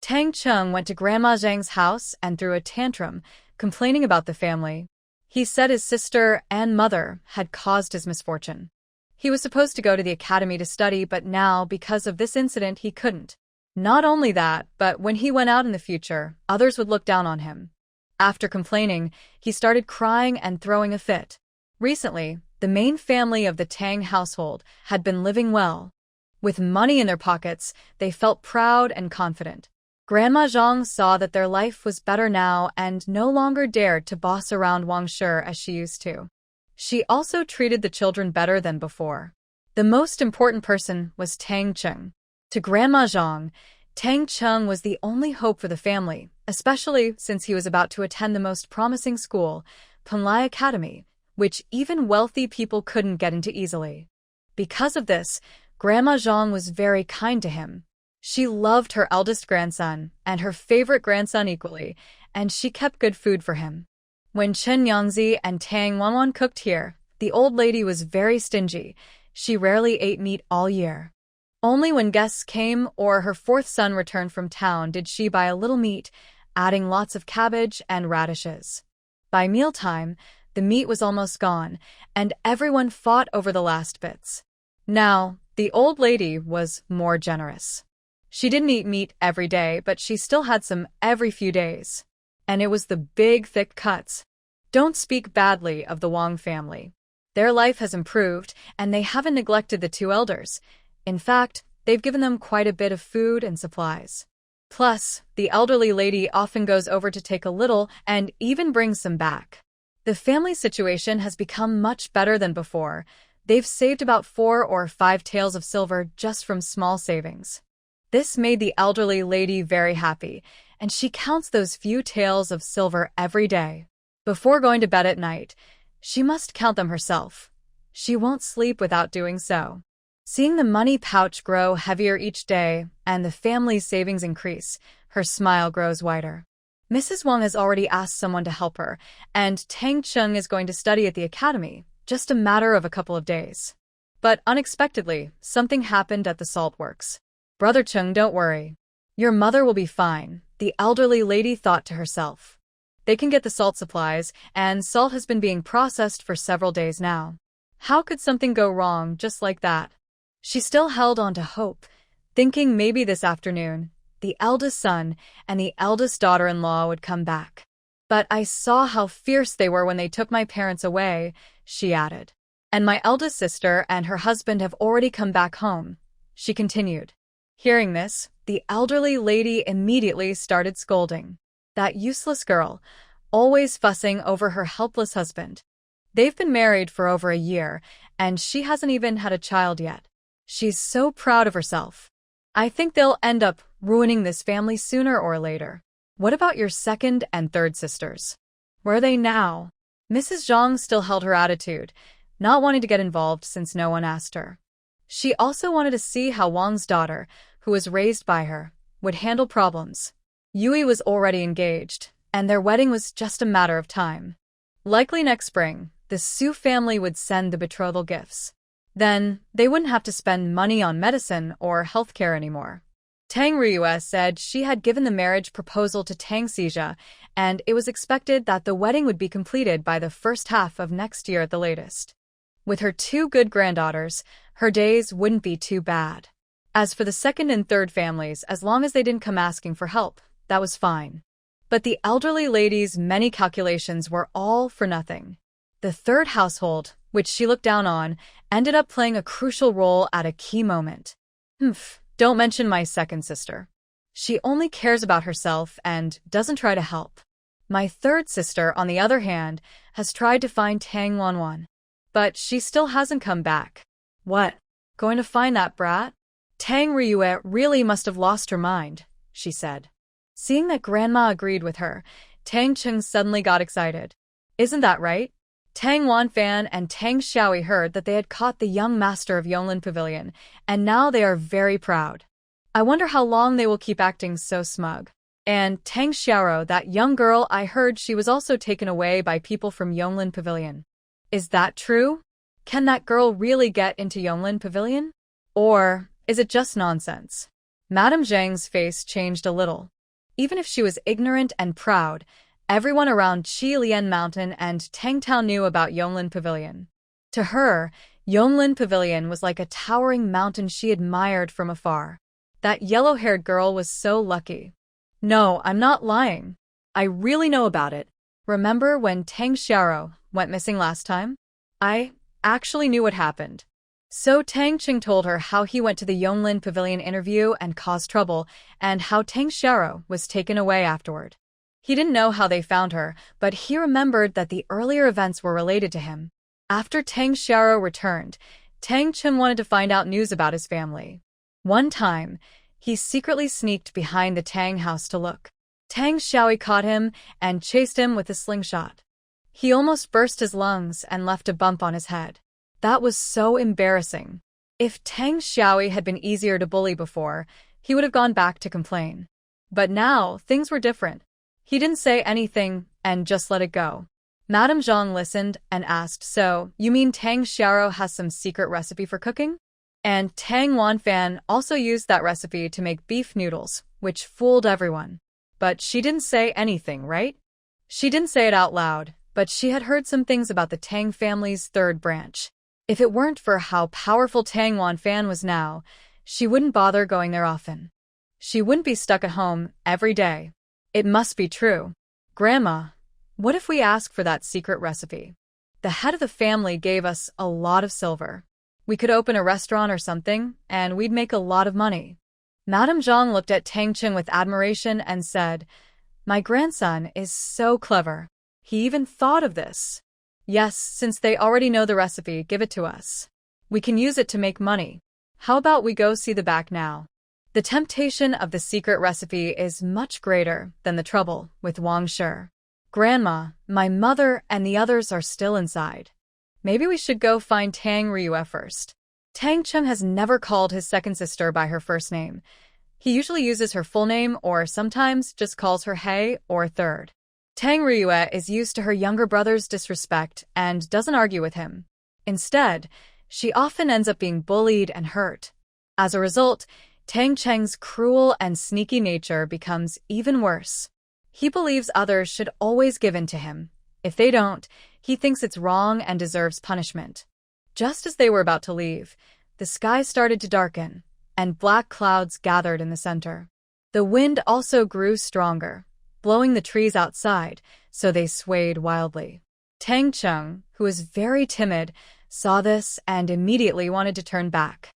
Tang Chung went to Grandma Zhang's house and threw a tantrum, complaining about the family. He said his sister and mother had caused his misfortune. He was supposed to go to the academy to study, but now, because of this incident, he couldn't. Not only that, but when he went out in the future, others would look down on him. After complaining, he started crying and throwing a fit. Recently, the main family of the Tang household had been living well. With money in their pockets, they felt proud and confident. Grandma Zhang saw that their life was better now and no longer dared to boss around Wang Shi as she used to. She also treated the children better than before. The most important person was Tang Chung. To Grandma Zhang, Tang Chung was the only hope for the family, especially since he was about to attend the most promising school, Punlai Academy, which even wealthy people couldn't get into easily. Because of this, Grandma Zhang was very kind to him. She loved her eldest grandson and her favorite grandson equally, and she kept good food for him. When Chen Yangzi and Tang Wanwan cooked here, the old lady was very stingy. She rarely ate meat all year. Only when guests came or her fourth son returned from town did she buy a little meat, adding lots of cabbage and radishes. By mealtime, the meat was almost gone, and everyone fought over the last bits. Now, the old lady was more generous. She didn't eat meat every day, but she still had some every few days. And it was the big, thick cuts. Don't speak badly of the Wang family. Their life has improved, and they haven't neglected the two elders. In fact, they've given them quite a bit of food and supplies. Plus, the elderly lady often goes over to take a little and even brings some back. The family situation has become much better than before. They've saved about 4 or 5 taels of silver just from small savings. This made the elderly lady very happy, and she counts those few taels of silver every day. Before going to bed at night, she must count them herself. She won't sleep without doing so. Seeing the money pouch grow heavier each day and the family's savings increase, her smile grows wider. Mrs. Wang has already asked someone to help her, and Tang Chung is going to study at the academy, just a matter of a couple of days. But unexpectedly, something happened at the salt works. "Brother Chung, don't worry. Your mother will be fine," the elderly lady thought to herself. They can get the salt supplies, and salt has been being processed for several days now. How could something go wrong just like that? She still held on to hope, thinking maybe this afternoon, the eldest son and the eldest daughter-in-law would come back. "But I saw how fierce they were when they took my parents away," she added. "And my eldest sister and her husband have already come back home," she continued. Hearing this, the elderly lady immediately started scolding. That useless girl, always fussing over her helpless husband. They've been married for over a year, and she hasn't even had a child yet. She's so proud of herself. I think they'll end up ruining this family sooner or later. What about your second and third sisters? Where are they now? Mrs. Zhang still held her attitude, not wanting to get involved since no one asked her. She also wanted to see how Wang's daughter, who was raised by her, would handle problems. Yui was already engaged, and their wedding was just a matter of time. Likely next spring, the Su family would send the betrothal gifts. Then, they wouldn't have to spend money on medicine or healthcare anymore. Tang Ryue said she had given the marriage proposal to Tang Xijia, and it was expected that the wedding would be completed by the first half of next year at the latest. With her 2 good granddaughters, her days wouldn't be too bad. As for the second and third families, as long as they didn't come asking for help, that was fine. But the elderly lady's many calculations were all for nothing. The third household, which she looked down on, ended up playing a crucial role at a key moment. Don't mention my second sister. She only cares about herself and doesn't try to help. My third sister, on the other hand, has tried to find Tang Wanwan. But she still hasn't come back. What? Going to find that brat? Tang Ryue really must have lost her mind, she said. Seeing that Grandma agreed with her, Tang Chung suddenly got excited. Isn't that right? Tang Wanfan and Tang Xiaoi heard that they had caught the young master of Yonglin Pavilion, and now they are very proud. I wonder how long they will keep acting so smug. And Tang Xiaoro, that young girl, I heard she was also taken away by people from Yonglin Pavilion. Is that true? Can that girl really get into Yonglin Pavilion? Or is it just nonsense? Madame Zhang's face changed a little. Even if she was ignorant and proud, everyone around Qilian Mountain and Tangtao knew about Yonglin Pavilion. To her, Yonglin Pavilion was like a towering mountain she admired from afar. That yellow-haired girl was so lucky. No, I'm not lying. I really know about it. Remember when Tang Xiaoro went missing last time? I actually knew what happened. So Tang Qing told her how he went to the Yonglin Pavilion interview and caused trouble, and how Tang Xiaoro was taken away afterward. He didn't know how they found her, but he remembered that the earlier events were related to him. After Tang Xiaoro returned, Tang Qing wanted to find out news about his family. One time, he secretly sneaked behind the Tang house to look. Tang Xiaoi caught him and chased him with a slingshot. He almost burst his lungs and left a bump on his head. That was so embarrassing. If Tang Xiaoi had been easier to bully before, he would have gone back to complain. But now, things were different. He didn't say anything and just let it go. Madame Zhang listened and asked, "So, you mean Tang Xiaoro has some secret recipe for cooking?" And Tang Wanfan also used that recipe to make beef noodles, which fooled everyone. But she didn't say anything, right? She didn't say it out loud, but she had heard some things about the Tang family's third branch. If it weren't for how powerful Tang Wanfan was now, she wouldn't bother going there often. She wouldn't be stuck at home every day. It must be true. Grandma, what if we ask for that secret recipe? The head of the family gave us a lot of silver. We could open a restaurant or something, and we'd make a lot of money. Madame Zhang looked at Tang Qing with admiration and said, "My grandson is so clever. He even thought of this." "Yes, since they already know the recipe, give it to us. We can use it to make money. How about we go see the back now?" The temptation of the secret recipe is much greater than the trouble with Wang Shi. "Grandma, my mother and the others are still inside. Maybe we should go find Tang Ryue first." Tang Qing has never called his second sister by her first name. He usually uses her full name or sometimes just calls her Hei or Third. Tang Ryue is used to her younger brother's disrespect and doesn't argue with him. Instead, she often ends up being bullied and hurt. As a result, Tang Cheng's cruel and sneaky nature becomes even worse. He believes others should always give in to him. If they don't, he thinks it's wrong and deserves punishment. Just as they were about to leave, the sky started to darken, and black clouds gathered in the center. The wind also grew stronger, blowing the trees outside, so they swayed wildly. Tang Cheng, who was very timid, saw this and immediately wanted to turn back.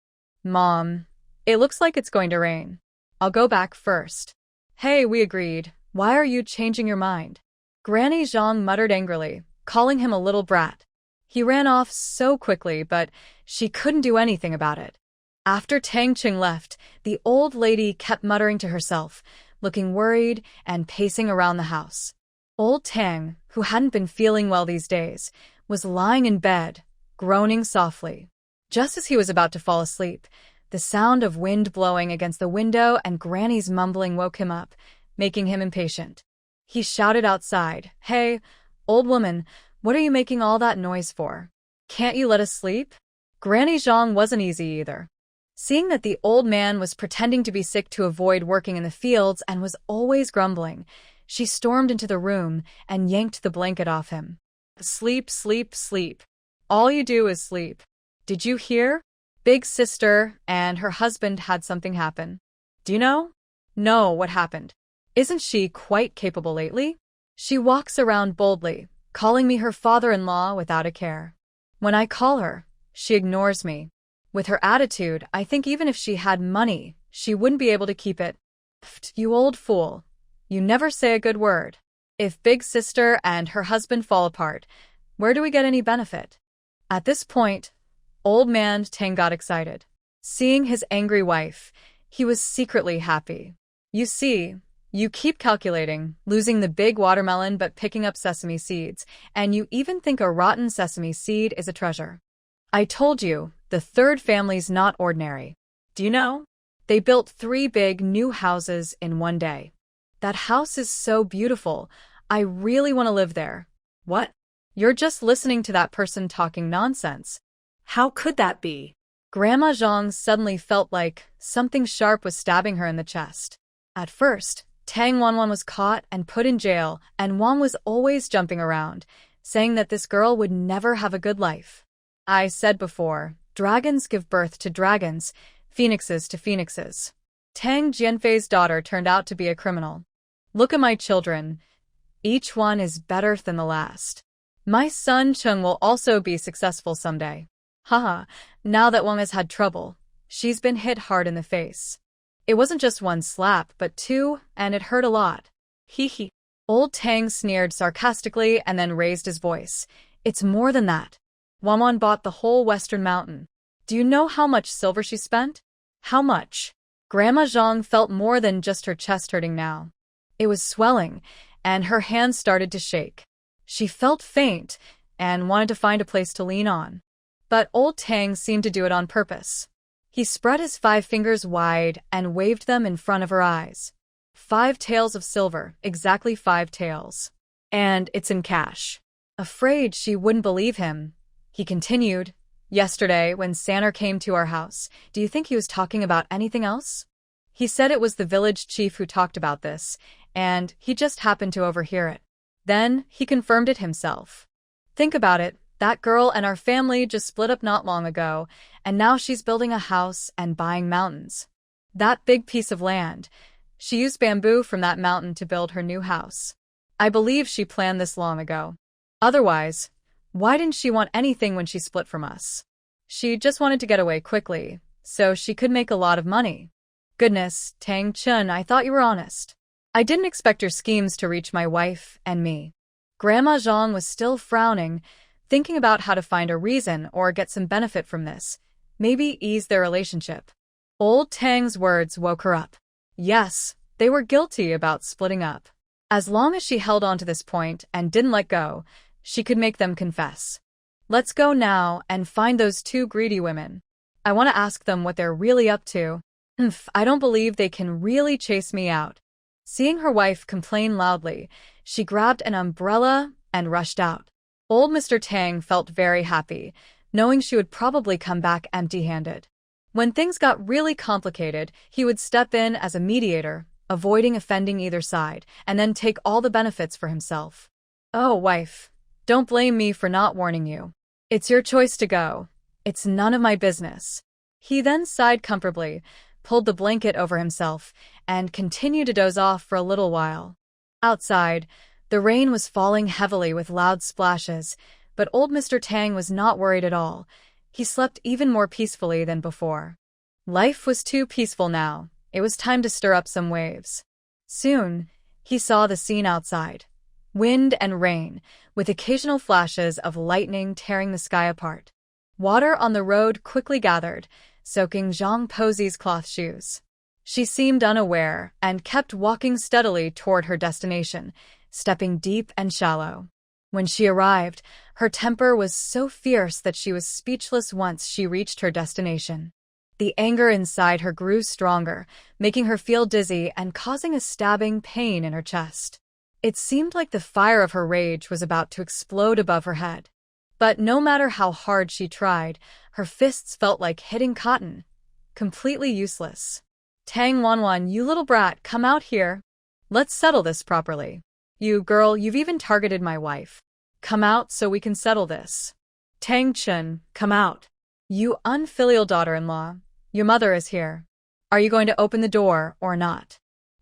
"Mom, it looks like it's going to rain. I'll go back first." "Hey, we agreed. Why are you changing your mind?" Granny Zhang muttered angrily, calling him a little brat. He ran off so quickly, but she couldn't do anything about it. After Tang Qing left, the old lady kept muttering to herself, looking worried and pacing around the house. Old Tang, who hadn't been feeling well these days, was lying in bed, groaning softly. Just as he was about to fall asleep, the sound of wind blowing against the window and Granny's mumbling woke him up, making him impatient. He shouted outside, "Hey, old woman, what are you making all that noise for? Can't you let us sleep?" Granny Zhang wasn't easy either. Seeing that the old man was pretending to be sick to avoid working in the fields and was always grumbling, she stormed into the room and yanked the blanket off him. "Sleep, sleep, sleep. All you do is sleep. Did you hear? Big sister and her husband had something happen. Do you know?" "No, what happened?" "Isn't she quite capable lately? She walks around boldly, calling me her father-in-law without a care. When I call her, she ignores me. With her attitude, I think even if she had money, she wouldn't be able to keep it." "Pfft, you old fool. You never say a good word. If big sister and her husband fall apart, where do we get any benefit?" At this point, old man Tang got excited. Seeing his angry wife, he was secretly happy. "You see, you keep calculating, losing the big watermelon but picking up sesame seeds, and you even think a rotten sesame seed is a treasure. I told you, the third family's not ordinary. Do you know? They built 3 big new houses in one day. That house is so beautiful, I really want to live there." "What? You're just listening to that person talking nonsense. How could that be?" Grandma Zhang suddenly felt like something sharp was stabbing her in the chest. At first, Tang Wanwan was caught and put in jail, and Wan was always jumping around, saying that this girl would never have a good life. I said before, dragons give birth to dragons, phoenixes to phoenixes. Tang Jianfei's daughter turned out to be a criminal. Look at my children. Each one is better than the last. My son Chung will also be successful someday. Haha, now that Wang has had trouble, she's been hit hard in the face. It wasn't just one slap, but two, and it hurt a lot. Hee hee. Old Tang sneered sarcastically and then raised his voice. It's more than that. Wanwan bought the whole Western Mountain. Do you know how much silver she spent? How much? Grandma Zhang felt more than just her chest hurting now. It was swelling, and her hands started to shake. She felt faint and wanted to find a place to lean on. But old Tang seemed to do it on purpose. He spread his 5 fingers wide and waved them in front of her eyes. 5 taels of silver, exactly 5 taels. And it's in cash. Afraid she wouldn't believe him, he continued, yesterday when Sanner came to our house, do you think he was talking about anything else? He said it was the village chief who talked about this, and he just happened to overhear it. Then he confirmed it himself. Think about it, that girl and our family just split up not long ago, and now she's building a house and buying mountains. That big piece of land. She used bamboo from that mountain to build her new house. I believe she planned this long ago. Otherwise, why didn't she want anything when she split from us? She just wanted to get away quickly, so she could make a lot of money. Goodness, Tang Chun, I thought you were honest. I didn't expect your schemes to reach my wife and me. Grandma Zhang was still frowning, thinking about how to find a reason or get some benefit from this, maybe ease their relationship. Old Tang's words woke her up. Yes, they were guilty about splitting up. As long as she held on to this point and didn't let go, she could make them confess. Let's go now and find those 2 greedy women. I want to ask them what they're really up to. I don't believe they can really chase me out. Seeing her wife complain loudly, she grabbed an umbrella and rushed out. Old Mr. Tang felt very happy, knowing she would probably come back empty-handed. When things got really complicated, he would step in as a mediator, avoiding offending either side, and then take all the benefits for himself. Oh, wife, don't blame me for not warning you. It's your choice to go. It's none of my business. He then sighed comfortably, pulled the blanket over himself, and continued to doze off for a little while. Outside, the rain was falling heavily with loud splashes, but old Mr. Tang was not worried at all. He slept even more peacefully than before. Life was too peaceful now. It was time to stir up some waves. Soon, he saw the scene outside. Wind and rain, with occasional flashes of lightning tearing the sky apart. Water on the road quickly gathered, soaking Zhang Posi's cloth shoes. She seemed unaware and kept walking steadily toward her destination, stepping deep and shallow. When she arrived, her temper was so fierce that she was speechless once she reached her destination. The anger inside her grew stronger, making her feel dizzy and causing a stabbing pain in her chest. It seemed like the fire of her rage was about to explode above her head. But no matter how hard she tried, her fists felt like hitting cotton. Completely useless. Tang Wanwan, you little brat, come out here. Let's settle this properly. You girl, you've even targeted my wife. Come out so we can settle this. Tang Chun, come out. You unfilial daughter-in-law, your mother is here. Are you going to open the door or not?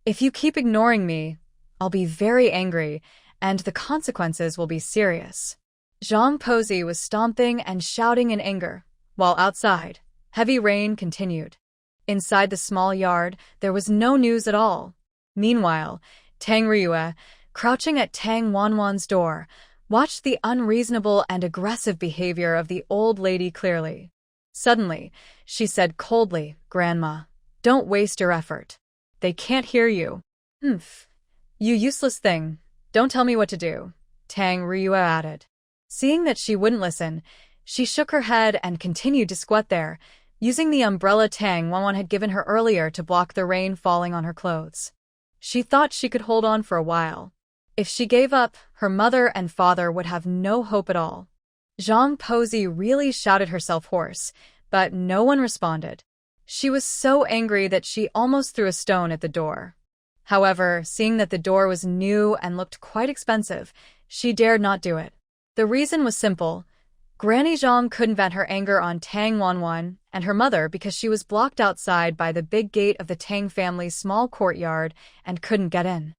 If you keep ignoring me, I'll be very angry, and the consequences will be serious. Zhang Posi was stomping and shouting in anger, while outside, heavy rain continued. Inside the small yard, there was no news at all. Meanwhile, Tang Ryue, crouching at Tang Wanwan's door, watched the unreasonable and aggressive behavior of the old lady clearly. Suddenly, she said coldly, Grandma, don't waste your effort. They can't hear you. You useless thing. Don't tell me what to do, Tang Ryue added. Seeing that she wouldn't listen, she shook her head and continued to squat there, using the umbrella Tang Wanwan had given her earlier to block the rain falling on her clothes. She thought she could hold on for a while. If she gave up, her mother and father would have no hope at all. Zhang Posi really shouted herself hoarse, but no one responded. She was so angry that she almost threw a stone at the door. However, seeing that the door was new and looked quite expensive, she dared not do it. The reason was simple. Granny Zhang couldn't vent her anger on Tang Wanwan and her mother because she was blocked outside by the big gate of the Tang family's small courtyard and couldn't get in.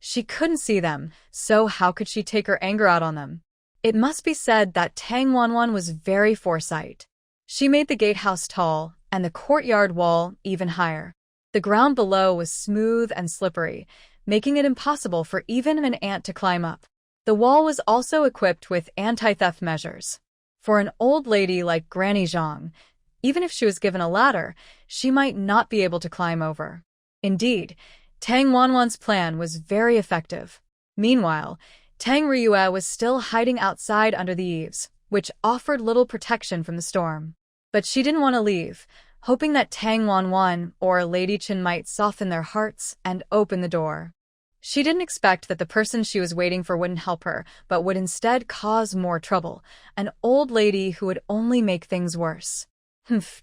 She couldn't see them, so how could she take her anger out on them? It must be said that Tang Wanwan was very foresight. She made the gatehouse tall and the courtyard wall even higher. The ground below was smooth and slippery, making it impossible for even an ant to climb up. The wall was also equipped with anti-theft measures. For an old lady like Granny Zhang, even if she was given a ladder, she might not be able to climb over. Indeed, Tang Wanwan's plan was very effective. Meanwhile, Tang Ryue was still hiding outside under the eaves, which offered little protection from the storm. But she didn't want to leave, hoping that Tang Wanwan or Lady Chen might soften their hearts and open the door. She didn't expect that the person she was waiting for wouldn't help her, but would instead cause more trouble, an old lady who would only make things worse.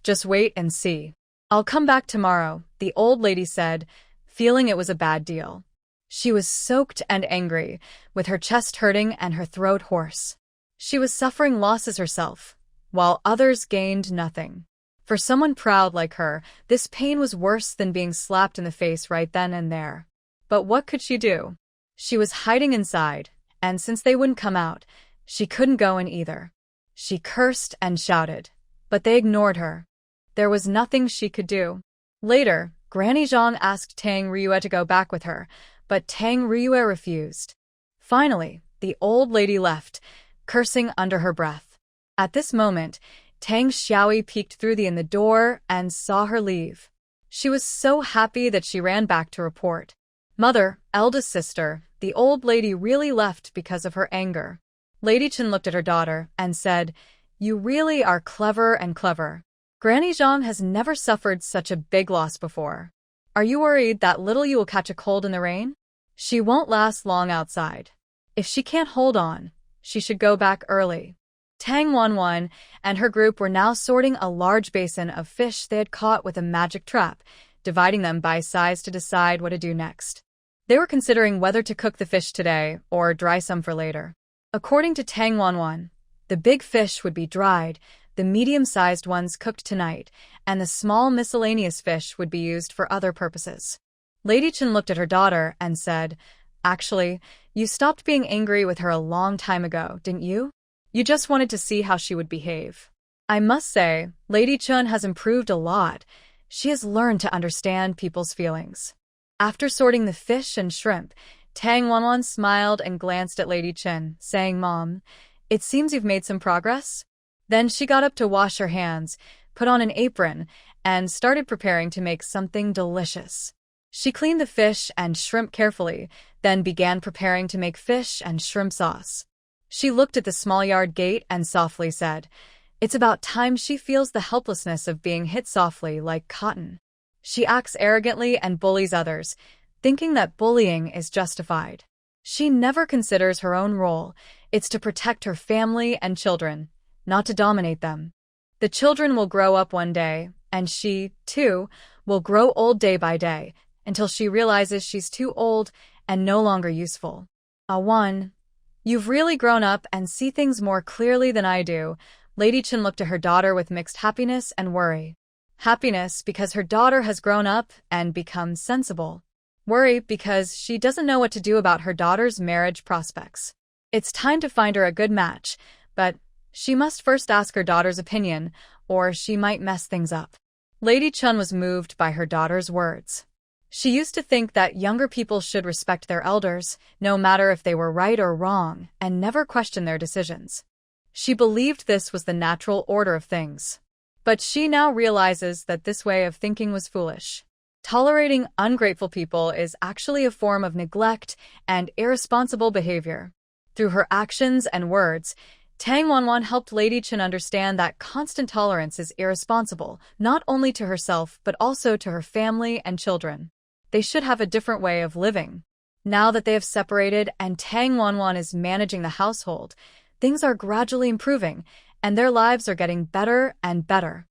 Just wait and see. I'll come back tomorrow, the old lady said, feeling it was a bad deal. She was soaked and angry, with her chest hurting and her throat hoarse. She was suffering losses herself, while others gained nothing. For someone proud like her, this pain was worse than being slapped in the face right then and there. But what could she do? She was hiding inside, and since they wouldn't come out, she couldn't go in either. She cursed and shouted, but they ignored her. There was nothing she could do. Later, Granny Zhang asked Tang Ryue to go back with her, but Tang Ryue refused. Finally, the old lady left, cursing under her breath. At this moment, Tang Xiaoyi peeked through the door and saw her leave. She was so happy that she ran back to report. Mother, eldest sister, the old lady really left because of her anger. Lady Chen looked at her daughter and said, "You really are clever and clever. Granny Zhang has never suffered such a big loss before. Are you worried that little you will catch a cold in the rain? She won't last long outside. If she can't hold on, she should go back early." Tang Wanwan and her group were now sorting a large basin of fish they had caught with a magic trap, dividing them by size to decide what to do next. They were considering whether to cook the fish today or dry some for later. According to Tang Wanwan, the big fish would be dried, the medium-sized ones cooked tonight, and the small miscellaneous fish would be used for other purposes. Lady Chen looked at her daughter and said, "Actually, you stopped being angry with her a long time ago, didn't you? You just wanted to see how she would behave." I must say, Lady Chen has improved a lot. She has learned to understand people's feelings. After sorting the fish and shrimp, Tang Wanwan smiled and glanced at Lady Chen, saying, "Mom, it seems you've made some progress." Then she got up to wash her hands, put on an apron, and started preparing to make something delicious. She cleaned the fish and shrimp carefully, then began preparing to make fish and shrimp sauce. She looked at the small yard gate and softly said, "It's about time she feels the helplessness of being hit softly like cotton." She acts arrogantly and bullies others, thinking that bullying is justified. She never considers her own role. It's to protect her family and children, not to dominate them. The children will grow up one day, and she, too, will grow old day by day, until she realizes she's too old and no longer useful. Awan, you've really grown up and see things more clearly than I do. Lady Chen looked at her daughter with mixed happiness and worry. Happiness because her daughter has grown up and become sensible. Worry because she doesn't know what to do about her daughter's marriage prospects. It's time to find her a good match, but she must first ask her daughter's opinion, or she might mess things up. Lady Chen was moved by her daughter's words. She used to think that younger people should respect their elders, no matter if they were right or wrong, and never question their decisions. She believed this was the natural order of things. But she now realizes that this way of thinking was foolish. Tolerating ungrateful people is actually a form of neglect and irresponsible behavior. Through her actions and words, Tang Wanwan helped Lady Chen understand that constant tolerance is irresponsible, not only to herself but also to her family and children. They should have a different way of living. Now that they have separated and Tang Wanwan is managing the household, things are gradually improving, and their lives are getting better and better.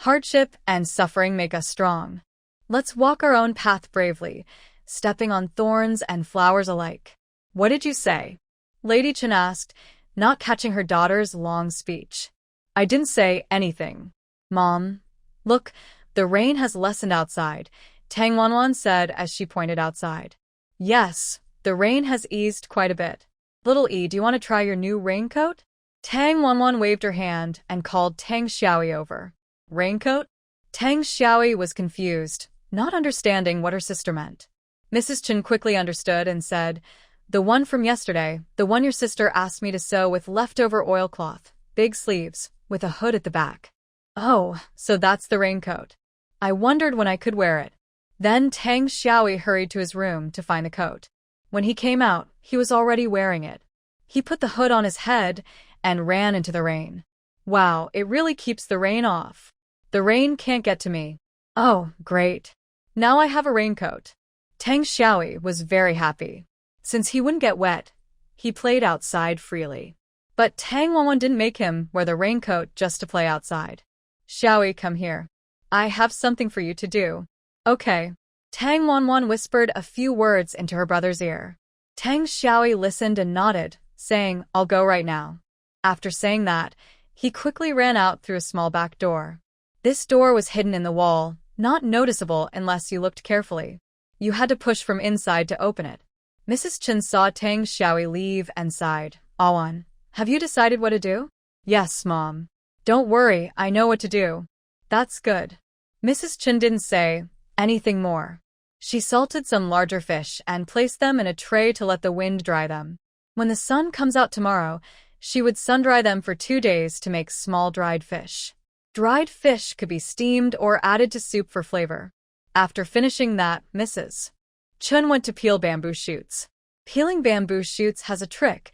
Hardship and suffering make us strong. Let's walk our own path bravely, stepping on thorns and flowers alike. What did you say? Lady Chen asked, not catching her daughter's long speech. I didn't say anything. Mom. Look, the rain has lessened outside, Tang Wanwan said as she pointed outside. Yes, the rain has eased quite a bit. Little E, do you want to try your new raincoat? Tang Wanwan waved her hand and called Tang Xiaoyi over. Raincoat? Tang Xiaoyi was confused, not understanding what her sister meant. Mrs. Chen quickly understood and said, the one from yesterday, the one your sister asked me to sew with leftover oilcloth, big sleeves, with a hood at the back. Oh, so that's the raincoat. I wondered when I could wear it. Then Tang Xiaoyi hurried to his room to find the coat. When he came out, he was already wearing it. He put the hood on his head and ran into the rain. Wow, it really keeps the rain off. The rain can't get to me. Oh, great. Now I have a raincoat. Tang Xiaoyi was very happy. Since he wouldn't get wet, he played outside freely. But Tang Wanwan didn't make him wear the raincoat just to play outside. Xiaoyi, come here. I have something for you to do. Okay. Tang Wanwan whispered a few words into her brother's ear. Tang Xiaoyi listened and nodded, saying, I'll go right now. After saying that, he quickly ran out through a small back door. This door was hidden in the wall, not noticeable unless you looked carefully. You had to push from inside to open it. Mrs. Chen saw Tang Xiaoyi leave and sighed. Awan, have you decided what to do? Yes, Mom. Don't worry, I know what to do. That's good. Mrs. Chen didn't say anything more. She salted some larger fish and placed them in a tray to let the wind dry them. When the sun comes out tomorrow, she would sun-dry them for 2 days to make small dried fish. Dried fish could be steamed or added to soup for flavor. After finishing that, Mrs. Chen went to peel bamboo shoots. Peeling bamboo shoots has a trick.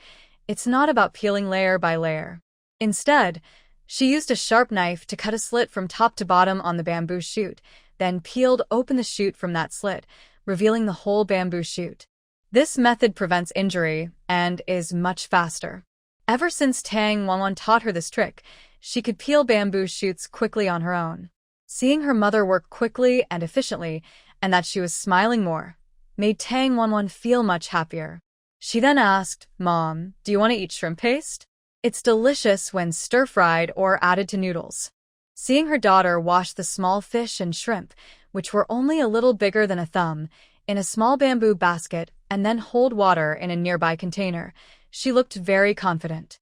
It's not about peeling layer by layer. Instead, she used a sharp knife to cut a slit from top to bottom on the bamboo shoot, then peeled open the shoot from that slit, revealing the whole bamboo shoot. This method prevents injury and is much faster. Ever since Tang Wanwan taught her this trick, she could peel bamboo shoots quickly on her own. Seeing her mother work quickly and efficiently, and that she was smiling more, made Tang Wanwan feel much happier. She then asked, Mom, do you want to eat shrimp paste? It's delicious when stir-fried or added to noodles. Seeing her daughter wash the small fish and shrimp, which were only a little bigger than a thumb, in a small bamboo basket and then hold water in a nearby container, she looked very confident.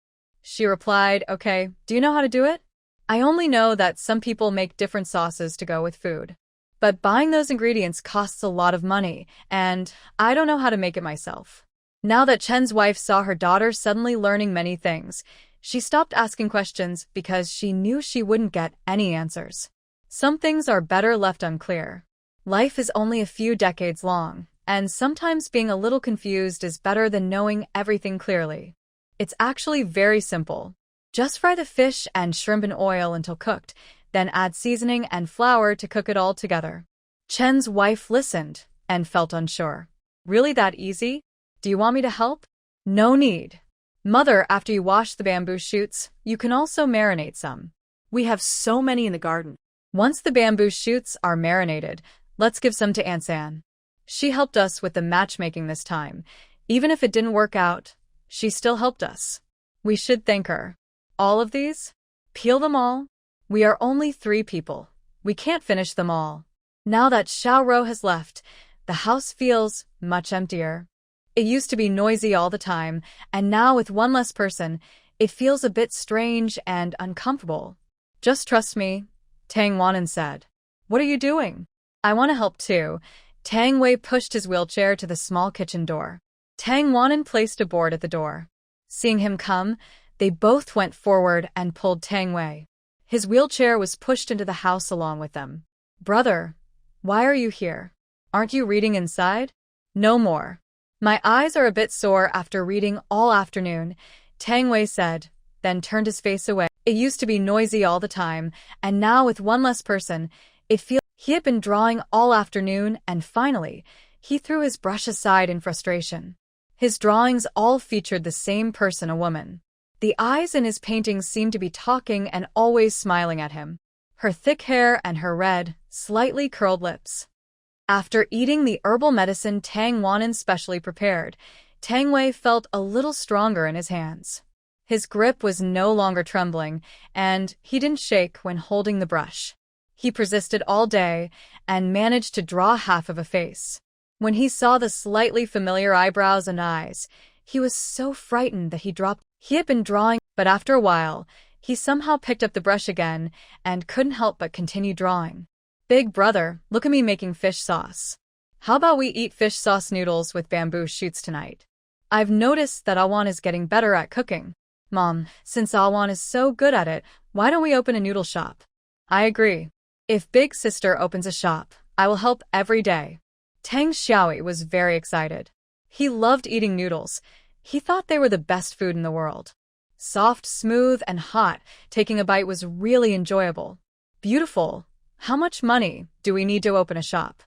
She replied, Okay, do you know how to do it? I only know that some people make different sauces to go with food. But buying those ingredients costs a lot of money, and I don't know how to make it myself. Now that Chen's wife saw her daughter suddenly learning many things, she stopped asking questions because she knew she wouldn't get any answers. Some things are better left unclear. Life is only a few decades long, and sometimes being a little confused is better than knowing everything clearly. It's actually very simple. Just fry the fish and shrimp in oil until cooked, then add seasoning and flour to cook it all together. Chen's wife listened and felt unsure. Really that easy? Do you want me to help? No need. Mother, after you wash the bamboo shoots, you can also marinate some. We have so many in the garden. Once the bamboo shoots are marinated, let's give some to Aunt San. She helped us with the matchmaking this time. Even if it didn't work out, she still helped us. We should thank her. All of these? Peel them all? We are only 3 people. We can't finish them all. Now that Xiao Rou has left, the house feels much emptier. It used to be noisy all the time, and now with one less person, it feels a bit strange and uncomfortable. Just trust me, Tang Wanwan said. What are you doing? I want to help too. Tang Wei pushed his wheelchair to the small kitchen door. Tang Wanwan placed a board at the door. Seeing him come, they both went forward and pulled Tang Wei. His wheelchair was pushed into the house along with them. Brother, why are you here? Aren't you reading inside? No more. My eyes are a bit sore after reading all afternoon, Tang Wei said, then turned his face away. It used to be noisy all the time, and now with one less person, it feels he had been drawing all afternoon, and finally, he threw his brush aside in frustration. His drawings all featured the same person, a woman. The eyes in his paintings seemed to be talking and always smiling at him. her thick hair and her red, slightly curled lips. After eating the herbal medicine Tang Wanhan specially prepared, Tang Wei felt a little stronger in his hands. His grip was no longer trembling, and he didn't shake when holding the brush. He persisted all day and managed to draw half of a face. When he saw the slightly familiar eyebrows and eyes, he was so frightened that he dropped. He had been drawing, but after a while, he somehow picked up the brush again and couldn't help but continue drawing. Big brother, look at me making fish sauce. How about we eat fish sauce noodles with bamboo shoots tonight? I've noticed that Awan is getting better at cooking. Mom, since Awan is so good at it, why don't we open a noodle shop? I agree. If big sister opens a shop, I will help every day. Tang Xiaoyi was very excited. He loved eating noodles. He thought they were the best food in the world. Soft, smooth, and hot, taking a bite was really enjoyable. Beautiful. How much money do we need to open a shop?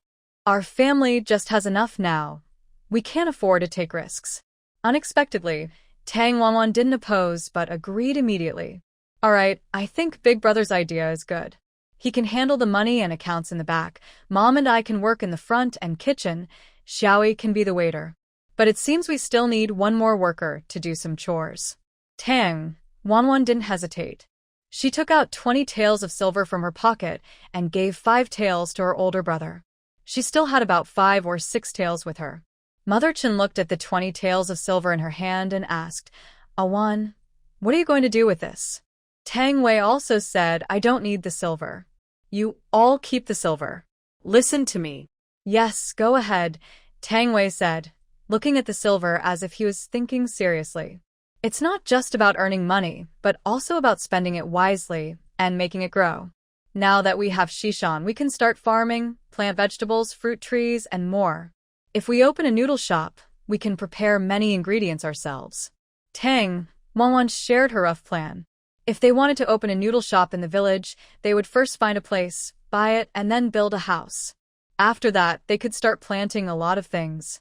Our family just has enough now. We can't afford to take risks. Unexpectedly, Tang Wanhan didn't oppose but agreed immediately. All right, I think Big Brother's idea is good. He can handle the money and accounts in the back. Mom and I can work in the front and kitchen. Xiaoyi can be the waiter. But it seems we still need one more worker to do some chores. Tang Wanhan didn't hesitate. She took out 20 taels of silver from her pocket and gave 5 taels to her older brother. She still had about 5 or 6 taels with her. Mother Chen looked at the 20 taels of silver in her hand and asked, Awan, what are you going to do with this? Tang Wei also said, I don't need the silver. You all keep the silver. Listen to me. Yes, go ahead, Tang Wei said, looking at the silver as if he was thinking seriously. It's not just about earning money, but also about spending it wisely and making it grow. Now that we have Shishan, we can start farming, plant vegetables, fruit trees, and more. If we open a noodle shop, we can prepare many ingredients ourselves. Tang Wanhan shared her rough plan. If they wanted to open a noodle shop in the village, they would first find a place, buy it, and then build a house. After that, they could start planting a lot of things.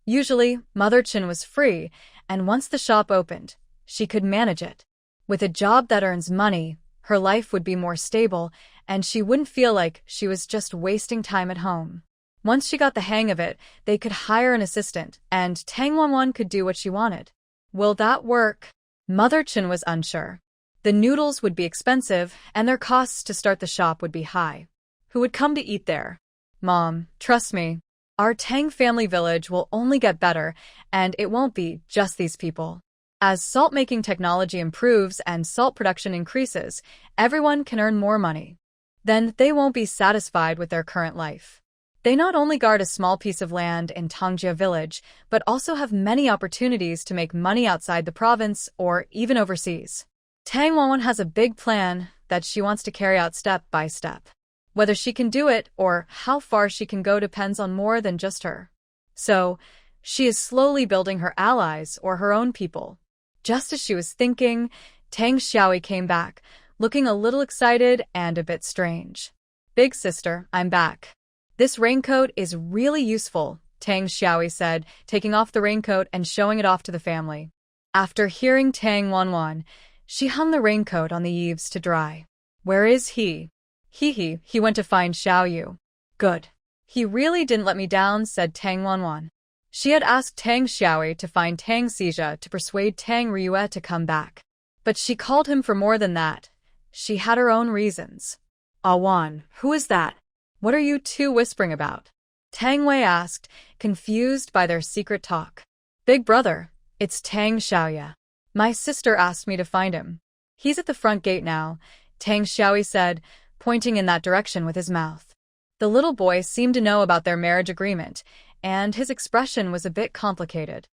Usually, Mother Chen was free, and once the shop opened, she could manage it. With a job that earns money, her life would be more stable, and she wouldn't feel like she was just wasting time at home. Once she got the hang of it, they could hire an assistant, and Tang Wanhan could do what she wanted. Will that work? Mother Chen was unsure. The noodles would be expensive, and their costs to start the shop would be high. Who would come to eat there? Mom, trust me. Our Tang family village will only get better, and it won't be just these people. As salt-making technology improves and salt production increases, everyone can earn more money. Then they won't be satisfied with their current life. They not only guard a small piece of land in Tangjia village, but also have many opportunities to make money outside the province or even overseas. Tang Wanhan has a big plan that she wants to carry out step by step. Whether she can do it or how far she can go depends on more than just her. So, she is slowly building her allies or her own people. Just as she was thinking, Tang Xiaoyi came back, looking a little excited and a bit strange. Big sister, I'm back. This raincoat is really useful, Tang Xiaoyi said, taking off the raincoat and showing it off to the family. After hearing Tang Wanhan, she hung the raincoat on the eaves to dry. Where is he? He went to find Xiao Yu. Good. He really didn't let me down, said Tang Wanhan. She had asked Tang Xiaoyi to find Tang Xijia to persuade Tang Ryue to come back. But she called him for more than that. She had her own reasons. Awan, who is that? What are you two whispering about? Tang Wei asked, confused by their secret talk. Big brother, it's Tang Xiaoya. My sister asked me to find him. He's at the front gate now, Tang Xiaoyi said, pointing in that direction with his mouth. The little boy seemed to know about their marriage agreement, and his expression was a bit complicated.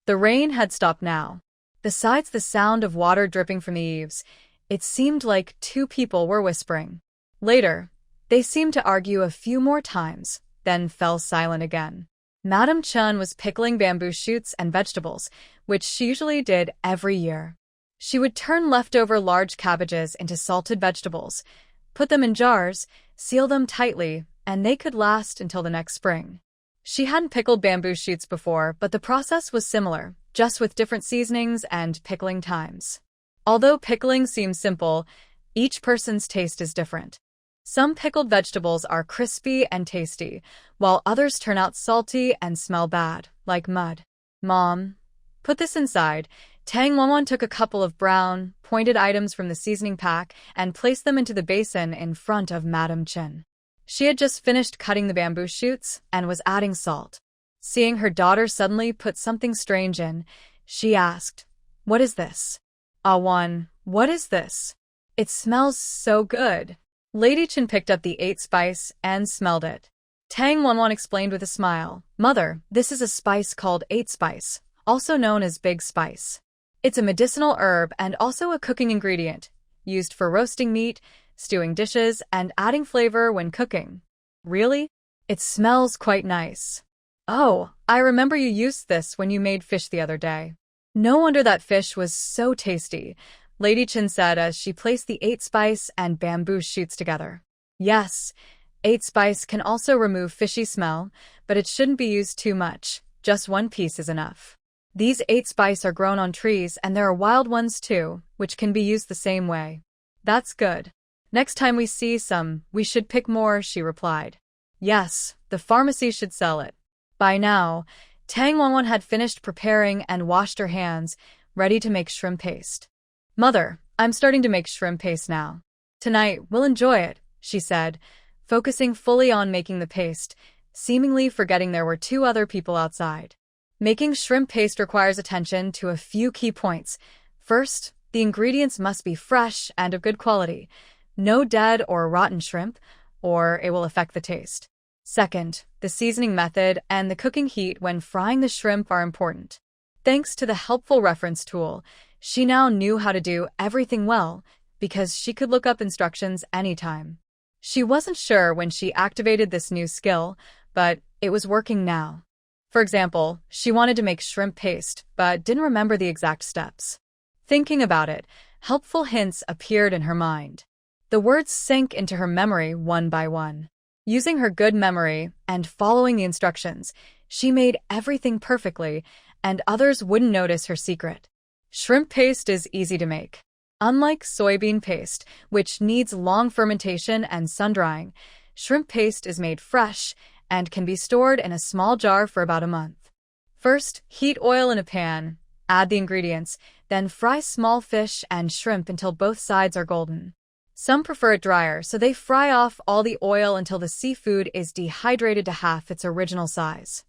The rain had stopped now. Besides the sound of water dripping from the eaves, it seemed like two people were whispering. Later, they seemed to argue a few more times, then fell silent again. Madame Chen was pickling bamboo shoots and vegetables, which she usually did every year. She would turn leftover large cabbages into salted vegetables, put them in jars, seal them tightly, and they could last until the next spring. She hadn't pickled bamboo shoots before, but the process was similar, just with different seasonings and pickling times. Although pickling seems simple, each person's taste is different. Some pickled vegetables are crispy and tasty, while others turn out salty and smell bad, like mud. Mom, put this inside. Tang Wanwan took a couple of brown, pointed items from the seasoning pack and placed them into the basin in front of Madam Chen. She had just finished cutting the bamboo shoots and was adding salt. Seeing her daughter suddenly put something strange in, she asked, "What is this?" "Awan, what is this? It smells so good." Lady Chen picked up the 8 spice and smelled it. Tang Wanwan explained with a smile, "Mother, this is a spice called 8 spice, also known as big spice. It's a medicinal herb and also a cooking ingredient, used for roasting meat, stewing dishes, and adding flavor when cooking." "Really? It smells quite nice." "Oh, I remember you used this when you made fish the other day." "No wonder that fish was so tasty," Lady Chen said as she placed the 8 spice and bamboo shoots together. "Yes, 8 spice can also remove fishy smell, but it shouldn't be used too much. Just 1 piece is enough. These 8 spice are grown on trees and there are wild ones too, which can be used the same way." "That's good. Next time we see some, we should pick more," she replied. "Yes, the pharmacy should sell it." By now, Tang Wanwan had finished preparing and washed her hands, ready to make shrimp paste. "Mother, I'm starting to make shrimp paste now. Tonight, we'll enjoy it," she said, focusing fully on making the paste, seemingly forgetting there were 2 other people outside. Making shrimp paste requires attention to a few key points. First, the ingredients must be fresh and of good quality. No dead or rotten shrimp, or it will affect the taste. Second, the seasoning method and the cooking heat when frying the shrimp are important. Thanks to the helpful reference tool, she now knew how to do everything well because she could look up instructions anytime. She wasn't sure when she activated this new skill, but it was working now. For example, she wanted to make shrimp paste, but didn't remember the exact steps. Thinking about it, helpful hints appeared in her mind. The words sank into her memory one by one. Using her good memory and following the instructions, she made everything perfectly, and others wouldn't notice her secret. Shrimp paste is easy to make. Unlike soybean paste, which needs long fermentation and sun-drying, shrimp paste is made fresh and can be stored in a small jar for about a month. First, heat oil in a pan, add the ingredients, then fry small fish and shrimp until both sides are golden. Some prefer it drier, so they fry off all the oil until the seafood is dehydrated to half its original size.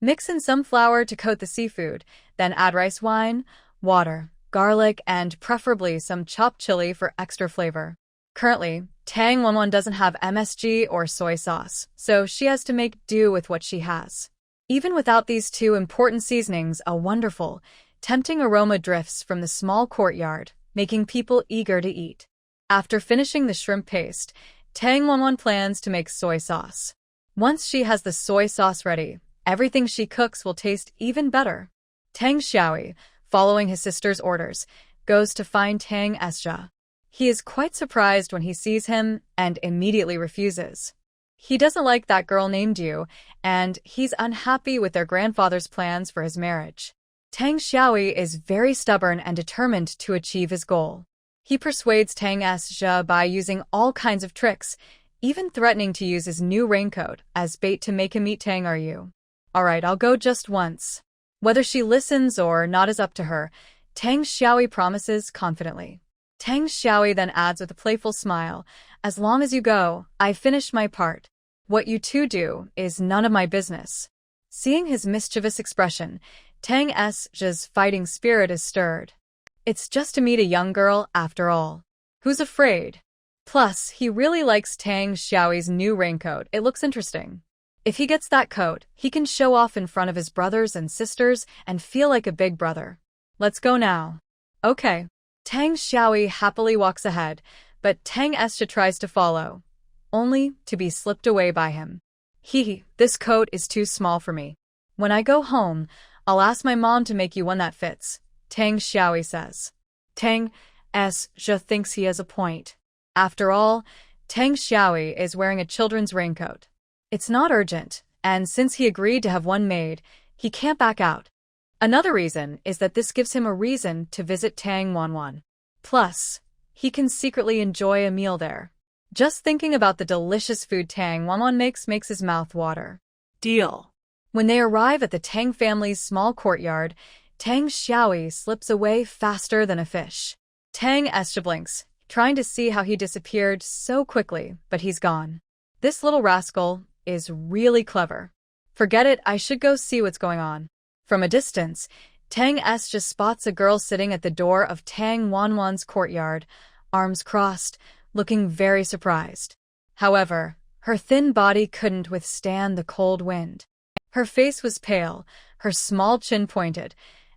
Mix in some flour to coat the seafood, then add rice wine, water, garlic, and preferably some chopped chili for extra flavor. Currently, Tang Wanwan doesn't have MSG or soy sauce, so she has to make do with what she has. Even without these 2 important seasonings, a wonderful, tempting aroma drifts from the small courtyard, making people eager to eat. After finishing the shrimp paste, Tang Wanwan plans to make soy sauce. Once she has the soy sauce ready, everything she cooks will taste even better. Tang Xiaoi, following his sister's orders, goes to find Tang Esja. He is quite surprised when he sees him and immediately refuses. He doesn't like that girl named Yu, and he's unhappy with their grandfather's plans for his marriage. Tang Xiaoi is very stubborn and determined to achieve his goal. He persuades Tang Esja by using all kinds of tricks, even threatening to use his new raincoat as bait to make him eat Tang Yu. "Alright, I'll go just once." Whether she listens or not is up to her, Tang Xiaoi promises confidently. Tang Xiaoi then adds with a playful smile, "As long as you go, I finished my part. What you 2 do is none of my business." Seeing his mischievous expression, Tang Esja's fighting spirit is stirred. It's just to meet a young girl, after all. Who's afraid? Plus, he really likes Tang Xiaoi's new raincoat. It looks interesting. If he gets that coat, he can show off in front of his brothers and sisters and feel like a big brother. "Let's go now." "Okay." Tang Xiaoi happily walks ahead, but Tang Esja tries to follow, only to be slipped away by him. This coat is too small for me. When I go home, I'll ask my mom to make you one that fits," Tang Xiaoi says. Tang Esja thinks he has a point. After all, Tang Xiaoi is wearing a children's raincoat. It's not urgent, and since he agreed to have one made, he can't back out. Another reason is that this gives him a reason to visit Tang Wanwan. Plus, he can secretly enjoy a meal there. Just thinking about the delicious food Tang Wanwan makes his mouth water. Deal. When they arrive at the Tang family's small courtyard, Tang Xiaoyi slips away faster than a fish. Tang Escha blinks, trying to see how he disappeared so quickly, but he's gone. This little rascal is really clever. Forget it, I should go see what's going on. From a distance, Tang S just spots a girl sitting at the door of Tang Wanwan's courtyard, arms crossed, looking very surprised. However, her thin body couldn't withstand the cold wind. Her face was pale, her small chin pointed,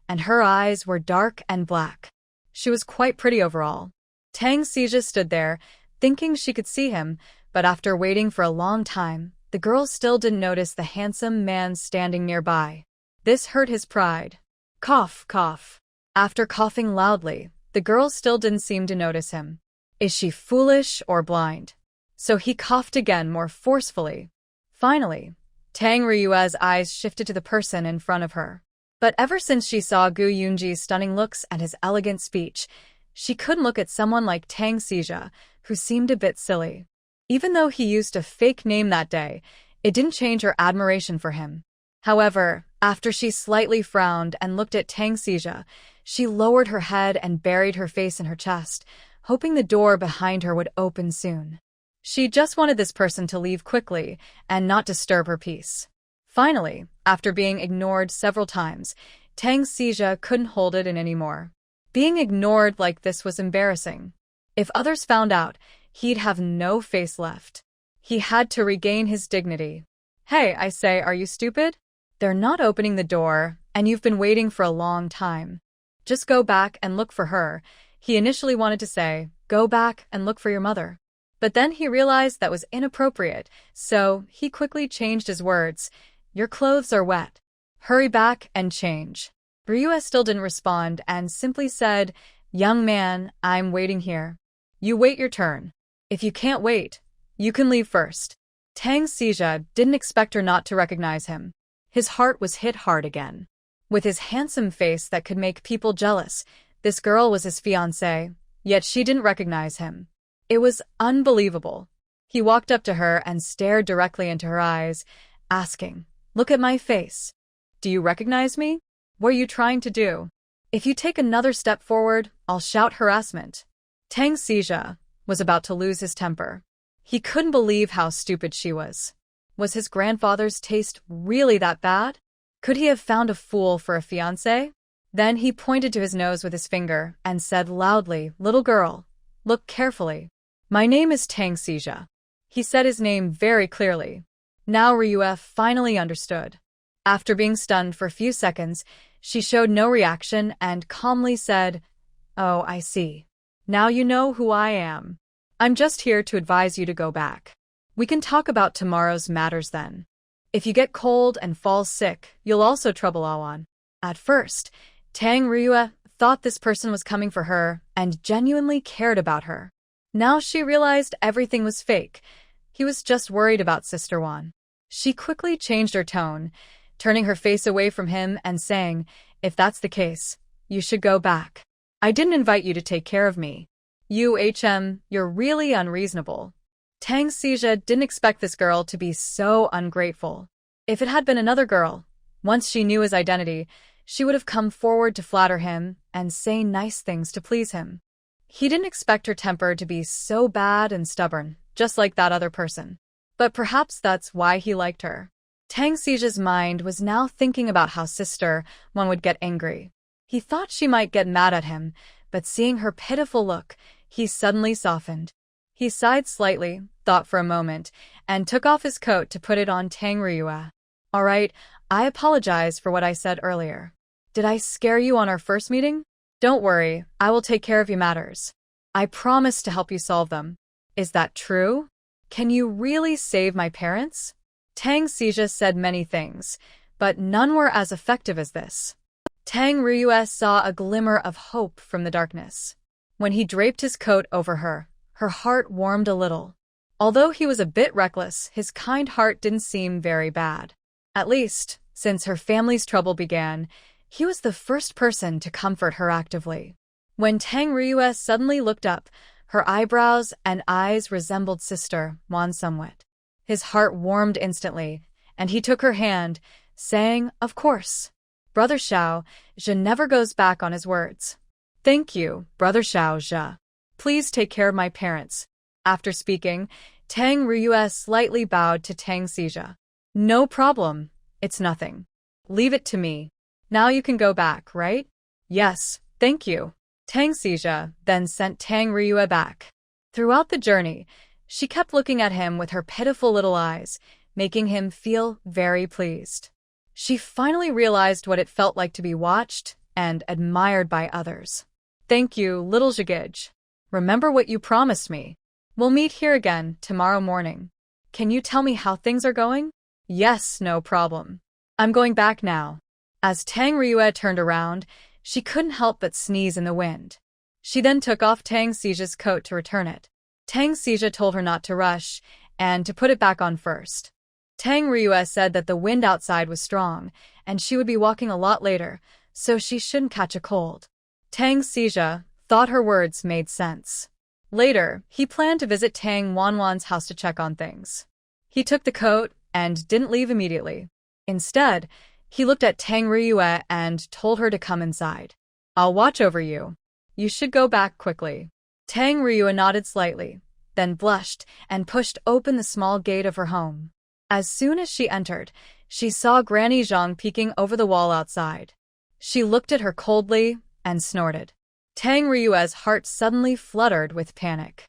and her eyes were dark and black. She was quite pretty overall. Tang Xija stood there, thinking she could see him, but after waiting for a long time, the girl still didn't notice the handsome man standing nearby. This hurt his pride. Cough, cough. After coughing loudly, the girl still didn't seem to notice him. Is she foolish or blind? So he coughed again more forcefully. Finally, Tang Ryua's eyes shifted to the person in front of her. But ever since she saw Gu Yunji's stunning looks and his elegant speech, she couldn't look at someone like Tang Xija, who seemed a bit silly. Even though he used a fake name that day, it didn't change her admiration for him. However, after she slightly frowned and looked at Tang Xija, she lowered her head and buried her face in her chest, hoping the door behind her would open soon. She just wanted this person to leave quickly and not disturb her peace. Finally, after being ignored several times, Tang Xija couldn't hold it in anymore. Being ignored like this was embarrassing. If others found out, he'd have no face left. He had to regain his dignity. Hey, I say, are you stupid? They're not opening the door, and you've been waiting for a long time. Just go back and look for her. He initially wanted to say, go back and look for your mother. But then he realized that was inappropriate, so he quickly changed his words. Your clothes are wet. Hurry back and change. Ryua still didn't respond and simply said, young man, I'm waiting here. You wait your turn. If you can't wait, you can leave first. Tang Xija didn't expect her not to recognize him. His heart was hit hard again. With his handsome face that could make people jealous, this girl was his fiancée, yet she didn't recognize him. It was unbelievable. He walked up to her and stared directly into her eyes, asking, look at my face. Do you recognize me? What are you trying to do? If you take another step forward, I'll shout harassment. Tang Xija was about to lose his temper. He couldn't believe how stupid she was. Was his grandfather's taste really that bad? Could he have found a fool for a fiancé? Then he pointed to his nose with his finger and said loudly, little girl, look carefully. My name is Tang Xija. He said his name very clearly. Now Ryua finally understood. After being stunned for a few seconds, she showed no reaction and calmly said, oh, I see. Now you know who I am. I'm just here to advise you to go back. We can talk about tomorrow's matters then. If you get cold and fall sick, you'll also trouble Awan. At first, Tang Ryua thought this person was coming for her and genuinely cared about her. Now she realized everything was fake. He was just worried about Sister Wan. She quickly changed her tone, turning her face away from him and saying, if that's the case, you should go back. I didn't invite you to take care of me. You're really unreasonable. Tang Xija didn't expect this girl to be so ungrateful. If it had been another girl, once she knew his identity, she would have come forward to flatter him and say nice things to please him. He didn't expect her temper to be so bad and stubborn, just like that other person. But perhaps that's why he liked her. Tang Xija's mind was now thinking about how Sister Wan would get angry. He thought she might get mad at him, but seeing her pitiful look, he suddenly softened. He sighed slightly, thought for a moment, and took off his coat to put it on Tang Ryua. All right, I apologize for what I said earlier. Did I scare you on our first meeting? Don't worry, I will take care of your matters. I promise to help you solve them. Is that true? Can you really save my parents? Tang Xija said many things, but none were as effective as this. Tang Ryua saw a glimmer of hope from the darkness. When he draped his coat over her, her heart warmed a little. Although he was a bit reckless, his kind heart didn't seem very bad. At least, since her family's trouble began, he was the first person to comfort her actively. When Tang Ryua suddenly looked up, Her eyebrows and eyes resembled Sister Wan somewhat. His heart warmed instantly, and he took her hand, saying, "Of course. Brother Xiao, Zhe never goes back on his words." "Thank you, Brother Xiao Zhe. Please take care of my parents." After speaking, Tang Riyue slightly bowed to Tang Xizhe. "No problem. It's nothing. Leave it to me. Now you can go back, right?" "Yes, thank you." Tang Xizhe then sent Tang Riyue back. Throughout the journey, she kept looking at him with her pitiful little eyes, making him feel very pleased. She finally realized what it felt like to be watched and admired by others. "Thank you, little Zhigij. Remember what you promised me. We'll meet here again tomorrow morning. Can you tell me how things are going?" "Yes, no problem. I'm going back now." As Tang Riyue turned around, she couldn't help but sneeze in the wind. She then took off Tang Xize's coat to return it. Tang Xizhe told her not to rush and to put it back on first. Tang Riyue said that the wind outside was strong and she would be walking a lot later, so she shouldn't catch a cold. Tang Xizhe thought her words made sense. Later, he planned to visit Tang Wanwan's house to check on things. He took the coat and didn't leave immediately. Instead, he looked at Tang Riyue and told her to come inside. "I'll watch over you. You should go back quickly." Tang Riyue nodded slightly, then blushed and pushed open the small gate of her home. As soon as she entered, she saw Granny Zhang peeking over the wall outside. She looked at her coldly and snorted. Tang Riyue's heart suddenly fluttered with panic.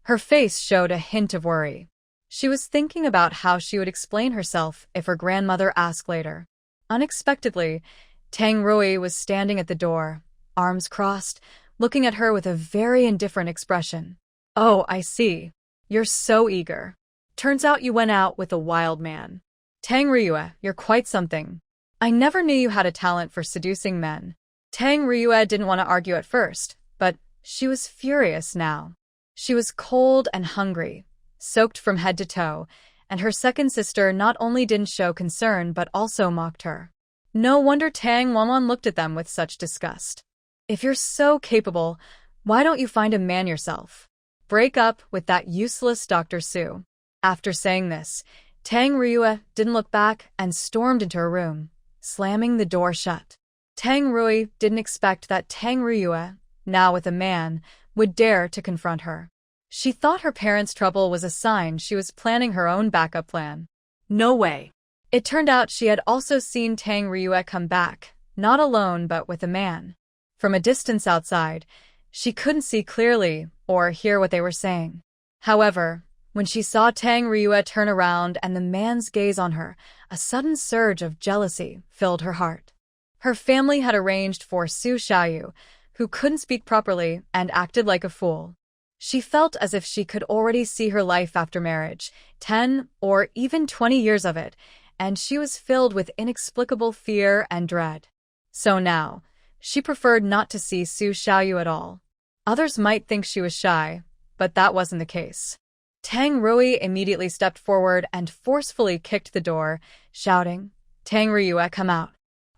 Her face showed a hint of worry. She was thinking about how she would explain herself if her grandmother asked later. Unexpectedly, Tang Rui was standing at the door, arms crossed, looking at her with a very indifferent expression. "Oh, I see. You're so eager. Turns out you went out with a wild man. Tang Riyue, you're quite something. I never knew you had a talent for seducing men." Tang Riyue didn't want to argue at first, but she was furious now. She was cold and hungry, soaked from head to toe, and her second sister not only didn't show concern but also mocked her. No wonder Tang Wanwan looked at them with such disgust. "If you're so capable, why don't you find a man yourself? Break up with that useless Dr. Su." After saying this, Tang Riyue didn't look back and stormed into her room, slamming the door shut. Tang Rui didn't expect that Tang Riyue, now with a man, would dare to confront her. She thought her parents' trouble was a sign she was planning her own backup plan. No way. It turned out she had also seen Tang Riyue come back, not alone but with a man. From a distance outside, she couldn't see clearly or hear what they were saying. However, when she saw Tang Riyue turn around and the man's gaze on her, a sudden surge of jealousy filled her heart. Her family had arranged for Su Xiaoyu, who couldn't speak properly and acted like a fool. She felt as if she could already see her life after marriage, 10 or even 20 years of it, and she was filled with inexplicable fear and dread. So now, she preferred not to see Su Xiaoyu at all. Others might think she was shy, but that wasn't the case. Tang Rui immediately stepped forward and forcefully kicked the door, shouting, "Tang Riyue, come out.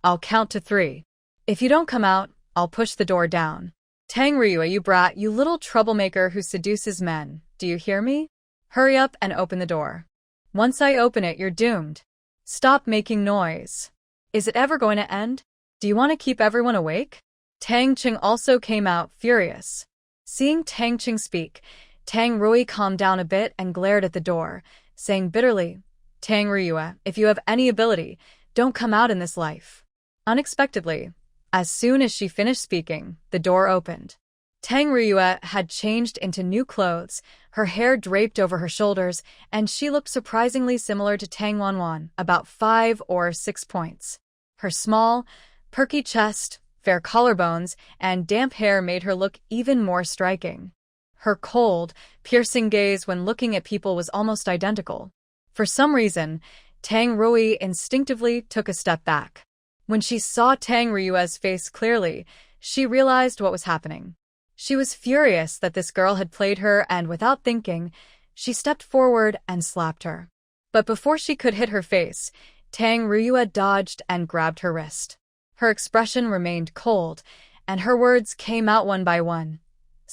I'll count to 3. If you don't come out, I'll push the door down. Tang Riyue, you brat, you little troublemaker who seduces men, do you hear me? Hurry up and open the door. Once I open it, you're doomed. Stop making noise. Is it ever going to end? Do you want to keep everyone awake?" Tang Qing also came out, furious. Seeing Tang Qing speak, Tang Rui calmed down a bit and glared at the door, saying bitterly, "Tang Riyue, if you have any ability, don't come out in this life." Unexpectedly, as soon as she finished speaking, the door opened. Tang Riyue had changed into new clothes, her hair draped over her shoulders, and she looked surprisingly similar to Tang Wanwan, about 5 or 6 points. Her small, perky chest, fair collarbones, and damp hair made her look even more striking. Her cold, piercing gaze when looking at people was almost identical. For some reason, Tang Rui instinctively took a step back. When she saw Tang Riyue's face clearly, she realized what was happening. She was furious that this girl had played her, and without thinking, she stepped forward and slapped her. But before she could hit her face, Tang Riyue dodged and grabbed her wrist. Her expression remained cold, and her words came out one by one.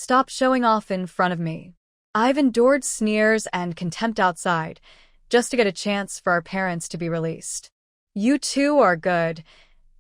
Stop showing off in front of me. I've endured sneers and contempt outside, just to get a chance for our parents to be released. You two are good.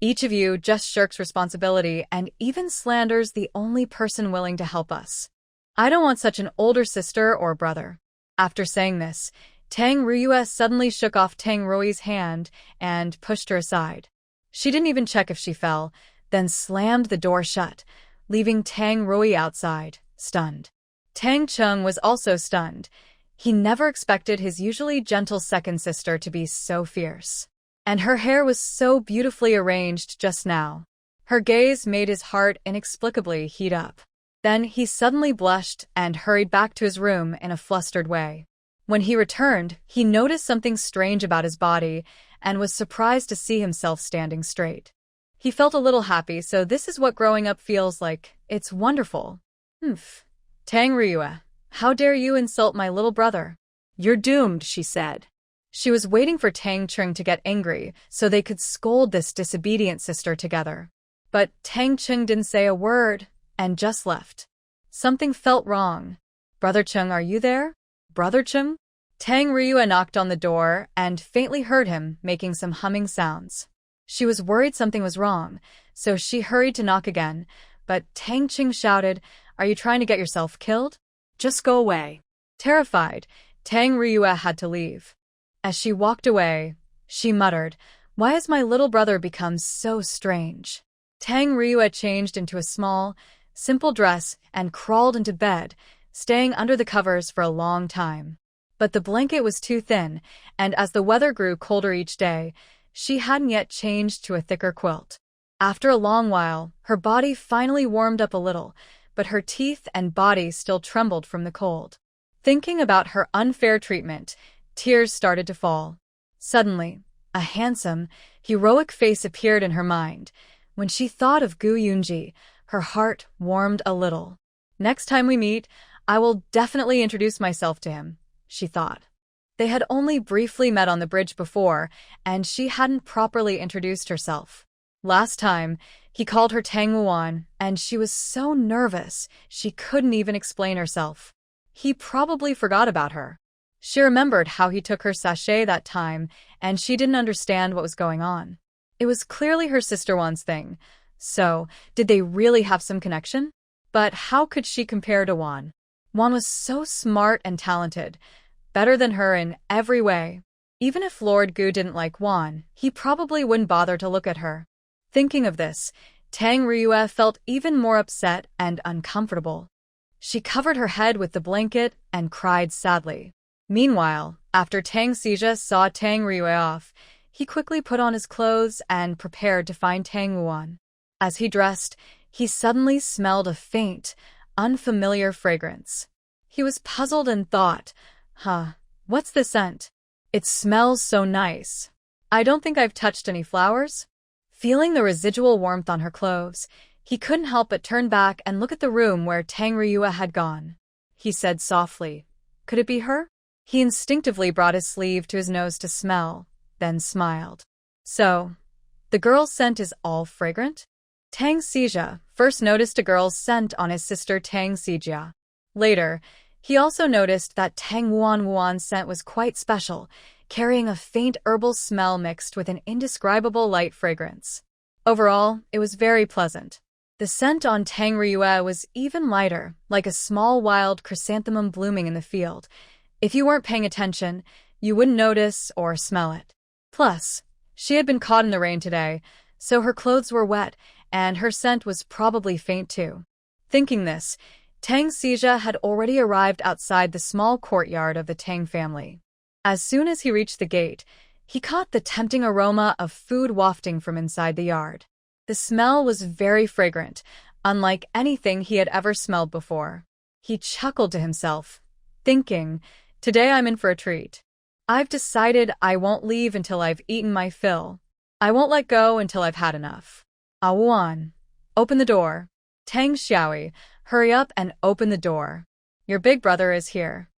Each of you just shirks responsibility and even slanders the only person willing to help us. I don't want such an older sister or brother. After saying this, Tang Ryue suddenly shook off Tang Rui's hand and pushed her aside. She didn't even check if she fell, then slammed the door shut, leaving Tang Rui outside, stunned. Tang Chung was also stunned. He never expected his usually gentle second sister to be so fierce. And her hair was so beautifully arranged just now. Her gaze made his heart inexplicably heat up. Then he suddenly blushed and hurried back to his room in a flustered way. When he returned, he noticed something strange about his body and was surprised to see himself standing straight. He felt a little happy, so this is what growing up feels like. It's wonderful. Humph. Tang Ryue, how dare you insult my little brother? You're doomed, she said. She was waiting for Tang Chung to get angry so they could scold this disobedient sister together. But Tang Chung didn't say a word and just left. Something felt wrong. Brother Chung, are you there? Brother Chung? Tang Ryue knocked on the door and faintly heard him making some humming sounds. She was worried something was wrong, so she hurried to knock again, but Tang Chung shouted, "Are you trying to get yourself killed? Just go away." Terrified, Tang Ryue had to leave. As she walked away, she muttered, "Why has my little brother become so strange?" Tang Ryue changed into a small, simple dress and crawled into bed, staying under the covers for a long time. But the blanket was too thin, and as the weather grew colder each day, she hadn't yet changed to a thicker quilt. After a long while, her body finally warmed up a little, but her teeth and body still trembled from the cold. Thinking about her unfair treatment, tears started to fall. Suddenly, a handsome, heroic face appeared in her mind. When she thought of Gu Yunji, her heart warmed a little. Next time we meet, I will definitely introduce myself to him, she thought. They had only briefly met on the bridge before, and she hadn't properly introduced herself. Last time, he called her Tang Wuan, and she was so nervous she couldn't even explain herself. He probably forgot about her. She remembered how he took her sachet that time, and she didn't understand what was going on. It was clearly her sister Wan's thing. So, did they really have some connection? But how could she compare to Wan? Wan was so smart and talented, better than her in every way. Even if Lord Gu didn't like Wan, he probably wouldn't bother to look at her. Thinking of this, Tang Ryue felt even more upset and uncomfortable. She covered her head with the blanket and cried sadly. Meanwhile, after Tang Xija saw Tang Ryue off, he quickly put on his clothes and prepared to find Tang Wuan. As he dressed, he suddenly smelled a faint, unfamiliar fragrance. He was puzzled and thought, what's the scent? It smells so nice. I don't think I've touched any flowers. Feeling the residual warmth on her clothes, he couldn't help but turn back and look at the room where Tang Ryue had gone. He said softly, "Could it be her?" He instinctively brought his sleeve to his nose to smell, then smiled. So, the girl's scent is all fragrant? Tang Xija first noticed a girl's scent on his sister Tang Xijia. Later, he also noticed that Tang Wuan's scent was quite special, carrying a faint herbal smell mixed with an indescribable light fragrance. Overall, it was very pleasant. The scent on Tang Ryue was even lighter, like a small wild chrysanthemum blooming in the field. If you weren't paying attention, you wouldn't notice or smell it. Plus, she had been caught in the rain today, so her clothes were wet, and her scent was probably faint too. Thinking this, Tang Xija had already arrived outside the small courtyard of the Tang family. As soon as he reached the gate, he caught the tempting aroma of food wafting from inside the yard. The smell was very fragrant, unlike anything he had ever smelled before. He chuckled to himself, thinking, "Today I'm in for a treat. I've decided I won't leave until I've eaten my fill. I won't let go until I've had enough." Awan, open the door. Tang Xiaoi, hurry up and open the door. Your big brother is here.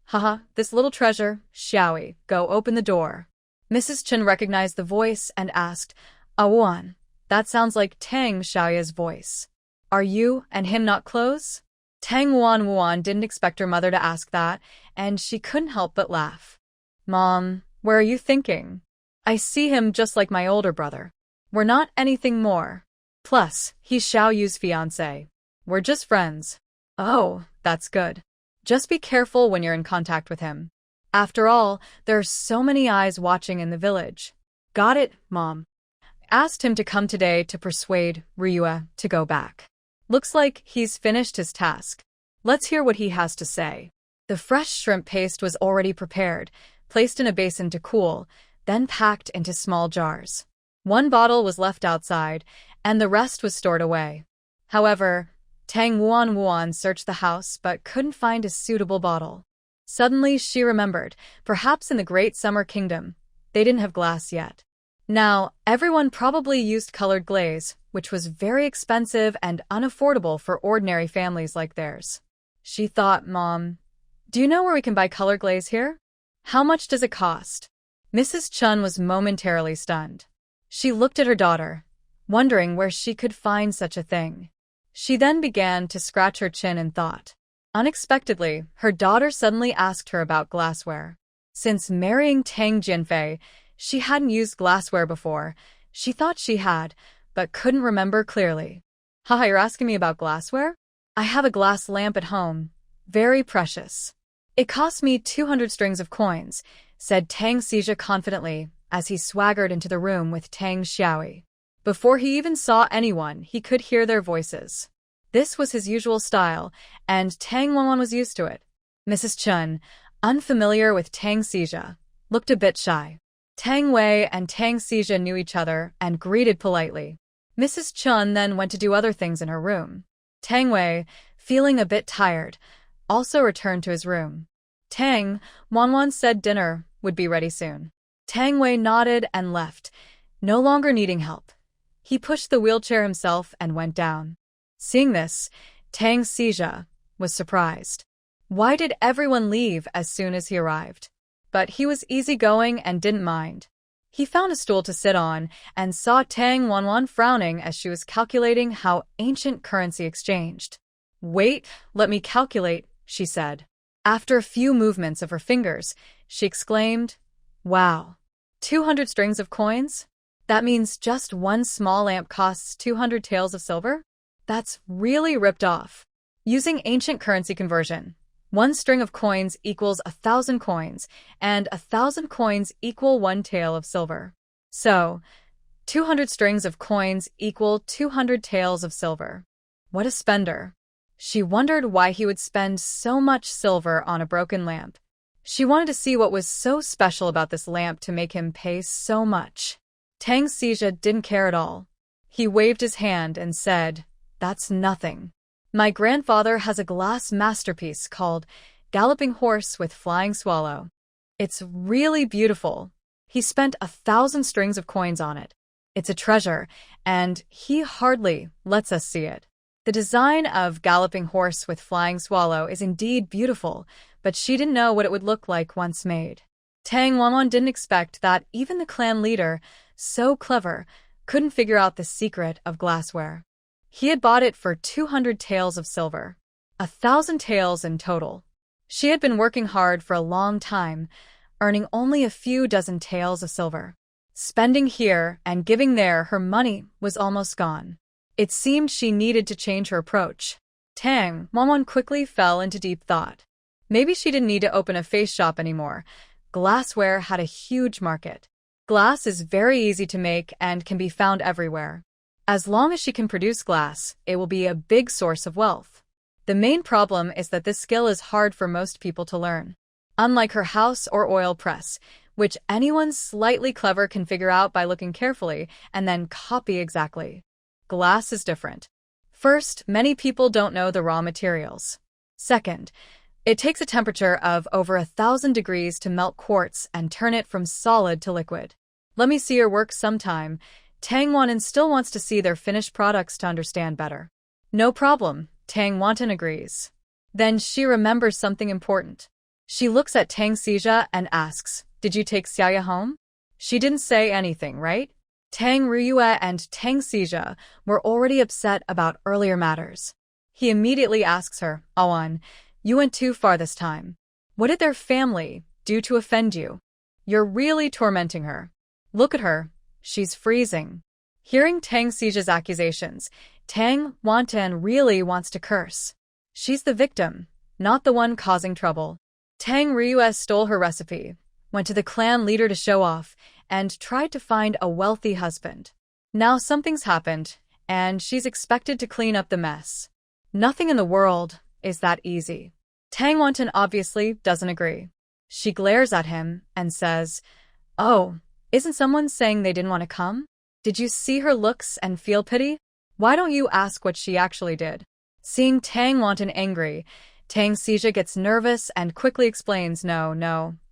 Haha, this little treasure, Xiaoi, go open the door. Mrs. Chen recognized the voice and asked, Awan, that sounds like Tang Xiaoya's voice. Are you and him not close? Tang Wuan didn't expect her mother to ask that, and she couldn't help but laugh. Mom, where are you thinking? I see him just like my older brother. We're not anything more. Plus, he's Xiao Yu's fiancé. We're just friends. Oh, that's good. Just be careful when you're in contact with him. After all, there are so many eyes watching in the village. Got it, Mom. Asked him to come today to persuade Ryue to go back. Looks like he's finished his task. Let's hear what he has to say. The fresh shrimp paste was already prepared, placed in a basin to cool, then packed into small jars. One bottle was left outside, and the rest was stored away. However, Tang Wuan searched the house but couldn't find a suitable bottle. Suddenly, she remembered, perhaps in the Great Summer Kingdom, they didn't have glass yet. Now, everyone probably used colored glaze, which was very expensive and unaffordable for ordinary families like theirs. She thought, Mom, do you know where we can buy colored glaze here? How much does it cost? Mrs. Chun was momentarily stunned. She looked at her daughter, wondering where she could find such a thing. She then began to scratch her chin in thought. Unexpectedly, her daughter suddenly asked her about glassware. Since marrying Tang Jinfei, she hadn't used glassware before. She thought she had, but couldn't remember clearly. Haha, you're asking me about glassware? I have a glass lamp at home. Very precious. It cost me 200 strings of coins, said Tang Xija confidently as he swaggered into the room with Tang Xiaoyi. Before he even saw anyone, he could hear their voices. This was his usual style, and Tang Wuan was used to it. Mrs. Chun, unfamiliar with Tang Xija, looked a bit shy. Tang Wei and Tang Xija knew each other and greeted politely. Mrs. Chun then went to do other things in her room. Tang Wei, feeling a bit tired, also returned to his room. Tang Wuan said dinner would be ready soon. Tang Wei nodded and left, no longer needing help. He pushed the wheelchair himself and went down. Seeing this, Tang Xija was surprised. Why did everyone leave as soon as he arrived? But he was easygoing and didn't mind. He found a stool to sit on and saw Tang Wuan frowning as she was calculating how ancient currency exchanged. Wait, let me calculate, she said. After a few movements of her fingers, she exclaimed, Wow, 200 strings of coins? That means just one small lamp costs 200 taels of silver? That's really ripped off. Using ancient currency conversion, one string of coins equals 1,000 coins, and 1,000 coins equal 1 tael of silver. So, 200 strings of coins equal 200 taels of silver. What a spender. She wondered why he would spend so much silver on a broken lamp. She wanted to see what was so special about this lamp to make him pay so much. Tang Xija didn't care at all. He waved his hand and said, That's nothing. My grandfather has a glass masterpiece called Galloping Horse with Flying Swallow. It's really beautiful. He spent 1,000 strings of coins on it. It's a treasure, and he hardly lets us see it. The design of Galloping Horse with Flying Swallow is indeed beautiful, but she didn't know what it would look like once made. Tang Wuan didn't expect that even the clan leader, so clever, couldn't figure out the secret of glassware. He had bought it for 200 taels of silver, 1,000 taels in total. She had been working hard for a long time, earning only a few dozen taels of silver. Spending here and giving there, her money was almost gone. It seemed she needed to change her approach. Tang Wuan quickly fell into deep thought. Maybe she didn't need to open a face shop anymore. Glassware had a huge market. Glass is very easy to make and can be found everywhere. As long as she can produce glass, it will be a big source of wealth. The main problem is that this skill is hard for most people to learn. Unlike her house or oil press, which anyone slightly clever can figure out by looking carefully and then copy exactly. Glass is different. First, many people don't know the raw materials. Second, it takes a temperature of over 1,000 degrees to melt quartz and turn it from solid to liquid. Let me see your work sometime. Tang Wuan still wants to see their finished products to understand better. No problem, Tang Wuan agrees. Then she remembers something important. She looks at Tang Xija and asks, Did you take Xiaya home? She didn't say anything, right? Tang Ryue and Tang Xija were already upset about earlier matters. He immediately asks her, Awan, you went too far this time. What did their family do to offend you? You're really tormenting her. Look at her. She's freezing. Hearing Tang Xija's accusations, Tang Wantan really wants to curse. She's the victim, not the one causing trouble. Tang Ryue stole her recipe, went to the clan leader to show off, and tried to find a wealthy husband. Now something's happened, and she's expected to clean up the mess. Nothing in the world is that easy. Tang Wantan obviously doesn't agree. She glares at him and says, Oh, isn't someone saying they didn't want to come? Did you see her looks and feel pity? Why don't you ask what she actually did? Seeing Tang Wantan angry, Tang Xija gets nervous and quickly explains, No,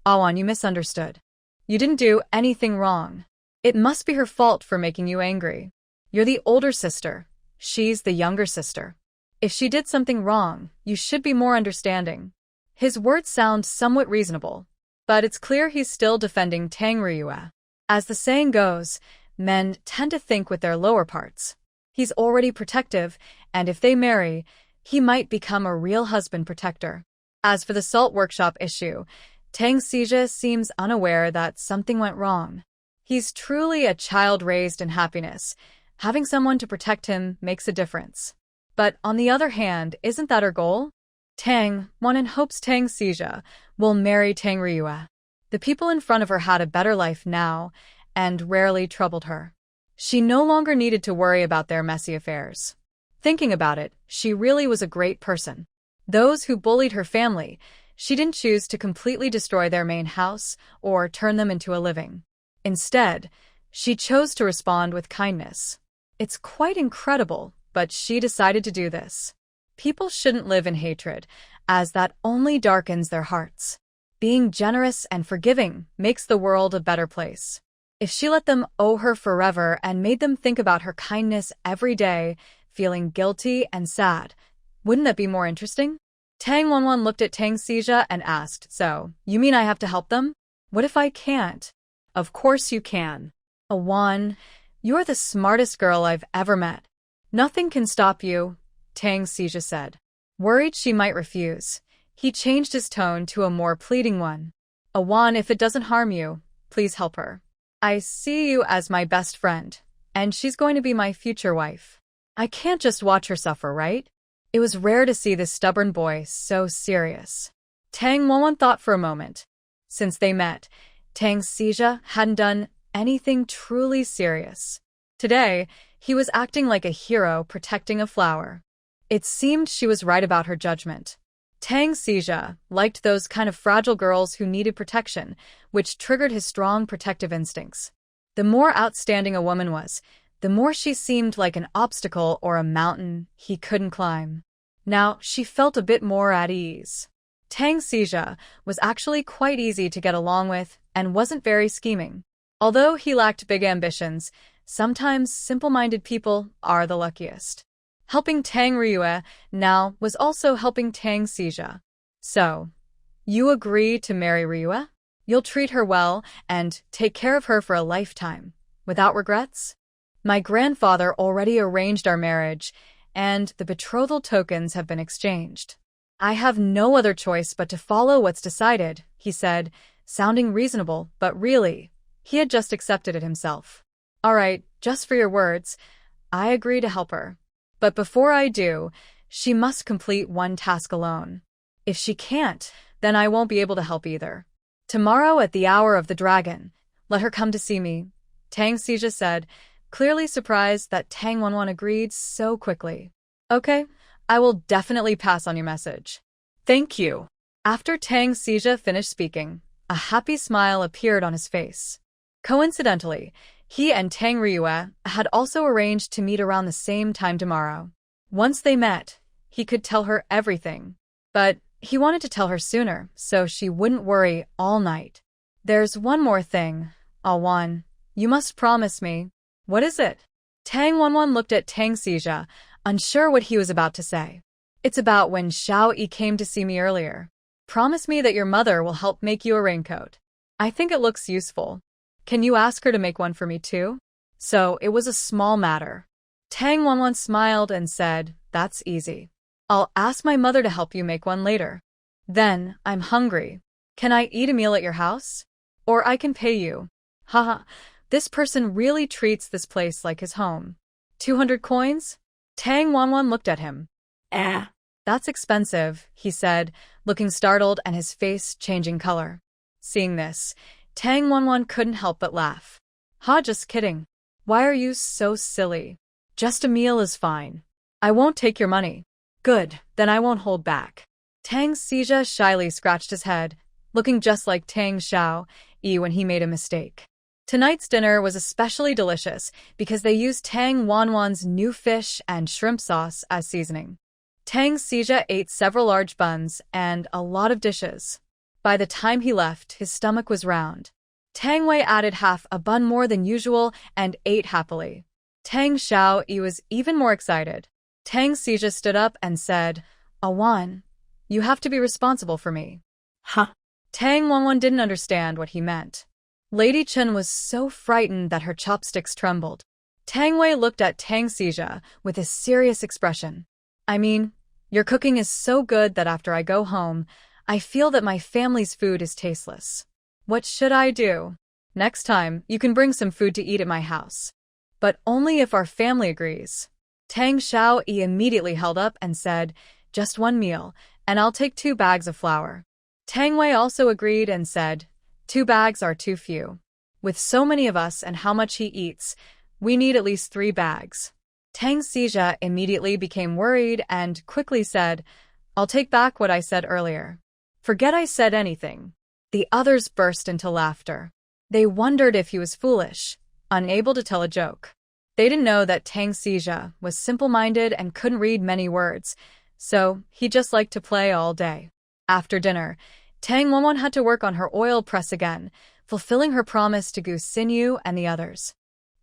Awan, you misunderstood. You didn't do anything wrong. It must be her fault for making you angry. You're the older sister. She's the younger sister. If she did something wrong, you should be more understanding. His words sound somewhat reasonable, but it's clear he's still defending Tang Ryue. As the saying goes, men tend to think with their lower parts. He's already protective, and if they marry, he might become a real husband protector. As for the salt workshop issue, Tang Xija seems unaware that something went wrong. He's truly a child raised in happiness. Having someone to protect him makes a difference. But on the other hand, isn't that her goal? Tang Wantan hopes Tang Xija will marry Tang Ryue. The people in front of her had a better life now, and rarely troubled her. She no longer needed to worry about their messy affairs. Thinking about it, she really was a great person. Those who bullied her family, she didn't choose to completely destroy their main house or turn them into a living. Instead, she chose to respond with kindness. It's quite incredible, but she decided to do this. People shouldn't live in hatred, as that only darkens their hearts. Being generous and forgiving makes the world a better place. If she let them owe her forever and made them think about her kindness every day, feeling guilty and sad, wouldn't that be more interesting? Tang Wanwan looked at Tang Xija and asked, So, you mean I have to help them? What if I can't? Of course you can. Awan, you're the smartest girl I've ever met. Nothing can stop you, Tang Xija said. Worried she might refuse, he changed his tone to a more pleading one. Awan, if it doesn't harm you, please help her. I see you as my best friend, and she's going to be my future wife. I can't just watch her suffer, right? It was rare to see this stubborn boy so serious. Tang Wanwan thought for a moment. Since they met, Tang Xija hadn't done anything truly serious. Today, he was acting like a hero protecting a flower. It seemed she was right about her judgment. Tang Xija liked those kind of fragile girls who needed protection, which triggered his strong protective instincts. The more outstanding a woman was, the more she seemed like an obstacle or a mountain he couldn't climb. Now she felt a bit more at ease. Tang Xija was actually quite easy to get along with and wasn't very scheming. Although he lacked big ambitions, sometimes simple-minded people are the luckiest. Helping Tang Ryue now was also helping Tang Xija. So, you agree to marry Ryue? You'll treat her well and take care of her for a lifetime, without regrets? My grandfather already arranged our marriage, and the betrothal tokens have been exchanged. I have no other choice but to follow what's decided, he said, sounding reasonable, but really, he had just accepted it himself. All right, just for your words, I agree to help her. But before I do, she must complete one task alone. If she can't, then I won't be able to help either. Tomorrow at the hour of the dragon, let her come to see me, Tang Xija said, clearly surprised that Tang Wanwan agreed so quickly. Okay, I will definitely pass on your message. Thank you. After Tang Xija finished speaking, a happy smile appeared on his face. Coincidentally, he and Tang Ryue had also arranged to meet around the same time tomorrow. Once they met, he could tell her everything. But he wanted to tell her sooner, so she wouldn't worry all night. There's one more thing, Awan. You must promise me. What is it? Tang Wanwan looked at Tang Xija, unsure what he was about to say. It's about when Xiao Yi came to see me earlier. Promise me that your mother will help make you a raincoat. I think it looks useful. Can you ask her to make one for me too? So it was a small matter. Tang Wanwan smiled and said, That's easy. I'll ask my mother to help you make one later. Then, I'm hungry. Can I eat a meal at your house? Or I can pay you. Haha, this person really treats this place like his home. 200 coins? Tang Wanwan looked at him. That's expensive, he said, looking startled and his face changing color. Seeing this, Tang Wanwan couldn't help but laugh. Ha, just kidding. Why are you so silly? Just a meal is fine. I won't take your money. Good, then I won't hold back. Tang Xija shyly scratched his head, looking just like Tang Xiao-yi when he made a mistake. Tonight's dinner was especially delicious because they used Tang Wanwan's new fish and shrimp sauce as seasoning. Tang Xija ate several large buns and a lot of dishes. By the time he left, his stomach was round. Tang Wei added half a bun more than usual and ate happily. Tang Xiao-yi was even more excited. Tang Xija stood up and said, Awan, you have to be responsible for me. Huh? Tang Wanwan didn't understand what he meant. Lady Chen was so frightened that her chopsticks trembled. Tang Wei looked at Tang Xija with a serious expression. I mean, your cooking is so good that after I go home, I feel that my family's food is tasteless. What should I do? Next time, you can bring some food to eat at my house. But only if our family agrees. Tang Xiao-yi immediately held up and said, just one meal, and I'll take 2 bags of flour. Tang Wei also agreed and said, 2 bags are too few. With so many of us and how much he eats, we need at least 3 bags. Tang Xija immediately became worried and quickly said, I'll take back what I said earlier. Forget I said anything. The others burst into laughter. They wondered if he was foolish, unable to tell a joke. They didn't know that Tang Xija was simple-minded and couldn't read many words, so he just liked to play all day. After dinner, Tang Wanwan had to work on her oil press again, fulfilling her promise to Gu Xinyu and the others.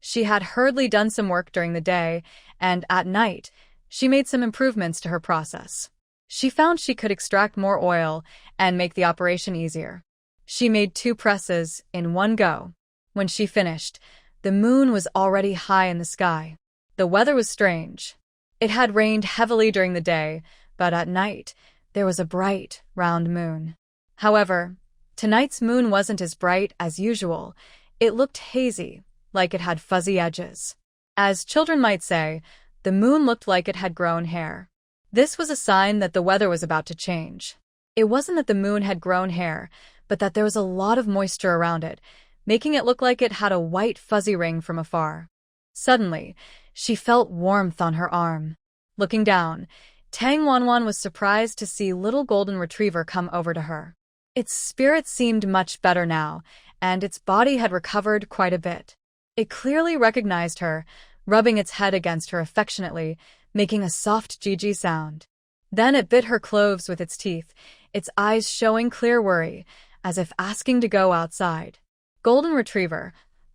She had hurriedly done some work during the day, and at night, she made some improvements to her process. She found she could extract more oil and make the operation easier. She made 2 presses in one go. When she finished, the moon was already high in the sky. The weather was strange. It had rained heavily during the day, but at night, there was a bright, round moon. However, tonight's moon wasn't as bright as usual. It looked hazy, like it had fuzzy edges. As children might say, the moon looked like it had grown hair. This was a sign that the weather was about to change. It wasn't that the moon had grown hair, but that there was a lot of moisture around it, making it look like it had a white fuzzy ring from afar. Suddenly, she felt warmth on her arm. Looking down, Tang Wanwan was surprised to see little golden retriever come over to her. Its spirit seemed much better now, and its body had recovered quite a bit. It clearly recognized her, rubbing its head against her affectionately, making a soft Gigi sound. Then it bit her cloves with its teeth, its eyes showing clear worry, as if asking to go outside. Golden Retriever,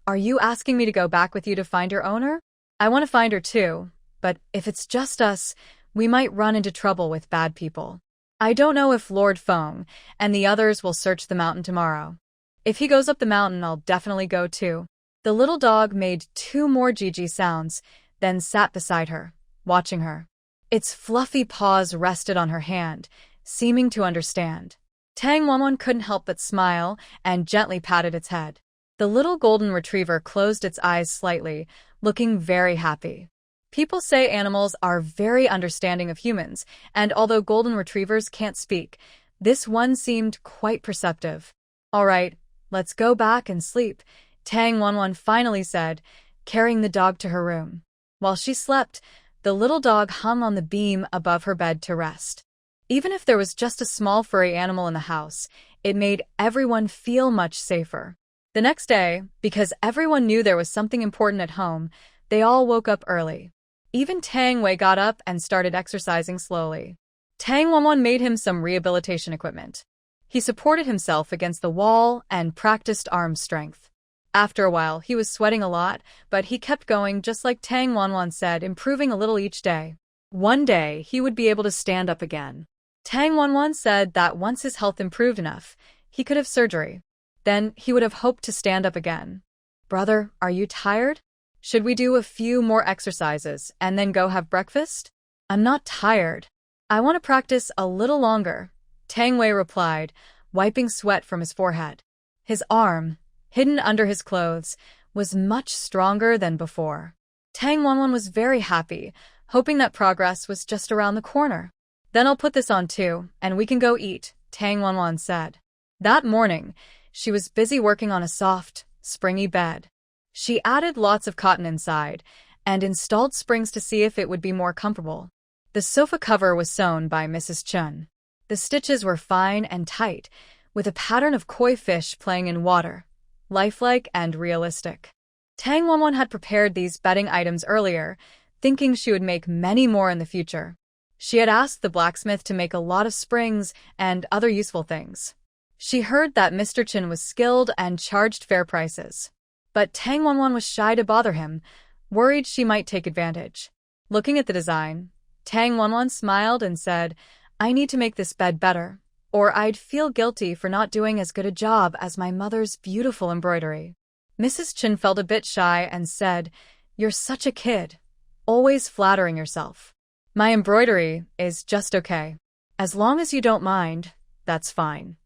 are you asking me to go back with you to find your owner? I want to find her too, but if it's just us, we might run into trouble with bad people. I don't know if Lord Feng and the others will search the mountain tomorrow. If he goes up the mountain, I'll definitely go too. The little dog made 2 more Gigi sounds, then sat beside her, watching her. Its fluffy paws rested on her hand, seeming to understand. Tang Wanwan couldn't help but smile and gently patted its head. The little golden retriever closed its eyes slightly, looking very happy. People say animals are very understanding of humans, and although golden retrievers can't speak, this one seemed quite perceptive. All right, let's go back and sleep, Tang Wanwan finally said, carrying the dog to her room. While she slept, the little dog hung on the beam above her bed to rest. Even if there was just a small furry animal in the house, it made everyone feel much safer. The next day, because everyone knew there was something important at home, they all woke up early. Even Tang Wei got up and started exercising slowly. Tang Wanwan made him some rehabilitation equipment. He supported himself against the wall and practiced arm strength. After a while, he was sweating a lot, but he kept going just like Tang Wanwan said, improving a little each day. One day, he would be able to stand up again. Tang Wanwan said that once his health improved enough, he could have surgery. Then he would have hoped to stand up again. Brother, are you tired? Should we do a few more exercises and then go have breakfast? I'm not tired. I want to practice a little longer, Tang Wei replied, wiping sweat from his forehead. His arm, hidden under his clothes, was much stronger than before. Tang Wanwan was very happy, hoping that progress was just around the corner. Then I'll put this on too, and we can go eat, Tang Wanwan said. That morning, she was busy working on a soft, springy bed. She added lots of cotton inside, and installed springs to see if it would be more comfortable. The sofa cover was sewn by Mrs. Chun. The stitches were fine and tight, with a pattern of koi fish playing in water, lifelike and realistic. Tang Wanwan had prepared these bedding items earlier, thinking she would make many more in the future. She had asked the blacksmith to make a lot of springs and other useful things. She heard that Mr. Chin was skilled and charged fair prices. But Tang Wanwan was shy to bother him, worried she might take advantage. Looking at the design, Tang Wanwan smiled and said, I need to make this bed better, or I'd feel guilty for not doing as good a job as my mother's beautiful embroidery. Mrs. Chin felt a bit shy and said, You're such a kid, always flattering yourself. My embroidery is just okay. As long as you don't mind, that's fine.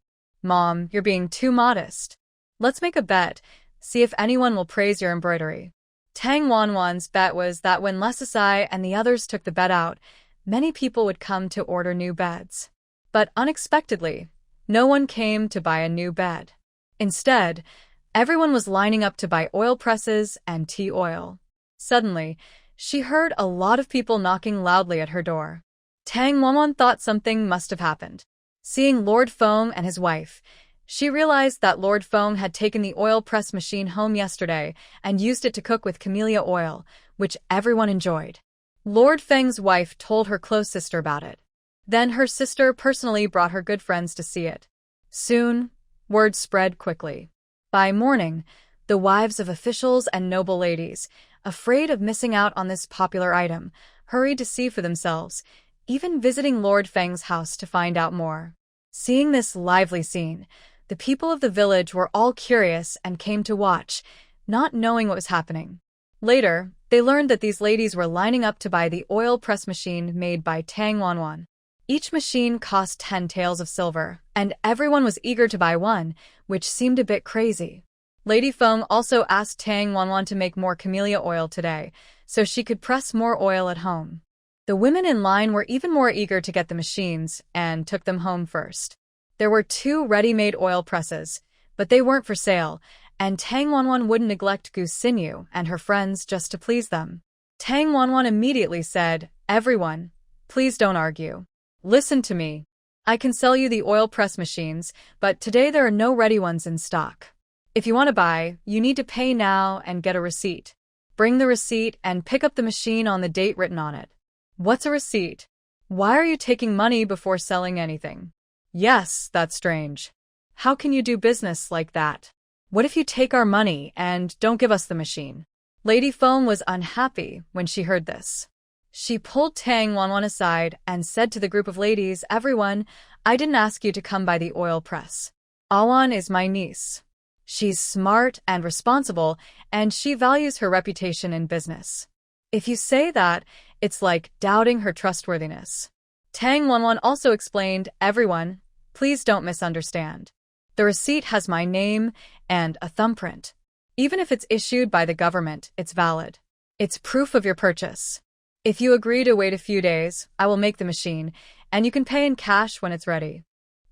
Mom, you're being too modest. Let's make a bet, see if anyone will praise your embroidery. Tang Wanwan's bet was that when Lesasai and the others took the bed out, many people would come to order new beds. But unexpectedly, no one came to buy a new bed. Instead, everyone was lining up to buy oil presses and tea oil. Suddenly, she heard a lot of people knocking loudly at her door. Tang Wanwan thought something must have happened. Seeing Lord Feng and his wife, she realized that Lord Feng had taken the oil press machine home yesterday and used it to cook with camellia oil, which everyone enjoyed. Lord Feng's wife told her close sister about it. Then her sister personally brought her good friends to see it. Soon, word spread quickly. By morning, the wives of officials and noble ladies, afraid of missing out on this popular item, hurried to see for themselves, even visiting Lord Feng's house to find out more. Seeing this lively scene, the people of the village were all curious and came to watch, not knowing what was happening. Later, they learned that these ladies were lining up to buy the oil press machine made by Tang Wanwan. Each machine cost 10 taels of silver, and everyone was eager to buy one, which seemed a bit crazy. Lady Feng also asked Tang Wanwan to make more camellia oil today, so she could press more oil at home. The women in line were even more eager to get the machines and took them home first. There were 2 ready-made oil presses, but they weren't for sale, and Tang Wanwan wouldn't neglect Gu Xinyu and her friends just to please them. Tang Wanwan immediately said, Everyone, please don't argue. Listen to me. I can sell you the oil press machines, but today there are no ready ones in stock. If you want to buy, you need to pay now and get a receipt. Bring the receipt and pick up the machine on the date written on it. What's a receipt? Why are you taking money before selling anything? Yes, that's strange. How can you do business like that? What if you take our money and don't give us the machine? Lady Feng was unhappy when she heard this. She pulled Tang Wanwan aside and said to the group of ladies, Everyone, I didn't ask you to come by the oil press. Awan is my niece. She's smart and responsible, and she values her reputation in business. If you say that, it's like doubting her trustworthiness. Tang Wanwan also explained, Everyone, please don't misunderstand. The receipt has my name and a thumbprint. Even if it's issued by the government, it's valid. It's proof of your purchase. If you agree to wait a few days, I will make the machine, and you can pay in cash when it's ready.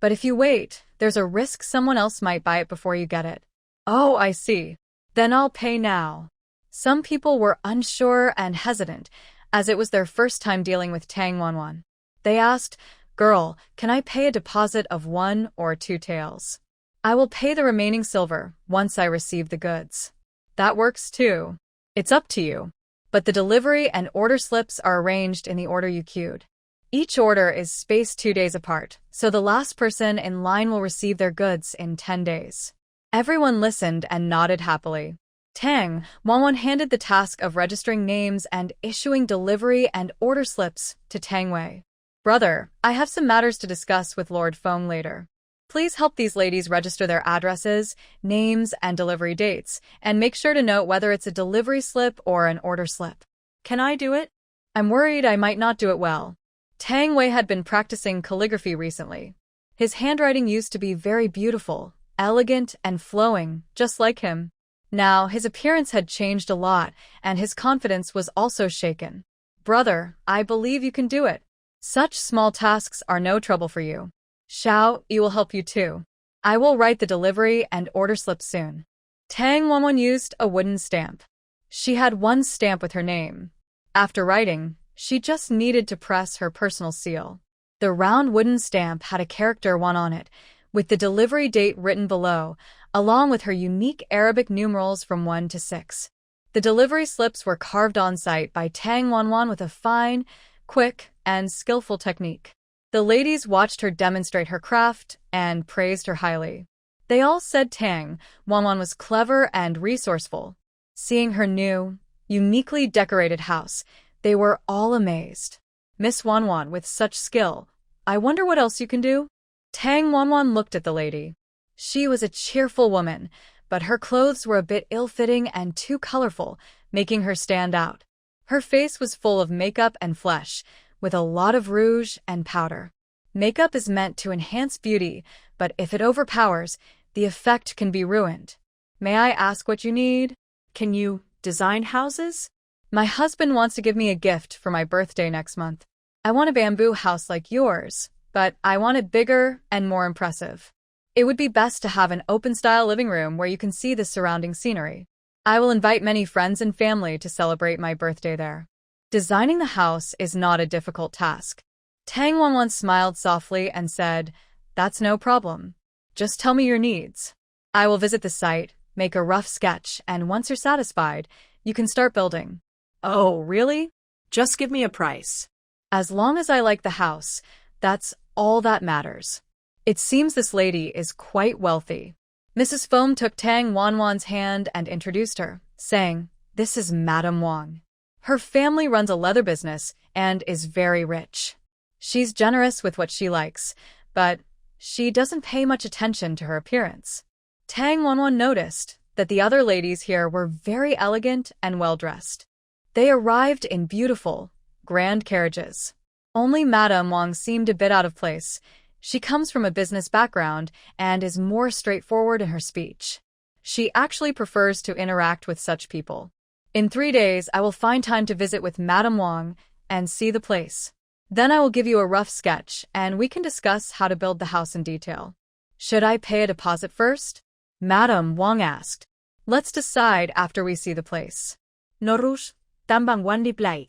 But if you wait, there's a risk someone else might buy it before you get it. Oh, I see. Then I'll pay now. Some people were unsure and hesitant, as it was their first time dealing with Tang Wanwan. They asked, Girl, can I pay a deposit of 1 or 2 taels? I will pay the remaining silver once I receive the goods. That works too. It's up to you. But the delivery and order slips are arranged in the order you queued. Each order is spaced 2 days apart, so the last person in line will receive their goods in 10 days. Everyone listened and nodded happily. Tang Wanwan handed the task of registering names and issuing delivery and order slips to Tang Wei. Brother, I have some matters to discuss with Lord Feng later. Please help these ladies register their addresses, names, and delivery dates, and make sure to note whether it's a delivery slip or an order slip. Can I do it? I'm worried I might not do it well. Tang Wei had been practicing calligraphy recently. His handwriting used to be very beautiful, elegant, and flowing, just like him. Now, his appearance had changed a lot, and his confidence was also shaken. Brother, I believe you can do it. Such small tasks are no trouble for you. Xiao, you will help you too. I will write the delivery and order slip soon. Tang Wanwan used a wooden stamp. She had one stamp with her name. After writing, she just needed to press her personal seal. The round wooden stamp had a character 1 on it, with the delivery date written below, along with her unique Arabic numerals from 1 to 6. The delivery slips were carved on site by Tang Wanwan with a fine, quick, and skillful technique. The ladies watched her demonstrate her craft and praised her highly. They all said Tang Wanwan was clever and resourceful. Seeing her new, uniquely decorated house, they were all amazed. Miss Wanwan, with such skill, I wonder what else you can do? Tang Wanwan looked at the lady. She was a cheerful woman, but her clothes were a bit ill-fitting and too colorful, making her stand out. Her face was full of makeup and flesh, with a lot of rouge and powder. Makeup is meant to enhance beauty, but if it overpowers, the effect can be ruined. May I ask what you need? Can you design houses? My husband wants to give me a gift for my birthday next month. I want a bamboo house like yours, but I want it bigger and more impressive. It would be best to have an open-style living room where you can see the surrounding scenery. I will invite many friends and family to celebrate my birthday there. Designing the house is not a difficult task. Tang Wanwan smiled softly and said, That's no problem. Just tell me your needs. I will visit the site, make a rough sketch, and once you're satisfied, you can start building. Oh, really? Just give me a price. As long as I like the house, that's all that matters. It seems this lady is quite wealthy. Mrs. Foam took Tang Wanwan's hand and introduced her, saying, This is Madame Wang. Her family runs a leather business and is very rich. She's generous with what she likes, but she doesn't pay much attention to her appearance. Tang Wanwan noticed that the other ladies here were very elegant and well-dressed. They arrived in beautiful, grand carriages. Only Madame Wang seemed a bit out of place. She comes from a business background and is more straightforward in her speech. She actually prefers to interact with such people. In 3 days, I will find time to visit with Madame Wang and see the place. Then I will give you a rough sketch, and we can discuss how to build the house in detail. Should I pay a deposit first? Madame Wang asked. Let's decide after we see the place. Norush, tambang wandi play.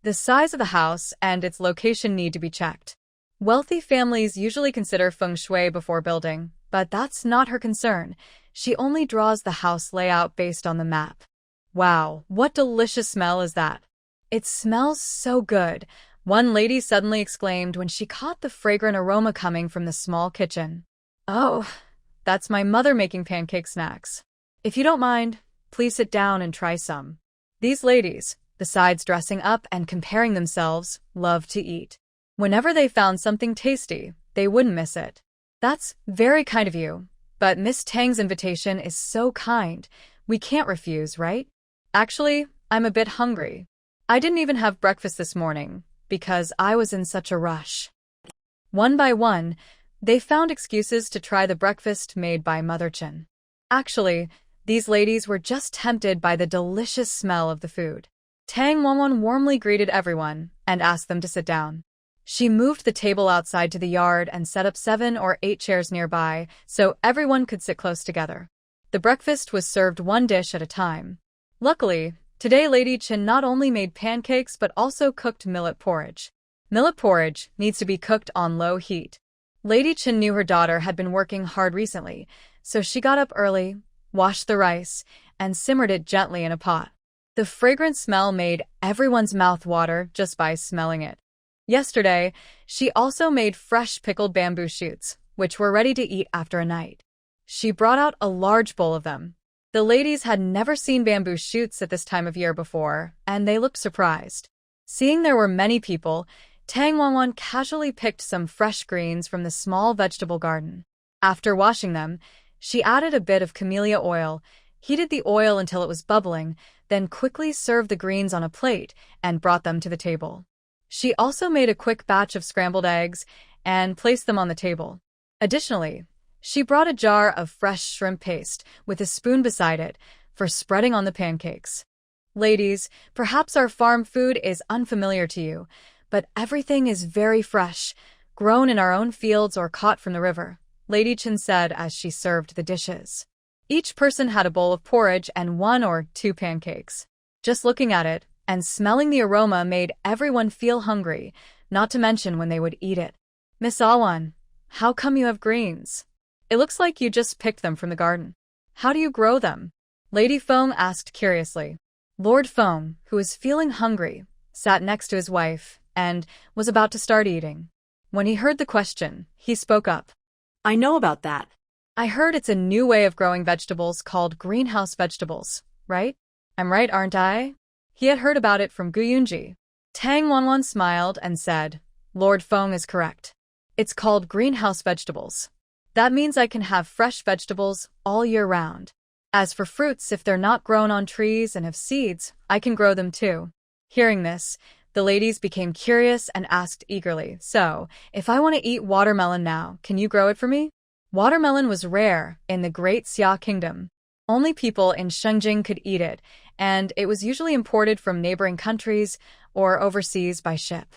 The size of the house and its location need to be checked. Wealthy families usually consider feng shui before building, but that's not her concern. She only draws the house layout based on the map. Wow, what delicious smell is that? It smells so good, one lady suddenly exclaimed when she caught the fragrant aroma coming from the small kitchen. Oh, that's my mother making pancake snacks. If you don't mind, please sit down and try some. These ladies, besides dressing up and comparing themselves, love to eat. Whenever they found something tasty, they wouldn't miss it. That's very kind of you, but Miss Tang's invitation is so kind. We can't refuse, right? Actually, I'm a bit hungry. I didn't even have breakfast this morning because I was in such a rush. One by one, they found excuses to try the breakfast made by Mother Chen. Actually, these ladies were just tempted by the delicious smell of the food. Tang Wanwan warmly greeted everyone and asked them to sit down. She moved the table outside to the yard and set up 7 or 8 chairs nearby so everyone could sit close together. The breakfast was served one dish at a time. Luckily, today Lady Chen not only made pancakes but also cooked millet porridge. Millet porridge needs to be cooked on low heat. Lady Chen knew her daughter had been working hard recently, so she got up early, washed the rice, and simmered it gently in a pot. The fragrant smell made everyone's mouth water just by smelling it. Yesterday, she also made fresh pickled bamboo shoots, which were ready to eat after a night. She brought out a large bowl of them. The ladies had never seen bamboo shoots at this time of year before, and they looked surprised. Seeing there were many people, Tang Wanwan casually picked some fresh greens from the small vegetable garden. After washing them, she added a bit of camellia oil, heated the oil until it was bubbling, then quickly served the greens on a plate and brought them to the table. She also made a quick batch of scrambled eggs and placed them on the table. Additionally, she brought a jar of fresh shrimp paste with a spoon beside it for spreading on the pancakes. Ladies, perhaps our farm food is unfamiliar to you, but everything is very fresh, grown in our own fields or caught from the river, Lady Chen said as she served the dishes. Each person had a bowl of porridge and 1 or 2 pancakes. Just looking at it and smelling the aroma made everyone feel hungry, not to mention when they would eat it. Miss Awan, how come you have greens? It looks like you just picked them from the garden. How do you grow them? Lady Feng asked curiously. Lord Feng, who was feeling hungry, sat next to his wife and was about to start eating. When he heard the question, he spoke up. I know about that. I heard it's a new way of growing vegetables called greenhouse vegetables, right? I'm right, aren't I? He had heard about it from Gu Yunji. Tang Wanwan smiled and said, Lord Feng is correct. It's called greenhouse vegetables. That means I can have fresh vegetables all year round. As for fruits, if they're not grown on trees and have seeds, I can grow them too. Hearing this, the ladies became curious and asked eagerly, so, if I want to eat watermelon now, can you grow it for me? Watermelon was rare in the Great Xia Kingdom. Only people in Shengjing could eat it, and it was usually imported from neighboring countries or overseas by ship.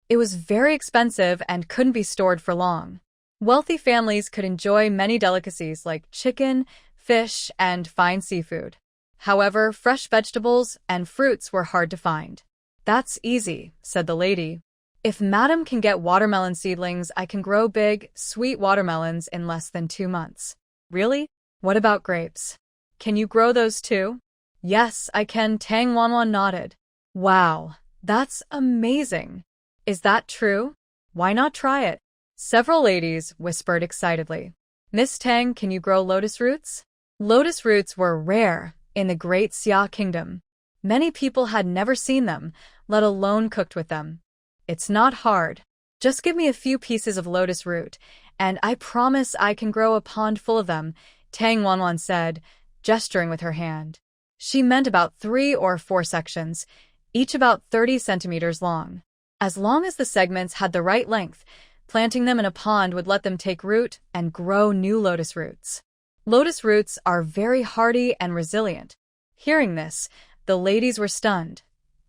It was very expensive and couldn't be stored for long. Wealthy families could enjoy many delicacies like chicken, fish, and fine seafood. However, fresh vegetables and fruits were hard to find. That's easy, said the lady. If Madam can get watermelon seedlings, I can grow big, sweet watermelons in less than 2 months. Really? What about grapes? Can you grow those too? Yes, I can, Tang Wanwan nodded. Wow, that's amazing. Is that true? Why not try it? Several ladies whispered excitedly. Miss Tang, can you grow lotus roots? Lotus roots were rare in the Great Xia Kingdom. Many people had never seen them, let alone cooked with them. It's not hard. Just give me a few pieces of lotus root, and I promise I can grow a pond full of them, Tang Wanwan said, gesturing with her hand. She meant about 3 or 4 sections, each about 30 centimeters long. As long as the segments had the right length, planting them in a pond would let them take root and grow new lotus roots. Lotus roots are very hardy and resilient. Hearing this, the ladies were stunned,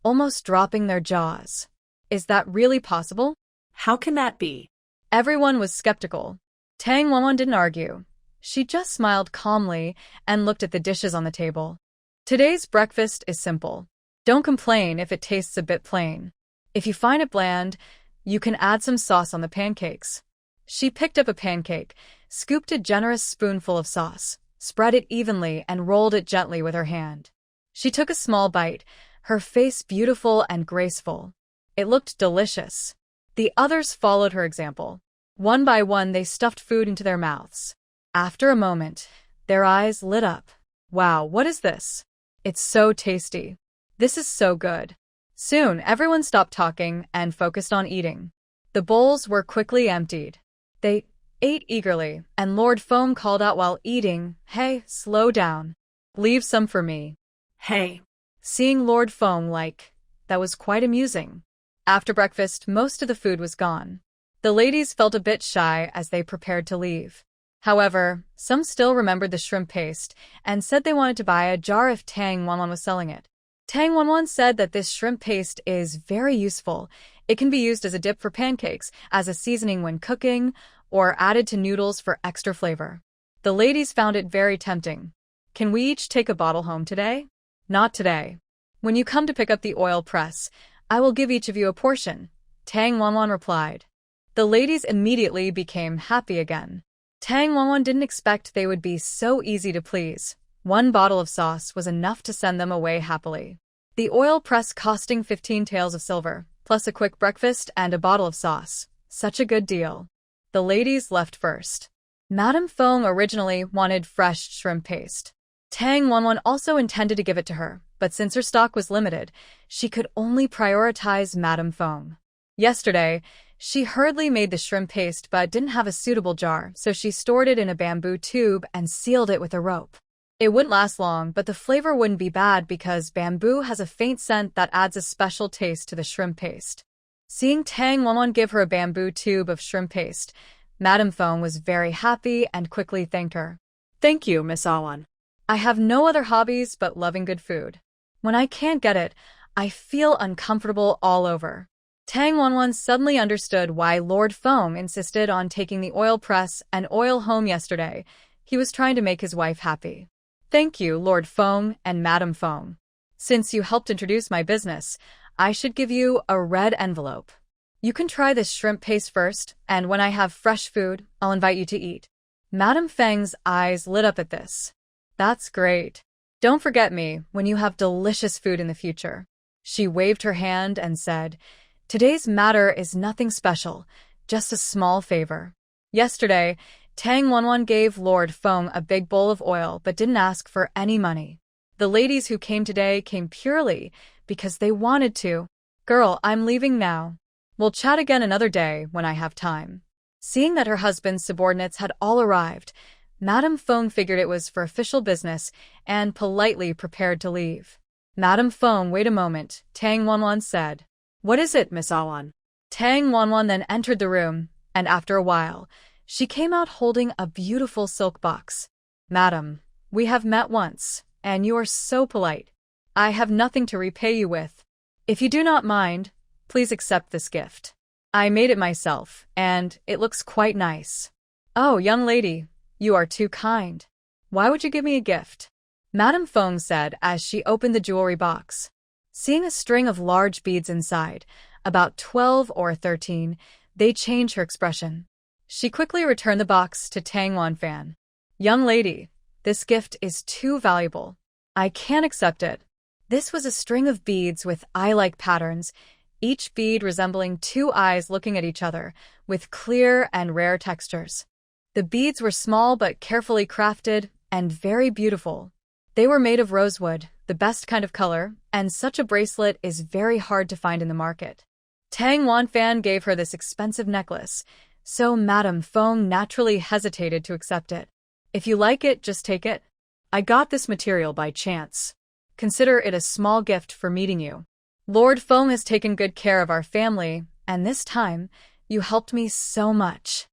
almost dropping their jaws. Is that really possible? How can that be? Everyone was skeptical. Tang Wanwan didn't argue. She just smiled calmly and looked at the dishes on the table. Today's breakfast is simple. Don't complain if it tastes a bit plain. If you find it bland, you can add some sauce on the pancakes. She picked up a pancake, scooped a generous spoonful of sauce, spread it evenly, and rolled it gently with her hand. She took a small bite, her face beautiful and graceful. It looked delicious. The others followed her example. One by one, they stuffed food into their mouths. After a moment, their eyes lit up. Wow, what is this? It's so tasty. This is so good. Soon, everyone stopped talking and focused on eating. The bowls were quickly emptied. They ate eagerly, and Lord Feng called out while eating, Hey, slow down. Leave some for me. Hey. Seeing Lord Feng that was quite amusing. After breakfast, most of the food was gone. The ladies felt a bit shy as they prepared to leave. However, some still remembered the shrimp paste and said they wanted to buy a jar if Tang Wanwan was selling it. Tang Wanwan said that this shrimp paste is very useful. It can be used as a dip for pancakes, as a seasoning when cooking, or added to noodles for extra flavor. The ladies found it very tempting. Can we each take a bottle home today? Not today. When you come to pick up the oil press, I will give each of you a portion, Tang Wanwan replied. The ladies immediately became happy again. Tang Wanwan didn't expect they would be so easy to please. 1 bottle of sauce was enough to send them away happily. The oil press costing 15 taels of silver, plus a quick breakfast and a bottle of sauce. Such a good deal. The ladies left first. Madame Feng originally wanted fresh shrimp paste. Tang Wanwan also intended to give it to her, but since her stock was limited, she could only prioritize Madame Feng. Yesterday, she hurriedly made the shrimp paste but didn't have a suitable jar, so she stored it in a bamboo tube and sealed it with a rope. It wouldn't last long, but the flavor wouldn't be bad because bamboo has a faint scent that adds a special taste to the shrimp paste. Seeing Tang Wanwan give her a bamboo tube of shrimp paste, Madame Fong was very happy and quickly thanked her. Thank you, Miss Awan. I have no other hobbies but loving good food. When I can't get it, I feel uncomfortable all over. Tang Wanwan suddenly understood why Lord Fong insisted on taking the oil press and oil home yesterday. He was trying to make his wife happy. Thank you, Lord Fong and Madame Fong. Since you helped introduce my business, I should give you a red envelope. You can try this shrimp paste first, and when I have fresh food, I'll invite you to eat. Madame Feng's eyes lit up at this. That's great. Don't forget me when you have delicious food in the future. She waved her hand and said, Today's matter is nothing special, just a small favor. Yesterday, Tang Wanwan gave Lord Fong a big bowl of oil but didn't ask for any money. The ladies who came today came purely because they wanted to. Girl, I'm leaving now. We'll chat again another day when I have time. Seeing that her husband's subordinates had all arrived, Madame Fong figured it was for official business and politely prepared to leave. Madame Fong, wait a moment, Tang Wanwan said. What is it, Miss Awan? Tang Wanwan then entered the room, and after a while, she came out holding a beautiful silk box. Madam, we have met once, and you are so polite. I have nothing to repay you with. If you do not mind, please accept this gift. I made it myself, and it looks quite nice. Oh, young lady, you are too kind. Why would you give me a gift? Madame Fong said as she opened the jewelry box. Seeing a string of large beads inside, about 12 or 13, they changed her expression. She quickly returned the box to Tang Wanfan. Young lady, this gift is too valuable. I can't accept it. This was a string of beads with eye-like patterns, each bead resembling two eyes looking at each other, with clear and rare textures. The beads were small but carefully crafted and very beautiful. They were made of rosewood, the best kind of color, and such a bracelet is very hard to find in the market. Tang Wanfan gave her this expensive necklace, so Madame Fong naturally hesitated to accept it. If you like it, just take it. I got this material by chance. Consider it a small gift for meeting you. Lord Fong has taken good care of our family, and this time, you helped me so much.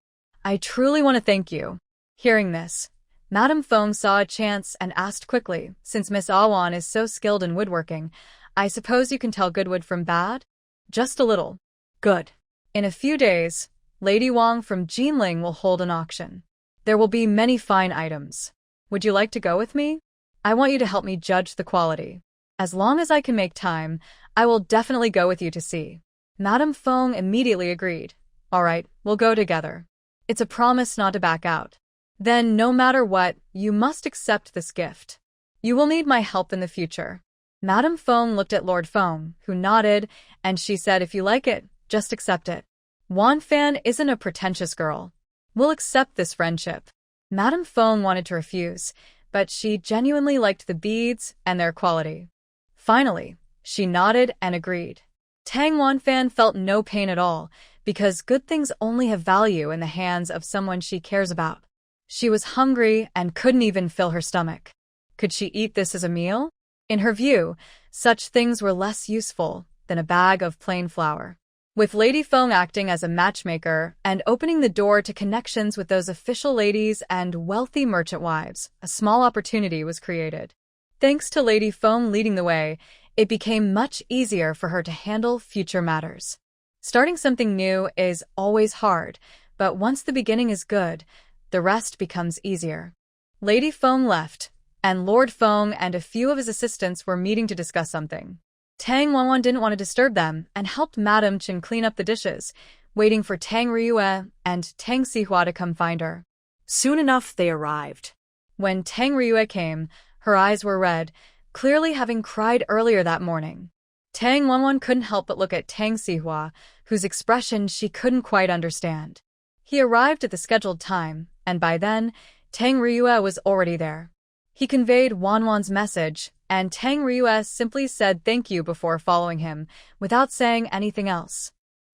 I truly want to thank you. Hearing this, Madame Fong saw a chance and asked quickly, since Miss Awan is so skilled in woodworking, I suppose you can tell good wood from bad? Just a little. Good. In a few days, Lady Wang from Jinling will hold an auction. There will be many fine items. Would you like to go with me? I want you to help me judge the quality. As long as I can make time, I will definitely go with you to see. Madame Fong immediately agreed. All right, we'll go together. It's a promise not to back out. Then, no matter what, you must accept this gift. You will need my help in the future. Madame Fong looked at Lord Fong, who nodded, and she said, if you like it, just accept it. Wanfan isn't a pretentious girl. We'll accept this friendship. Madame Fong wanted to refuse, but she genuinely liked the beads and their quality. Finally, she nodded and agreed. Tang Wanfan felt no pain at all, because good things only have value in the hands of someone she cares about. She was hungry and couldn't even fill her stomach. Could she eat this as a meal? In her view, such things were less useful than a bag of plain flour. With Lady Fong acting as a matchmaker and opening the door to connections with those official ladies and wealthy merchant wives, a small opportunity was created. Thanks to Lady Fong leading the way, it became much easier for her to handle future matters. Starting something new is always hard, but once the beginning is good, the rest becomes easier. Lady Fong left, and Lord Fong and a few of his assistants were meeting to discuss something. Tang Wanwan didn't want to disturb them and helped Madame Chen clean up the dishes, waiting for Tang Ryue and Tang Sihua to come find her. Soon enough, they arrived. When Tang Ryue came, her eyes were red, clearly having cried earlier that morning. Tang Wanwan couldn't help but look at Tang Sihua, whose expression she couldn't quite understand. He arrived at the scheduled time, and by then, Tang Ryue was already there. He conveyed Wanwan's message, and Tang Ryue simply said thank you before following him, without saying anything else.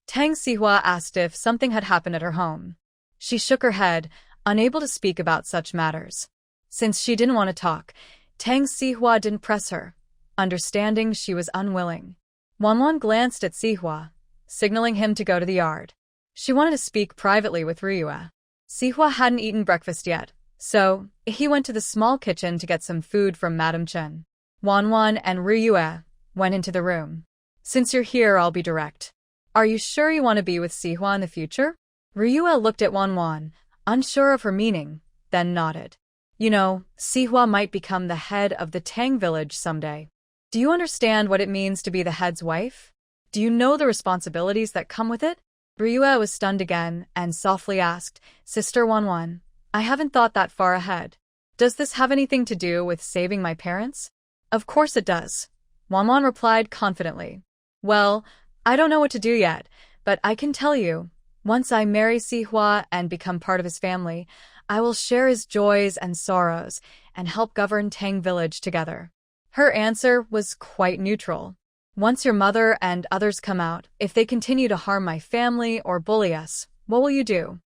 Tang Sihua asked if something had happened at her home. She shook her head, unable to speak about such matters. Since she didn't want to talk, Tang Sihua didn't press her, understanding she was unwilling. Wanwan glanced at Sihua, signaling him to go to the yard. She wanted to speak privately with Ryue. Sihua hadn't eaten breakfast yet, so he went to the small kitchen to get some food from Madame Chen. Wanwan and Ryue went into the room. Since you're here, I'll be direct. Are you sure you want to be with Sihua in the future? Ryue looked at Wanwan, unsure of her meaning, then nodded. You know, Sihua might become the head of the Tang village someday. Do you understand what it means to be the head's wife? Do you know the responsibilities that come with it? Ryue was stunned again and softly asked, Sister Wanwan, I haven't thought that far ahead. Does this have anything to do with saving my parents? Of course it does. Wanwan replied confidently. Well, I don't know what to do yet, but I can tell you, once I marry Sihua and become part of his family, I will share his joys and sorrows and help govern Tang village together. Her answer was quite neutral. Once your mother and others come out, if they continue to harm my family or bully us, what will you do?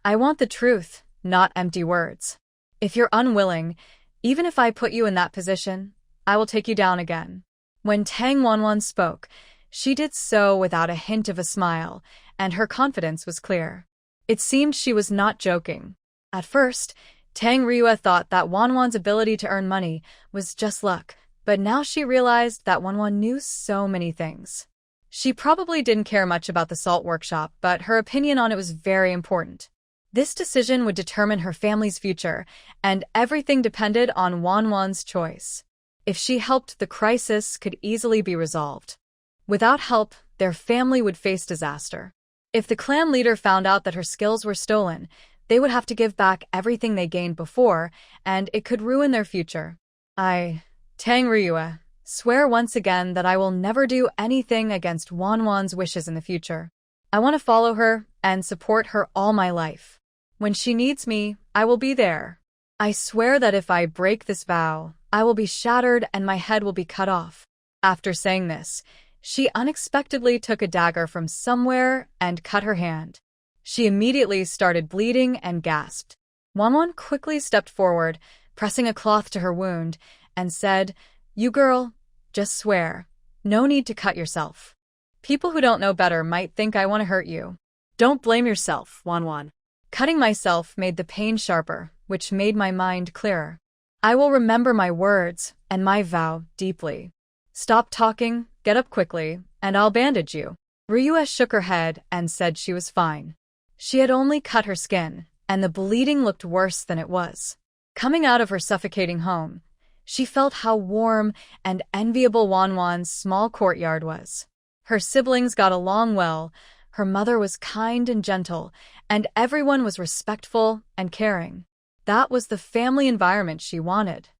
I want the truth, not empty words. If you're unwilling, even if I put you in that position, I will take you down again. When Tang Wanwan spoke, she did so without a hint of a smile, and her confidence was clear. It seemed she was not joking. At first, Tang Ryue thought that Wanwan's ability to earn money was just luck, but now she realized that Wanwan knew so many things. She probably didn't care much about the salt workshop, but her opinion on it was very important. This decision would determine her family's future, and everything depended on Wanwan's choice. If she helped, the crisis could easily be resolved. Without help, their family would face disaster. If the clan leader found out that her skills were stolen, they would have to give back everything they gained before, and it could ruin their future. I, Tang Ryue, swear once again that I will never do anything against Wanwan's wishes in the future. I want to follow her and support her all my life. When she needs me, I will be there. I swear that if I break this vow, I will be shattered and my head will be cut off. After saying this, she unexpectedly took a dagger from somewhere and cut her hand. She immediately started bleeding and gasped. Wanwan quickly stepped forward, pressing a cloth to her wound, and said, You girl, just swear. No need to cut yourself. People who don't know better might think I want to hurt you. Don't blame yourself, Wanwan. Cutting myself made the pain sharper, which made my mind clearer. I will remember my words and my vow deeply. Stop talking, get up quickly, and I'll bandage you. Ryue shook her head and said she was fine. She had only cut her skin, and the bleeding looked worse than it was. Coming out of her suffocating home, she felt how warm and enviable Wanwan's small courtyard was. Her siblings got along well, her mother was kind and gentle, and everyone was respectful and caring. That was the family environment she wanted.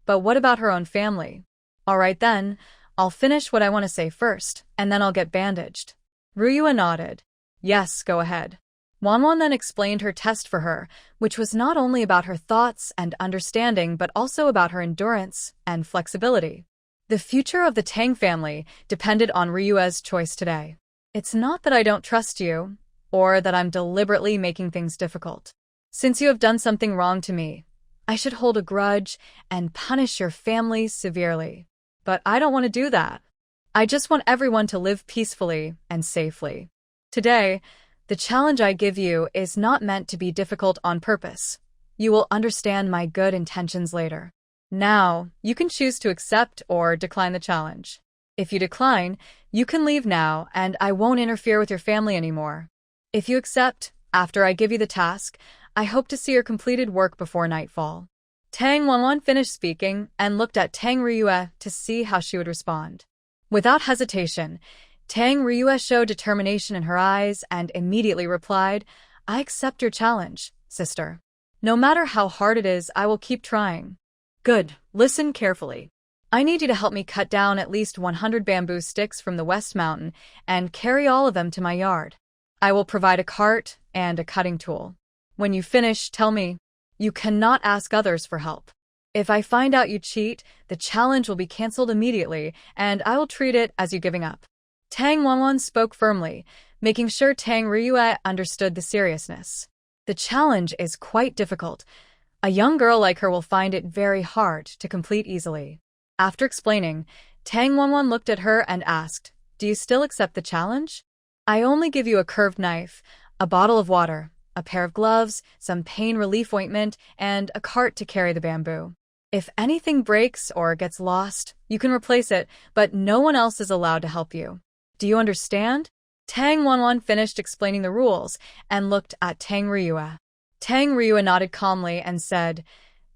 But what about her own family? All right then, I'll finish what I want to say first, and then I'll get bandaged. Ryue nodded. Yes, go ahead. Wanwan then explained her test for her, which was not only about her thoughts and understanding but also about her endurance and flexibility. The future of the Tang family depended on Ryue's choice today. It's not that I don't trust you, or that I'm deliberately making things difficult. Since you have done something wrong to me, I should hold a grudge and punish your family severely. But I don't want to do that. I just want everyone to live peacefully and safely. Today, the challenge I give you is not meant to be difficult on purpose. You will understand my good intentions later. Now, you can choose to accept or decline the challenge. If you decline, you can leave now and I won't interfere with your family anymore. If you accept, after I give you the task, I hope to see your completed work before nightfall. Tang Wanwan finished speaking and looked at Tang Ryue to see how she would respond. Without hesitation, Tang Ryue showed determination in her eyes and immediately replied, I accept your challenge, sister. No matter how hard it is, I will keep trying. Good. Listen carefully. I need you to help me cut down at least 100 bamboo sticks from the West Mountain and carry all of them to my yard. I will provide a cart and a cutting tool. When you finish, tell me. You cannot ask others for help. If I find out you cheat, the challenge will be cancelled immediately, and I will treat it as you giving up. Tang Wanwan spoke firmly, making sure Tang Ryue understood the seriousness. The challenge is quite difficult. A young girl like her will find it very hard to complete easily. After explaining, Tang Wanwan looked at her and asked, Do you still accept the challenge? I only give you a curved knife, a bottle of water, a pair of gloves, some pain relief ointment, and a cart to carry the bamboo. If anything breaks or gets lost, you can replace it, but no one else is allowed to help you. Do you understand? Tang Wanwan finished explaining the rules and looked at Tang Ryua. Tang Ryua nodded calmly and said,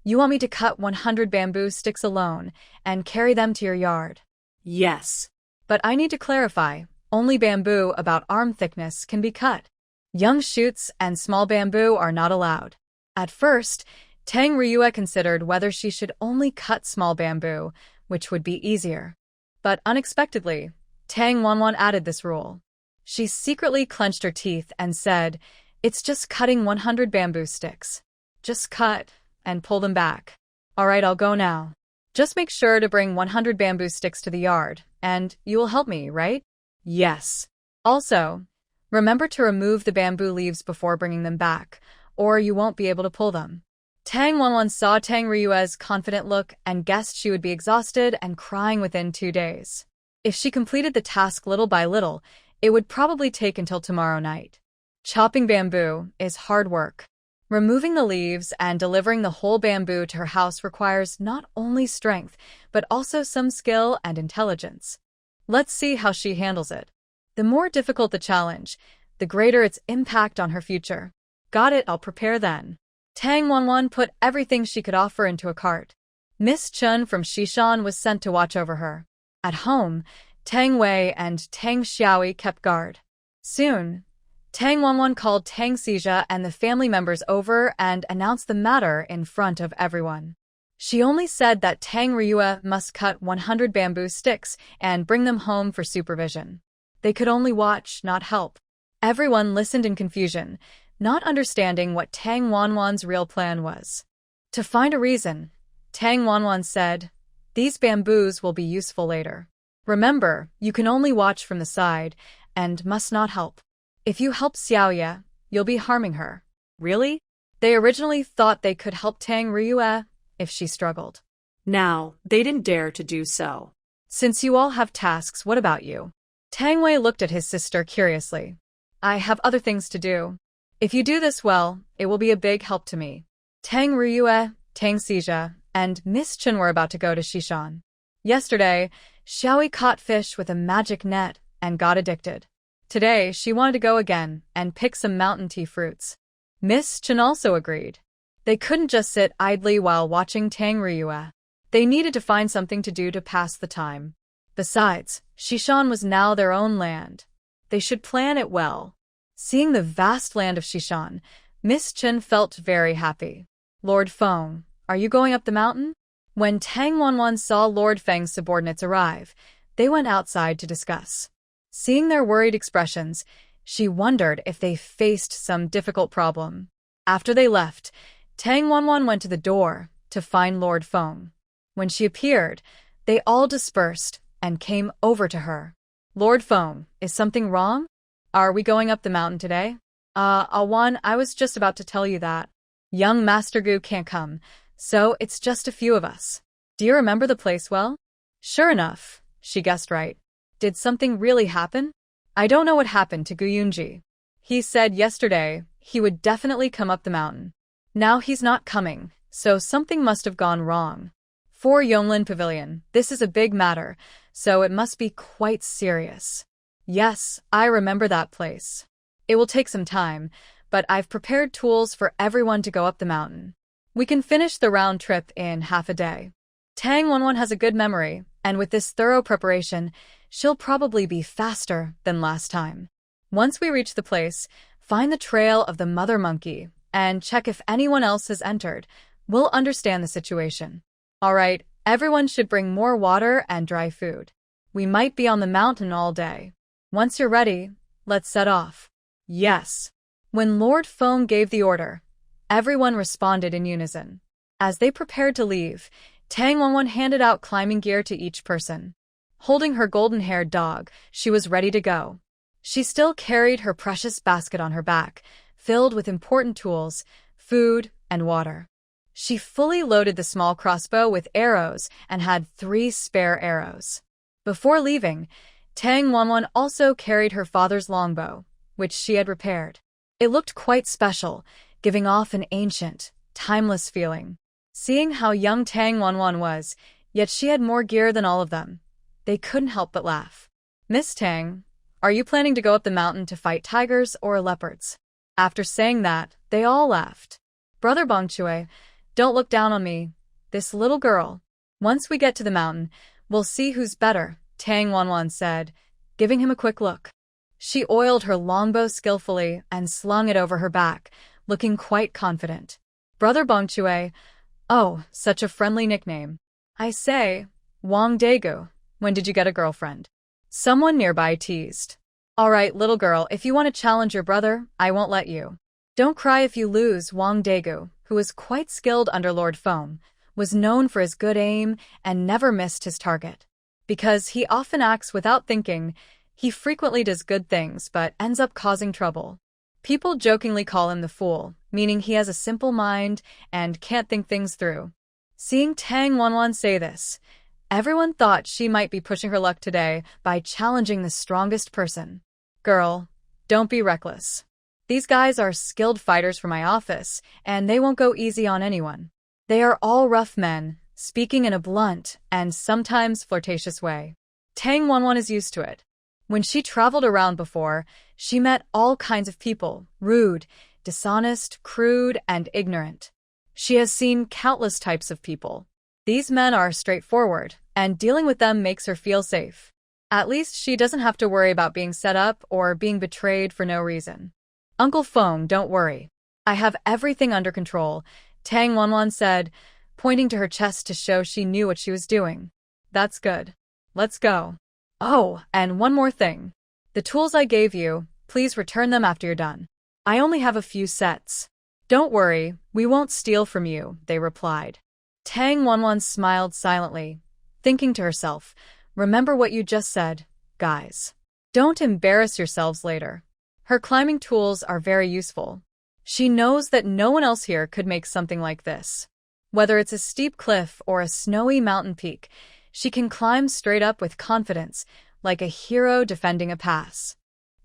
"You want me to cut 100 bamboo sticks alone and carry them to your yard?" Yes. But I need to clarify, only bamboo about arm thickness can be cut. Young shoots and small bamboo are not allowed. At first, Tang Ryua considered whether she should only cut small bamboo, which would be easier. But unexpectedly, Tang Wanwan added this rule. She secretly clenched her teeth and said, "It's just cutting 100 bamboo sticks. Just cut and pull them back. All right, I'll go now. Just make sure to bring 100 bamboo sticks to the yard, and you will help me, right?" Yes. Also, remember to remove the bamboo leaves before bringing them back, or you won't be able to pull them. Tang Wanwan saw Tang Ryua's confident look and guessed she would be exhausted and crying within 2 days. If she completed the task little by little, it would probably take until tomorrow night. Chopping bamboo is hard work. Removing the leaves and delivering the whole bamboo to her house requires not only strength, but also some skill and intelligence. Let's see how she handles it. The more difficult the challenge, the greater its impact on her future. Got it, I'll prepare then. Tang Wanwan put everything she could offer into a cart. Miss Chun from Shishan was sent to watch over her. At home, Tang Wei and Tang Xiaoi kept guard. Soon, Tang Wanwan called Tang Xija and the family members over and announced the matter in front of everyone. She only said that Tang Ryua must cut 100 bamboo sticks and bring them home for supervision. They could only watch, not help. Everyone listened in confusion, not understanding what Tang Wanwan's real plan was. To find a reason, Tang Wanwan said, "These bamboos will be useful later. Remember, you can only watch from the side and must not help. If you help Xiaoya, you'll be harming her." Really? They originally thought they could help Tang Ryua if she struggled. Now, they didn't dare to do so. Since you all have tasks, what about you? Tang Wei looked at his sister curiously. "I have other things to do. If you do this well, it will be a big help to me." Tang Ryua, Tang Xija, and Miss Chun were about to go to Shishan. Yesterday, Xiaoi caught fish with a magic net and got addicted. Today, she wanted to go again and pick some mountain tea fruits. Miss Chun also agreed. They couldn't just sit idly while watching Tang Ryua. They needed to find something to do to pass the time. Besides, Shishan was now their own land. They should plan it well. Seeing the vast land of Shishan, Miss Chun felt very happy. "Lord Feng, are you going up the mountain?" When Tang Wanwan saw Lord Feng's subordinates arrive, they went outside to discuss. Seeing their worried expressions, she wondered if they faced some difficult problem. After they left, Tang Wanwan went to the door to find Lord Feng. When she appeared, they all dispersed and came over to her. "Lord Feng, is something wrong? Are we going up the mountain today?" Awan, I was just about to tell you that. Young Master Gu can't come, so it's just a few of us. Do you remember the place well?" Sure enough, she guessed right. Did something really happen? "I don't know what happened to Gu Yunji. He said yesterday he would definitely come up the mountain. Now he's not coming, so something must have gone wrong. For Yonglin Pavilion, this is a big matter, so it must be quite serious." "Yes, I remember that place. It will take some time, but I've prepared tools for everyone to go up the mountain. We can finish the round trip in half a day." Tang Wanwan has a good memory, and with this thorough preparation, she'll probably be faster than last time. Once we reach the place, find the trail of the mother monkey and check if anyone else has entered. We'll understand the situation. All right, everyone should bring more water and dry food. We might be on the mountain all day. Once you're ready, let's set off. Yes. When Lord Feng gave the order, everyone responded in unison. As they prepared to leave, Tang Wanwan handed out climbing gear to each person. Holding her golden-haired dog, she was ready to go. She still carried her precious basket on her back, filled with important tools, food, and water. She fully loaded the small crossbow with arrows and had 3 spare arrows. Before leaving, Tang Wanwan also carried her father's longbow, which she had repaired. It looked quite special, giving off an ancient, timeless feeling. Seeing how young Tang Wanwan was, yet she had more gear than all of them, they couldn't help but laugh. Miss Tang, are you planning to go up the mountain to fight tigers or leopards? After saying that, they all laughed. Brother Bongchui, don't look down on me. This little girl. Once we get to the mountain, we'll see who's better, Tang Wanwan said, giving him a quick look. She oiled her longbow skillfully and slung it over her back, looking quite confident. Brother Bongchui, oh, such a friendly nickname. I say, Wang Daegu, when did you get a girlfriend? Someone nearby teased. All right, little girl, if you want to challenge your brother, I won't let you. Don't cry if you lose. Wang Daegu, who was quite skilled under Lord Feng, was known for his good aim and never missed his target. Because he often acts without thinking, he frequently does good things but ends up causing trouble. People jokingly call him the fool, meaning he has a simple mind and can't think things through. Seeing Tang Wanwan say this, everyone thought she might be pushing her luck today by challenging the strongest person. Girl, don't be reckless. These guys are skilled fighters for my office, and they won't go easy on anyone. They are all rough men, speaking in a blunt and sometimes flirtatious way. Tang Wanwan is used to it. When she traveled around before, she met all kinds of people, rude, dishonest, crude, and ignorant. She has seen countless types of people. These men are straightforward, and dealing with them makes her feel safe. At least she doesn't have to worry about being set up or being betrayed for no reason. Uncle Feng, don't worry. I have everything under control, Tang Wanwan said, pointing to her chest to show she knew what she was doing. That's good. Let's go. Oh, and one more thing. The tools I gave you, please return them after you're done. I only have a few sets. Don't worry, we won't steal from you, they replied. Tang Wanwan smiled silently, thinking to herself, remember what you just said, guys. Don't embarrass yourselves later. Her climbing tools are very useful. She knows that no one else here could make something like this. Whether it's a steep cliff or a snowy mountain peak, she can climb straight up with confidence, like a hero defending a pass.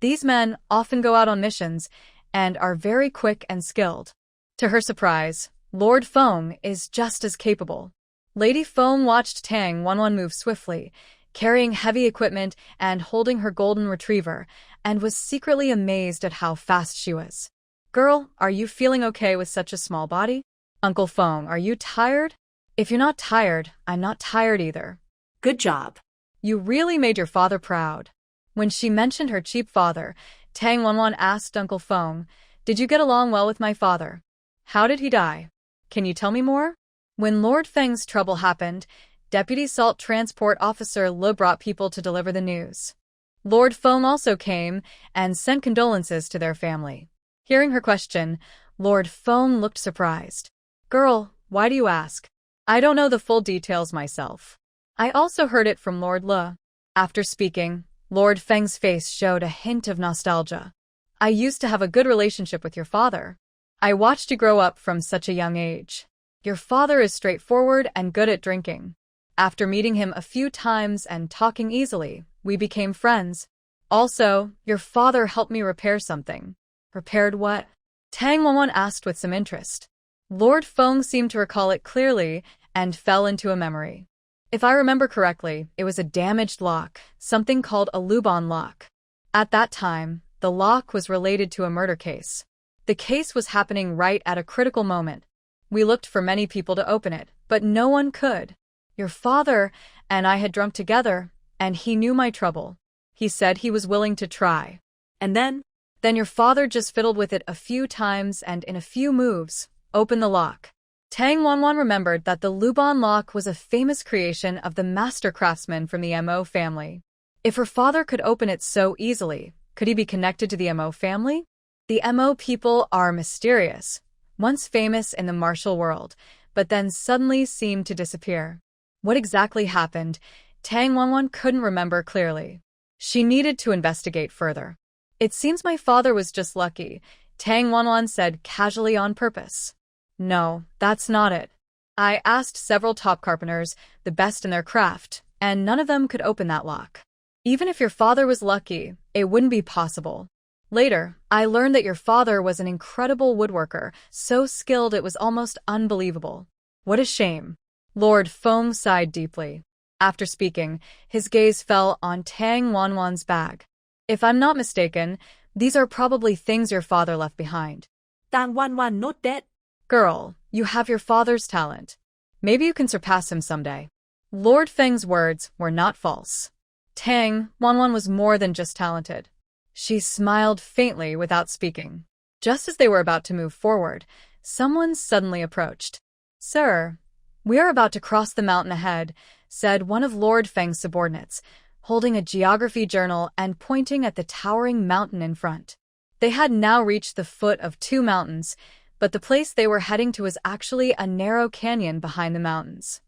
These men often go out on missions and are very quick and skilled. To her surprise, Lord Feng is just as capable. Lady Feng watched Tang Wanwan move swiftly, carrying heavy equipment and holding her golden retriever, and was secretly amazed at how fast she was. Girl, are you feeling okay with such a small body? Uncle Feng, are you tired? If you're not tired, I'm not tired either. Good job. You really made your father proud. When she mentioned her cheap father, Tang Wanwan asked Uncle Feng, did you get along well with my father? How did he die? Can you tell me more? When Lord Feng's trouble happened, Deputy Salt Transport Officer Le brought people to deliver the news. Lord Feng also came and sent condolences to their family. Hearing her question, Lord Feng looked surprised. Girl, why do you ask? I don't know the full details myself. I also heard it from Lord Le. After speaking, Lord Feng's face showed a hint of nostalgia. I used to have a good relationship with your father. I watched you grow up from such a young age. Your father is straightforward and good at drinking. After meeting him a few times and talking easily, we became friends. Also, your father helped me repair something. Repaired what? Tang Wanwan asked with some interest. Lord Feng seemed to recall it clearly and fell into a memory. If I remember correctly, it was a damaged lock, something called a Lubon lock. At that time, the lock was related to a murder case. The case was happening right at a critical moment. We looked for many people to open it, but no one could. Your father and I had drunk together, and he knew my trouble. He said he was willing to try. And then? Then your father just fiddled with it a few times and in a few moves, opened the lock. Tang Wanwan remembered that the Lubon lock was a famous creation of the master craftsman from the Mo family. If her father could open it so easily, could he be connected to the Mo family? The Mo people are mysterious, once famous in the martial world, but then suddenly seemed to disappear. What exactly happened, Tang Wanwan couldn't remember clearly. She needed to investigate further. It seems my father was just lucky, Tang Wanwan said casually on purpose. No, that's not it. I asked several top carpenters, the best in their craft, and none of them could open that lock. Even if your father was lucky, it wouldn't be possible. Later, I learned that your father was an incredible woodworker, so skilled it was almost unbelievable. What a shame. Lord Feng sighed deeply. After speaking, his gaze fell on Tang Wanwan's bag. If I'm not mistaken, these are probably things your father left behind. Tang Wan not dead. Girl, you have your father's talent. Maybe you can surpass him someday. Lord Feng's words were not false. Tang Wanwan was more than just talented. She smiled faintly without speaking. Just as they were about to move forward, someone suddenly approached. Sir, we are about to cross the mountain ahead, said one of Lord Feng's subordinates, holding a geography journal and pointing at the towering mountain in front. They had now reached the foot of two mountains, but the place they were heading to was actually a narrow canyon behind the mountains.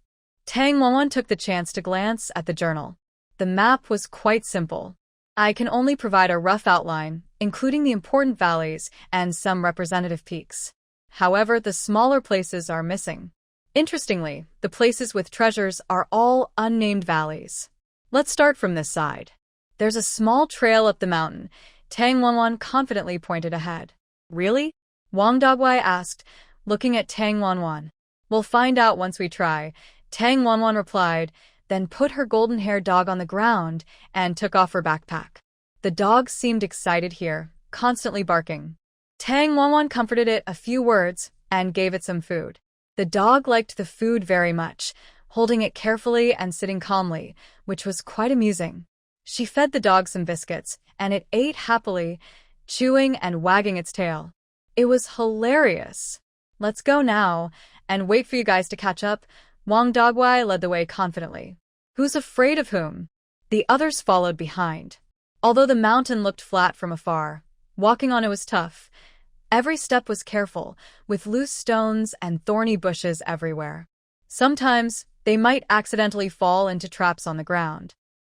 Tang Wanwan took the chance to glance at the journal. The map was quite simple. I can only provide a rough outline, including the important valleys and some representative peaks. However, the smaller places are missing. Interestingly, the places with treasures are all unnamed valleys. Let's start from this side. There's a small trail up the mountain. Tang Wanwan confidently pointed ahead. Really? Wang Dogwai asked, looking at Tang Wanwan. We'll find out once we try, Tang Wanwan replied, then put her golden-haired dog on the ground and took off her backpack. The dog seemed excited here, constantly barking. Tang Wanwan comforted it a few words and gave it some food. The dog liked the food very much, holding it carefully and sitting calmly, which was quite amusing. She fed the dog some biscuits, and it ate happily, chewing and wagging its tail. It was hilarious. Let's go now, and wait for you guys to catch up. Wang Dogwai led the way confidently. Who's afraid of whom? The others followed behind. Although the mountain looked flat from afar, walking on it was tough. Every step was careful, with loose stones and thorny bushes everywhere. Sometimes, they might accidentally fall into traps on the ground.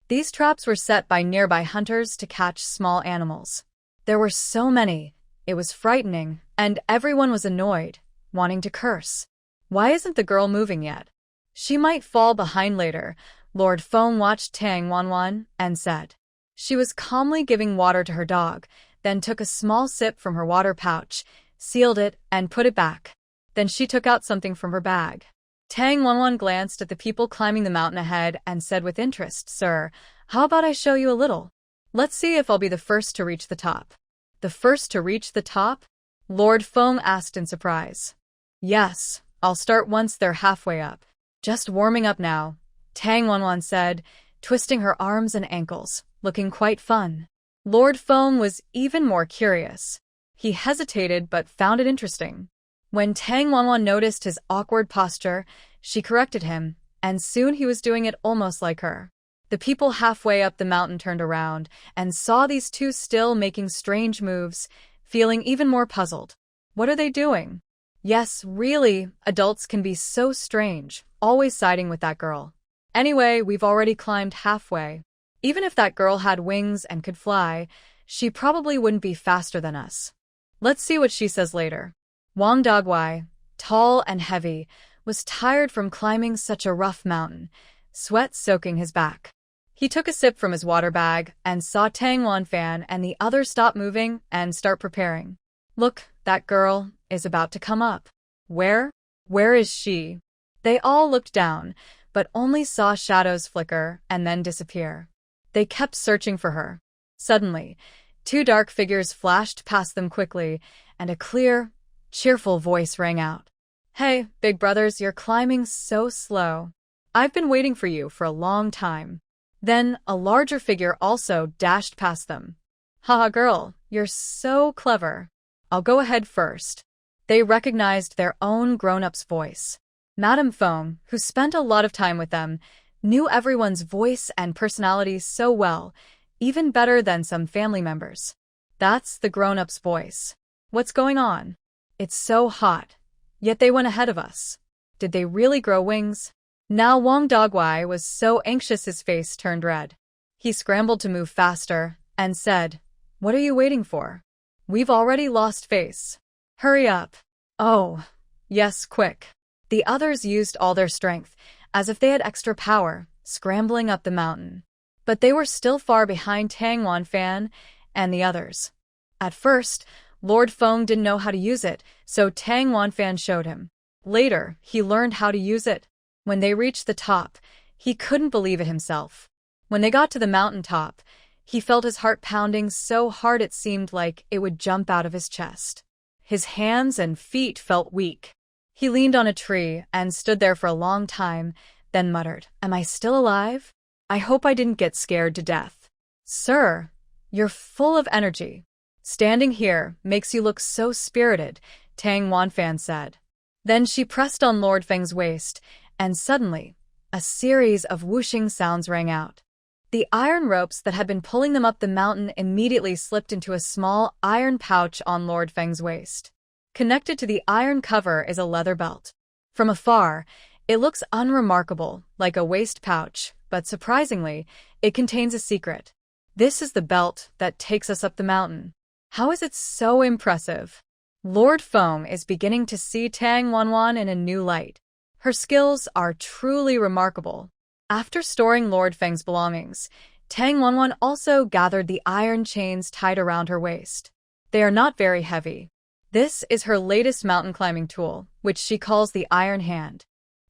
These traps were set by nearby hunters to catch small animals. There were so many, it was frightening, and everyone was annoyed, wanting to curse. Why isn't the girl moving yet? She might fall behind later. Lord Feng watched Tang Wanwan and said. She was calmly giving water to her dog, then took a small sip from her water pouch, sealed it, and put it back. Then she took out something from her bag. Tang Wanwan glanced at the people climbing the mountain ahead and said with interest, Sir, how about I show you a little? Let's see if I'll be the first to reach the top. The first to reach the top? Lord Feng asked in surprise. Yes, I'll start once they're halfway up. Just warming up now, Tang Wanwan said, twisting her arms and ankles, looking quite fun. Lord Feng was even more curious. He hesitated but found it interesting. When Tang Wanwan noticed his awkward posture, she corrected him, and soon he was doing it almost like her. The people halfway up the mountain turned around and saw these two still making strange moves, feeling even more puzzled. What are they doing? Yes, really, adults can be so strange, always siding with that girl. Anyway, we've already climbed halfway. Even if that girl had wings and could fly, she probably wouldn't be faster than us. Let's see what she says later. Wang Dogwai, tall and heavy, was tired from climbing such a rough mountain, sweat soaking his back. He took a sip from his water bag and saw Tang Wanfan and the others stop moving and start preparing. Look, that girl is about to come up. Where? Where is she? They all looked down, but only saw shadows flicker and then disappear. They kept searching for her. Suddenly, two dark figures flashed past them quickly, and a clear, cheerful voice rang out. Hey, big brothers, you're climbing so slow. I've been waiting for you for a long time. Then a larger figure also dashed past them. Haha, girl, you're so clever. I'll go ahead first. They recognized their own grown-up's voice. Madame Feng, who spent a lot of time with them, knew everyone's voice and personality so well, even better than some family members. That's the grown-up's voice. What's going on? It's so hot. Yet they went ahead of us. Did they really grow wings? Now Wang Dogwai was so anxious his face turned red. He scrambled to move faster and said, What are you waiting for? We've already lost face. Hurry up. Oh, yes, quick. The others used all their strength, as if they had extra power, scrambling up the mountain. But they were still far behind Tang Wanfan and the others. At first, Lord Feng didn't know how to use it, so Tang Wanfan showed him. Later, he learned how to use it. When they reached the top, he couldn't believe it himself. When they got to the mountain top, he felt his heart pounding so hard it seemed like it would jump out of his chest. His hands and feet felt weak. He leaned on a tree and stood there for a long time, then muttered, "Am I still alive? I hope I didn't get scared to death." "Sir, you're full of energy. Standing here makes you look so spirited," Tang Wanfan said. Then she pressed on Lord Feng's waist, and suddenly, a series of whooshing sounds rang out. The iron ropes that had been pulling them up the mountain immediately slipped into a small iron pouch on Lord Feng's waist. Connected to the iron cover is a leather belt. From afar, it looks unremarkable, like a waist pouch, but surprisingly, it contains a secret. This is the belt that takes us up the mountain. How is it so impressive? Lord Feng is beginning to see Tang Wanwan in a new light. Her skills are truly remarkable. After storing Lord Feng's belongings, Tang Wanwan also gathered the iron chains tied around her waist. They are not very heavy. This is her latest mountain climbing tool, which she calls the Iron Hand.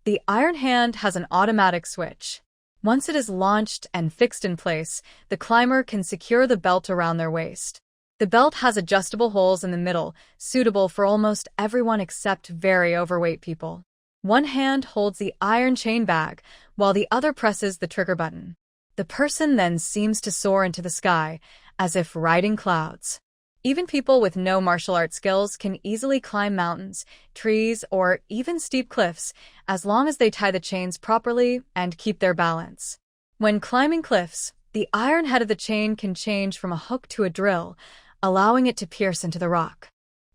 The Iron Hand has an automatic switch. Once it is launched and fixed in place, the climber can secure the belt around their waist. The belt has adjustable holes in the middle, suitable for almost everyone except very overweight people. One hand holds the iron chain bag, while the other presses the trigger button. The person then seems to soar into the sky, as if riding clouds. Even people with no martial arts skills can easily climb mountains, trees, or even steep cliffs, as long as they tie the chains properly and keep their balance. When climbing cliffs, the iron head of the chain can change from a hook to a drill, allowing it to pierce into the rock.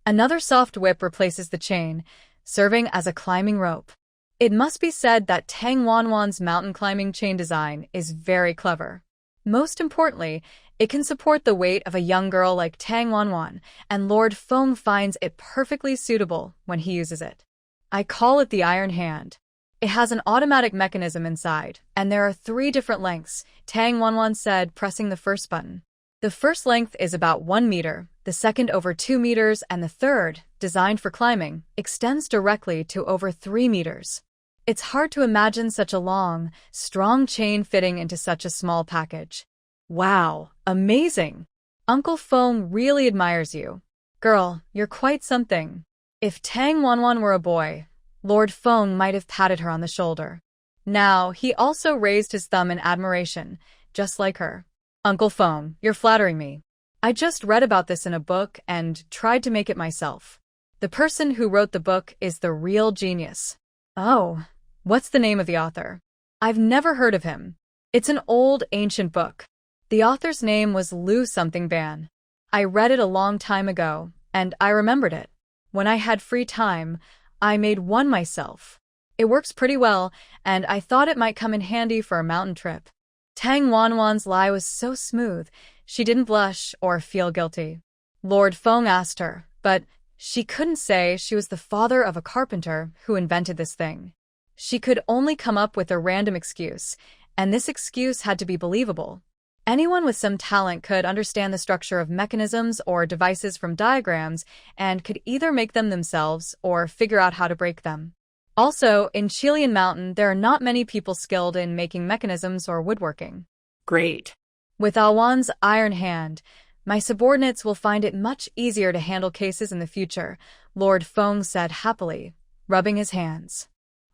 Another soft whip replaces the chain, serving as a climbing rope. It must be said that Tang Wanwan's mountain climbing chain design is very clever. Most importantly, it can support the weight of a young girl like Tang Wanwan, and Lord Feng finds it perfectly suitable when he uses it. I call it the Iron Hand. It has an automatic mechanism inside, and there are 3 different lengths, Tang Wanwan said, pressing the first button. The first length is about 1 meter, the second over 2 meters, and the third, designed for climbing, extends directly to over 3 meters. It's hard to imagine such a long, strong chain fitting into such a small package. Wow, amazing! Uncle Feng really admires you. Girl, you're quite something. If Tang Wanwan were a boy, Lord Feng might have patted her on the shoulder. Now, he also raised his thumb in admiration, just like her. Uncle Feng, you're flattering me. I just read about this in a book and tried to make it myself. The person who wrote the book is the real genius. Oh, what's the name of the author? I've never heard of him. It's an old, ancient book. The author's name was Liu something Ban. I read it a long time ago, and I remembered it. When I had free time, I made one myself. It works pretty well, and I thought it might come in handy for a mountain trip. Tang Wanwan's lie was so smooth, she didn't blush or feel guilty. Lord Feng asked her, but she couldn't say she was the father of a carpenter who invented this thing. She could only come up with a random excuse, and this excuse had to be believable. Anyone with some talent could understand the structure of mechanisms or devices from diagrams and could either make them themselves or figure out how to break them. Also, in Chilean Mountain, there are not many people skilled in making mechanisms or woodworking. Great. With Awan's Iron Hand, my subordinates will find it much easier to handle cases in the future, Lord Feng said happily, rubbing his hands.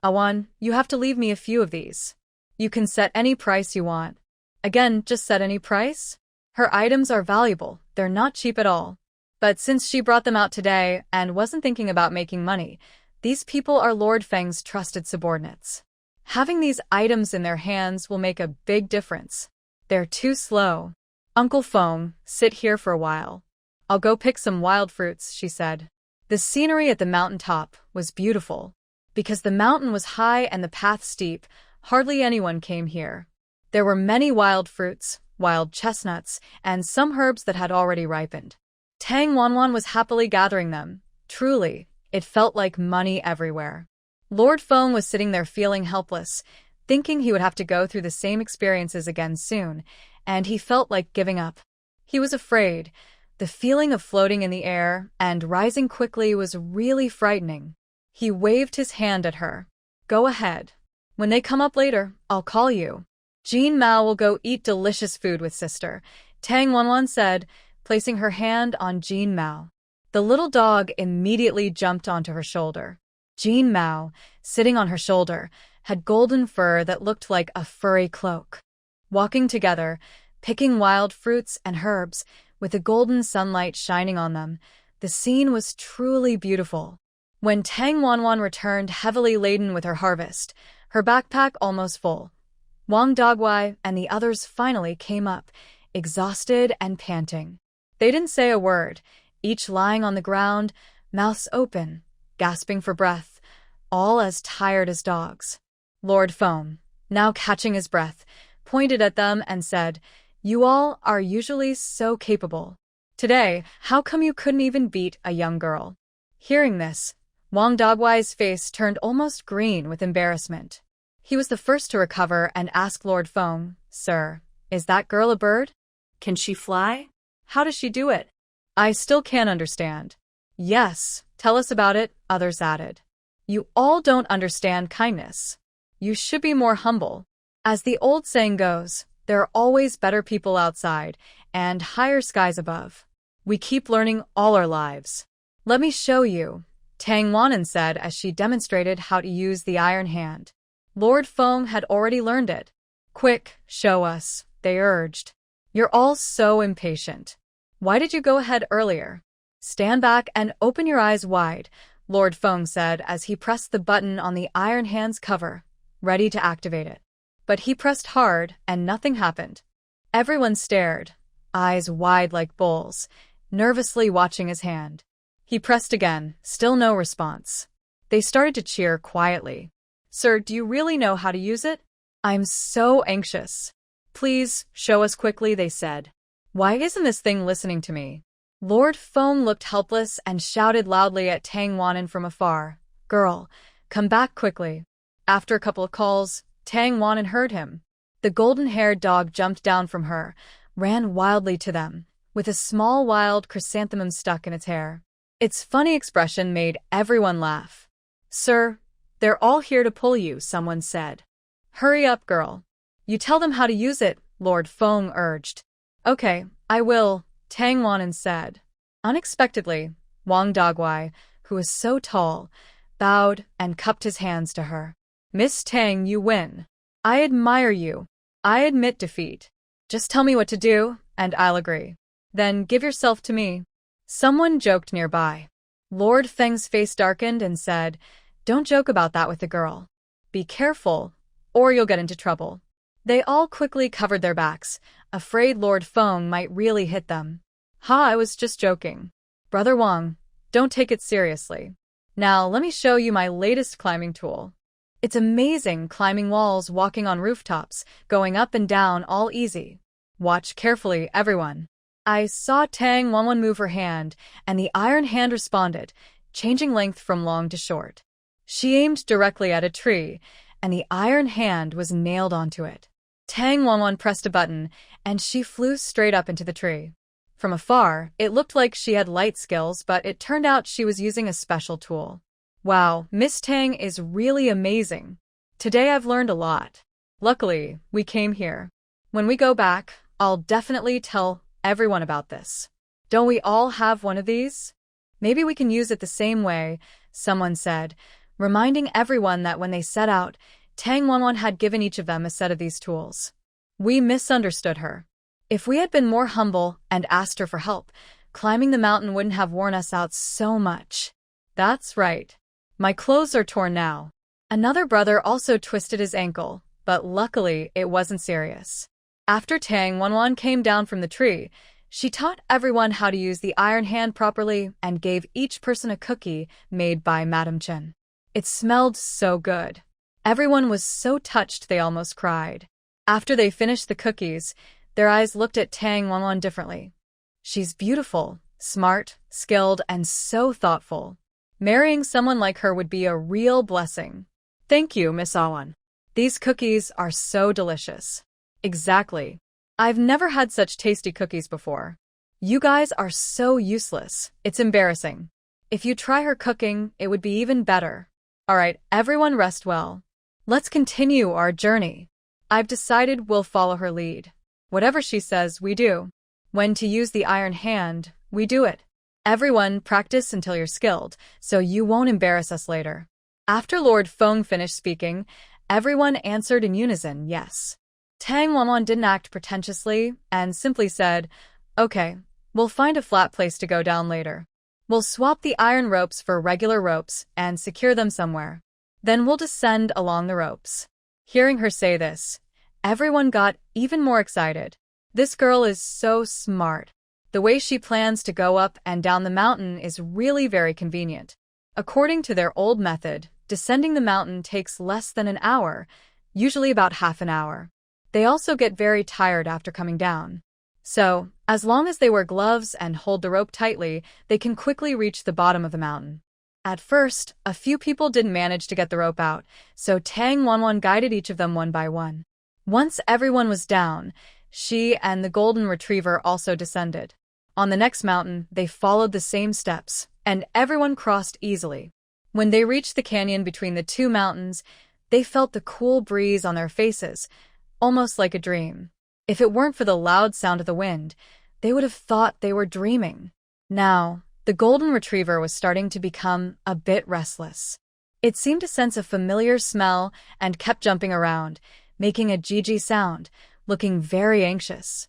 Awan, you have to leave me a few of these. You can set any price you want. Again, just set any price? Her items are valuable, they're not cheap at all. But since she brought them out today and wasn't thinking about making money, these people are Lord Feng's trusted subordinates. Having these items in their hands will make a big difference. They're too slow. Uncle Feng, sit here for a while. I'll go pick some wild fruits, she said. The scenery at the mountaintop was beautiful. Because the mountain was high and the path steep, hardly anyone came here. There were many wild fruits, wild chestnuts, and some herbs that had already ripened. Tang Wanwan was happily gathering them. Truly, it felt like money everywhere. Lord Feng was sitting there feeling helpless. thinking he would have to go through the same experiences again soon, and he felt like giving up. He was afraid. The feeling of floating in the air and rising quickly was really frightening. He waved his hand at her. Go ahead. When they come up later, I'll call you. Jean Mao will go eat delicious food with sister, Tang Wanwan said, placing her hand on Jean Mao. The little dog immediately jumped onto her shoulder. Jean Mao, sitting on her shoulder, had golden fur that looked like a furry cloak. Walking together, picking wild fruits and herbs, with the golden sunlight shining on them, the scene was truly beautiful. When Tang Wanwan returned heavily laden with her harvest, her backpack almost full, Wang Dogwai and the others finally came up, exhausted and panting. They didn't say a word, each lying on the ground, mouths open, gasping for breath, all as tired as dogs. Lord Foam, now catching his breath, pointed at them and said, You all are usually so capable. Today, how come you couldn't even beat a young girl? Hearing this, Wang Dogwai's face turned almost green with embarrassment. He was the first to recover and asked Lord Foam, Sir, is that girl a bird? Can she fly? How does she do it? I still can't understand. Yes, tell us about it, others added. You all don't understand kindness. You should be more humble. As the old saying goes, there are always better people outside and higher skies above. We keep learning all our lives. Let me show you, Tang Wanan said as she demonstrated how to use the iron hand. Lord Feng had already learned it. Quick, show us, they urged. You're all so impatient. Why did you go ahead earlier? Stand back and open your eyes wide, Lord Feng said as he pressed the button on the iron hand's cover, ready to activate it. But he pressed hard and nothing happened. Everyone stared, eyes wide like bowls, nervously watching his hand. He pressed again, still no response. They started to cheer quietly. Sir, do you really know how to use it? I'm so anxious. Please, show us quickly, they said. Why isn't this thing listening to me? Lord Feng looked helpless and shouted loudly at Tang Wanan from afar. Girl, come back quickly. After a couple of calls, Tang Wanan heard him. The golden-haired dog jumped down from her, ran wildly to them, with a small wild chrysanthemum stuck in its hair. Its funny expression made everyone laugh. Sir, they're all here to pull you, someone said. Hurry up, girl. You tell them how to use it, Lord Feng urged. Okay, I will, Tang Wanan said. Unexpectedly, Wang Dogwai, who was so tall, bowed and cupped his hands to her. Miss Tang, you win. I admire you. I admit defeat. Just tell me what to do, and I'll agree. Then give yourself to me. Someone joked nearby. Lord Feng's face darkened and said, Don't joke about that with the girl. Be careful, or you'll get into trouble. They all quickly covered their backs, afraid Lord Feng might really hit them. Ha, I was just joking. Brother Wang, don't take it seriously. Now let me show you my latest climbing tool. It's amazing climbing walls, walking on rooftops, going up and down all easy. Watch carefully, everyone. I saw Tang Wanwan move her hand, and the iron hand responded, changing length from long to short. She aimed directly at a tree, and the iron hand was nailed onto it. Tang Wanwan pressed a button, and she flew straight up into the tree. From afar, it looked like she had light skills, but it turned out she was using a special tool. Wow, Miss Tang is really amazing. Today I've learned a lot. Luckily, we came here. When we go back, I'll definitely tell everyone about this. Don't we all have one of these? Maybe we can use it the same way, someone said, reminding everyone that when they set out, Tang Wanwan had given each of them a set of these tools. We misunderstood her. If we had been more humble and asked her for help, climbing the mountain wouldn't have worn us out so much. That's right. My clothes are torn now. Another brother also twisted his ankle, but luckily it wasn't serious. After Tang Wanwan came down from the tree, she taught everyone how to use the iron hand properly and gave each person a cookie made by Madam Chen. It smelled so good. Everyone was so touched they almost cried. After they finished the cookies, their eyes looked at Tang Wanwan differently. She's beautiful, smart, skilled, and so thoughtful. Marrying someone like her would be a real blessing. Thank you, Miss Awan. These cookies are so delicious. Exactly. I've never had such tasty cookies before. You guys are so useless. It's embarrassing. If you try her cooking, it would be even better. Alright, everyone rest well. Let's continue our journey. I've decided we'll follow her lead. Whatever she says, we do. When to use the iron hand, we do it. Everyone, practice until you're skilled, so you won't embarrass us later. After Lord Feng finished speaking, everyone answered in unison, yes. Tang Wanwan didn't act pretentiously and simply said, okay, we'll find a flat place to go down later. We'll swap the iron ropes for regular ropes and secure them somewhere. Then we'll descend along the ropes. Hearing her say this, everyone got even more excited. This girl is so smart. The way she plans to go up and down the mountain is really very convenient. According to their old method, descending the mountain takes less than an hour, usually about half an hour. They also get very tired after coming down. So, as long as they wear gloves and hold the rope tightly, they can quickly reach the bottom of the mountain. At first, a few people didn't manage to get the rope out, so Tang Wanwan guided each of them one by one. Once everyone was down, she and the golden retriever also descended. On the next mountain, they followed the same steps, and everyone crossed easily. When they reached the canyon between the two mountains, they felt the cool breeze on their faces, almost like a dream. If it weren't for the loud sound of the wind, they would have thought they were dreaming. Now, the golden retriever was starting to become a bit restless. It seemed to sense a familiar smell and kept jumping around, making a gee sound, looking very anxious.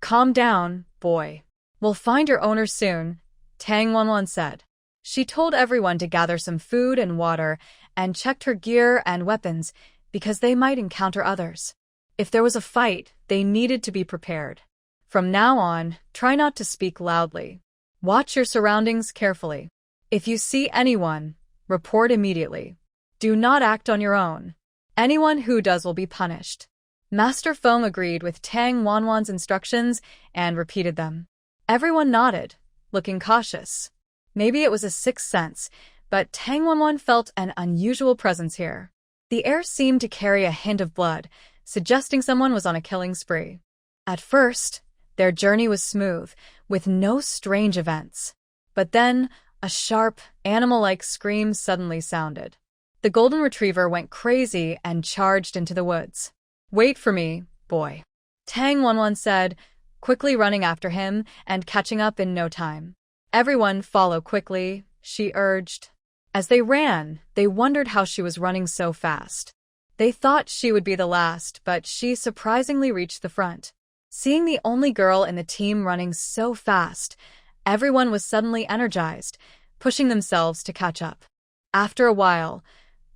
Calm down, boy. We'll find your owner soon, Tang Wanwan said. She told everyone to gather some food and water and checked her gear and weapons because they might encounter others. If there was a fight, they needed to be prepared. From now on, try not to speak loudly. Watch your surroundings carefully. If you see anyone, report immediately. Do not act on your own. Anyone who does will be punished. Master Feng agreed with Tang Wanwan's instructions and repeated them. Everyone nodded, looking cautious. Maybe it was a sixth sense, but Tang Wanwan felt an unusual presence here. The air seemed to carry a hint of blood, suggesting someone was on a killing spree. At first, their journey was smooth, with no strange events. But then, a sharp, animal-like scream suddenly sounded. The golden retriever went crazy and charged into the woods. Wait for me, boy, Tang Wanwan said, quickly running after him and catching up in no time. Everyone follow quickly, she urged. As they ran, they wondered how she was running so fast. They thought she would be the last, but she surprisingly reached the front. Seeing the only girl in the team running so fast, everyone was suddenly energized, pushing themselves to catch up. After a while,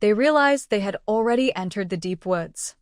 they realized they had already entered the deep woods.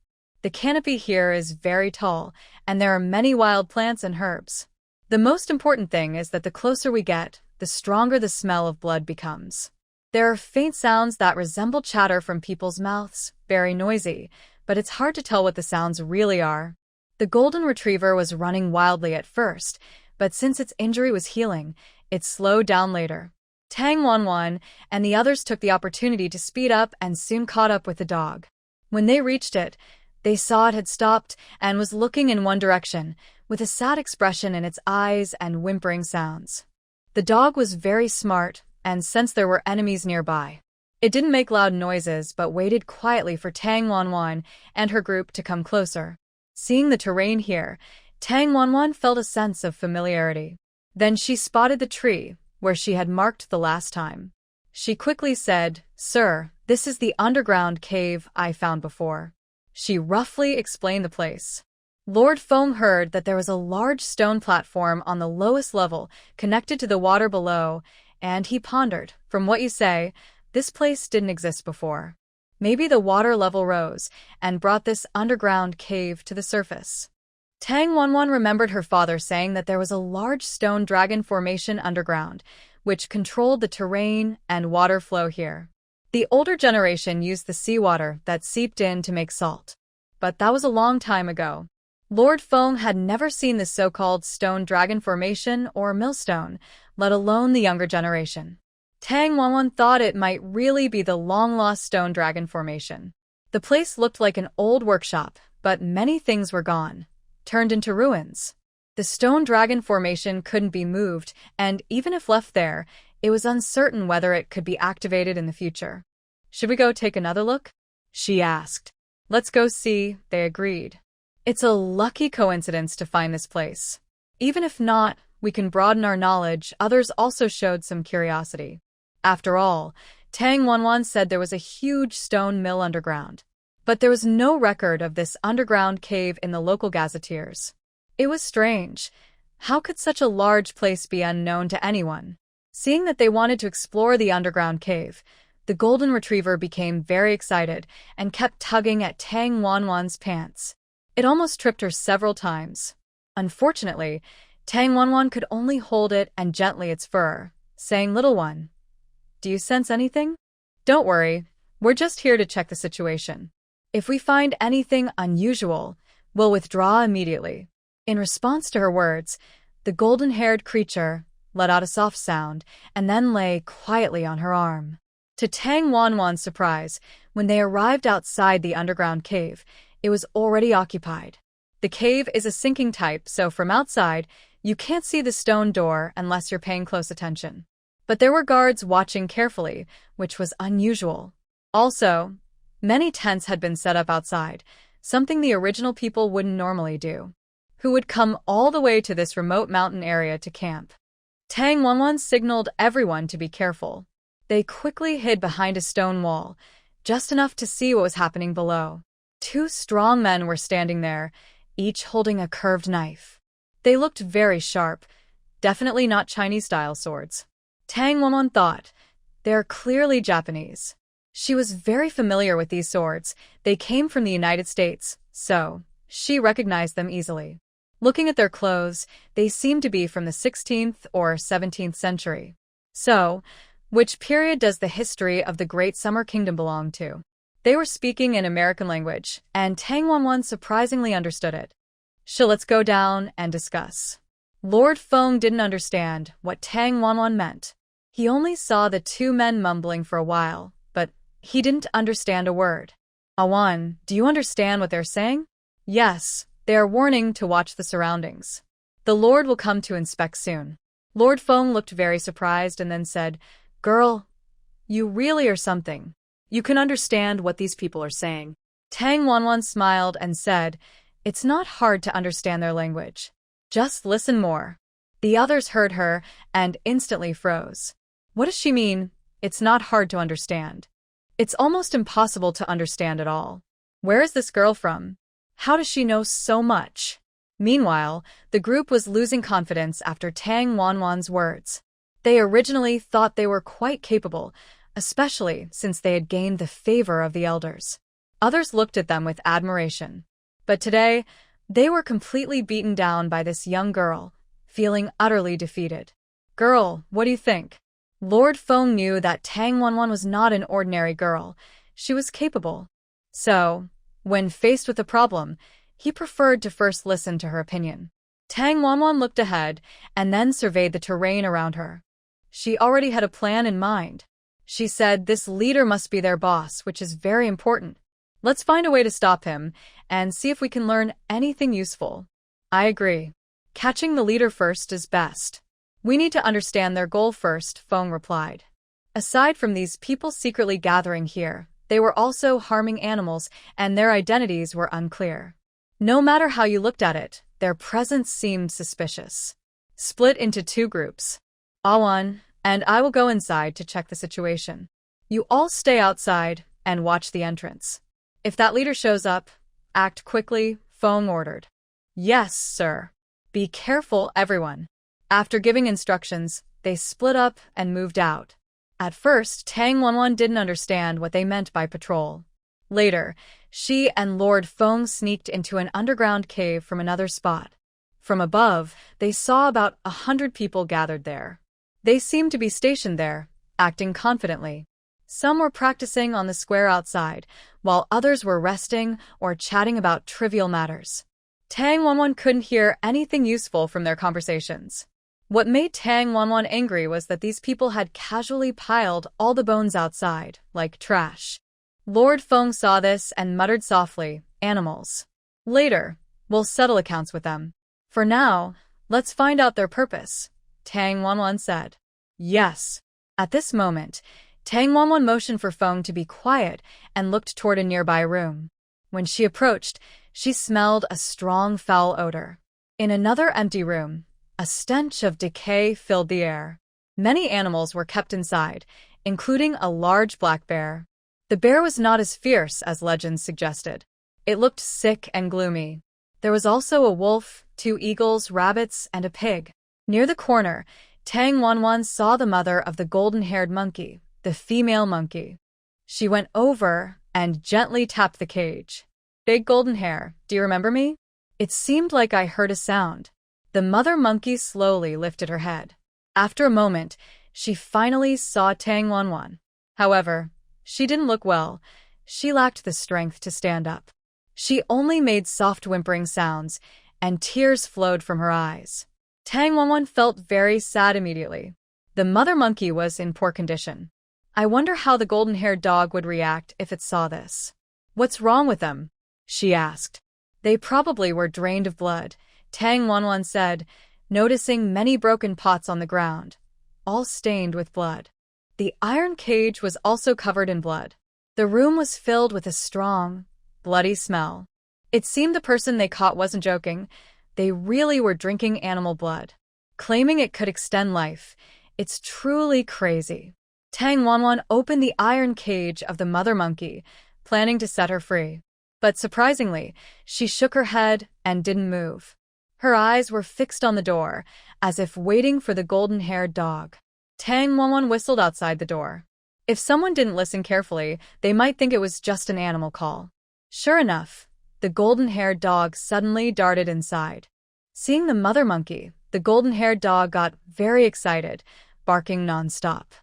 The canopy here is very tall, and there are many wild plants and herbs. The most important thing is that the closer we get, the stronger the smell of blood becomes. There are faint sounds that resemble chatter from people's mouths, very noisy, but it's hard to tell what the sounds really are. The golden retriever was running wildly at first, but since its injury was healing, it slowed down later. Tang Wanwan and the others took the opportunity to speed up and soon caught up with the dog. When they reached it, they saw it had stopped and was looking in one direction, with a sad expression in its eyes and whimpering sounds. The dog was very smart and sensed there were enemies nearby. It didn't make loud noises but waited quietly for Tang Wanwan and her group to come closer. Seeing the terrain here, Tang Wanwan felt a sense of familiarity. Then she spotted the tree, where she had marked the last time. She quickly said, "Sir, this is the underground cave I found before." She roughly explained the place. Lord Feng heard that there was a large stone platform on the lowest level connected to the water below, and he pondered, from what you say, this place didn't exist before. Maybe the water level rose and brought this underground cave to the surface. Tang Wanwan remembered her father saying that there was a large stone dragon formation underground, which controlled the terrain and water flow here. The older generation used the seawater that seeped in to make salt. But that was a long time ago. Lord Feng had never seen the so-called stone dragon formation or millstone, let alone the younger generation. Tang Wanwan thought it might really be the long-lost stone dragon formation. The place looked like an old workshop, but many things were gone, turned into ruins. The stone dragon formation couldn't be moved, and even if left there, it was uncertain whether it could be activated in the future. "Should we go take another look?" she asked. "Let's go see," they agreed. It's a lucky coincidence to find this place. Even if not, we can broaden our knowledge. Others also showed some curiosity. After all, Tang Wanwan said there was a huge stone mill underground. But there was no record of this underground cave in the local gazetteers. It was strange. How could such a large place be unknown to anyone? Seeing that they wanted to explore the underground cave, the golden retriever became very excited and kept tugging at Tang Wanwan's pants. It almost tripped her several times. Unfortunately, Tang Wanwan could only hold it and gently its fur, saying, "Little one, do you sense anything? Don't worry, we're just here to check the situation. If we find anything unusual, we'll withdraw immediately." In response to her words, the golden-haired creature let out a soft sound and then lay quietly on her arm. To Tang Wanwan's surprise, when they arrived outside the underground cave, it was already occupied. The cave is a sinking type, so from outside, you can't see the stone door unless you're paying close attention. But there were guards watching carefully, which was unusual. Also, many tents had been set up outside, something the original people wouldn't normally do, who would come all the way to this remote mountain area to camp. Tang Wanwan signaled everyone to be careful. They quickly hid behind a stone wall, just enough to see what was happening below. 2 strong men were standing there, each holding a curved knife. They looked very sharp, definitely not Chinese-style swords. Tang Wanwan thought, "They're clearly Japanese." She was very familiar with these swords. They came from the United States, so she recognized them easily. Looking at their clothes, they seemed to be from the 16th or 17th century. So, which period does the history of the Great Summer Kingdom belong to? They were speaking in American language, and Tang Wanwan surprisingly understood it. Let's go down and discuss." Lord Feng didn't understand what Tang Wanwan meant. He only saw the 2 men mumbling for a while, but he didn't understand a word. "Awan, do you understand what they're saying?" "Yes, they are warning to watch the surroundings. The Lord will come to inspect soon." Lord Feng looked very surprised and then said, "Girl, you really are something. You can understand what these people are saying." Tang Wanwan smiled and said, "It's not hard to understand their language. Just listen more." The others heard her and instantly froze. What does she mean, "It's not hard to understand"? It's almost impossible to understand at all. Where is this girl from? How does she know so much? Meanwhile, the group was losing confidence after Tang Wanwan's words. They originally thought they were quite capable, especially since they had gained the favor of the elders. Others looked at them with admiration. But today, they were completely beaten down by this young girl, feeling utterly defeated. "Girl, what do you think?" Lord Feng knew that Tang Wanwan was not an ordinary girl. She was capable. So, when faced with a problem, he preferred to first listen to her opinion. Tang Wanwan looked ahead and then surveyed the terrain around her. She already had a plan in mind. She said this leader must be their boss, which is very important. Let's find a way to stop him and see if we can learn anything useful. I agree. Catching the leader first is best. We need to understand their goal first, Feng replied. Aside from these people secretly gathering here, they were also harming animals and their identities were unclear. No matter how you looked at it, their presence seemed suspicious. Split into 2 groups. Awan and I will go inside to check the situation. You all stay outside and watch the entrance. If that leader shows up, act quickly, Feng ordered. Yes, sir. Be careful, everyone. After giving instructions, they split up and moved out. At first, Tang Wanwan didn't understand what they meant by patrol. Later, she and Lord Feng sneaked into an underground cave from another spot. From above, they saw about 100 people gathered there. They seemed to be stationed there, acting confidently. Some were practicing on the square outside, while others were resting or chatting about trivial matters. Tang Wanwan couldn't hear anything useful from their conversations. What made Tang Wanwan angry was that these people had casually piled all the bones outside, like trash. Lord Feng saw this and muttered softly, "Animals. Later, we'll settle accounts with them. For now, let's find out their purpose," Tang Wanwan said. Yes. At this moment, Tang Wanwan motioned for Feng to be quiet and looked toward a nearby room. When she approached, she smelled a strong foul odor. In another empty room, a stench of decay filled the air. Many animals were kept inside, including a large black bear. The bear was not as fierce as legends suggested. It looked sick and gloomy. There was also a wolf, 2 eagles, rabbits, and a pig. Near the corner, Tang Wanwan saw the mother of the golden-haired monkey, the female monkey. She went over and gently tapped the cage. "Big golden hair, do you remember me?" It seemed like I heard a sound. The mother monkey slowly lifted her head. After a moment, she finally saw Tang Wanwan. However, she didn't look well. She lacked the strength to stand up. She only made soft whimpering sounds, and tears flowed from her eyes. Tang Wanwan felt very sad immediately. The mother monkey was in poor condition. I wonder how the golden-haired dog would react if it saw this. "What's wrong with them?" she asked. "They probably were drained of blood," Tang Wanwan said, noticing many broken pots on the ground, all stained with blood. The iron cage was also covered in blood. The room was filled with a strong, bloody smell. It seemed the person they caught wasn't joking. They really were drinking animal blood, claiming it could extend life. It's truly crazy. Tang Wanwan opened the iron cage of the mother monkey, planning to set her free. But surprisingly, she shook her head and didn't move. Her eyes were fixed on the door, as if waiting for the golden-haired dog. Tang Wanwan whistled outside the door. If someone didn't listen carefully, they might think it was just an animal call. Sure enough, the golden-haired dog suddenly darted inside. Seeing the mother monkey, the golden-haired dog got very excited, barking non-stop.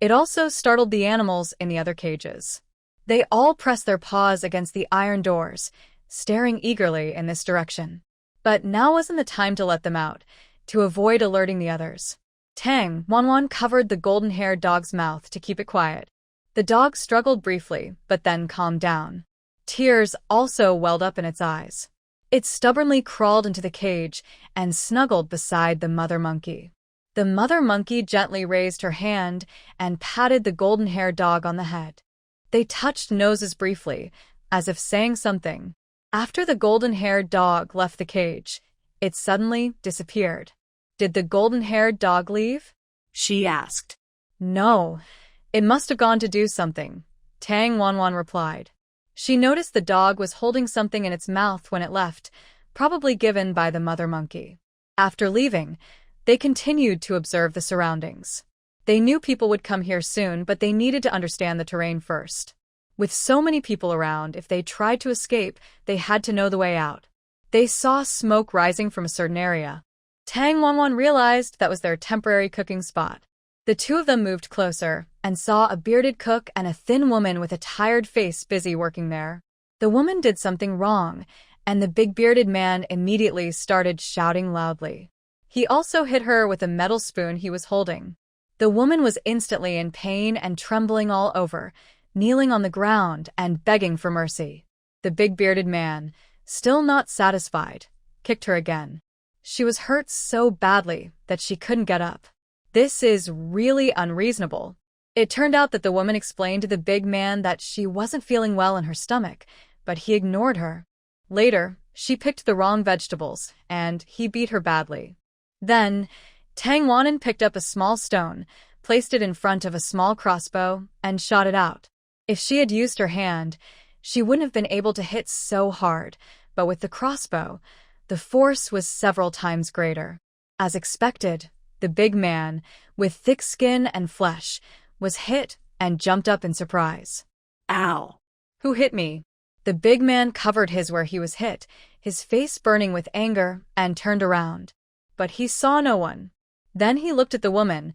It also startled the animals in the other cages. They all pressed their paws against the iron doors, staring eagerly in this direction. But now wasn't the time to let them out, to avoid alerting the others. Tang Wanwan covered the golden-haired dog's mouth to keep it quiet. The dog struggled briefly, but then calmed down. Tears also welled up in its eyes. It stubbornly crawled into the cage and snuggled beside the mother monkey. The mother monkey gently raised her hand and patted the golden-haired dog on the head. They touched noses briefly, as if saying something. After the golden-haired dog left the cage, it suddenly disappeared. "Did the golden-haired dog leave?" she asked. "No, it must have gone to do something," Tang Wanwan replied. She noticed the dog was holding something in its mouth when it left, probably given by the mother monkey. After leaving, they continued to observe the surroundings. They knew people would come here soon, but they needed to understand the terrain first. With so many people around, if they tried to escape, they had to know the way out. They saw smoke rising from a certain area. Tang Wanwan realized that was their temporary cooking spot. The two of them moved closer and saw a bearded cook and a thin woman with a tired face busy working there. The woman did something wrong, and the big bearded man immediately started shouting loudly. He also hit her with a metal spoon he was holding. The woman was instantly in pain and trembling all over, kneeling on the ground and begging for mercy. The big bearded man, still not satisfied, kicked her again. She was hurt so badly that she couldn't get up. This is really unreasonable. It turned out that the woman explained to the big man that she wasn't feeling well in her stomach, but he ignored her. Later, she picked the wrong vegetables, and he beat her badly. Then, Tang Wanwan picked up a small stone, placed it in front of a small crossbow, and shot it out. If she had used her hand, she wouldn't have been able to hit so hard, but with the crossbow, the force was several times greater. As expected, the big man, with thick skin and flesh, was hit and jumped up in surprise. "Ow! Who hit me?" The big man covered his where he was hit, his face burning with anger, and turned around. But he saw no one. Then he looked at the woman,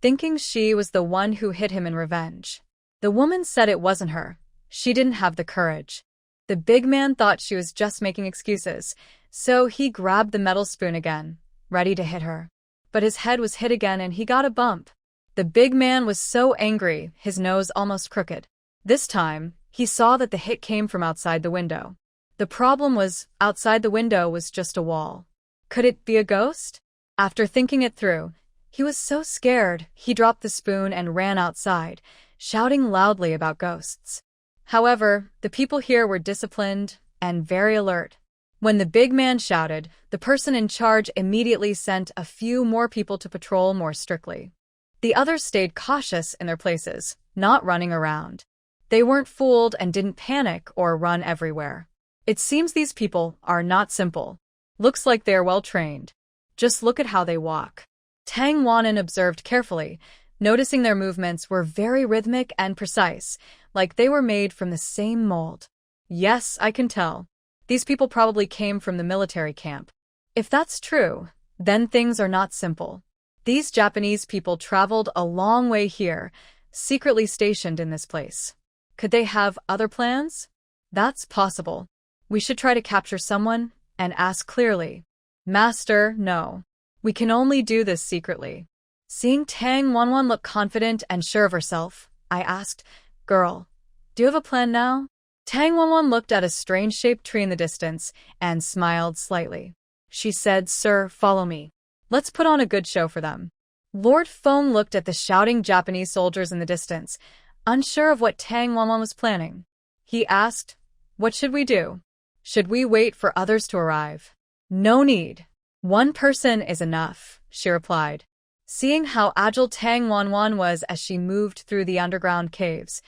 thinking she was the one who hit him in revenge. The woman said it wasn't her. She didn't have the courage. The big man thought she was just making excuses, so he grabbed the metal spoon again, ready to hit her. But his head was hit again and he got a bump. The big man was so angry, his nose almost crooked. This time, He saw that the hit came from outside the window. The problem was, outside the window was just a wall. Could it be a ghost? After thinking it through, he was so scared, he dropped the spoon and ran outside, shouting loudly about ghosts. However, the people here were disciplined and very alert. When the big man shouted, the person in charge immediately sent a few more people to patrol more strictly. The others stayed cautious in their places, not running around. They weren't fooled and didn't panic or run everywhere. It seems these people are not simple. Looks like they are well trained. Just look at how they walk. Tang Wanwen observed carefully, noticing their movements were very rhythmic and precise, like they were made from the same mold. Yes, I can tell. These people probably came from the military camp. If that's true, then things are not simple. These Japanese people traveled a long way here, secretly stationed in this place. Could they have other plans? That's possible. We should try to capture someone and ask clearly. Master, no. We can only do this secretly. Seeing Tang Wanwen look confident and sure of herself, I asked, Girl, do you have a plan now? Tang Wanwen looked at a strange-shaped tree in the distance and smiled slightly. She said, Sir, follow me. Let's put on a good show for them. Lord Feng looked at the shouting Japanese soldiers in the distance, unsure of what Tang Wanwen was planning. He asked, What should we do? Should we wait for others to arrive? No need. One person is enough, she replied. Seeing how agile Tang Wanwen was as she moved through the underground caves,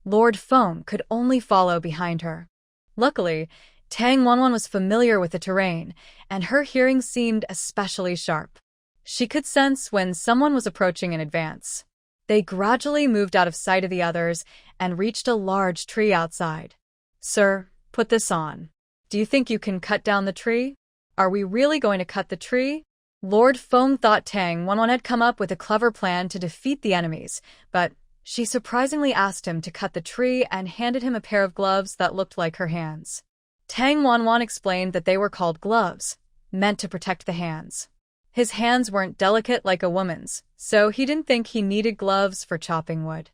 Lord Feng could only follow behind her. Luckily, Tang Wanwen was familiar with the terrain, and her hearing seemed especially sharp. She could sense when someone was approaching in advance. They gradually moved out of sight of the others and reached a large tree outside. Sir, put this on. Do you think you can cut down the tree? Are we really going to cut the tree? Lord Feng thought Tang Wanwen had come up with a clever plan to defeat the enemies, but she surprisingly asked him to cut the tree and handed him a pair of gloves that looked like her hands. Tang Wanwen explained that they were called gloves, meant to protect the hands. His hands weren't delicate like a woman's, so he didn't think he needed gloves for chopping wood.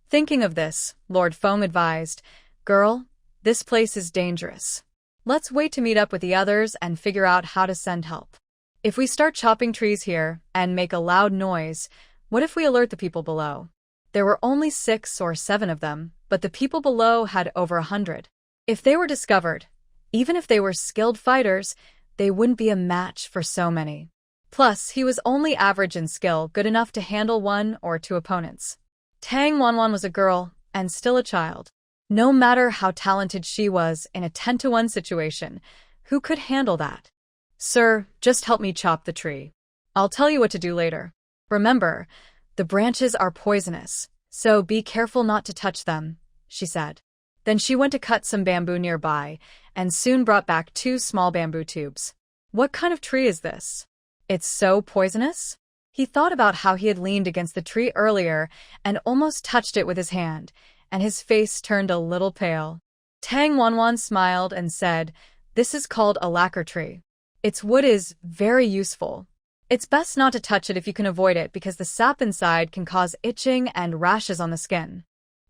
Thinking of this, Lord Feng advised, Girl, this place is dangerous. Let's wait to meet up with the others and figure out how to send help. If we start chopping trees here and make a loud noise, what if we alert the people below? There were only 6 or 7 of them, but the people below had over 100. If they were discovered, even if they were skilled fighters, they wouldn't be a match for so many. Plus, he was only average in skill, good enough to handle 1 or 2 opponents. Tang Wanwen was a girl, and still a child. No matter how talented she was in a 10-to-1 situation, who could handle that? Sir, just help me chop the tree. I'll tell you what to do later. Remember, the branches are poisonous, so be careful not to touch them, she said. Then she went to cut some bamboo nearby, and soon brought back 2 small bamboo tubes. What kind of tree is this? It's so poisonous? He thought about how he had leaned against the tree earlier and almost touched it with his hand, and his face turned a little pale. Tang Wanwen smiled and said, This is called a lacquer tree. Its wood is very useful. It's best not to touch it if you can avoid it because the sap inside can cause itching and rashes on the skin.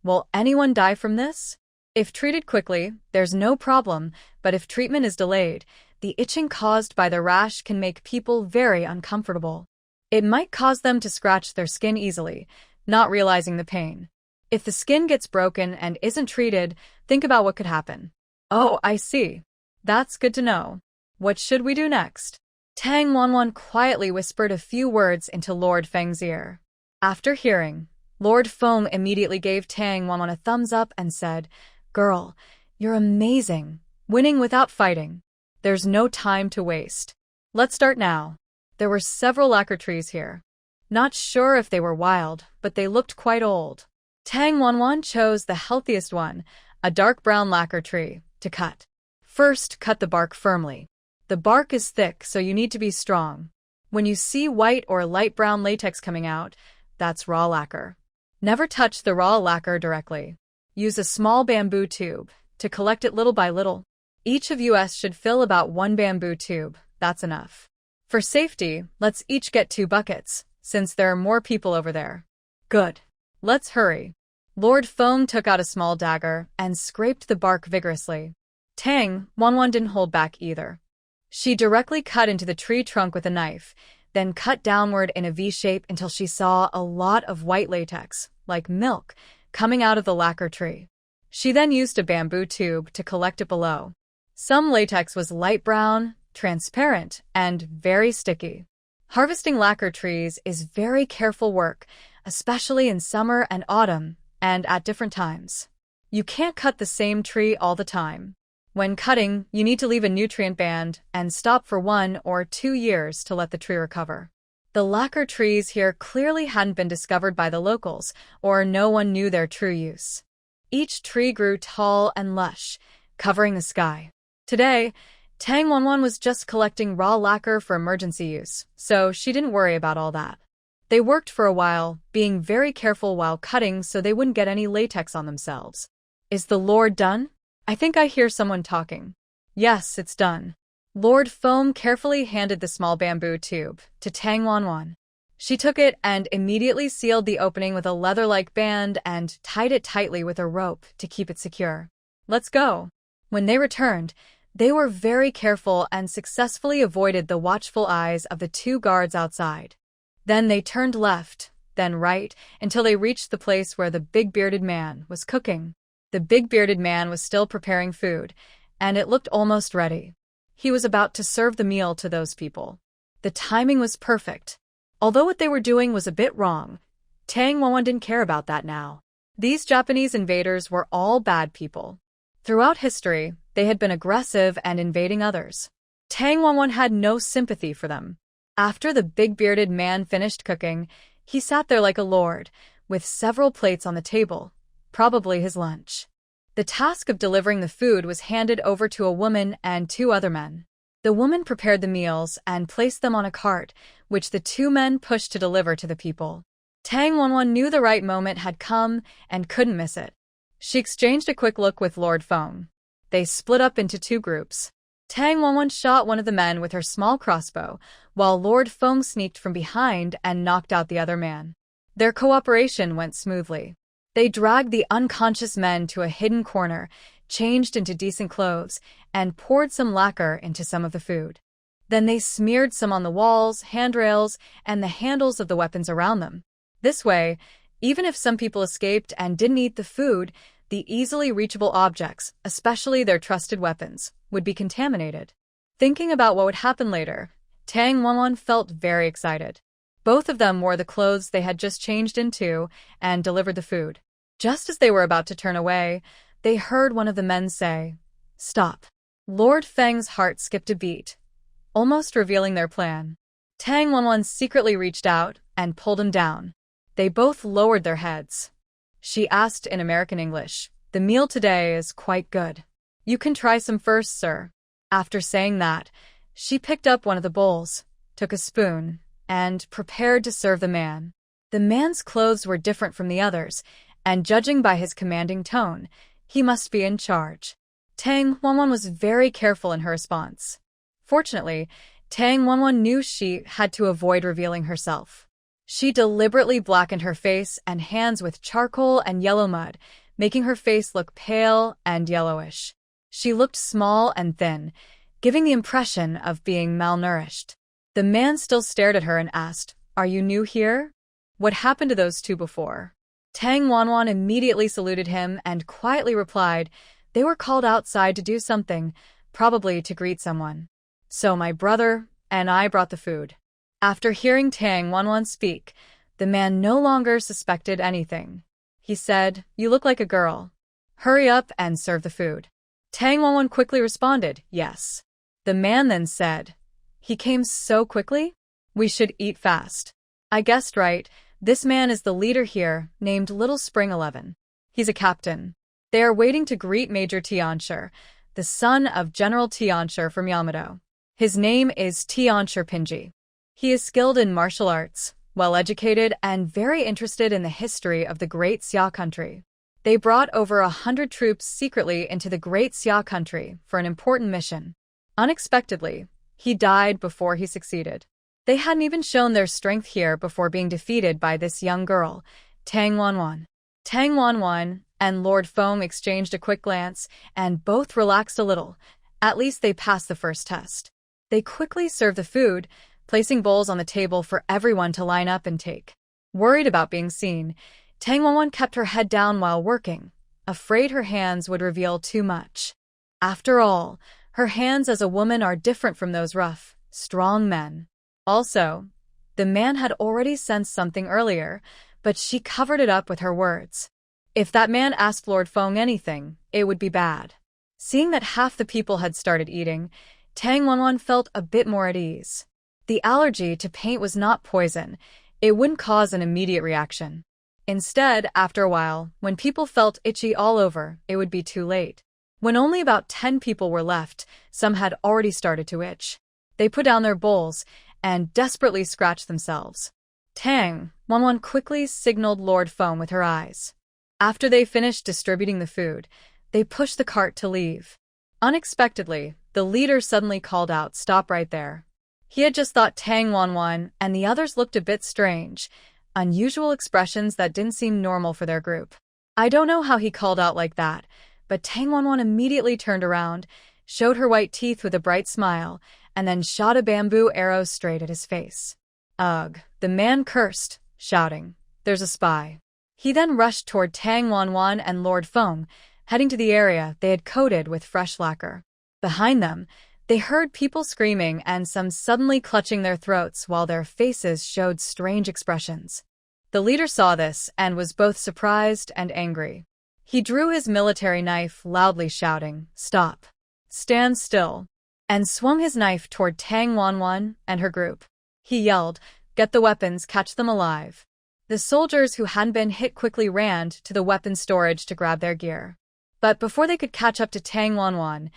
Will anyone die from this? If treated quickly, there's no problem, but if treatment is delayed, the itching caused by the rash can make people very uncomfortable. It might cause them to scratch their skin easily, not realizing the pain. If the skin gets broken and isn't treated, think about what could happen. Oh, I see. That's good to know. What should we do next? Tang Wanwen quietly whispered a few words into Lord Feng's ear. After hearing, Lord Feng immediately gave Tang Wanwen a thumbs up and said, Girl, you're amazing, winning without fighting. There's no time to waste. Let's start now. There were several lacquer trees here. Not sure if they were wild, but they looked quite old. Tang Wanwen chose the healthiest one, a dark brown lacquer tree, to cut. First, cut the bark firmly. The bark is thick, so you need to be strong. When you see white or light brown latex coming out, that's raw lacquer. Never touch the raw lacquer directly. Use a small bamboo tube to collect it little by little. Each of us should fill about 1 bamboo tube. That's enough. For safety, let's each get 2 buckets, since there are more people over there. Good. Let's hurry. Lord Feng took out a small dagger and scraped the bark vigorously. Tang Wanwan didn't hold back either. She directly cut into the tree trunk with a knife, then cut downward in a V shape until she saw a lot of white latex, like milk, coming out of the lacquer tree. She then used a bamboo tube to collect it below. Some latex was light brown, transparent, and very sticky. Harvesting lacquer trees is very careful work, especially in summer and autumn, and at different times. You can't cut the same tree all the time. When cutting, you need to leave a nutrient band and stop for 1 or 2 years to let the tree recover. The lacquer trees here clearly hadn't been discovered by the locals, or no one knew their true use. Each tree grew tall and lush, covering the sky. Today, Tang Wanwan was just collecting raw lacquer for emergency use, so she didn't worry about all that. They worked for a while, being very careful while cutting so they wouldn't get any latex on themselves. Is the Lord done? I think I hear someone talking. Yes, it's done. Lord Foam carefully handed the small bamboo tube to Tang Wanwan. She took it and immediately sealed the opening with a leather-like band and tied it tightly with a rope to keep it secure. Let's go. When they returned, they were very careful and successfully avoided the watchful eyes of the 2 guards outside. Then they turned left, then right, until they reached the place where the big bearded man was cooking. The big bearded man was still preparing food, and it looked almost ready. He was about to serve the meal to those people. The timing was perfect. Although what they were doing was a bit wrong, Tang Wanwan didn't care about that now. These Japanese invaders were all bad people. Throughout history, they had been aggressive and invading others. Tang Wanwan had no sympathy for them. After the big bearded man finished cooking, he sat there like a lord, with several plates on the table, probably his lunch. The task of delivering the food was handed over to a woman and 2 other men. The woman prepared the meals and placed them on a cart, which the 2 men pushed to deliver to the people. Tang Wanwan knew the right moment had come and couldn't miss it. She exchanged a quick look with Lord Feng. They split up into 2 groups. Tang Wanwan shot one of the men with her small crossbow, while Lord Feng sneaked from behind and knocked out the other man. Their cooperation went smoothly. They dragged the unconscious men to a hidden corner, changed into decent clothes, and poured some lacquer into some of the food. Then they smeared some on the walls, handrails, and the handles of the weapons around them. This way, even if some people escaped and didn't eat the food, the easily reachable objects, especially their trusted weapons, would be contaminated. Thinking about what would happen later, Tang Wanwan felt very excited. Both of them wore the clothes they had just changed into and delivered the food. Just as they were about to turn away, they heard one of the men say, "Stop." Lord Feng's heart skipped a beat, almost revealing their plan. Tang Wanwan secretly reached out and pulled him down. They both lowered their heads. She asked in American English, "The meal today is quite good. You can try some first, sir." After saying that, she picked up one of the bowls, took a spoon, and prepared to serve the man. The man's clothes were different from the others, and judging by his commanding tone, he must be in charge. Tang Wanwan was very careful in her response. Fortunately, Tang Wanwan knew she had to avoid revealing herself. She deliberately blackened her face and hands with charcoal and yellow mud, making her face look pale and yellowish. She looked small and thin, giving the impression of being malnourished. The man still stared at her and asked, "Are you new here? What happened to those 2 before?" Tang Wanwan immediately saluted him and quietly replied, "They were called outside to do something, probably to greet someone. So my brother and I brought the food." After hearing Tang Wanwan speak, the man no longer suspected anything. He said, "You look like a girl. Hurry up and serve the food." Tang Wanwan quickly responded, "Yes." The man then said, "He came so quickly? We should eat fast." I guessed right. This man is the leader here, named Little Spring 11. He's a captain. They are waiting to greet Major Tianshur, the son of General Tianshur from Yamato. His name is Tianshur Pinji. He is skilled in martial arts, well-educated, and very interested in the history of the Great Xia country. They brought over 100 troops secretly into the Great Xia country for an important mission. Unexpectedly, he died before he succeeded. They hadn't even shown their strength here before being defeated by this young girl, Tang Wanwan. Tang Wanwan and Lord Feng exchanged a quick glance, and both relaxed a little. At least they passed the first test. They quickly served the food, placing bowls on the table for everyone to line up and take. Worried about being seen, Tang Wanwan kept her head down while working, afraid her hands would reveal too much. After all, her hands as a woman are different from those rough, strong men. Also, the man had already sensed something earlier, but she covered it up with her words. If that man asked Lord Feng anything, it would be bad. Seeing that half the people had started eating, Tang Wanwan felt a bit more at ease. The allergy to paint was not poison. It wouldn't cause an immediate reaction. Instead, after a while, when people felt itchy all over, it would be too late. When only about 10 people were left, some had already started to itch. They put down their bowls and desperately scratched themselves. Tang Wanwan quickly signaled Lord Feng with her eyes. After they finished distributing the food, they pushed the cart to leave. Unexpectedly, the leader suddenly called out, "Stop right there." He had just thought Tang Wanwan and the others looked a bit strange, unusual expressions that didn't seem normal for their group. I don't know how he called out like that, but Tang Wanwan immediately turned around, showed her white teeth with a bright smile, and then shot a bamboo arrow straight at his face. Ugh, the man cursed, shouting, "There's a spy." He then rushed toward Tang Wanwan and Lord Feng, heading to the area they had coated with fresh lacquer. Behind them, they heard people screaming and some suddenly clutching their throats while their faces showed strange expressions. The leader saw this and was both surprised and angry. He drew his military knife, loudly shouting, "Stop! Stand still!" and swung his knife toward Tang Wanwan and her group. He yelled, "Get the weapons, catch them alive." The soldiers who hadn't been hit quickly ran to the weapon storage to grab their gear. But before they could catch up to Tang Wanwan,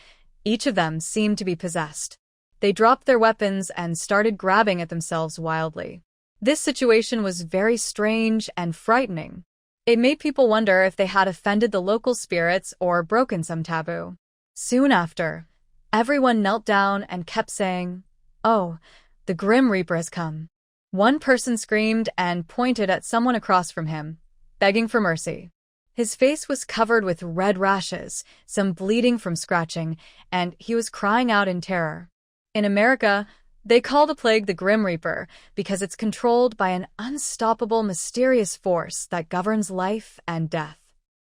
each of them seemed to be possessed. They dropped their weapons and started grabbing at themselves wildly. This situation was very strange and frightening. It made people wonder if they had offended the local spirits or broken some taboo. Soon after, everyone knelt down and kept saying, "Oh, the Grim Reaper has come." One person screamed and pointed at someone across from him, begging for mercy. His face was covered with red rashes, some bleeding from scratching, and he was crying out in terror. In America, they call the plague the Grim Reaper because it's controlled by an unstoppable, mysterious force that governs life and death.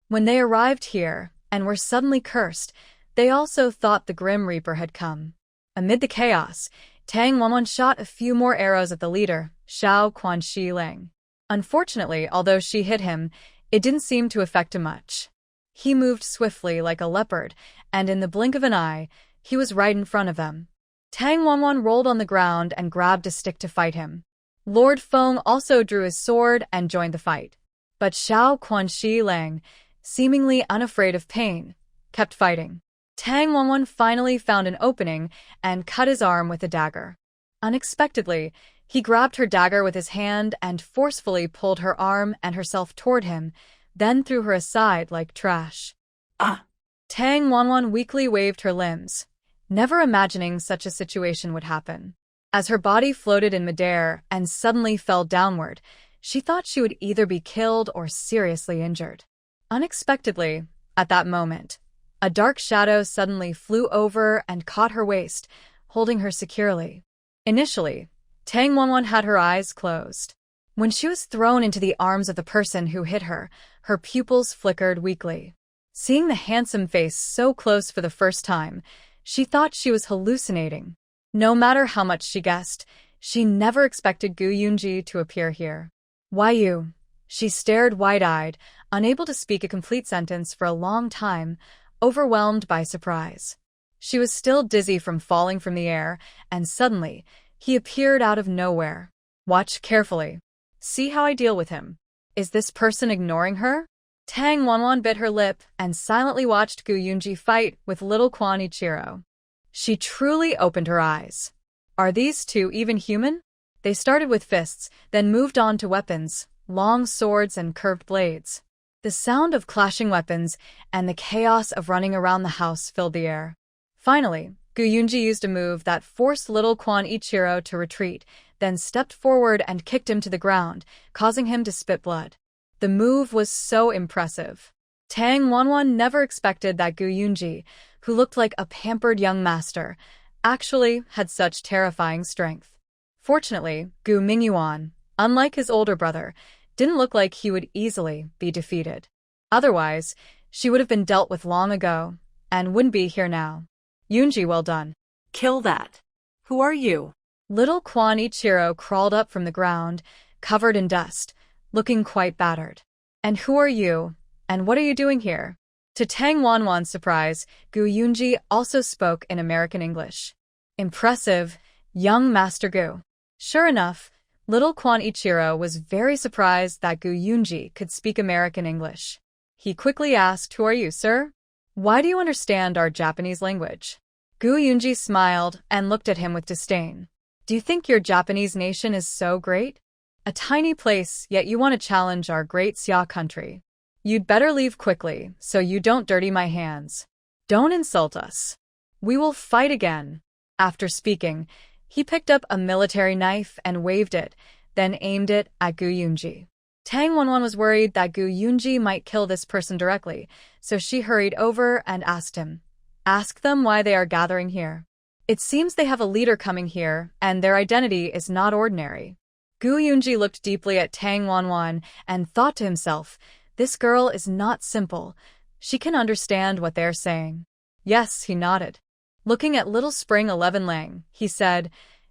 When they arrived here and were suddenly cursed, they also thought the Grim Reaper had come. Amid the chaos, Tang Wanwan shot a few more arrows at the leader, Xiao Quanxi Lang. Unfortunately, although she hit him, it didn't seem to affect him much. He moved swiftly like a leopard, and in the blink of an eye, he was right in front of them. Tang Wanwan rolled on the ground and grabbed a stick to fight him. Lord Feng also drew his sword and joined the fight. But Xiao Quanxi Lang, seemingly unafraid of pain, kept fighting. Tang Wanwan finally found an opening and cut his arm with a dagger. Unexpectedly, he grabbed her dagger with his hand and forcefully pulled her arm and herself toward him, then threw her aside like trash. Ah! Tang Wanwan weakly waved her limbs, never imagining such a situation would happen. As her body floated in midair and suddenly fell downward, she thought she would either be killed or seriously injured. Unexpectedly, at that moment, a dark shadow suddenly flew over and caught her waist, holding her securely. Initially, Tang Wanwan had her eyes closed. When she was thrown into the arms of the person who hit her, her pupils flickered weakly. Seeing the handsome face so close for the first time, she thought she was hallucinating. No matter how much she guessed, she never expected Gu Yunji to appear here. "Why you?" She stared wide-eyed, unable to speak a complete sentence for a long time, overwhelmed by surprise. She was still dizzy from falling from the air, and suddenly, he appeared out of nowhere. "Watch carefully. See how I deal with him. Is this person ignoring her?" Tang Wanwan bit her lip and silently watched Gu Yunji fight with little Quan Ichiro. She truly opened her eyes. Are these two even human? They started with fists, then moved on to weapons, long swords and curved blades. The sound of clashing weapons and the chaos of running around the house filled the air. Finally, Gu Yunji used a move that forced little Quan Ichiro to retreat, then stepped forward and kicked him to the ground, causing him to spit blood. The move was so impressive. Tang Wanwan never expected that Gu Yunji, who looked like a pampered young master, actually had such terrifying strength. Fortunately, Gu Mingyuan, unlike his older brother, didn't look like he would easily be defeated. Otherwise, she would have been dealt with long ago, and wouldn't be here now. Yunji, well done. Kill that. Who are you? Little Quan Ichiro crawled up from the ground, covered in dust, looking quite battered. And who are you, and what are you doing here? To Tang Wanwan's surprise, Gu Yunji also spoke in American English. Impressive, young Master Gu. Sure enough, little Quan Ichiro was very surprised that Gu Yunji could speak American English. He quickly asked, "Who are you, sir? Why do you understand our Japanese language?" Gu Yunji smiled and looked at him with disdain. "Do you think your Japanese nation is so great? A tiny place, yet you want to challenge our great Xia country. You'd better leave quickly, so you don't dirty my hands. Don't insult us. We will fight again." After speaking, he picked up a military knife and waved it, then aimed it at Gu Yunji. Tang Wanwan was worried that Gu Yunji might kill this person directly, so she hurried over and asked him, "Ask them why they are gathering here. It seems they have a leader coming here, and their identity is not ordinary." Gu Yunji looked deeply at Tang Wanwan and thought to himself, "This girl is not simple. She can understand what they're saying." Yes, he nodded. Looking at little Spring 11 Lang, he said,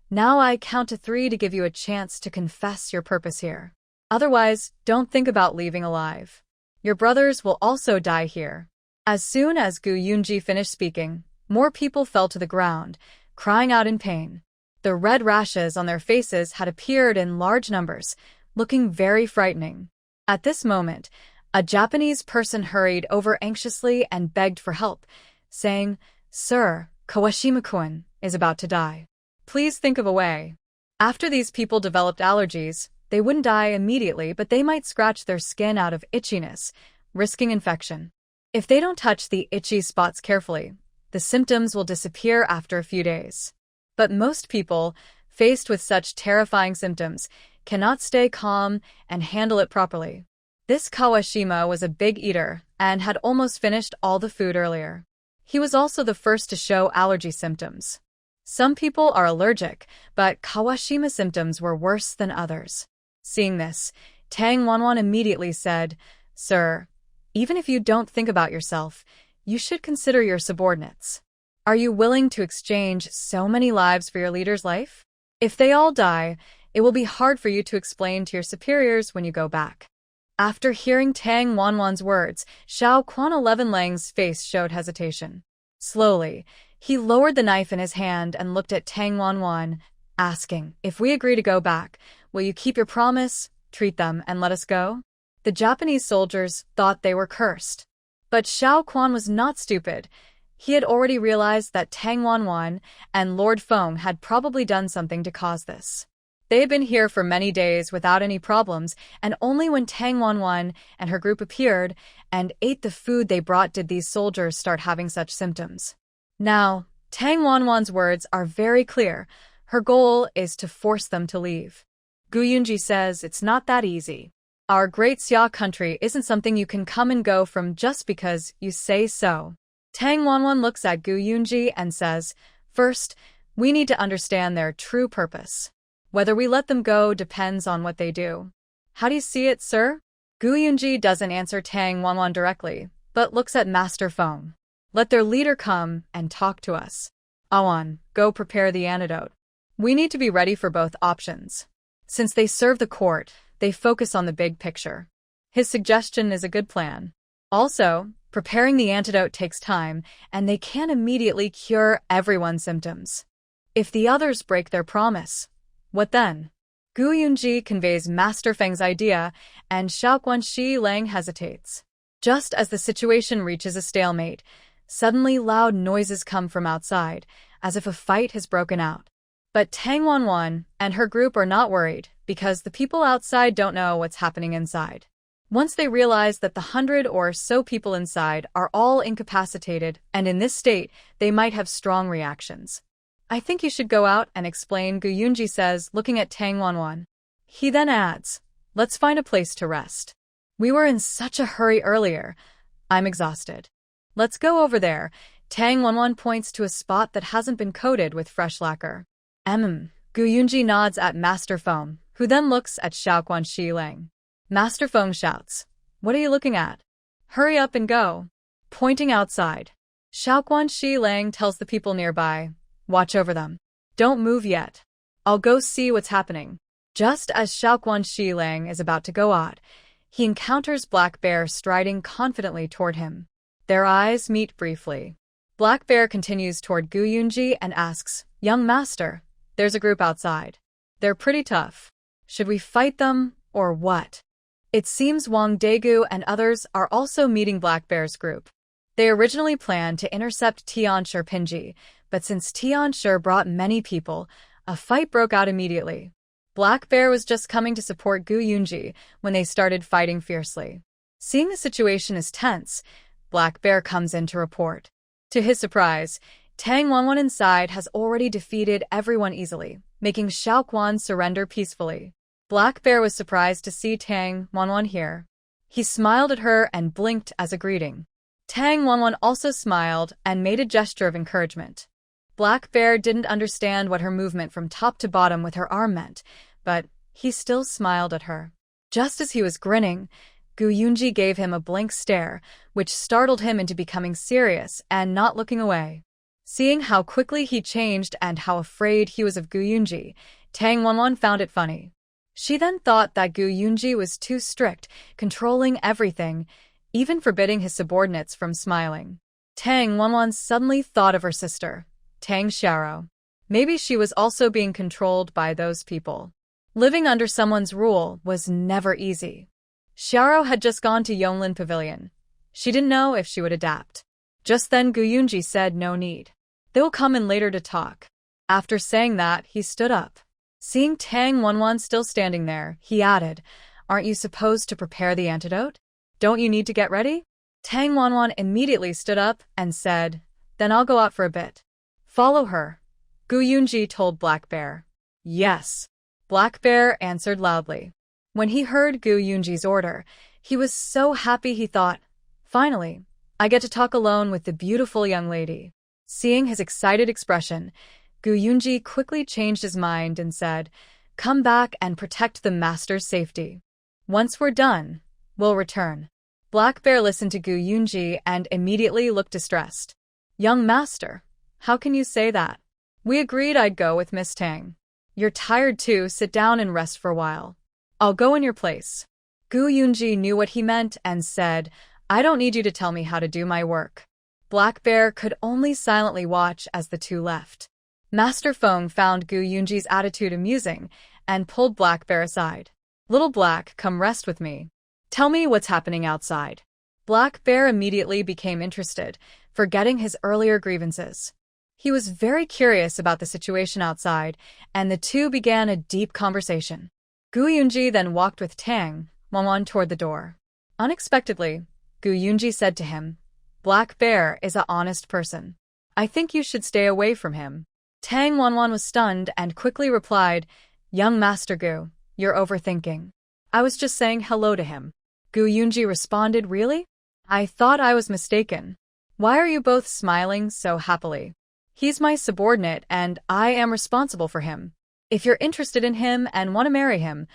"Now I count to 3 to give you a chance to confess your purpose here. Otherwise, don't think about leaving alive. Your brothers will also die here." As soon as Gu Yunji finished speaking, more people fell to the ground, crying out in pain. The red rashes on their faces had appeared in large numbers, looking very frightening. At this moment, a Japanese person hurried over anxiously and begged for help, saying, "Sir, Kawashima-kun is about to die. Please think of a way." After these people developed allergies, they wouldn't die immediately, but they might scratch their skin out of itchiness, risking infection. If they don't touch the itchy spots carefully, the symptoms will disappear after a few days. But most people, faced with such terrifying symptoms, cannot stay calm and handle it properly. This Kawashima was a big eater and had almost finished all the food earlier. He was also the first to show allergy symptoms. Some people are allergic, but Kawashima symptoms were worse than others. Seeing this, Tang Wanwan immediately said, "Sir, even if you don't think about yourself, you should consider your subordinates. Are you willing to exchange so many lives for your leader's life? If they all die, it will be hard for you to explain to your superiors when you go back." After hearing Tang Wanwan's words, Xiao Quan 11 Lang's face showed hesitation. Slowly, he lowered the knife in his hand and looked at Tang Wanwan, asking, "If we agree to go back, will you keep your promise, treat them, and let us go?" The Japanese soldiers thought they were cursed. But Xiao Quan was not stupid. He had already realized that Tang Wanwan and Lord Feng had probably done something to cause this. They had been here for many days without any problems, and only when Tang Wanwan and her group appeared and ate the food they brought did these soldiers start having such symptoms. Now, Tang Wanwan's words are very clear. Her goal is to force them to leave. Gu Yunji says it's not that easy. Our great Xia country isn't something you can come and go from just because you say so. Tang Wanwan looks at Gu Yunji and says, "First, we need to understand their true purpose. Whether we let them go depends on what they do. How do you see it, sir?" Gu Yunji doesn't answer Tang Wanwan directly, but looks at Master Feng. "Let their leader come and talk to us. Awan, go prepare the antidote. We need to be ready for both options." Since they serve the court, they focus on the big picture. His suggestion is a good plan. Also, preparing the antidote takes time, and they can't immediately cure everyone's symptoms. If the others break their promise, what then? Gu Yunji conveys Master Feng's idea, and Xiaoquan Shi Lang hesitates. Just as the situation reaches a stalemate, suddenly loud noises come from outside, as if a fight has broken out. But Tang Wanwan and her group are not worried, because the people outside don't know what's happening inside. Once they realize that the 100 or so people inside are all incapacitated, and in this state, they might have strong reactions. "I think you should go out and explain," Gu Yunji says, looking at Tang Wanwan. He then adds, "Let's find a place to rest." We were in such a hurry earlier. I'm exhausted. Let's go over there. Tang Wanwan points to a spot that hasn't been coated with fresh lacquer. Gu Yunji nods at Master Feng, who then looks at Xiaoquan Shi Lang. Master Feng shouts, "What are you looking at? Hurry up and go." Pointing outside, Xiaoquan Shi Lang tells the people nearby, "Watch over them. Don't move yet. I'll go see what's happening." Just as Xiaoquan Shi Lang is about to go out, he encounters Black Bear striding confidently toward him. Their eyes meet briefly. Black Bear continues toward Gu Yunji and asks, "Young master, there's a group outside. They're pretty tough. Should we fight them, or what?" It seems Wang Daegu and others are also meeting Black Bear's group. They originally planned to intercept Tianshi Pinji, but since Tianshi brought many people, a fight broke out immediately. Black Bear was just coming to support Gu Yunji when they started fighting fiercely. Seeing the situation is tense, Black Bear comes in to report. To his surprise, Tang Wanwan inside has already defeated everyone easily, making Xiaoquan surrender peacefully. Black Bear was surprised to see Tang Wanwan here. He smiled at her and blinked as a greeting. Tang Wanwan also smiled and made a gesture of encouragement. Black Bear didn't understand what her movement from top to bottom with her arm meant, but he still smiled at her. Just as he was grinning, Gu Yunji gave him a blank stare, which startled him into becoming serious and not looking away. Seeing how quickly he changed and how afraid he was of Gu Yunji, Tang Wanwan found it funny. She then thought that Gu Yunji was too strict, controlling everything, even forbidding his subordinates from smiling. Tang Wanwan suddenly thought of her sister, Tang Xiao. Maybe she was also being controlled by those people. Living under someone's rule was never easy. Xiao had just gone to Yonglin Pavilion. She didn't know if she would adapt. Just then Gu Yunji said no need. They will come in later to talk. After saying that, he stood up. Seeing Tang Wanwan still standing there, he added, "Aren't you supposed to prepare the antidote? Don't you need to get ready?" Tang Wanwan immediately stood up and said, "Then I'll go out for a bit." "Follow her," Gu Yunji told Black Bear. "Yes," Black Bear answered loudly. When he heard Gu Yunji's order, he was so happy he thought, "Finally, I get to talk alone with the beautiful young lady." Seeing his excited expression, Gu Yunji quickly changed his mind and said, "Come back and protect the master's safety. Once we're done, we'll return." Black Bear listened to Gu Yunji and immediately looked distressed. "Young master, how can you say that? We agreed I'd go with Miss Tang. You're tired too, sit down and rest for a while. I'll go in your place." Gu Yunji knew what he meant and said, "I don't need you to tell me how to do my work." Black Bear could only silently watch as the two left. Master Feng found Gu Yunji's attitude amusing and pulled Black Bear aside. "Little Black, come rest with me. Tell me what's happening outside." Black Bear immediately became interested, forgetting his earlier grievances. He was very curious about the situation outside, and the two began a deep conversation. Gu Yunji then walked with Tang Wanwan toward the door. Unexpectedly, Gu Yunji said to him, "Black Bear is an honest person. I think you should stay away from him." Tang Wanwan was stunned and quickly replied, "Young Master Gu, you're overthinking. I was just saying hello to him." Gu Yunji responded, "Really? I thought I was mistaken. Why are you both smiling so happily? He's my subordinate and I am responsible for him. If you're interested in him and want to marry him,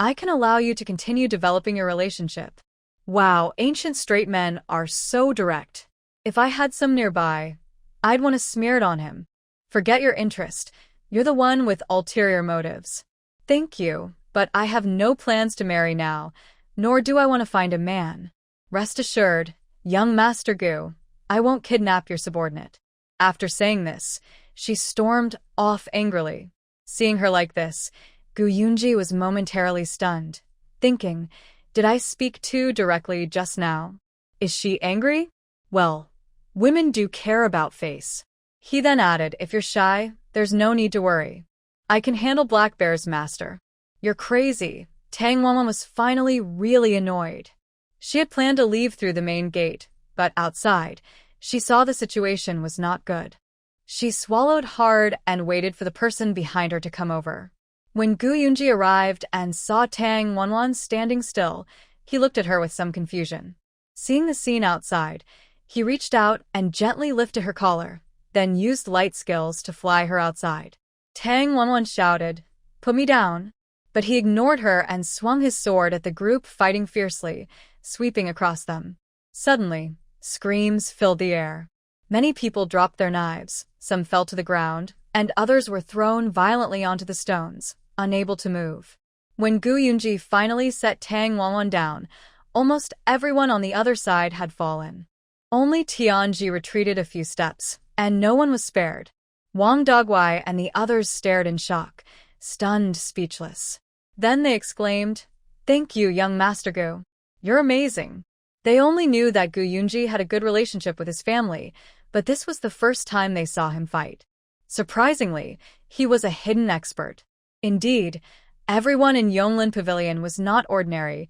I can allow you to continue developing your relationship." Wow, ancient straight men are so direct. If I had some nearby, I'd want to smear it on him. Forget your interest. You're the one with ulterior motives. Thank you, but I have no plans to marry now, nor do I want to find a man. Rest assured, young Master Gu, I won't kidnap your subordinate. After saying this, she stormed off angrily. Seeing her like this, Gu Yunji was momentarily stunned, thinking, did I speak too directly just now? Is she angry? Well, women do care about face. He then added, if you're shy, there's no need to worry. I can handle Black Bear's master. You're crazy. Tang Wanwan was finally really annoyed. She had planned to leave through the main gate, but outside, she saw the situation was not good. She swallowed hard and waited for the person behind her to come over. When Gu Yunji arrived and saw Tang Wanwan standing still, He looked at her with some confusion. Seeing the scene outside, he reached out and gently lifted her collar, then used light skills to fly her outside. Tang Wanwan shouted, "Put me down." But he ignored her and swung his sword at the group fighting fiercely, sweeping across them. Suddenly, screams filled the air. Many people dropped their knives, some fell to the ground, and others were thrown violently onto the stones, unable to move. When Gu Yunji finally set Tang Wanwan down, almost everyone on the other side had fallen. Only Tianji retreated a few steps, and no one was spared. Wang Dogwai and the others stared in shock, stunned, speechless. Then they exclaimed, "Thank you, young Master Gu. You're amazing." They only knew that Gu Yunji had a good relationship with his family, but this was the first time they saw him fight. Surprisingly, he was a hidden expert. Indeed, everyone in Yonglin Pavilion was not ordinary.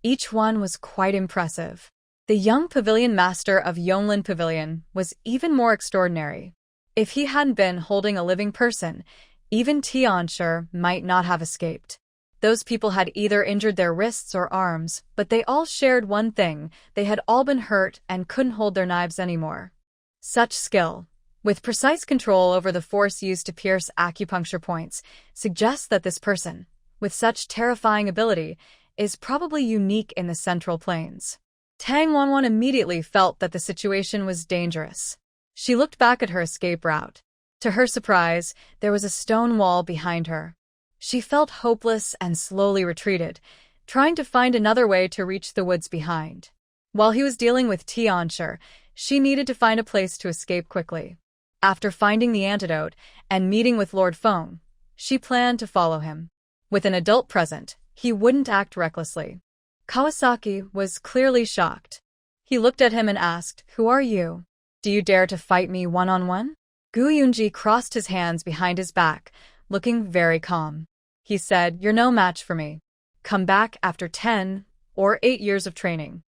Each one was quite impressive. The young pavilion master of Yonglin Pavilion was even more extraordinary. If he hadn't been holding a living person, even Tianshi might not have escaped. Those people had either injured their wrists or arms, but they all shared one thing: they had all been hurt and couldn't hold their knives anymore. Such skill, with precise control over the force used to pierce acupuncture points, suggests that this person, with such terrifying ability, is probably unique in the Central Plains. Tang Wanwan immediately felt that the situation was dangerous. She looked back at her escape route. To her surprise, there was a stone wall behind her. She felt hopeless and slowly retreated, trying to find another way to reach the woods behind. While he was dealing with Tianshi, she needed to find a place to escape quickly. After finding the antidote and meeting with Lord Feng, she planned to follow him. With an adult present, he wouldn't act recklessly. Kawasaki was clearly shocked. He looked at him and asked, "Who are you? Do you dare to fight me one-on-one?" Gu Yunji crossed his hands behind his back, looking very calm. He said, "You're no match for me. Come back after 10 or 8 years of training."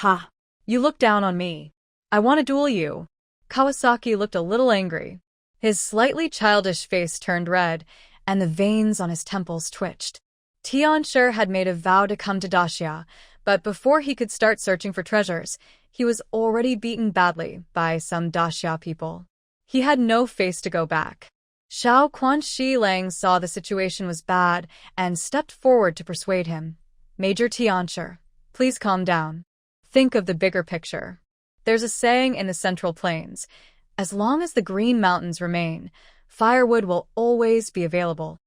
Ha! "You look down on me. I want to duel you." Kawasaki looked a little angry. His slightly childish face turned red, and the veins on his temples twitched. Tianshi had made a vow to come to Daxia, but before he could start searching for treasures, he was already beaten badly by some Daxia people. He had no face to go back. Xiao Quanxi Lang saw the situation was bad and stepped forward to persuade him. "Major Tianshi, please calm down. Think of the bigger picture. There's a saying in the Central Plains: as long as the Green Mountains remain, firewood will always be available.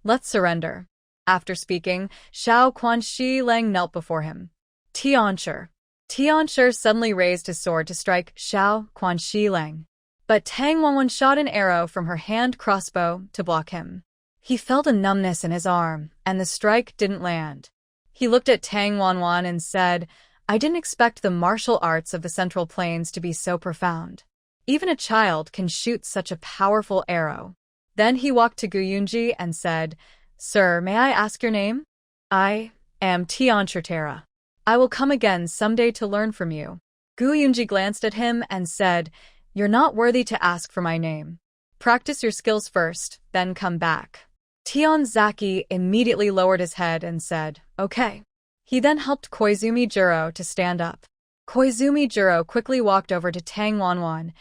Let's surrender." After speaking, Xiao Quanxi Lang knelt before him. Tianshi. Tianshi suddenly raised his sword to strike Xiao Quanxi Lang. But Tang Wanwan shot an arrow from her hand crossbow to block him. He felt a numbness in his arm, and the strike didn't land. He looked at Tang Wanwan and said, "I didn't expect the martial arts of the Central Plains to be so profound. Even a child can shoot such a powerful arrow." Then he walked to Gu Yunji and said, "Sir, may I ask your name?" "I am Tianshi. I will come again someday to learn from you." Gu Yunji glanced at him and said, "You're not worthy to ask for my name. Practice your skills first, then come back." Tianzaki immediately lowered his head and said, "Okay." He then helped Koizumi Juro to stand up. Koizumi Juro quickly walked over to Tang Wanwan,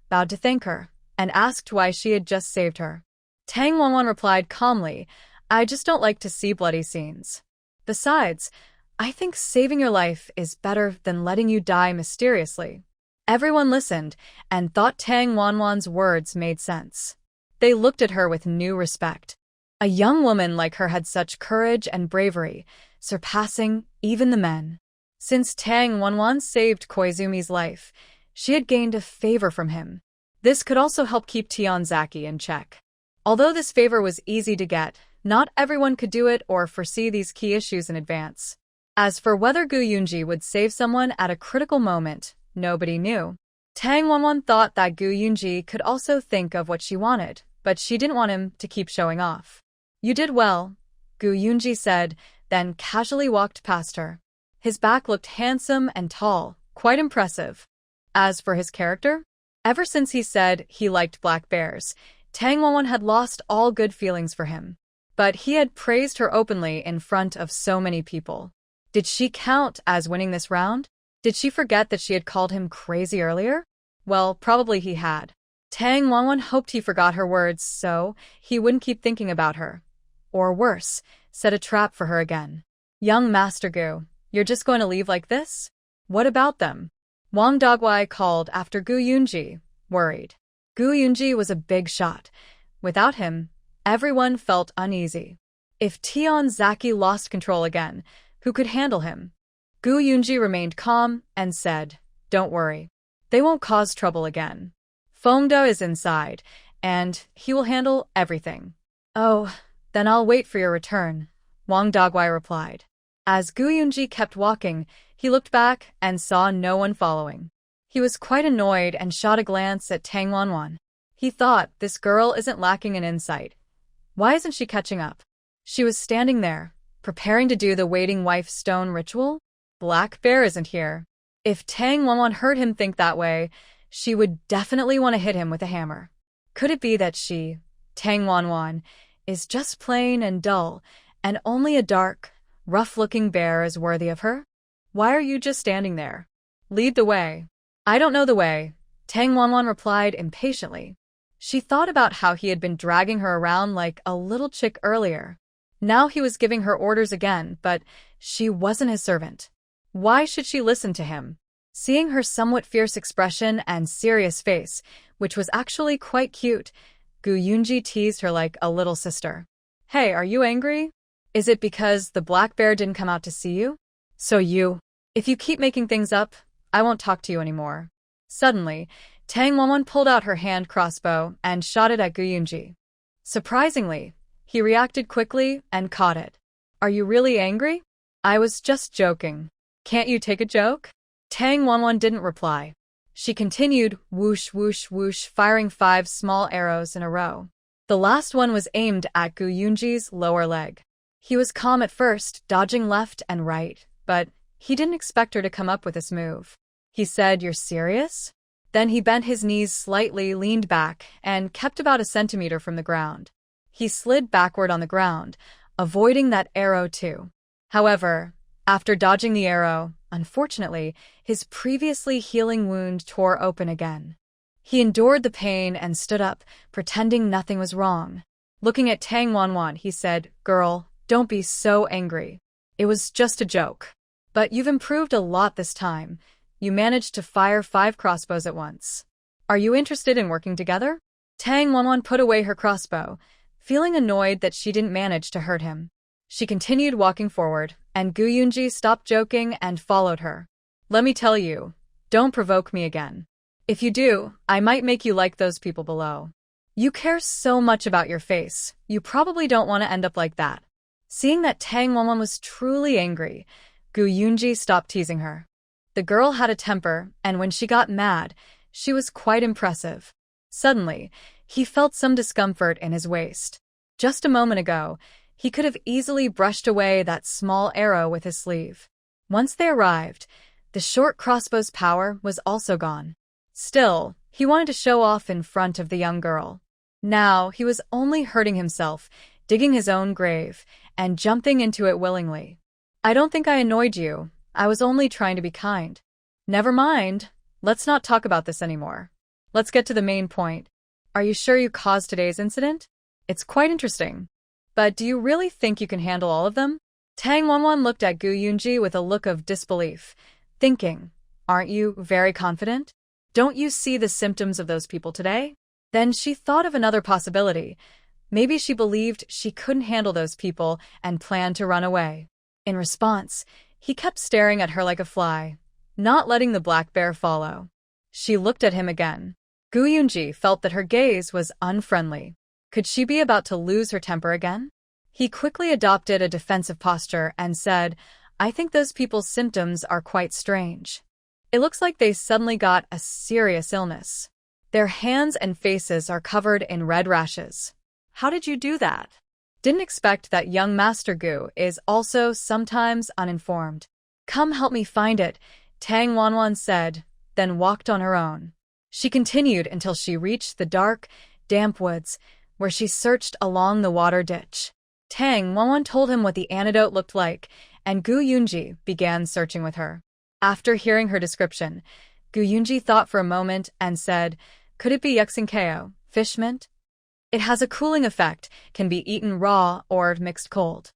bowed to thank her, and asked why she had just saved her. Tang Wanwan replied calmly, "I just don't like to see bloody scenes. Besides, I think saving your life is better than letting you die mysteriously." Everyone listened and thought Tang Wanwan's words made sense. They looked at her with new respect. A young woman like her had such courage and bravery, surpassing even the men. Since Tang Wanwan saved Koizumi's life, she had gained a favor from him. This could also help keep Tianzaki in check. Although this favor was easy to get, not everyone could do it or foresee these key issues in advance. As for whether Gu Yunji would save someone at a critical moment, nobody knew. Tang Wanwan thought that Gu Yunji could also think of what she wanted, but she didn't want him to keep showing off. "You did well," Gu Yunji said, then casually walked past her. His back looked handsome and tall, quite impressive. As for his character, ever since he said he liked black bears, Tang Wanwan had lost all good feelings for him. But he had praised her openly in front of so many people. Did she count as winning this round? Did she forget that she had called him crazy earlier? Well, probably he had. Tang Wanwan hoped he forgot her words so he wouldn't keep thinking about her. Or worse, set a trap for her again. Young Master Gu, you're just going to leave like this? What about them? Wang Dogwai called after Gu Yunji, worried. Gu Yunji was a big shot. Without him, everyone felt uneasy. If Tian Zaki lost control again, who could handle him? Gu Yunji remained calm and said, "Don't worry. They won't cause trouble again. Fengde is inside, and he will handle everything." "Oh, then I'll wait for your return," Wang Dogwai replied. As Gu Yunji kept walking, he looked back and saw no one following. He was quite annoyed and shot a glance at Tang Wanwan. He thought, this girl isn't lacking in insight. Why isn't she catching up? She was standing there, preparing to do the waiting wife stone ritual. Black Bear isn't here. If Tang Wanwan heard him think that way, she would definitely want to hit him with a hammer. Could it be that she, Tang Wanwan, is just plain and dull, and only a dark, rough-looking bear is worthy of her? Why are you just standing there? Lead the way. I don't know the way, Tang Wanwan replied impatiently. She thought about how he had been dragging her around like a little chick earlier. Now he was giving her orders again, but she wasn't his servant. Why should she listen to him? Seeing her somewhat fierce expression and serious face, which was actually quite cute, Gu Yunji teased her like a little sister. "Hey, are you angry? Is it because the black bear didn't come out to see you? If you keep making things up, I won't talk to you anymore." Suddenly, Tang Wanwan pulled out her hand crossbow and shot it at Gu Yunji. Surprisingly, he reacted quickly and caught it. "Are you really angry?" "I was just joking. Can't you take a joke?" Tang Wanwan didn't reply. She continued, whoosh, whoosh, whoosh, firing 5 small arrows in a row. The last one was aimed at Gu Yunji's lower leg. He was calm at first, dodging left and right, but he didn't expect her to come up with this move. He said, "You're serious?" Then he bent his knees slightly, leaned back, and kept about a centimeter from the ground. He slid backward on the ground, avoiding that arrow too. However, after dodging the arrow, unfortunately, his previously healing wound tore open again. He endured the pain and stood up, pretending nothing was wrong. Looking at Tang Wanwan, he said, "Girl, don't be so angry. It was just a joke. But you've improved a lot this time. You managed to fire 5 crossbows at once. Are you interested in working together?" Tang Wanwan put away her crossbow, feeling annoyed that she didn't manage to hurt him. She continued walking forward, and Gu Yunji stopped joking and followed her. "Let me tell you, don't provoke me again. If you do, I might make you like those people below. You care so much about your face, you probably don't want to end up like that." Seeing that Tang Wanwan was truly angry, Gu Yunji stopped teasing her. The girl had a temper, and when she got mad, she was quite impressive. Suddenly, he felt some discomfort in his waist. Just a moment ago, he could have easily brushed away that small arrow with his sleeve. Once they arrived, the short crossbow's power was also gone. Still, he wanted to show off in front of the young girl. Now, he was only hurting himself, digging his own grave, and jumping into it willingly. "I don't think I annoyed you. I was only trying to be kind." "Never mind. Let's not talk about this anymore. Let's get to the main point. Are you sure you caused today's incident? It's quite interesting. But do you really think you can handle all of them?" Tang Wanwan looked at Gu Yunji with a look of disbelief, thinking, "Aren't you very confident? Don't you see the symptoms of those people today?" Then she thought of another possibility. Maybe she believed she couldn't handle those people and planned to run away. In response, he kept staring at her like a fly, not letting the black bear follow. She looked at him again. Gu Yunji felt that her gaze was unfriendly. Could she be about to lose her temper again? He quickly adopted a defensive posture and said, "I think those people's symptoms are quite strange. It looks like they suddenly got a serious illness. Their hands and faces are covered in red rashes." "How did you do that?" Didn't expect that young Master Gu is also sometimes uninformed. "Come help me find it," Tang Wanwan said, then walked on her own. She continued until she reached the dark, damp woods, where she searched along the water ditch. Tang Wanwan told him what the antidote looked like, and Gu Yunji began searching with her. After hearing her description, Gu Yunji thought for a moment and said, "Could it be Yuxinkeo, fish mint? It has a cooling effect, can be eaten raw or mixed cold.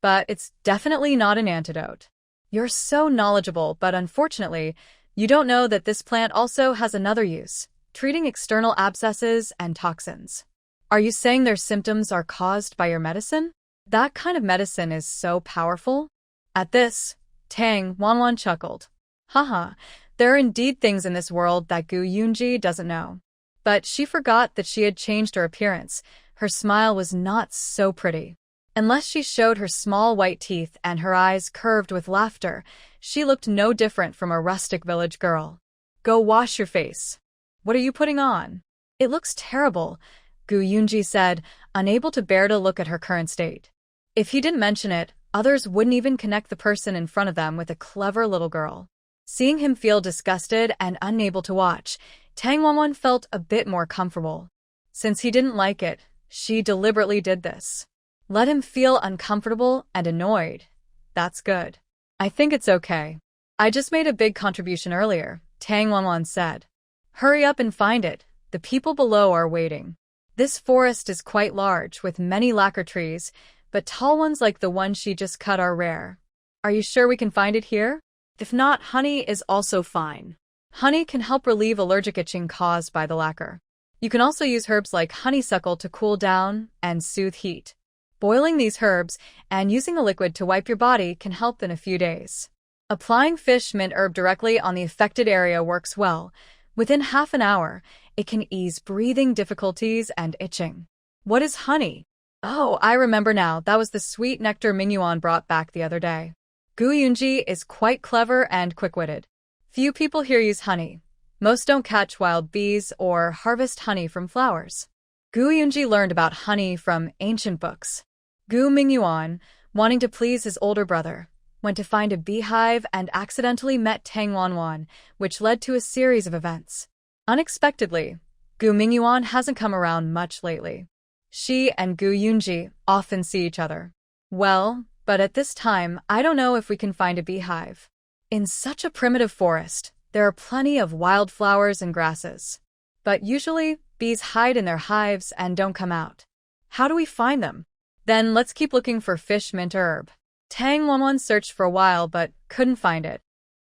But it's definitely not an antidote." You're so knowledgeable, but unfortunately, you don't know that this plant also has another use, treating external abscesses and toxins. Are you saying their symptoms are caused by your medicine? That kind of medicine is so powerful. At this, Tang Wanwan chuckled. Haha, there are indeed things in this world that Gu Yunji doesn't know. But she forgot that she had changed her appearance. Her smile was not so pretty. Unless she showed her small white teeth and her eyes curved with laughter, she looked no different from a rustic village girl. Go wash your face. What are you putting on? It looks terrible, Gu Yunji said, unable to bear to look at her current state. If he didn't mention it, others wouldn't even connect the person in front of them with a clever little girl. Seeing him feel disgusted and unable to watch, Tang Wanwan felt a bit more comfortable. Since he didn't like it, she deliberately did this. Let him feel uncomfortable and annoyed. That's good. I think it's okay. I just made a big contribution earlier, Tang Wanwan said. Hurry up and find it. The people below are waiting. This forest is quite large with many lacquer trees, but tall ones like the one she just cut are rare. Are you sure we can find it here? If not, honey is also fine. Honey can help relieve allergic itching caused by the lacquer. You can also use herbs like honeysuckle to cool down and soothe heat. Boiling these herbs and using a liquid to wipe your body can help in a few days. Applying fish mint herb directly on the affected area works well. Within half an hour, it can ease breathing difficulties and itching. What is honey? Oh, I remember now. That was the sweet nectar Mingyuan brought back the other day. Gu Yunji is quite clever and quick-witted. Few people here use honey. Most don't catch wild bees or harvest honey from flowers. Gu Yunji learned about honey from ancient books. Gu Mingyuan, wanting to please his older brother, went to find a beehive and accidentally met Tang Wanwan, which led to a series of events. Unexpectedly, Gu Mingyuan hasn't come around much lately. She and Gu Yunji often see each other. Well, but at this time, I don't know if we can find a beehive. In such a primitive forest, there are plenty of wildflowers and grasses. But usually, bees hide in their hives and don't come out. How do we find them? Then let's keep looking for fish mint herb. Tang Wanwan searched for a while but couldn't find it.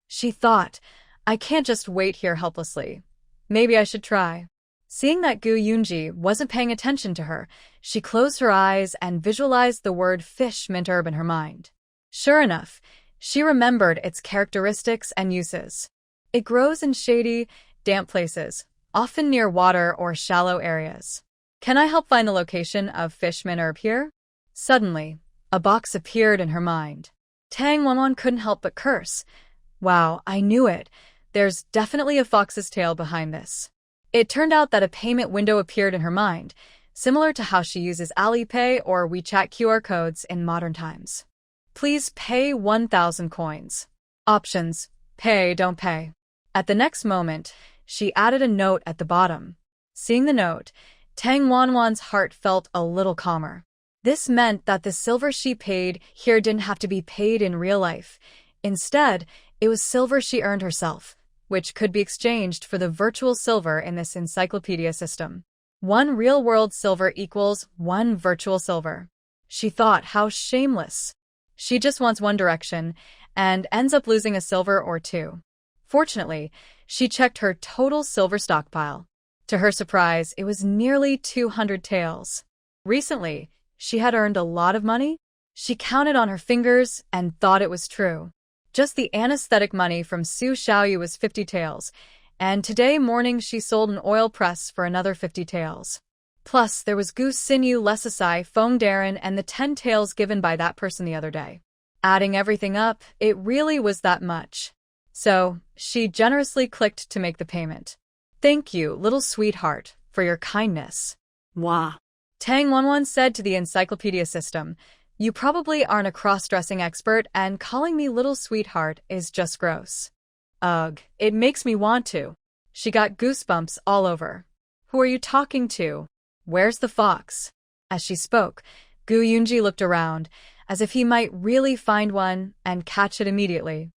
She thought, I can't just wait here helplessly. Maybe I should try. Seeing that Gu Yunji wasn't paying attention to her, she closed her eyes and visualized the word fish mint herb in her mind. Sure enough, she remembered its characteristics and uses. It grows in shady, damp places, often near water or shallow areas. Can I help find the location of fish mint herb here? Suddenly, a box appeared in her mind. Tang Wanwan couldn't help but curse. Wow, I knew it. There's definitely a fox's tail behind this. It turned out that a payment window appeared in her mind, similar to how she uses Alipay or WeChat QR codes in modern times. Please pay 1,000 coins. Options: pay, don't pay. At the next moment, she added a note at the bottom. Seeing the note, Tang Wanwan's heart felt a little calmer. This meant that the silver she paid here didn't have to be paid in real life. Instead, it was silver she earned herself, which could be exchanged for the virtual silver in this encyclopedia system. 1 real-world silver equals 1 virtual silver. She thought, how shameless. She just wants one direction and ends up losing a silver or 2. Fortunately, she checked her total silver stockpile. To her surprise, it was nearly 200 taels. Recently, she had earned a lot of money. She counted on her fingers and thought it was true. Just the anesthetic money from Su Xiaoyu was 50 taels, and today morning she sold an oil press for another 50 taels. Plus, there was goose sinew, lesasai, Fong Darren, and the 10 taels given by that person the other day. Adding everything up, it really was that much. So, she generously clicked to make the payment. Thank you, little sweetheart, for your kindness. Wah. Tang Wanwan said to the encyclopedia system, you probably aren't a cross-dressing expert and calling me little sweetheart is just gross. Ugh, it makes me want to. She got goosebumps all over. Who are you talking to? Where's the fox? As she spoke, Gu Yunji looked around. as if he might really find one and catch it immediately.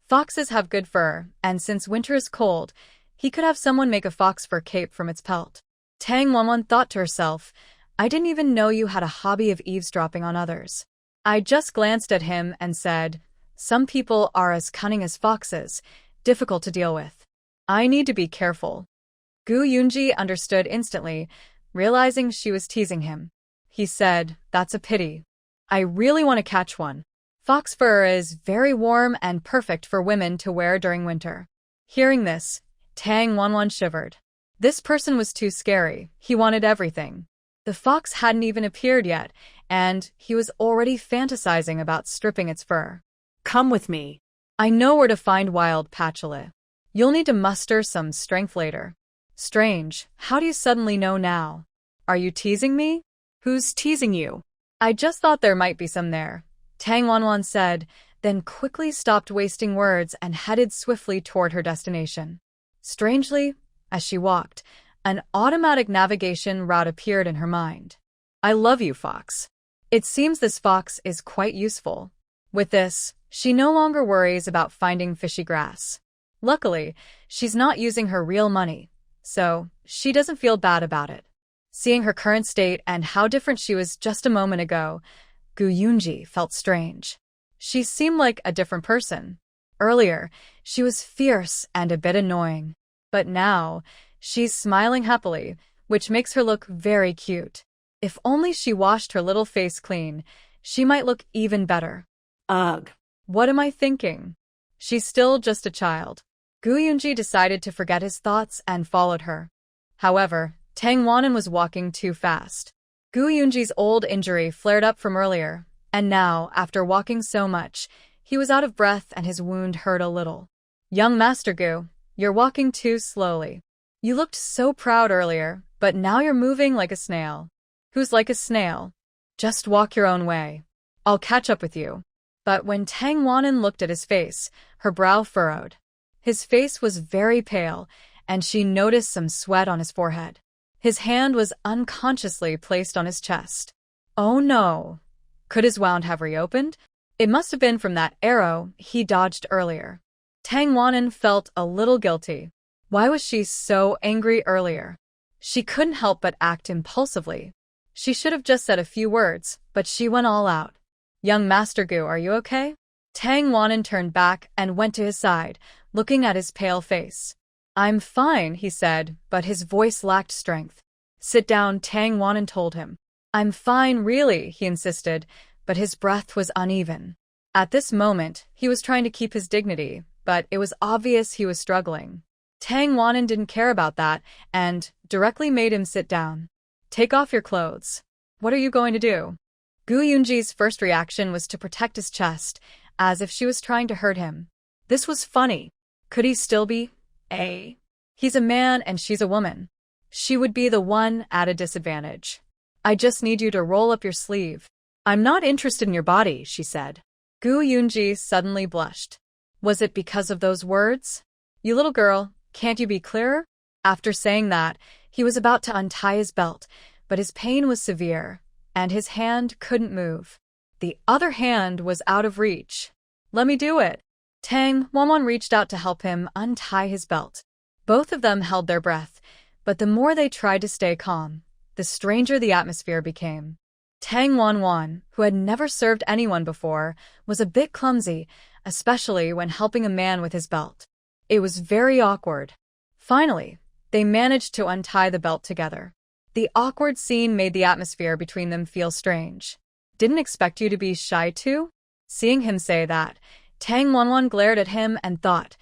Foxes have good fur, and since winter is cold, he could have someone make a fox fur cape from its pelt. Tang Wanwan thought to herself, I didn't even know you had a hobby of eavesdropping on others. I just glanced at him and said, some people are as cunning as foxes, difficult to deal with. I need to be careful. Gu Yunji understood instantly, realizing she was teasing him. He said, that's a pity. I really want to catch one. Fox fur is very warm and perfect for women to wear during winter. Hearing this, Tang Wanwan shivered. This person was too scary. He wanted everything. The fox hadn't even appeared yet, and he was already fantasizing about stripping its fur. Come with me. I know where to find wild patchouli. You'll need to muster some strength later. Strange, how do you suddenly know now? Are you teasing me? Who's teasing you? I just thought there might be some there, Tang Wanwan said, then quickly stopped wasting words and headed swiftly toward her destination. Strangely, as she walked, an automatic navigation route appeared in her mind. I love you, fox. It seems this fox is quite useful. With this, she no longer worries about finding fishy grass. Luckily, she's not using her real money, so she doesn't feel bad about it. Seeing her current state and how different she was just a moment ago, Gu Yunji felt strange. She seemed like a different person. Earlier, she was fierce and a bit annoying. But now, she's smiling happily, which makes her look very cute. If only she washed her little face clean, she might look even better. Ugh. What am I thinking? She's still just a child. Gu Yunji decided to forget his thoughts and followed her. However, Tang Wanwan was walking too fast. Gu Yunji's old injury flared up from earlier, and now, after walking so much, he was out of breath and his wound hurt a little. Young Master Gu, you're walking too slowly. You looked so proud earlier, but now you're moving like a snail. Who's like a snail? Just walk your own way. I'll catch up with you. But when Tang Wanwan looked at his face, her brow furrowed. His face was very pale, and she noticed some sweat on his forehead. His hand was unconsciously placed on his chest. Oh no! Could his wound have reopened? It must have been from that arrow he dodged earlier. Tang Wanwan felt a little guilty. Why was she so angry earlier? She couldn't help but act impulsively. She should have just said a few words, but she went all out. Young Master Gu, are you okay? Tang Wanwan turned back and went to his side, looking at his pale face. I'm fine, he said, but his voice lacked strength. Sit down, Tang Wanwan told him. I'm fine, really, he insisted, but his breath was uneven. At this moment, he was trying to keep his dignity, but it was obvious he was struggling. Tang Wanwan didn't care about that and directly made him sit down. Take off your clothes. What are you going to do? Gu Yunji's first reaction was to protect his chest, as if she was trying to hurt him. This was funny. Could he still be? He's a man and she's a woman. She would be the one at a disadvantage. I just need you to roll up your sleeve. I'm not interested in your body, she said. Gu Yunji suddenly blushed. Was it because of those words? You little girl, can't you be clearer? After saying that, he was about to untie his belt, but his pain was severe, and his hand couldn't move. The other hand was out of reach. Let me do it. Tang Wanwan reached out to help him untie his belt. Both of them held their breath, but the more they tried to stay calm, the stranger the atmosphere became. Tang Wanwan, who had never served anyone before, was a bit clumsy, especially when helping a man with his belt. It was very awkward. Finally, they managed to untie the belt together. The awkward scene made the atmosphere between them feel strange. Didn't expect you to be shy too? Seeing him say that, Tang Wanwan glared at him and thought,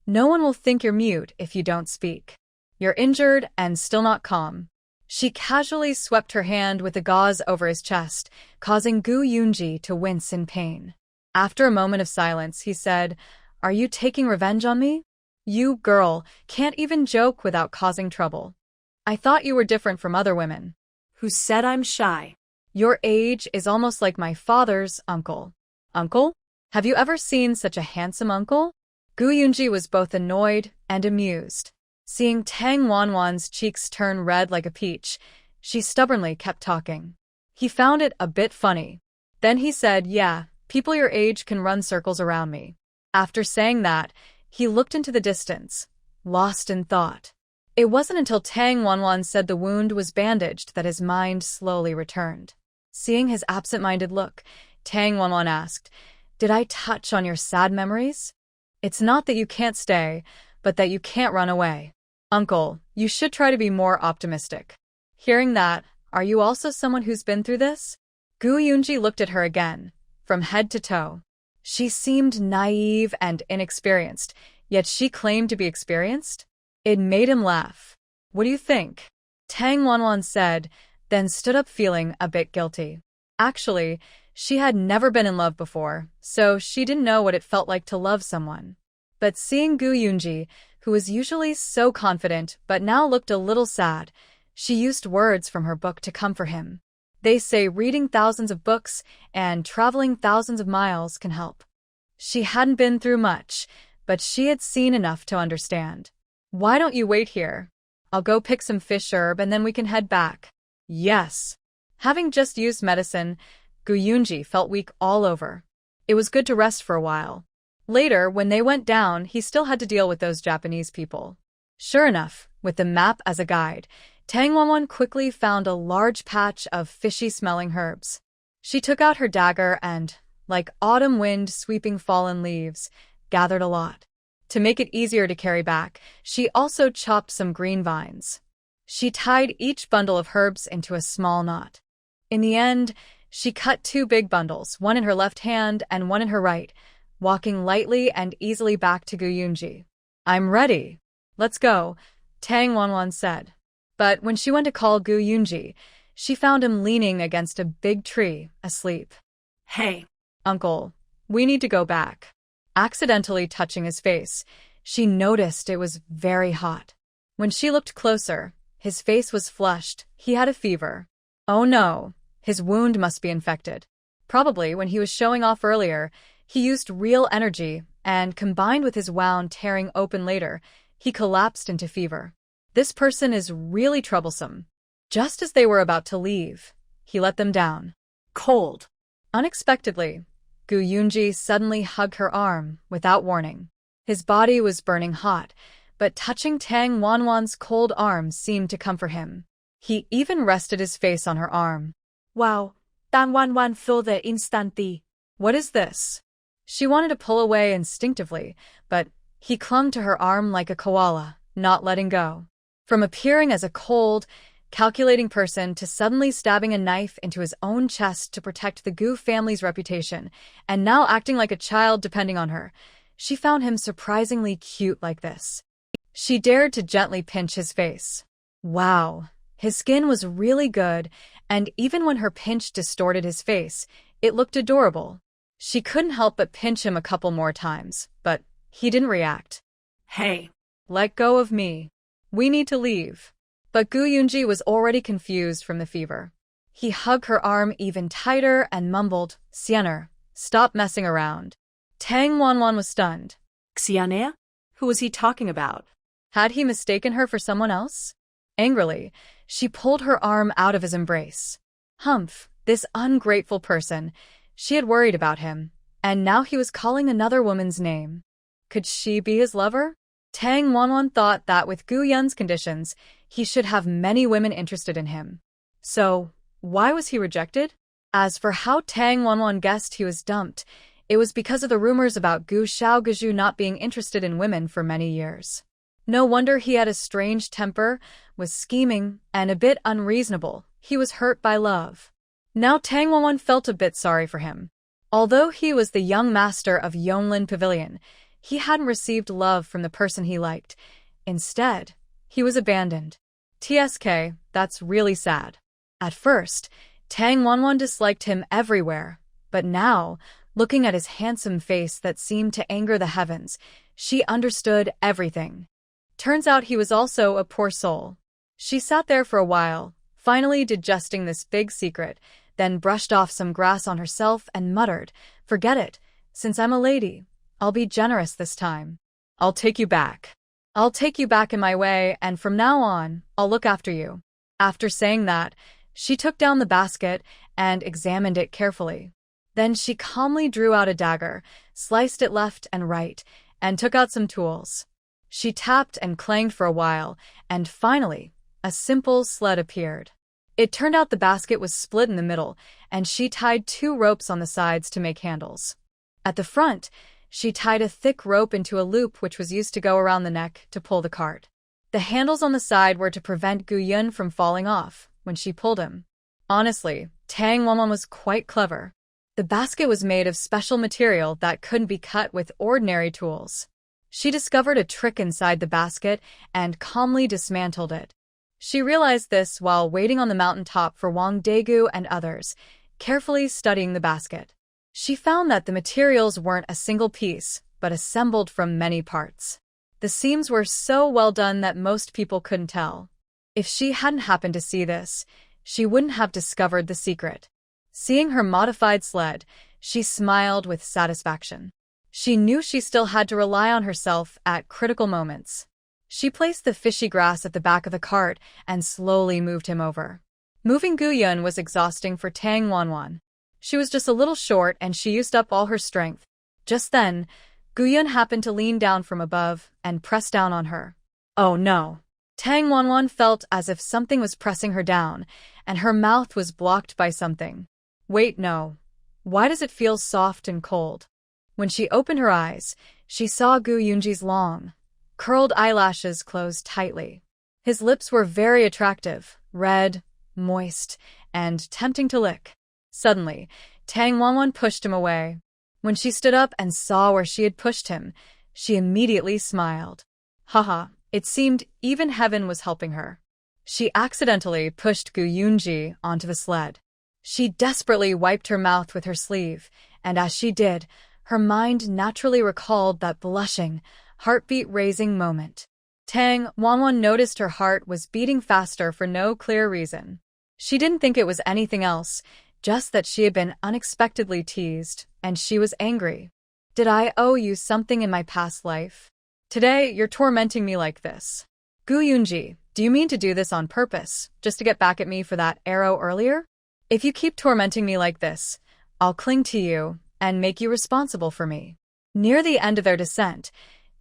no one will think you're mute if you don't speak. You're injured and still not calm. She casually swept her hand with the gauze over his chest, causing Gu Yunji to wince in pain. After a moment of silence, he said, Are you taking revenge on me? You, girl, can't even joke without causing trouble. I thought you were different from other women. Who said I'm shy? Your age is almost like my father's uncle. Uncle? Have you ever seen such a handsome uncle? Gu Yunji was both annoyed and amused. Seeing Tang Wanwan's cheeks turn red like a peach, she stubbornly kept talking. He found it a bit funny. Then he said, yeah, people your age can run circles around me. After saying that, he looked into the distance, lost in thought. It wasn't until Tang Wanwan said the wound was bandaged that his mind slowly returned. Seeing his absent-minded look, Tang Wanwan asked, did I touch on your sad memories? It's not that you can't stay, but that you can't run away. Uncle, you should try to be more optimistic. Hearing that, are you also someone who's been through this? Gu Yunji looked at her again, from head to toe. She seemed naive and inexperienced, yet she claimed to be experienced? It made him laugh. What do you think? Tang Wanwan said, then stood up feeling a bit guilty. Actually, she had never been in love before, so she didn't know what it felt like to love someone. But seeing Gu Yunji, who was usually so confident but now looked a little sad, she used words from her book to comfort him. They say reading thousands of books and traveling thousands of miles can help. She hadn't been through much, but she had seen enough to understand. Why don't you wait here? I'll go pick some fish herb and then we can head back. Yes. Having just used medicine, Gu Yunji felt weak all over. It was good to rest for a while. Later, when they went down, he still had to deal with those Japanese people. Sure enough, with the map as a guide, Tang Wanwan quickly found a large patch of fishy-smelling herbs. She took out her dagger and, like autumn wind sweeping fallen leaves, gathered a lot. To make it easier to carry back, she also chopped some green vines. She tied each bundle of herbs into a small knot. In the end, she cut 2 big bundles, one in her left hand and one in her right, walking lightly and easily back to Gu Yunji. I'm ready. Let's go, Tang Wanwan said. But when she went to call Gu Yunji, she found him leaning against a big tree, asleep. Hey. Uncle, we need to go back. Accidentally touching his face, she noticed it was very hot. When she looked closer, his face was flushed. He had a fever. Oh no, his wound must be infected. Probably when he was showing off earlier, he used real energy, and combined with his wound tearing open later, he collapsed into fever. This person is really troublesome. Just as they were about to leave, he let them down. Cold. Unexpectedly, Gu Yunji suddenly hugged her arm without warning. His body was burning hot, but touching Tang Wanwan's cold arm seemed to comfort him. He even rested his face on her arm. Wow, Tang Wanwan felt the instantly. What is this? She wanted to pull away instinctively, but he clung to her arm like a koala, not letting go. From appearing as a cold, calculating person to suddenly stabbing a knife into his own chest to protect the Gu family's reputation, and now acting like a child depending on her, she found him surprisingly cute like this. She dared to gently pinch his face. Wow, his skin was really good, and even when her pinch distorted his face, it looked adorable. She couldn't help but pinch him a couple more times, but he didn't react. Hey. Let go of me. We need to leave. But Gu Yunji was already confused from the fever. He hugged her arm even tighter and mumbled, Xianer, stop messing around. Tang Wanwan was stunned. Xianer? Who was he talking about? Had he mistaken her for someone else? Angrily, she pulled her arm out of his embrace. Humph, this ungrateful person. She had worried about him, and now he was calling another woman's name. Could she be his lover? Tang Wanwan thought that with Gu Yun's conditions, he should have many women interested in him. So, why was he rejected? As for how Tang Wanwan guessed he was dumped, it was because of the rumors about Gu Xiaoguzhu not being interested in women for many years. No wonder he had a strange temper, was scheming, and a bit unreasonable. He was hurt by love. Now Tang Wanwan felt a bit sorry for him. Although he was the young master of Yonglin Pavilion, he hadn't received love from the person he liked. Instead, he was abandoned. TSK, that's really sad. At first, Tang Wanwan disliked him everywhere, but now, looking at his handsome face that seemed to anger the heavens, she understood everything. Turns out he was also a poor soul. She sat there for a while, finally digesting this big secret, then brushed off some grass on herself and muttered, Forget it, since I'm a lady. I'll be generous this time. I'll take you back. I'll take you back in my way, and from now on, I'll look after you. After saying that, she took down the basket and examined it carefully. Then she calmly drew out a dagger, sliced it left and right, and took out some tools. She tapped and clanged for a while, and finally, a simple sled appeared. It turned out the basket was split in the middle, and she tied 2 ropes on the sides to make handles. At the front, she tied a thick rope into a loop which was used to go around the neck to pull the cart. The handles on the side were to prevent Gu Yun from falling off when she pulled him. Honestly, Tang Wanwan was quite clever. The basket was made of special material that couldn't be cut with ordinary tools. She discovered a trick inside the basket and calmly dismantled it. She realized this while waiting on the mountaintop for Wang Daegu and others, carefully studying the basket. She found that the materials weren't a single piece, but assembled from many parts. The seams were so well done that most people couldn't tell. If she hadn't happened to see this, she wouldn't have discovered the secret. Seeing her modified sled, she smiled with satisfaction. She knew she still had to rely on herself at critical moments. She placed the fishy grass at the back of the cart and slowly moved him over. Moving Gu Yun was exhausting for Tang Wanwan. She was just a little short and she used up all her strength. Just then, Gu Yun happened to lean down from above and press down on her. Oh no! Tang Wanwan felt as if something was pressing her down, and her mouth was blocked by something. Wait, no. Why does it feel soft and cold? When she opened her eyes, she saw Gu Yunji's long, curled eyelashes closed tightly. His lips were very attractive, red, moist, and tempting to lick. Suddenly, Tang Wanwan pushed him away. When she stood up and saw where she had pushed him, she immediately smiled. Haha, it seemed even heaven was helping her. She accidentally pushed Gu Yunji onto the sled. She desperately wiped her mouth with her sleeve, and as she did, her mind naturally recalled that blushing, heartbeat-raising moment. Tang Wanwan noticed her heart was beating faster for no clear reason. She didn't think it was anything else, just that she had been unexpectedly teased, and she was angry. Did I owe you something in my past life? Today, you're tormenting me like this. Gu Yunji, do you mean to do this on purpose, just to get back at me for that arrow earlier? If you keep tormenting me like this, I'll cling to you and make you responsible for me. Near the end of their descent,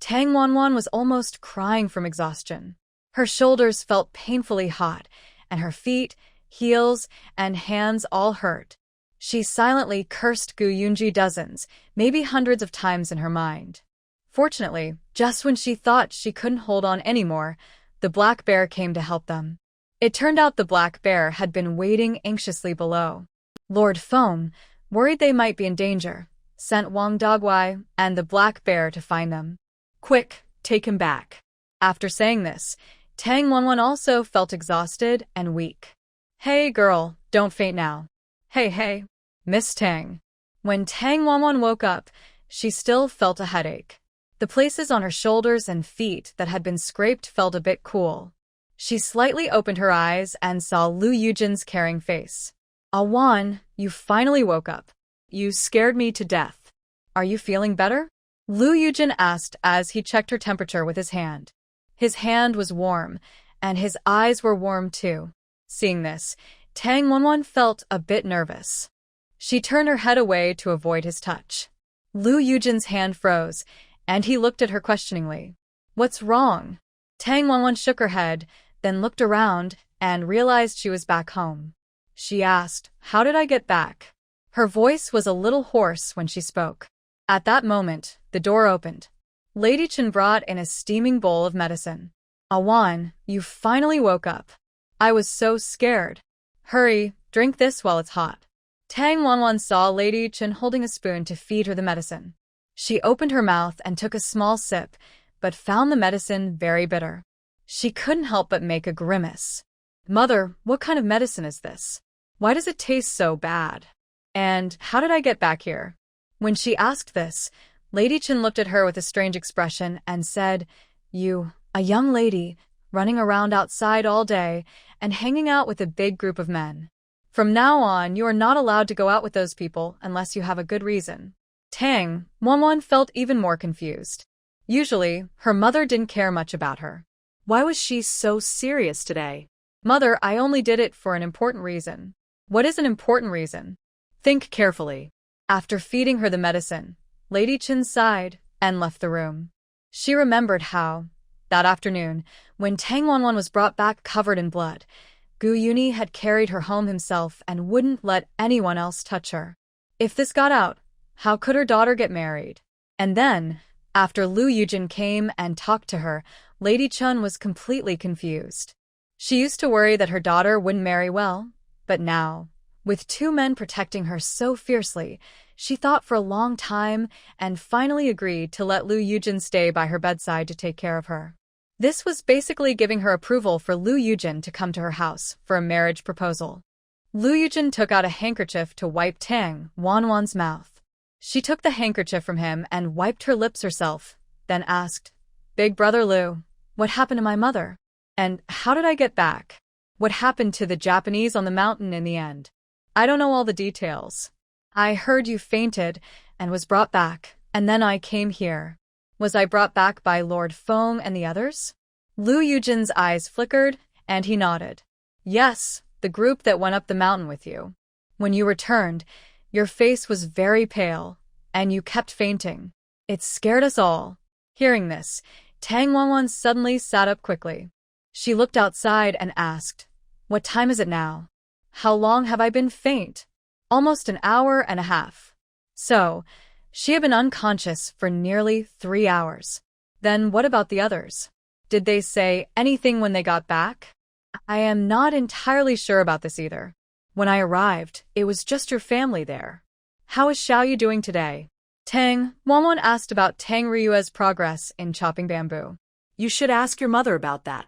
Tang Wanwan was almost crying from exhaustion. Her shoulders felt painfully hot, and her feet, heels, and hands all hurt. She silently cursed Gu Yunji dozens, maybe hundreds of times in her mind. Fortunately, just when she thought she couldn't hold on anymore, the black bear came to help them. It turned out the black bear had been waiting anxiously below. Lord Foam, worried they might be in danger, sent Wang Dagwai and the black bear to find them. Quick, take him back. After saying this, Tang Wanwan also felt exhausted and weak. Hey girl, don't faint now. Hey, Miss Tang. When Tang Wanwan woke up, she still felt a headache. The places on her shoulders and feet that had been scraped felt a bit cool. She slightly opened her eyes and saw Lu Yujin's caring face. Awan, you finally woke up. You scared me to death. Are you feeling better? Lu Yujin asked as he checked her temperature with his hand. His hand was warm, and his eyes were warm too. Seeing this, Tang Wanwan felt a bit nervous. She turned her head away to avoid his touch. Lu Yujin's hand froze, and he looked at her questioningly. What's wrong? Tang Wanwan shook her head, then looked around and realized she was back home. She asked, How did I get back? Her voice was a little hoarse when she spoke. At that moment, the door opened. Lady Chen brought in a steaming bowl of medicine. Awan, you finally woke up. I was so scared. Hurry, drink this while it's hot. Tang Wanwan saw Lady Chen holding a spoon to feed her the medicine. She opened her mouth and took a small sip, but found the medicine very bitter. She couldn't help but make a grimace. Mother, what kind of medicine is this? Why does it taste so bad? And how did I get back here? When she asked this, Lady Chen looked at her with a strange expression and said, You, a young lady, running around outside all day and hanging out with a big group of men. From now on, you are not allowed to go out with those people unless you have a good reason. Tang Wanwan felt even more confused. Usually, her mother didn't care much about her. Why was she so serious today? Mother, I only did it for an important reason. What is an important reason? Think carefully. After feeding her the medicine, Lady Chen sighed and left the room. She remembered how, that afternoon, when Tang Wanwan was brought back covered in blood, Gu Yuni had carried her home himself and wouldn't let anyone else touch her. If this got out, how could her daughter get married? And then, after Lu Yujin came and talked to her, Lady Chun was completely confused. She used to worry that her daughter wouldn't marry well, but now, with two men protecting her so fiercely, she thought for a long time and finally agreed to let Lu Yujin stay by her bedside to take care of her. This was basically giving her approval for Lu Yujin to come to her house for a marriage proposal. Lu Yujin took out a handkerchief to wipe Tang Wanwan's mouth. She took the handkerchief from him and wiped her lips herself, then asked, "Big brother Lu, what happened to my mother? And how did I get back? What happened to the Japanese on the mountain in the end? I don't know all the details. I heard you fainted and was brought back, and then I came here. Was I brought back by Lord Feng and the others?" Lu Yujin's eyes flickered, and he nodded. "Yes, the group that went up the mountain with you. When you returned, your face was very pale, and you kept fainting. It scared us all." Hearing this, Tang Wanwan suddenly sat up quickly. She looked outside and asked, "What time is it now? How long have I been faint?" "Almost an hour and a half." So, she had been unconscious for nearly 3 hours. Then what about the others? Did they say anything when they got back? "I am not entirely sure about this either. When I arrived, it was just your family there. How is Xiaoyu doing today?" Tang Wanwan asked about Tang Ryue's progress in chopping bamboo. You should ask your mother about that.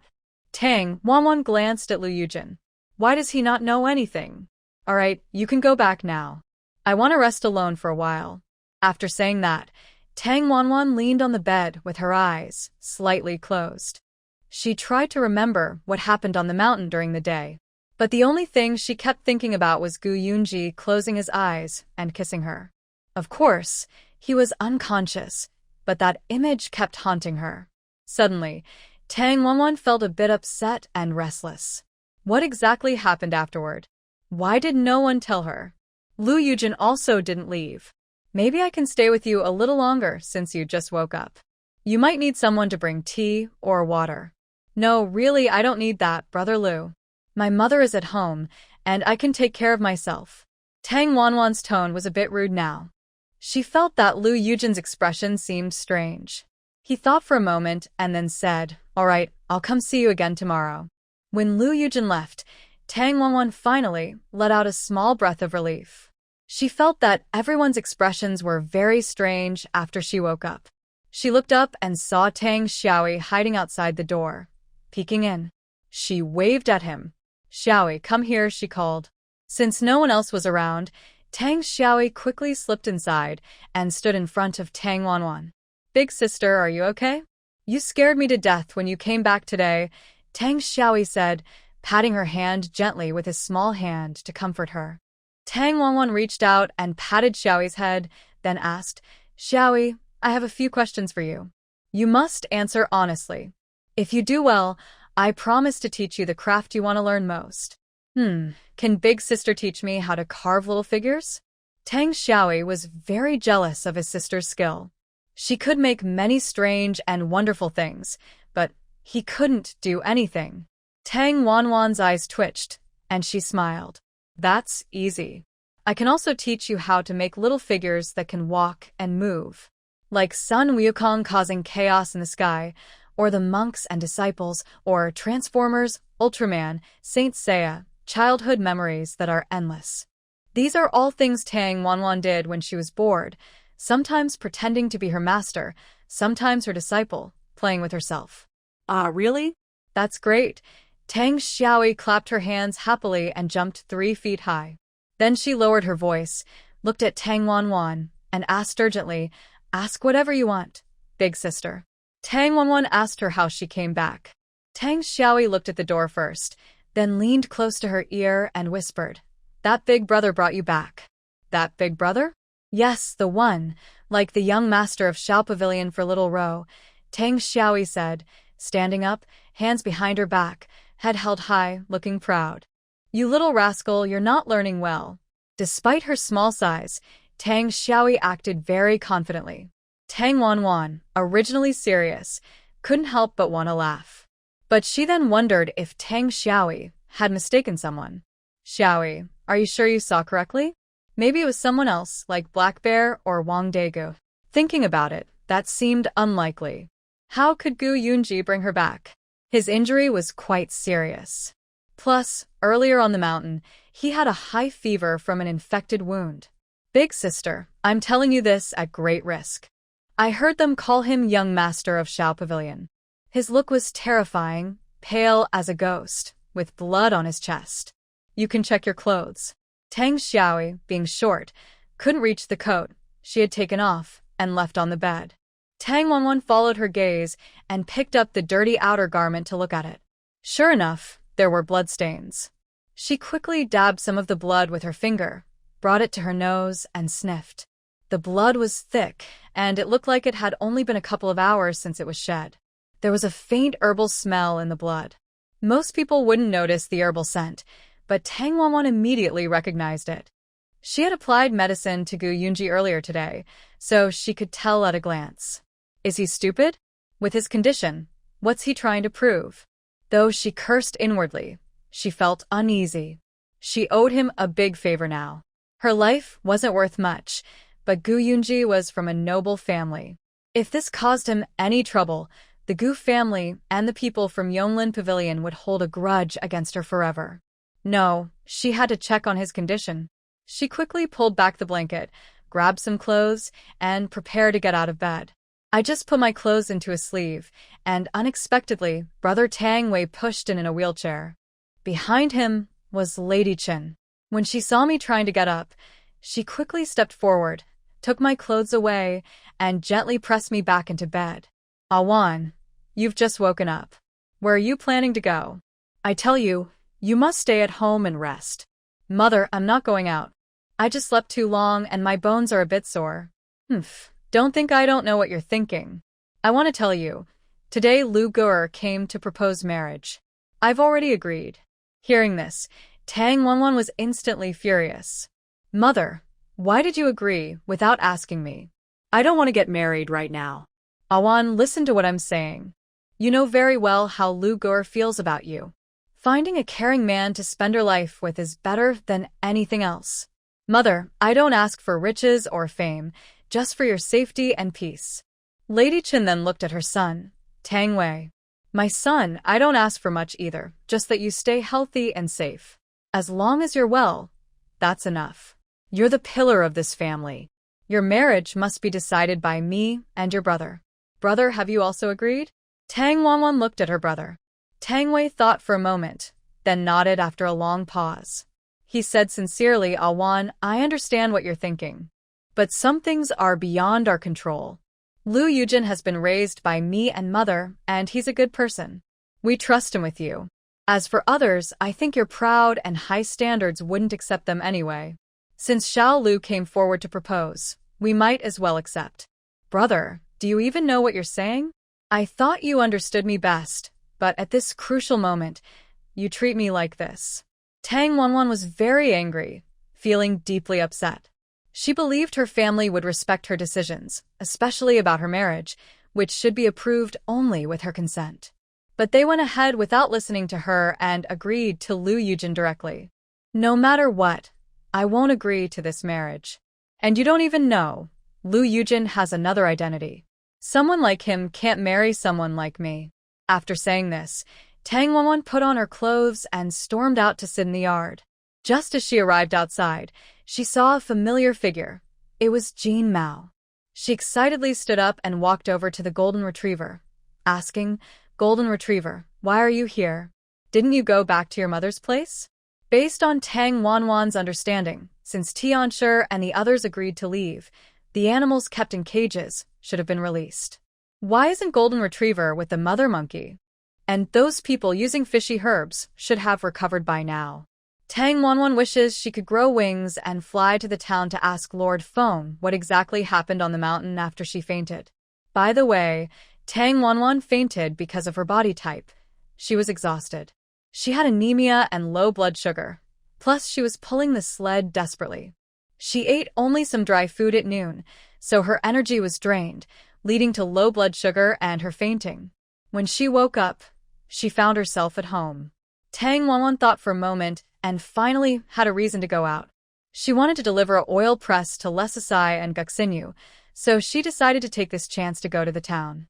Tang Wanwan glanced at Lu Yujin. Why does he not know anything? "All right, you can go back now. I want to rest alone for a while." After saying that, Tang Wanwan leaned on the bed with her eyes slightly closed. She tried to remember what happened on the mountain during the day, but the only thing she kept thinking about was Gu Yunji closing his eyes and kissing her. Of course, he was unconscious, but that image kept haunting her. Suddenly, Tang Wanwan felt a bit upset and restless. What exactly happened afterward? Why did no one tell her? Lu Yujin also didn't leave. "Maybe I can stay with you a little longer since you just woke up. You might need someone to bring tea or water." "No, really, I don't need that, Brother Lu. My mother is at home, and I can take care of myself." Tang Wanwan's tone was a bit rude now. She felt that Lu Yujin's expression seemed strange. He thought for a moment and then said, "All right, I'll come see you again tomorrow." When Lu Yujin left, Tang Wanwan finally let out a small breath of relief. She felt that everyone's expressions were very strange after she woke up. She looked up and saw Tang Xiaoyi hiding outside the door, peeking in. She waved at him. "Xiaoyi, come here," she called. Since no one else was around, Tang Xiaoyi quickly slipped inside and stood in front of Tang Wanwan. "Big sister, are you okay? You scared me to death when you came back today," Tang Xiaoyi said, patting her hand gently with his small hand to comfort her. Tang Wanwan reached out and patted Xiaoyi's head, then asked, "Xiaoyi, I have a few questions for you. You must answer honestly. If you do well, I promise to teach you the craft you want to learn most." Can Big Sister teach me how to carve little figures?" Tang Xiaoyi was very jealous of his sister's skill. She could make many strange and wonderful things, but he couldn't do anything. Tang Wanwan's eyes twitched, and she smiled. "That's easy. I can also teach you how to make little figures that can walk and move. Like Sun Wukong causing chaos in the sky, or the monks and disciples, or Transformers, Ultraman, Saint Seiya, childhood memories that are endless." These are all things Tang Wanwan did when she was bored, sometimes pretending to be her master, sometimes her disciple, playing with herself. Really? "That's great." Tang Xiaoyi clapped her hands happily and jumped 3 feet high. Then she lowered her voice, looked at Tang Wanwan, and asked urgently, "Ask whatever you want, Big Sister." Tang Wanwan asked her how she came back. Tang Xiaoyi looked at the door first, then leaned close to her ear and whispered, "That big brother brought you back." "That big brother?" "Yes, the one, like the young master of Shao Pavilion for Little Ro," Tang Xiaoyi said, standing up, hands behind her back, head held high, looking proud. "You little rascal, you're not learning well." Despite her small size, Tang Xiaoyi acted very confidently. Tang Wanwan, originally serious, couldn't help but want to laugh. But she then wondered if Tang Xiaoyi had mistaken someone. Xiaoyi, are you sure you saw correctly? Maybe it was someone else, like Black Bear or Wang Daegu. Thinking about it, that seemed unlikely. How could Gu Yunji bring her back? His injury was quite serious. Plus, earlier on the mountain, he had a high fever from an infected wound. Big sister, I'm telling you this at great risk. I heard them call him young master of Shao Pavilion. His look was terrifying, pale as a ghost, with blood on his chest. You can check your clothes. Tang Xiaoyi, being short, couldn't reach the coat she had taken off and left on the bed. Tang Wanwan followed her gaze and picked up the dirty outer garment to look at it. Sure enough, there were bloodstains. She quickly dabbed some of the blood with her finger, brought it to her nose, and sniffed. The blood was thick, and it looked like it had only been a couple of hours since it was shed. There was a faint herbal smell in the blood. Most people wouldn't notice the herbal scent, but Tang Wanwan immediately recognized it. She had applied medicine to Gu Yunji earlier today, so she could tell at a glance. Is he stupid? With his condition, what's he trying to prove? Though she cursed inwardly, she felt uneasy. She owed him a big favor now. Her life wasn't worth much, but Gu Yunji was from a noble family. If this caused him any trouble, the Gu family and the people from Yonglin Pavilion would hold a grudge against her forever. No, she had to check on his condition. She quickly pulled back the blanket, grabbed some clothes, and prepared to get out of bed. I just put my clothes into a sleeve, and unexpectedly, Brother Tang Wei pushed in a wheelchair. Behind him was Lady Chen. When she saw me trying to get up, she quickly stepped forward, took my clothes away, and gently pressed me back into bed. Awan, you've just woken up. Where are you planning to go? I tell you, you must stay at home and rest. Mother, I'm not going out. I just slept too long and my bones are a bit sore. Don't think I don't know what you're thinking. I want to tell you, today Lu Gu'er came to propose marriage. I've already agreed. Hearing this, Tang Wanwan was instantly furious. Mother, why did you agree without asking me? I don't want to get married right now. Awan, listen to what I'm saying. You know very well how Lu Gu'er feels about you. Finding a caring man to spend her life with is better than anything else. Mother, I don't ask for riches or fame, just for your safety and peace. Lady Chen then looked at her son, Tang Wei. My son, I don't ask for much either, just that you stay healthy and safe. As long as you're well, that's enough. You're the pillar of this family. Your marriage must be decided by me and your brother. Brother, have you also agreed? Tang Wanwan looked at her brother. Tang Wei thought for a moment, then nodded after a long pause. He said sincerely, Awan, I understand what you're thinking. But some things are beyond our control. Lu Yujin has been raised by me and mother, and he's a good person. We trust him with you. As for others, I think your proud and high standards wouldn't accept them anyway. Since Xiao Lu came forward to propose, we might as well accept. Brother, do you even know what you're saying? I thought you understood me best, but at this crucial moment, you treat me like this. Tang Wanwan was very angry, feeling deeply upset. She believed her family would respect her decisions, especially about her marriage, which should be approved only with her consent. But they went ahead without listening to her and agreed to Lu Yujin directly. No matter what, I won't agree to this marriage. And you don't even know, Lu Yujin has another identity. Someone like him can't marry someone like me. After saying this, Tang Wanwan put on her clothes and stormed out to sit in the yard. Just as she arrived outside, she saw a familiar figure. It was Jean Mao. She excitedly stood up and walked over to the golden retriever, asking, Golden retriever, why are you here? Didn't you go back to your mother's place? Based on Tang Wanwan's understanding, since Tianshi and the others agreed to leave, the animals kept in cages should have been released. Why isn't golden retriever with the mother monkey? And those people using fishy herbs should have recovered by now. Tang Wanwan wishes she could grow wings and fly to the town to ask Lord Feng what exactly happened on the mountain after she fainted. By the way, Tang Wanwan fainted because of her body type. She was exhausted. She had anemia and low blood sugar. Plus, she was pulling the sled desperately. She ate only some dry food at noon, so her energy was drained, leading to low blood sugar and her fainting. When she woke up, she found herself at home. Tang Wanwan thought for a moment and finally had a reason to go out. She wanted to deliver an oil press to Lesasai and Guxinyu, so she decided to take this chance to go to the town.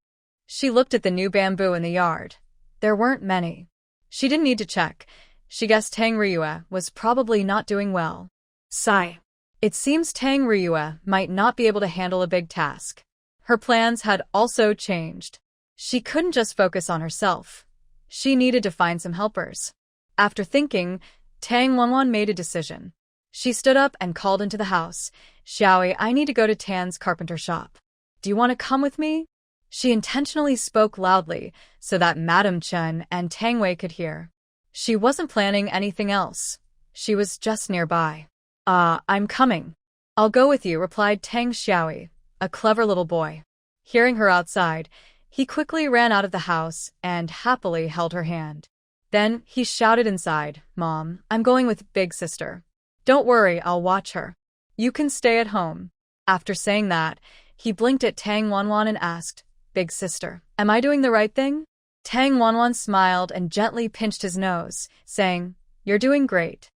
She looked at the new bamboo in the yard. There weren't many. She didn't need to check. She guessed Tang Ryue was probably not doing well. Sigh. It seems Tang Ryue might not be able to handle a big task. Her plans had also changed. She couldn't just focus on herself. She needed to find some helpers. After thinking, Tang Wanwan made a decision. She stood up and called into the house. Xiaoi, I need to go to Tan's carpenter shop. Do you want to come with me? She intentionally spoke loudly so that Madame Chen and Tang Wei could hear. She wasn't planning anything else. She was just nearby. I'm coming. I'll go with you, replied Tang Xiaoi, a clever little boy. Hearing her outside, he quickly ran out of the house and happily held her hand. Then he shouted inside, Mom, I'm going with big sister. Don't worry, I'll watch her. You can stay at home. After saying that, he blinked at Tang Wanwan and asked, Big sister, am I doing the right thing? Tang Wanwan smiled and gently pinched his nose, saying, You're doing great.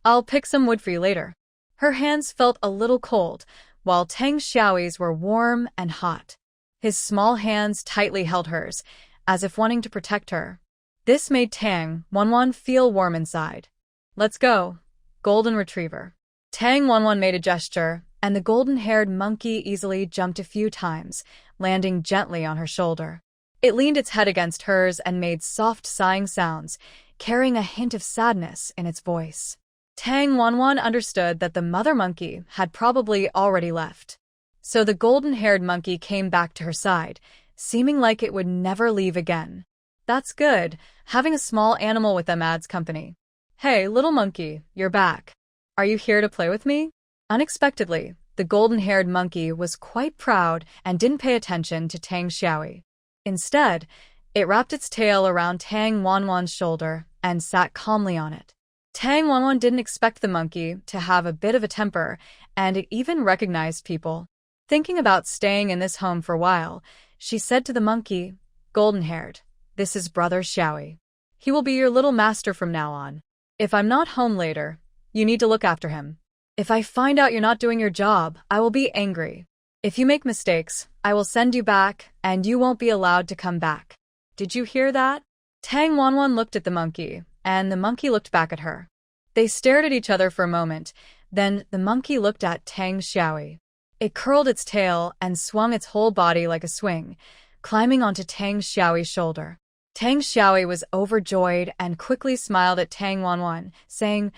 I'll pick some wood for you later. Her hands felt a little cold, while Tang Xiaoi's were warm and hot. His small hands tightly held hers, as if wanting to protect her. This made Tang Wanwan feel warm inside. Let's go, Golden Retriever. Tang Wanwan made a gesture, and the golden-haired monkey easily jumped a few times, landing gently on her shoulder. It leaned its head against hers and made soft sighing sounds, carrying a hint of sadness in its voice. Tang Wanwan understood that the mother monkey had probably already left. So the golden-haired monkey came back to her side, seeming like it would never leave again. That's good, having a small animal with them adds company. Hey, little monkey, you're back. Are you here to play with me? Unexpectedly, the golden-haired monkey was quite proud and didn't pay attention to Tang Xiaoi. Instead, it wrapped its tail around Tang Wanwan's shoulder and sat calmly on it. Tang Wanwan didn't expect the monkey to have a bit of a temper, and it even recognized people. Thinking about staying in this home for a while, she said to the monkey, Golden-haired, this is Brother Xiaoi. He will be your little master from now on. If I'm not home later, you need to look after him. If I find out you're not doing your job, I will be angry. If you make mistakes, I will send you back, and you won't be allowed to come back. Did you hear that? Tang Wanwan looked at the monkey, and the monkey looked back at her. They stared at each other for a moment, then the monkey looked at Tang Xiaoi. It curled its tail and swung its whole body like a swing, climbing onto Tang Xiaoi's shoulder. Tang Xiaoi was overjoyed and quickly smiled at Tang Wanwan, saying,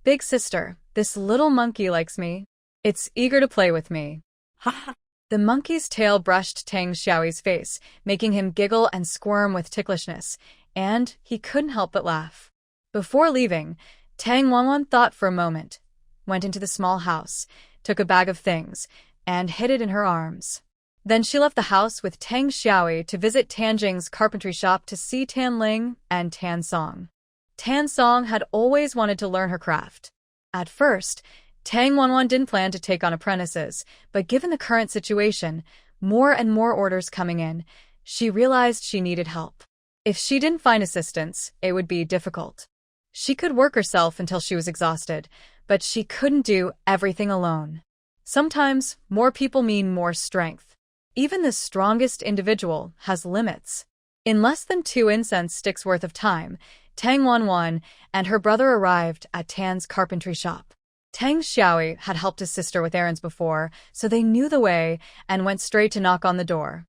Big sister, this little monkey likes me. It's eager to play with me. Ha ha. The monkey's tail brushed Tang Xiaoi's face, making him giggle and squirm with ticklishness, and he couldn't help but laugh. Before leaving, Tang Wanwan thought for a moment, went into the small house, took a bag of things, and hid it in her arms. Then she left the house with Tang Xiaoi to visit Tanjing's carpentry shop to see Tan Ling and Tan Song. Tan Song had always wanted to learn her craft. At first, Tang Wanwan didn't plan to take on apprentices, but given the current situation, more and more orders coming in, she realized she needed help. If she didn't find assistance, it would be difficult. She could work herself until she was exhausted, but she couldn't do everything alone. Sometimes, more people mean more strength. Even the strongest individual has limits. In less than 2 incense sticks worth of time, Tang Wanwan and her brother arrived at Tan's carpentry shop. Tang Xiaoi had helped his sister with errands before, so they knew the way and went straight to knock on the door.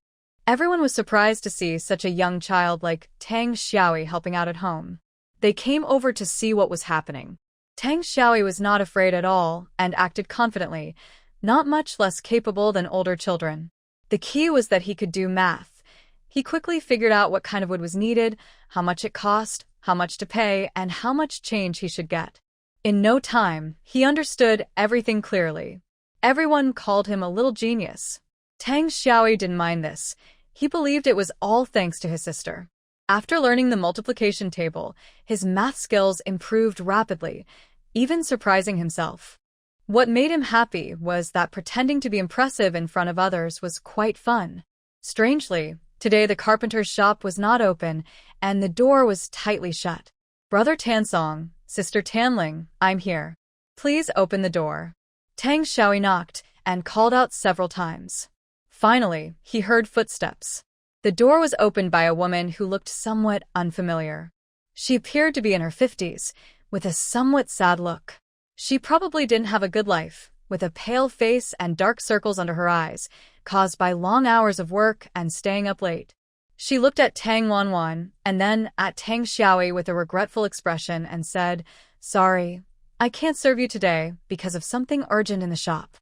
Everyone was surprised to see such a young child like Tang Xiaoi helping out at home. They came over to see what was happening. Tang Xiaoi was not afraid at all and acted confidently, not much less capable than older children. The key was that he could do math. He quickly figured out what kind of wood was needed, how much it cost, how much to pay, and how much change he should get. In no time, he understood everything clearly. Everyone called him a little genius. Tang Xiaoi didn't mind this. He believed it was all thanks to his sister. After learning the multiplication table, his math skills improved rapidly, even surprising himself. What made him happy was that pretending to be impressive in front of others was quite fun. Strangely, today the carpenter's shop was not open, and the door was tightly shut. "Brother Tansong, Sister Tanling, I'm here. Please open the door." Tang Xiaoyi knocked and called out several times. Finally, he heard footsteps. The door was opened by a woman who looked somewhat unfamiliar. She appeared to be in her 50s, with a somewhat sad look. She probably didn't have a good life, with a pale face and dark circles under her eyes, caused by long hours of work and staying up late. She looked at Tang Wanwan and then at Tang Xiaoyi with a regretful expression and said, "Sorry, I can't serve you today because of something urgent in the shop."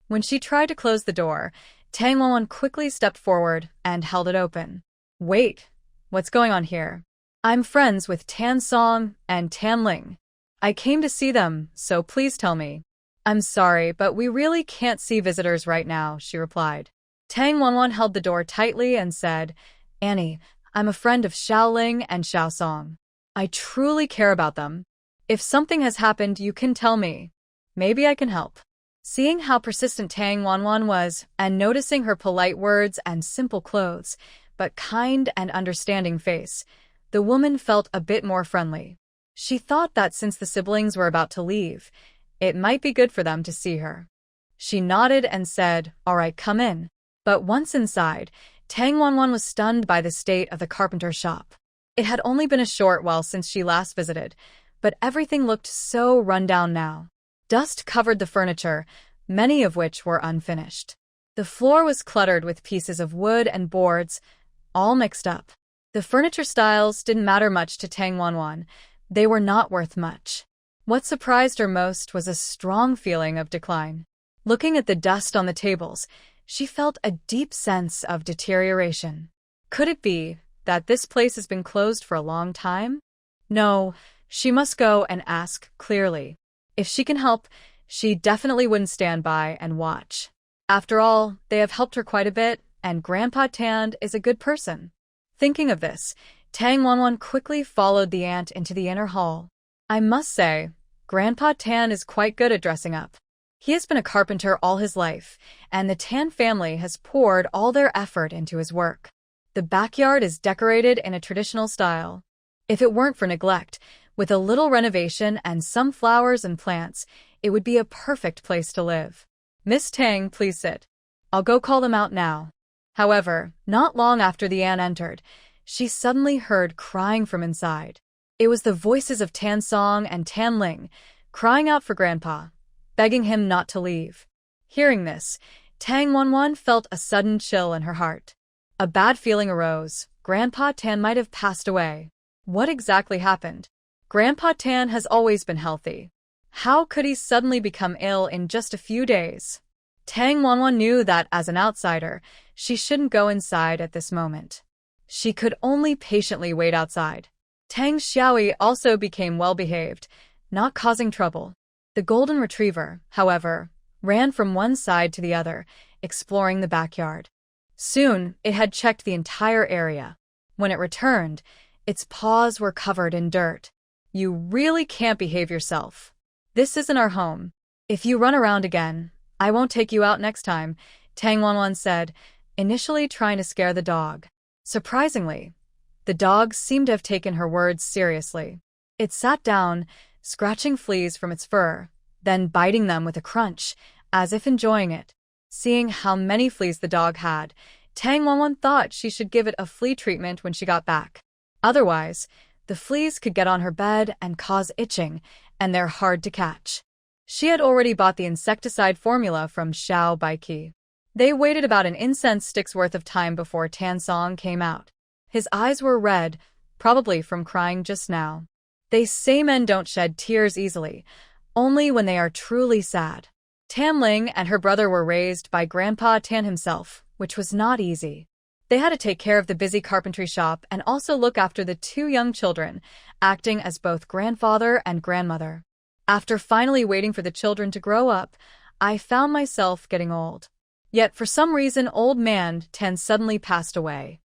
When she tried to close the door, Tang Wanwan quickly stepped forward and held it open. "Wait, what's going on here? I'm friends with Tan Song and Tan Ling. I came to see them, so please tell me." "I'm sorry, but we really can't see visitors right now," she replied. Tang Wanwan held the door tightly and said, "Annie, I'm a friend of Xiao Ling and Xiao Song. I truly care about them. If something has happened, you can tell me. Maybe I can help." Seeing how persistent Tang Wanwan was, and noticing her polite words and simple clothes, but kind and understanding face, the woman felt a bit more friendly. She thought that since the siblings were about to leave, it might be good for them to see her. She nodded and said, "All right, come in." But once inside, Tang Wanwan was stunned by the state of the carpenter's shop. It had only been a short while since she last visited, but everything looked so run down now. Dust covered the furniture, many of which were unfinished. The floor was cluttered with pieces of wood and boards, all mixed up. The furniture styles didn't matter much to Tang Wanwan. They were not worth much. What surprised her most was a strong feeling of decline. Looking at the dust on the tables, she felt a deep sense of deterioration. Could it be that this place has been closed for a long time? No, she must go and ask clearly. If she can help, she definitely wouldn't stand by and watch. After all, they have helped her quite a bit, and Grandpa Tan is a good person. Thinking of this, Tang Wanwan quickly followed the aunt into the inner hall. I must say, Grandpa Tan is quite good at dressing up. He has been a carpenter all his life, and the Tan family has poured all their effort into his work. The backyard is decorated in a traditional style. If it weren't for neglect, with a little renovation and some flowers and plants, it would be a perfect place to live. "Miss Tang, please sit. I'll go call them out now." However, not long after the aunt entered, she suddenly heard crying from inside. It was the voices of Tan Song and Tan Ling, crying out for Grandpa, begging him not to leave. Hearing this, Tang Wanwan felt a sudden chill in her heart. A bad feeling arose. Grandpa Tan might have passed away. What exactly happened? Grandpa Tan has always been healthy. How could he suddenly become ill in just a few days? Tang Wanwan knew that as an outsider, she shouldn't go inside at this moment. She could only patiently wait outside. Tang Xiaoyi also became well-behaved, not causing trouble. The golden retriever, however, ran from one side to the other, exploring the backyard. Soon, it had checked the entire area. When it returned, its paws were covered in dirt. "You really can't behave yourself. This isn't our home. If you run around again, I won't take you out next time," Tang Wanwan said, initially trying to scare the dog. Surprisingly, the dog seemed to have taken her words seriously. It sat down, scratching fleas from its fur, then biting them with a crunch, as if enjoying it. Seeing how many fleas the dog had, Tang Wanwan thought she should give it a flea treatment when she got back. Otherwise, the fleas could get on her bed and cause itching, and they're hard to catch. She had already bought the insecticide formula from Xiao Baiki. They waited about an incense stick's worth of time before Tan Song came out. His eyes were red, probably from crying just now. They say men don't shed tears easily, only when they are truly sad. Tan Ling and her brother were raised by Grandpa Tan himself, which was not easy. They had to take care of the busy carpentry shop and also look after the two young children, acting as both grandfather and grandmother. After finally waiting for the children to grow up, I found myself getting old. Yet for some reason old man Tan suddenly passed away.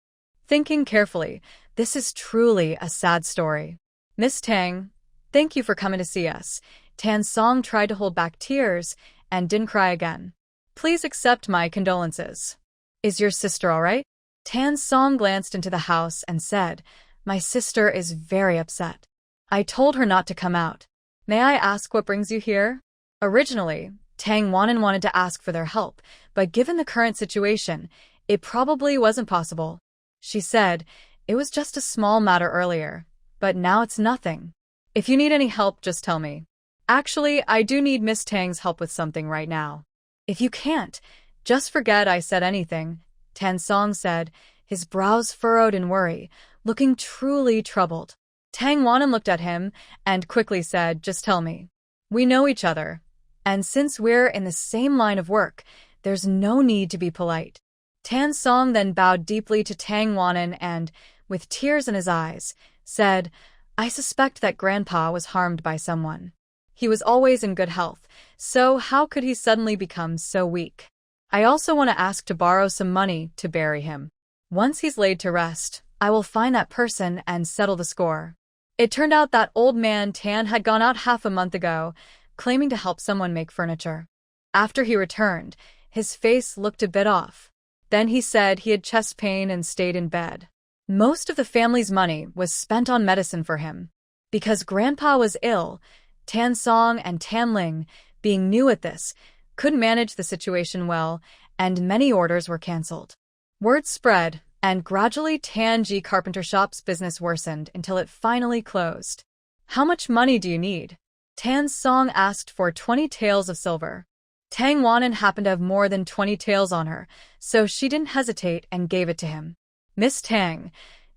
Thinking carefully, this is truly a sad story. "Miss Tang, thank you for coming to see us. Tan Song tried to hold back tears and didn't cry again. Please accept my condolences. Is your sister all right? Tan Song glanced into the house and said, My sister is very upset. I told her not to come out. May I ask what brings you here? Originally, Tang Wanhan wanted to ask for their help, but given the current situation, it probably wasn't possible. She said, It was just a small matter earlier, but now it's nothing. If you need any help, just tell me. Actually, I do need Miss Tang's help with something right now. If you can't, just forget I said anything, Tan Song said, his brows furrowed in worry, looking truly troubled. Tang Wanhan looked at him and quickly said, Just tell me. We know each other, and since we're in the same line of work, there's no need to be polite. Tan Song then bowed deeply to Tang Wanhan and, with tears in his eyes, said, I suspect that Grandpa was harmed by someone. He was always in good health, so how could he suddenly become so weak? I also want to ask to borrow some money to bury him. Once he's laid to rest, I will find that person and settle the score. It turned out that old man Tan had gone out half a month ago, claiming to help someone make furniture. After he returned, his face looked a bit off. Then he said he had chest pain and stayed in bed. Most of the family's money was spent on medicine for him. Because Grandpa was ill, Tan Song and Tan Ling, being new at this, couldn't manage the situation well, and many orders were cancelled. Word spread, and gradually Tan Ji Carpenter Shop's business worsened until it finally closed. How much money do you need? Tan Song asked for 20 taels of silver. Tang Wanhan happened to have more than 20 taels on her, so she didn't hesitate and gave it to him. Miss Tang,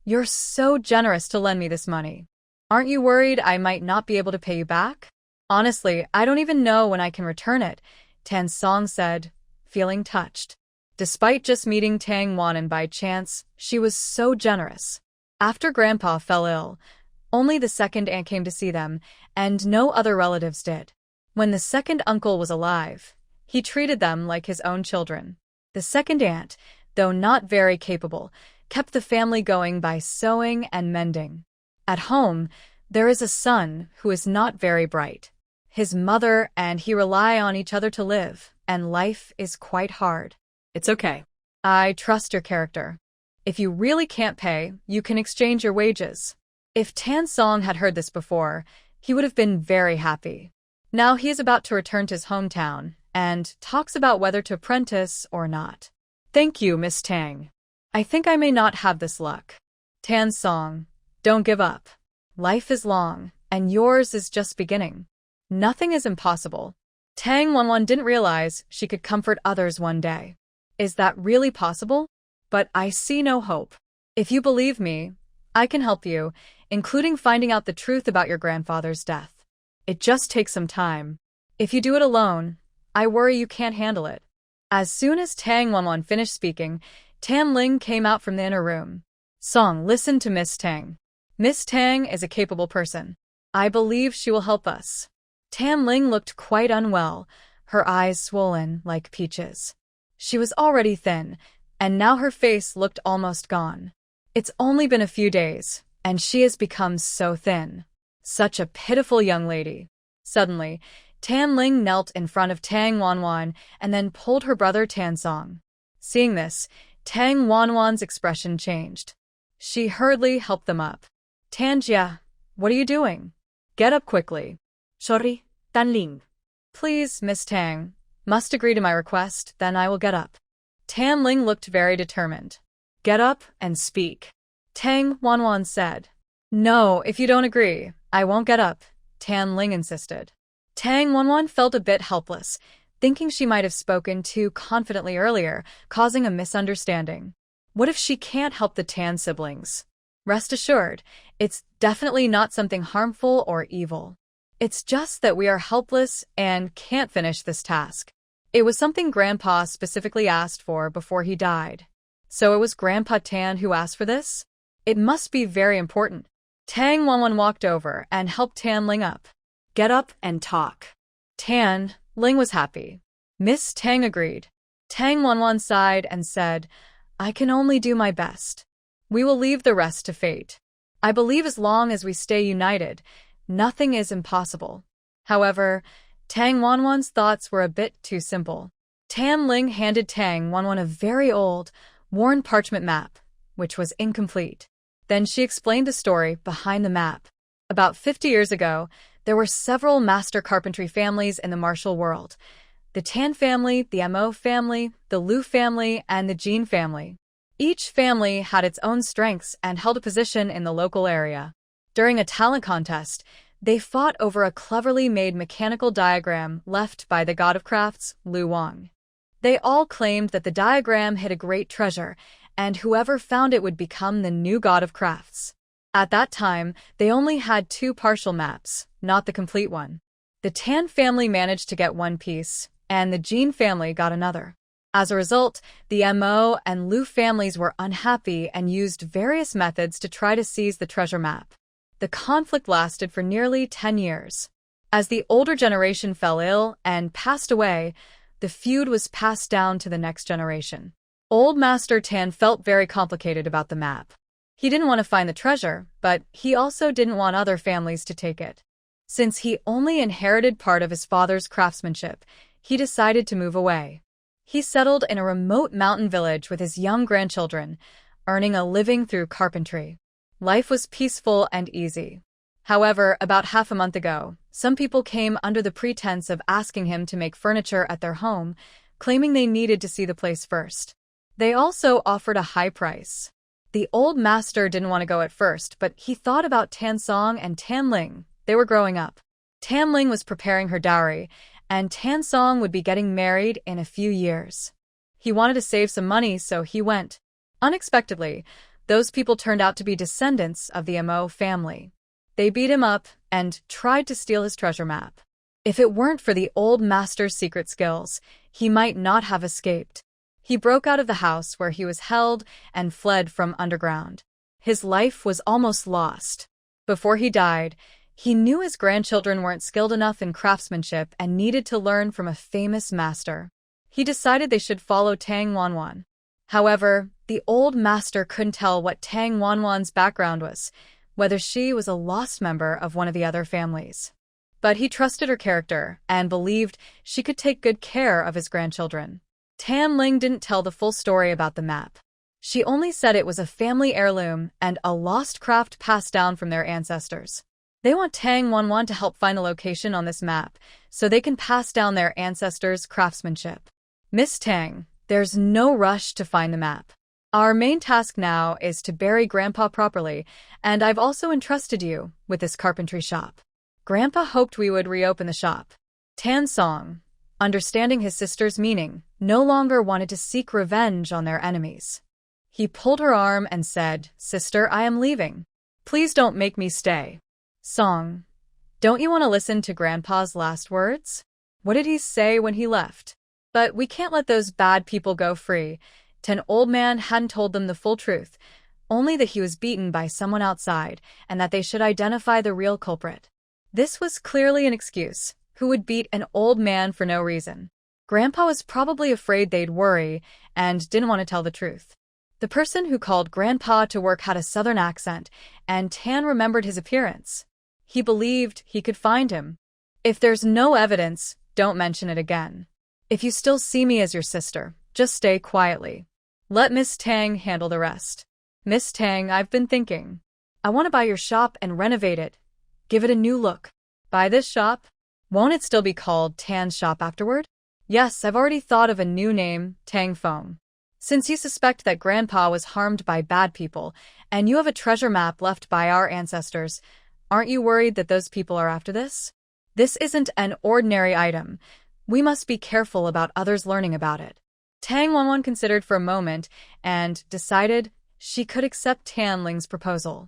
you're so generous to lend me this money. Aren't you worried I might not be able to pay you back? Honestly, I don't even know when I can return it, Tan Song said, feeling touched. Despite just meeting Tang Wanhan by chance, she was so generous. After Grandpa fell ill, only the second aunt came to see them, and no other relatives did. When the second uncle was alive, he treated them like his own children. The second aunt, though not very capable, kept the family going by sewing and mending. At home, there is a son who is not very bright. His mother and he rely on each other to live, and life is quite hard. It's okay. I trust your character. If you really can't pay, you can exchange your wages. If Tan Song had heard this before, he would have been very happy. Now he is about to return to his hometown, and talks about whether to apprentice or not. Thank you, Miss Tang. I think I may not have this luck. Tan Song, don't give up. Life is long, and yours is just beginning. Nothing is impossible. Tang Wanhan didn't realize she could comfort others one day. Is that really possible? But I see no hope. If you believe me, I can help you, including finding out the truth about your grandfather's death. It just takes some time. If you do it alone, I worry you can't handle it. As soon as Tang Wanhan finished speaking, Tan Ling came out from the inner room. Song, listen to Miss Tang. Miss Tang is a capable person. I believe she will help us. Tan Ling looked quite unwell, her eyes swollen like peaches. She was already thin, and now her face looked almost gone. It's only been a few days, and she has become so thin. Such a pitiful young lady. Suddenly, Tan Ling knelt in front of Tang Wanhan and then pulled her brother Tan Song. Seeing this, Tang Wanwan's expression changed. She hurriedly helped them up. Tan Jia, what are you doing? Get up quickly. Sorry, Tan Ling. Please, Miss Tang, must agree to my request, then I will get up. Tan Ling looked very determined. Get up and speak. Tang Wanhan said. No, if you don't agree, I won't get up, Tan Ling insisted. Tang Wanhan felt a bit helpless, thinking she might have spoken too confidently earlier, causing a misunderstanding. What if she can't help the Tan siblings? Rest assured, it's definitely not something harmful or evil. It's just that we are helpless and can't finish this task. It was something Grandpa specifically asked for before he died. So it was Grandpa Tan who asked for this? It must be very important. Tang Wanhan walked over and helped Tan Ling up. Get up and talk. Tan Ling was happy. Miss Tang agreed. Tang Wanhan sighed and said, I can only do my best. We will leave the rest to fate. I believe as long as we stay united, nothing is impossible. However, Tang Wanwan's thoughts were a bit too simple. Tan Ling handed Tang Wanwan a very old, worn parchment map, which was incomplete. Then she explained the story behind the map. About 50 years ago, there were several master carpentry families in the martial world. The Tan family, the Mo family, the Lu family, and the Jin family. Each family had its own strengths and held a position in the local area. During a talent contest, they fought over a cleverly made mechanical diagram left by the god of crafts, Lu Wang. They all claimed that the diagram hid a great treasure, and whoever found it would become the new god of crafts. At that time, they only had 2 partial maps, not the complete one. The Tan family managed to get one piece, and the Jin family got another. As a result, the Mo and Lu families were unhappy and used various methods to try to seize the treasure map. The conflict lasted for nearly 10 years. As the older generation fell ill and passed away, the feud was passed down to the next generation. Old Master Tan felt very complicated about the map. He didn't want to find the treasure, but he also didn't want other families to take it. Since he only inherited part of his father's craftsmanship, he decided to move away. He settled in a remote mountain village with his young grandchildren, earning a living through carpentry. Life was peaceful and easy. However, about half a month ago, some people came under the pretense of asking him to make furniture at their home, claiming they needed to see the place first. They also offered a high price. The old master didn't want to go at first, but he thought about Tan Song and Tan Ling. They were growing up. Tan Ling was preparing her dowry, and Tan Song would be getting married in a few years. He wanted to save some money, so he went. Unexpectedly, those people turned out to be descendants of the Mo family. They beat him up and tried to steal his treasure map. If it weren't for the old master's secret skills, he might not have escaped. He broke out of the house where he was held and fled from underground. His life was almost lost. Before he died, he knew his grandchildren weren't skilled enough in craftsmanship and needed to learn from a famous master. He decided they should follow Tang Wanwan. However, the old master couldn't tell what Tang Wanwan's background was, whether she was a lost member of one of the other families. But he trusted her character and believed she could take good care of his grandchildren. Tan Ling didn't tell the full story about the map. She only said it was a family heirloom and a lost craft passed down from their ancestors. They want Tang Wanwan to help find the location on this map so they can pass down their ancestors' craftsmanship. Miss Tang, there's no rush to find the map. Our main task now is to bury Grandpa properly, and I've also entrusted you with this carpentry shop. Grandpa hoped we would reopen the shop. Tan Song, understanding his sister's meaning, no longer wanted to seek revenge on their enemies. He pulled her arm and said, "Sister, I am leaving. Please don't make me stay." Song, don't you want to listen to Grandpa's last words? What did he say when he left? But we can't let those bad people go free. Tan old man hadn't told them the full truth, only that he was beaten by someone outside and that they should identify the real culprit. This was clearly an excuse. Who would beat an old man for no reason? Grandpa was probably afraid they'd worry and didn't want to tell the truth. The person who called Grandpa to work had a southern accent, and Tan remembered his appearance. He believed he could find him. If there's no evidence, don't mention it again. If you still see me as your sister, just stay quietly. Let Miss Tang handle the rest. Miss Tang, I've been thinking. I want to buy your shop and renovate it. Give it a new look. Buy this shop? Won't it still be called Tan's shop afterward? Yes, I've already thought of a new name, Tang Feng. Since you suspect that Grandpa was harmed by bad people, and you have a treasure map left by our ancestors, aren't you worried that those people are after this? This isn't an ordinary item. We must be careful about others learning about it. Tang Wanwan considered for a moment and decided she could accept Tan Ling's proposal.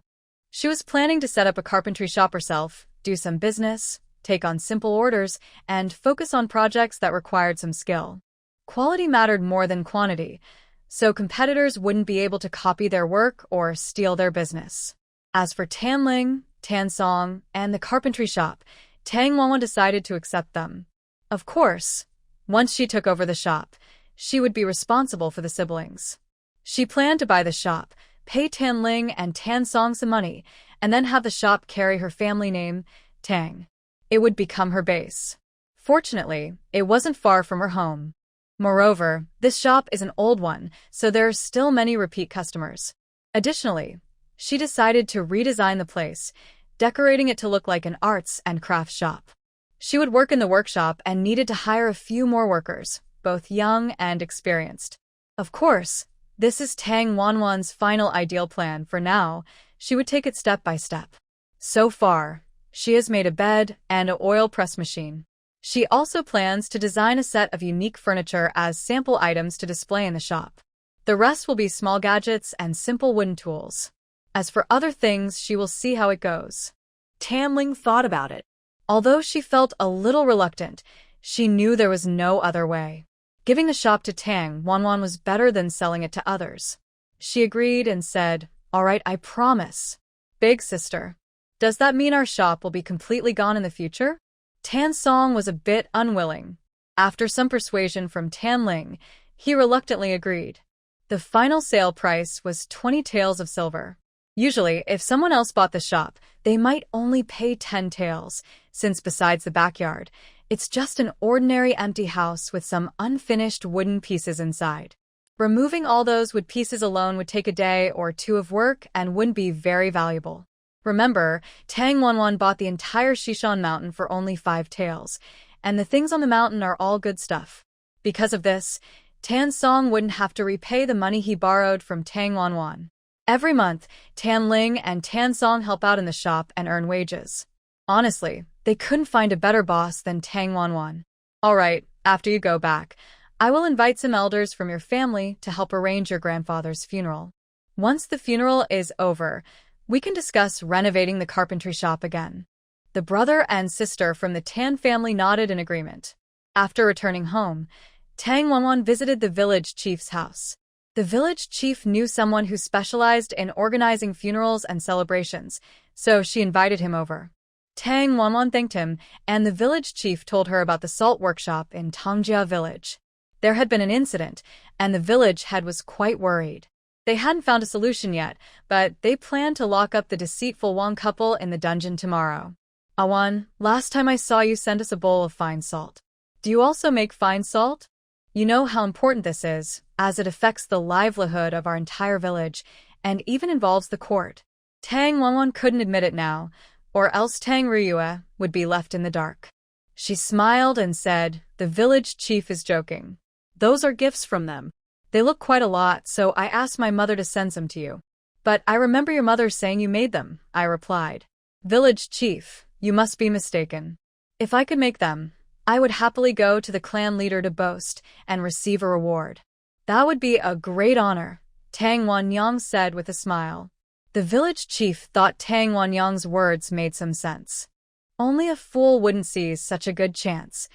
She was planning to set up a carpentry shop herself, do some business, take on simple orders, and focus on projects that required some skill. Quality mattered more than quantity, so competitors wouldn't be able to copy their work or steal their business. As for Tan Ling, Tan Song, and the carpentry shop, Tang Wanwan decided to accept them. Of course, once she took over the shop, she would be responsible for the siblings. She planned to buy the shop, pay Tan Ling and Tan Song some money, and then have the shop carry her family name, Tang. It would become her base. Fortunately, it wasn't far from her home. Moreover, this shop is an old one, so there are still many repeat customers. Additionally, she decided to redesign the place, decorating it to look like an arts and crafts shop. She would work in the workshop and needed to hire a few more workers, both young and experienced. Of course, this is Tang Wanwan's final ideal plan. For now, she would take it step by step. So far, she has made a bed and an oil press machine. She also plans to design a set of unique furniture as sample items to display in the shop. The rest will be small gadgets and simple wooden tools. As for other things, she will see how it goes. Tan Ling thought about it. Although she felt a little reluctant, she knew there was no other way. Giving the shop to Tang Wanwan was better than selling it to others. She agreed and said, "All right, I promise." "Big sister, does that mean our shop will be completely gone in the future?" Tan Song was a bit unwilling. After some persuasion from Tan Ling, he reluctantly agreed. The final sale price was 20 taels of silver. Usually, if someone else bought the shop, they might only pay 10 taels, since besides the backyard, it's just an ordinary empty house with some unfinished wooden pieces inside. Removing all those wood pieces alone would take a day or two of work and wouldn't be very valuable. Remember, Tang Wanwan bought the entire Shishan mountain for only 5 taels, and the things on the mountain are all good stuff. Because of this, Tan Song wouldn't have to repay the money he borrowed from Tang Wanwan. Every month, Tan Ling and Tan Song help out in the shop and earn wages. Honestly, they couldn't find a better boss than Tang Wanwan. "All right, after you go back, I will invite some elders from your family to help arrange your grandfather's funeral. Once the funeral is over, we can discuss renovating the carpentry shop again." The brother and sister from the Tan family nodded in agreement. After returning home, Tang Wanwan visited the village chief's house. The village chief knew someone who specialized in organizing funerals and celebrations, so she invited him over. Tang Wanwan thanked him, and the village chief told her about the salt workshop in Tongjia village. There had been an incident, and the village head was quite worried. They hadn't found a solution yet, but they planned to lock up the deceitful Wang couple in the dungeon tomorrow. "Awan, last time I saw you send us a bowl of fine salt. Do you also make fine salt? You know how important this is, as it affects the livelihood of our entire village, and even involves the court." Tang Wanwan couldn't admit it now, or else Tang Ryue would be left in the dark. She smiled and said, "The village chief is joking. Those are gifts from them. They look quite a lot, so I asked my mother to send some to you." "But I remember your mother saying you made them," I replied. "Village chief, you must be mistaken. If I could make them, I would happily go to the clan leader to boast and receive a reward." "That would be a great honor," Tang Wanyang said with a smile. The village chief thought Tang Wanyang's words made some sense. Only a fool wouldn't seize such a good chance.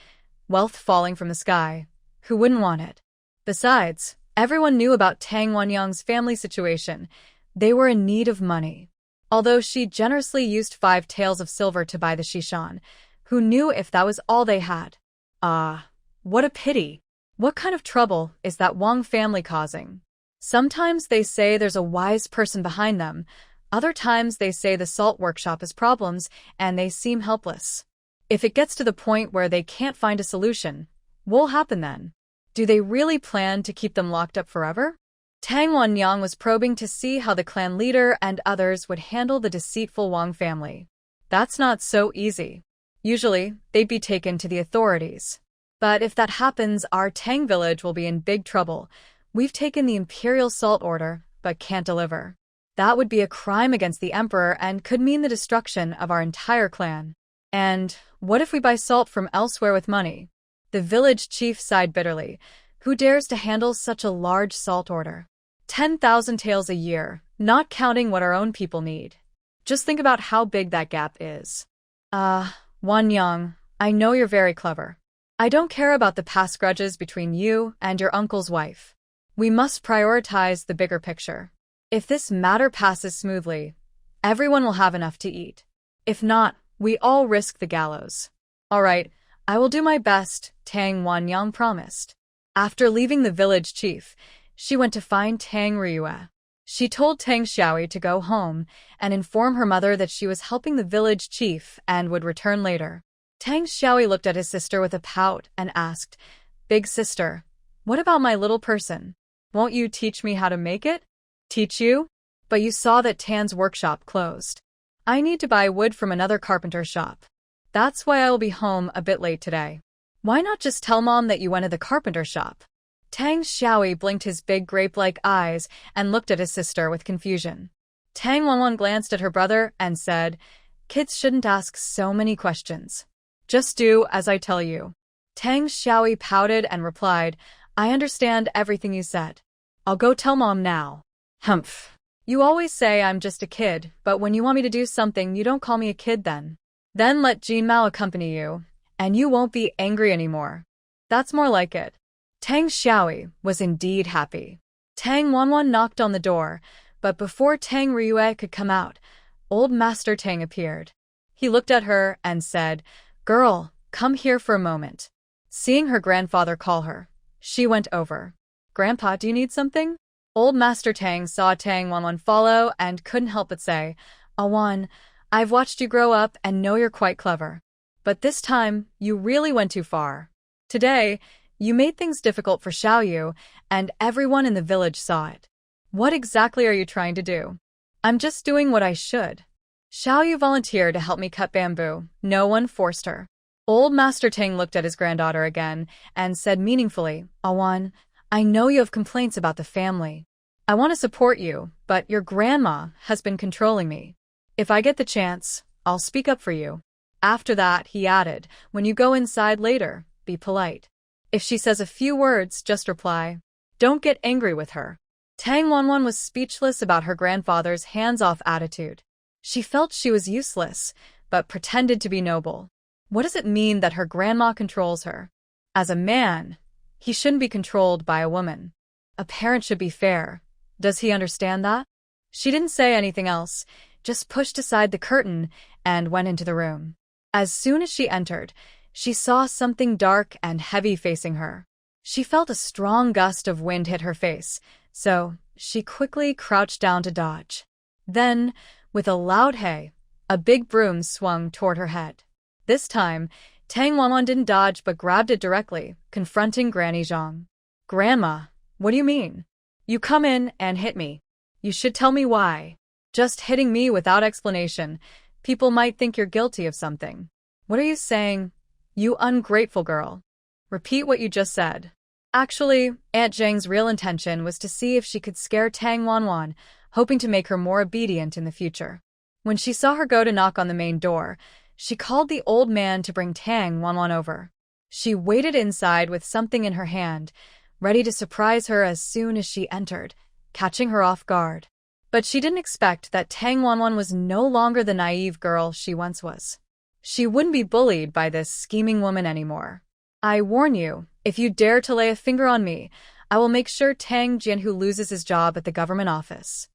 Wealth falling from the sky. Who wouldn't want it? Besides, everyone knew about Tang Wanyang's family situation. They were in need of money. Although she generously used 5 taels of silver to buy the Shishan, who knew if that was all they had? Ah, what a pity. What kind of trouble is that Wang family causing? Sometimes they say there's a wise person behind them. Other times they say the salt workshop has problems and they seem helpless. If it gets to the point where they can't find a solution, what'll happen then? Do they really plan to keep them locked up forever? Tang Wanyang was probing to see how the clan leader and others would handle the deceitful Wang family. That's not so easy. Usually, they'd be taken to the authorities. But if that happens, our Tang village will be in big trouble. We've taken the imperial salt order, but can't deliver. That would be a crime against the emperor and could mean the destruction of our entire clan. And what if we buy salt from elsewhere with money? The village chief sighed bitterly. Who dares to handle such a large salt order? 10,000 taels a year, not counting what our own people need. Just think about how big that gap is. Wanyang, I know you're very clever. I don't care about the past grudges between you and your uncle's wife. We must prioritize the bigger picture. If this matter passes smoothly, everyone will have enough to eat. If not, we all risk the gallows. All right, I will do my best, Tang Wanyang promised. After leaving the village chief, she went to find Tang Ryue. She told Tang Xiaoyi to go home and inform her mother that she was helping the village chief and would return later. Tang Xiaoyi looked at his sister with a pout and asked, Big sister, what about my little person? Won't you teach me how to make it? Teach you? But you saw that Tan's workshop closed. I need to buy wood from another carpenter shop. That's why I will be home a bit late today. Why not just tell Mom that you went to the carpenter shop? Tang Xiaoyi blinked his big grape-like eyes and looked at his sister with confusion. Tang Wanwan glanced at her brother and said, Kids shouldn't ask so many questions. Just do as I tell you. Tang Xiaoyi pouted and replied, I understand everything you said. I'll go tell Mom now. Humph. You always say I'm just a kid, but when you want me to do something, you don't call me a kid then. Then let Jean Mao accompany you, and you won't be angry anymore. That's more like it. Tang Xiaoyi was indeed happy. Tang Wanwan knocked on the door, but before Tang Ryue could come out, old Master Tang appeared. He looked at her and said, Girl, come here for a moment. Seeing her grandfather call her, she went over. Grandpa, do you need something? Old Master Tang saw Tang Wanwan follow and couldn't help but say, Awan, I've watched you grow up and know you're quite clever. But this time, you really went too far. Today, you made things difficult for Xiaoyu, and everyone in the village saw it. What exactly are you trying to do? I'm just doing what I should. Xiaoyu volunteered to help me cut bamboo. No one forced her. Old Master Tang looked at his granddaughter again and said meaningfully, Awan, I know you have complaints about the family. I want to support you, but your grandma has been controlling me. If I get the chance, I'll speak up for you. After that, he added, when you go inside later, be polite. If she says a few words, just reply. Don't get angry with her. Tang Wanwan was speechless about her grandfather's hands-off attitude. She felt she was useless, but pretended to be noble. What does it mean that her grandma controls her? As a man, he shouldn't be controlled by a woman. A parent should be fair. Does he understand that? She didn't say anything else, just pushed aside the curtain and went into the room. As soon as she entered, she saw something dark and heavy facing her. She felt a strong gust of wind hit her face, so she quickly crouched down to dodge. Then, with a loud hey, a big broom swung toward her head. This time, Tang Wanwan didn't dodge but grabbed it directly, confronting Granny Zhang. Grandma, what do you mean? You come in and hit me. You should tell me why. Just hitting me without explanation. People might think you're guilty of something. What are you saying? You ungrateful girl. Repeat what you just said. Actually, Aunt Zhang's real intention was to see if she could scare Tang Wanwan, hoping to make her more obedient in the future. When she saw her go to knock on the main door, she called the old man to bring Tang Wanwan over. She waited inside with something in her hand, ready to surprise her as soon as she entered, catching her off guard. But she didn't expect that Tang Wanwan was no longer the naive girl she once was. She wouldn't be bullied by this scheming woman anymore. I warn you, if you dare to lay a finger on me, I will make sure Tang Jianhu loses his job at the government office.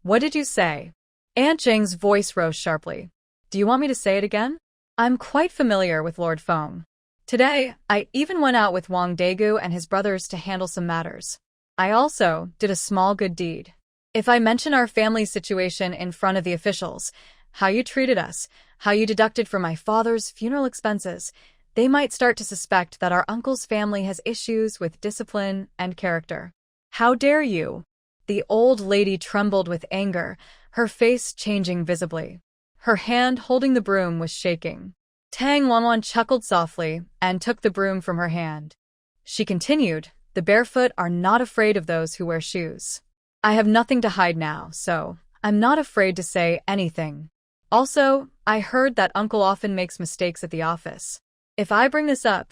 What did you say? Aunt Zhang's voice rose sharply. Do you want me to say it again? I'm quite familiar with Lord Feng. Today, I even went out with Wang Daegu and his brothers to handle some matters. I also did a small good deed. If I mention our family situation in front of the officials, how you treated us, how you deducted from my father's funeral expenses, they might start to suspect that our uncle's family has issues with discipline and character. How dare you? The old lady trembled with anger, her face changing visibly. Her hand holding the broom was shaking. Tang Wanwan chuckled softly and took the broom from her hand. She continued, the barefoot are not afraid of those who wear shoes. I have nothing to hide now, so I'm not afraid to say anything. Also, I heard that Uncle often makes mistakes at the office. If I bring this up,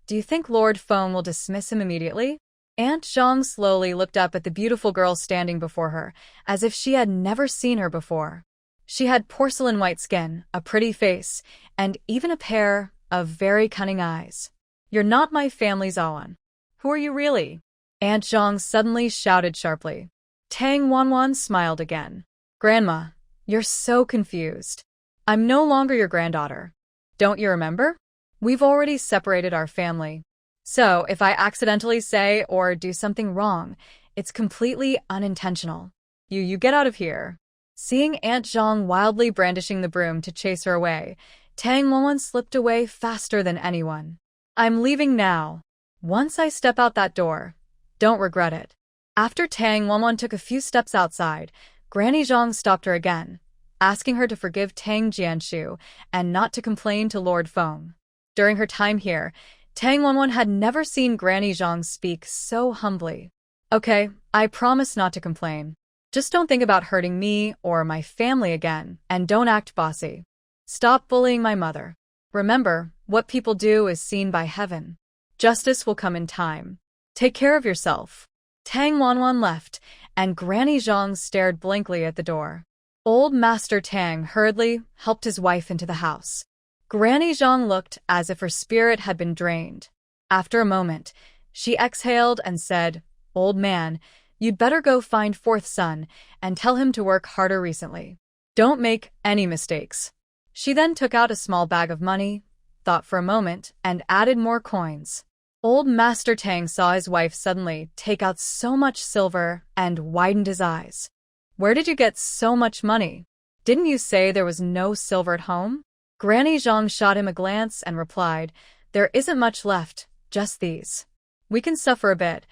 do you think Lord Feng will dismiss him immediately? Aunt Zhang slowly looked up at the beautiful girl standing before her, as if she had never seen her before. She had porcelain white skin, a pretty face, and even a pair of very cunning eyes. You're not my family's Awan. Who are you really? Aunt Zhang suddenly shouted sharply. Tang Wanwan smiled again. Grandma, you're so confused. I'm no longer your granddaughter. Don't you remember? We've already separated our family. So if I accidentally say or do something wrong, it's completely unintentional. You get out of here. Seeing Aunt Zhang wildly brandishing the broom to chase her away, Tang Wanwan slipped away faster than anyone. I'm leaving now. Once I step out that door, don't regret it. After Tang Wanwan took a few steps outside, Granny Zhang stopped her again, asking her to forgive Tang Jianshu and not to complain to Lord Feng. During her time here, Tang Wanwan had never seen Granny Zhang speak so humbly. Okay, I promise not to complain. Just don't think about hurting me or my family again, and don't act bossy. Stop bullying my mother. Remember, what people do is seen by heaven. Justice will come in time. Take care of yourself. Tang Wanwan left, and Granny Zhang stared blankly at the door. Old Master Tang hurriedly helped his wife into the house. Granny Zhang looked as if her spirit had been drained. After a moment, she exhaled and said, "Old man, you'd better go find fourth son and tell him to work harder recently. Don't make any mistakes." She then took out a small bag of money, thought for a moment, and added more coins. Old Master Tang saw his wife suddenly take out so much silver and widened his eyes. "Where did you get so much money? Didn't you say there was no silver at home?" Granny Zhang shot him a glance and replied, "There isn't much left, just these. We can suffer a bit,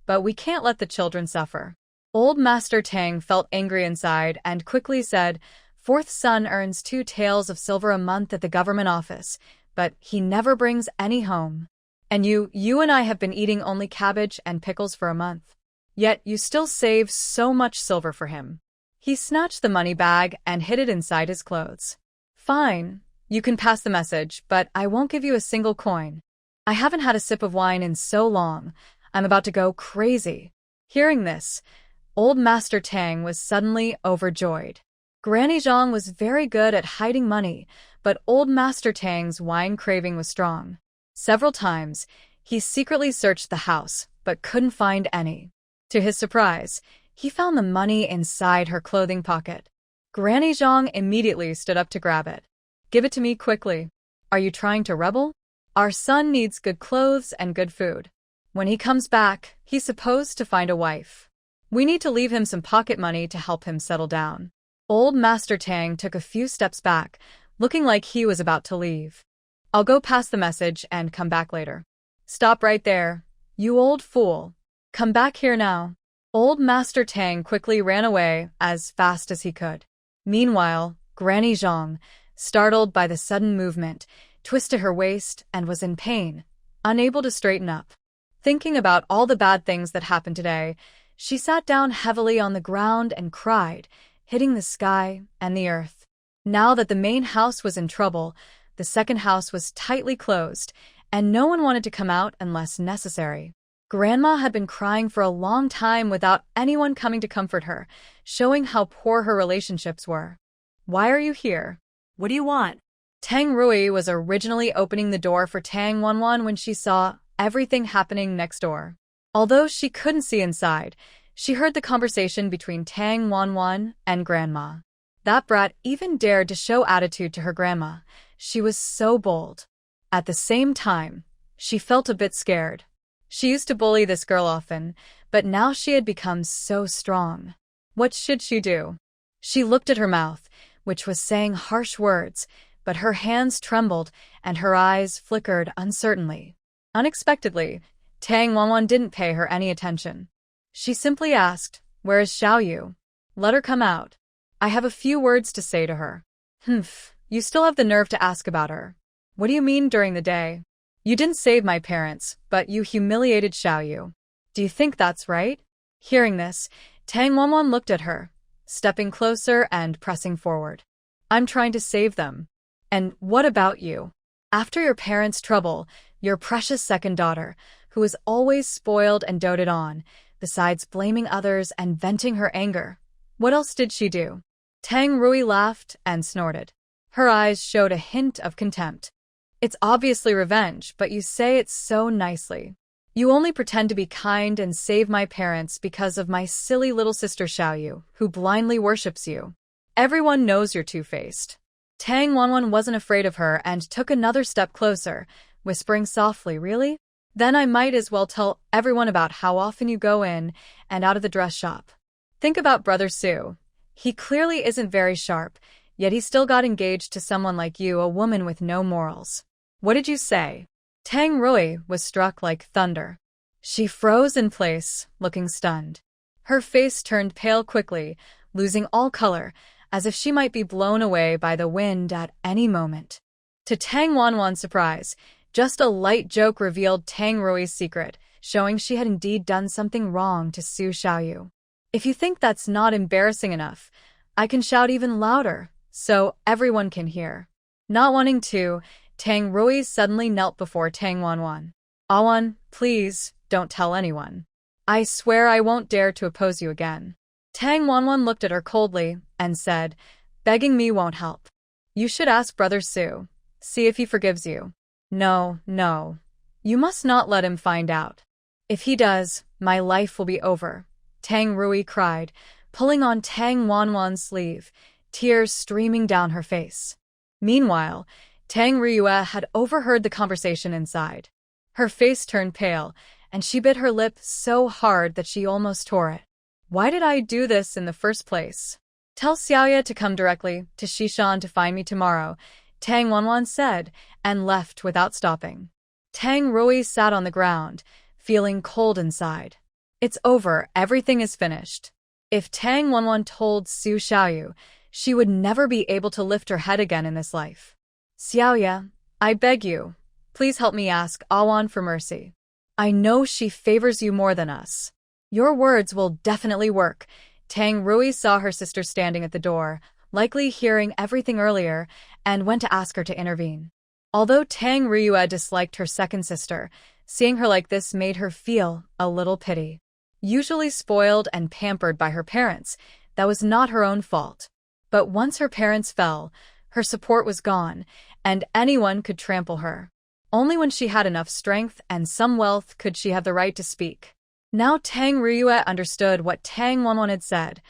but we can't let the children suffer." Old Master Tang felt angry inside and quickly said, "Fourth son earns 2 taels of silver a month at the government office, but he never brings any home. And you and I have been eating only cabbage and pickles for a month. Yet you still save so much silver for him." He snatched the money bag and hid it inside his clothes. "Fine, you can pass the message, but I won't give you a single coin. I haven't had a sip of wine in so long. I'm about to go crazy." Hearing this, Old Master Tang was suddenly overjoyed. Granny Zhang was very good at hiding money, but Old Master Tang's wine craving was strong. Several times, he secretly searched the house, but couldn't find any. To his surprise, he found the money inside her clothing pocket. Granny Zhang immediately stood up to grab it. "Give it to me quickly. Are you trying to rebel? Our son needs good clothes and good food. When he comes back, he's supposed to find a wife. We need to leave him some pocket money to help him settle down." Old Master Tang took a few steps back, looking like he was about to leave. "I'll go pass the message and come back later." "Stop right there, you old fool. Come back here now." Old Master Tang quickly ran away as fast as he could. Meanwhile, Granny Zhang, startled by the sudden movement, twisted her waist and was in pain, unable to straighten up. Thinking about all the bad things that happened today, she sat down heavily on the ground and cried, hitting the sky and the earth. Now that the main house was in trouble, the second house was tightly closed, and no one wanted to come out unless necessary. Grandma had been crying for a long time without anyone coming to comfort her, showing how poor her relationships were. "Why are you here? What do you want?" Tang Rui was originally opening the door for Tang Wanwan when she saw everything happening next door. Although she couldn't see inside, she heard the conversation between Tang Wanwan and Grandma. That brat even dared to show attitude to her grandma. She was so bold. At the same time, she felt a bit scared. She used to bully this girl often, but now she had become so strong. What should she do? She looked at her mouth, which was saying harsh words, but her hands trembled and her eyes flickered uncertainly. Unexpectedly, Tang Wanwan didn't pay her any attention. She simply asked, "Where is Xiaoyu? Let her come out. I have a few words to say to her." "Humph, you still have the nerve to ask about her. What do you mean during the day? You didn't save my parents, but you humiliated Xiaoyu. Do you think that's right?" Hearing this, Tang Wanwan looked at her, stepping closer and pressing forward. "I'm trying to save them. And what about you? After your parents' trouble, your precious second daughter, who was always spoiled and doted on, besides blaming others and venting her anger, what else did she do?" Tang Rui laughed and snorted. Her eyes showed a hint of contempt. "It's obviously revenge, but you say it so nicely. You only pretend to be kind and save my parents because of my silly little sister Xiaoyu, who blindly worships you. Everyone knows you're two-faced." Tang Wanwan wasn't afraid of her and took another step closer, whispering softly, "Really? Then I might as well tell everyone about how often you go in and out of the dress shop. Think about Brother Su. He clearly isn't very sharp, Yet he still got engaged to someone like you, a woman with no morals. What did you say? Tang Rui was struck like thunder. She froze in place, looking stunned. Her face turned pale quickly, losing all color, as if she might be blown away by the wind at any moment. To Tang Wanwan's surprise, just a light joke revealed Tang Rui's secret, showing she had indeed done something wrong to Su Xiaoyu. If you think that's not embarrassing enough, I can shout even louder, so everyone can hear. Not wanting to, Tang Rui suddenly knelt before Tang Wanwan. Awan, please, don't tell anyone. I swear I won't dare to oppose you again. Tang Wanwan looked at her coldly and said, begging me won't help. You should ask Brother Su. See if he forgives you. No, no. You must not let him find out. If he does, my life will be over, Tang Rui cried, pulling on Tang Wanwan's sleeve, tears streaming down her face. Meanwhile, Tang Ryue had overheard the conversation inside. Her face turned pale, and she bit her lip so hard that she almost tore it. Why did I do this in the first place? Tell Xiaoya to come directly to Shishan to find me tomorrow, Tang Wanwan said, and left without stopping. Tang Rui sat on the ground, feeling cold inside. It's over, everything is finished. If Tang Wanwan told Su Xiaoyu, she would never be able to lift her head again in this life. Xiaoya, I beg you, please help me ask Awan for mercy. I know she favors you more than us. Your words will definitely work. Tang Rui saw her sister standing at the door, likely hearing everything earlier, and went to ask her to intervene. Although Tang Ryue disliked her second sister, seeing her like this made her feel a little pity. Usually spoiled and pampered by her parents, that was not her own fault. But once her parents fell, her support was gone, and anyone could trample her. Only when she had enough strength and some wealth could she have the right to speak. Now Tang Ryue understood what Tang Wanwan had said.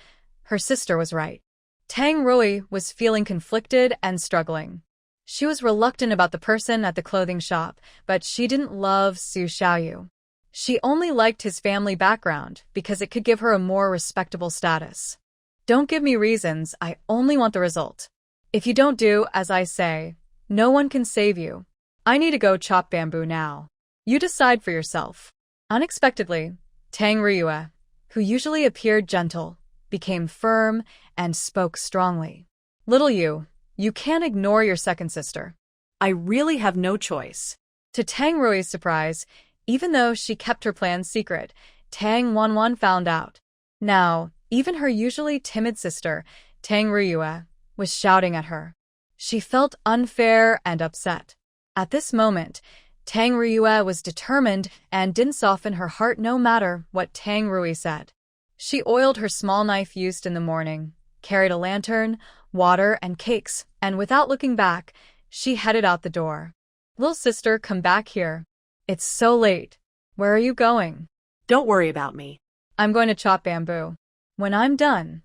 Her sister was right. Tang Rui was feeling conflicted and struggling. She was reluctant about the person at the clothing shop, but she didn't love Su Xiaoyu. She only liked his family background because it could give her a more respectable status. Don't give me reasons, I only want the result. If you don't do as I say, no one can save you. I need to go chop bamboo now. You decide for yourself. Unexpectedly, Tang Ryue, who usually appeared gentle, became firm and spoke strongly. Little you can't ignore your second sister. I really have no choice. To Tang Rui's surprise, even though she kept her plans secret, Tang Wanwan found out. Now, even her usually timid sister, Tang Ryue, was shouting at her. She felt unfair and upset. At this moment, Tang Ryue was determined and didn't soften her heart no matter what Tang Rui said. She oiled her small knife used in the morning, carried a lantern, water, and cakes, and without looking back, she headed out the door. Little sister, come back here. It's so late. Where are you going? Don't worry about me. I'm going to chop bamboo. When I'm done,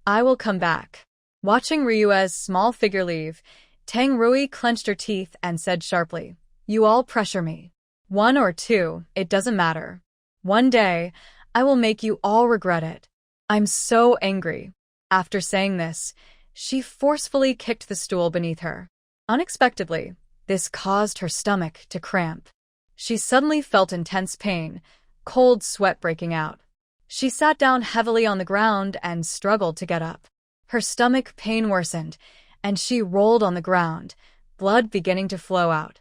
I will come back. Watching Ryue's small figure leave, Tang Rui clenched her teeth and said sharply, You all pressure me. 1 or 2, it doesn't matter. One day, I will make you all regret it. I'm so angry. After saying this, she forcefully kicked the stool beneath her. Unexpectedly, this caused her stomach to cramp. She suddenly felt intense pain, cold sweat breaking out. She sat down heavily on the ground and struggled to get up. Her stomach pain worsened, and she rolled on the ground, blood beginning to flow out.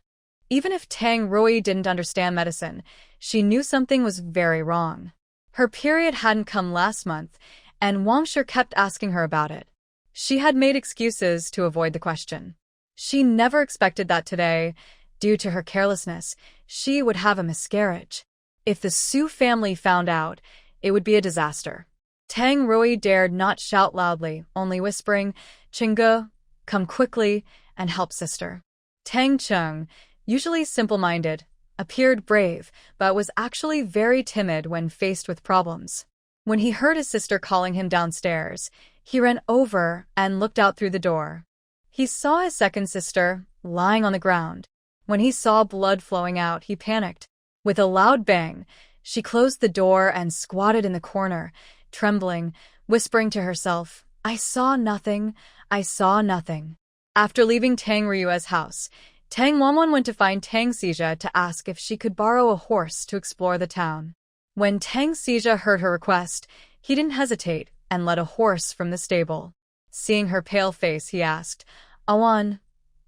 Even if Tang Rui didn't understand medicine, she knew something was very wrong. Her period hadn't come last month, and Wang Shi kept asking her about it. She had made excuses to avoid the question. She never expected that today, due to her carelessness, she would have a miscarriage. If the Su family found out, it would be a disaster. Tang Rui dared not shout loudly, only whispering, Chingu, come quickly and help sister. Tang Chung, usually simple-minded, appeared brave, but was actually very timid when faced with problems. When he heard his sister calling him downstairs, he ran over and looked out through the door. He saw his second sister, lying on the ground. When he saw blood flowing out, he panicked. With a loud bang, she closed the door and squatted in the corner, trembling, whispering to herself, I saw nothing, I saw nothing. After leaving Tang Ryua's house, Tang Wanwan went to find Tang Xija to ask if she could borrow a horse to explore the town. When Tang Xija heard her request, he didn't hesitate and led a horse from the stable. Seeing her pale face, he asked, "Awan,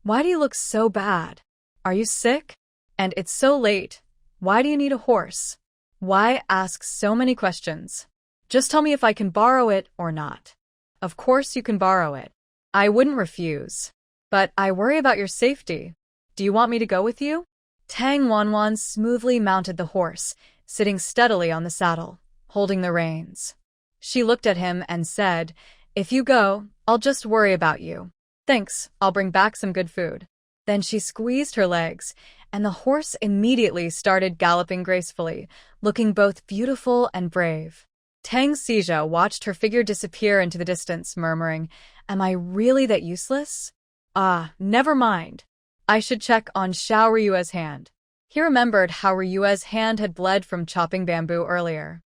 why do you look so bad? Are you sick? And it's so late. Why do you need a horse? Why ask so many questions? Just tell me if I can borrow it or not." "Of course you can borrow it. I wouldn't refuse. But I worry about your safety. Do you want me to go with you?" Tang Wanwan smoothly mounted the horse, sitting steadily on the saddle, holding the reins. She looked at him and said, "If you go, I'll just worry about you. Thanks, I'll bring back some good food." Then she squeezed her legs, and the horse immediately started galloping gracefully, looking both beautiful and brave. Tang Xija watched her figure disappear into the distance, murmuring, "Am I really that useless? Ah, never mind. I should check on Xiao Ryua's hand." He remembered how Ryua's hand had bled from chopping bamboo earlier.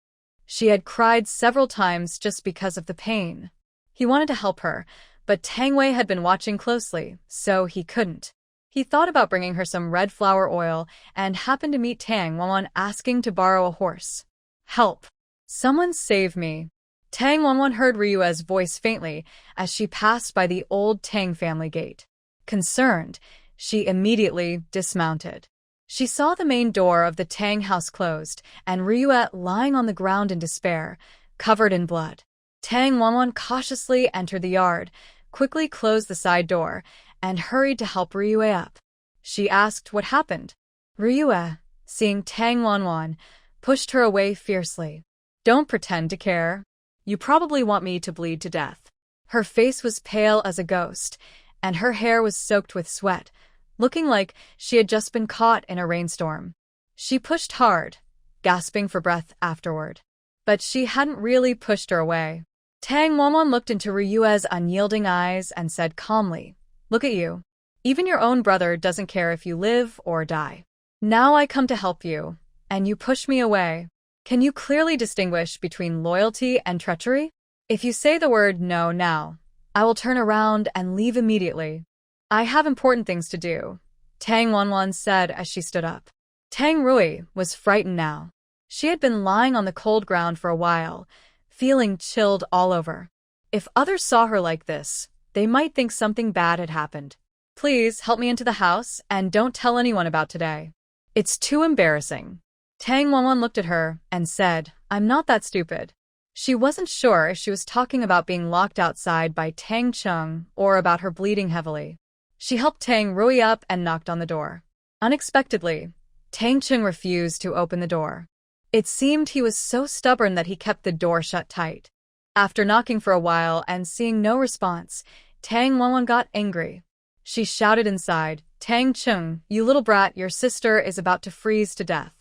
She had cried several times just because of the pain. He wanted to help her, but Tang Wei had been watching closely, so he couldn't. He thought about bringing her some red flower oil and happened to meet Tang Wanwan asking to borrow a horse. "Help! Someone save me!" Tang Wanwan heard Ryua's voice faintly as she passed by the old Tang family gate. Concerned, she immediately dismounted. She saw the main door of the Tang house closed and Ryua lying on the ground in despair, covered in blood. Tang Wanwan cautiously entered the yard, quickly closed the side door, and hurried to help Ryua up. She asked what happened. Ryua, seeing Tang Wanwan, pushed her away fiercely. "Don't pretend to care. You probably want me to bleed to death." Her face was pale as a ghost, and her hair was soaked with sweat, looking like she had just been caught in a rainstorm. She pushed hard, gasping for breath afterward. But she hadn't really pushed her away. Tang Wanwan looked into Ryua's unyielding eyes and said calmly, "Look at you. Even your own brother doesn't care if you live or die. Now I come to help you, and you push me away. Can you clearly distinguish between loyalty and treachery? If you say the word no now, I will turn around and leave immediately. I have important things to do," Tang Wanwan said as she stood up. Tang Rui was frightened now. She had been lying on the cold ground for a while, feeling chilled all over. If others saw her like this, they might think something bad had happened. "Please help me into the house and don't tell anyone about today. It's too embarrassing." Tang Wanwan looked at her and said, "I'm not that stupid." She wasn't sure if she was talking about being locked outside by Tang Chung or about her bleeding heavily. She helped Tang Rui up and knocked on the door. Unexpectedly, Tang Chung refused to open the door. It seemed he was so stubborn that he kept the door shut tight. After knocking for a while and seeing no response, Tang Wanwan got angry. She shouted inside, "Tang Chung, you little brat, your sister is about to freeze to death.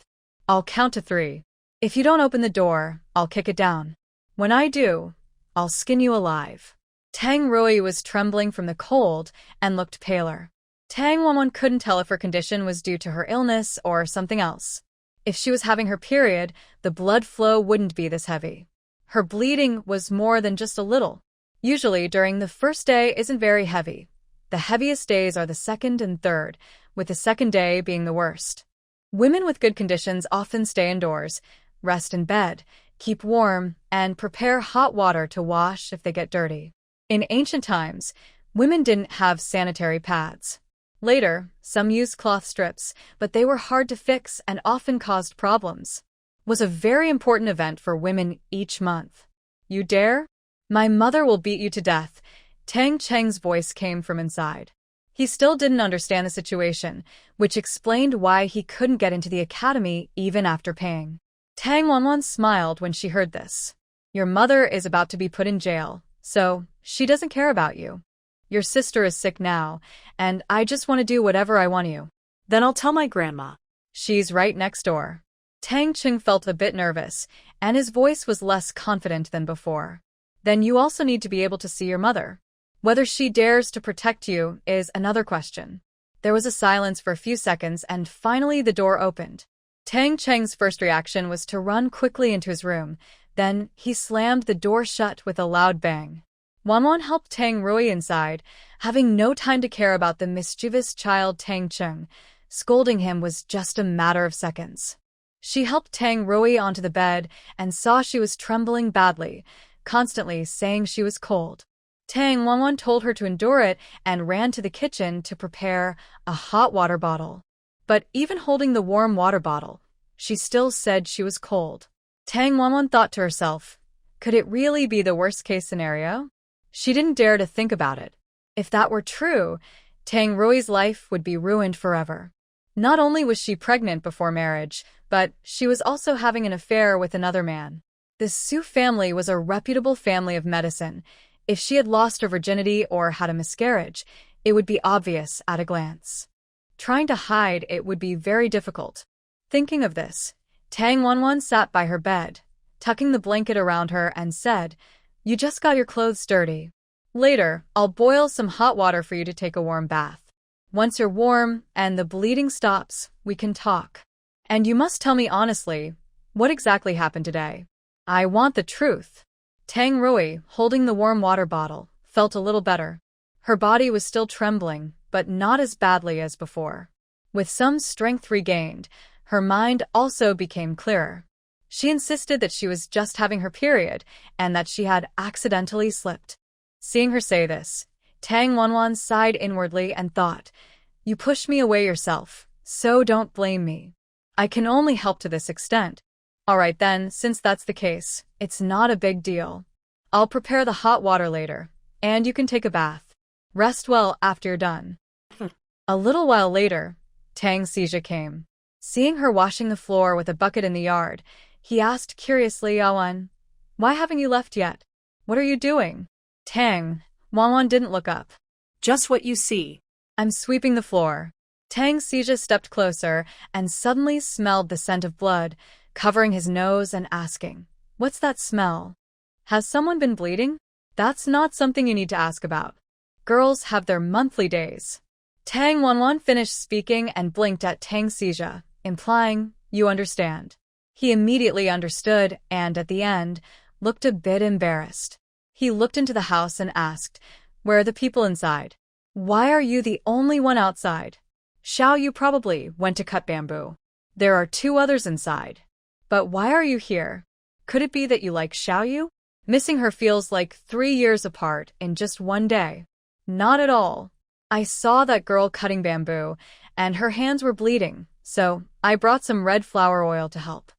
I'll count to 3. If you don't open the door, I'll kick it down. When I do, I'll skin you alive." Tang Rui was trembling from the cold and looked paler. Tang Wanwan couldn't tell if her condition was due to her illness or something else. If she was having her period, the blood flow wouldn't be this heavy. Her bleeding was more than just a little. Usually, during the first day isn't very heavy. The heaviest days are the second and third, with the second day being the worst. Women with good conditions often stay indoors, rest in bed, keep warm, and prepare hot water to wash if they get dirty. In ancient times, women didn't have sanitary pads. Later, some used cloth strips, but they were hard to fix and often caused problems. It was a very important event for women each month. "You dare? My mother will beat you to death," Tang Cheng's voice came from inside. He still didn't understand the situation, which explained why he couldn't get into the academy even after paying. Tang Wanwan smiled when she heard this. "Your mother is about to be put in jail, so she doesn't care about you. Your sister is sick now, and I just want to do whatever I want you. Then I'll tell my grandma. She's right next door." Tang Cheng felt a bit nervous, and his voice was less confident than before. "Then you also need to be able to see your mother. Whether she dares to protect you is another question." There was a silence for a few seconds, and finally the door opened. Tang Cheng's first reaction was to run quickly into his room. Then he slammed the door shut with a loud bang. Wanwan helped Tang Rui inside, having no time to care about the mischievous child Tang Cheng. Scolding him was just a matter of seconds. She helped Tang Rui onto the bed and saw she was trembling badly, constantly saying she was cold. Tang Wanwan told her to endure it and ran to the kitchen to prepare a hot water bottle. But even holding the warm water bottle, she still said she was cold. Tang Wanwan thought to herself, could it really be the worst-case scenario? She didn't dare to think about it. If that were true, Tang Rui's life would be ruined forever. Not only was she pregnant before marriage, but she was also having an affair with another man. The Su family was a reputable family of medicine. If she had lost her virginity or had a miscarriage, it would be obvious at a glance. Trying to hide it would be very difficult. Thinking of this, Tang Wanwan sat by her bed, tucking the blanket around her and said, "You just got your clothes dirty. Later, I'll boil some hot water for you to take a warm bath. Once you're warm and the bleeding stops, we can talk. And you must tell me honestly, what exactly happened today? I want the truth." Tang Rui, holding the warm water bottle, felt a little better. Her body was still trembling, but not as badly as before. With some strength regained, her mind also became clearer. She insisted that she was just having her period and that she had accidentally slipped. Seeing her say this, Tang Wanwan sighed inwardly and thought, "You pushed me away yourself, so don't blame me. I can only help to this extent. All right then, since that's the case, it's not a big deal. I'll prepare the hot water later, and you can take a bath. Rest well after you're done." A little while later, Tang Xija came. Seeing her washing the floor with a bucket in the yard, he asked curiously, "Yawan, why haven't you left yet? What are you doing?" Tang Wanwan didn't look up. Just what you see. "I'm sweeping the floor." Tang Xija stepped closer and suddenly smelled the scent of blood, covering his nose and asking, "What's that smell? Has someone been bleeding?" "That's not something you need to ask about. Girls have their monthly days." Tang Wanwan finished speaking and blinked at Tang Xija, implying, "You understand." He immediately understood and, at the end, looked a bit embarrassed. He looked into the house and asked, "Where are the people inside? Why are you the only one outside?" "Xiao Yu probably went to cut bamboo. There are 2 others inside. But why are you here? Could it be that you like Xiao Yu? Missing her feels like 3 years apart in just one day." "Not at all. I saw that girl cutting bamboo, and her hands were bleeding, so I brought some red flower oil to help.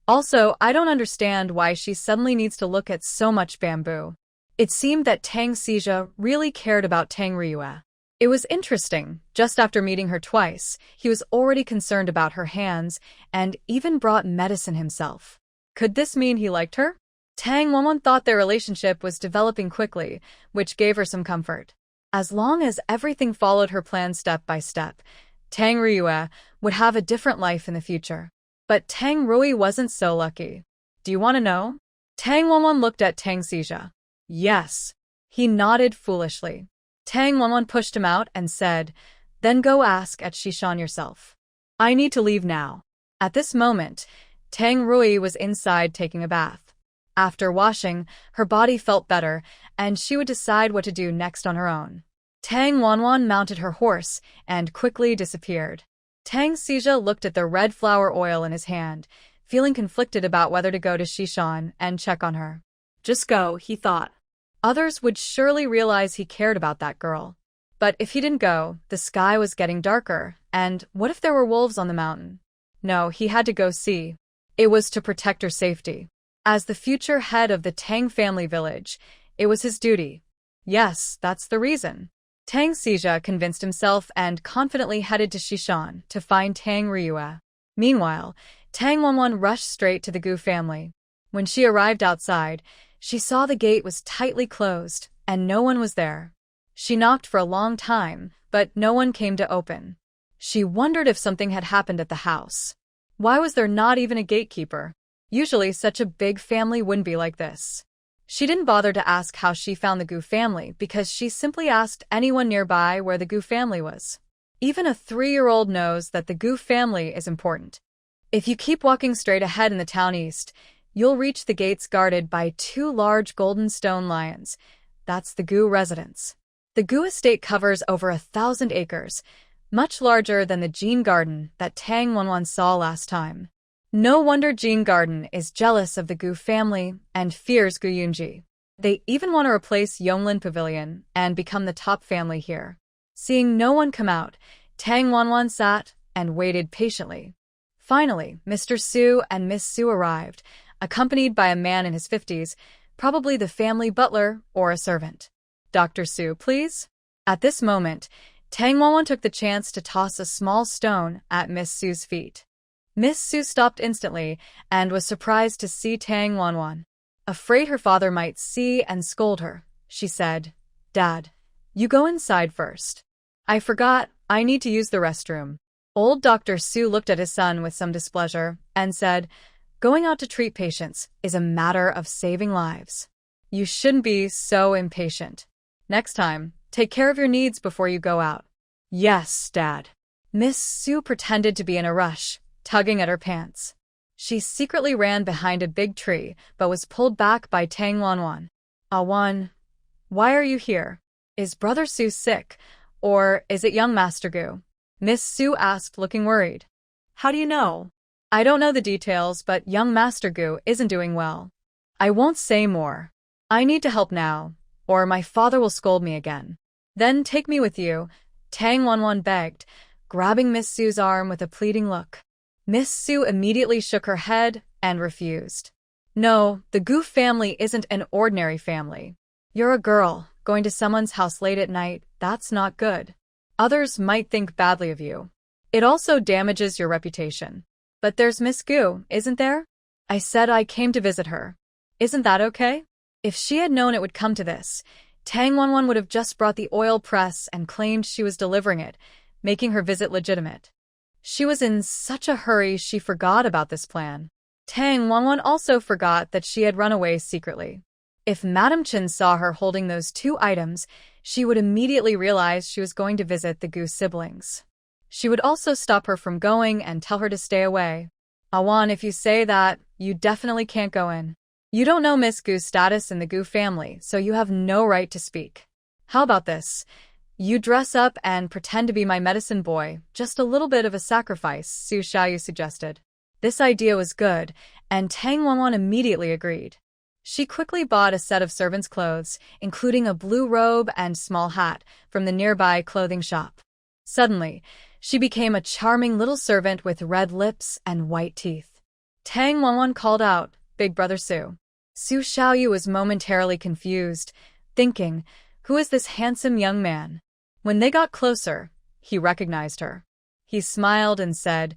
Also, I don't understand why she suddenly needs to look at so much bamboo." It seemed that Tang Xija really cared about Tang Ryue. It was interesting, just after meeting her twice, he was already concerned about her hands and even brought medicine himself. Could this mean he liked her? Tang Wanwan thought their relationship was developing quickly, which gave her some comfort. As long as everything followed her plan step by step, Tang Ryue would have a different life in the future. But Tang Rui wasn't so lucky. "Do you want to know?" Tang Wanwan looked at Tang Xija. "Yes." He nodded foolishly. Tang Wanwan pushed him out and said, "Then go ask at Shishan yourself. I need to leave now." At this moment, Tang Rui was inside taking a bath. After washing, her body felt better, and she would decide what to do next on her own. Tang Wanwan mounted her horse and quickly disappeared. Tang Xija looked at the red flower oil in his hand, feeling conflicted about whether to go to Shishan and check on her. Just go, he thought. Others would surely realize he cared about that girl. But if he didn't go, the sky was getting darker, and what if there were wolves on the mountain? No, he had to go see. It was to protect her safety. As the future head of the Tang family village, it was his duty. Yes, that's the reason. Tang Xija convinced himself and confidently headed to Shishan to find Tang Ryue. Meanwhile, Tang Wanwan rushed straight to the Gu family. When she arrived outside, she saw the gate was tightly closed, and no one was there. She knocked for a long time, but no one came to open. She wondered if something had happened at the house. Why was there not even a gatekeeper? Usually such a big family wouldn't be like this. She didn't bother to ask how she found the Gu family because she simply asked anyone nearby where the Gu family was. Even a 3-year-old knows that the Gu family is important. If you keep walking straight ahead in the town east, you'll reach the gates guarded by 2 large golden stone lions. that's the Gu residence. The Gu estate covers over 1,000 acres, much larger than the Jean Garden that Tang Wanwan saw last time. No wonder Jean Garden is jealous of the Gu family and fears Gu Yunji. They even want to replace Yonglin Pavilion and become the top family here. Seeing no one come out, Tang Wanwan sat and waited patiently. Finally, Mr. Su and Miss Su arrived, accompanied by a man in his 50s, probably the family butler or a servant. Dr. Su, please? At this moment, Tang Wanwan took the chance to toss a small stone at Miss Su's feet. Miss Su stopped instantly and was surprised to see Tang Wanwan. Afraid her father might see and scold her, she said, "Dad, you go inside first. I forgot, I need to use the restroom." Old Dr. Su looked at his son with some displeasure and said, "Going out to treat patients is a matter of saving lives. You shouldn't be so impatient. Next time, take care of your needs before you go out." "Yes, Dad." Miss Su pretended to be in a rush, tugging at her pants. She secretly ran behind a big tree, but was pulled back by Tang Wanwan. "Awan, why are you here? Is Brother Su sick, or is it young Master Gu?" Miss Su asked, looking worried. "How do you know?" "I don't know the details, but young Master Gu isn't doing well. I won't say more. I need to help now, or my father will scold me again." "Then take me with you," Tang Wanwan begged, grabbing Miss Su's arm with a pleading look. Miss Su immediately shook her head and refused. "No, the Gu family isn't an ordinary family. You're a girl, going to someone's house late at night, that's not good. Others might think badly of you. It also damages your reputation. But there's Miss Gu, isn't there? I said I came to visit her. Isn't that okay?" If she had known it would come to this, Tang Wanwan would have just brought the oil press and claimed she was delivering it, making her visit legitimate. She was in such a hurry she forgot about this plan. Tang Wanwan also forgot that she had run away secretly. If Madam Chen saw her holding those two items, she would immediately realize she was going to visit the Gu siblings. She would also stop her from going and tell her to stay away. "Awan, if you say that, you definitely can't go in. You don't know Miss Gu's status in the Gu family, so you have no right to speak. How about this? You dress up and pretend to be my medicine boy, just a little bit of a sacrifice," Su Xiaoyu suggested. This idea was good, and Tang Wanwan immediately agreed. She quickly bought a set of servant's clothes, including a blue robe and small hat, from the nearby clothing shop. Suddenly, she became a charming little servant with red lips and white teeth. Tang Wanwan called out, "Big Brother Su." Su Xiaoyu was momentarily confused, thinking, who is this handsome young man? When they got closer, he recognized her. He smiled and said,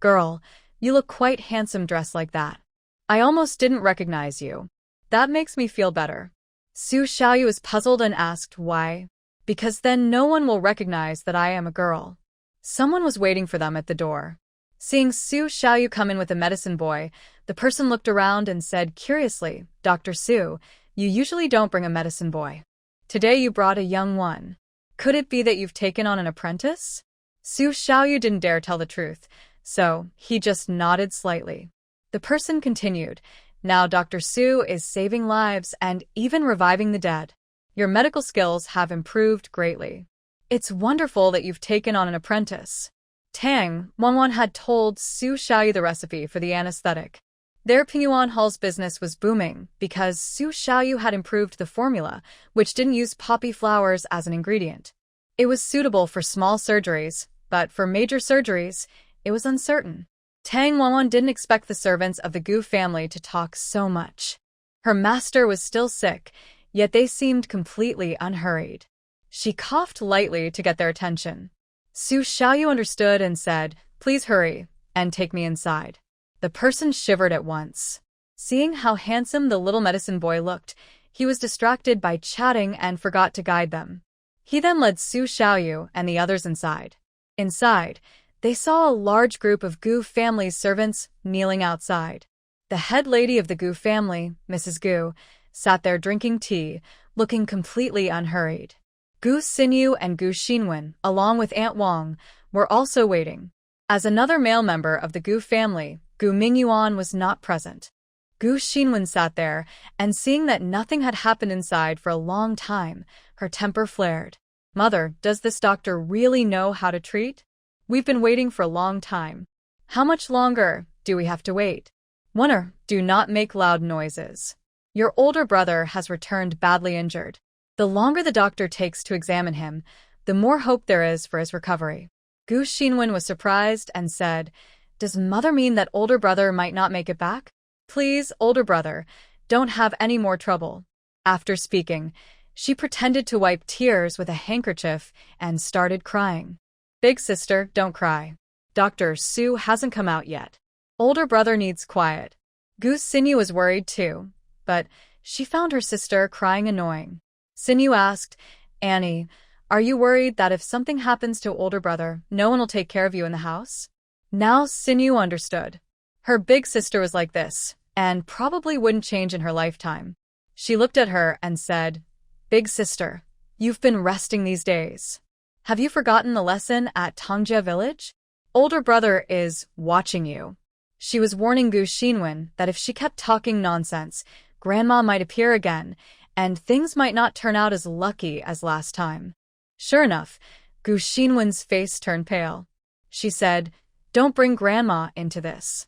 "Girl, you look quite handsome dressed like that. I almost didn't recognize you. That makes me feel better." Su Xiaoyu was puzzled and asked why. "Because then no one will recognize that I am a girl." Someone was waiting for them at the door. Seeing Su Xiaoyu come in with a medicine boy, the person looked around and said curiously, "Dr. Su, you usually don't bring a medicine boy. Today you brought a young one. Could it be that you've taken on an apprentice?" Su Xiaoyu didn't dare tell the truth, so he just nodded slightly. The person continued, "Now Dr. Su is saving lives and even reviving the dead. Your medical skills have improved greatly. It's wonderful that you've taken on an apprentice." Tang Wanwan had told Su Xiaoyu the recipe for the anesthetic. Their Pingyuan Hall's business was booming because Su Xiaoyu had improved the formula, which didn't use poppy flowers as an ingredient. It was suitable for small surgeries, but for major surgeries, it was uncertain. Tang Wanwan didn't expect the servants of the Gu family to talk so much. Her master was still sick, yet they seemed completely unhurried. She coughed lightly to get their attention. Su Xiaoyu understood and said, "Please hurry, and take me inside." The person shivered at once. Seeing how handsome the little medicine boy looked, he was distracted by chatting and forgot to guide them. He then led Su Xiaoyu and the others inside. Inside, they saw a large group of Gu family's servants kneeling outside. The head lady of the Gu family, Mrs. Gu, sat there drinking tea, looking completely unhurried. Gu Xinyu and Gu Xinwen, along with Aunt Wang, were also waiting. As another male member of the Gu family, Gu Mingyuan was not present. Gu Xinwen sat there, and seeing that nothing had happened inside for a long time, her temper flared. Mother, does this doctor really know how to treat? We've been waiting for a long time. How much longer do we have to wait? Wonder, do not make loud noises. Your older brother has returned badly injured. The longer the doctor takes to examine him, the more hope there is for his recovery. Gu Xinwen was surprised and said, Does mother mean that older brother might not make it back? Please, older brother, don't have any more trouble. After speaking, she pretended to wipe tears with a handkerchief and started crying. Big sister, don't cry. Dr. Su hasn't come out yet. Older brother needs quiet. Gu Xinyu was worried too, but she found her sister crying annoying. Xinyu asked, Annie, are you worried that if something happens to older brother, no one will take care of you in the house? Now Xinyu understood. Her big sister was like this, and probably wouldn't change in her lifetime. She looked at her and said, Big sister, you've been resting these days. Have you forgotten the lesson at Tongjia village? Older brother is watching you. She was warning Gu Xinwen that if she kept talking nonsense, Grandma might appear again, and things might not turn out as lucky as last time. Sure enough, Gu Xinwen's face turned pale. She said, Don't bring Grandma into this.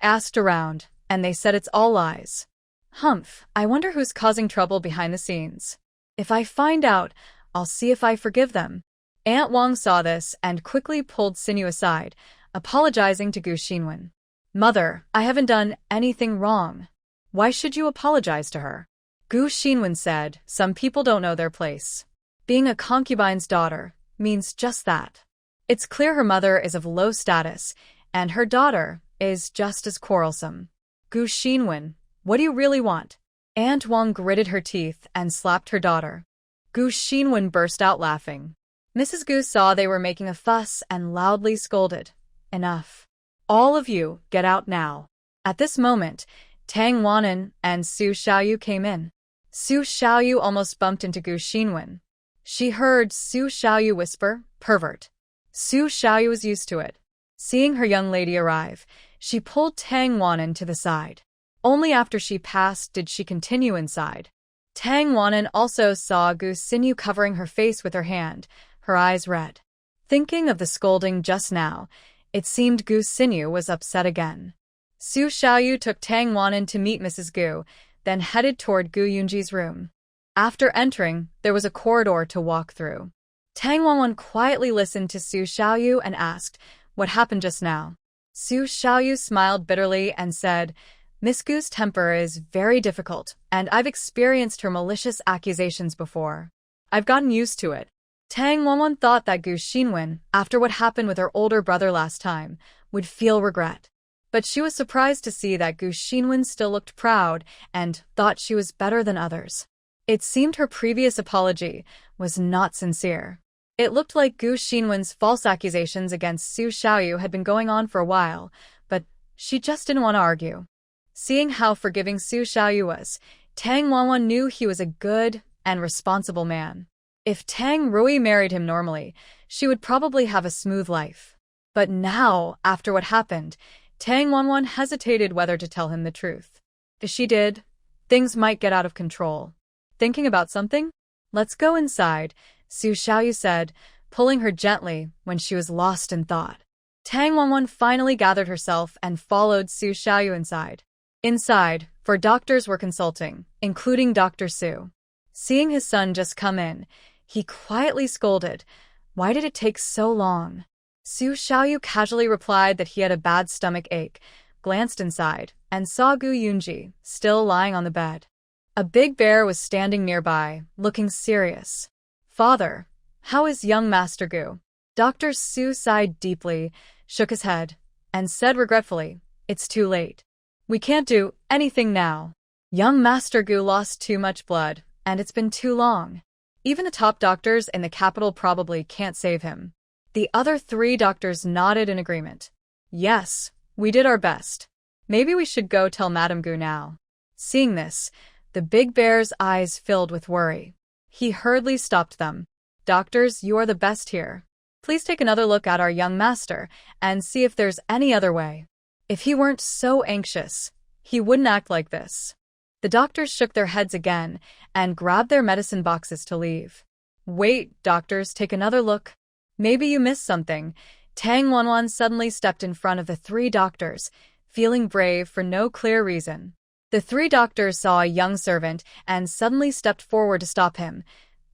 Asked around, and they said it's all lies. Humph, I wonder who's causing trouble behind the scenes. If I find out, I'll see if I forgive them. Aunt Wang saw this and quickly pulled Xinyu aside, apologizing to Gu Xinwen. Mother, I haven't done anything wrong. Why should you apologize to her? Gu Xinwen said, Some people don't know their place. Being a concubine's daughter means just that. It's clear her mother is of low status, and her daughter is just as quarrelsome. Gu Xinwen, what do you really want? Aunt Wang gritted her teeth and slapped her daughter. Gu Xinwen burst out laughing. Mrs. Gu saw they were making a fuss and loudly scolded. Enough. All of you, get out now. At this moment, Tang Wanan and Su Xiaoyu came in. Su Xiaoyu almost bumped into Gu Xinwen. She heard Su Xiaoyu whisper, Pervert. Su Xiaoyu was used to it. Seeing her young lady arrive, she pulled Tang Wanan to the side. Only after she passed did she continue inside. Tang Wanan also saw Gu Xinyu covering her face with her hand, her eyes red. Thinking of the scolding just now, it seemed Gu Xinyu was upset again. Su Xiaoyu took Tang Wanan to meet Mrs. Gu, then headed toward Gu Yunji's room. After entering, there was a corridor to walk through. Tang Wanan quietly listened to Su Xiaoyu and asked, What happened just now? Su Xiaoyu smiled bitterly and said, Miss Gu's temper is very difficult, and I've experienced her malicious accusations before. I've gotten used to it. Tang Wanan thought that Gu Xinwen, after what happened with her older brother last time, would feel regret. But she was surprised to see that Gu Xinwen still looked proud and thought she was better than others. It seemed her previous apology was not sincere. It looked like Gu Xinwen's false accusations against Su Xiaoyu had been going on for a while, but she just didn't want to argue. Seeing how forgiving Su Xiaoyu was, Tang Wanwan knew he was a good and responsible man. If Tang Rui married him normally, she would probably have a smooth life. But now, after what happened, Tang Wanwan hesitated whether to tell him the truth. If she did, things might get out of control. Thinking about something? Let's go inside, Su Xiaoyu said, pulling her gently when she was lost in thought. Tang Wanwan finally gathered herself and followed Su Xiaoyu inside. Inside, 4 doctors were consulting, including Dr. Su. Seeing his son just come in, he quietly scolded, Why did it take so long? Su Xiaoyu casually replied that he had a bad stomach ache, glanced inside, and saw Gu Yunji, still lying on the bed. A big bear was standing nearby, looking serious. Father, how is young Master Gu? Dr. Su sighed deeply, shook his head, and said regretfully, It's too late. We can't do anything now. Young Master Gu lost too much blood, and it's been too long. Even the top doctors in the capital probably can't save him. The other 3 doctors nodded in agreement. Yes, we did our best. Maybe we should go tell Madame Gu now. Seeing this, the big bear's eyes filled with worry. He hurriedly stopped them. Doctors, you are the best here. Please take another look at our young master and see if there's any other way. If he weren't so anxious, He wouldn't act like this. The doctors shook their heads again and grabbed their medicine boxes to leave. Wait, doctors, take another look. Maybe you missed something. Tang Wanwan suddenly stepped in front of the three doctors, feeling brave for no clear reason. The three doctors saw a young servant and suddenly stepped forward to stop him,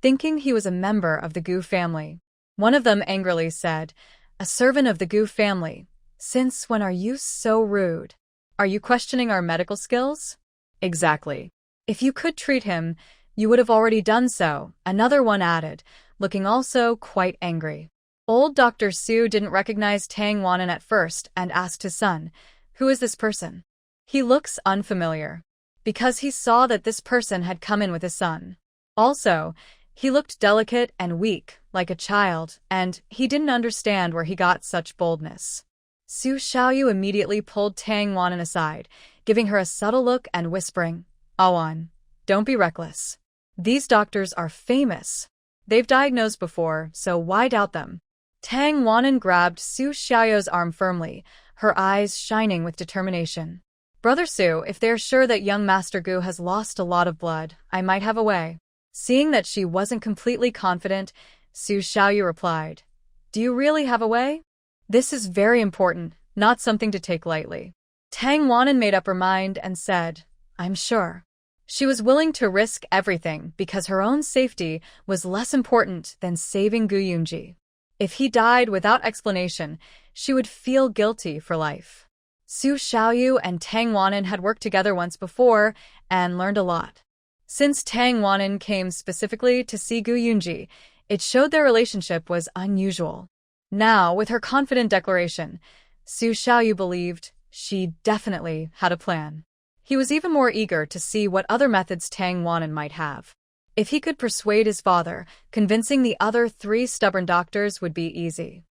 thinking he was a member of the Gu family. One of them angrily said, "A servant of the Gu family? Since when are you so rude? Are you questioning our medical skills?" "Exactly. If you could treat him, you would have already done so," another one added, looking also quite angry. Old Dr. Su didn't recognize Tang Wanan at first and asked his son, "Who is this person? He looks unfamiliar," because he saw that this person had come in with his son. Also, he looked delicate and weak, like a child, and he didn't understand where he got such boldness. Su Xiaoyu immediately pulled Tang Wanan aside, giving her a subtle look and whispering, "Awan, don't be reckless. These doctors are famous. They've diagnosed before, so why doubt them?" Tang Wanan grabbed Su Xiaoyu's arm firmly, her eyes shining with determination. "Brother Su, if they're sure that young Master Gu has lost a lot of blood, I might have a way." Seeing that she wasn't completely confident, Su Xiaoyu replied, "Do you really have a way? This is very important, not something to take lightly." Tang Wanan made up her mind and said, "I'm sure." She was willing to risk everything because her own safety was less important than saving Gu Yunji. If he died without explanation, she would feel guilty for life. Su Xiaoyu and Tang Wanan had worked together once before and learned a lot. Since Tang Wanan came specifically to see Gu Yunji, it showed their relationship was unusual. Now, with her confident declaration, Su Xiaoyu believed she definitely had a plan. He was even more eager to see what other methods Tang Wanan might have. If he could persuade his father, convincing the other three stubborn doctors would be easy.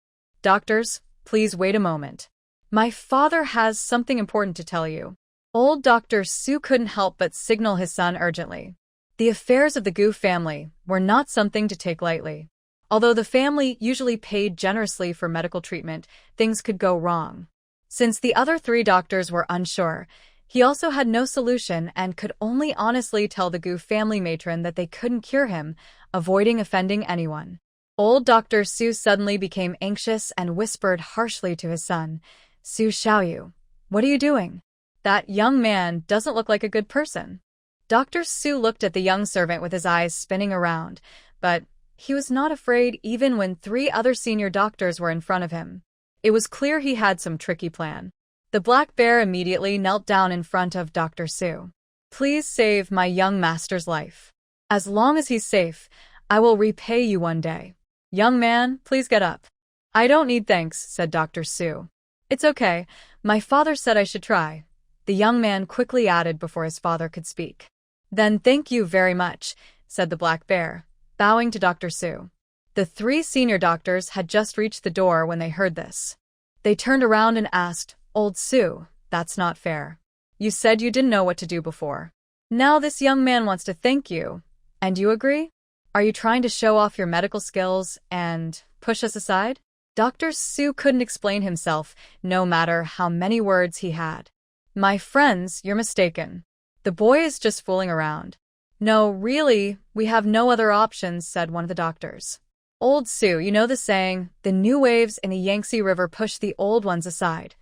"Doctors, please wait a moment. My father has something important to tell you." Old Dr. Su couldn't help but signal his son urgently. The affairs of the Gu family were not something to take lightly. Although the family usually paid generously for medical treatment, things could go wrong. Since the other three doctors were unsure, he also had no solution and could only honestly tell the Gu family matron that they couldn't cure him, avoiding offending anyone. Old Dr. Su suddenly became anxious and whispered harshly to his son, "Su Xiaoyu, what are you doing? That young man doesn't look like a good person." Dr. Su looked at the young servant with his eyes spinning around, but he was not afraid even when three other senior doctors were in front of him. It was clear he had some tricky plan. The black bear immediately knelt down in front of Dr. Su. "Please save my young master's life. As long as he's safe, I will repay you one day. Young man, please get up." "I don't need thanks," said Dr. Su. "It's okay. My father said I should try," the young man quickly added before his father could speak. "Then thank you very much," said the black bear, bowing to Dr. Su. The three senior doctors had just reached the door when they heard this. They turned around and asked, "Old Su, that's not fair. You said you didn't know what to do before. Now this young man wants to thank you, and you agree? Are you trying to show off your medical skills and push us aside?" Dr. Su couldn't explain himself, no matter how many words he had. "My friends, you're mistaken. The boy is just fooling around." "No, really, we have no other options," said one of the doctors. "Old Su, you know the saying, the new waves in the Yangtze River push the old ones aside,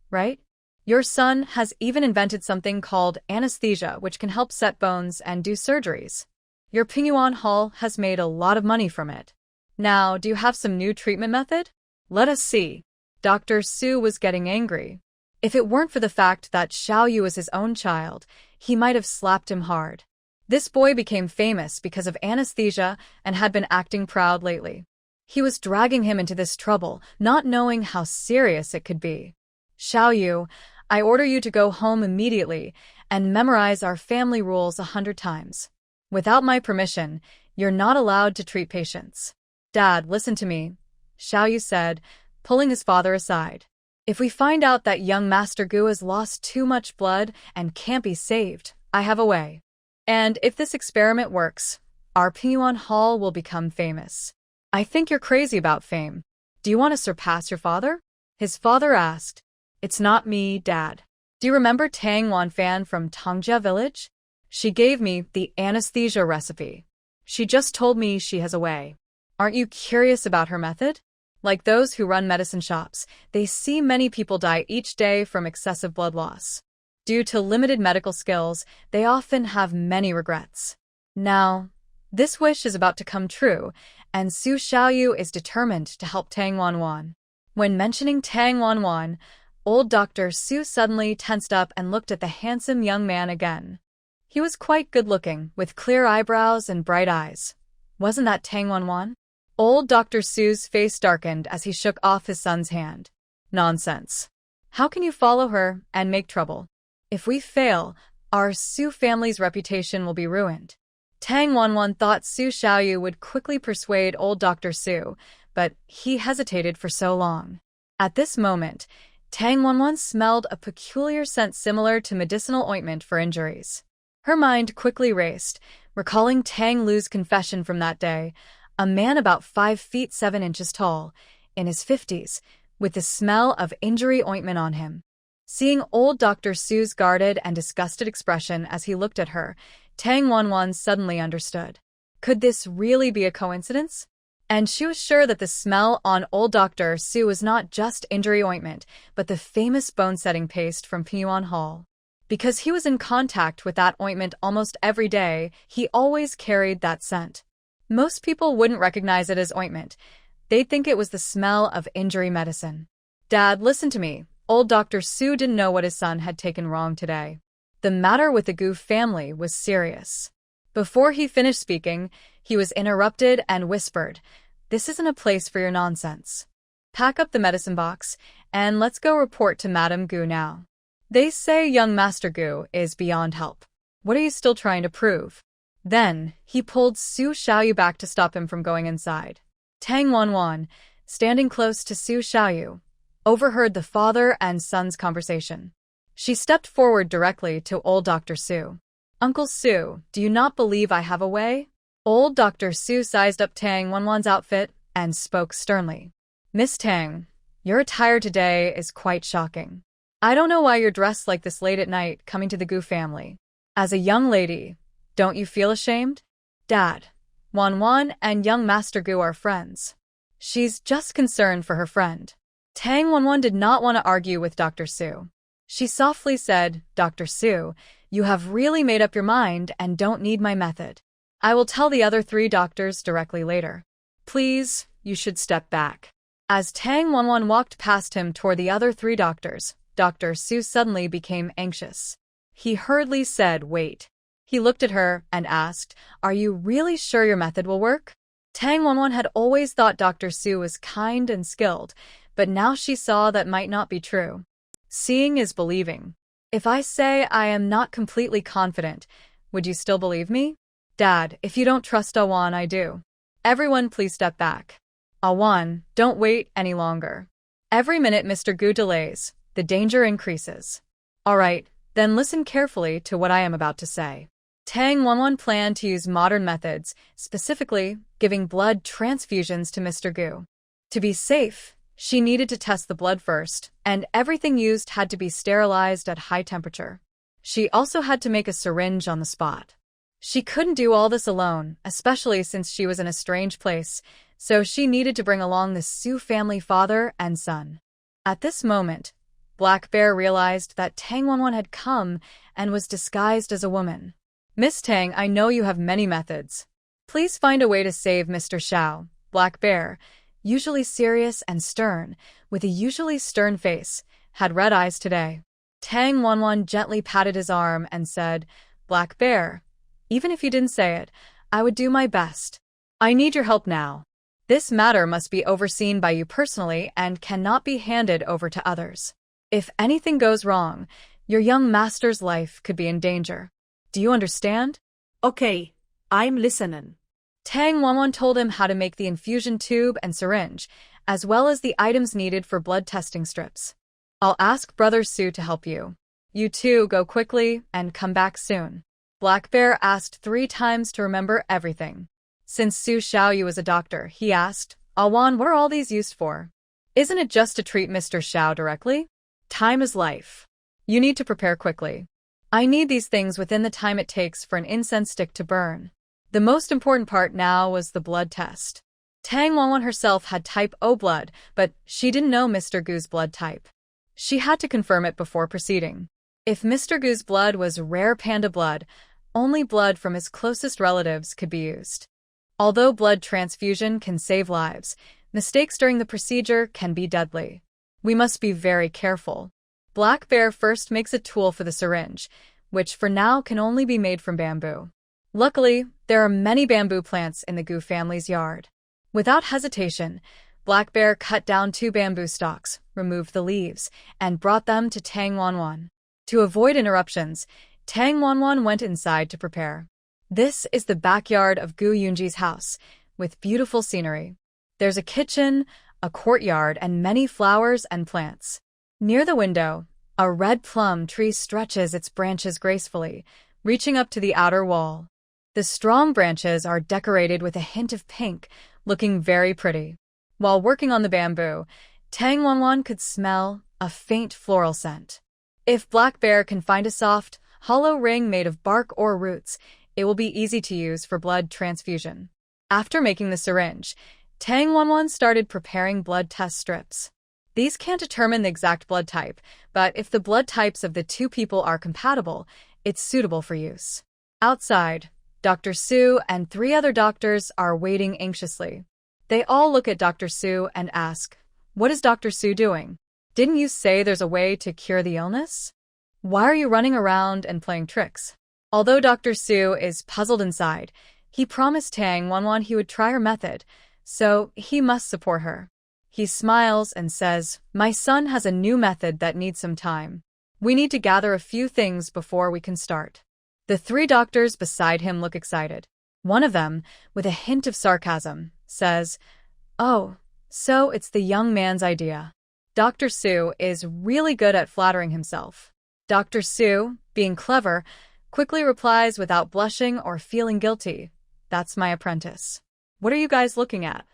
right? Your son has even invented something called anesthesia, which can help set bones and do surgeries. Your Pingyuan Hall has made a lot of money from it. Now, do you have some new treatment method? Let us see." Dr. Su was getting angry. If it weren't for the fact that Xiaoyu was his own child, he might have slapped him hard. This boy became famous because of anesthesia and had been acting proud lately. He was dragging him into this trouble, not knowing how serious it could be. "Xiaoyu, I order you to go home immediately and memorize our family rules 100 times. Without my permission, you're not allowed to treat patients." "Dad, listen to me," Xiaoyu said, pulling his father aside. "If we find out that young Master Gu has lost too much blood and can't be saved, I have a way. And if this experiment works, our Pingyuan Hall will become famous." "I think you're crazy about fame. Do you want to surpass your father?" his father asked. "It's not me, Dad. Do you remember Tang Wanfan from Tongjia village? She gave me the anesthesia recipe. She just told me she has a way. Aren't you curious about her method? Like those who run medicine shops, they see many people die each day from excessive blood loss. Due to limited medical skills, they often have many regrets. Now, this wish is about to come true, and Su Xiaoyu is determined to help Tang Wanwan. When mentioning Tang Wanwan, old Dr. Su suddenly tensed up and looked at the handsome young man again. He was quite good-looking, with clear eyebrows and bright eyes. Wasn't that Tang Wanwan? Old Dr. Su's face darkened as he shook off his son's hand. Nonsense. How can you follow her and make trouble? If we fail, our Su family's reputation will be ruined. Tang Wanwan thought Su Xiaoyu would quickly persuade old Dr. Su, but he hesitated for so long. At this moment, Tang Wanwan smelled a peculiar scent similar to medicinal ointment for injuries. Her mind quickly raced, recalling Tang Lu's confession from that day, a man about 5 feet 7 inches tall, in his 50s, with the smell of injury ointment on him. Seeing old Dr. Su's guarded and disgusted expression as he looked at her, Tang Wanwan suddenly understood. Could this really be a coincidence? And she was sure that the smell on old Dr. Su was not just injury ointment, but the famous bone-setting paste from Pyuan Hall. Because he was in contact with that ointment almost every day, he always carried that scent. Most people wouldn't recognize it as ointment. They'd think it was the smell of injury medicine. Dad, listen to me. Old Dr. Su didn't know what his son had taken wrong today. The matter with the Gu family was serious. Before he finished speaking, he was interrupted and whispered, "This isn't a place for your nonsense. Pack up the medicine box, and let's go report to Madame Gu now. They say young Master Gu is beyond help. What are you still trying to prove?" Then, he pulled Su Xiaoyu back to stop him from going inside. Tang Wanwan, standing close to Su Xiaoyu, overheard the father and son's conversation. She stepped forward directly to old Dr. Su. "Uncle Su, do you not believe I have a way?" Old Dr. Su sized up Tang Wanwan's outfit and spoke sternly. "Miss Tang, your attire today is quite shocking. I don't know why you're dressed like this late at night coming to the Gu family. As a young lady, don't you feel ashamed?" "Dad, Wanwan and young Master Gu are friends." She's just concerned for her friend. Tang Wanwan did not want to argue with Dr. Su. She softly said, "Dr. Su, you have really made up your mind and don't need my method. I will tell the other 3 doctors directly later. Please, you should step back." As Tang Wanwan walked past him toward the other 3 doctors, Dr. Su suddenly became anxious. He hurriedly said, "Wait." He looked at her and asked, "Are you really sure your method will work?" Tang Wanwan had always thought Dr. Su was kind and skilled, but now she saw that might not be true. Seeing is believing. If I say I am not completely confident, would you still believe me? Dad, if you don't trust Awan, I do. Everyone please step back. Awan, don't wait any longer. Every minute Mr. Gu delays, the danger increases. All right, then listen carefully to what I am about to say. Tang Wanwan planned to use modern methods, specifically giving blood transfusions to Mr. Gu. To be safe, she needed to test the blood first, and everything used had to be sterilized at high temperature. She also had to make a syringe on the spot. She couldn't do all this alone, especially since she was in a strange place, so she needed to bring along the Su family father and son. At this moment, Black Bear realized that Tang Wanwan had come and was disguised as a woman. "Miss Tang, I know you have many methods. Please find a way to save Mr. Xiao." Black Bear, usually serious and stern, with a usually stern face, had red eyes today. Tang Wanwan gently patted his arm and said, "Black Bear, even if you didn't say it, I would do my best. I need your help now. This matter must be overseen by you personally and cannot be handed over to others. If anything goes wrong, your young master's life could be in danger. Do you understand?" Okay, I'm listening. Tang Wanwan told him how to make the infusion tube and syringe, as well as the items needed for blood testing strips. "I'll ask Brother Su to help you. You two go quickly and come back soon." Black Bear asked 3 times to remember everything. Since Su Xiaoyu was a doctor, he asked, "Awan, what are all these used for? Isn't it just to treat Mr. Xiao directly? Time is life. You need to prepare quickly. I need these things within the time it takes for an incense stick to burn. The most important part now was the blood test. Tang Wanwan herself had type O blood, but she didn't know Mr. Gu's blood type. She had to confirm it before proceeding. If Mr. Gu's blood was rare panda blood, only blood from his closest relatives could be used. Although blood transfusion can save lives, mistakes during the procedure can be deadly. We must be very careful. Black Bear first makes a tool for the syringe, which for now can only be made from bamboo. Luckily, there are many bamboo plants in the Gu family's yard. Without hesitation, Black Bear cut down 2 bamboo stalks, removed the leaves, and brought them to Tang Wanwan. To avoid interruptions, Tang Wanwan went inside to prepare. This is the backyard of Gu Yunji's house, with beautiful scenery. There's a kitchen, a courtyard, and many flowers and plants. Near the window, a red plum tree stretches its branches gracefully, reaching up to the outer wall. The strong branches are decorated with a hint of pink, looking very pretty. While working on the bamboo, Tang Wanwan could smell a faint floral scent. If Black Bear can find a soft, hollow ring made of bark or roots, it will be easy to use for blood transfusion. After making the syringe, Tang Wanwan started preparing blood test strips. These can't determine the exact blood type, but if the blood types of the 2 people are compatible, it's suitable for use. Outside, Dr. Su and 3 other doctors are waiting anxiously. They all look at Dr. Su and ask, "What is Dr. Su doing? Didn't you say there's a way to cure the illness? Why are you running around and playing tricks?" Although Dr. Su is puzzled inside, he promised Tang Wanwan he would try her method, so he must support her. He smiles and says, "My son has a new method that needs some time. We need to gather a few things before we can start." The 3 doctors beside him look excited. One of them, with a hint of sarcasm, says, "Oh, so it's the young man's idea." Dr. Su is really good at flattering himself. Dr. Su, being clever, quickly replies without blushing or feeling guilty, "That's my apprentice. What are you guys looking at?"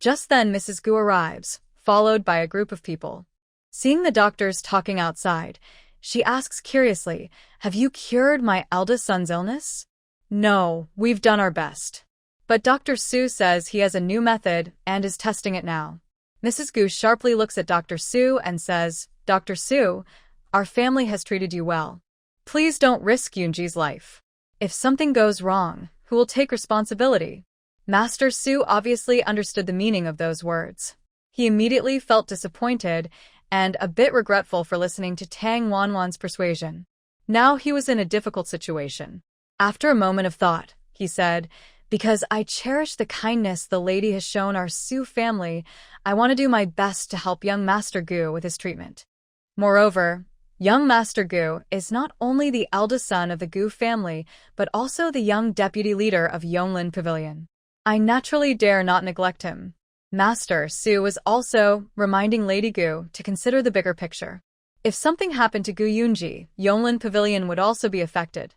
Just then Mrs. Gu arrives, followed by a group of people. Seeing the doctors talking outside, she asks curiously, "Have you cured my eldest son's illness?" "No, we've done our best." But Dr. Su says he has a new method and is testing it now. Mrs. Gu sharply looks at Dr. Su and says, "Dr. Su, our family has treated you well. Please don't risk Yunji's life. If something goes wrong, who will take responsibility?" Master Su obviously understood the meaning of those words. He immediately felt disappointed and a bit regretful for listening to Tang Wanwan's persuasion. Now he was in a difficult situation. After a moment of thought, he said, "Because I cherish the kindness the lady has shown our Su family, I want to do my best to help young Master Gu with his treatment. Moreover, young Master Gu is not only the eldest son of the Gu family, but also the young deputy leader of Yonglin Pavilion. I naturally dare not neglect him." Master Su was also reminding Lady Gu to consider the bigger picture. If something happened to Gu Yunji, Yonglin Pavilion would also be affected.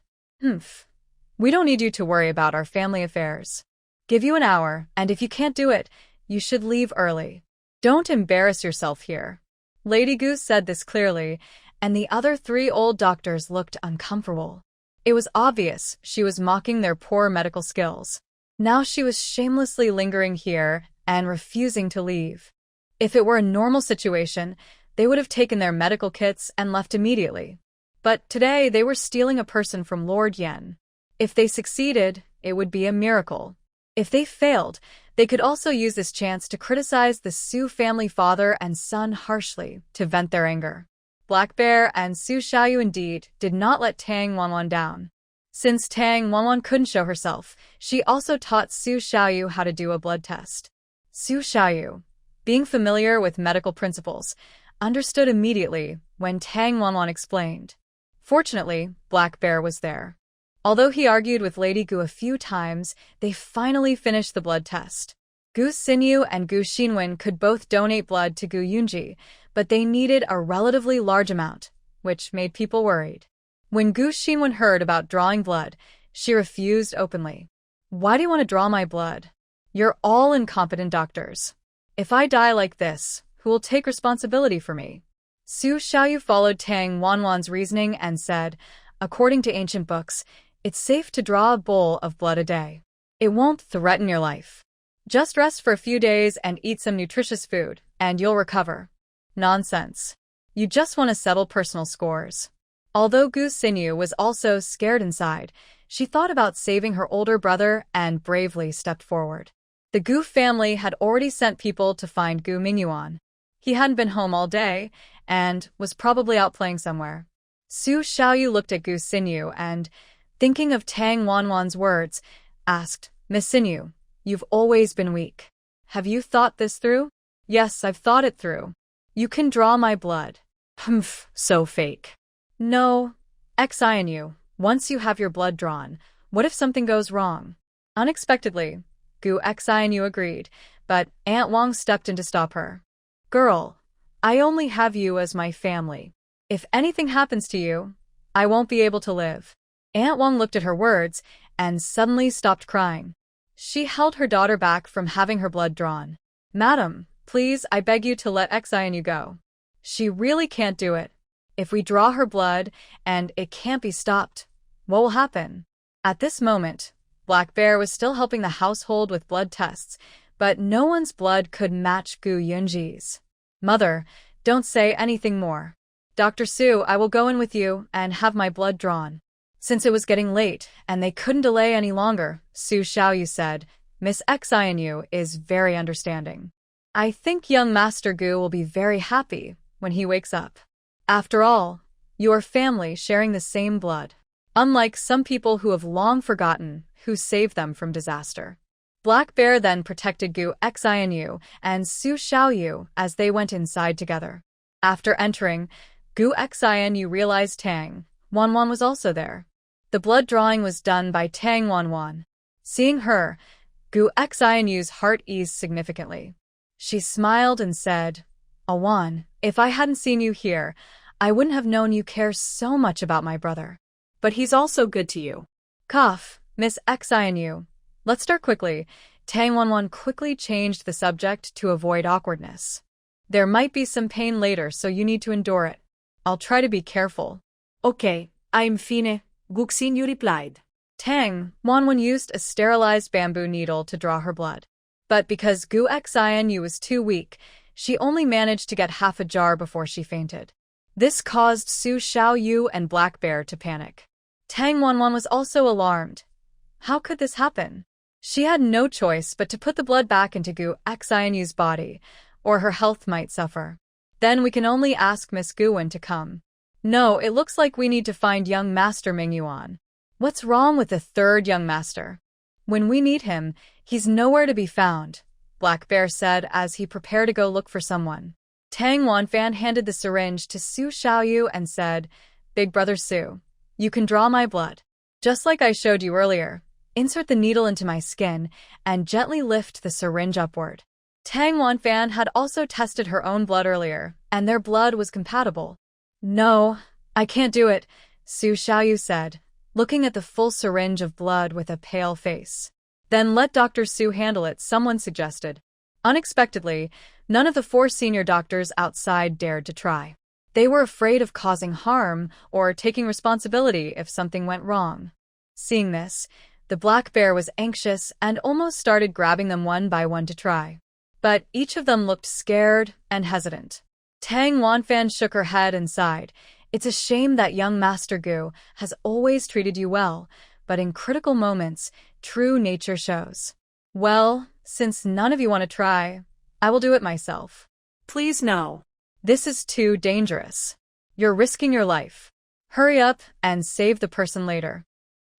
We don't need you to worry about our family affairs. Give you an hour, and if you can't do it, you should leave early. Don't embarrass yourself here." Lady Gu said this clearly, and the other 3 old doctors looked uncomfortable. It was obvious she was mocking their poor medical skills. Now she was shamelessly lingering here and refusing to leave. If it were a normal situation, they would have taken their medical kits and left immediately. But today they were stealing a person from Lord Yen. If they succeeded, it would be a miracle. If they failed, they could also use this chance to criticize the Su family father and son harshly to vent their anger. Black Bear and Su Xiaoyu indeed did not let Tang Wanwan down. Since Tang Wanwan couldn't show herself, she also taught Su Xiaoyu how to do a blood test. Su Xiaoyu, being familiar with medical principles, understood immediately when Tang Wanwan explained. Fortunately, Black Bear was there. Although he argued with Lady Gu a few times, they finally finished the blood test. Gu Xinyu and Gu Xinwen could both donate blood to Gu Yunji, but they needed a relatively large amount, which made people worried. When Gu Xinwen heard about drawing blood, she refused openly. "Why do you want to draw my blood? You're all incompetent doctors. If I die like this, who will take responsibility for me?" Su Xiaoyu followed Tang Wanwan's reasoning and said, according to ancient books, it's safe to draw a bowl of blood a day. It won't threaten your life. Just rest for a few days and eat some nutritious food, and you'll recover. Nonsense. You just want to settle personal scores. Although Gu Xinyu was also scared inside, she thought about saving her older brother and bravely stepped forward. The Gu family had already sent people to find Gu Mingyuan. He hadn't been home all day and was probably out playing somewhere. Su Xiaoyu looked at Gu Xinyu and, thinking of Tang Wanwan's words, asked, Miss Xinyu, you've always been weak. Have you thought this through? Yes, I've thought it through. You can draw my blood. Humph, so fake. No, Xinyu, once you have your blood drawn, what if something goes wrong? Unexpectedly, Gu Xinyu agreed, but Aunt Wang stepped in to stop her. Girl, I only have you as my family. If anything happens to you, I won't be able to live. Aunt Wang looked at her words and suddenly stopped crying. She held her daughter back from having her blood drawn. Madam, please, I beg you to let Xinyu go. She really can't do it. If we draw her blood and it can't be stopped, what will happen? At this moment, Black Bear was still helping the household with blood tests, but no one's blood could match Gu Yunji's. Mother, don't say anything more. Dr. Su, I will go in with you and have my blood drawn. Since it was getting late and they couldn't delay any longer, Su Xiaoyu said, Miss Xinyu is very understanding. I think young Master Gu will be very happy when he wakes up. After all, your family sharing the same blood. Unlike some people who have long forgotten who saved them from disaster. Black Bear then protected Gu Xinyu and Su Xiaoyu as they went inside together. After entering, Gu Xinyu realized Tang Wanwan was also there. The blood drawing was done by Tang Wanwan. Seeing her, Gu Xinyu's heart eased significantly. She smiled and said, Awan, if I hadn't seen you here, I wouldn't have known you care so much about my brother. But he's also good to you. Cough, Miss Xinyu. Let's start quickly. Tang Wanwan quickly changed the subject to avoid awkwardness. There might be some pain later, so you need to endure it. I'll try to be careful. Okay, I'm fine, Gu Xinyu replied. Tang Wanwan used a sterilized bamboo needle to draw her blood. But because Gu Xinyu was too weak, she only managed to get half a jar before she fainted. This caused Su Xiaoyu and Black Bear to panic. Tang Wanwan was also alarmed. How could this happen? She had no choice but to put the blood back into Gu Xinyu's body, or her health might suffer. Then we can only ask Miss Guwen to come. No, it looks like we need to find young Master Mingyuan. What's wrong with the third young master? When we need him, he's nowhere to be found, Black Bear said as he prepared to go look for someone. Tang Wanfan handed the syringe to Su Xiaoyu and said, Big Brother Su, you can draw my blood. Just like I showed you earlier, insert the needle into my skin and gently lift the syringe upward. Tang Wanfan had also tested her own blood earlier, and their blood was compatible. No, I can't do it, Su Xiaoyu said, looking at the full syringe of blood with a pale face. Then let Dr. Su handle it, someone suggested. Unexpectedly, none of the 4 senior doctors outside dared to try. They were afraid of causing harm or taking responsibility if something went wrong. Seeing this, the Black Bear was anxious and almost started grabbing them one by one to try. But each of them looked scared and hesitant. Tang Wanfan shook her head and sighed. It's a shame that young Master Gu has always treated you well, but in critical moments, true nature shows. Well, since none of you want to try, I will do it myself. Please no. This is too dangerous. You're risking your life. Hurry up and save the person later.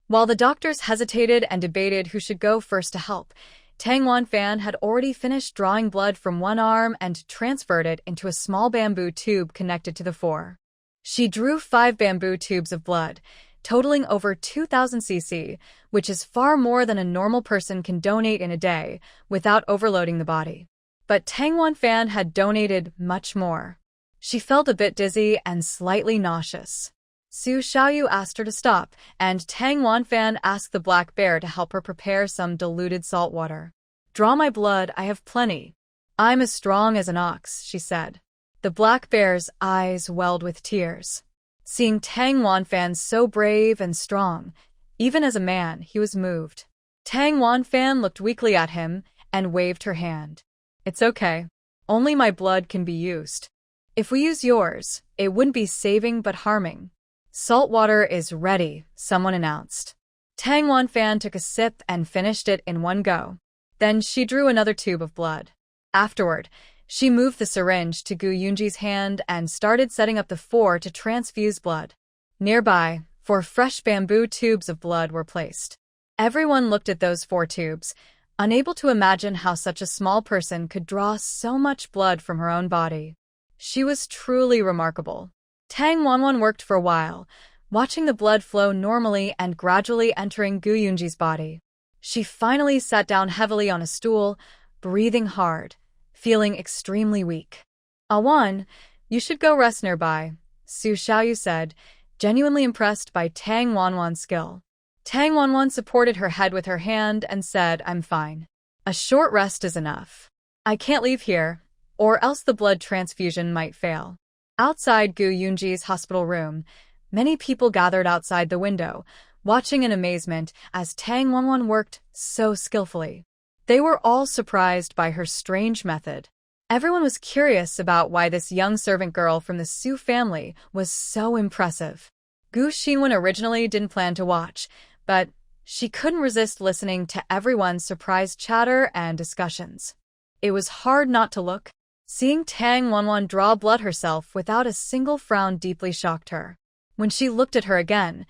While the doctors hesitated and debated who should go first to help, Tang Wanfan had already finished drawing blood from one arm and transferred it into a small bamboo tube connected to the 4. She drew 5 bamboo tubes of blood, totaling over 2,000 cc, which is far more than a normal person can donate in a day without overloading the body. But Tang Wanfan had donated much more. She felt a bit dizzy and slightly nauseous. Su Xiaoyu asked her to stop, and Tang Wanfan asked the Black Bear to help her prepare some diluted salt water. Draw my blood, I have plenty. I'm as strong as an ox, she said. The black bear's eyes welled with tears. Seeing Tang Wanfan so brave and strong, even as a man, he was moved. Tang Wanfan looked weakly at him and waved her hand. It's okay. Only my blood can be used. If we use yours, it wouldn't be saving but harming. Salt water is ready, someone announced. Tang Wanfan took a sip and finished it in one go. Then she drew another tube of blood. Afterward, she moved the syringe to Gu Yunji's hand and started setting up the 4 to transfuse blood. Nearby, 4 fresh bamboo tubes of blood were placed. Everyone looked at those 4 tubes, unable to imagine how such a small person could draw so much blood from her own body. She was truly remarkable. Tang Wanwan worked for a while, watching the blood flow normally and gradually entering Gu Yunji's body. She finally sat down heavily on a stool, breathing hard, feeling extremely weak. Awan, you should go rest nearby, Su Xiaoyu said, genuinely impressed by Tang Wanwan's skill. Tang Wanwan supported her head with her hand and said, I'm fine. A short rest is enough. I can't leave here, or else the blood transfusion might fail. Outside Gu Yunji's hospital room, many people gathered outside the window, watching in amazement as Tang Wanwan worked so skillfully. They were all surprised by her strange method. Everyone was curious about why this young servant girl from the Su family was so impressive. Gu Xinwen originally didn't plan to watch, but she couldn't resist listening to everyone's surprised chatter and discussions. It was hard not to look. Seeing Tang Wanwan draw blood herself without a single frown deeply shocked her. When she looked at her again,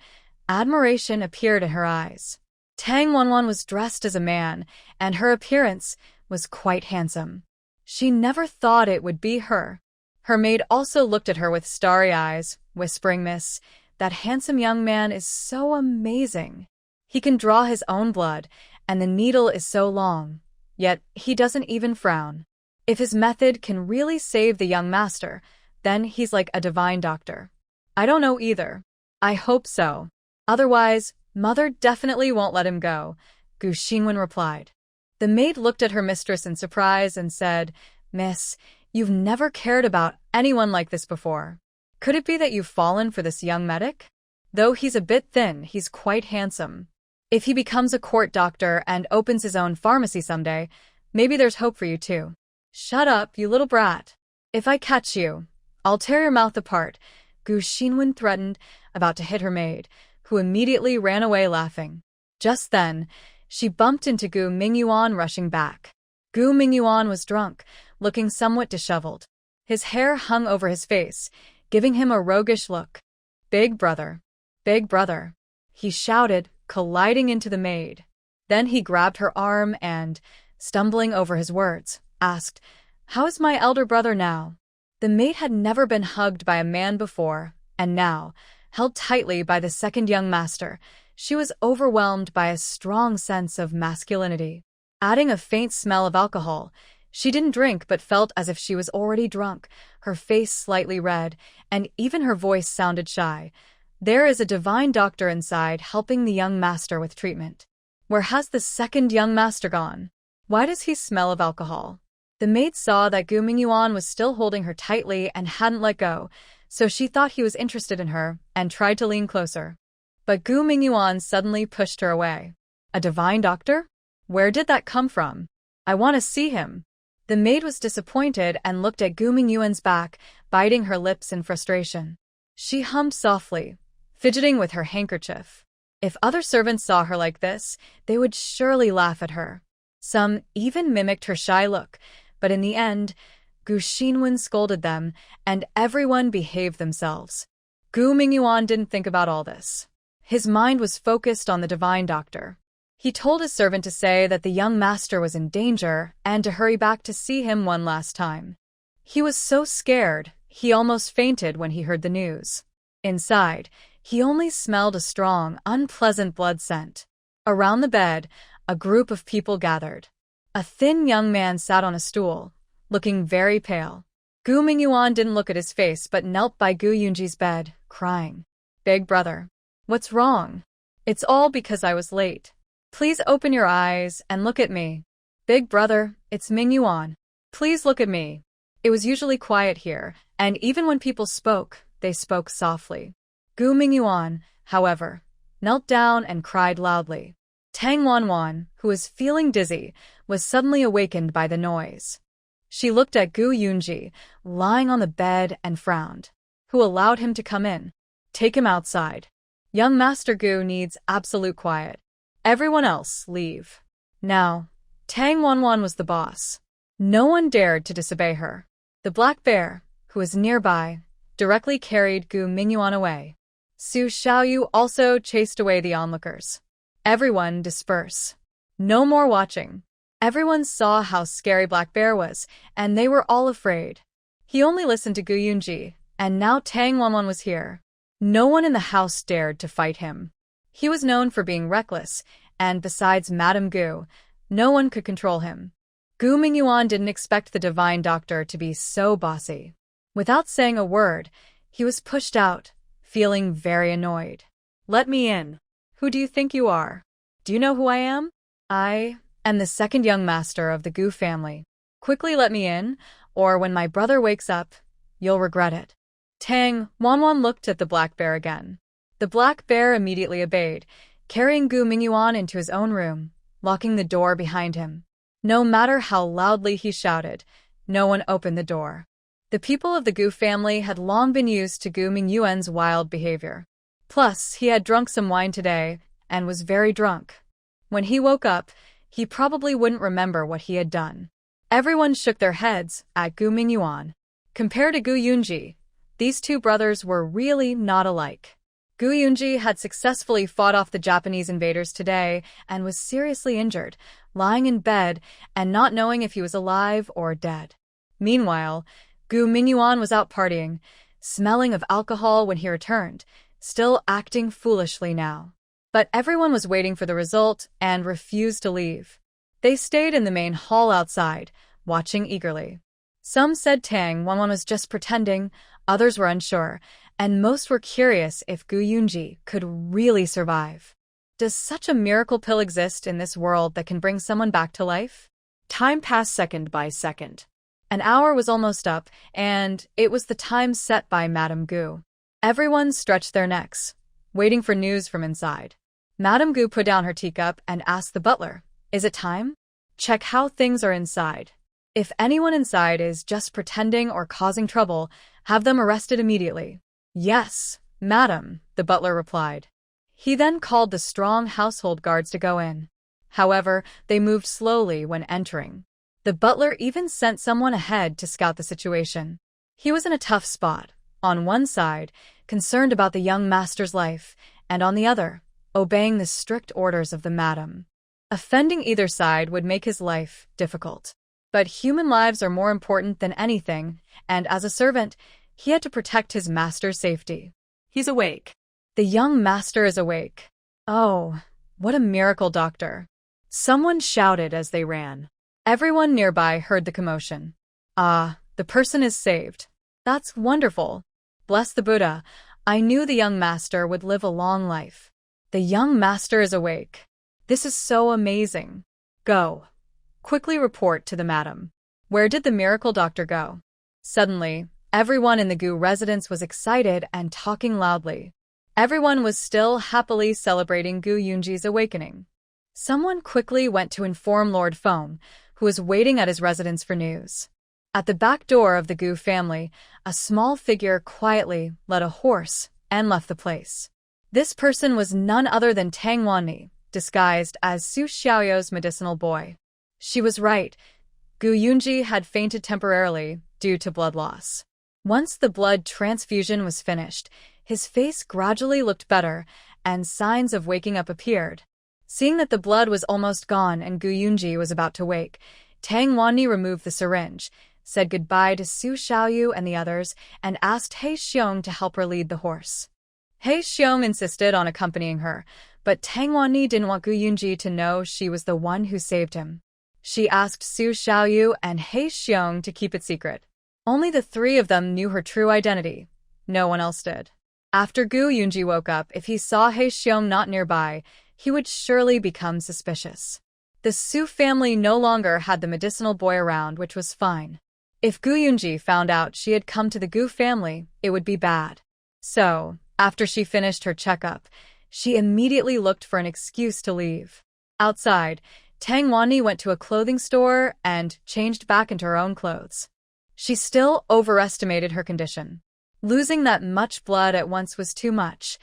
admiration appeared in her eyes. Tang Wanwan was dressed as a man, and her appearance was quite handsome. She never thought it would be her. Her maid also looked at her with starry eyes, whispering, Miss, that handsome young man is so amazing. He can draw his own blood, and the needle is so long, yet he doesn't even frown. If his method can really save the young master, then he's like a divine doctor. I don't know either. I hope so. Otherwise, Mother definitely won't let him go, Gu Xinwen replied. The maid looked at her mistress in surprise and said, Miss, you've never cared about anyone like this before. Could it be that you've fallen for this young medic? Though he's a bit thin, he's quite handsome. If he becomes a court doctor and opens his own pharmacy someday, maybe there's hope for you too. Shut up, you little brat. If I catch you, I'll tear your mouth apart, Gu Xinwen threatened, about to hit her maid, who immediately ran away laughing. Just then, she bumped into Gu Mingyuan rushing back. Gu Mingyuan was drunk, looking somewhat disheveled. His hair hung over his face, giving him a roguish look. Big brother, he shouted, colliding into the maid. Then he grabbed her arm and, stumbling over his words, asked, How is my elder brother now? The maid had never been hugged by a man before, and now, held tightly by the second young master, she was overwhelmed by a strong sense of masculinity. Adding a faint smell of alcohol, she didn't drink but felt as if she was already drunk, her face slightly red, and even her voice sounded shy. There is a divine doctor inside helping the young master with treatment. Where has the second young master gone? Why does he smell of alcohol? The maid saw that Gu Mingyuan was still holding her tightly and hadn't let go, so she thought he was interested in her and tried to lean closer. But Gu Mingyuan suddenly pushed her away. A divine doctor? Where did that come from? I want to see him. The maid was disappointed and looked at Gu Mingyuan's back, biting her lips in frustration. She hummed softly, fidgeting with her handkerchief. If other servants saw her like this, they would surely laugh at her. Some even mimicked her shy look, but in the end, Gu Xinwen scolded them, and everyone behaved themselves. Gu Mingyuan didn't think about all this. His mind was focused on the divine doctor. He told his servant to say that the young master was in danger and to hurry back to see him one last time. He was so scared, he almost fainted when he heard the news. Inside, he only smelled a strong, unpleasant blood scent. Around the bed, a group of people gathered. A thin young man sat on a stool, looking very pale. Gu Mingyuan didn't look at his face but knelt by Gu Yunji's bed, crying. Big brother. What's wrong? It's all because I was late. Please open your eyes and look at me. Big brother, it's Mingyuan. Please look at me. It was usually quiet here, And even when people spoke, they spoke softly. Gu Mingyuan, however, knelt down and cried loudly. Tang Wanwan, who was feeling dizzy, was suddenly awakened by the noise. She looked at Gu Yunji, lying on the bed, and frowned. Who allowed him to come in? Take him outside. Young Master Gu needs absolute quiet. Everyone else, leave. Now, Tang Wanwan was the boss. No one dared to disobey her. The black bear, who was nearby, directly carried Gu Mingyuan away. Su Xiaoyu also chased away the onlookers. Everyone disperse. No more watching. Everyone saw how scary Black Bear was, and they were all afraid. He only listened to Gu Yunji, and now Tang Wanwan was here. No one in the house dared to fight him. He was known for being reckless, and besides Madame Gu, no one could control him. Gu Mingyuan didn't expect the divine doctor to be so bossy. Without saying a word, he was pushed out, feeling very annoyed. Let me in. Who do you think you are? Do you know who I am? I am the second young master of the Gu family. Quickly let me in, or when my brother wakes up, you'll regret it. Tang Wanwan looked at the black bear again. The black bear immediately obeyed, carrying Gu Mingyuan into his own room, locking the door behind him. No matter how loudly he shouted, no one opened the door. The people of the Gu family had long been used to Gu Mingyuan's wild behavior. Plus, he had drunk some wine today and was very drunk. When he woke up, he probably wouldn't remember what he had done. Everyone shook their heads at Gu Mingyuan. Compared to Gu Yunji, these two brothers were really not alike. Gu Yunji had successfully fought off the Japanese invaders today and was seriously injured, lying in bed and not knowing if he was alive or dead. Meanwhile, Gu Mingyuan was out partying, smelling of alcohol when he returned, still acting foolishly now. But everyone was waiting for the result and refused to leave. They stayed in the main hall outside, watching eagerly. Some said Tang Wanwan was just pretending, others were unsure, and most were curious if Gu Yunji could really survive. Does such a miracle pill exist in this world that can bring someone back to life? Time passed second by second. An hour was almost up, and it was the time set by Madame Gu. Everyone stretched their necks, waiting for news from inside. Madame Gu put down her teacup and asked the butler, "Is it time? Check how things are inside. If anyone inside is just pretending or causing trouble, have them arrested immediately." "Yes, madam," the butler replied. He then called the strong household guards to go in. However, they moved slowly when entering. The butler even sent someone ahead to scout the situation. He was in a tough spot. On one side, concerned about the young master's life, and on the other, obeying the strict orders of the madam. Offending either side would make his life difficult. But human lives are more important than anything, and as a servant, he had to protect his master's safety. He's awake. The young master is awake. Oh, what a miracle, doctor. Someone shouted as they ran. Everyone nearby heard the commotion. Ah, the person is saved. That's wonderful. Bless the Buddha. I knew the young master would live a long life. The young master is awake. This is so amazing. Go. Quickly report to the madam. Where did the miracle doctor go? Suddenly, everyone in the Gu residence was excited and talking loudly. Everyone was still happily celebrating Gu Yunji's awakening. Someone quickly went to inform Lord Feng, who was waiting at his residence for news. At the back door of the Gu family, a small figure quietly led a horse and left the place. This person was none other than Tang Wanni, disguised as Su Xiaoyu's medicinal boy. She was right. Gu Yunji had fainted temporarily due to blood loss. Once the blood transfusion was finished, his face gradually looked better, and signs of waking up appeared. Seeing that the blood was almost gone and Gu Yunji was about to wake, Tang Wanni removed the syringe, said goodbye to Su Xiaoyu and the others, and asked He Xiong to help her lead the horse. He Xiong insisted on accompanying her, but Tang Wanni didn't want Gu Yunji to know she was the one who saved him. She asked Su Xiaoyu and He Xiong to keep it secret. Only the three of them knew her true identity. No one else did. After Gu Yunji woke up, if he saw He Xiong not nearby, he would surely become suspicious. The Su family no longer had the medicinal boy around, which was fine. If Gu Yunji found out she had come to the Gu family, it would be bad. So, after she finished her checkup, she immediately looked for an excuse to leave. Outside, Tang Wanni went to a clothing store and changed back into her own clothes. She still overestimated her condition. Losing that much blood at once was too much.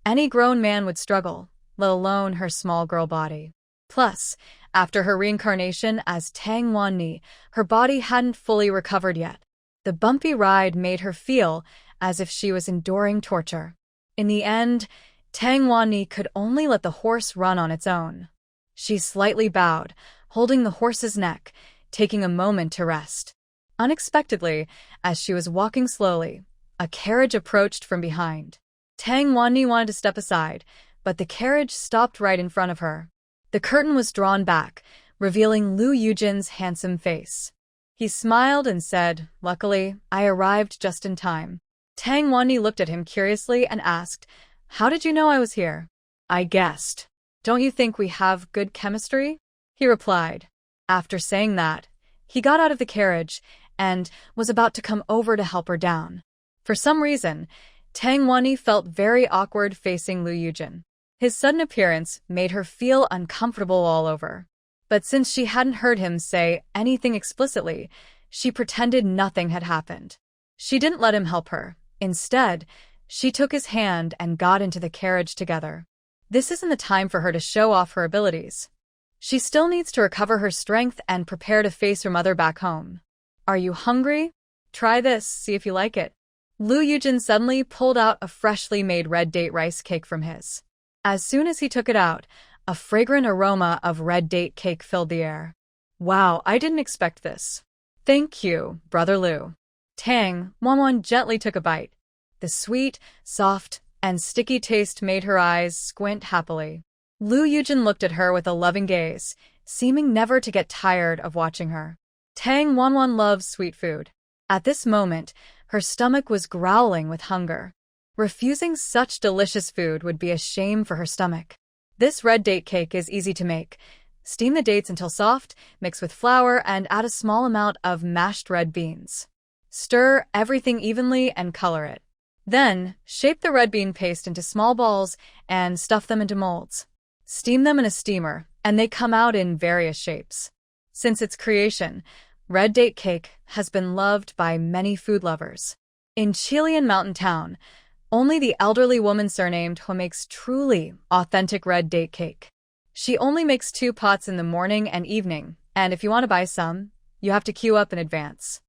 Any grown man would struggle, let alone her small girl body. Plus, after her reincarnation as Tang Wanni, her body hadn't fully recovered yet. The bumpy ride made her feel as if she was enduring torture. In the end, Tang Wanni could only let the horse run on its own. She slightly bowed, holding the horse's neck, taking a moment to rest. Unexpectedly, as she was walking slowly, a carriage approached from behind. Tang Wanni wanted to step aside, but the carriage stopped right in front of her. The curtain was drawn back, revealing Lu Yujin's handsome face. He smiled and said, "Luckily, I arrived just in time." Tang Wanni looked at him curiously and asked, "How did you know I was here?" "I guessed. Don't you think we have good chemistry?" he replied. After saying that, he got out of the carriage and was about to come over to help her down. For some reason, Tang Wanni felt very awkward facing Lu Yujin. His sudden appearance made her feel uncomfortable all over. But since she hadn't heard him say anything explicitly, she pretended nothing had happened. She didn't let him help her. Instead, she took his hand and got into the carriage together. This isn't the time for her to show off her abilities. She still needs to recover her strength and prepare to face her mother back home. "Are you hungry? Try this, see if you like it." Lu Yujin suddenly pulled out a freshly made red date rice cake from his. As soon as he took it out, a fragrant aroma of red date cake filled the air. "Wow, I didn't expect this." "Thank you, Brother Lu." Tang Wanwan gently took a bite. The sweet, soft, and sticky taste made her eyes squint happily. Lu Yujin looked at her with a loving gaze, seeming never to get tired of watching her. Tang Wanwan loves sweet food. At this moment, her stomach was growling with hunger. Refusing such delicious food would be a shame for her stomach. This red date cake is easy to make. Steam the dates until soft, mix with flour, and add a small amount of mashed red beans. Stir everything evenly and color it. Then, shape the red bean paste into small balls and stuff them into molds. Steam them in a steamer, and they come out in various shapes. Since its creation, red date cake has been loved by many food lovers. In Chilean mountain town, only the elderly woman surnamed Ho makes truly authentic red date cake. She only makes 2 pots in the morning and evening, and if you want to buy some, you have to queue up in advance.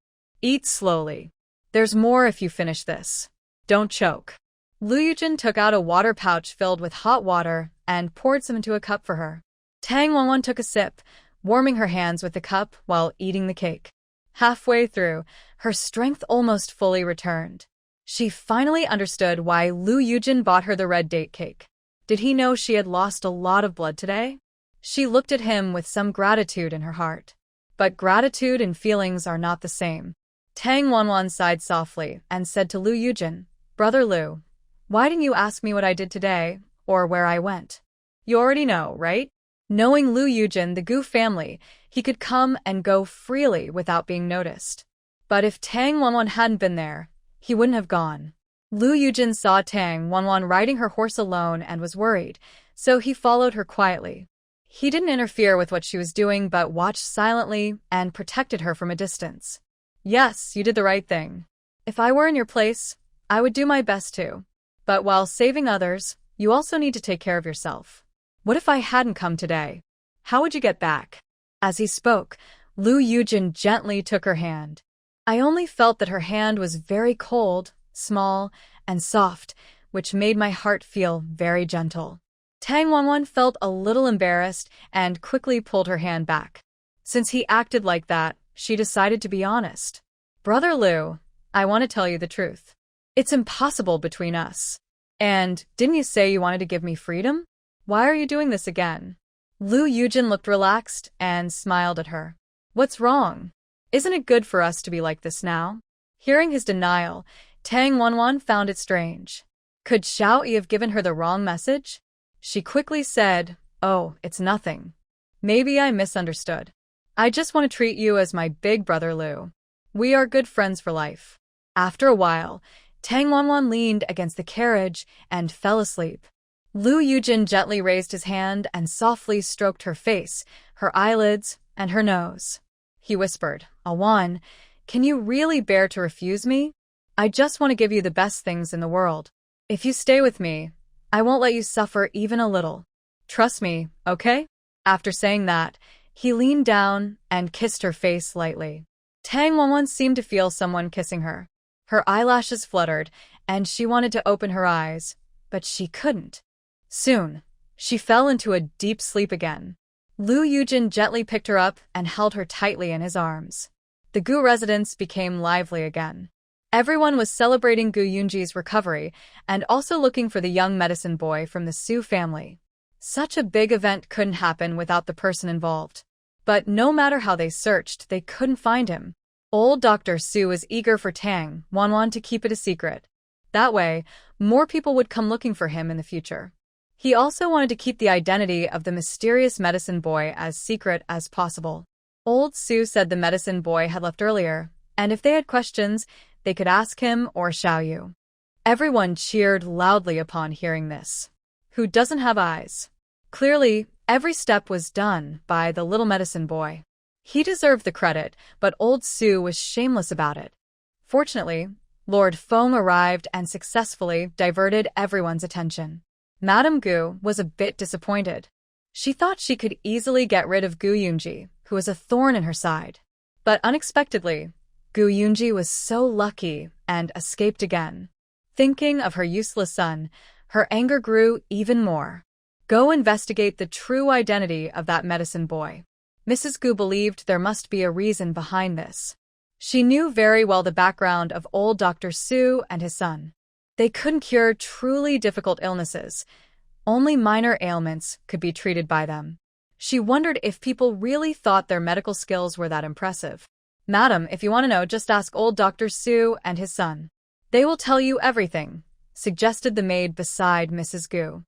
Eat slowly. There's more if you finish this. Don't choke. Lu Yujin took out a water pouch filled with hot water and poured some into a cup for her. Tang Wanwan took a sip, warming her hands with the cup while eating the cake. Halfway through, her strength almost fully returned. She finally understood why Lu Yujin bought her the red date cake. Did he know she had lost a lot of blood today? She looked at him with some gratitude in her heart. But gratitude and feelings are not the same. Tang Wanwan sighed softly and said to Lu Yujin, "Brother Lu, why didn't you ask me what I did today, or where I went? You already know, right?" Knowing Lu Yujin, the Gu family, he could come and go freely without being noticed. But if Tang Wanwan hadn't been there, he wouldn't have gone. Lu Yujin saw Tang Wanwan riding her horse alone and was worried, so he followed her quietly. He didn't interfere with what she was doing but watched silently and protected her from a distance. "Yes, you did the right thing. If I were in your place, I would do my best too. But while saving others, you also need to take care of yourself. What if I hadn't come today? How would you get back?" As he spoke, Lu Yujin gently took her hand. I only felt that her hand was very cold, small, and soft, which made my heart feel very gentle. Tang Wanwan felt a little embarrassed and quickly pulled her hand back. Since he acted like that, she decided to be honest. "Brother Lu, I want to tell you the truth. It's impossible between us. And didn't you say you wanted to give me freedom? Why are you doing this again?" Lu Yujin looked relaxed and smiled at her. "What's wrong? Isn't it good for us to be like this now?" Hearing his denial, Tang Wanwan found it strange. Could Xiao Yi have given her the wrong message? She quickly said, "Oh, it's nothing. Maybe I misunderstood. I just want to treat you as my big brother Lu." We are good friends for life. After a while, Tang Wanwan leaned against the carriage and fell asleep. Lu Yujin gently raised his hand and softly stroked her face, her eyelids, and her nose. He whispered, "Awan, can you really bear to refuse me? I just want to give you the best things in the world. If you stay with me, I won't let you suffer even a little. Trust me, okay?" After saying that, he leaned down and kissed her face lightly. Tang Wanwan seemed to feel someone kissing her. Her eyelashes fluttered, and she wanted to open her eyes, but she couldn't. Soon, she fell into a deep sleep again. Lu Yujin gently picked her up and held her tightly in his arms. The Gu residence became lively again. Everyone was celebrating Gu Yunji's recovery and also looking for the young medicine boy from the Su family. Such a big event couldn't happen without the person involved. But no matter how they searched, they couldn't find him. Old Dr. Su was eager for Tang Wanwan to keep it a secret. That way, more people would come looking for him in the future. He also wanted to keep the identity of the mysterious medicine boy as secret as possible. Old Su said the medicine boy had left earlier, and if they had questions, they could ask him or Xiaoyu. Everyone cheered loudly upon hearing this. Who doesn't have eyes? Clearly, every step was done by the little medicine boy. He deserved the credit, but old Su was shameless about it. Fortunately, Lord Feng arrived and successfully diverted everyone's attention. Madame Gu was a bit disappointed. She thought she could easily get rid of Gu Yunji, who was a thorn in her side. But unexpectedly, Gu Yunji was so lucky and escaped again. Thinking of her useless son, her anger grew even more. Go investigate the true identity of that medicine boy. Mrs. Gu believed there must be a reason behind this. She knew very well the background of old Dr. Su and his son. They couldn't cure truly difficult illnesses. Only minor ailments could be treated by them. She wondered if people really thought their medical skills were that impressive. "Madam, if you want to know, just ask old Dr. Su and his son. They will tell you everything," suggested the maid beside Mrs. Gu.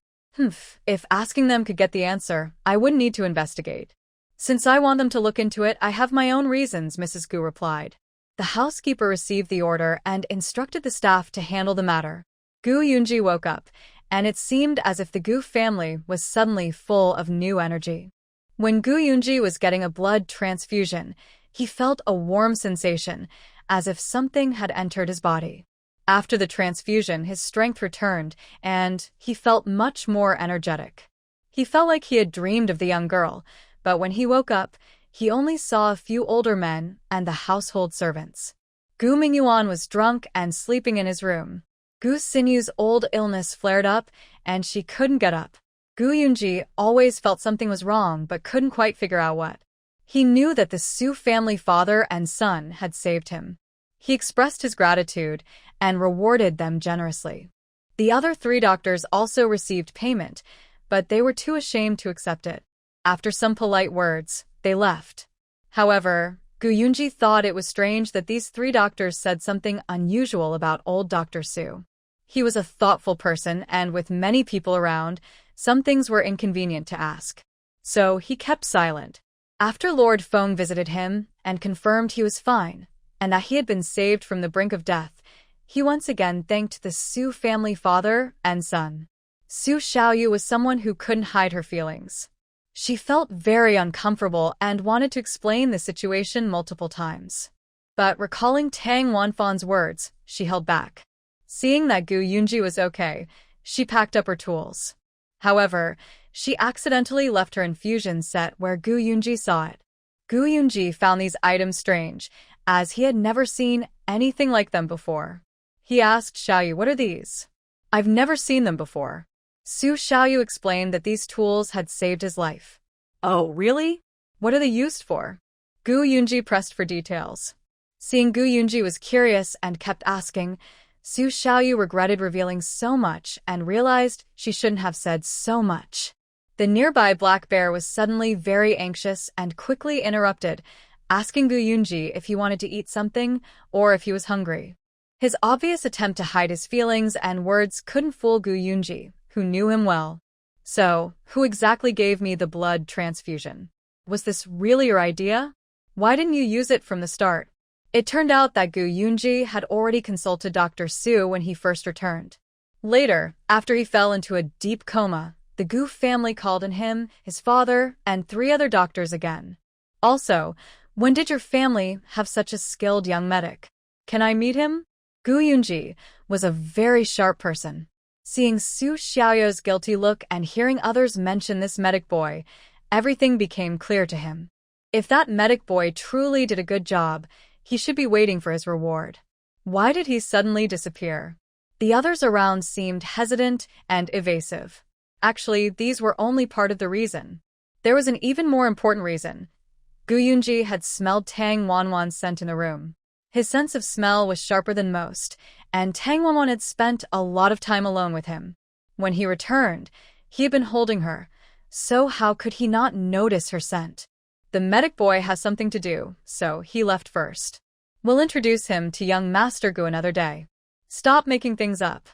If asking them could get the answer, I wouldn't need to investigate. "Since I want them to look into it, I have my own reasons," Mrs. Gu replied. The housekeeper received the order and instructed the staff to handle the matter. Gu Yunji woke up, and it seemed as if the Gu family was suddenly full of new energy. When Gu Yunji was getting a blood transfusion, he felt a warm sensation, as if something had entered his body. After the transfusion, his strength returned, and he felt much more energetic. He felt like he had dreamed of the young girl, but when he woke up, he only saw a few older men and the household servants. Gu Mingyuan was drunk and sleeping in his room. Gu Sinyu's old illness flared up, and she couldn't get up. Gu Yunji always felt something was wrong but couldn't quite figure out what. He knew that the Su family father and son had saved him. He expressed his gratitude and rewarded them generously. The other 3 doctors also received payment, but they were too ashamed to accept it. After some polite words, they left. However, Gu Yunji thought it was strange that these 3 doctors said something unusual about old Dr. Su. He was a thoughtful person, and with many people around, some things were inconvenient to ask. So he kept silent. After Lord Feng visited him and confirmed he was fine, and that he had been saved from the brink of death, he once again thanked the Su family father and son. Su Xiaoyu was someone who couldn't hide her feelings. She felt very uncomfortable and wanted to explain the situation multiple times. But recalling Tang Wanfan's words, she held back. Seeing that Gu Yunji was okay, she packed up her tools. However, she accidentally left her infusion set where Gu Yunji saw it. Gu Yunji found these items strange, as he had never seen anything like them before. He asked Xiaoyu, "What are these? I've never seen them before." Su Xiaoyu explained that these tools had saved his life. "Oh, really? What are they used for?" Gu Yunji pressed for details. Seeing Gu Yunji was curious and kept asking, Su Xiaoyu regretted revealing so much and realized she shouldn't have said so much. The nearby black bear was suddenly very anxious and quickly interrupted, asking Gu Yunji if he wanted to eat something or if he was hungry. His obvious attempt to hide his feelings and words couldn't fool Gu Yunji, who knew him well. "So, who exactly gave me the blood transfusion? Was this really your idea? Why didn't you use it from the start?" It turned out that Gu Yunji had already consulted Dr. Su when he first returned. Later, after he fell into a deep coma, the Gu family called on him, his father, and 3 other doctors again. Also, when did your family have such a skilled young medic? Can I meet him? Gu Yunji was a very sharp person. Seeing Su Xiaoyu's guilty look and hearing others mention this medic boy, everything became clear to him. If that medic boy truly did a good job, he should be waiting for his reward. Why did he suddenly disappear? The others around seemed hesitant and evasive. Actually, these were only part of the reason. There was an even more important reason. Gu Yunji had smelled Tang Wanwan's scent in the room. His sense of smell was sharper than most, and Tang Wanwan had spent a lot of time alone with him. When he returned, he had been holding her, so how could he not notice her scent? The medic boy has something to do, so he left first. We'll introduce him to young Master Gu another day. Stop making things up.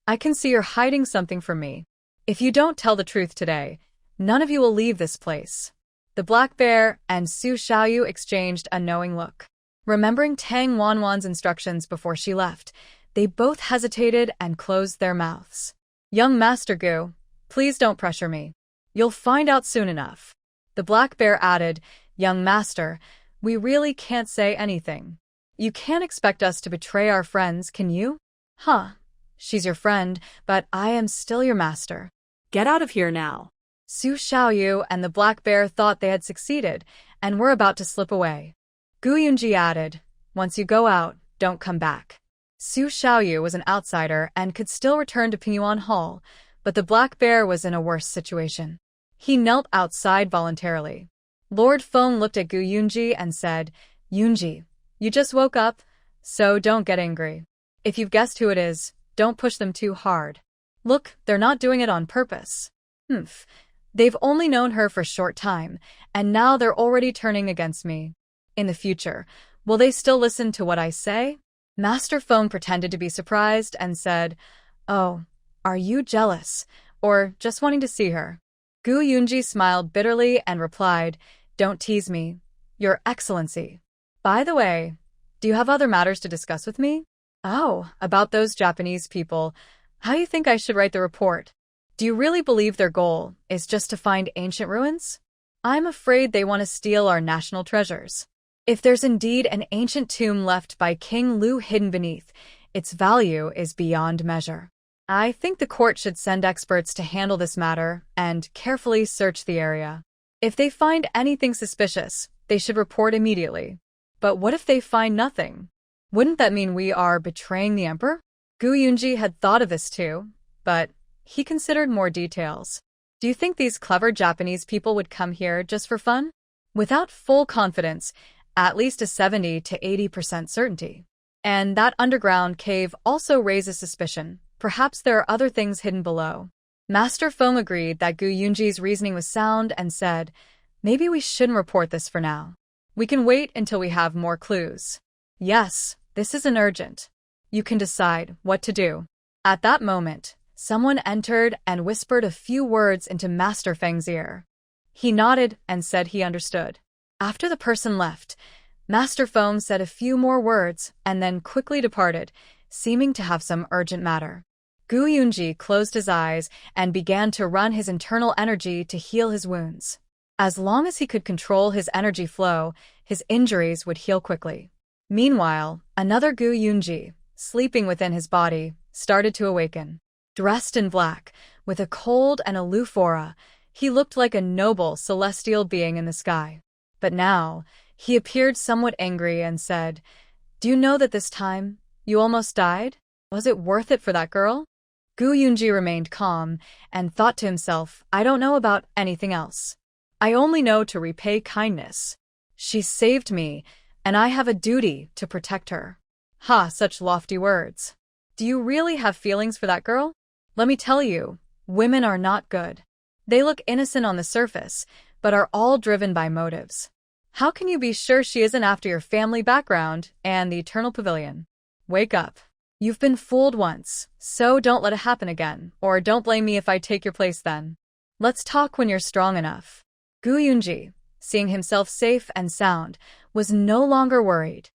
I can see you're hiding something from me. If you don't tell the truth today, none of you will leave this place. The Black Bear and Su Xiaoyu exchanged a knowing look. Remembering Tang Wanwan's instructions before she left, they both hesitated and closed their mouths. Young Master Gu, please don't pressure me. You'll find out soon enough. The Black Bear added, Young Master, we really can't say anything. You can't expect us to betray our friends, can you? Huh. She's your friend, but I am still your master. Get out of here now. Su Xiaoyu and the Black Bear thought they had succeeded and were about to slip away. Gu Yunji added, Once you go out, don't come back. Su Xiaoyu was an outsider and could still return to Pingyuan Hall, but the Black Bear was in a worse situation. He knelt outside voluntarily. Lord Feng looked at Gu Yunji and said, Yunji, you just woke up, so don't get angry. If you've guessed who it is, don't push them too hard. Look, they're not doing it on purpose. They've only known her for a short time, and now they're already turning against me. In the future, will they still listen to what I say? Master Feng pretended to be surprised and said, Oh, are you jealous, or just wanting to see her? Gu Yunji smiled bitterly and replied, Don't tease me, Your Excellency. By the way, do you have other matters to discuss with me? Oh, about those Japanese people. How do you think I should write the report? Do you really believe their goal is just to find ancient ruins? I'm afraid they want to steal our national treasures. If there's indeed an ancient tomb left by King Lu hidden beneath, its value is beyond measure. I think the court should send experts to handle this matter and carefully search the area. If they find anything suspicious, they should report immediately. But what if they find nothing? Wouldn't that mean we are betraying the emperor? Gu Yunji had thought of this too, but he considered more details. Do you think these clever Japanese people would come here just for fun? Without full confidence, at least a 70 to 80% certainty. And that underground cave also raises suspicion. Perhaps there are other things hidden below. Master Feng agreed that Gu Yunji's reasoning was sound and said, Maybe we shouldn't report this for now. We can wait until we have more clues. Yes, this isn't urgent. You can decide what to do. At that moment, someone entered and whispered a few words into Master Feng's ear. He nodded and said he understood. After the person left, Master Feng said a few more words and then quickly departed, seeming to have some urgent matter. Gu Yunji closed his eyes and began to run his internal energy to heal his wounds. As long as he could control his energy flow, his injuries would heal quickly. Meanwhile, another Gu Yunji, sleeping within his body, started to awaken. Dressed in black, with a cold and aloof aura, he looked like a noble celestial being in the sky. But now, he appeared somewhat angry and said, Do you know that this time, you almost died? Was it worth it for that girl? Gu Yunji remained calm and thought to himself, I don't know about anything else. I only know to repay kindness. She saved me, and I have a duty to protect her. Ha, such lofty words. Do you really have feelings for that girl? Let me tell you, women are not good. They look innocent on the surface, but are all driven by motives. How can you be sure she isn't after your family background and the Eternal Pavilion? Wake up. You've been fooled once, so don't let it happen again, or don't blame me if I take your place then. Let's talk when you're strong enough. Gu Yunji, seeing himself safe and sound, was no longer worried.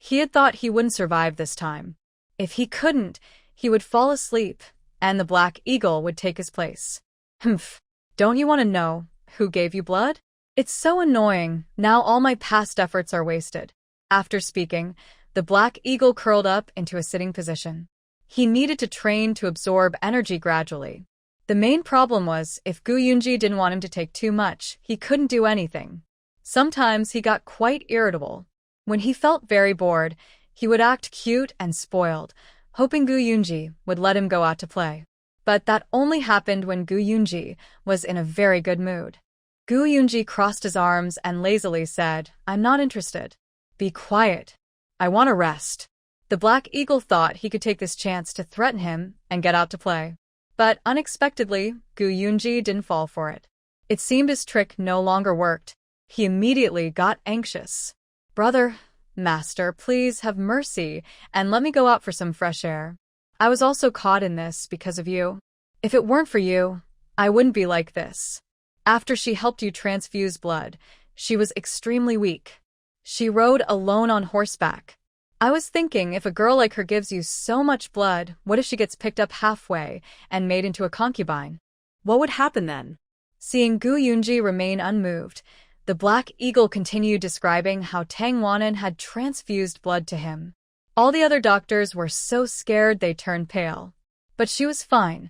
He had thought he wouldn't survive this time. If he couldn't, he would fall asleep, and the Black Eagle would take his place. Humph. Don't you want to know who gave you blood? It's so annoying. Now all my past efforts are wasted. After speaking, the Black Eagle curled up into a sitting position. He needed to train to absorb energy gradually. The main problem was, if Gu Yunji didn't want him to take too much, he couldn't do anything. Sometimes he got quite irritable. When he felt very bored, he would act cute and spoiled, hoping Gu Yunji would let him go out to play. But that only happened when Gu Yunji was in a very good mood. Gu Yunji crossed his arms and lazily said, "I'm not interested. Be quiet. I want to rest." The Black Eagle thought he could take this chance to threaten him and get out to play. But unexpectedly, Gu Yunji didn't fall for it. It seemed his trick no longer worked. He immediately got anxious. "Brother, master, please have mercy and let me go out for some fresh air. I was also caught in this because of you. If it weren't for you, I wouldn't be like this." After she helped you transfuse blood, she was extremely weak. She rode alone on horseback. I was thinking, if a girl like her gives you so much blood, what if she gets picked up halfway and made into a concubine? What would happen then? Seeing Gu Yunji remain unmoved, the Black Eagle continued describing how Tang Wanan had transfused blood to him. All the other doctors were so scared they turned pale. But she was fine.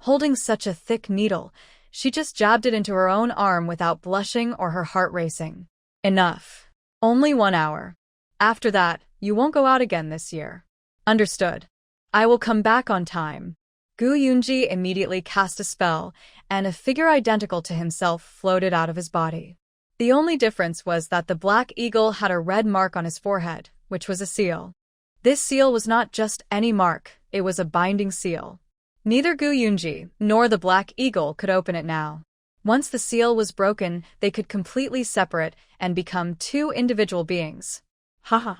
Holding such a thick needle, she just jabbed it into her own arm without blushing or her heart racing. Enough. Only 1 hour. After that, you won't go out again this year. Understood. I will come back on time. Gu Yunji immediately cast a spell, and a figure identical to himself floated out of his body. The only difference was that the Black Eagle had a red mark on his forehead, which was a seal. This seal was not just any mark, it was a binding seal. Neither Gu Yunji nor the Black Eagle could open it now. Once the seal was broken, they could completely separate and become two individual beings. Haha.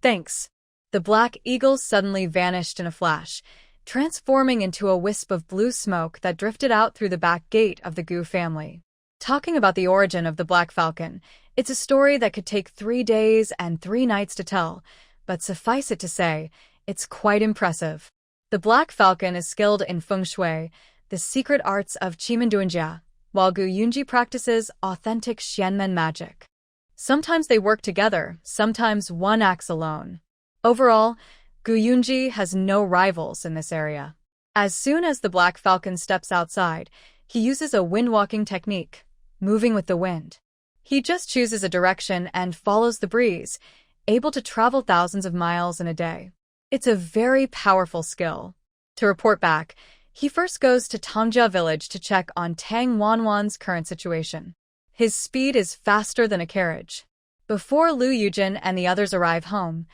Thanks. The Black Eagle suddenly vanished in a flash, transforming into a wisp of blue smoke that drifted out through the back gate of the Gu family. Talking about the origin of the Black Falcon, it's a story that could take 3 days and 3 nights to tell, but suffice it to say, it's quite impressive. The Black Falcon is skilled in feng shui, the secret arts of Qimendunjia, while Gu Yunji practices authentic Xianmen magic. Sometimes they work together, sometimes one acts alone. Overall, Gu Yunji has no rivals in this area. As soon as the Black Falcon steps outside, he uses a wind-walking technique, moving with the wind. He just chooses a direction and follows the breeze, able to travel thousands of miles in a day. It's a very powerful skill. To report back, he first goes to Tangjia village to check on Tang Wanwan's current situation. His speed is faster than a carriage. Before Lu Yujin and the others arrive home,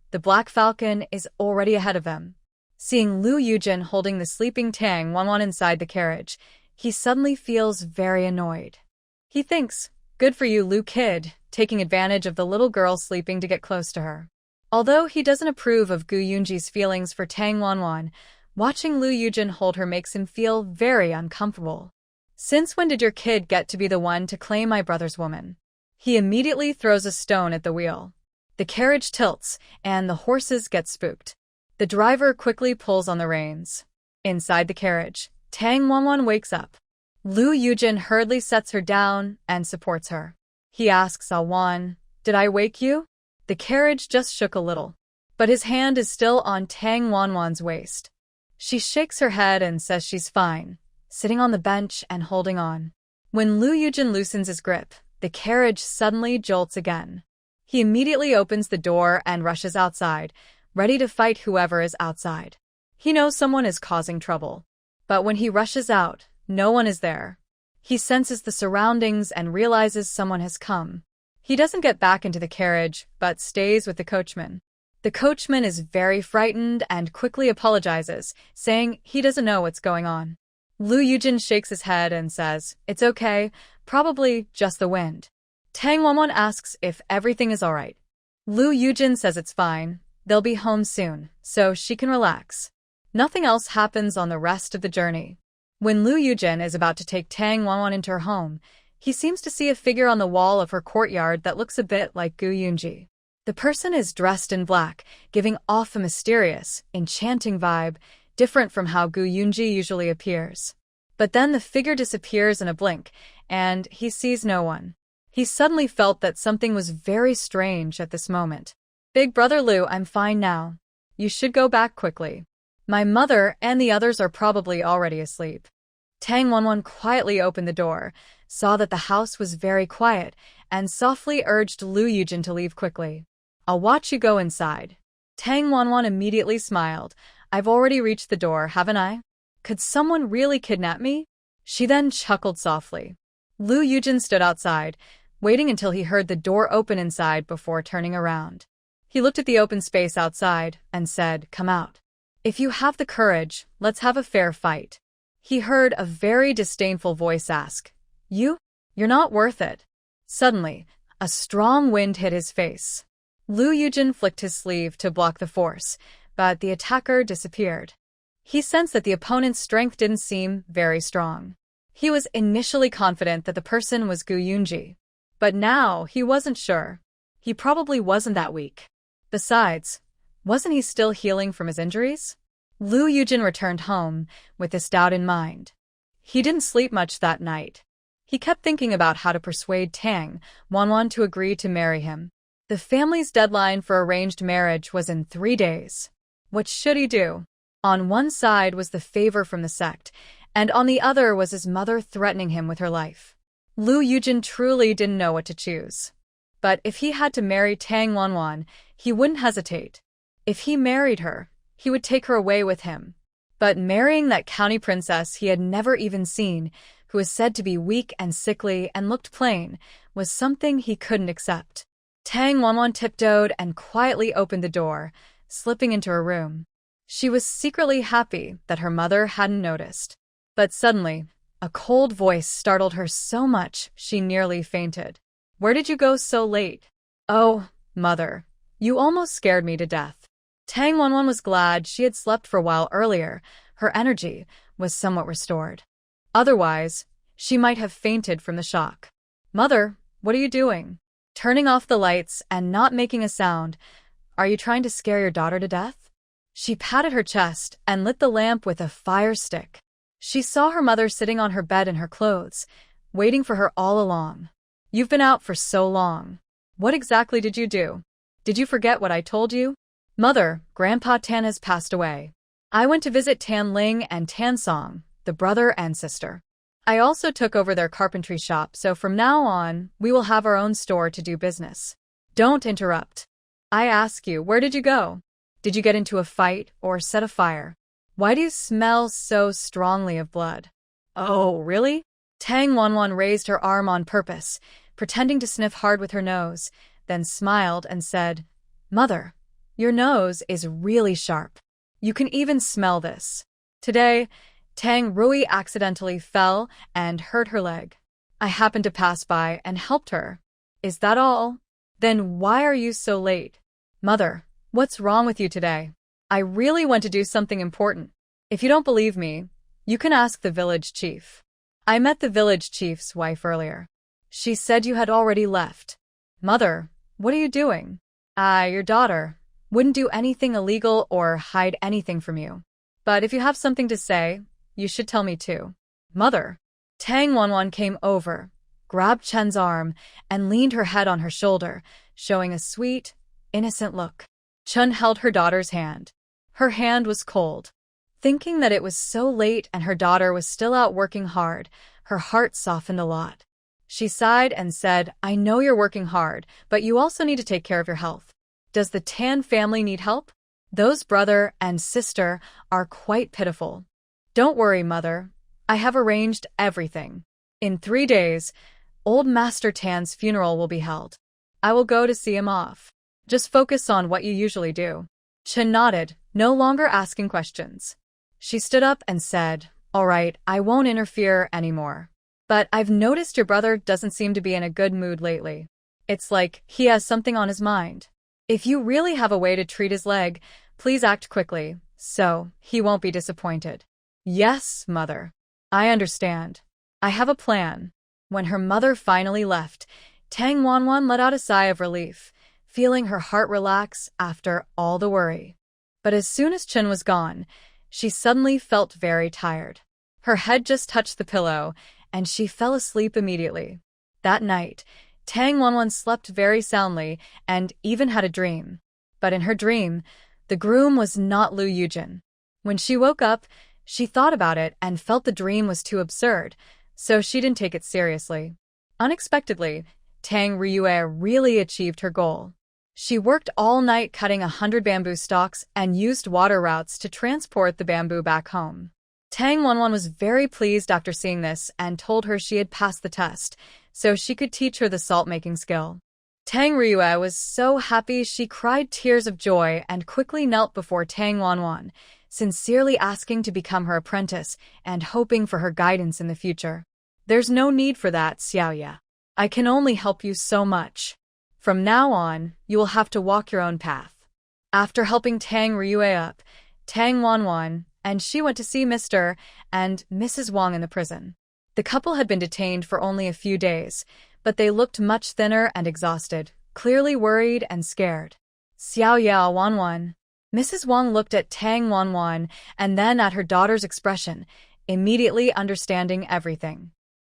the Black Falcon is already ahead of them. Seeing Lu Yujin holding the sleeping Tang Wanwan inside the carriage, he suddenly feels very annoyed. He thinks, good for you, Lu kid, taking advantage of the little girl sleeping to get close to her. Although he doesn't approve of Gu Yunji's feelings for Tang Wanwan, watching Lu Yujin hold her makes him feel very uncomfortable. Since when did your kid get to be the one to claim my brother's woman? He immediately throws a stone at the wheel. The carriage tilts, and the horses get spooked. The driver quickly pulls on the reins. Inside the carriage, Tang Wanwan wakes up. Lu Yujin hurriedly sets her down and supports her. He asks Awan, "Did I wake you?" The carriage just shook a little, but his hand is still on Tang Wanwan's waist. She shakes her head and says she's fine, sitting on the bench and holding on. When Lu Yujin loosens his grip, the carriage suddenly jolts again. He immediately opens the door and rushes outside, ready to fight whoever is outside. He knows someone is causing trouble. But when he rushes out, no one is there. He senses the surroundings and realizes someone has come. He doesn't get back into the carriage, but stays with the coachman. The coachman is very frightened and quickly apologizes, saying he doesn't know what's going on. Lu Yujin shakes his head and says, "It's okay, probably just the wind." Tang Wanwan asks if everything is alright. Lu Yujin says it's fine, they'll be home soon, so she can relax. Nothing else happens on the rest of the journey. When Lu Yujin is about to take Tang Wanwan into her home, he seems to see a figure on the wall of her courtyard that looks a bit like Gu Yunji. The person is dressed in black, giving off a mysterious, enchanting vibe, different from how Gu Yunji usually appears. But then the figure disappears in a blink, and he sees no one. He suddenly felt that something was very strange at this moment. Big brother Lu, I'm fine now. You should go back quickly. My mother and the others are probably already asleep. Tang Wanwan quietly opened the door, saw that the house was very quiet, and softly urged Lu Yujin to leave quickly. I'll watch you go inside. Tang Wanwan immediately smiled. I've already reached the door, haven't I? Could someone really kidnap me? She then chuckled softly. Lu Yujin stood outside, waiting until he heard the door open inside before turning around. He looked at the open space outside and said, "Come out. If you have the courage, let's have a fair fight." He heard a very disdainful voice ask, "You? You're not worth it." Suddenly, a strong wind hit his face. Lu Yujin flicked his sleeve to block the force, but the attacker disappeared. He sensed that the opponent's strength didn't seem very strong. He was initially confident that the person was Gu Yunji, but now he wasn't sure. He probably wasn't that weak. Besides, wasn't he still healing from his injuries? Lu Yujin returned home with this doubt in mind. He didn't sleep much that night. He kept thinking about how to persuade Tang Wanwan to agree to marry him. The family's deadline for arranged marriage was in 3 days. What should he do? On one side was the favor from the sect, and on the other was his mother threatening him with her life. Lu Yujin truly didn't know what to choose. But if he had to marry Tang Wanwan, he wouldn't hesitate. If he married her, he would take her away with him. But marrying that county princess he had never even seen, who was said to be weak and sickly and looked plain, was something he couldn't accept. Tang Wanwan tiptoed and quietly opened the door, slipping into her room. She was secretly happy that her mother hadn't noticed. But suddenly, a cold voice startled her so much she nearly fainted. "Where did you go so late?" "Oh, mother, you almost scared me to death." Tang Wanwan was glad she had slept for a while earlier. Her energy was somewhat restored. Otherwise, she might have fainted from the shock. "Mother, what are you doing?" Turning off the lights and not making a sound. "Are you trying to scare your daughter to death?" She patted her chest and lit the lamp with a fire stick. She saw her mother sitting on her bed in her clothes, waiting for her all along. "You've been out for so long. What exactly did you do? Did you forget what I told you?" "Mother, Grandpa Tan has passed away. I went to visit Tan Ling and Tan Song, the brother and sister. I also took over their carpentry shop, so from now on, we will have our own store to do business." "Don't interrupt. I ask you, where did you go? Did you get into a fight or set a fire? Why do you smell so strongly of blood?" "Oh, really?" Tang Wanwan raised her arm on purpose, pretending to sniff hard with her nose, then smiled and said, "Mother, your nose is really sharp. You can even smell this." Today, Tang Rui accidentally fell and hurt her leg. I happened to pass by and helped her. "Is that all? Then why are you so late?" "Mother, what's wrong with you today? I really want to do something important. If you don't believe me, you can ask the village chief. I met the village chief's wife earlier. She said you had already left." "Mother, what are you doing?" Your daughter wouldn't do anything illegal or hide anything from you. But if you have something to say, you should tell me too." "Mother." Tang Wanwan came over, grabbed Chen's arm, and leaned her head on her shoulder, showing a sweet, innocent look. Chen held her daughter's hand. Her hand was cold. Thinking that it was so late and her daughter was still out working hard, her heart softened a lot. She sighed and said, "I know you're working hard, but you also need to take care of your health. Does the Tan family need help? Those brother and sister are quite pitiful." "Don't worry, Mother. I have arranged everything. In 3 days, old Master Tan's funeral will be held. I will go to see him off. Just focus on what you usually do." Chen nodded, no longer asking questions. She stood up and said, "All right, I won't interfere anymore. But I've noticed your brother doesn't seem to be in a good mood lately. It's like he has something on his mind. If you really have a way to treat his leg, please act quickly, so he won't be disappointed." "Yes, Mother. I understand. I have a plan." When her mother finally left, Tang Wanwan let out a sigh of relief, feeling her heart relax after all the worry. But as soon as Chen was gone, she suddenly felt very tired. Her head just touched the pillow, and she fell asleep immediately. That night, Tang Wanwan slept very soundly and even had a dream. But in her dream, the groom was not Liu Yujin. When she woke up, she thought about it and felt the dream was too absurd, so she didn't take it seriously. Unexpectedly, Tang Ryue really achieved her goal. She worked all night cutting 100 bamboo stalks and used water routes to transport the bamboo back home. Tang Wanwan was very pleased after seeing this and told her she had passed the test, so she could teach her the salt-making skill. Tang Ryue was so happy she cried tears of joy and quickly knelt before Tang Wanwan, sincerely asking to become her apprentice and hoping for her guidance in the future. "There's no need for that, Xiaoya. I can only help you so much. From now on, you will have to walk your own path." After helping Tang Ryue up, Tang Wanwan and she went to see Mr. and Mrs. Wang in the prison. The couple had been detained for only a few days, but they looked much thinner and exhausted, clearly worried and scared. "Xiaoya Wanwan." Mrs. Wang looked at Tang Wanwan and then at her daughter's expression, immediately understanding everything.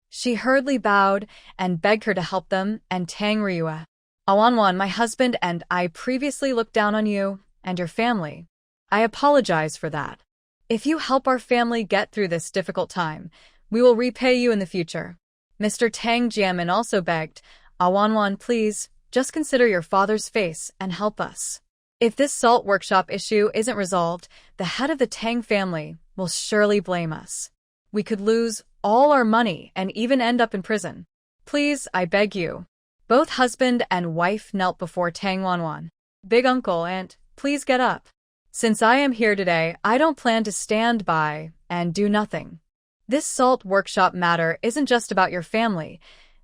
She hurriedly bowed and begged her to help them, and Tang Ryue. "Wanwan, my husband and I previously looked down on you and your family. I apologize for that. If you help our family get through this difficult time, we will repay you in the future." Mr. Tang Jiamin also begged, "Wanwan, please, just consider your father's face and help us. If this salt workshop issue isn't resolved, the head of the Tang family will surely blame us. We could lose all our money and even end up in prison. Please, I beg you." Both husband and wife knelt before Tang Wanwan. "Big uncle, aunt, please get up. Since I am here today, I don't plan to stand by and do nothing. This salt workshop matter isn't just about your family.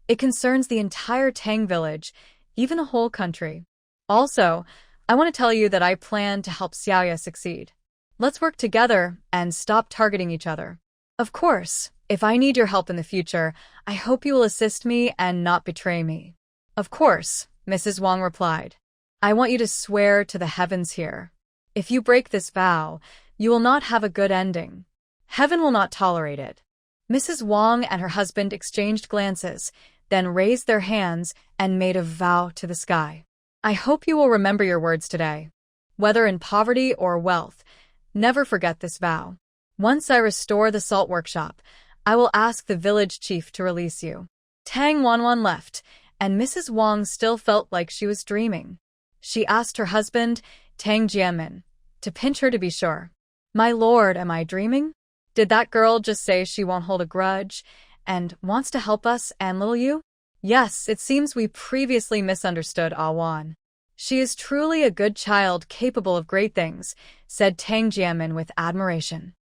It concerns the entire Tang village, even the whole country. Also, I want to tell you that I plan to help Xiaoya succeed. Let's work together and stop targeting each other. Of course, if I need your help in the future, I hope you will assist me and not betray me." "Of course," Mrs. Wang replied. "I want you to swear to the heavens here. If you break this vow, you will not have a good ending. Heaven will not tolerate it." Mrs. Wang and her husband exchanged glances, then raised their hands and made a vow to the sky. "I hope you will remember your words today. Whether in poverty or wealth, never forget this vow. Once I restore the salt workshop, I will ask the village chief to release you." Tang Wanwan left, and Mrs. Wang still felt like she was dreaming. She asked her husband, Tang Jiamin, to pinch her to be sure. "My lord, am I dreaming? Did that girl just say she won't hold a grudge and wants to help us and little you?" "Yes, it seems we previously misunderstood Awan. She is truly a good child capable of great things," said Tang Jiamin with admiration.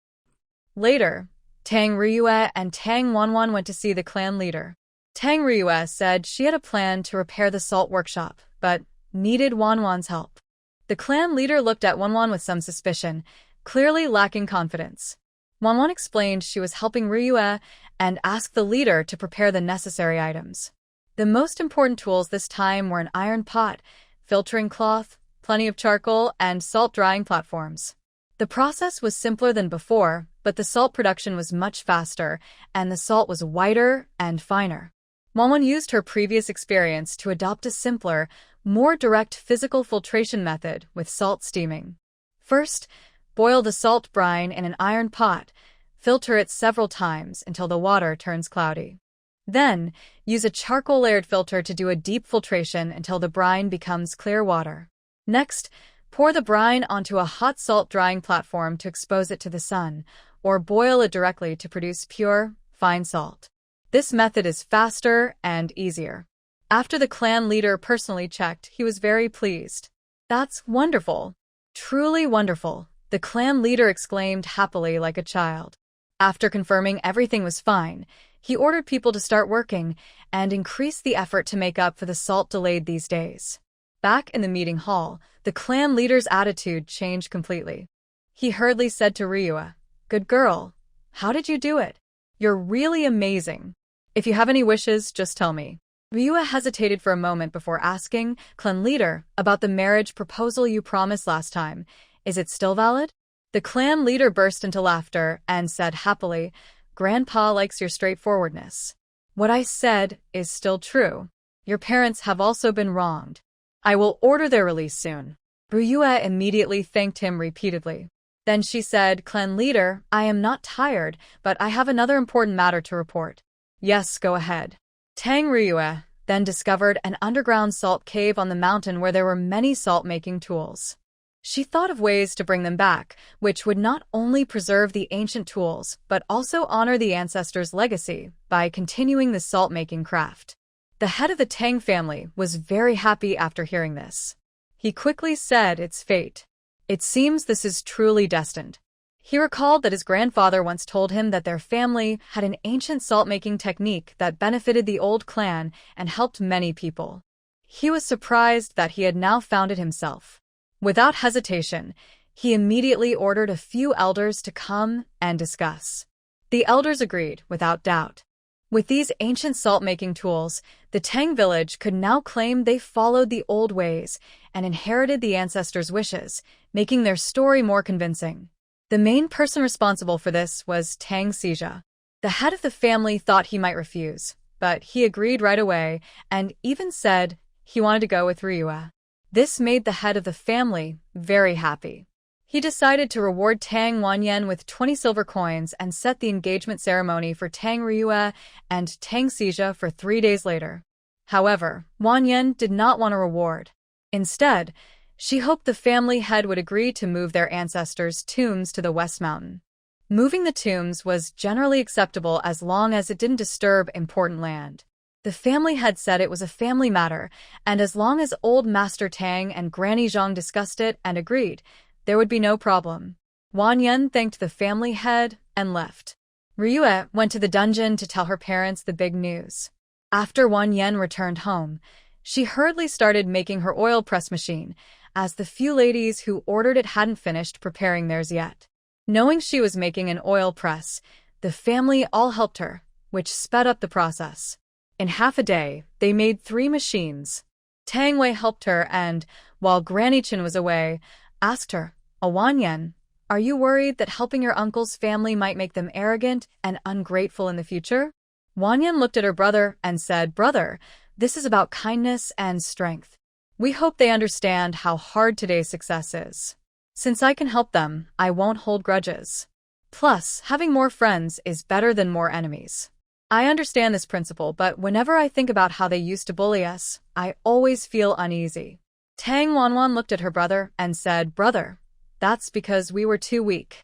Later, Tang Ryue and Tang Wanwan went to see the clan leader. Tang Ryue said she had a plan to repair the salt workshop, but needed Wanwan's help. The clan leader looked at Wanwan with some suspicion, clearly lacking confidence. Wanwan explained she was helping Ryue and asked the leader to prepare the necessary items. The most important tools this time were an iron pot, filtering cloth, plenty of charcoal, and salt drying platforms. The process was simpler than before, but the salt production was much faster, and the salt was whiter and finer. Wanwan used her previous experience to adopt a simpler, more direct physical filtration method with salt steaming. First, boil the salt brine in an iron pot, filter it several times until the water turns cloudy. Then, use a charcoal-layered filter to do a deep filtration until the brine becomes clear water. Next, pour the brine onto a hot salt drying platform to expose it to the sun, or boil it directly to produce pure, fine salt. This method is faster and easier. After the clan leader personally checked, he was very pleased. "That's wonderful. Truly wonderful," the clan leader exclaimed happily like a child. After confirming everything was fine, he ordered people to start working and increase the effort to make up for the salt delayed these days. Back in the meeting hall, the clan leader's attitude changed completely. He hurriedly said to Ryue, "Good girl. How did you do it? You're really amazing. If you have any wishes, just tell me." Ryua hesitated for a moment before asking, "Clan leader, about the marriage proposal you promised last time. Is it still valid?" The clan leader burst into laughter and said happily, "Grandpa likes your straightforwardness. What I said is still true. Your parents have also been wronged. I will order their release soon." Ryua immediately thanked him repeatedly. Then she said, "Clan leader, I am not tired, but I have another important matter to report." "Yes, go ahead." Tang Ryua then discovered an underground salt cave on the mountain where there were many salt-making tools. She thought of ways to bring them back, which would not only preserve the ancient tools, but also honor the ancestors' legacy by continuing the salt-making craft. The head of the Tang family was very happy after hearing this. He quickly said, "It's fate. It seems this is truly destined." He recalled that his grandfather once told him that their family had an ancient salt-making technique that benefited the old clan and helped many people. He was surprised that he had now found it himself. Without hesitation, he immediately ordered a few elders to come and discuss. The elders agreed without doubt. With these ancient salt-making tools, the Tang village could now claim they followed the old ways and inherited the ancestors' wishes, making their story more convincing. The main person responsible for this was Tang Sija. The head of the family thought he might refuse, but he agreed right away and even said he wanted to go with Ryua. This made the head of the family very happy. He decided to reward Tang Wanyan with 20 silver coins and set the engagement ceremony for Tang Ryua and Tang Sija for 3 days later. However, Wanyan did not want a reward. Instead, she hoped the family head would agree to move their ancestors' tombs to the West Mountain. Moving the tombs was generally acceptable as long as it didn't disturb important land. The family head said it was a family matter, and as long as Old Master Tang and Granny Zhang discussed it and agreed, there would be no problem. Wanyan thanked the family head and left. Ryua went to the dungeon to tell her parents the big news. After Wanyan returned home, she hurriedly started making her oil press machine, as the few ladies who ordered it hadn't finished preparing theirs yet. Knowing she was making an oil press, the family all helped her, which sped up the process. In half a day, they made 3 machines. Tang Wei helped her and, while Granny Chin was away, asked her, "Wanyan, are you worried that helping your uncle's family might make them arrogant and ungrateful in the future?" Wanyan looked at her brother and said, "Brother, this is about kindness and strength. We hope they understand how hard today's success is. Since I can help them, I won't hold grudges. Plus, having more friends is better than more enemies. I understand this principle, but whenever I think about how they used to bully us, I always feel uneasy." Tang Wanwan looked at her brother and said, "Brother, that's because we were too weak.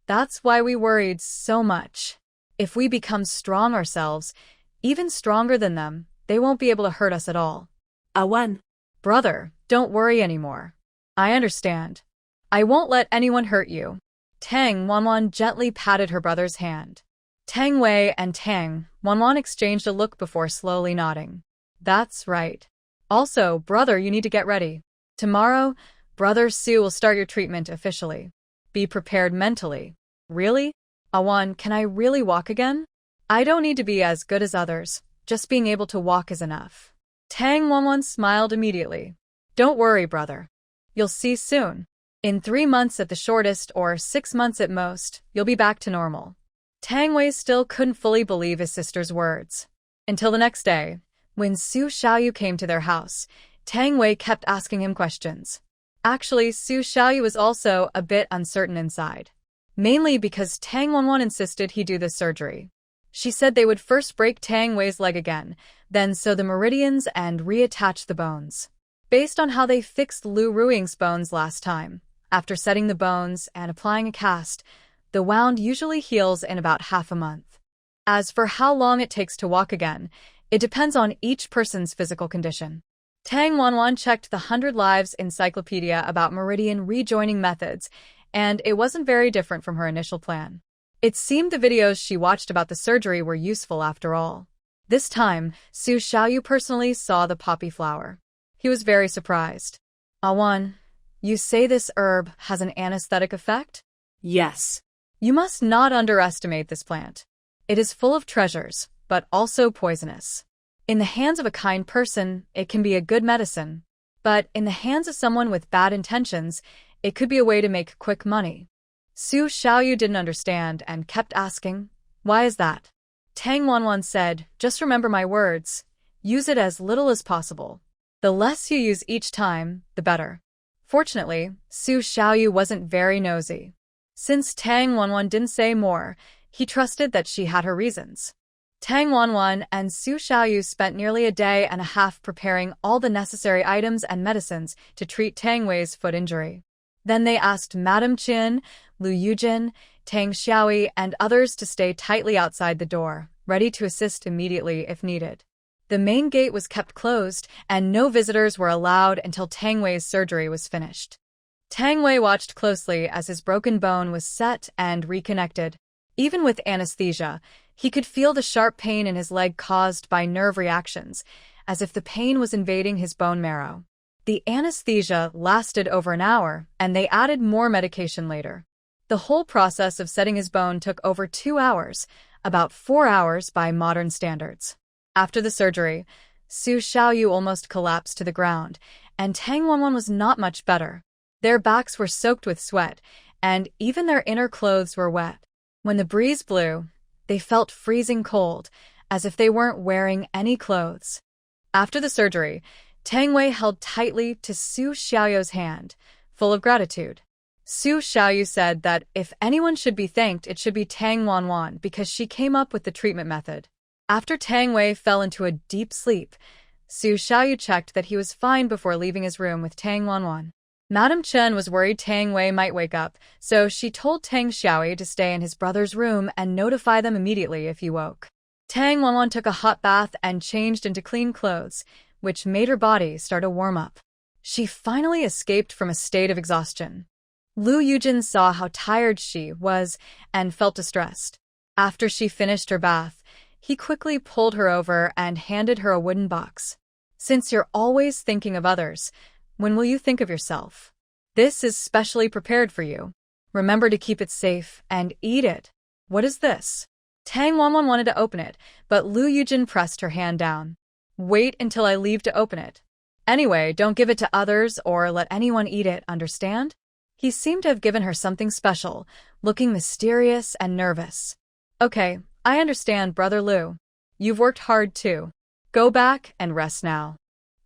That's why we worried so much. If we become strong ourselves, even stronger than them, they won't be able to hurt us at all." Awan. "Brother, don't worry anymore. I understand. I won't let anyone hurt you." Tang Wanwan gently patted her brother's hand. Tang Wei and Tang Wanwan exchanged a look before slowly nodding. "That's right. Also, brother, you need to get ready. Tomorrow, Brother Su will start your treatment officially. Be prepared mentally." "Really? Awan, can I really walk again?" "I don't need to be as good as others. Just being able to walk is enough." Tang Wanwan smiled immediately. "Don't worry, brother. You'll see soon. In 3 months at the shortest or 6 months at most, you'll be back to normal." Tang Wei still couldn't fully believe his sister's words. Until the next day, when Su Xiaoyu came to their house, Tang Wei kept asking him questions. Actually, Su Xiaoyu was also a bit uncertain inside. Mainly because Tang Wanwan insisted he do the surgery. She said they would first break Tang Wei's leg again, then sew the meridians and reattach the bones. Based on how they fixed Lu Ruing's bones last time, after setting the bones and applying a cast, the wound usually heals in about half a month. As for how long it takes to walk again, it depends on each person's physical condition. Tang Wanwan checked the 100 Lives encyclopedia about meridian rejoining methods, and it wasn't very different from her initial plan. It seemed the videos she watched about the surgery were useful after all. This time, Su Xiaoyu personally saw the poppy flower. He was very surprised. "Awan, you say this herb has an anesthetic effect?" Yes. "You must not underestimate this plant. It is full of treasures, but also poisonous. In the hands of a kind person, it can be a good medicine. But in the hands of someone with bad intentions, it could be a way to make quick money. Su Xiaoyu didn't understand and kept asking, "Why is that?" Tang Wanwan said, "Just remember my words. Use it as little as possible. The less you use each time, the better." Fortunately, Su Xiaoyu wasn't very nosy. Since Tang Wanwan didn't say more, he trusted that she had her reasons. Tang Wanwan and Su Xiaoyu spent nearly a day and a half preparing all the necessary items and medicines to treat Tang Wei's foot injury. Then they asked Madame Qin, Lu Yujin, Tang Xiaoyi, and others to stay tightly outside the door, ready to assist immediately if needed. The main gate was kept closed, and no visitors were allowed until Tang Wei's surgery was finished. Tang Wei watched closely as his broken bone was set and reconnected. Even with anesthesia, he could feel the sharp pain in his leg caused by nerve reactions, as if the pain was invading his bone marrow. The anesthesia lasted over an hour, and they added more medication later. The whole process of setting his bone took over 2 hours, about 4 hours by modern standards. After the surgery, Su Xiaoyu almost collapsed to the ground, and Tang Wanwan was not much better. Their backs were soaked with sweat, and even their inner clothes were wet. When the breeze blew, they felt freezing cold, as if they weren't wearing any clothes. After the surgery, Tang Wei held tightly to Su Xiaoyu's hand, full of gratitude. Su Xiaoyu said that if anyone should be thanked, it should be Tang Wanwan because she came up with the treatment method. After Tang Wei fell into a deep sleep, Su Xiaoyu checked that he was fine before leaving his room with Tang Wanwan. Madame Chen was worried Tang Wei might wake up, so she told Tang Xiaoyi to stay in his brother's room and notify them immediately if he woke. Tang Wanwan took a hot bath and changed into clean clothes, which made her body start to warm up. She finally escaped from a state of exhaustion. Lu Yujin saw how tired she was and felt distressed. After she finished her bath, he quickly pulled her over and handed her a wooden box. "Since you're always thinking of others, when will you think of yourself? This is specially prepared for you. Remember to keep it safe and eat it." "What is this?" Tang Wanwan wanted to open it, but Lu Yujin pressed her hand down. "Wait until I leave to open it. Anyway, don't give it to others or let anyone eat it, understand?" He seemed to have given her something special, looking mysterious and nervous. "Okay, I understand, Brother Lu. You've worked hard too. Go back and rest now."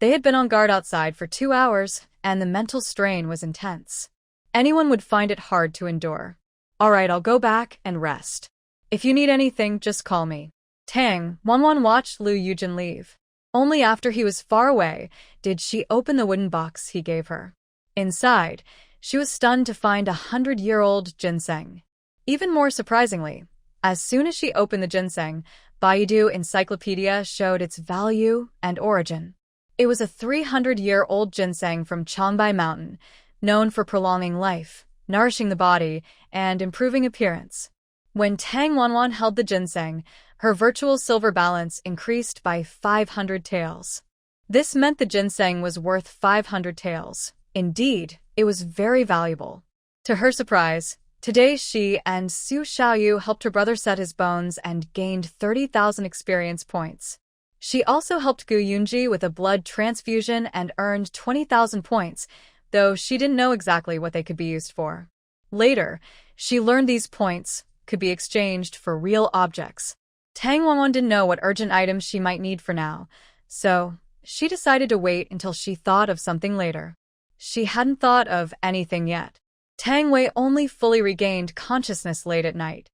They had been on guard outside for 2 hours, and the mental strain was intense. Anyone would find it hard to endure. "All right, I'll go back and rest. If you need anything, just call me." Tang Wanwan watched Lu Yujin leave. Only after he was far away did she open the wooden box he gave her. Inside, she was stunned to find 100-year-old ginseng. Even more surprisingly, as soon as she opened the ginseng, Baidu Encyclopedia showed its value and origin. It was a 300-year-old ginseng from Changbai Mountain, known for prolonging life, nourishing the body, and improving appearance. When Tang Wanwan held the ginseng, her virtual silver balance increased by 500 taels. This meant the ginseng was worth 500 taels. Indeed, it was very valuable. To her surprise, today she and Su Xiaoyu helped her brother set his bones and gained 30,000 experience points. She also helped Gu Yunji with a blood transfusion and earned 20,000 points, though she didn't know exactly what they could be used for. Later, she learned these points could be exchanged for real objects. Tang Wanwan didn't know what urgent items she might need for now, so she decided to wait until she thought of something later. She hadn't thought of anything yet. Tang Wei only fully regained consciousness late at night.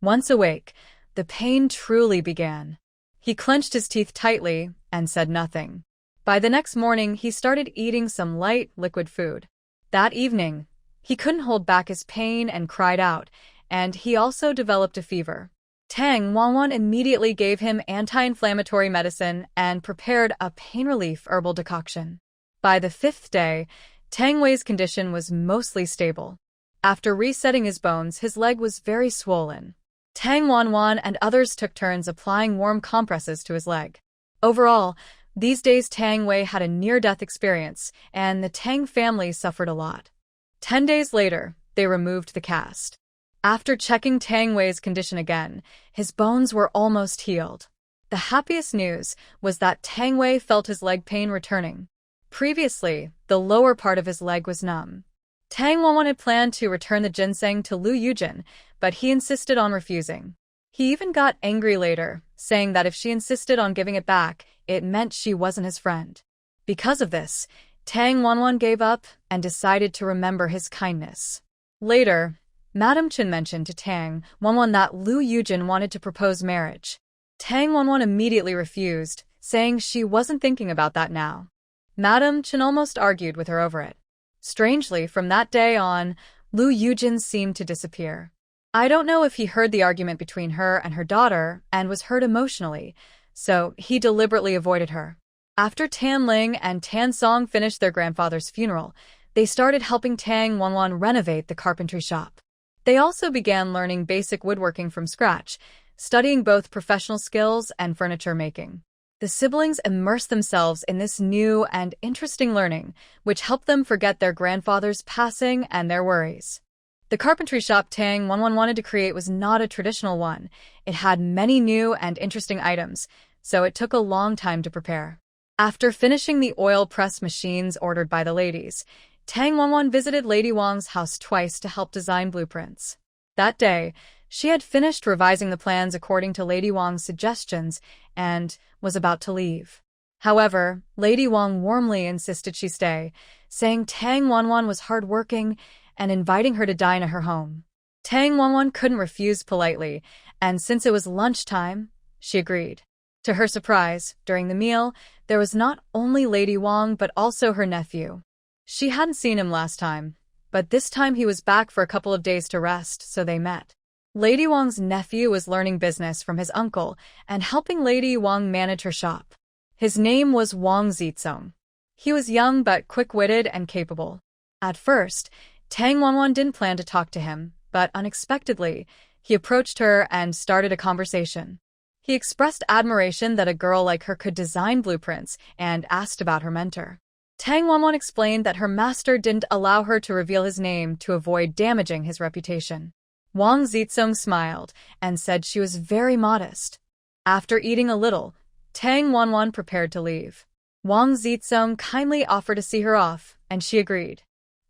Once awake, the pain truly began. He clenched his teeth tightly and said nothing. By the next morning, he started eating some light, liquid food. That evening, he couldn't hold back his pain and cried out, and he also developed a fever. Tang Wanwan immediately gave him anti-inflammatory medicine and prepared a pain relief herbal decoction. By the 5th day, Tang Wei's condition was mostly stable. After resetting his bones, his leg was very swollen. Tang Wanwan and others took turns applying warm compresses to his leg. Overall, these days Tang Wei had a near-death experience, and the Tang family suffered a lot. 10 days later, they removed the cast. After checking Tang Wei's condition again, his bones were almost healed. The happiest news was that Tang Wei felt his leg pain returning. Previously, the lower part of his leg was numb. Tang Wanwan had planned to return the ginseng to Lu Yujin, but he insisted on refusing. He even got angry later, saying that if she insisted on giving it back, it meant she wasn't his friend. Because of this, Tang Wanwan gave up and decided to remember his kindness. Later, Madam Chen mentioned to Tang Wanwan that Lu Yujin wanted to propose marriage. Tang Wanwan immediately refused, saying she wasn't thinking about that now. Madam Chen almost argued with her over it. Strangely, from that day on, Lu Yujin seemed to disappear. I don't know if he heard the argument between her and her daughter and was hurt emotionally, so he deliberately avoided her. After Tan Ling and Tan Song finished their grandfather's funeral, they started helping Tang Wanwan renovate the carpentry shop. They also began learning basic woodworking from scratch, studying both professional skills and furniture making. The siblings immersed themselves in this new and interesting learning, which helped them forget their grandfather's passing and their worries. The carpentry shop Tang Wanwan wanted to create was not a traditional one. It had many new and interesting items, so it took a long time to prepare. After finishing the oil press machines ordered by the ladies, Tang Wanwan visited Lady Wang's house twice to help design blueprints. That day, she had finished revising the plans according to Lady Wang's suggestions and was about to leave. However, Lady Wang warmly insisted she stay, saying Tang Wanwan was hardworking and inviting her to dine at her home. Tang Wanwan couldn't refuse politely, and since it was lunchtime, she agreed. To her surprise, during the meal, there was not only Lady Wang but also her nephew. She hadn't seen him last time, but this time he was back for a couple of days to rest, so they met. Lady Wang's nephew was learning business from his uncle and helping Lady Wang manage her shop. His name was Wang Zitsong. He was young but quick-witted and capable. At first, Tang Wanwan didn't plan to talk to him, but unexpectedly, he approached her and started a conversation. He expressed admiration that a girl like her could design blueprints and asked about her mentor. Tang Wanwan explained that her master didn't allow her to reveal his name to avoid damaging his reputation. Wang Zitsong smiled and said she was very modest. After eating a little, Tang Wanwan prepared to leave. Wang Zitsong kindly offered to see her off, and she agreed.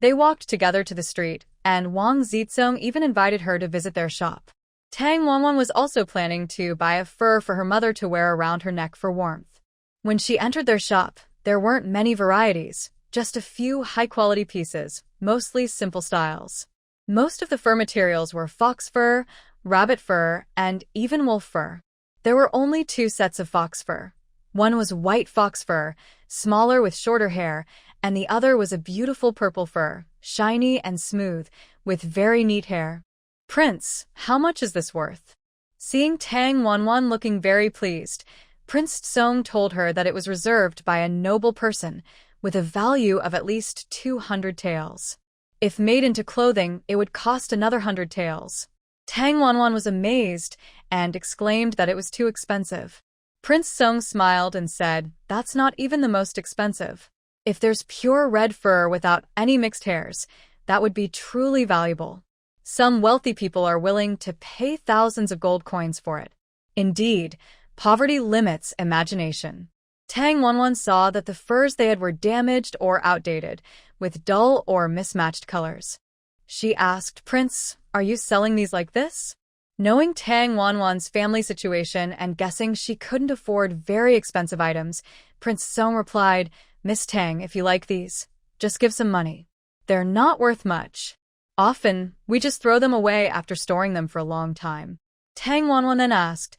They walked together to the street, and Wang Zitsong even invited her to visit their shop. Tang Wanwan was also planning to buy a fur for her mother to wear around her neck for warmth. When she entered their shop, there weren't many varieties, just a few high-quality pieces, mostly simple styles. Most of the fur materials were fox fur, rabbit fur, and even wolf fur. There were only 2 sets of fox fur. One was white fox fur, smaller with shorter hair, and the other was a beautiful purple fur, shiny and smooth, with very neat hair. "Prince, how much is this worth?" Seeing Tang Wanwan looking very pleased, Prince Song told her that it was reserved by a noble person, with a value of at least 200 taels. If made into clothing, it would cost another 100 taels. Tang Wanwan was amazed and exclaimed that it was too expensive. Prince Song smiled and said, "That's not even the most expensive. If there's pure red fur without any mixed hairs, that would be truly valuable. Some wealthy people are willing to pay thousands of gold coins for it." Indeed, poverty limits imagination. Tang Wanwan saw that the furs they had were damaged or outdated, with dull or mismatched colors. She asked, "Prince, are you selling these like this?" Knowing Tang Wanwan's family situation and guessing she couldn't afford very expensive items, Prince Song replied, "Miss Tang, if you like these, just give some money. They're not worth much. Often, we just throw them away after storing them for a long time." Tang Wanwan then asked,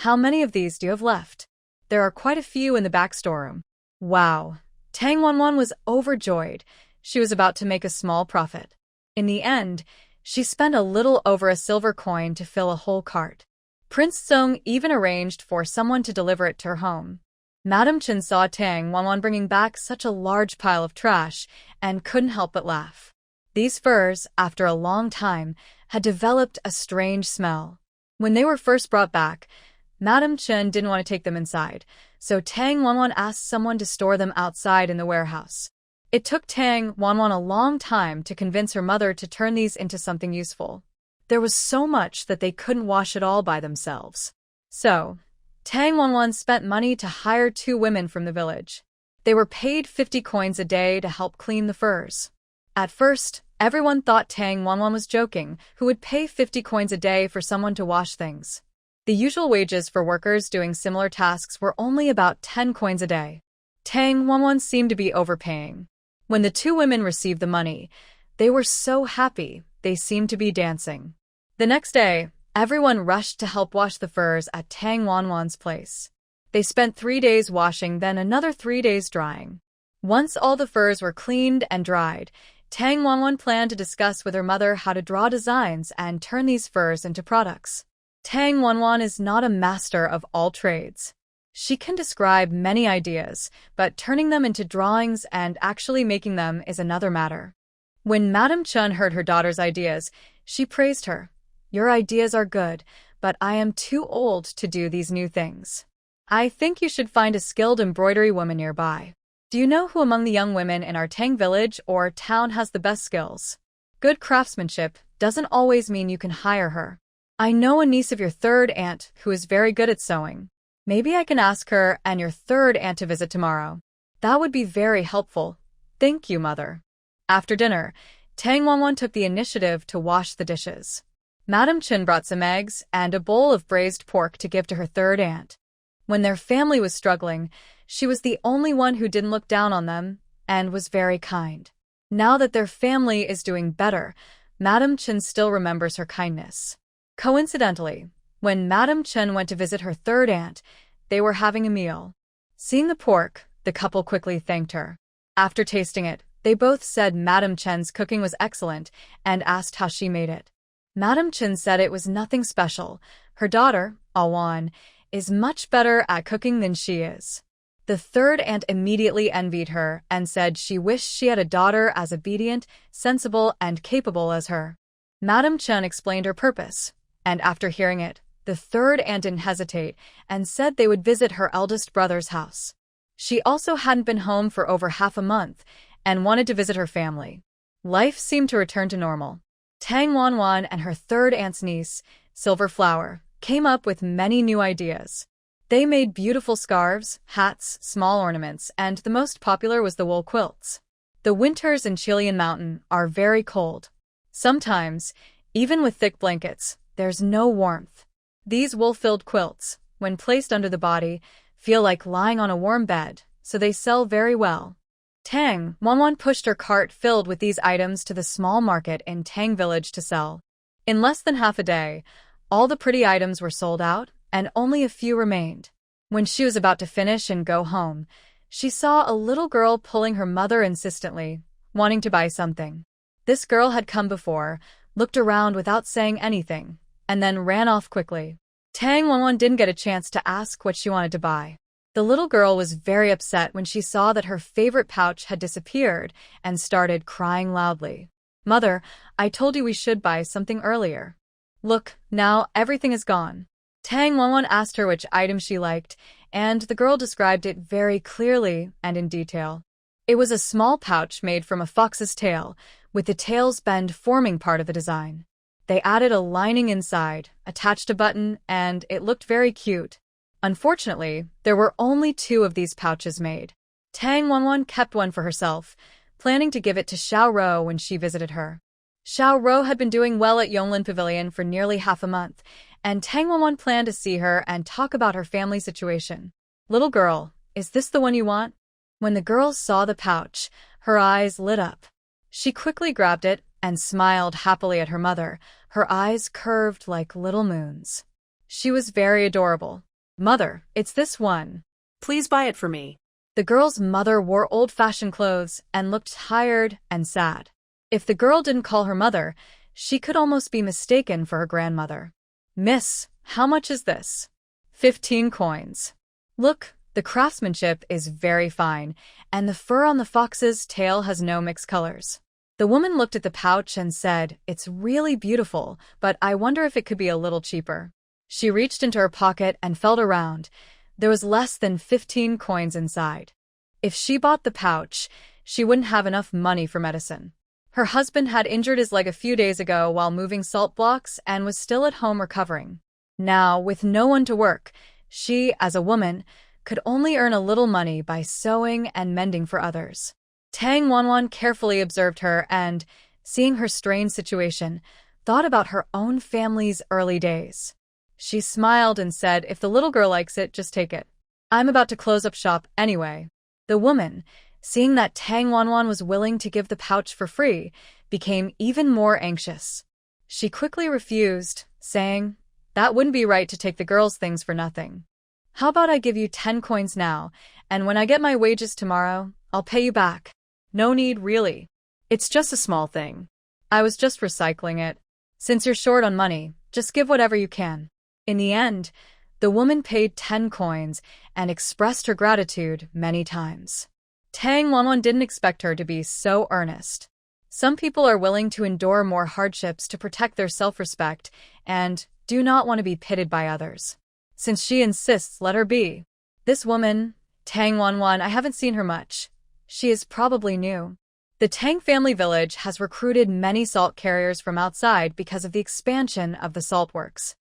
"How many of these do you have left?" "There are quite a few in the back storeroom." Wow! Tang Wanwan was overjoyed. She was about to make a small profit. In the end, she spent a little over a silver coin to fill a whole cart. Prince Song even arranged for someone to deliver it to her home. Madam Chen saw Tang Wanwan bringing back such a large pile of trash and couldn't help but laugh. These furs, after a long time, had developed a strange smell. When they were first brought back, Madam Chen didn't want to take them inside, so Tang Wanwan asked someone to store them outside in the warehouse. It took Tang Wanwan a long time to convince her mother to turn these into something useful. There was so much that they couldn't wash it all by themselves. So, Tang Wanwan spent money to hire 2 women from the village. They were paid 50 coins a day to help clean the furs. At first, everyone thought Tang Wanwan was joking, who would pay 50 coins a day for someone to wash things. The usual wages for workers doing similar tasks were only about 10 coins a day. Tang Wanwan seemed to be overpaying. When the 2 women received the money, they were so happy, they seemed to be dancing. The next day, everyone rushed to help wash the furs at Tang Wanwan's place. They spent 3 days washing, then another 3 days drying. Once all the furs were cleaned and dried, Tang Wanwan planned to discuss with her mother how to draw designs and turn these furs into products. Tang Wanwan is not a master of all trades. She can describe many ideas, but turning them into drawings and actually making them is another matter. When Madame Chun heard her daughter's ideas, she praised her. "Your ideas are good, but I am too old to do these new things. I think you should find a skilled embroidery woman nearby. Do you know who among the young women in our Tang village or town has the best skills? Good craftsmanship doesn't always mean you can hire her. I know a niece of your third aunt who is very good at sewing. Maybe I can ask her and your third aunt to visit tomorrow. That would be very helpful. Thank you, mother." After dinner, Tang Wanwan took the initiative to wash the dishes. Madame Chun brought some eggs and a bowl of braised pork to give to her third aunt. When their family was struggling, she was the only one who didn't look down on them and was very kind. Now that their family is doing better, Madame Chun still remembers her kindness. Coincidentally, when Madame Chun went to visit her third aunt, they were having a meal. Seeing the pork, the couple quickly thanked her. After tasting it, they both said Madame Chun's cooking was excellent and asked how she made it. Madame Chun said it was nothing special. Her daughter, Awan, is much better at cooking than she is. The third aunt immediately envied her and said she wished she had a daughter as obedient, sensible, and capable as her. Madame Chun explained her purpose, and after hearing it, the third aunt didn't hesitate and said they would visit her eldest brother's house. She also hadn't been home for over half a month and wanted to visit her family. Life seemed to return to normal. Tang Wanwan and her third aunt's niece, Silver Flower, came up with many new ideas. They made beautiful scarves, hats, small ornaments, and the most popular was the wool quilts. The winters in Chilean Mountain are very cold. Sometimes, even with thick blankets, there's no warmth. These wool-filled quilts, when placed under the body, feel like lying on a warm bed, so they sell very well. Tang Wanwan pushed her cart filled with these items to the small market in Tang Village to sell. In less than half a day, all the pretty items were sold out, and only a few remained. When she was about to finish and go home, she saw a little girl pulling her mother insistently, wanting to buy something. This girl had come before, looked around without saying anything, and then ran off quickly. Tang Wanwan didn't get a chance to ask what she wanted to buy. The little girl was very upset when she saw that her favorite pouch had disappeared and started crying loudly. "Mother, I told you we should buy something earlier. Look, now everything is gone." Tang Wanwan asked her which item she liked, and the girl described it very clearly and in detail. It was a small pouch made from a fox's tail, with the tail's bend forming part of the design. They added a lining inside, attached a button, and it looked very cute. Unfortunately, there were only 2 of these pouches made. Tang Wanwan kept one for herself, planning to give it to Xiao Ro when she visited her. Xiao Ro had been doing well at Yonglin Pavilion for nearly half a month, and Tang Wanwan planned to see her and talk about her family situation. "Little girl, is this the one you want?" When the girl saw the pouch, her eyes lit up. She quickly grabbed it and smiled happily at her mother, her eyes curved like little moons. She was very adorable. "Mother, it's this one. Please buy it for me." The girl's mother wore old-fashioned clothes and looked tired and sad. If the girl didn't call her mother, she could almost be mistaken for her grandmother. "Miss, how much is this?" 15 coins. "Look, the craftsmanship is very fine, and the fur on the fox's tail has no mixed colors." The woman looked at the pouch and said, "It's really beautiful, but I wonder if it could be a little cheaper." She reached into her pocket and felt around. There was less than 15 coins inside. If she bought the pouch, she wouldn't have enough money for medicine. Her husband had injured his leg a few days ago while moving salt blocks and was still at home recovering. Now, with no one to work, She, as a woman, could only earn a little money by sewing and mending for others. Tang Wanwan carefully observed her and, seeing her strained situation, thought about her own family's early days. She smiled and said, "If the little girl likes it, just take it. I'm about to close up shop anyway." The woman, seeing that Tang Wanwan was willing to give the pouch for free, became even more anxious. She quickly refused, saying, "That wouldn't be right to take the girl's things for nothing. How about I give you 10 coins now, and when I get my wages tomorrow, I'll pay you back." "No need, really. It's just a small thing. I was just recycling it. Since you're short on money, just give whatever you can." In the end, the woman paid 10 coins and expressed her gratitude many times. Tang Wanwan didn't expect her to be so earnest. Some people are willing to endure more hardships to protect their self-respect and do not want to be pitted by others. Since she insists, let her be. This woman, Tang Wanwan, I haven't seen her much. She is probably new. The Tang family village has recruited many salt carriers from outside because of the expansion of the salt works.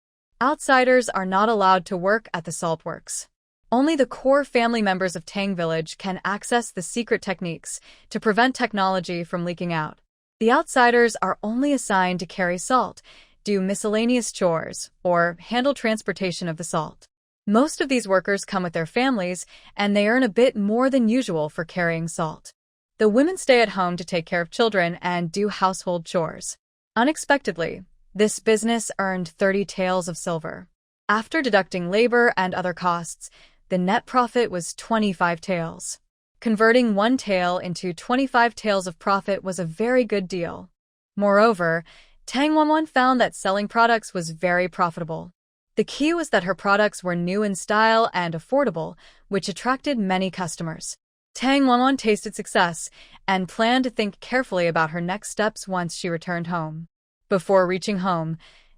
Outsiders are not allowed to work at the salt works. Only the core family members of Tang village can access the secret techniques to prevent technology from leaking out. The outsiders are only assigned to carry salt, do miscellaneous chores, or handle transportation of the salt. Most of these workers come with their families, and they earn a bit more than usual for carrying salt. The women stay at home to take care of children and do household chores. Unexpectedly, this business earned 30 taels of silver. After deducting labor and other costs, the net profit was 25 taels. Converting 1 tael into 25 taels of profit was a very good deal. Moreover, Tang Wanwan found that selling products was very profitable. The key was that her products were new in style and affordable, which attracted many customers. Tang Wanwan tasted success and planned to think carefully about her next steps once she returned home. Before reaching home,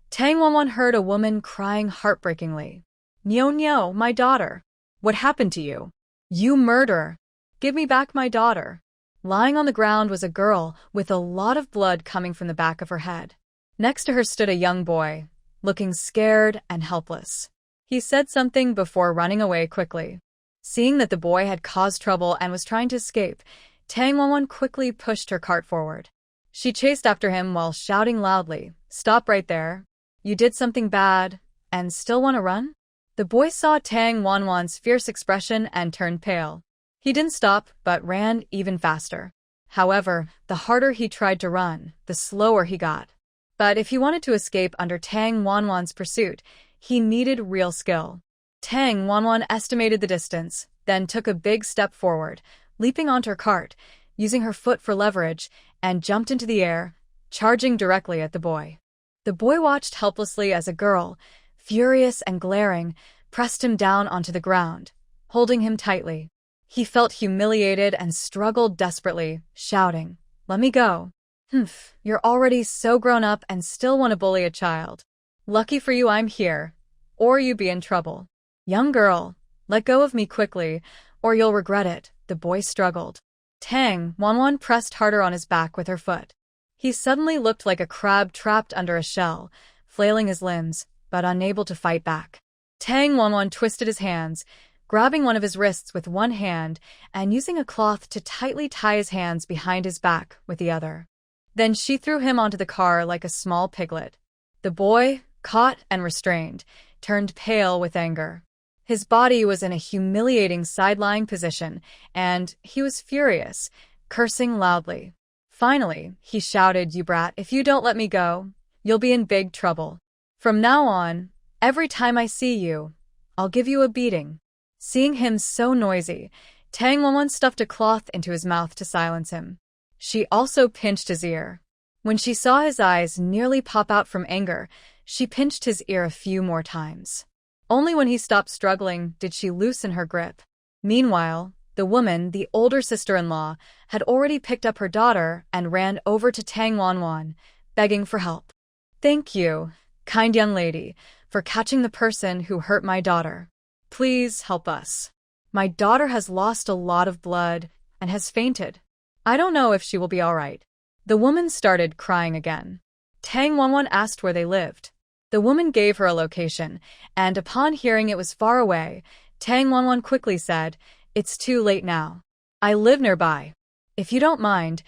Tang Wanwan heard a woman crying heartbreakingly. "Nyo Nyo, my daughter. What happened to you? You murderer. Give me back my daughter." Lying on the ground was a girl with a lot of blood coming from the back of her head. Next to her stood a young boy, looking scared and helpless. He said something before running away quickly. Seeing that the boy had caused trouble and was trying to escape, Tang Wanwan quickly pushed her cart forward. She chased after him while shouting loudly, "Stop right there. You did something bad, and still want to run?" The boy saw Tang Wanwan's fierce expression and turned pale. He didn't stop, but ran even faster. However, the harder he tried to run, the slower he got. But if he wanted to escape under Tang Wanwan's pursuit, he needed real skill. Tang Wanwan estimated the distance, then took a big step forward, leaping onto her cart, using her foot for leverage, and jumped into the air, charging directly at the boy. The boy watched helplessly as a girl, furious and glaring, pressed him down onto the ground, holding him tightly. He felt humiliated and struggled desperately, shouting, "Let me go. Humph, you're already so grown up and still want to bully a child. Lucky for you I'm here, or you'd be in trouble. Young girl, let go of me quickly, or you'll regret it," the boy struggled. Tang Wanwan pressed harder on his back with her foot. He suddenly looked like a crab trapped under a shell, flailing his limbs, but unable to fight back. Tang Wanwan twisted his hands, grabbing one of his wrists with one hand and using a cloth to tightly tie his hands behind his back with the other. Then she threw him onto the car like a small piglet. The boy, caught and restrained, turned pale with anger. His body was in a humiliating side-lying position, and he was furious, cursing loudly. Finally, he shouted, "You brat, if you don't let me go, you'll be in big trouble. From now on, every time I see you, I'll give you a beating." Seeing him so noisy, Tang Wanwan stuffed a cloth into his mouth to silence him. She also pinched his ear. When she saw his eyes nearly pop out from anger, she pinched his ear a few more times. Only when he stopped struggling did she loosen her grip. Meanwhile, the woman, the older sister-in-law, had already picked up her daughter and ran over to Tang Wanwan, begging for help. "Thank you, kind young lady, for catching the person who hurt my daughter. Please help us. My daughter has lost a lot of blood and has fainted. I don't know if she will be all right." The woman started crying again. Tang Wanwan asked where they lived. The woman gave her a location, and upon hearing it was far away, Tang Wanwan quickly said, "It's too late now. I live nearby. If you don't mind,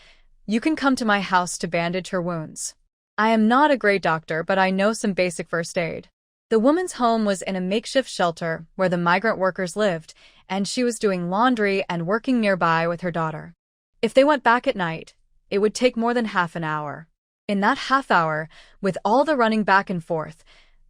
you can come to my house to bandage her wounds. I am not a great doctor, but I know some basic first aid." The woman's home was in a makeshift shelter where the migrant workers lived, and she was doing laundry and working nearby with her daughter. If they went back at night, it would take more than half an hour. In that half hour, with all the running back and forth,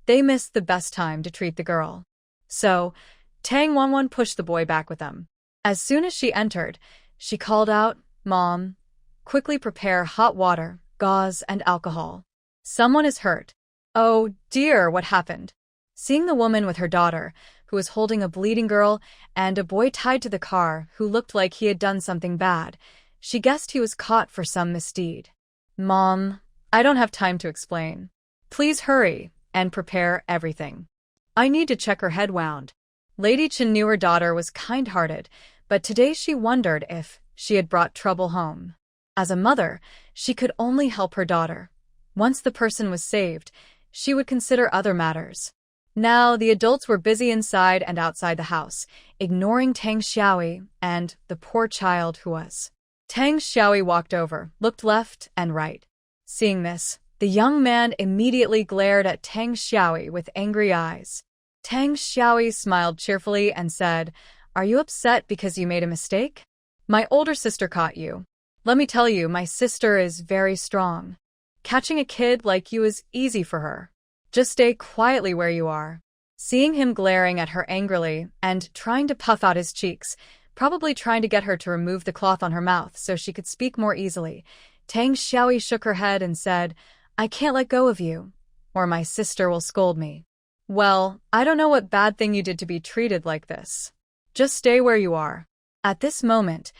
they missed the best time to treat the girl. So, Tang Wanwan pushed the boy back with them. As soon as she entered, she called out, "Mom, quickly prepare hot water, gauze, and alcohol. Someone is hurt." "Oh, dear, what happened?" Seeing the woman with her daughter, who was holding a bleeding girl, and a boy tied to the car who looked like he had done something bad, she guessed he was caught for some misdeed. "Mom, I don't have time to explain. Please hurry and prepare everything. I need to check her head wound." Lady Chen knew her daughter was kind-hearted, but today she wondered if she had brought trouble home. As a mother, she could only help her daughter. Once the person was saved, she would consider other matters. Now, the adults were busy inside and outside the house, ignoring Tang Xiaoyi and the poor child who was. Tang Xiaoyi walked over, looked left and right. Seeing this, the young man immediately glared at Tang Xiaoyi with angry eyes. Tang Xiaoyi smiled cheerfully and said, "Are you upset because you made a mistake? My older sister caught you. Let me tell you, my sister is very strong. Catching a kid like you is easy for her. Just stay quietly where you are." Seeing him glaring at her angrily and trying to puff out his cheeks, probably trying to get her to remove the cloth on her mouth so she could speak more easily, Tang Xiaoyi shook her head and said, "I can't let go of you, or my sister will scold me." "Well, I don't know what bad thing you did to be treated like this. Just stay where you are." At this moment,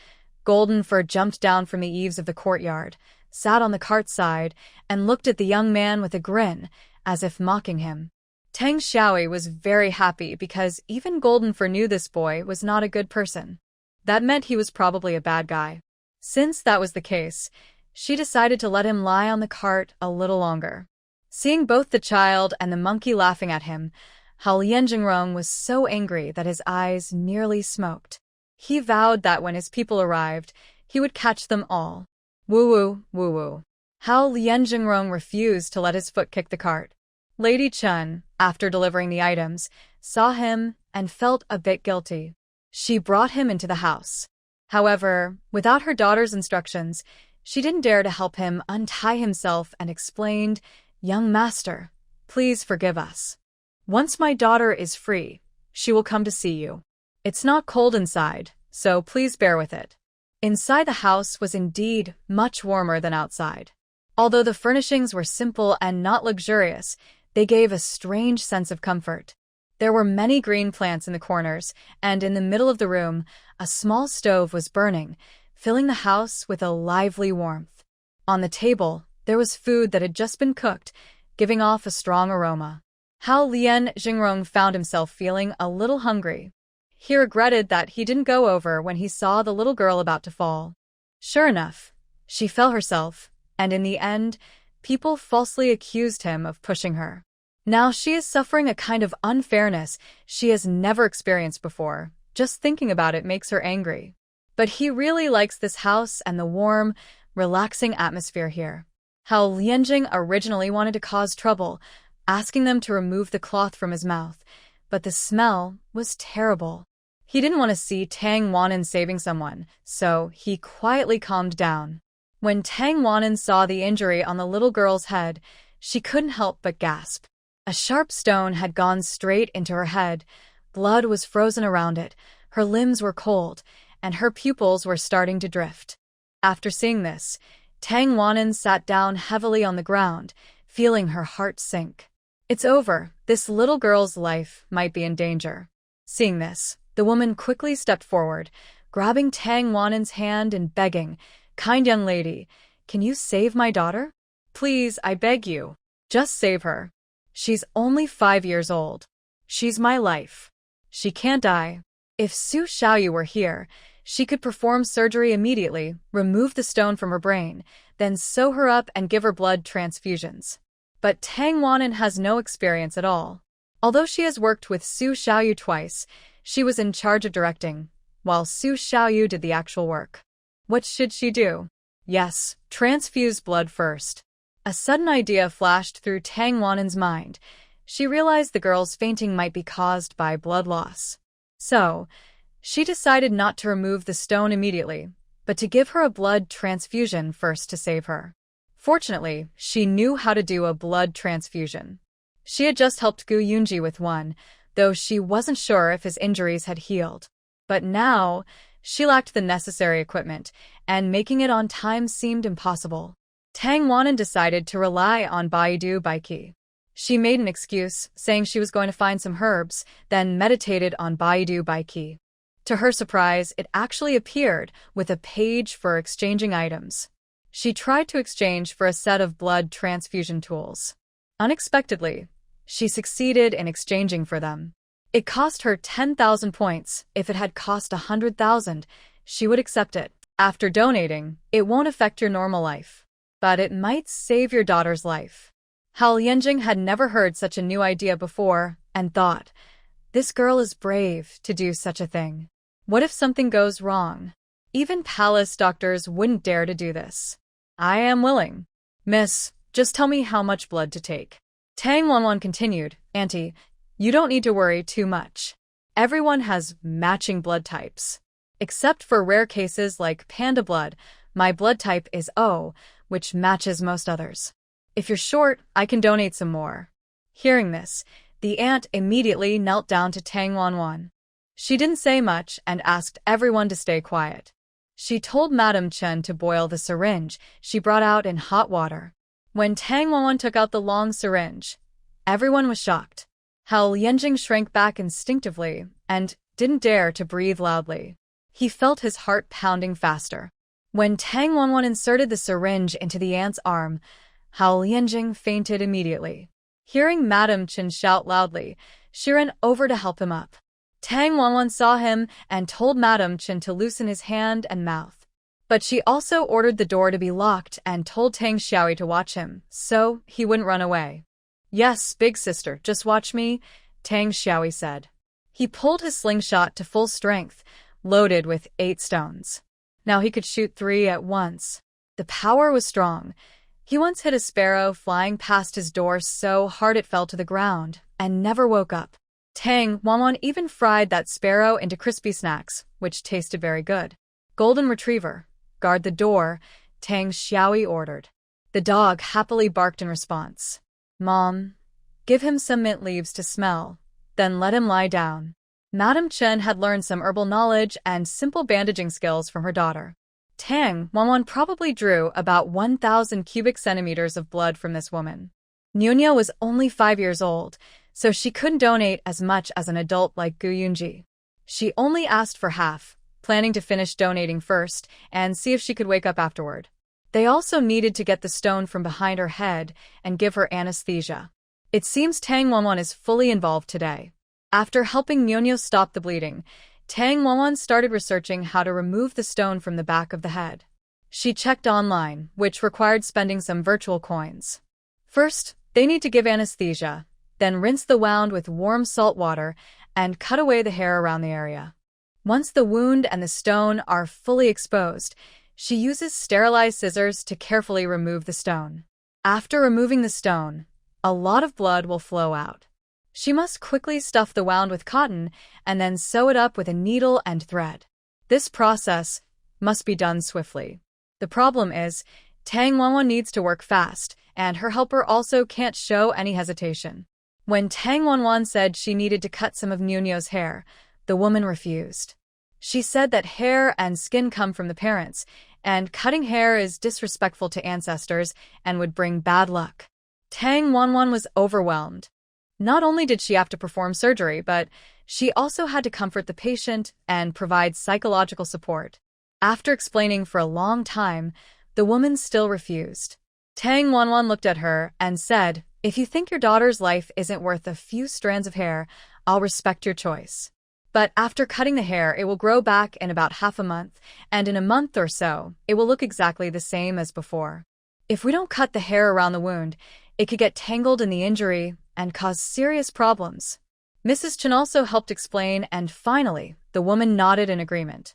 Golden Fur jumped down from the eaves of the courtyard, sat on the cart side, and looked at the young man with a grin, as if mocking him. Tang Xiaoyi was very happy because even Golden Fur knew this boy was not a good person. That meant he was probably a bad guy. Since that was the case, she decided to let him lie on the cart a little longer. Seeing both the child and the monkey laughing at him, Hao Lianjingrong was so angry that his eyes nearly smoked. He vowed that when his people arrived, he would catch them all. Woo-woo, woo-woo. Hao Lianjingrong refused to let his foot kick the cart. Lady Chen, after delivering the items, saw him and felt a bit guilty. She brought him into the house. However, without her daughter's instructions, she didn't dare to help him untie himself and explained, "Young master, please forgive us. Once my daughter is free, she will come to see you. It's not cold inside, so please bear with it." Inside the house was indeed much warmer than outside. Although the furnishings were simple and not luxurious, they gave a strange sense of comfort. There were many green plants in the corners, and in the middle of the room, a small stove was burning, filling the house with a lively warmth. On the table, there was food that had just been cooked, giving off a strong aroma. Hao Lianjingrong found himself feeling a little hungry. He regretted that he didn't go over when he saw the little girl about to fall. Sure enough, she fell herself, and in the end, people falsely accused him of pushing her. Now she is suffering a kind of unfairness she has never experienced before. Just thinking about it makes her angry. But he really likes this house and the warm, relaxing atmosphere here. Hao Lianjing originally wanted to cause trouble, asking them to remove the cloth from his mouth, but the smell was terrible. He didn't want to see Tang Wannan saving someone, so he quietly calmed down. When Tang Wannan saw the injury on the little girl's head, she couldn't help but gasp. A sharp stone had gone straight into her head, blood was frozen around it, her limbs were cold, and her pupils were starting to drift. After seeing this, Tang Wannan sat down heavily on the ground, feeling her heart sink. It's over, this little girl's life might be in danger. Seeing this, the woman quickly stepped forward, grabbing Tang Wannan's hand and begging, "Kind young lady, can you save my daughter? Please, I beg you. Just save her. She's only 5 years old. She's my life. She can't die." If Su Xiaoyu were here, she could perform surgery immediately, remove the stone from her brain, then sew her up and give her blood transfusions. But Tang Wan'an has no experience at all. Although she has worked with Su Xiaoyu twice, she was in charge of directing, while Su Xiaoyu did the actual work. What should she do? Yes, transfuse blood first. A sudden idea flashed through Tang Wan'an's mind. She realized the girl's fainting might be caused by blood loss. So, she decided not to remove the stone immediately, but to give her a blood transfusion first to save her. Fortunately, she knew how to do a blood transfusion. She had just helped Gu Yunji with one, though she wasn't sure if his injuries had healed. But now, she lacked the necessary equipment, and making it on time seemed impossible. Tang Wan'an decided to rely on Baidu Baiki. She made an excuse, saying she was going to find some herbs, then meditated on Baidu Baiki. To her surprise, it actually appeared with a page for exchanging items. She tried to exchange for a set of blood transfusion tools. Unexpectedly, she succeeded in exchanging for them. It cost her 10,000 points. If it had cost 100,000, she would accept it. After donating, it won't affect your normal life, but it might save your daughter's life. Hao Lianjing had never heard such a new idea before and thought, this girl is brave to do such a thing. What if something goes wrong? Even palace doctors wouldn't dare to do this. I am willing. Miss, just tell me how much blood to take. Tang Wanwan continued, Auntie, you don't need to worry too much. Everyone has matching blood types. Except for rare cases like panda blood, my blood type is O, which matches most others. If you're short, I can donate some more. Hearing this, the aunt immediately knelt down to Tang Wanwan. She didn't say much and asked everyone to stay quiet. She told Madame Chen to boil the syringe she brought out in hot water. When Tang Wanwan took out the long syringe, everyone was shocked. Hao Lianjing shrank back instinctively and didn't dare to breathe loudly. He felt his heart pounding faster. When Tang Wanwan inserted the syringe into the aunt's arm, Hao Lianjing fainted immediately. Hearing Madame Chen shout loudly, she ran over to help him up. Tang Wanwan saw him and told Madame Chen to loosen his hand and mouth. But she also ordered the door to be locked and told Tang Xiaoyi to watch him, so he wouldn't run away. Yes, big sister, just watch me, Tang Xiaoyi said. He pulled his slingshot to full strength, loaded with 8 stones. Now he could shoot 3 at once. The power was strong. He once hit a sparrow flying past his door so hard it fell to the ground and never woke up. Tang Wanwan even fried that sparrow into crispy snacks, which tasted very good. Golden Retriever, guard the door, Tang Xiaoyi ordered. The dog happily barked in response. Mom, give him some mint leaves to smell, then let him lie down. Madame Chen had learned some herbal knowledge and simple bandaging skills from her daughter. Tang Wanwan probably drew about 1,000 cubic centimeters of blood from this woman. Nyonya was only 5 years old, so she couldn't donate as much as an adult like Gu Yunji. She only asked for half, planning to finish donating first and see if she could wake up afterward. They also needed to get the stone from behind her head and give her anesthesia. It seems Tang Wanwan is fully involved today. After helping Nyonya stop the bleeding, Tang Wanwan started researching how to remove the stone from the back of the head. She checked online, which required spending some virtual coins. First, they need to give anesthesia, then rinse the wound with warm salt water and cut away the hair around the area. Once the wound and the stone are fully exposed, she uses sterilized scissors to carefully remove the stone. After removing the stone, a lot of blood will flow out. She must quickly stuff the wound with cotton and then sew it up with a needle and thread. This process must be done swiftly. The problem is, Tang Wanwan needs to work fast, and her helper also can't show any hesitation. When Tang Wanwan said she needed to cut some of Nunyo's hair, the woman refused. She said that hair and skin come from the parents, and cutting hair is disrespectful to ancestors and would bring bad luck. Tang Wanwan was overwhelmed. Not only did she have to perform surgery, but she also had to comfort the patient and provide psychological support. After explaining for a long time, the woman still refused. Tang Wanwan looked at her and said, "If you think your daughter's life isn't worth a few strands of hair, I'll respect your choice. But after cutting the hair, it will grow back in about half a month, and in a month or so, it will look exactly the same as before. If we don't cut the hair around the wound, It could get tangled in the injury and cause serious problems. Mrs. Chen also helped explain, and finally, the woman nodded in agreement.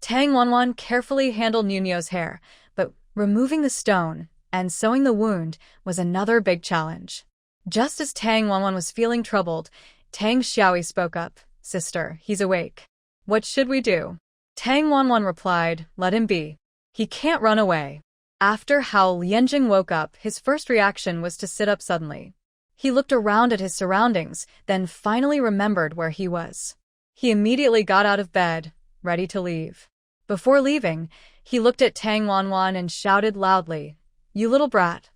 Tang Wanwan carefully handled Nuno's hair, but removing the stone and sewing the wound was another big challenge. Just as Tang Wanwan was feeling troubled, Tang Xiaoyi spoke up. Sister, he's awake. What should we do? Tang Wanwan replied, let him be. He can't run away. After Hao Lianjing woke up, his first reaction was to sit up suddenly. He looked around at his surroundings, then finally remembered where he was. He immediately got out of bed, ready to leave. Before leaving, he looked at Tang Wanwan and shouted loudly, you little brat.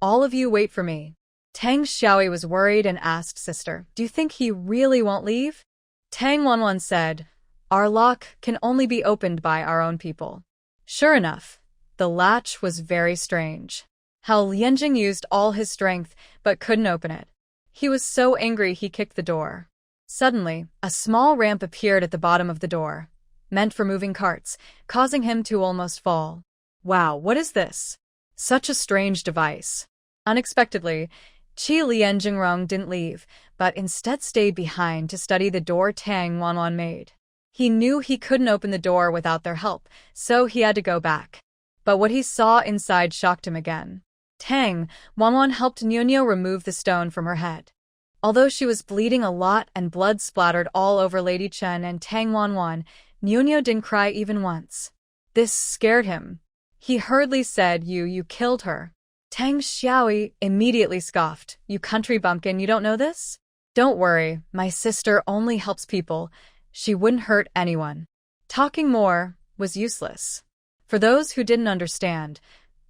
All of you wait for me. Tang Xiaoyi was worried and asked, Sister, do you think he really won't leave? Tang Wanwan said, our lock can only be opened by our own people. Sure enough, the latch was very strange. Hao Lianjing used all his strength, but couldn't open it. He was so angry he kicked the door. Suddenly, a small ramp appeared at the bottom of the door, meant for moving carts, causing him to almost fall. Wow, what is this? Such a strange device. Unexpectedly, Qi Lianjingrong didn't leave, but instead stayed behind to study the door Tang Wanwan made. He knew he couldn't open the door without their help, so he had to go back. But what he saw inside shocked him again. Tang Wanwan helped Nuno remove the stone from her head. Although she was bleeding a lot and blood splattered all over Lady Chen and Tang Wanwan, Nuno didn't cry even once. This scared him. He hurriedly said, You killed her. Tang Xiaoyi immediately scoffed. You country bumpkin, you don't know this? Don't worry, my sister only helps people. She wouldn't hurt anyone. Talking more was useless. For those who didn't understand,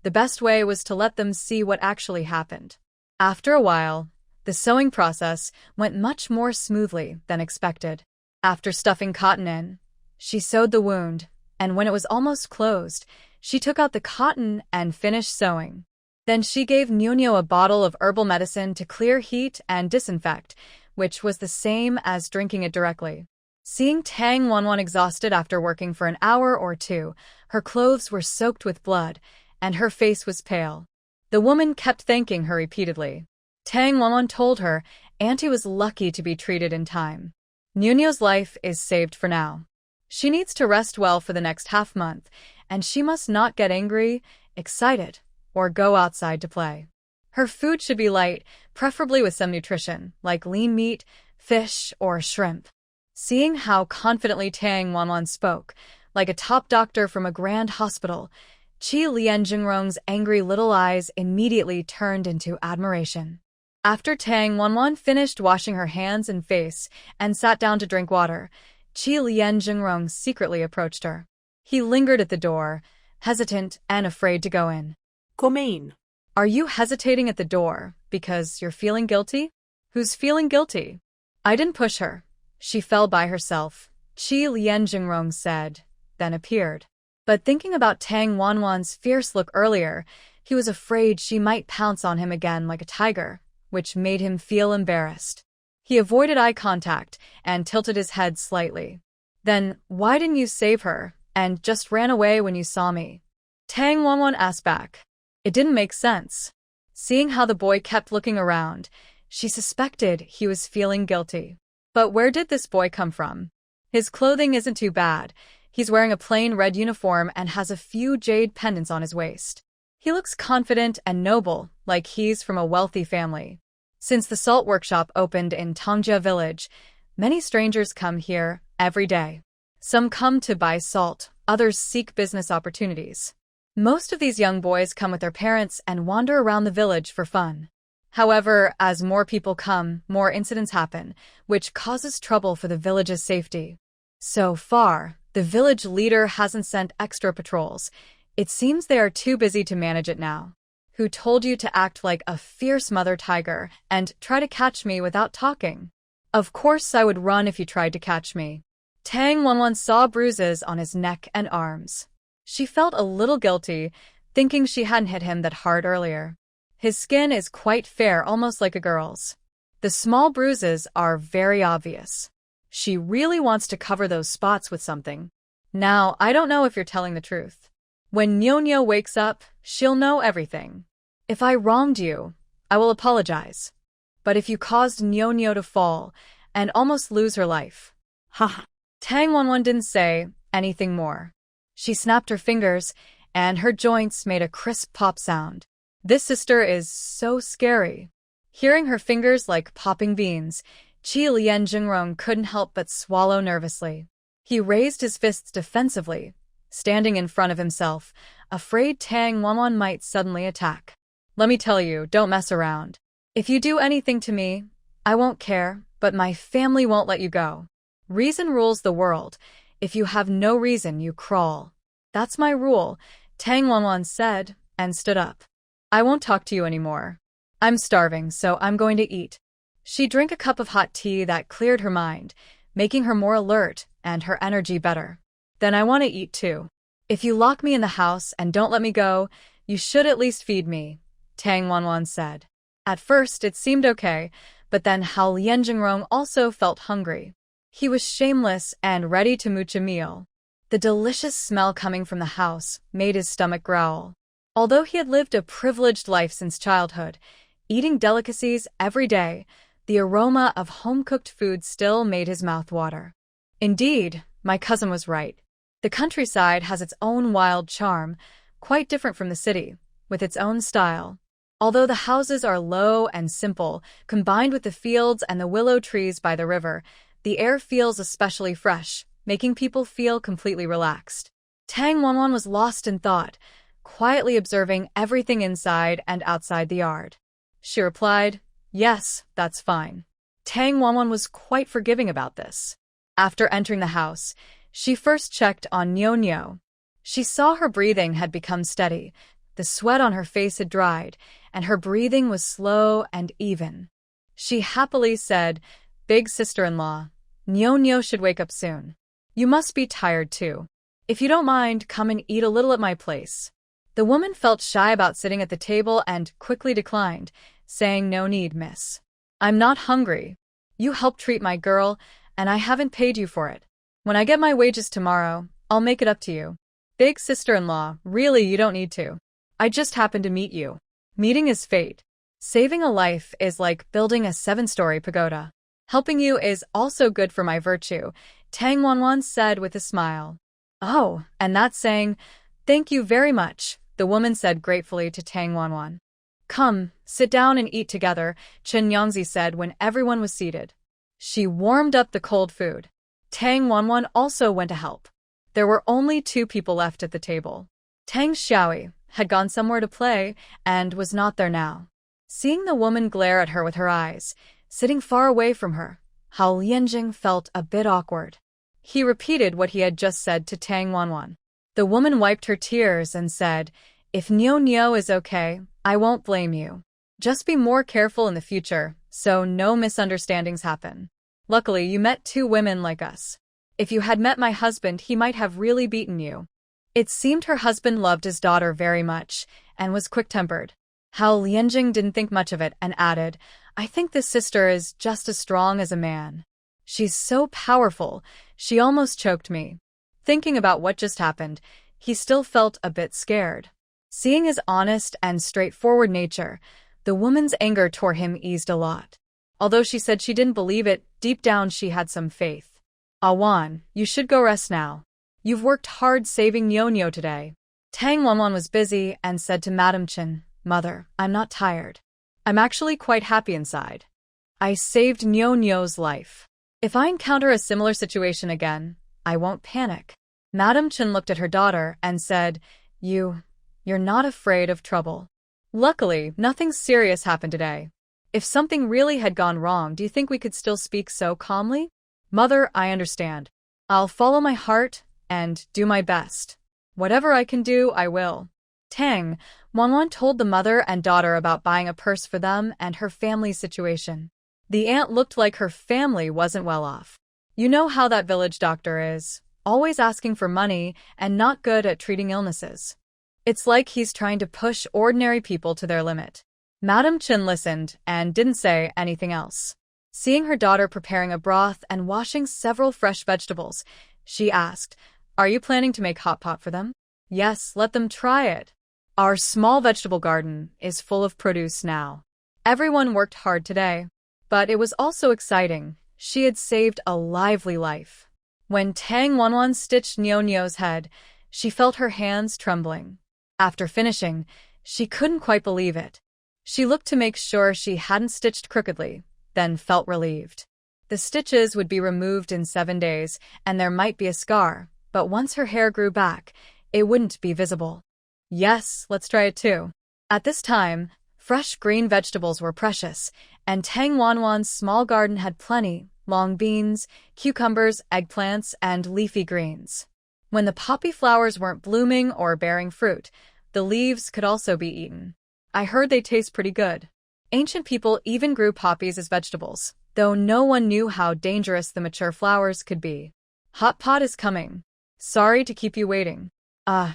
the best way was to let them see what actually happened. After a while, the sewing process went much more smoothly than expected. After stuffing cotton in, she sewed the wound, and when it was almost closed, she took out the cotton and finished sewing. Then she gave Nuno a bottle of herbal medicine to clear heat and disinfect, which was the same as drinking it directly. Seeing Tang Wanwan exhausted after working for an hour or two, her clothes were soaked with blood, and her face was pale. The woman kept thanking her repeatedly. Tang Wanwan told her Auntie was lucky to be treated in time. Nuno's life is saved for now. She needs to rest well for the next half-month, and she must not get angry, excited, or go outside to play. Her food should be light, preferably with some nutrition, like lean meat, fish, or shrimp. Seeing how confidently Tang Wanwan spoke, like a top doctor from a grand hospital, Qi Lianjingrong's angry little eyes immediately turned into admiration. After Tang Wanwan finished washing her hands and face and sat down to drink water, Qi Lianjingrong secretly approached her. He lingered at the door, hesitant and afraid to go in. Come in. Are you hesitating at the door because you're feeling guilty? Who's feeling guilty? I didn't push her. She fell by herself, Qi Lianjingrong said, then appeared. But thinking about Tang Wanwan's fierce look earlier, he was afraid she might pounce on him again like a tiger, which made him feel embarrassed. He avoided eye contact and tilted his head slightly. Then, why didn't you save her and just ran away when you saw me? Tang Wanwan asked back. It didn't make sense. Seeing how the boy kept looking around, she suspected he was feeling guilty. But where did this boy come from? His clothing isn't too bad. He's wearing a plain red uniform and has a few jade pendants on his waist. He looks confident and noble, like he's from a wealthy family. Since the salt workshop opened in Tongjia village, many strangers come here every day. Some come to buy salt, others seek business opportunities. Most of these young boys come with their parents and wander around the village for fun. However, as more people come, more incidents happen, which causes trouble for the village's safety. So far, the village leader hasn't sent extra patrols. It seems they are too busy to manage it now. Who told you to act like a fierce mother tiger and try to catch me without talking? Of course I would run if you tried to catch me. Tang Wanwan saw bruises on his neck and arms. She felt a little guilty, thinking she hadn't hit him that hard earlier. His skin is quite fair, almost like a girl's. The small bruises are very obvious. She really wants to cover those spots with something. Now, I don't know if you're telling the truth. When Nuno wakes up, she'll know everything. If I wronged you, I will apologize. But if you caused Nyo to fall and almost lose her life. Ha. Tang Wanwan didn't say anything more. She snapped her fingers, and her joints made a crisp pop sound. This sister is so scary. Hearing her fingers like popping beans, Qi Lian Jingrong couldn't help but swallow nervously. He raised his fists defensively, standing in front of himself, afraid Tang Wanwan might suddenly attack. Let me tell you, don't mess around. If you do anything to me, I won't care, but my family won't let you go. Reason rules the world. If you have no reason, you crawl. That's my rule, Tang Wanwan said, and stood up. I won't talk to you anymore. I'm starving, so I'm going to eat. She drank a cup of hot tea that cleared her mind, making her more alert and her energy better. Then I want to eat too. If you lock me in the house and don't let me go, you should at least feed me, Tang Wanwan said. At first, it seemed okay, but then Hao Lianjingrong also felt hungry. He was shameless and ready to mooch a meal. The delicious smell coming from the house made his stomach growl. Although he had lived a privileged life since childhood, eating delicacies every day, the aroma of home-cooked food still made his mouth water. Indeed, my cousin was right. The countryside has its own wild charm, quite different from the city, with its own style. Although the houses are low and simple, combined with the fields and the willow trees by the river, the air feels especially fresh, making people feel completely relaxed. Tang Wanwan was lost in thought, quietly observing everything inside and outside the yard. She replied, "Yes, that's fine." Tang Wanwan was quite forgiving about this. After entering the house, she first checked on Nyo. She saw her breathing had become steady, the sweat on her face had dried, and her breathing was slow and even. She happily said, "Big sister-in-law, Nyo should wake up soon. You must be tired too. If you don't mind, come and eat a little at my place." The woman felt shy about sitting at the table and quickly declined, saying, "No need, miss. I'm not hungry. You helped treat my girl, and I haven't paid you for it. When I get my wages tomorrow, I'll make it up to you." "Big sister-in-law, really you don't need to. I just happened to meet you. Meeting is fate. Saving a life is like building a 7-story pagoda. Helping you is also good for my virtue," Tang Wanwan said with a smile. "Oh, and that's saying, thank you very much," the woman said gratefully to Tang Wanwan. "Come, sit down and eat together," Chen Yangzi said when everyone was seated. She warmed up the cold food. Tang Wanwan also went to help. There were only 2 people left at the table. Tang Xiaoi had gone somewhere to play and was not there now. Seeing the woman glare at her with her eyes, sitting far away from her, Hao Lianjing felt a bit awkward. He repeated what he had just said to Tang Wanwan. The woman wiped her tears and said, "If Nyo is okay, I won't blame you. Just be more careful in the future, so no misunderstandings happen. Luckily, you met 2 women like us. If you had met my husband, he might have really beaten you." It seemed her husband loved his daughter very much and was quick-tempered. Hao Lianjing didn't think much of it and added, "I think this sister is just as strong as a man. She's so powerful, she almost choked me." Thinking about what just happened, he still felt a bit scared. Seeing his honest and straightforward nature, the woman's anger toward him eased a lot. Although she said she didn't believe it, deep down she had some faith. "Awan, you should go rest now. You've worked hard saving Nyo today." Tang Wanwan was busy and said to Madam Chen, "Mother, I'm not tired. I'm actually quite happy inside. I saved Nyo's life. If I encounter a similar situation again, I won't panic." Madam Chen looked at her daughter and said, You're not afraid of trouble. Luckily, nothing serious happened today. If something really had gone wrong, do you think we could still speak so calmly?" "Mother, I understand. I'll follow my heart and do my best. Whatever I can do, I will." Tang Wanwan told the mother and daughter about buying a purse for them and her family's situation. The aunt looked like her family wasn't well off. You know how that village doctor is, always asking for money and not good at treating illnesses. It's like he's trying to push ordinary people to their limit. Madam Chen listened and didn't say anything else. Seeing her daughter preparing a broth and washing several fresh vegetables, she asked, "Are you planning to make hot pot for them?" "Yes, let them try it. Our small vegetable garden is full of produce now." Everyone worked hard today. But it was also exciting. She had saved a lively life. When Tang Wanwan stitched Nyo-Nyo's head, she felt her hands trembling. After finishing, she couldn't quite believe it. She looked to make sure she hadn't stitched crookedly, then felt relieved. The stitches would be removed in 7 days, and there might be a scar, but once her hair grew back, it wouldn't be visible. Yes, let's try it too. At this time, fresh green vegetables were precious, and Tang Wanwan's small garden had plenty: long beans, cucumbers, eggplants, and leafy greens. When the poppy flowers weren't blooming or bearing fruit, the leaves could also be eaten. I heard they taste pretty good. Ancient people even grew poppies as vegetables, though no one knew how dangerous the mature flowers could be. Hot pot is coming. Sorry to keep you waiting. Do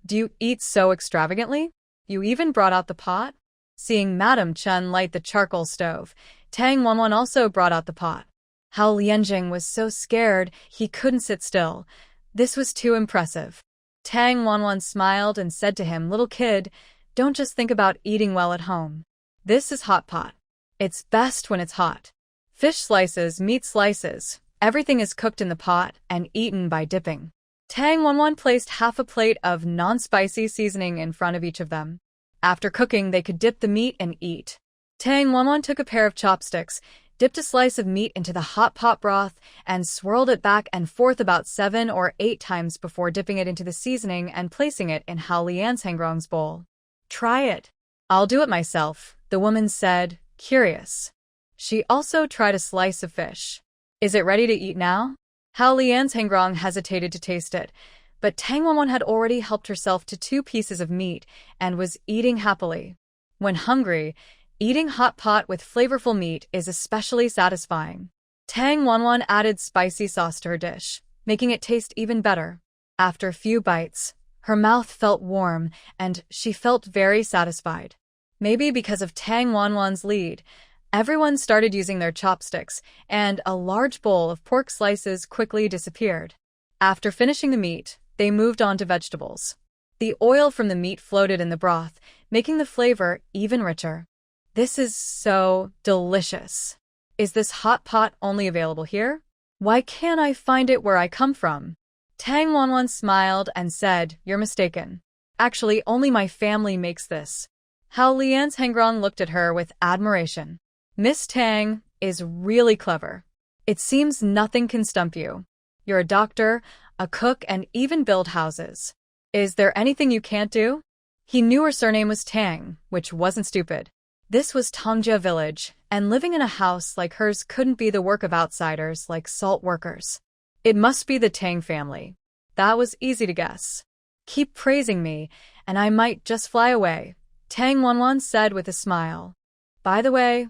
you eat so extravagantly? You even brought out the pot? Seeing Madame Chen light the charcoal stove, Tang Wanwan also brought out the pot. Hao Lianjing was so scared he couldn't sit still. This was too impressive. Tang Wanwan smiled and said to him, "Little kid, don't just think about eating well at home. This is hot pot. It's best when it's hot. Fish slices, meat slices, everything is cooked in the pot and eaten by dipping." Tang Wanwan placed half a plate of non-spicy seasoning in front of each of them. After cooking, they could dip the meat and eat. Tang Wanwan took a pair of chopsticks, dipped a slice of meat into the hot pot broth, and swirled it back and forth about 7 or 8 times before dipping it into the seasoning and placing it in Hao Lianzhengrong's bowl. "Try it." "I'll do it myself," the woman said, curious. She also tried a slice of fish. "Is it ready to eat now?" Hao Lianzhengrong hesitated to taste it, but Tang Wanwan had already helped herself to 2 pieces of meat and was eating happily. When hungry, eating hot pot with flavorful meat is especially satisfying. Tang Wanwan added spicy sauce to her dish, making it taste even better. After a few bites, her mouth felt warm and she felt very satisfied. Maybe because of Tang Wanwan's lead, everyone started using their chopsticks, and a large bowl of pork slices quickly disappeared. After finishing the meat, they moved on to vegetables. The oil from the meat floated in the broth, making the flavor even richer. "This is so delicious. Is this hot pot only available here? Why can't I find it where I come from?" Tang Wanwan smiled and said, "You're mistaken. Actually, only my family makes this." Hao Lianzhengrong looked at her with admiration. "Miss Tang is really clever. It seems nothing can stump you. You're a doctor, a cook, and even build houses. Is there anything you can't do?" He knew her surname was Tang, which wasn't stupid. This was Tongjia village, and living in a house like hers couldn't be the work of outsiders like salt workers. It must be the Tang family. That was easy to guess. "Keep praising me, and I might just fly away," Tang Wanwan said with a smile. "By the way,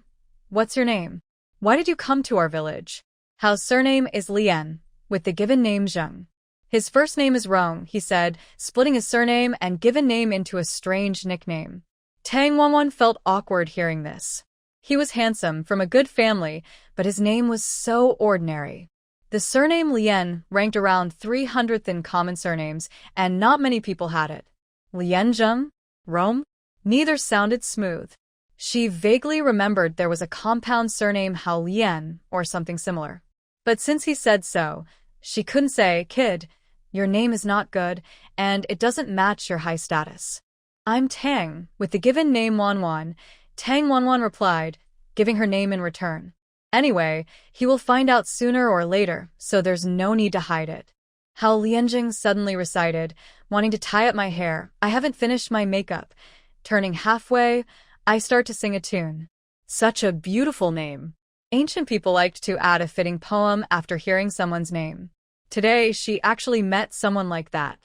what's your name? Why did you come to our village?" Hao's surname is Lian, with the given name Zheng. "His first name is Rong," he said, splitting his surname and given name into a strange nickname. Tang Wanwan felt awkward hearing this. He was handsome, from a good family, but his name was so ordinary. The surname Lian ranked around 300th in common surnames, and not many people had it. Lian Zheng? Rome? Neither sounded smooth. She vaguely remembered there was a compound surname Hao Lian, or something similar. But since he said so, she couldn't say, "Kid, your name is not good, and it doesn't match your high status." "I'm Tang, with the given name Wanwan," Tang Wanwan replied, giving her name in return. "Anyway, he will find out sooner or later, so there's no need to hide it." Hao Lianjing suddenly recited, "Wanting to tie up my hair, I haven't finished my makeup. Turning halfway, I start to sing a tune." Such a beautiful name. Ancient people liked to add a fitting poem after hearing someone's name. Today, she actually met someone like that.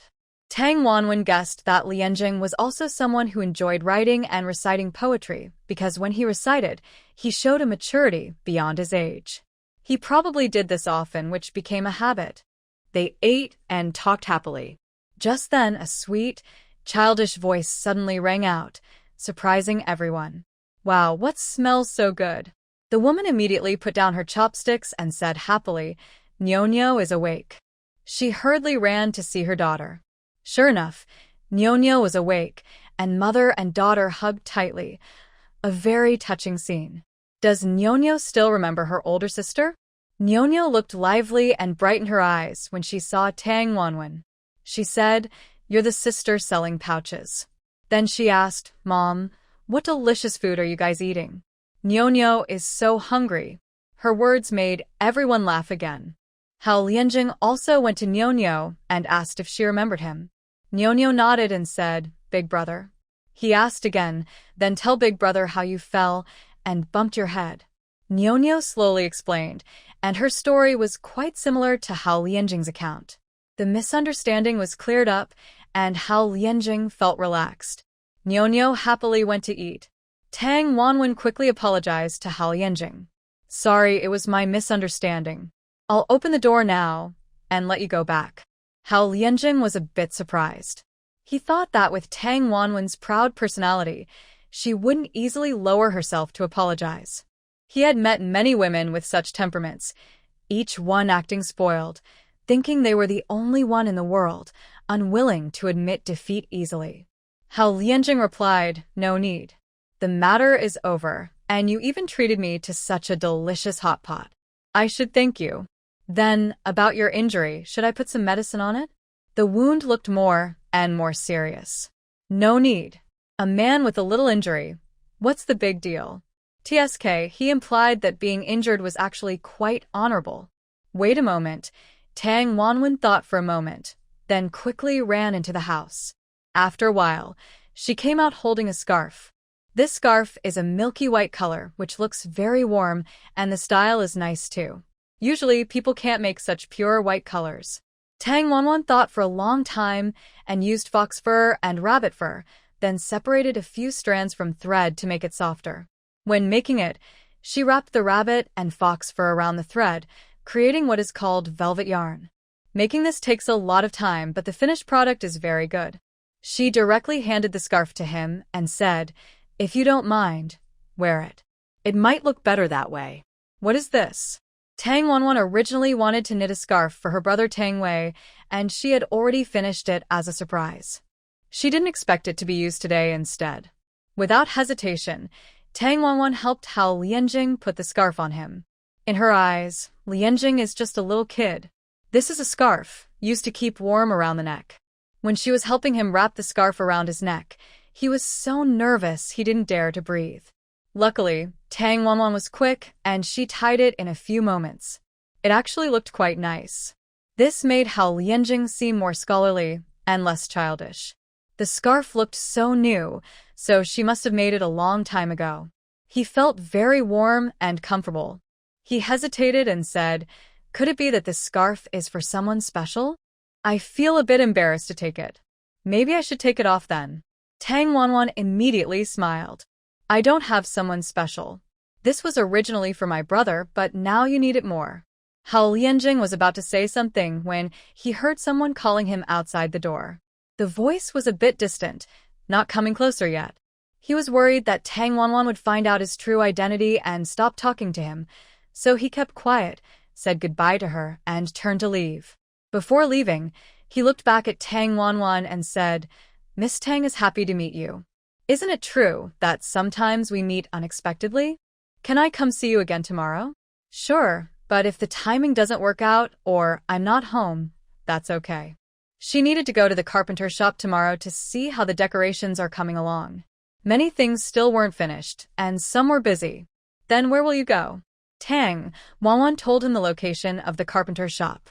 Tang Wanwan guessed that Lianjing was also someone who enjoyed writing and reciting poetry, because when he recited, he showed a maturity beyond his age. He probably did this often, which became a habit. They ate and talked happily. Just then, a sweet, childish voice suddenly rang out, surprising everyone. "Wow, what smells so good?" The woman immediately put down her chopsticks and said happily, "Nyo-Nyo is awake." She hurriedly ran to see her daughter. Sure enough, Nyo-Nyo was awake, and mother and daughter hugged tightly. A very touching scene. Does Nyonyo still remember her older sister? Nyonyo looked lively and bright in her eyes when she saw Tang Wanwen. She said, "You're the sister selling pouches." Then she asked, "Mom, what delicious food are you guys eating?" Nyonyo is so hungry. Her words made everyone laugh again. Hao Lianjing also went to Nyonyo and asked if she remembered him. Nyonyo nodded and said, "Big brother." He asked again, "Then tell Big brother how you fell and bumped your head." Nyonyo slowly explained, and her story was quite similar to Hao Lianjing's account. The misunderstanding was cleared up, and Hao Lianjing felt relaxed. Nyonyo happily went to eat. Tang Wanwen quickly apologized to Hao Lianjing. "Sorry, it was my misunderstanding. I'll open the door now and let you go back." Hao Lianjing was a bit surprised. He thought that with Tang Wanwen's proud personality, she wouldn't easily lower herself to apologize. He had met many women with such temperaments, each one acting spoiled, thinking they were the only one in the world, unwilling to admit defeat easily. Hao Lianjing replied, "No need. The matter is over, and you even treated me to such a delicious hot pot. I should thank you. Then, about your injury, should I put some medicine on it?" The wound looked more and more serious. "No need. A man with a little injury. What's the big deal?" TSK, he implied that being injured was actually quite honorable. Wait a moment. Tang Wanwen thought for a moment, then quickly ran into the house. After a while, she came out holding a scarf. This scarf is a milky white color, which looks very warm, and the style is nice too. Usually, people can't make such pure white colors. Tang Wanwen thought for a long time and used fox fur and rabbit fur, then separated a few strands from thread to make it softer. When making it, she wrapped the rabbit and fox fur around the thread, creating what is called velvet yarn. Making this takes a lot of time, but the finished product is very good. She directly handed the scarf to him and said, "If you don't mind, wear it. It might look better that way." "What is this?" Tang Wanwen originally wanted to knit a scarf for her brother Tang Wei, and she had already finished it as a surprise. She didn't expect it to be used today instead. Without hesitation, Tang Wanwen helped Hao Lianjing put the scarf on him. In her eyes, Lianjing is just a little kid. This is a scarf, used to keep warm around the neck. When she was helping him wrap the scarf around his neck, he was so nervous he didn't dare to breathe. Luckily, Tang Wanwen was quick, and she tied it in a few moments. It actually looked quite nice. This made Hao Lianjing seem more scholarly and less childish. The scarf looked so new, so she must have made it a long time ago. He felt very warm and comfortable. He hesitated and said, "Could it be that this scarf is for someone special? I feel a bit embarrassed to take it. Maybe I should take it off then." Tang Wanwen immediately smiled. "I don't have someone special. This was originally for my brother, but now you need it more." Hao Lianjing was about to say something when he heard someone calling him outside the door. The voice was a bit distant, not coming closer yet. He was worried that Tang Wanwen would find out his true identity and stop talking to him, so he kept quiet, said goodbye to her, and turned to leave. Before leaving, he looked back at Tang Wanwen and said, "Miss Tang is happy to meet you. Isn't it true that sometimes we meet unexpectedly? Can I come see you again tomorrow?" "Sure, but if the timing doesn't work out or I'm not home, that's okay." She needed to go to the carpenter shop tomorrow to see how the decorations are coming along. Many things still weren't finished, and some were busy. "Then where will you go?" Tang Wanwen told him the location of the carpenter shop.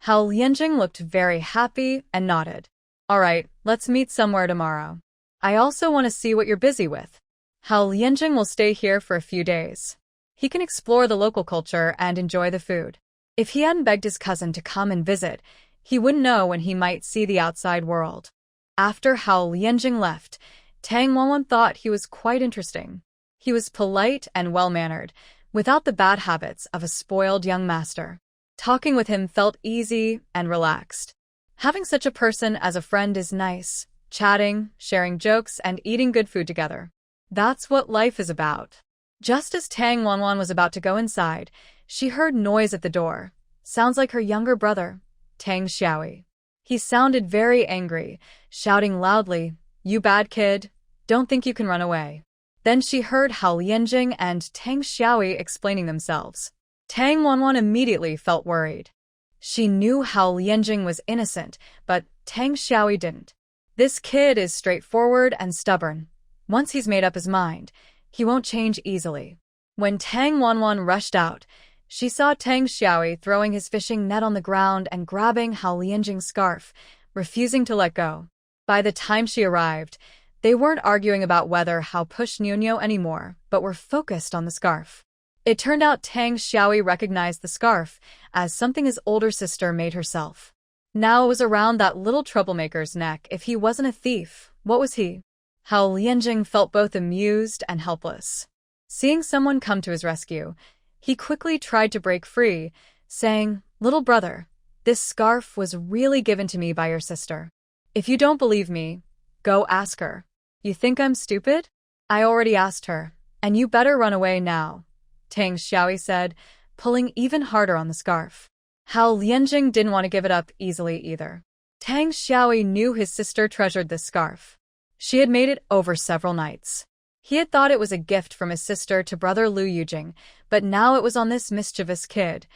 Hao Lianjing looked very happy and nodded. "All right, let's meet somewhere tomorrow. I also want to see what you're busy with." Hao Lianjing will stay here for a few days. He can explore the local culture and enjoy the food. If he hadn't begged his cousin to come and visit, he wouldn't know when he might see the outside world. After Hao Lianjing left, Tang Wanwen thought he was quite interesting. He was polite and well-mannered, without the bad habits of a spoiled young master. Talking with him felt easy and relaxed. Having such a person as a friend is nice, chatting, sharing jokes, and eating good food together. That's what life is about. Just as Tang Wanwen was about to go inside, she heard noise at the door. Sounds like her younger brother, Tang Xiaoyi. He sounded very angry, shouting loudly, "You bad kid, don't think you can run away." Then she heard Hao Lianjing and Tang Xiaoyi explaining themselves. Tang Wanwan immediately felt worried. She knew Hao Lianjing was innocent, but Tang Xiaoyi didn't. This kid is straightforward and stubborn. Once he's made up his mind, he won't change easily. When Tang Wanwan rushed out, she saw Tang Xiaoyi throwing his fishing net on the ground and grabbing Hao Lianjing's scarf, refusing to let go. By the time she arrived, they weren't arguing about whether Hao pushed Niunyou anymore, but were focused on the scarf. It turned out Tang Xiaoyi recognized the scarf as something his older sister made herself. Now it was around that little troublemaker's neck. If he wasn't a thief, what was he? Hao Lianjing felt both amused and helpless. Seeing someone come to his rescue, he quickly tried to break free, saying, "Little brother, this scarf was really given to me by your sister. If you don't believe me, go ask her. You think I'm stupid? I already asked her, and you better run away now," Tang Xiaoyi said, pulling even harder on the scarf. Hao Lianjing didn't want to give it up easily either. Tang Xiaoyi knew his sister treasured this scarf. She had made it over several nights. He had thought it was a gift from his sister to brother Lu Yujing, but now it was on this mischievous kid.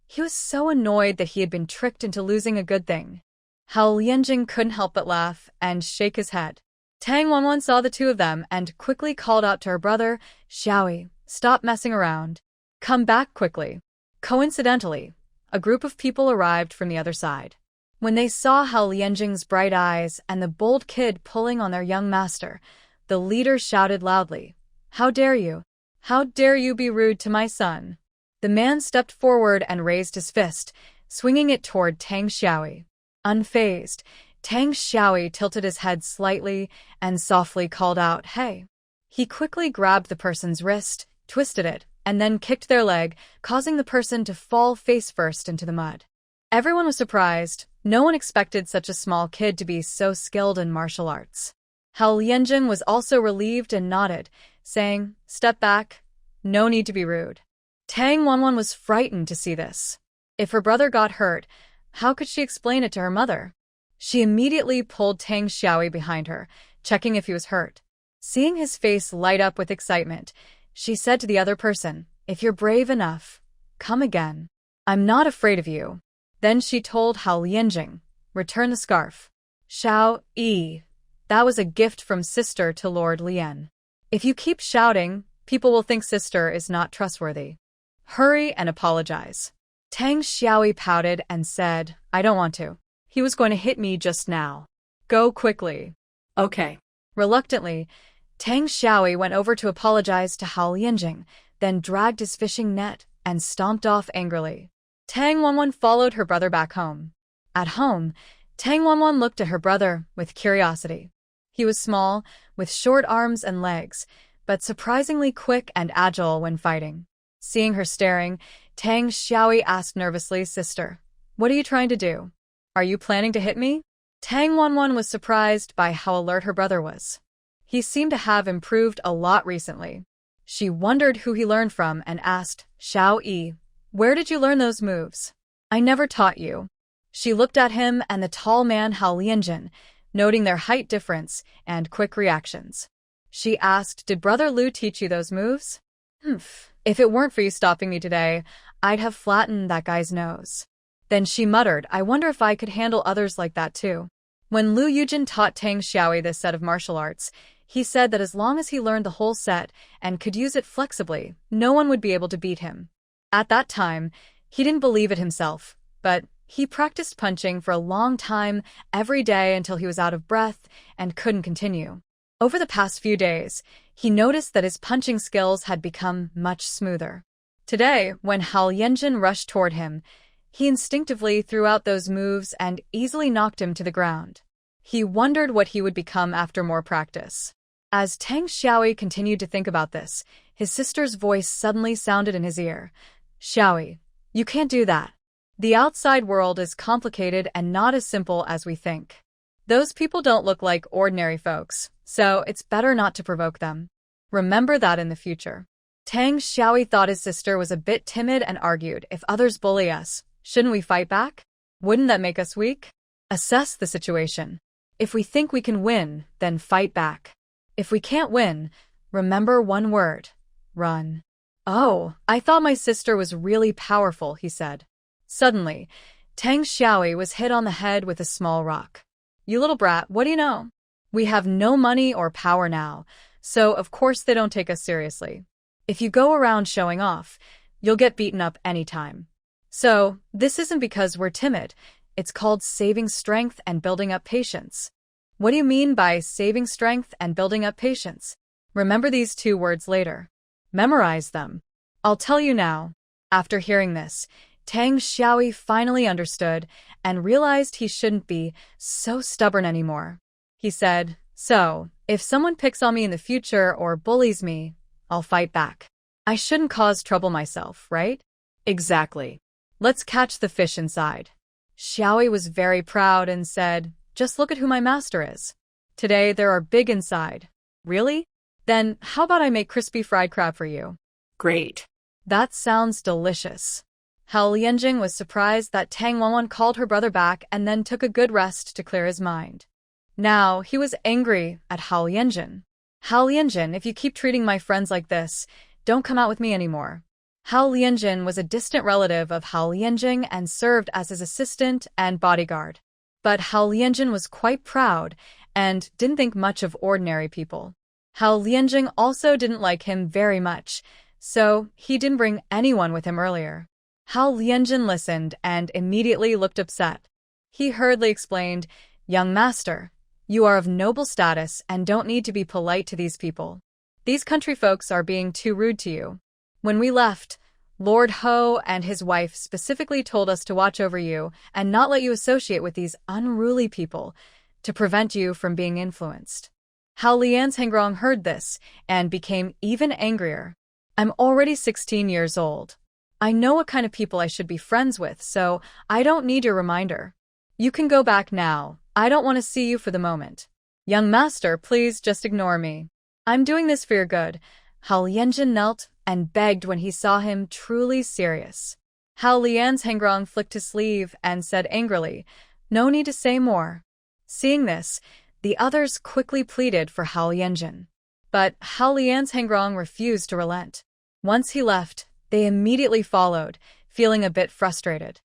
He was so annoyed that he had been tricked into losing a good thing. Hao Lianjing couldn't help but laugh and shake his head. Tang Wanwan saw the two of them and quickly called out to her brother, "Xiaoyi, stop messing around. Come back quickly." Coincidentally, a group of people arrived from the other side. When they saw Hao Lianjing's bright eyes and the bold kid pulling on their young master, the leader shouted loudly, "How dare you? How dare you be rude to my son?" The man stepped forward and raised his fist, swinging it toward Tang Xiaoyi. Unfazed, Tang Xiaoyi tilted his head slightly and softly called out, "Hey." He quickly grabbed the person's wrist, twisted it, and then kicked their leg, causing the person to fall face first into the mud. Everyone was surprised. No one expected such a small kid to be so skilled in martial arts. Hao Lianjing was also relieved and nodded, saying, "Step back. No need to be rude." Tang Wanwan was frightened to see this. If her brother got hurt, how could she explain it to her mother? She immediately pulled Tang Xiaoyi behind her, checking if he was hurt. Seeing his face light up with excitement, she said to the other person, "If you're brave enough, come again. I'm not afraid of you." Then she told Hao Lianjing, "Return the scarf." "Xiao-yi, that was a gift from sister to Lord Lian. If you keep shouting, people will think sister is not trustworthy. Hurry and apologize." Tang Xiaoyi pouted and said, "I don't want to. He was going to hit me just now. Go quickly." "Okay." Reluctantly, Tang Xiaoyi went over to apologize to Hao Lianjing, then dragged his fishing net and stomped off angrily. Tang Wanwan followed her brother back home. At home, Tang Wanwan looked at her brother with curiosity. He was small, with short arms and legs, but surprisingly quick and agile when fighting. Seeing her staring, Tang Xiaoyi asked nervously, "Sister, what are you trying to do? Are you planning to hit me?" Tang Wanwan was surprised by how alert her brother was. He seemed to have improved a lot recently. She wondered who he learned from and asked, "Xiao-yi, where did you learn those moves? I never taught you." She looked at him and the tall man Hao Lianjin, noting their height difference and quick reactions. She asked, "Did Brother Lu teach you those moves?" If it weren't for you stopping me today, I'd have flattened that guy's nose." Then she muttered, "I wonder if I could handle others like that too." When Lu Yujin taught Tang Xiaoyi this set of martial arts, he said that as long as he learned the whole set and could use it flexibly, no one would be able to beat him. At that time, he didn't believe it himself, but he practiced punching for a long time every day until he was out of breath and couldn't continue. Over the past few days, he noticed that his punching skills had become much smoother. Today, when Hao Lianjin rushed toward him, he instinctively threw out those moves and easily knocked him to the ground. He wondered what he would become after more practice. As Tang Xiaoyi continued to think about this, his sister's voice suddenly sounded in his ear. "Xiaoyi, you can't do that. The outside world is complicated and not as simple as we think. Those people don't look like ordinary folks, so it's better not to provoke them. Remember that in the future." Tang Xiaoyi thought his sister was a bit timid and argued, "If others bully us, shouldn't we fight back? Wouldn't that make us weak? Assess the situation. If we think we can win, then fight back. If we can't win, Remember one word. Run. Oh, I thought my sister was really powerful, he said. Suddenly, Tang Xiaoyi was hit on the head with a small rock. You little brat, what do you know? We have no money or power now, so of course they don't take us seriously. If you go around showing off, you'll get beaten up anytime. So, this isn't because we're timid. It's called saving strength and building up patience. What do you mean by saving strength and building up patience? Remember these 2 words later. Memorize them. I'll tell you now. After hearing this, Tang Xiaoyi finally understood and realized he shouldn't be so stubborn anymore. He said, so, if someone picks on me in the future or bullies me, I'll fight back. I shouldn't cause trouble myself, right? Exactly. Let's catch the fish inside. Xiaoyi was very proud and said, just look at who my master is. Today there are big inside. Really? Then how about I make crispy fried crab for you? Great. That sounds delicious. Hao Lianjing was surprised that Tang Wanwan called her brother back and then took a good rest to clear his mind. Now he was angry at Hao Lianjin. Hao Lianjin, if you keep treating my friends like this, don't come out with me anymore. Hao Lianjin was a distant relative of Hao Lianjing and served as his assistant and bodyguard. But Hao Lianjin was quite proud and didn't think much of ordinary people. Hao Lianjing also didn't like him very much, so he didn't bring anyone with him earlier. Hao Lianjin listened and immediately looked upset. He hurriedly explained, young master, you are of noble status and don't need to be polite to these people. These country folks are being too rude to you. When we left, Lord Ho and his wife specifically told us to watch over you and not let you associate with these unruly people to prevent you from being influenced. Hao Lianzhengrong heard this and became even angrier. I'm already 16 years old. I know what kind of people I should be friends with, so I don't need your reminder. You can go back now. I don't want to see you for the moment. Young master, please just ignore me. I'm doing this for your good. Hao Lianjin knelt and begged when he saw him truly serious. Hao Lianzhengrong flicked his sleeve and said angrily, no need to say more. Seeing this, the others quickly pleaded for Hao Lianjin. But Hao Lianzhengrong refused to relent. Once he left, they immediately followed, feeling a bit frustrated.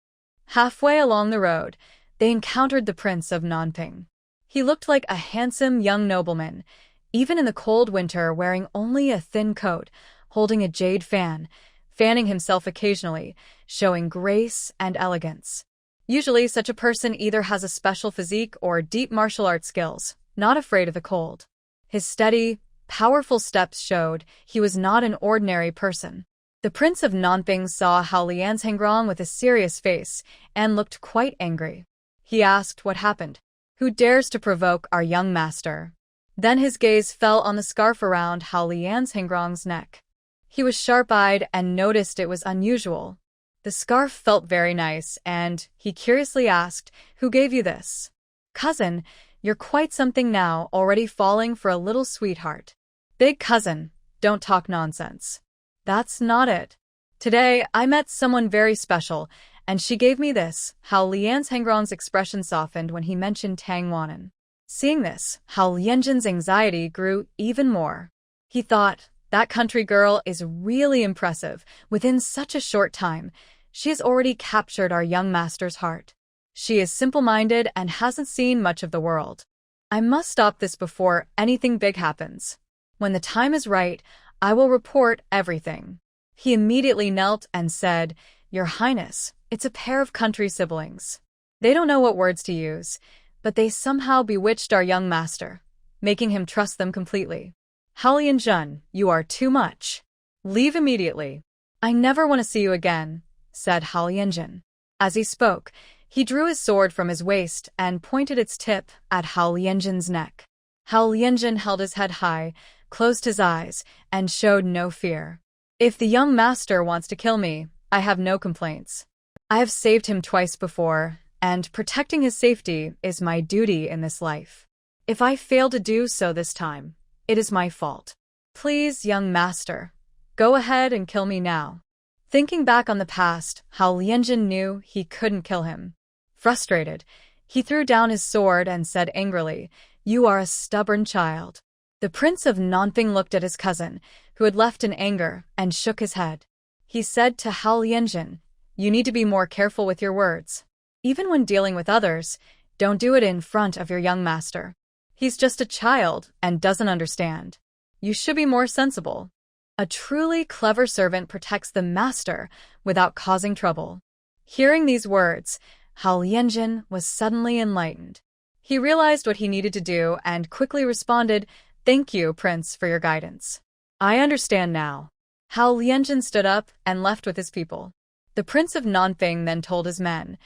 Halfway along the road, they encountered the Prince of Nanping. He looked like a handsome young nobleman, even in the cold winter wearing only a thin coat, holding a jade fan, fanning himself occasionally, showing grace and elegance. Usually such a person either has a special physique or deep martial arts skills, not afraid of the cold. His steady, powerful steps showed he was not an ordinary person. The Prince of Nanping saw Hao Lianzhengrong with a serious face and looked quite angry. He asked what happened. Who dares to provoke our young master? Then his gaze fell on the scarf around Hao Lianzhengrong's neck. He was sharp-eyed and noticed it was unusual. The scarf felt very nice, and he curiously asked, who gave you this? Cousin, you're quite something now, already falling for a little sweetheart. Big cousin, don't talk nonsense. That's not it. Today, I met someone very special, and she gave me this. Hao Lianzhengrong's expression softened when he mentioned Tang Wanan. Seeing this, Hao Lianjin's anxiety grew even more. He thought, that country girl is really impressive. Within such a short time, she has already captured our young master's heart. She is simple-minded and hasn't seen much of the world. I must stop this before anything big happens. When the time is right, I will report everything. He immediately knelt and said, Your Highness, it's a pair of country siblings. They don't know what words to use, but they somehow bewitched our young master, making him trust them completely. Hao Lianjun, you are too much. Leave immediately. I never want to see you again, said Hao Lianjun. As he spoke, he drew his sword from his waist and pointed its tip at Hao Lianjun's neck. Hao Lianjun held his head high, closed his eyes, and showed no fear. If the young master wants to kill me, I have no complaints. I have saved him twice before, and protecting his safety is my duty in this life. If I fail to do so this time, it is my fault. Please, young master, go ahead and kill me now. Thinking back on the past, Hao Lianjun knew he couldn't kill him. Frustrated, he threw down his sword and said angrily, You are a stubborn child. The prince of Nanping looked at his cousin, who had left in anger, and shook his head. He said to Hao Lianjun, "You need to be more careful with your words. Even when dealing with others, don't do it in front of your young master. He's just a child and doesn't understand. You should be more sensible. A truly clever servant protects the master without causing trouble." Hearing these words, Hao Lianjun was suddenly enlightened. He realized what he needed to do and quickly responded, "Thank you, Prince, for your guidance. I understand now." Hao Lianjun stood up and left with his people. The Prince of Nanping then told his men,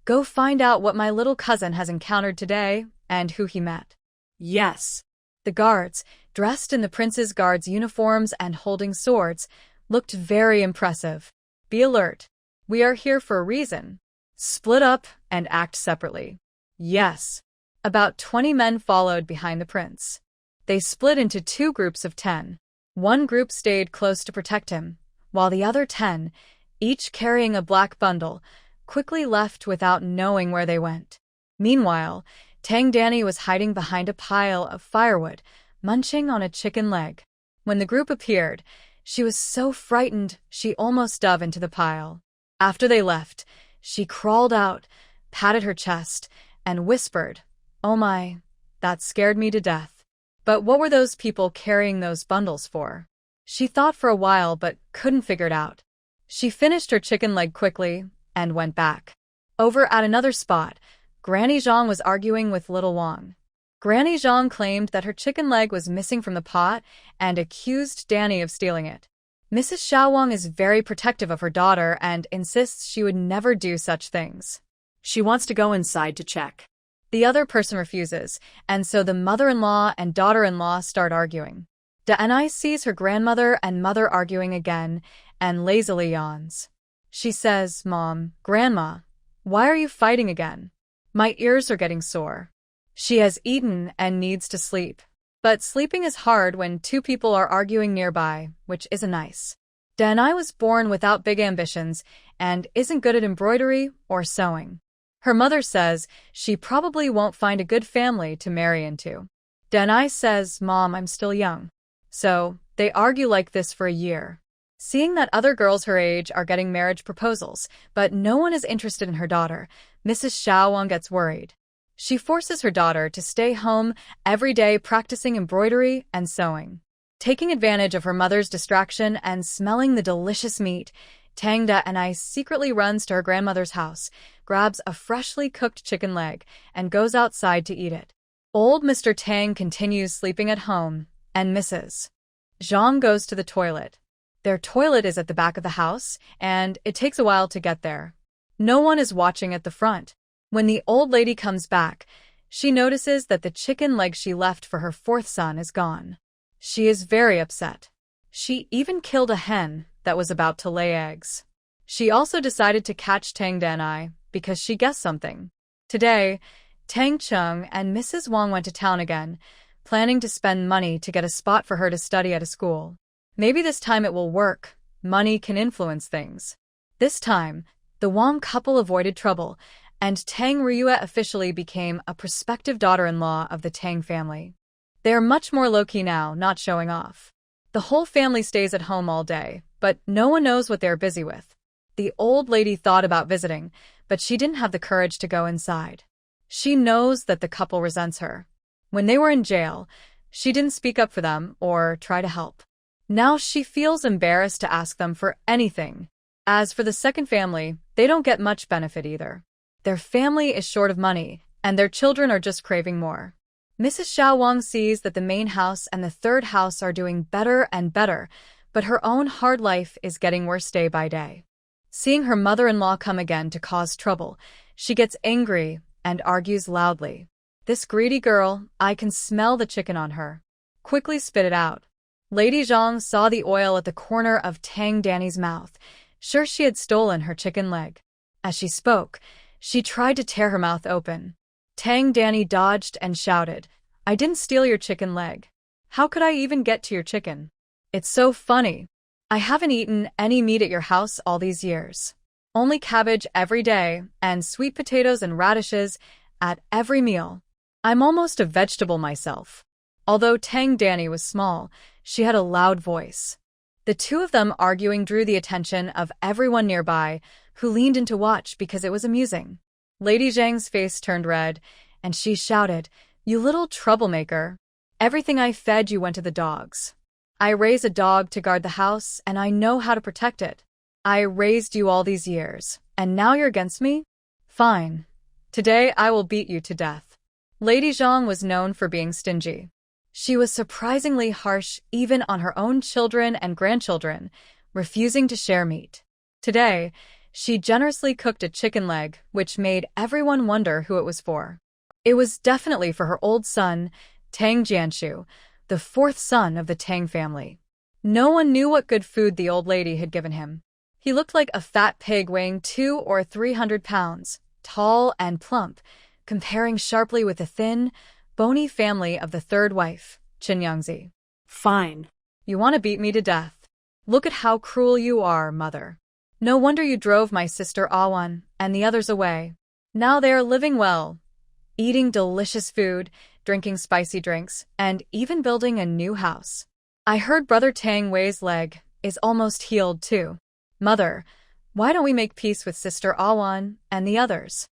"Go find out what my little cousin has encountered today and who he met." Yes. The guards, dressed in the prince's guards' uniforms and holding swords, looked very impressive. "Be alert. We are here for a reason. Split up and act separately." "Yes." About 20 men followed behind the prince. They split into 2 groups of 10. One group stayed close to protect him, while the other 10, each carrying a black bundle, quickly left without knowing where they went. Meanwhile, Tang Danny was hiding behind a pile of firewood, munching on a chicken leg. When the group appeared, she was so frightened she almost dove into the pile. After they left, she crawled out, patted her chest, and whispered, "Oh my, that scared me to death." But what were those people carrying those bundles for? She thought for a while but couldn't figure it out. She finished her chicken leg quickly and went back. Over at another spot, Granny Zhang was arguing with Little Wang. Granny Zhang claimed that her chicken leg was missing from the pot and accused Danny of stealing it. Mrs. Xiaowang is very protective of her daughter and insists she would never do such things. She wants to go inside to check. The other person refuses, and so the mother-in-law and daughter-in-law start arguing. Danai sees her grandmother and mother arguing again and lazily yawns. She says, "Mom, Grandma, why are you fighting again? My ears are getting sore." She has eaten and needs to sleep. But sleeping is hard when 2 people are arguing nearby, which isn't nice. Danai was born without big ambitions and isn't good at embroidery or sewing. Her mother says she probably won't find a good family to marry into. Danai says, "Mom, I'm still young." So, they argue like this for a year. Seeing that other girls her age are getting marriage proposals, but no one is interested in her daughter, Mrs. Xiaowang gets worried. She forces her daughter to stay home every day practicing embroidery and sewing. Taking advantage of her mother's distraction and smelling the delicious meat, Tang Da-and-I secretly runs to her grandmother's house, grabs a freshly cooked chicken leg, and goes outside to eat it. Old Mr. Tang continues sleeping at home, and Mrs. Zhang goes to the toilet. Their toilet is at the back of the house, and it takes a while to get there. No one is watching at the front. When the old lady comes back, she notices that the chicken leg she left for her 4th son is gone. She is very upset. She even killed a hen that was about to lay eggs. She also decided to catch Tang Dan-I because she guessed something. Today, Tang Chung and Mrs. Wang went to town again, planning to spend money to get a spot for her to study at a school. Maybe this time it will work. Money can influence things. This time, the Wang couple avoided trouble, and Tang Ryue officially became a prospective daughter-in-law of the Tang family. They are much more low-key now, not showing off. The whole family stays at home all day, but no one knows what they are busy with. The old lady thought about visiting, but she didn't have the courage to go inside. She knows that the couple resents her. When they were in jail, she didn't speak up for them or try to help. Now she feels embarrassed to ask them for anything. As for the second family, they don't get much benefit either. Their family is short of money, and their children are just craving more. Mrs. Xiaowang sees that the main house and the third house are doing better and better, but her own hard life is getting worse day by day. Seeing her mother-in-law come again to cause trouble, she gets angry and argues loudly. "This greedy girl, I can smell the chicken on her. Quickly spit it out." Lady Zhang saw the oil at the corner of Tang Danny's mouth, sure she had stolen her chicken leg. As she spoke, she tried to tear her mouth open. Tang Danny dodged and shouted, "I didn't steal your chicken leg. How could I even get to your chicken? It's so funny. I haven't eaten any meat at your house all these years. Only cabbage every day and sweet potatoes and radishes at every meal. I'm almost a vegetable myself." Although Tang Danny was small, she had a loud voice. The two of them arguing drew the attention of everyone nearby, who leaned in to watch because it was amusing. Lady Zhang's face turned red, and she shouted, "You little troublemaker! Everything I fed you went to the dogs. I raised a dog to guard the house, and I know how to protect it. I raised you all these years, and now you're against me? Fine. Today I will beat you to death." Lady Zhang was known for being stingy. She was surprisingly harsh even on her own children and grandchildren, refusing to share meat. Today, she generously cooked a chicken leg, which made everyone wonder who it was for. It was definitely for her old son, Tang Jianshu, the fourth son of the Tang family. No one knew what good food the old lady had given him. He looked like a fat pig weighing 200 or 300 pounds, tall and plump, comparing sharply with the thin, bony family of the third wife, Qin Yangzi. Fine. You want to beat me to death? Look at how cruel you are, mother. No wonder you drove my sister Awan and the others away. Now they are living well, eating delicious food, drinking spicy drinks, and even building a new house. I heard Brother Tang Wei's leg is almost healed too. Mother, why don't we make peace with Sister Awan and the others?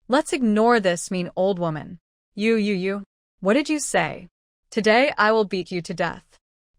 Let's ignore this mean old woman. You. What did you say? Today I will beat you to death.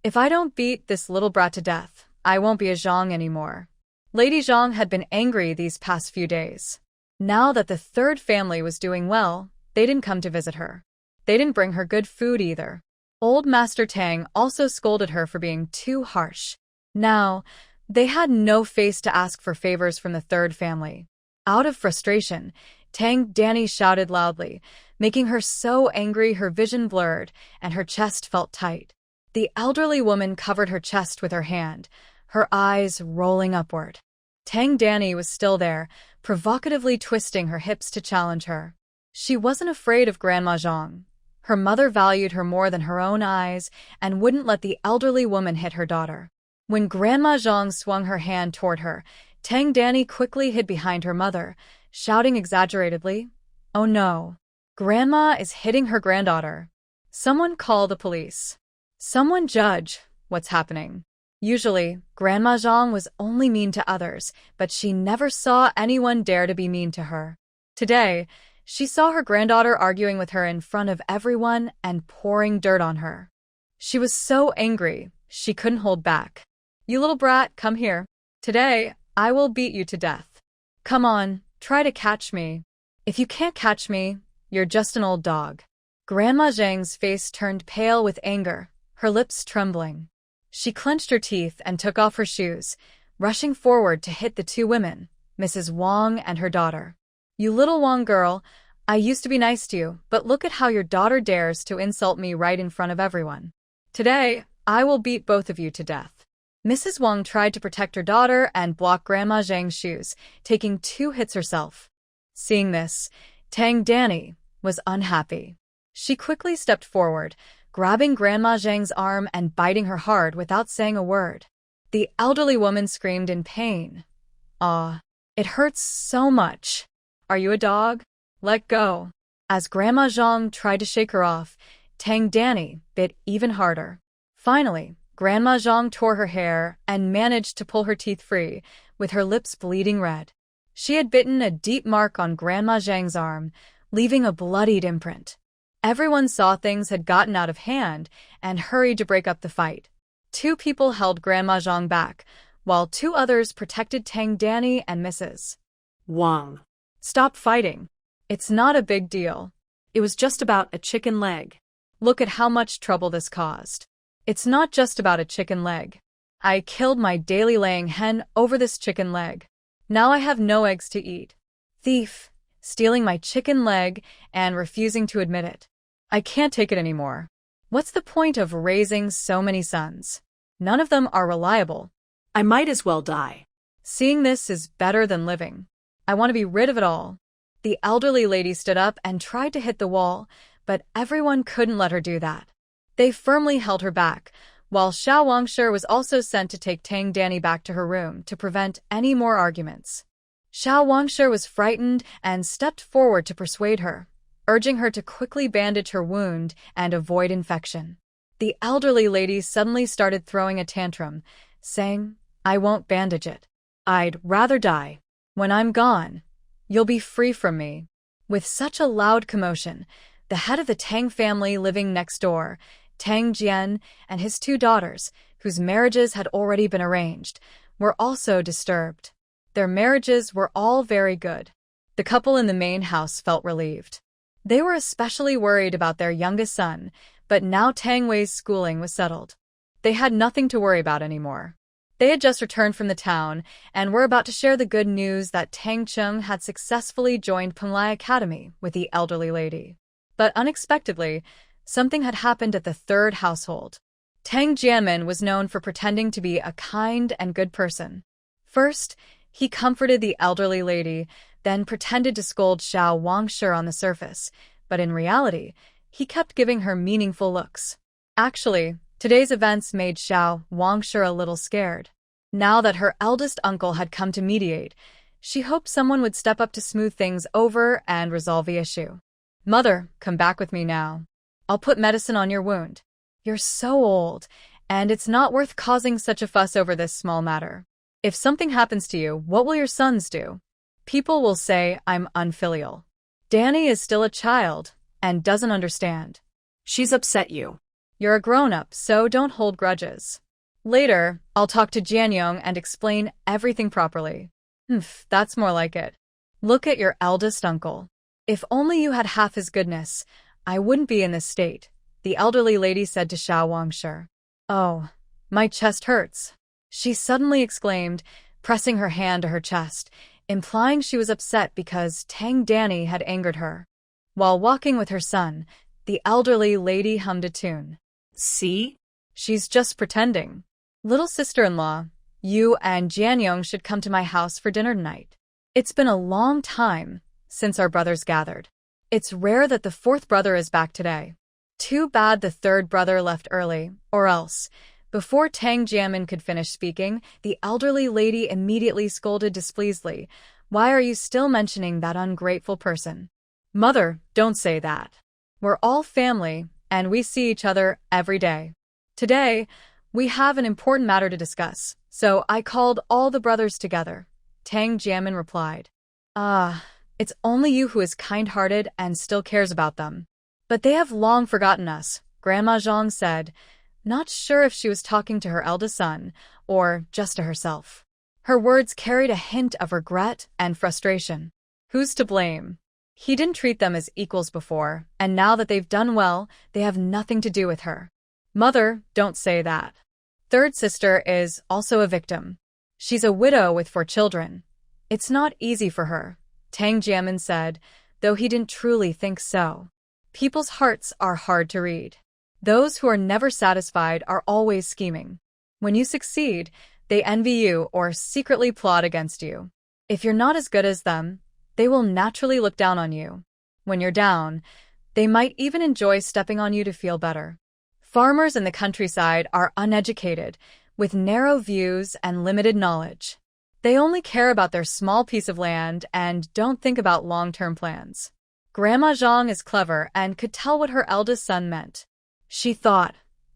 If I don't beat this little brat to death, I won't be a Zhang anymore. Lady Zhang had been angry these past few days. Now that the third family was doing well, they didn't come to visit her. They didn't bring her good food either. Old Master Tang also scolded her for being too harsh. Now, they had no face to ask for favors from the third family. Out of frustration, Tang Danny shouted loudly, making her so angry her vision blurred and her chest felt tight. The elderly woman covered her chest with her hand, her eyes rolling upward. Tang Danny was still there, provocatively twisting her hips to challenge her. She wasn't afraid of Grandma Zhang. Her mother valued her more than her own eyes and wouldn't let the elderly woman hit her daughter. When Grandma Zhang swung her hand toward her, Tang Danny quickly hid behind her mother, shouting exaggeratedly, "Oh no! Grandma is hitting her granddaughter. Someone call the police. Someone judge what's happening." Usually, Grandma Zhang was only mean to others, but she never saw anyone dare to be mean to her. Today, she saw her granddaughter arguing with her in front of everyone and pouring dirt on her. She was so angry, she couldn't hold back. "You little brat, come here. Today, I will beat you to death. Come on, try to catch me. If you can't catch me, you're just an old dog." Grandma Zhang's face turned pale with anger, her lips trembling. She clenched her teeth and took off her shoes, rushing forward to hit the two women, Mrs. Wang and her daughter. "You little Wang girl, I used to be nice to you, but look at how your daughter dares to insult me right in front of everyone. Today, I will beat both of you to death." Mrs. Wang tried to protect her daughter and block Grandma Zhang's shoes, taking 2 hits herself. Seeing this, Tang Danny was unhappy. She quickly stepped forward, grabbing Grandma Zhang's arm and biting her hard without saying a word. The elderly woman screamed in pain. "Ah, it hurts so much. Are you a dog? Let go." As Grandma Zhang tried to shake her off, Tang Danny bit even harder. Finally, Grandma Zhang tore her hair and managed to pull her teeth free, with her lips bleeding red. She had bitten a deep mark on Grandma Zhang's arm, leaving a bloodied imprint. Everyone saw things had gotten out of hand and hurried to break up the fight. 2 people held Grandma Zhang back, while 2 others protected Tang Danny and Mrs. Wang. "Stop fighting. It's not a big deal. It was just about a chicken leg. Look at how much trouble this caused. It's not just about a chicken leg. I killed my daily laying hen over this chicken leg. Now I have no eggs to eat. Thief, stealing my chicken leg and refusing to admit it. I can't take it anymore. What's the point of raising so many sons? None of them are reliable. I might as well die. Seeing this is better than living. I want to be rid of it all." The elderly lady stood up and tried to hit the wall, but everyone couldn't let her do that. They firmly held her back, while Xiao Wangshe was also sent to take Tang Danny back to her room to prevent any more arguments. Xiao Wangshe was frightened and stepped forward to persuade her, urging her to quickly bandage her wound and avoid infection. The elderly lady suddenly started throwing a tantrum, saying, "I won't bandage it. I'd rather die. When I'm gone, you'll be free from me." With such a loud commotion, the head of the Tang family living next door, Tang Jian, and his two daughters, whose marriages had already been arranged, were also disturbed. Their marriages were all very good. The couple in the main house felt relieved. They were especially worried about their youngest son, but now Tang Wei's schooling was settled. They had nothing to worry about anymore. They had just returned from the town and were about to share the good news that Tang Chung had successfully joined Penglai Academy with the elderly lady. But unexpectedly, something had happened at the third household. Tang Jianmin was known for pretending to be a kind and good person. First, he comforted the elderly lady, then pretended to scold Xiao Wangshi on the surface, but in reality, he kept giving her meaningful looks. Actually, today's events made Xiao Wangshi a little scared. Now that her eldest uncle had come to mediate, she hoped someone would step up to smooth things over and resolve the issue. "Mother, come back with me now. I'll put medicine on your wound. You're so old, and it's not worth causing such a fuss over this small matter. If something happens to you, what will your sons do? People will say I'm unfilial. Danny is still a child and doesn't understand. She's upset you. You're a grown-up, so don't hold grudges. Later, I'll talk to Jianyong and explain everything properly." That's more like it. Look at your eldest uncle. If only you had half his goodness, I wouldn't be in this state, the elderly lady said to Xiao Wangshi. "Oh, my chest hurts," she suddenly exclaimed, pressing her hand to her chest, implying she was upset because Tang Danny had angered her. While walking with her son, the elderly lady hummed a tune. "See? She's just pretending. Little sister-in-law, you and Jianyong should come to my house for dinner tonight. It's been a long time since our brothers gathered. It's rare that the fourth brother is back today. Too bad the third brother left early, or else." Before Tang Jianmin could finish speaking, the elderly lady immediately scolded displeasedly, "Why are you still mentioning that ungrateful person? Mother, don't say that. We're all family, and we see each other every day. Today, we have an important matter to discuss, so I called all the brothers together," Tang Jianmin replied. It's only you who is kind-hearted and still cares about them. But they have long forgotten us," Grandma Zhang said, not sure if she was talking to her eldest son or just to herself. Her words carried a hint of regret and frustration. Who's to blame? He didn't treat them as equals before, and now that they've done well, they have nothing to do with her. "Mother, don't say that. Third sister is also a victim. She's a widow with 4 children. It's not easy for her," Tang Jianmin said, though he didn't truly think so. People's hearts are hard to read. Those who are never satisfied are always scheming. When you succeed, they envy you or secretly plot against you. If you're not as good as them, they will naturally look down on you. When you're down, they might even enjoy stepping on you to feel better. Farmers in the countryside are uneducated, with narrow views and limited knowledge. They only care about their small piece of land and don't think about long-term plans. Grandma Zhang is clever and could tell what her eldest son meant. She thought,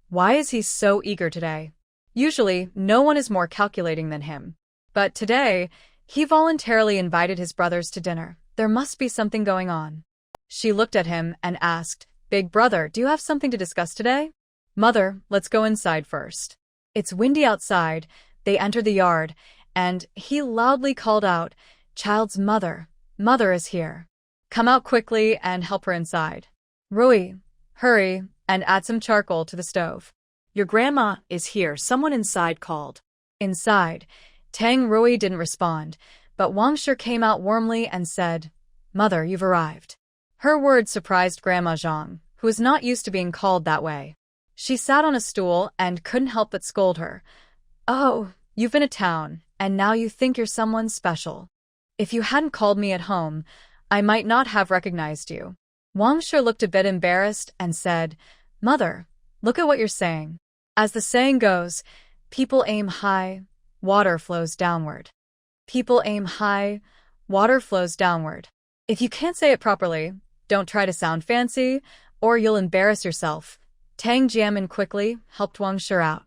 "Why is he so eager today? Usually, no one is more calculating than him. But today, he voluntarily invited his brothers to dinner. There must be something going on." She looked at him and asked, "Big brother, do you have something to discuss today?" "Mother, let's go inside first." It's windy outside. They entered the yard, and he loudly called out, "Child's mother, mother is here. Come out quickly and help her inside. Rui, hurry, and add some charcoal to the stove." "Your grandma is here," someone inside called. Inside, Tang Rui didn't respond, but Wang Shi came out warmly and said, "Mother, you've arrived." Her words surprised Grandma Zhang, who was not used to being called that way. She sat on a stool and couldn't help but scold her. "Oh, you've been to town, and now you think you're someone special. If you hadn't called me at home, I might not have recognized you." Wang Shi looked a bit embarrassed and said, "Mother, look at what you're saying. As the saying goes, people aim high, water flows downward. People aim high, water flows downward. If you can't say it properly, don't try to sound fancy, or you'll embarrass yourself," Tang Jianmin quickly helped Wang Shi out.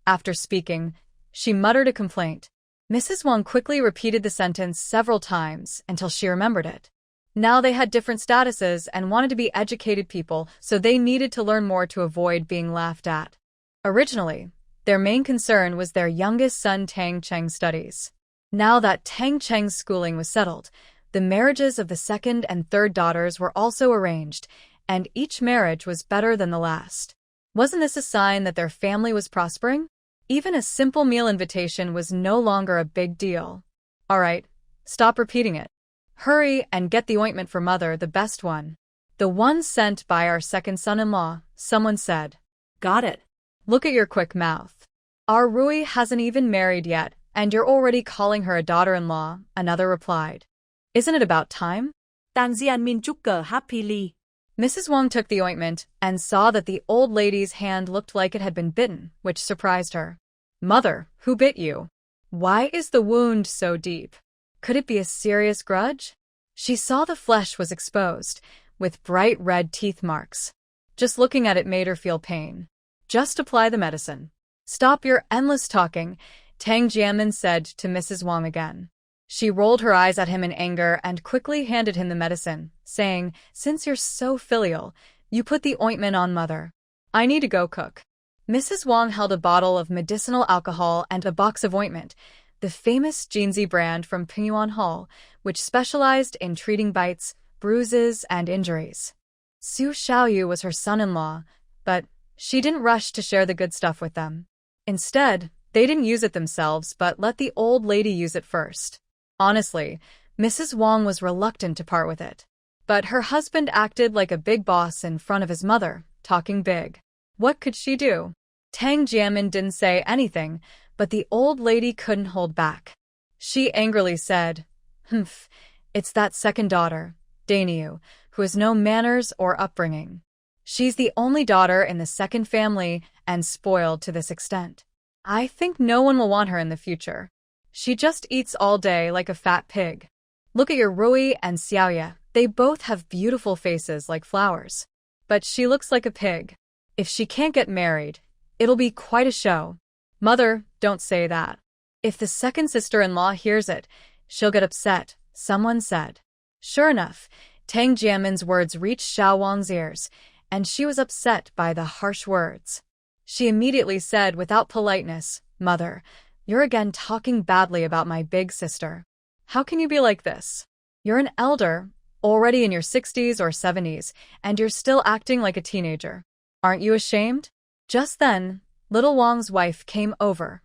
After speaking, she muttered a complaint. Mrs. Wang quickly repeated the sentence several times until she remembered it. Now they had different statuses and wanted to be educated people, so they needed to learn more to avoid being laughed at. Originally, their main concern was their youngest son Tang Cheng's studies. Now that Tang Cheng's schooling was settled, the marriages of the second and third daughters were also arranged, and each marriage was better than the last. Wasn't this a sign that their family was prospering? Even a simple meal invitation was no longer a big deal. All right, stop repeating it. Hurry and get the ointment for mother, the best one. The one sent by our second son-in-law, someone said. Got it. Look at your quick mouth. Our Rui hasn't even married yet, and you're already calling her a daughter-in-law, another replied. Isn't it about time? Tang Jianmin chúc cờ happy ly. Mrs. Wang took the ointment and saw that the old lady's hand looked like it had been bitten, which surprised her. Mother, who bit you? Why is the wound so deep? Could it be a serious grudge? She saw the flesh was exposed, with bright red teeth marks. Just looking at it made her feel pain. Just apply the medicine. Stop your endless talking, Tang Jianmin said to Mrs. Wang again. She rolled her eyes at him in anger and quickly handed him the medicine, saying, Since you're so filial, you put the ointment on mother. I need to go cook. Mrs. Wang held a bottle of medicinal alcohol and a box of ointment, the famous Jinzi brand from Pingyuan Hall, which specialized in treating bites, bruises, and injuries. Su Xiaoyu was her son-in-law, but she didn't rush to share the good stuff with them. Instead, they didn't use it themselves but let the old lady use it first. Honestly, Mrs. Wang was reluctant to part with it. But her husband acted like a big boss in front of his mother, talking big. What could she do? Tang Jianmin didn't say anything, but the old lady couldn't hold back. She angrily said, Humph, it's that second daughter, Daniu, who has no manners or upbringing. She's the only daughter in the second family and spoiled to this extent. I think no one will want her in the future. She just eats all day like a fat pig. Look at your Rui and Xiaoya. They both have beautiful faces like flowers. But she looks like a pig. If she can't get married, it'll be quite a show. Mother, don't say that. If the second sister-in-law hears it, she'll get upset, someone said. Sure enough, Tang Jianmin's words reached Xiao Wang's ears, and she was upset by the harsh words. She immediately said without politeness, Mother, you're again talking badly about my big sister. How can you be like this? You're an elder, already in your 60s or 70s, and you're still acting like a teenager. Aren't you ashamed? Just then, little Wang's wife came over,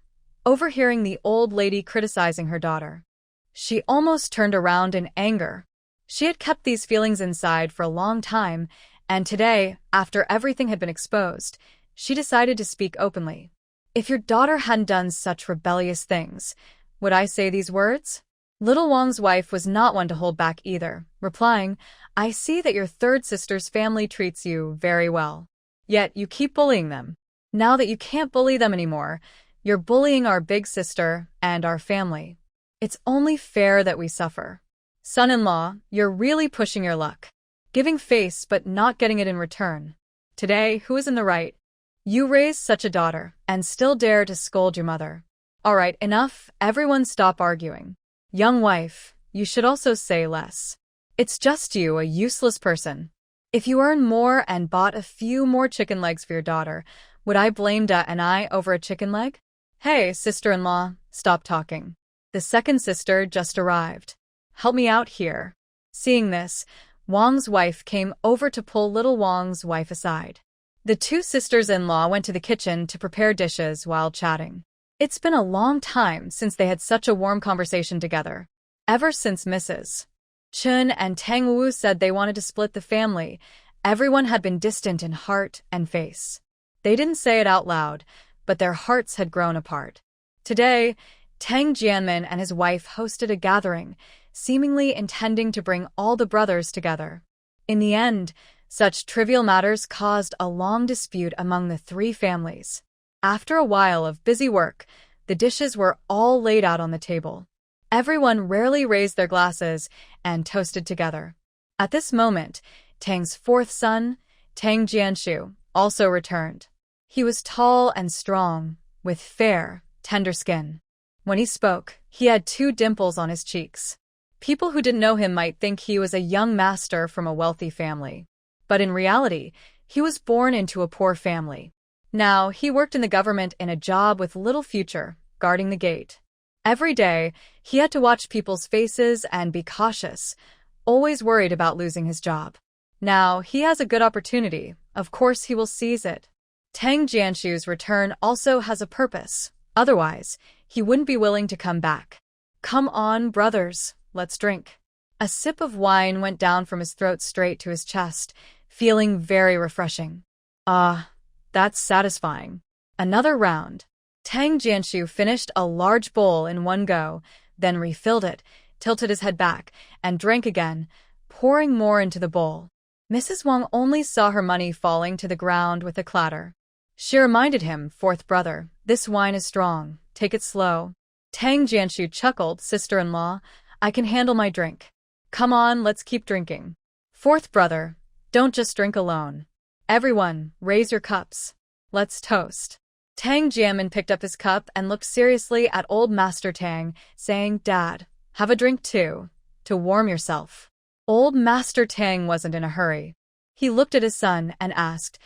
overhearing the old lady criticizing her daughter. She almost turned around in anger. She had kept these feelings inside for a long time, and today, after everything had been exposed, she decided to speak openly. If your daughter hadn't done such rebellious things, would I say these words? Little Wang's wife was not one to hold back either, replying, I see that your third sister's family treats you very well. Yet you keep bullying them. Now that you can't bully them anymore, you're bullying our big sister and our family. It's only fair that we suffer. Son-in-law, you're really pushing your luck. Giving face but not getting it in return. Today, who is in the right? You raised such a daughter and still dare to scold your mother. All right, enough, everyone stop arguing. Young wife, you should also say less. It's just you, a useless person. If you earn more and bought a few more chicken legs for your daughter, would I blame Da and I over a chicken leg? Hey, sister-in-law, stop talking. The second sister just arrived. Help me out here. Seeing this, Wang's wife came over to pull little Wang's wife aside. The two sisters-in-law went to the kitchen to prepare dishes while chatting. It's been a long time since they had such a warm conversation together. Ever since Mrs. Chun and Tang Wu said they wanted to split the family, everyone had been distant in heart and face. They didn't say it out loud, but their hearts had grown apart. Today, Tang Jianmin and his wife hosted a gathering, seemingly intending to bring all the brothers together. In the end, such trivial matters caused a long dispute among the three families. After a while of busy work, the dishes were all laid out on the table. Everyone rarely raised their glasses and toasted together. At this moment, Tang's fourth son, Tang Jianshu, also returned. He was tall and strong, with fair, tender skin. When he spoke, he had 2 dimples on his cheeks. People who didn't know him might think he was a young master from a wealthy family. But in reality, he was born into a poor family. Now, he worked in the government in a job with little future, guarding the gate. Every day, he had to watch people's faces and be cautious, always worried about losing his job. Now, he has a good opportunity. Of course, he will seize it. Tang Jianshu's return also has a purpose. Otherwise, he wouldn't be willing to come back. Come on, brothers, let's drink. A sip of wine went down from his throat straight to his chest, feeling very refreshing. Ah, that's satisfying. Another round. Tang Jianshu finished a large bowl in one go, then refilled it, tilted his head back, and drank again, pouring more into the bowl. Mrs. Wang only saw her money falling to the ground with a clatter. She reminded him, 4th brother, this wine is strong, take it slow. Tang Jianshu chuckled, sister-in-law, I can handle my drink. Come on, let's keep drinking. 4th brother, don't just drink alone. Everyone, raise your cups. Let's toast. Tang Jianmin picked up his cup and looked seriously at old Master Tang, saying, Dad, have a drink too, to warm yourself. Old Master Tang wasn't in a hurry. He looked at his son and asked,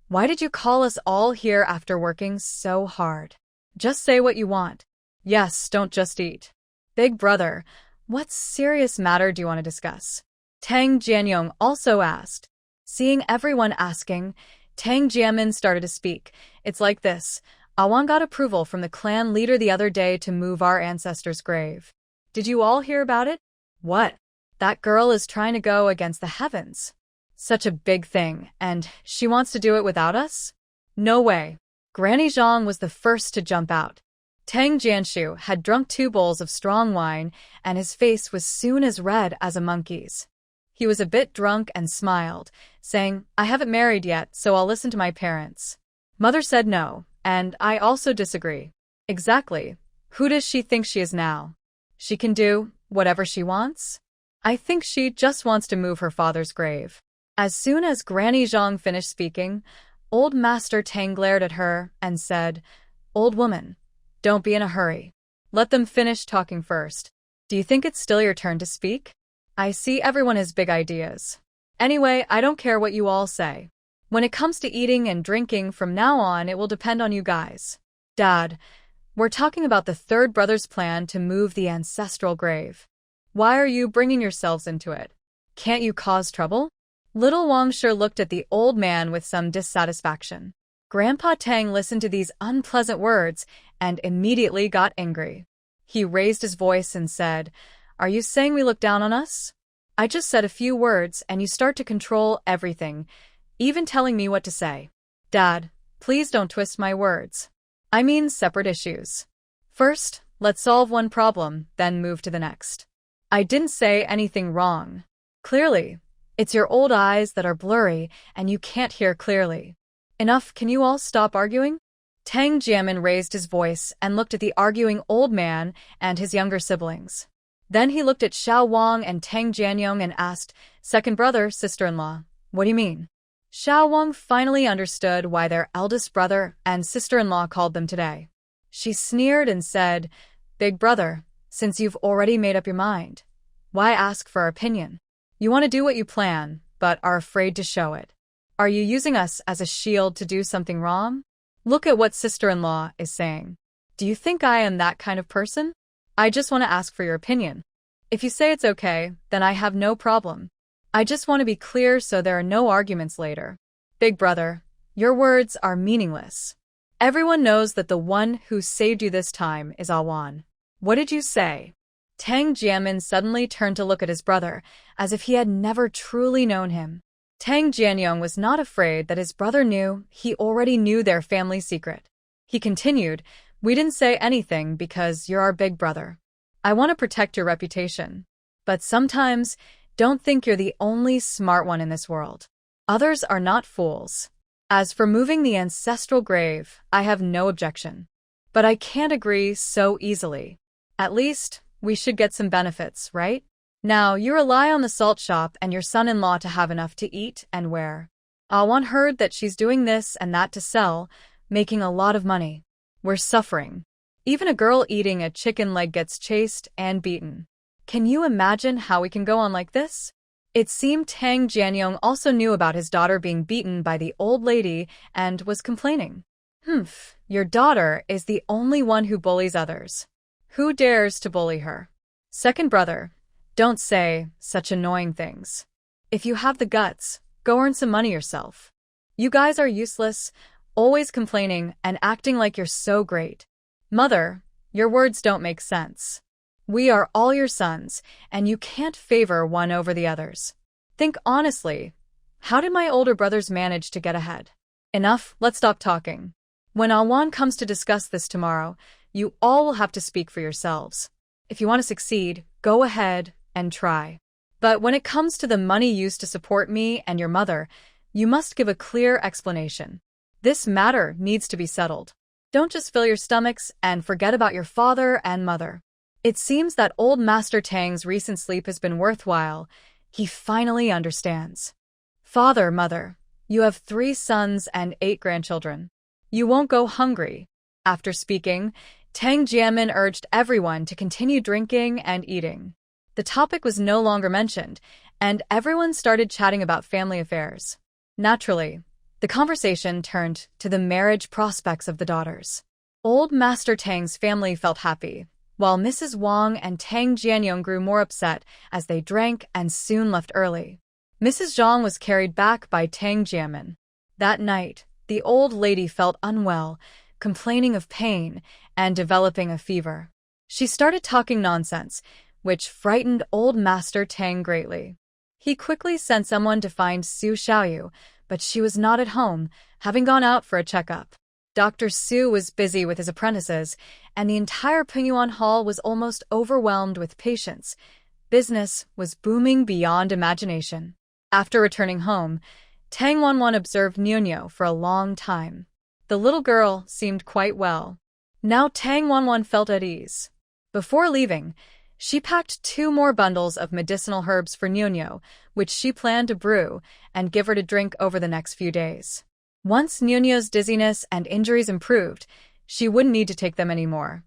Why did you call us all here after working so hard? Just say what you want. Yes, don't just eat. Big brother, what serious matter do you want to discuss? Tang Jianyong also asked. Seeing everyone asking, Tang Jianmin started to speak. It's like this. Awan got approval from the clan leader the other day to move our ancestor's grave. Did you all hear about it? What? That girl is trying to go against the heavens. Such a big thing, and she wants to do it without us? No way. Granny Zhang was the first to jump out. Tang Jianshu had drunk 2 bowls of strong wine, and his face was soon as red as a monkey's. He was a bit drunk and smiled, saying, I haven't married yet, so I'll listen to my parents. Mother said no, and I also disagree. Exactly. Who does she think she is now? She can do whatever she wants? I think she just wants to move her father's grave. As soon as Granny Zhang finished speaking, old Master Tang glared at her and said, Old woman, don't be in a hurry. Let them finish talking first. Do you think it's still your turn to speak? I see everyone has big ideas. Anyway, I don't care what you all say. When it comes to eating and drinking from now on, it will depend on you guys. Dad, we're talking about the 3rd brother's plan to move the ancestral grave. Why are you bringing yourselves into it? Can't you cause trouble? Little Wang sure looked at the old man with some dissatisfaction. Grandpa Tang listened to these unpleasant words and immediately got angry. He raised his voice and said, Are you saying we look down on us? I just said a few words and you start to control everything, even telling me what to say. Dad, please don't twist my words. I mean separate issues. First, let's solve one problem, then move to the next. I didn't say anything wrong. Clearly, it's your old eyes that are blurry and you can't hear clearly. Enough, can you all stop arguing? Tang Jianmin raised his voice and looked at the arguing old man and his younger siblings. Then he looked at Xiao Wang and Tang Jianyong and asked, 2nd brother, sister-in-law, what do you mean? Xiao Wang finally understood why their eldest brother and sister-in-law called them today. She sneered and said, Big brother, since you've already made up your mind, why ask for our opinion? You want to do what you plan, but are afraid to show it. Are you using us as a shield to do something wrong? Look at what sister-in-law is saying. Do you think I am that kind of person? I just want to ask for your opinion. If you say it's okay, then I have no problem. I just want to be clear so there are no arguments later. Big brother, your words are meaningless. Everyone knows that the one who saved you this time is Awan. What did you say? Tang Jianmin suddenly turned to look at his brother, as if he had never truly known him. Tang Jianyong was not afraid that his brother knew he already knew their family secret. He continued, We didn't say anything because you're our big brother. I want to protect your reputation. But sometimes, don't think you're the only smart one in this world. Others are not fools. As for moving the ancestral grave, I have no objection. But I can't agree so easily. At least, we should get some benefits, right? Now, you rely on the salt shop and your son-in-law to have enough to eat and wear. Awan heard that she's doing this and that to sell, making a lot of money. We're suffering. Even a girl eating a chicken leg gets chased and beaten. Can you imagine how we can go on like this? It seemed Tang Jianyong also knew about his daughter being beaten by the old lady and was complaining. Your daughter is the only one who bullies others. Who dares to bully her? Second brother, don't say such annoying things. If you have the guts, go earn some money yourself. You guys are useless, always complaining and acting like you're so great. Mother, your words don't make sense. We are all your sons, and you can't favor one over the others. Think honestly, how did my older brothers manage to get ahead? Enough, let's stop talking. When Awan comes to discuss this tomorrow, you all will have to speak for yourselves. If you want to succeed, go ahead and try. But when it comes to the money used to support me and your mother, you must give a clear explanation. This matter needs to be settled. Don't just fill your stomachs and forget about your father and mother. It seems that old Master Tang's recent sleep has been worthwhile. He finally understands. Father, mother, you have 3 sons and 8 grandchildren. You won't go hungry. After speaking, Tang Jiamin urged everyone to continue drinking and eating. The topic was no longer mentioned, and everyone started chatting about family affairs. Naturally, the conversation turned to the marriage prospects of the daughters. Old Master Tang's family felt happy, while Mrs. Wang and Tang Jianyong grew more upset as they drank and soon left early. Mrs. Zhang was carried back by Tang Jiamin. That night, the old lady felt unwell, complaining of pain and developing a fever. She started talking nonsense, which frightened old Master Tang greatly. He quickly sent someone to find Su Xiaoyu, but she was not at home, having gone out for a checkup. Dr. Su was busy with his apprentices, and the entire Pingyuan Hall was almost overwhelmed with patients. Business was booming beyond imagination. After returning home, Tang Wanwan observed Nunyo for a long time. The little girl seemed quite well. Now Tang Wanwan felt at ease. Before leaving, she packed 2 more bundles of medicinal herbs for Nunyo, which she planned to brew and give her to drink over the next few days. Once Nunyo's dizziness and injuries improved, she wouldn't need to take them anymore.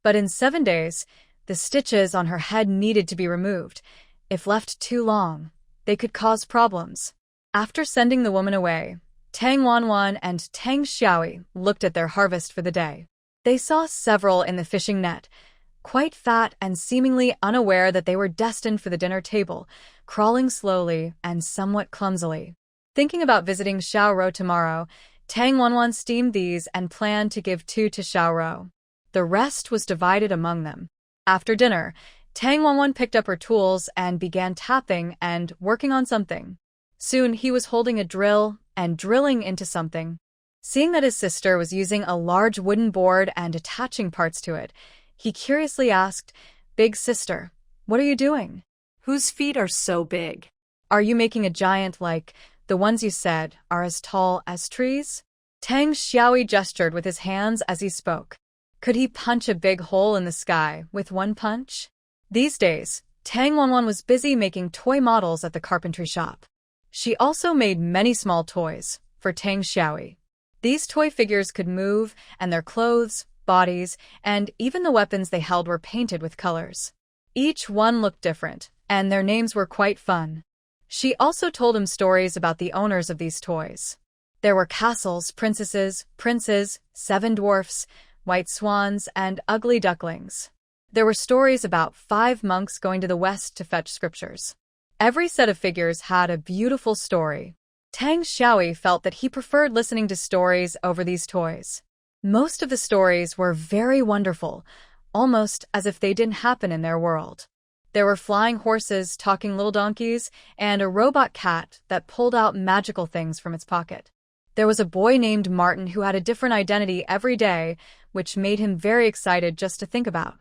But in 7 days, the stitches on her head needed to be removed. If left too long, they could cause problems. After sending the woman away, Tang Wanwan and Tang Xiaoyi looked at their harvest for the day. They saw several in the fishing net, quite fat and seemingly unaware that they were destined for the dinner table, crawling slowly and somewhat clumsily. Thinking about visiting Xiaoro tomorrow, Tang Wanwan steamed these and planned to give 2 to Xiaoro. The rest was divided among them. After dinner, Tang Wanwan picked up her tools and began tapping and working on something. Soon he was holding a drill and drilling into something. Seeing that his sister was using a large wooden board and attaching parts to it, he curiously asked, "Big sister, what are you doing? Whose feet are so big? Are you making a giant like the ones you said are as tall as trees?" Tang Xiaoyi gestured with his hands as he spoke. Could he punch a big hole in the sky with one punch? These days, Tang Wanwan was busy making toy models at the carpentry shop. She also made many small toys for Tang Xiaoyi. These toy figures could move, and their clothes, bodies, and even the weapons they held were painted with colors. Each one looked different, and their names were quite fun. She also told him stories about the owners of these toys. There were castles, princesses, princes, 7 dwarfs, white swans, and ugly ducklings. There were stories about 5 monks going to the west to fetch scriptures. Every set of figures had a beautiful story. Tang Xiaoyi felt that he preferred listening to stories over these toys. Most of the stories were very wonderful, almost as if they didn't happen in their world. There were flying horses, talking little donkeys, and a robot cat that pulled out magical things from its pocket. There was a boy named Martin who had a different identity every day, which made him very excited just to think about.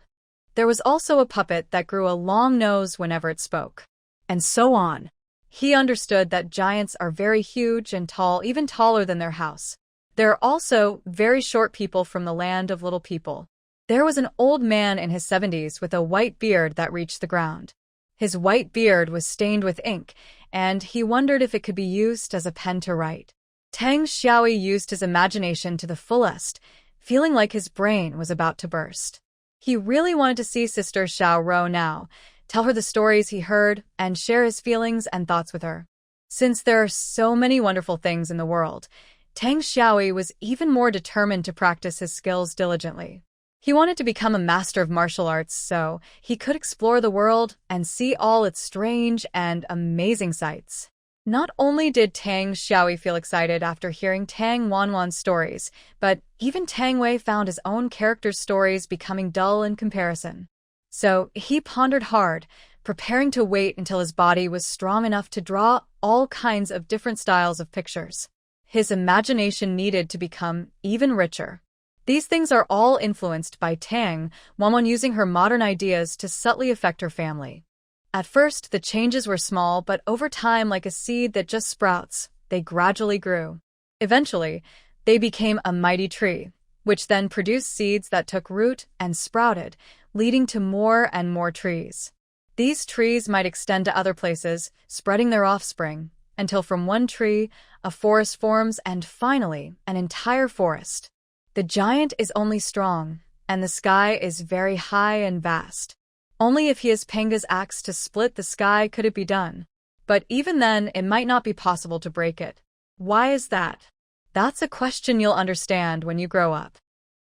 There was also a puppet that grew a long nose whenever it spoke. And so on. He understood that giants are very huge and tall, even taller than their house. There are also very short people from the land of little people. There was an old man in his 70s with a white beard that reached the ground. His white beard was stained with ink, and he wondered if it could be used as a pen to write. Tang Xiaoyi used his imagination to the fullest, feeling like his brain was about to burst. He really wanted to see Sister Xiao Ro now, tell her the stories he heard, and share his feelings and thoughts with her. Since there are so many wonderful things in the world, Tang Xiaoyi was even more determined to practice his skills diligently. He wanted to become a master of martial arts so he could explore the world and see all its strange and amazing sights. Not only did Tang Xiaoyi feel excited after hearing Tang Wanwan's stories, but even Tang Wei found his own character's stories becoming dull in comparison. So he pondered hard, preparing to wait until his body was strong enough to draw all kinds of different styles of pictures. His imagination needed to become even richer. These things are all influenced by Tang Wanwan using her modern ideas to subtly affect her family. At first, the changes were small, but over time, like a seed that just sprouts, they gradually grew. Eventually, they became a mighty tree, which then produced seeds that took root and sprouted, leading to more and more trees. These trees might extend to other places, spreading their offspring, until from one tree, a forest forms and finally, an entire forest. The giant is only strong, and the sky is very high and vast. Only if he has Panga's axe to split the sky could it be done. But even then, it might not be possible to break it. Why is that? That's a question you'll understand when you grow up.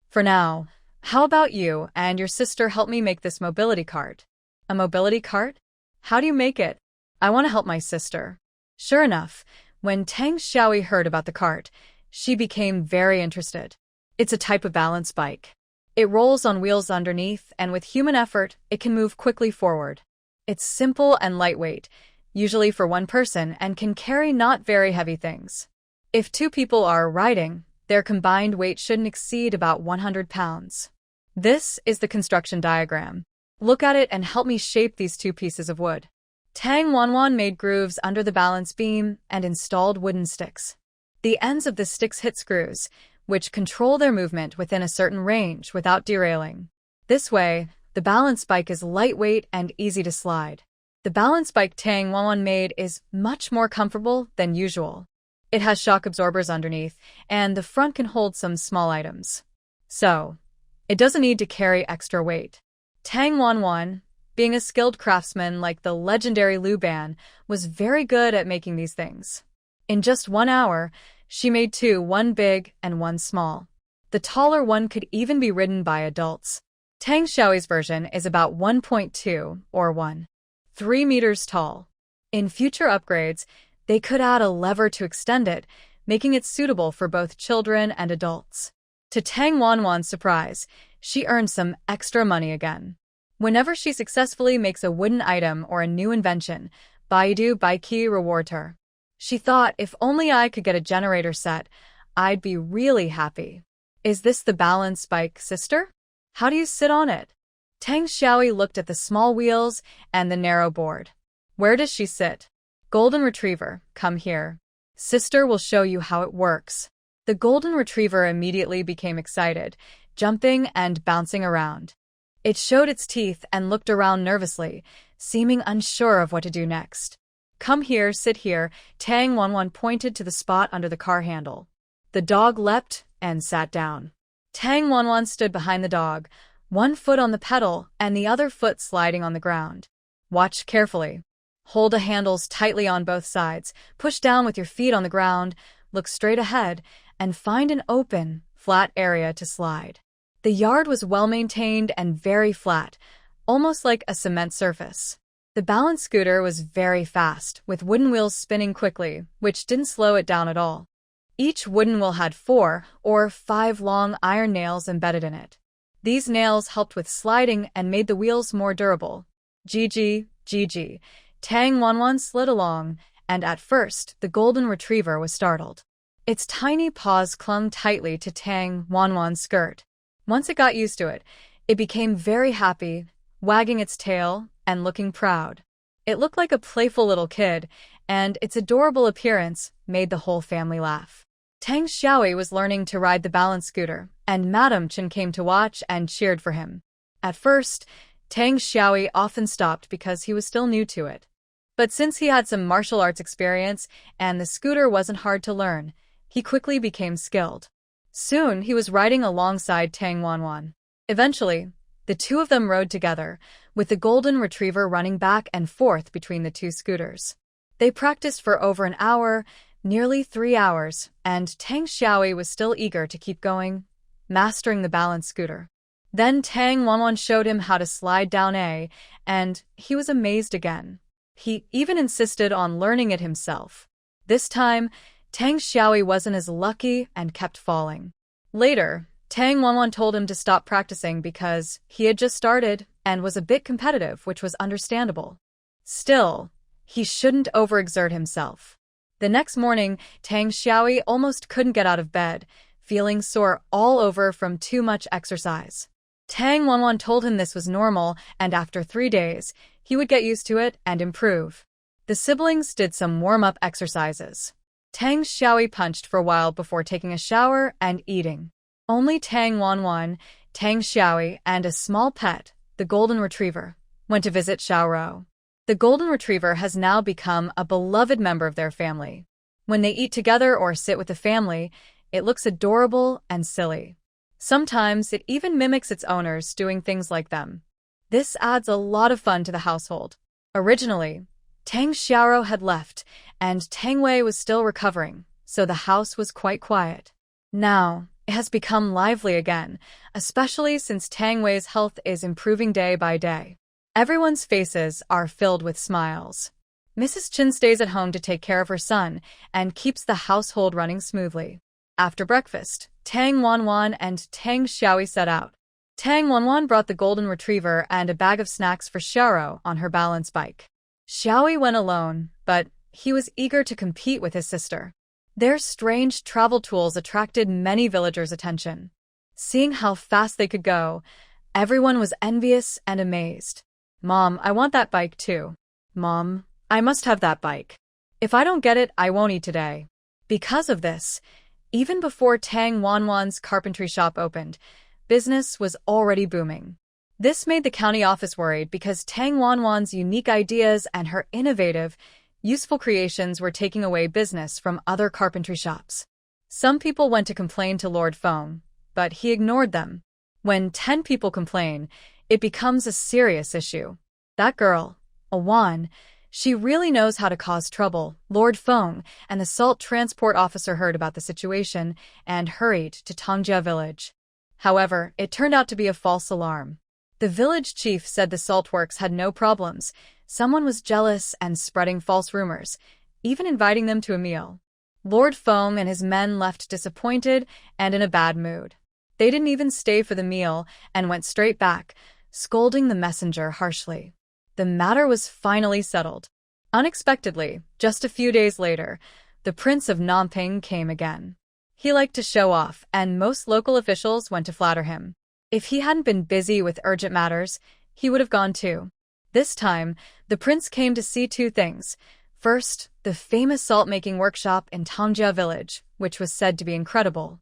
For now, how about you and your sister help me make this mobility cart? A mobility cart? How do you make it? I want to help my sister. Sure enough, when Tang Xiaoyi heard about the cart, she became very interested. It's a type of balance bike. It rolls on wheels underneath, and with human effort, it can move quickly forward. It's simple and lightweight, usually for one person, and can carry not very heavy things. If two people are riding, their combined weight shouldn't exceed about 100 pounds. This is the construction diagram. Look at it and help me shape these two pieces of wood. Tang Wanwan made grooves under the balance beam and installed wooden sticks. The ends of the sticks hit screws, which control their movement within a certain range without derailing. This way, the balance bike is lightweight and easy to slide. The balance bike Tang Wanwan made is much more comfortable than usual. It has shock absorbers underneath, and the front can hold some small items. So, it doesn't need to carry extra weight. Tang Wanwan, being a skilled craftsman like the legendary Lu Ban, was very good at making these things. In just 1 hour, she made two, one big and one small. The taller one could even be ridden by adults. Tang Xiaoyi's version is about 1.2 or 1.3 meters tall. In future upgrades, they could add a lever to extend it, making it suitable for both children and adults. To Tang Wanwan's surprise, she earned some extra money again. Whenever she successfully makes a wooden item or a new invention, Baidu Baiki rewards her. She thought, if only I could get a generator set, I'd be really happy. Is this the balance bike, sister? How do you sit on it? Tang Xiaoyi looked at the small wheels and the narrow board. Where does she sit? Golden Retriever, come here. Sister will show you how it works. The Golden Retriever immediately became excited, jumping and bouncing around. It showed its teeth and looked around nervously, seeming unsure of what to do next. Come here, sit here, Tang Wanwan pointed to the spot under the car handle. The dog leapt and sat down. Tang Wanwan stood behind the dog, one foot on the pedal and the other foot sliding on the ground. Watch carefully. Hold the handles tightly on both sides, push down with your feet on the ground, look straight ahead, and find an open, flat area to slide. The yard was well-maintained and very flat, almost like a cement surface. The balance scooter was very fast, with wooden wheels spinning quickly, which didn't slow it down at all. Each wooden wheel had 4 or 5 long iron nails embedded in it. These nails helped with sliding and made the wheels more durable. GG. Tang Wanwan slid along, and at first, the Golden Retriever was startled. Its tiny paws clung tightly to Tang Wanwan's skirt. Once it got used to it, it became very happy, wagging its tail and looking proud. It looked like a playful little kid, and its adorable appearance made the whole family laugh. Tang Xiaoyi was learning to ride the balance scooter, and Madame Chen came to watch and cheered for him. At first, Tang Xiaoi often stopped because he was still new to it. But since he had some martial arts experience and the scooter wasn't hard to learn, he quickly became skilled. Soon, he was riding alongside Tang Wanwan. Eventually, the two of them rode together, with the golden retriever running back and forth between the two scooters. They practiced for over an hour, nearly 3 hours, and Tang Xiaoi was still eager to keep going, mastering the balance scooter. Then Tang Wanwan showed him how to slide down and he was amazed again. He even insisted on learning it himself. This time, Tang Xiaoi wasn't as lucky and kept falling. Later, Tang Wanwan told him to stop practicing because he had just started and was a bit competitive, which was understandable. Still, he shouldn't overexert himself. The next morning, Tang Xiaoi almost couldn't get out of bed, feeling sore all over from too much exercise. Tang Wanwan told him this was normal, and after 3 days, he would get used to it and improve. The siblings did some warm-up exercises. Tang Xiaoi punched for a while before taking a shower and eating. Only Tang Wanwan, Tang Xiaoi, and a small pet, the golden retriever, went to visit Xiaorou. The golden retriever has now become a beloved member of their family. When they eat together or sit with the family, it looks adorable and silly. Sometimes it even mimics its owners doing things like them. This adds a lot of fun to the household. Originally, Tang Xiaorou had left, and Tang Wei was still recovering, so the house was quite quiet. Now, it has become lively again, especially since Tang Wei's health is improving day by day. Everyone's faces are filled with smiles. Mrs. Chen stays at home to take care of her son and keeps the household running smoothly. After breakfast, Tang Wanwan and Tang Xiaoi set out. Tang Wanwan brought the golden retriever and a bag of snacks for Xiaorou on her balance bike. Xiaoi went alone, but he was eager to compete with his sister. Their strange travel tools attracted many villagers' attention. Seeing how fast they could go, everyone was envious and amazed. "Mom, I want that bike too. Mom, I must have that bike. If I don't get it, I won't eat today." Because of this, even before Tang Wanwan's carpentry shop opened, business was already booming. This made the county office worried because Tang Wanwan's unique ideas and her innovative, useful creations were taking away business from other carpentry shops. Some people went to complain to Lord Feng, but he ignored them. When 10 people complain, it becomes a serious issue. That girl, Awan, she really knows how to cause trouble. Lord Feng and the salt transport officer heard about the situation and hurried to Tongjia village. However, it turned out to be a false alarm. The village chief said the salt works had no problems. Someone was jealous and spreading false rumors, even inviting them to a meal. Lord Feng and his men left disappointed and in a bad mood. They didn't even stay for the meal and went straight back, scolding the messenger harshly. The matter was finally settled. Unexpectedly, just a few days later, the Prince of Namping came again. He liked to show off, and most local officials went to flatter him. If he hadn't been busy with urgent matters, he would have gone too. This time, the prince came to see 2 things. First, the famous salt-making workshop in Tongjia village, which was said to be incredible.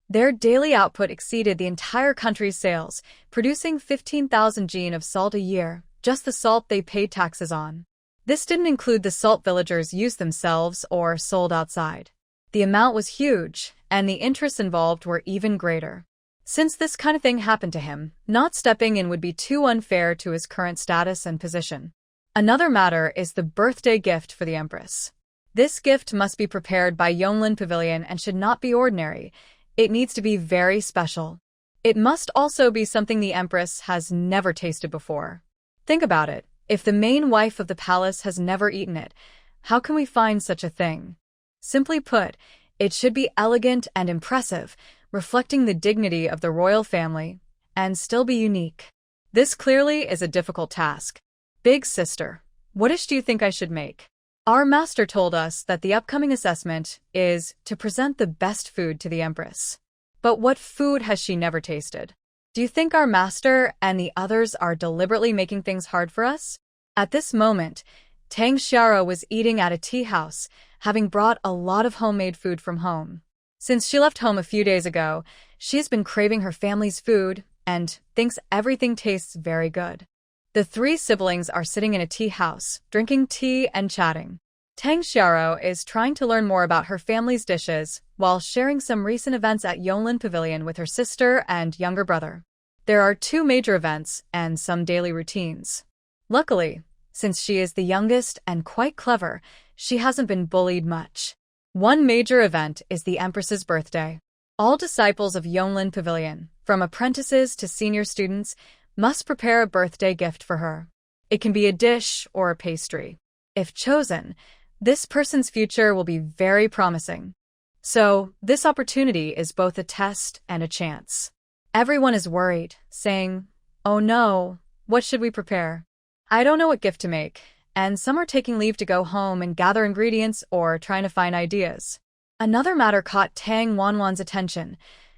Their daily output exceeded the entire country's sales, producing 15,000 jin of salt a year, just the salt they paid taxes on. This didn't include the salt villagers used themselves or sold outside. The amount was huge, and the interests involved were even greater. Since this kind of thing happened to him, not stepping in would be too unfair to his current status and position. Another matter is the birthday gift for the Empress. This gift must be prepared by Yonglin Pavilion and should not be ordinary. It needs to be very special. It must also be something the Empress has never tasted before. Think about it. If the main wife of the palace has never eaten it, how can we find such a thing? Simply put, it should be elegant and impressive, reflecting the dignity of the royal family, and still be unique. This clearly is a difficult task. Big sister, what dish do you think I should make? Our master told us that the upcoming assessment is to present the best food to the Empress. But what food has she never tasted? Do you think our master and the others are deliberately making things hard for us? At this moment, Tang Xiaorou was eating at a tea house, having brought a lot of homemade food from home. Since she left home a few days ago, she has been craving her family's food and thinks everything tastes very good. The three siblings are sitting in a tea house, drinking tea and chatting. Tang Xiaoro is trying to learn more about her family's dishes while sharing some recent events at Yonglin Pavilion with her sister and younger brother. There are two major events and some daily routines. Luckily, since she is the youngest and quite clever, she hasn't been bullied much. One major event is the Empress's birthday. All disciples of Yonglin Pavilion, from apprentices to senior students, must prepare a birthday gift for her. It can be a dish or a pastry. If chosen, this person's future will be very promising. So, this opportunity is both a test and a chance. Everyone is worried, saying, "Oh no, what should we prepare? I don't know what gift to make," and some are taking leave to go home and gather ingredients or trying to find ideas. Another matter caught Tang Wanwan's attention.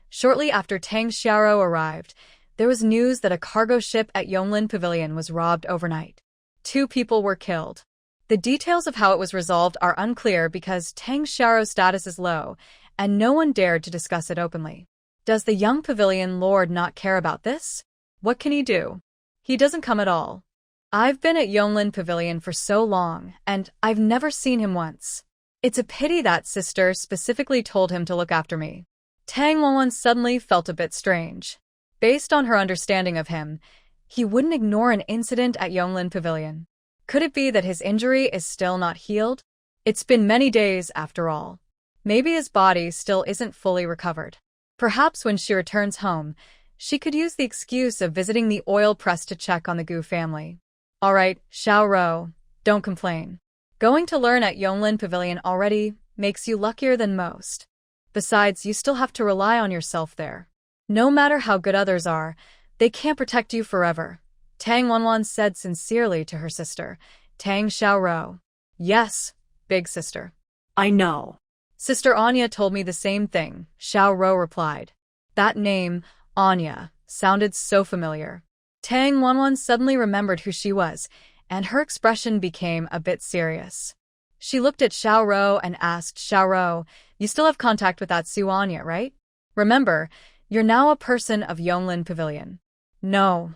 Shortly after Tang Xiaoro arrived, there was news that a cargo ship at Yonglin Pavilion was robbed overnight. 2 people were killed. The details of how it was resolved are unclear because Tang Xiaoro's status is low, and no one dared to discuss it openly. Does the young pavilion lord not care about this? What can he do? He doesn't come at all. I've been at Yonglin Pavilion for so long, and I've never seen him once. It's a pity that sister specifically told him to look after me. Tang Wanwan suddenly felt a bit strange. Based on her understanding of him, he wouldn't ignore an incident at Yonglin Pavilion. Could it be that his injury is still not healed? It's been many days after all. Maybe his body still isn't fully recovered. Perhaps when she returns home, she could use the excuse of visiting the oil press to check on the Gu family. Alright, Xiaoro, don't complain. Going to learn at Yonglin Pavilion already makes you luckier than most. Besides, you still have to rely on yourself there. No matter how good others are, they can't protect you forever. Tang Wanwan said sincerely to her sister, Tang Xiaoro. Yes, big sister. I know. Sister Anya told me the same thing, Xiaoro replied. That name, Anya, sounded so familiar. Tang Wanwan suddenly remembered who she was, and her expression became a bit serious. She looked at Xiaoro and asked, Xiaoro, you still have contact with that Su Anya, right? Remember, you're now a person of Yonglin Pavilion. No,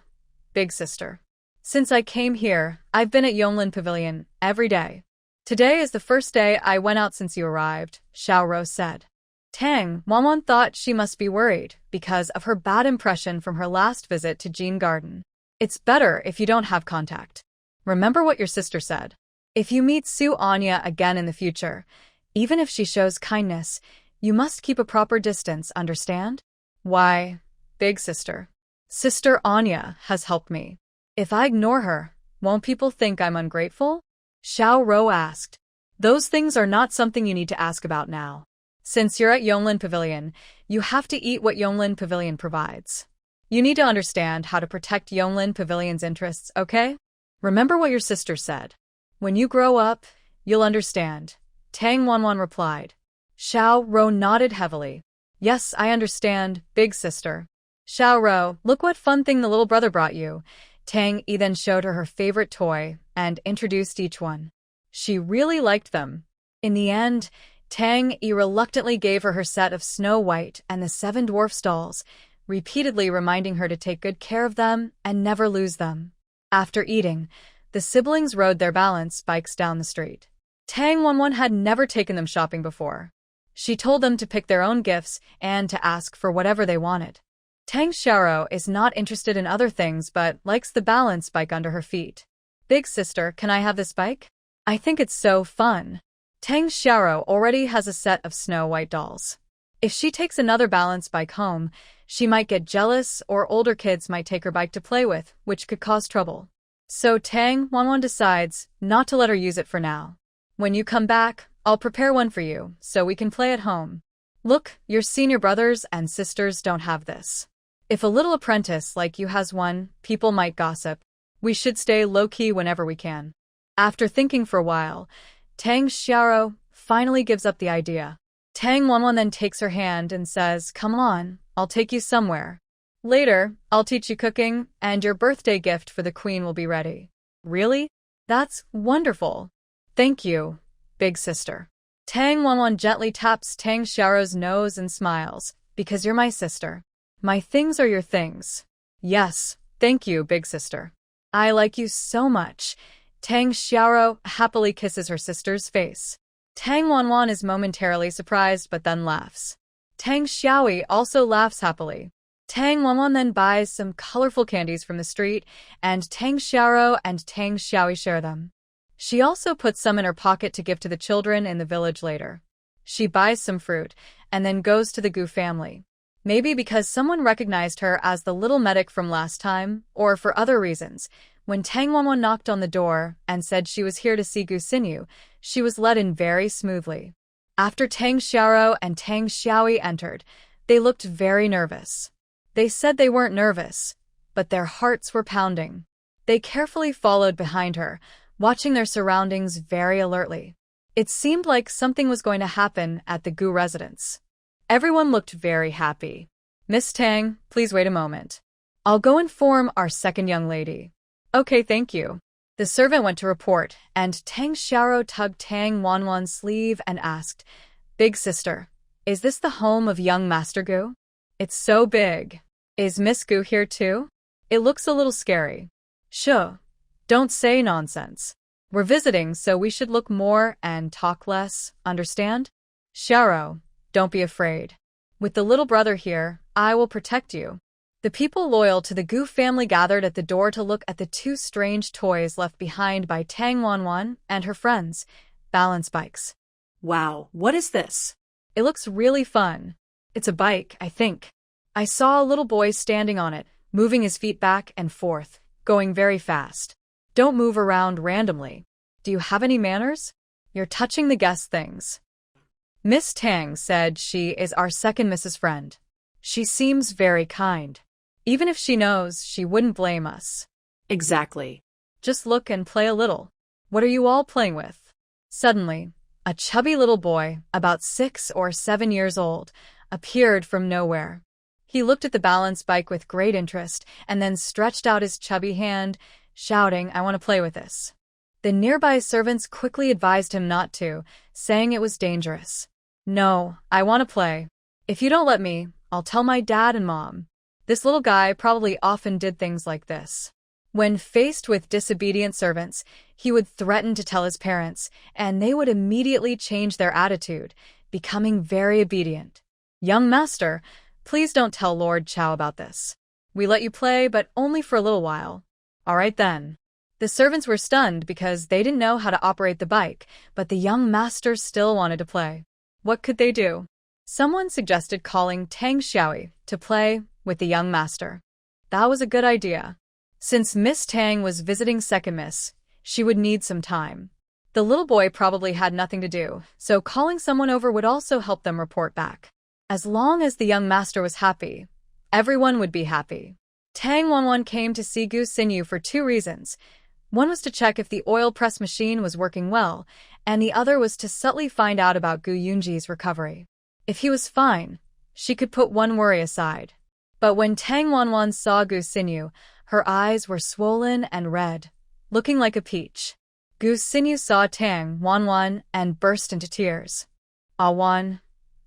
big sister. Since I came here, I've been at Yonglin Pavilion every day. Today is the first day I went out since you arrived, Xiaoro said. Tang Wanwan thought she must be worried because of her bad impression from her last visit to Jean Garden. It's better if you don't have contact. Remember what your sister said. If you meet Su Anya again in the future, even if she shows kindness, you must keep a proper distance, understand? Why, big sister. Sister Anya has helped me. If I ignore her, won't people think I'm ungrateful? Xiaoro asked. Those things are not something you need to ask about now. Since you're at Yonglin Pavilion, you have to eat what Yonglin Pavilion provides. You need to understand how to protect Yonglin Pavilion's interests, okay? Remember what your sister said. When you grow up, you'll understand. Tang Wanwan replied. Xiaoro nodded heavily. Yes, I understand, big sister. Xiaoro, look what fun thing the little brother brought you. Tang Yi then showed her her favorite toy and introduced each one. She really liked them. In the end, Tang Yi reluctantly gave her her set of Snow White and the 7 dwarf dolls, repeatedly reminding her to take good care of them and never lose them. After eating, the siblings rode their balance bikes down the street. Tang Wanwan had never taken them shopping before. She told them to pick their own gifts and to ask for whatever they wanted. Tang Xiaoro is not interested in other things but likes the balance bike under her feet. Big sister, can I have this bike? I think it's so fun. Tang Xiaoro already has a set of Snow White dolls. If she takes another balance bike home, she might get jealous or older kids might take her bike to play with, which could cause trouble. So Tang Wanwan decides not to let her use it for now. When you come back, I'll prepare one for you so we can play at home. Look, your senior brothers and sisters don't have this. If a little apprentice like you has one, people might gossip. We should stay low-key whenever we can. After thinking for a while, Tang Xiaoro finally gives up the idea. Tang Wanwan then takes her hand and says, Come on, I'll take you somewhere. Later, I'll teach you cooking, and your birthday gift for the queen will be ready. Really? That's wonderful. Thank you, big sister. Tang Wanwan gently taps Tang Xiaoro's nose and smiles, because you're my sister. My things are your things. Yes, thank you, big sister. I like you so much. Tang Xiaoro happily kisses her sister's face. Tang Wanwan is momentarily surprised but then laughs. Tang Xiaoi also laughs happily. Tang Wanwan then buys some colorful candies from the street, and Tang Xiaoro and Tang Xiaoi share them. She also puts some in her pocket to give to the children in the village later. She buys some fruit, and then goes to the Gu family. Maybe because someone recognized her as the little medic from last time, or for other reasons. When Tang Wanwan knocked on the door and said she was here to see Gu Xinyu, she was let in very smoothly. After Tang Xiaoro and Tang Xiaoi entered, they looked very nervous. They said they weren't nervous, but their hearts were pounding. They carefully followed behind her, watching their surroundings very alertly. It seemed like something was going to happen at the Gu residence. Everyone looked very happy. Miss Tang, please wait a moment. I'll go inform our second young lady. Okay, thank you. The servant went to report, and Tang Xiaoro tugged Tang Wanwan's sleeve and asked, Big sister, is this the home of young Master Gu? It's so big. Is Miss Gu here too? It looks a little scary. Sure. Don't say nonsense. We're visiting, so we should look more and talk less, understand? Xiaoro, don't be afraid. With the little brother here, I will protect you. The people loyal to the Gu family gathered at the door to look at the two strange toys left behind by Tang Wanwan and her friends, balance bikes. Wow, what is this? It looks really fun. It's a bike, I think. I saw a little boy standing on it, moving his feet back and forth, going very fast. Don't move around randomly. Do you have any manners? You're touching the guest things. Miss Tang said she is our second Mrs. Friend. She seems very kind. Even if she knows, she wouldn't blame us. Exactly. Just look and play a little. What are you all playing with? Suddenly, a chubby little boy, about 6 or 7 years old, appeared from nowhere. He looked at the balance bike with great interest and then stretched out his chubby hand, shouting, I want to play with this. The nearby servants quickly advised him not to, saying it was dangerous. No, I want to play. If you don't let me, I'll tell my dad and mom. This little guy probably often did things like this. When faced with disobedient servants, he would threaten to tell his parents, and they would immediately change their attitude, becoming very obedient. Young master, please don't tell Lord Chow about this. We let you play, but only for a little while. All right then. The servants were stunned because they didn't know how to operate the bike, but the young master still wanted to play. What could they do? Someone suggested calling Tang Xiaoi to play with the young master. That was a good idea. Since Miss Tang was visiting second miss, she would need some time. The little boy probably had nothing to do, so calling someone over would also help them report back. As long as the young master was happy, everyone would be happy. Tang Wanwan came to see Gu Xinyu for 2 reasons. One was to check if the oil press machine was working well, and the other was to subtly find out about Gu Yunji's recovery. If he was fine, she could put one worry aside. But when Tang Wanwan saw Gu Xinyu, her eyes were swollen and red, looking like a peach. Gu Xinyu saw Tang Wanwan and burst into tears. Ah Wan,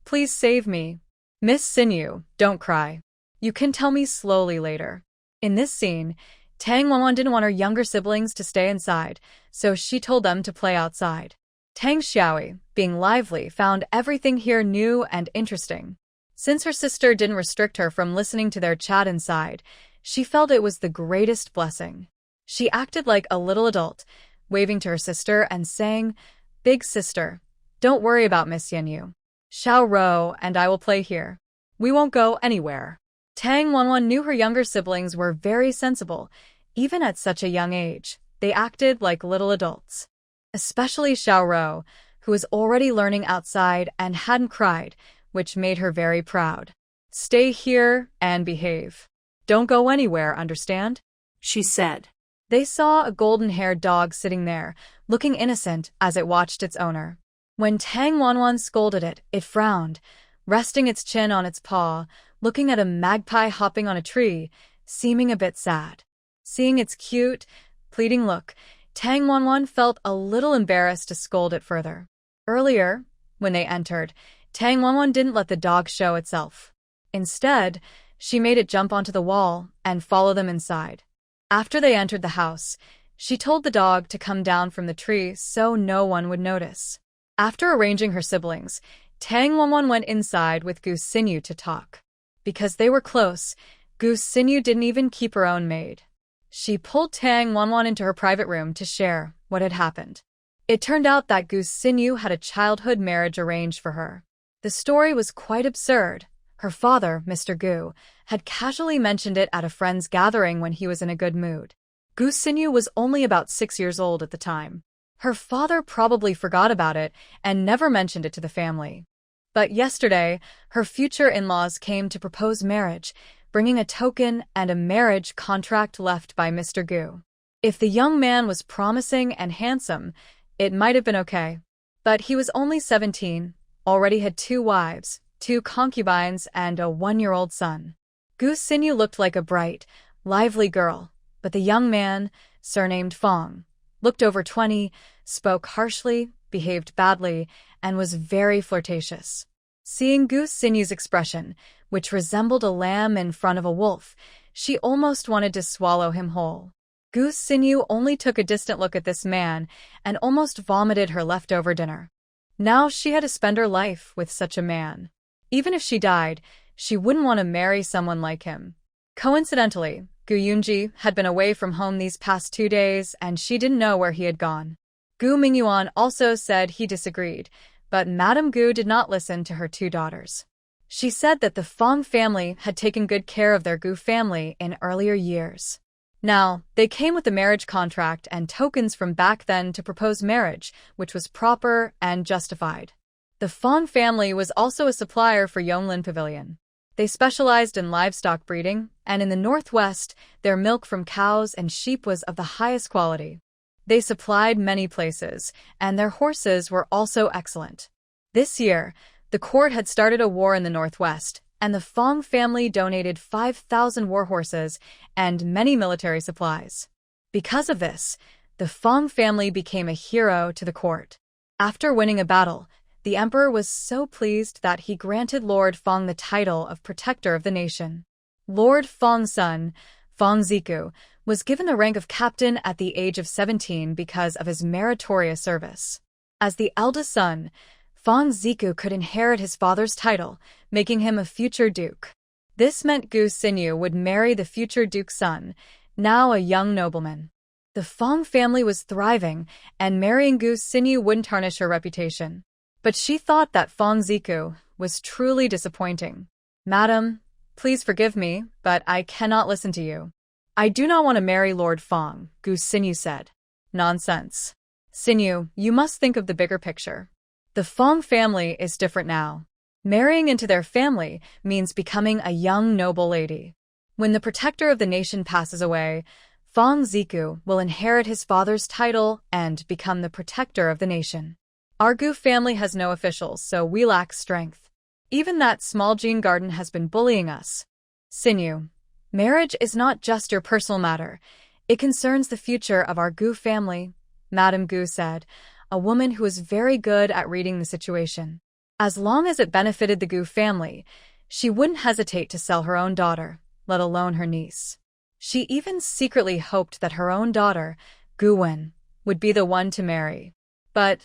please save me. Miss Xinyu, don't cry. You can tell me slowly later. In this scene, Tang Wanwan didn't want her younger siblings to stay inside, so she told them to play outside. Tang Xiaoi, being lively, found everything here new and interesting. Since her sister didn't restrict her from listening to their chat inside, she felt it was the greatest blessing. She acted like a little adult, waving to her sister and saying, Big sister, don't worry about Miss Yenyu. Xiao Ro and I will play here. We won't go anywhere. Tang Wanwan knew her younger siblings were very sensible. Even at such a young age, they acted like little adults. Especially Xiao Ro, who was already learning outside and hadn't cried, which made her very proud. Stay here and behave. Don't go anywhere, understand? She said. They saw a golden-haired dog sitting there, looking innocent as it watched its owner. When Tang Wanwan scolded it, it frowned, resting its chin on its paw, looking at a magpie hopping on a tree, seeming a bit sad. Seeing its cute, pleading look, Tang Wanwan felt a little embarrassed to scold it further. Earlier, when they entered, Tang Wanwan didn't let the dog show itself. Instead, she made it jump onto the wall and follow them inside. After they entered the house, she told the dog to come down from the tree so no one would notice. After arranging her siblings, Tang Wanwan went inside with Goose Sinew to talk. Because they were close, Goose Sinew didn't even keep her own maid. She pulled Tang Wanwan into her private room to share what had happened. It turned out that Goose Sinew had a childhood marriage arranged for her. The story was quite absurd. Her father, Mr. Gu, had casually mentioned it at a friend's gathering when he was in a good mood. Goose Sinew was only about 6 years old at the time. Her father probably forgot about it and never mentioned it to the family. But yesterday, her future in-laws came to propose marriage, bringing a token and a marriage contract left by Mr. Gu. If the young man was promising and handsome, it might have been okay. But he was only 17, already had 2 wives, 2 concubines, and a 1-year-old son. Goose Sinew looked like a bright, lively girl, but the young man, surnamed Fong, looked over 20, spoke harshly, behaved badly, and was very flirtatious. Seeing Goose Sinew's expression, which resembled a lamb in front of a wolf, she almost wanted to swallow him whole. Goose Sinew only took a distant look at this man and almost vomited her leftover dinner. Now she had to spend her life with such a man. Even if she died, she wouldn't want to marry someone like him. Coincidentally, Gu Yunji had been away from home these past 2 days and she didn't know where he had gone. Gu Mingyuan also said he disagreed, but Madame Gu did not listen to her 2 daughters. She said that the Fong family had taken good care of their Gu family in earlier years. Now, they came with the marriage contract and tokens from back then to propose marriage, which was proper and justified. The Fong family was also a supplier for Yonglin Pavilion. They specialized in livestock breeding, and in the northwest, their milk from cows and sheep was of the highest quality. They supplied many places, and their horses were also excellent. This year, the court had started a war in the northwest, and the Fong family donated 5,000 war horses and many military supplies. Because of this, the Fong family became a hero to the court. After winning a battle, the emperor was so pleased that he granted Lord Fong the title of Protector of the Nation. Lord Fong's son, Fong Ziku, was given the rank of captain at the age of 17 because of his meritorious service. As the eldest son, Fong Ziku could inherit his father's title, making him a future duke. This meant Gu Sinew would marry the future duke's son, now a young nobleman. The Fong family was thriving, and marrying Gu Sinew wouldn't tarnish her reputation. But she thought that Fong Ziku was truly disappointing. "Madam, please forgive me, but I cannot listen to you. I do not want to marry Lord Fong," Gu Sinew said. "Nonsense. Sinew, you must think of the bigger picture. The Fong family is different now. Marrying into their family means becoming a young noble lady. When the protector of the nation passes away, Fong Ziku will inherit his father's title and become the protector of the nation. Our Gu family has no officials, so we lack strength. Even that small Jean garden has been bullying us. Sinew, marriage is not just your personal matter. It concerns the future of our Gu family," Madame Gu said, a woman who was very good at reading the situation. As long as it benefited the Gu family, she wouldn't hesitate to sell her own daughter, let alone her niece. She even secretly hoped that her own daughter, Gu Wen, would be the one to marry. "But,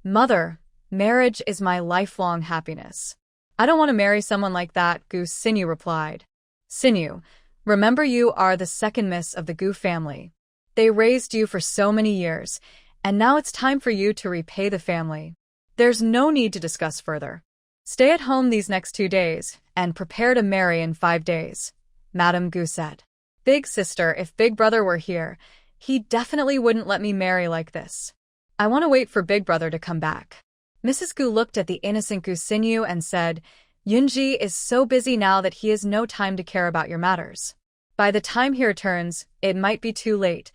Mother, marriage is my lifelong happiness. I don't want to marry someone like that," Gu Sinew replied. "Sinew, remember you are the second miss of the Gu family. They raised you for so many years, and now it's time for you to repay the family. There's no need to discuss further. Stay at home these next 2 days, and prepare to marry in 5 days, Madame Gu said. "Big sister, if Big Brother were here, he definitely wouldn't let me marry like this. I want to wait for Big Brother to come back." Mrs. Gu looked at the innocent Gu Sinew and said, "Yunji is so busy now that he has no time to care about your matters. By the time he returns, it might be too late.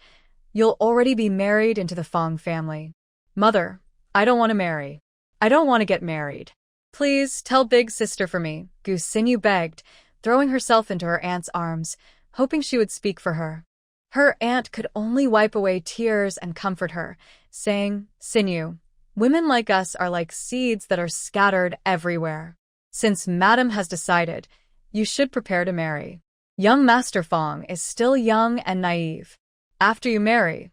You'll already be married into the Fong family." "Mother, I don't want to marry. I don't want to get married. Please tell Big Sister for me," Gu Sinew begged, throwing herself into her aunt's arms, hoping she would speak for her. Her aunt could only wipe away tears and comfort her, saying, "Sinew, women like us are like seeds that are scattered everywhere. Since Madam has decided, you should prepare to marry. Young Master Fong is still young and naive. After you marry,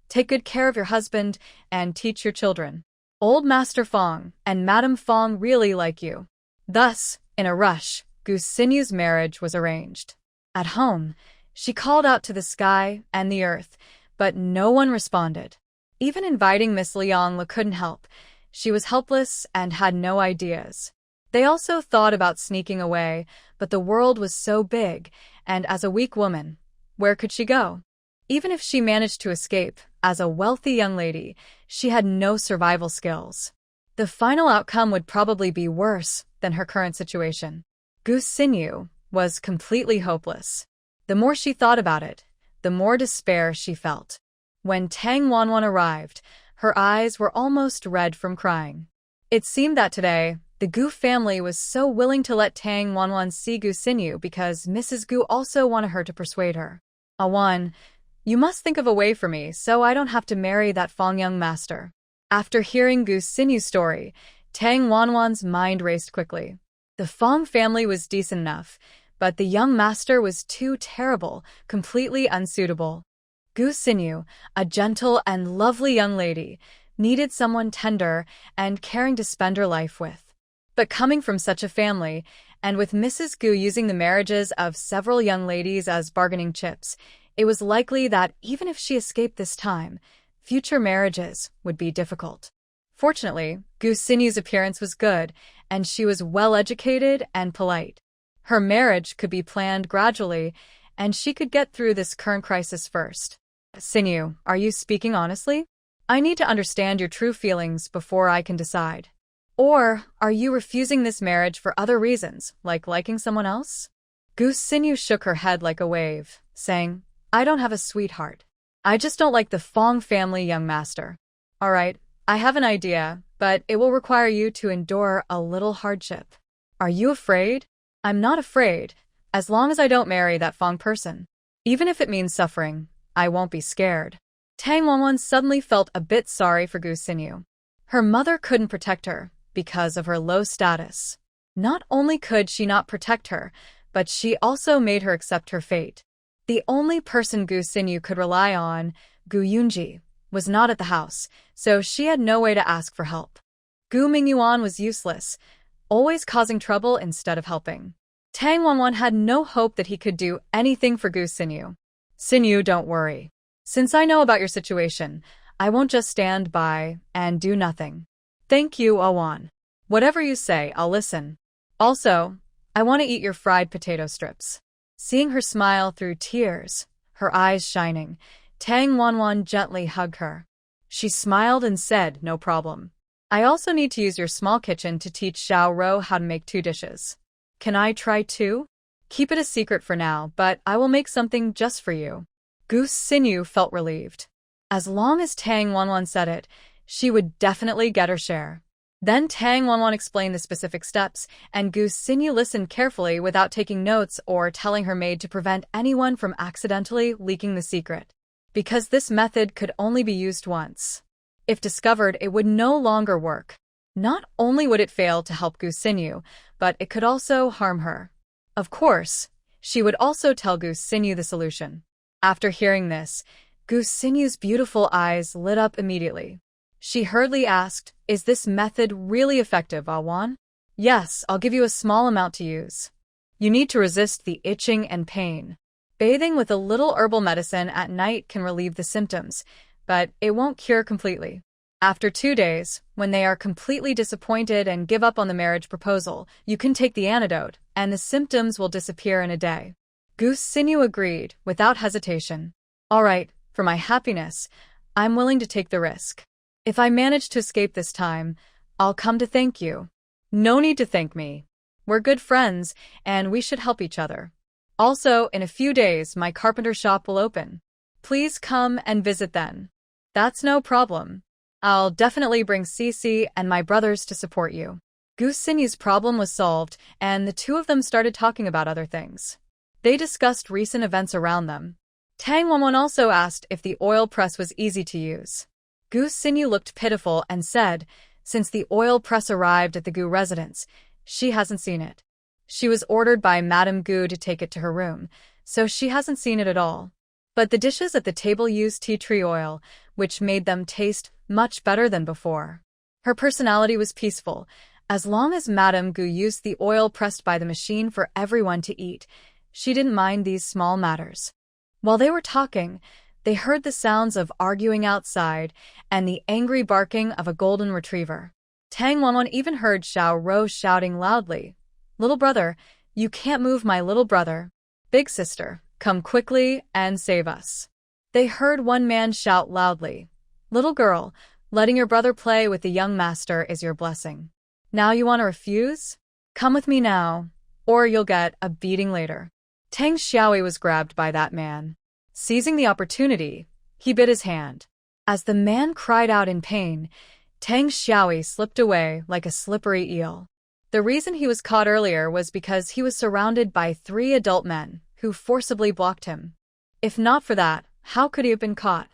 take good care of your husband and teach your children. Old Master Fong and Madame Fong really like you. Thus, in a rush, Gu Sinyu's marriage was arranged. At home, she called out to the sky and the earth, but no one responded. Even inviting Miss Liang couldn't help. She was helpless and had no ideas. They also thought about sneaking away, but the world was so big, and as a weak woman, where could she go? Even if she managed to escape, as a wealthy young lady, she had no survival skills. The final outcome would probably be worse than her current situation. Gu Sinyu was completely hopeless. The more she thought about it, the more despair she felt. When Tang Wanwan arrived, her eyes were almost red from crying. It seemed that today, the Gu family was so willing to let Tang Wanwan see Gu Sinyu because Mrs. Gu also wanted her to persuade her. Awan, you must think of a way for me so I don't have to marry that Fong young master. After hearing Gu Sinyu's story, Tang Wanwan's mind raced quickly. The Fong family was decent enough, but the young master was too terrible, completely unsuitable. Gu Sinyu, a gentle and lovely young lady, needed someone tender and caring to spend her life with. But coming from such a family, and with Mrs. Gu using the marriages of several young ladies as bargaining chips, it was likely that even if she escaped this time, future marriages would be difficult. Fortunately, Gu Sinyu's appearance was good, and she was well-educated and polite. Her marriage could be planned gradually, and she could get through this current crisis first. Sinyu, are you speaking honestly? I need to understand your true feelings before I can decide. Or are you refusing this marriage for other reasons, like liking someone else? Gu Sinyu shook her head like a wave, saying, I don't have a sweetheart. I just don't like the Fong family young master. All right, I have an idea, but it will require you to endure a little hardship. Are you afraid? I'm not afraid, as long as I don't marry that Fong person. Even if it means suffering, I won't be scared. Tang Wanwan suddenly felt a bit sorry for Gu Sinyu. Her mother couldn't protect her because of her low status. Not only could she not protect her, but she also made her accept her fate. The only person Gu Sinyu could rely on, Gu Yunji, was not at the house, so she had no way to ask for help. Gu Mingyuan was useless, always causing trouble instead of helping. Tang Wanwan had no hope that he could do anything for Gu Sinyu. Sinyu, don't worry. Since I know about your situation, I won't just stand by and do nothing. Thank you, Awan. Whatever you say, I'll listen. Also, I want to eat your fried potato strips. Seeing her smile through tears, her eyes shining, Tang Wanwan gently hugged her. She smiled and said, no problem. I also need to use your small kitchen to teach Xiao Ro how to make 2 dishes. Can I try too? Keep it a secret for now, but I will make something just for you. Gu Sinyu felt relieved. As long as Tang Wanwan said it, she would definitely get her share. Then Tang Wanwan explained the specific steps, and Gu Sinyu listened carefully without taking notes or telling her maid to prevent anyone from accidentally leaking the secret. Because this method could only be used once. If discovered, it would no longer work. Not only would it fail to help Gu Sinyu, but it could also harm her. Of course, she would also tell Gu Sinyu the solution. After hearing this, Gu Sinyu's beautiful eyes lit up immediately. She hurriedly asked, is this method really effective, Awan? Yes, I'll give you a small amount to use. You need to resist the itching and pain. Bathing with a little herbal medicine at night can relieve the symptoms, but it won't cure completely. After 2 days, when they are completely disappointed and give up on the marriage proposal, you can take the antidote, and the symptoms will disappear in a day. Gu Sinyu agreed, without hesitation. All right, for my happiness, I'm willing to take the risk. If I manage to escape this time, I'll come to thank you. No need to thank me. We're good friends, and we should help each other. Also, in a few days, my carpenter shop will open. Please come and visit then. That's no problem. I'll definitely bring Cece and my brothers to support you. Gu Sinyu's problem was solved, and the 2 of them started talking about other things. They discussed recent events around them. Tang Wanwan also asked if the oil press was easy to use. Gu Sinyu looked pitiful and said, since the oil press arrived at the Gu residence, she hasn't seen it. She was ordered by Madame Gu to take it to her room, so she hasn't seen it at all. But the dishes at the table used tea tree oil, which made them taste much better than before. Her personality was peaceful. As long as Madame Gu used the oil pressed by the machine for everyone to eat, she didn't mind these small matters. While they were talking, they heard the sounds of arguing outside and the angry barking of a golden retriever. Tang Wanwan even heard Xiao Rou shouting loudly, "Little brother, you can't move my little brother. Big sister, come quickly and save us." They heard one man shout loudly, "Little girl, letting your brother play with the young master is your blessing. Now you want to refuse? Come with me now, or you'll get a beating later." Tang Xiaoyi was grabbed by that man. Seizing the opportunity, he bit his hand. As the man cried out in pain, Tang Xiaoyi slipped away like a slippery eel. The reason he was caught earlier was because he was surrounded by 3 adult men who forcibly blocked him. If not for that, how could he have been caught?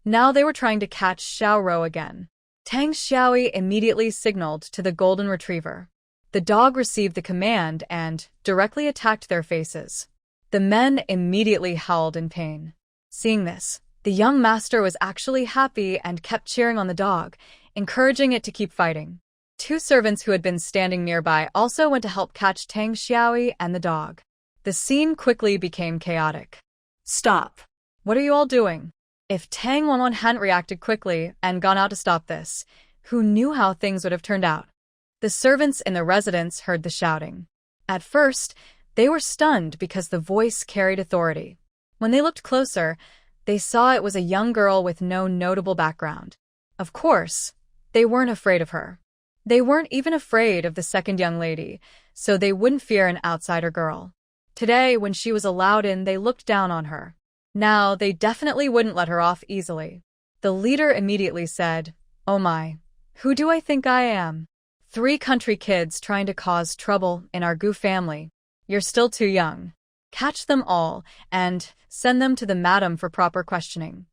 Now they were trying to catch Xiao Rou again. Tang Xiaoyi immediately signaled to the golden retriever. The dog received the command and directly attacked their faces. The men immediately howled in pain. Seeing this, the young master was actually happy and kept cheering on the dog, encouraging it to keep fighting. 2 servants who had been standing nearby also went to help catch Tang Xiaoyi and the dog. The scene quickly became chaotic. "Stop! What are you all doing?" If Tang Wanwan hadn't reacted quickly and gone out to stop this, who knew how things would have turned out? The servants in the residence heard the shouting. At first, they were stunned because the voice carried authority. When they looked closer, they saw it was a young girl with no notable background. Of course, they weren't afraid of her. They weren't even afraid of the second young lady, so they wouldn't fear an outsider girl. Today, when she was allowed in, they looked down on her. Now, they definitely wouldn't let her off easily. The leader immediately said, "Oh my, who do I think I am? 3 country kids trying to cause trouble in our Gu family. You're still too young. Catch them all and send them to the madam for proper questioning.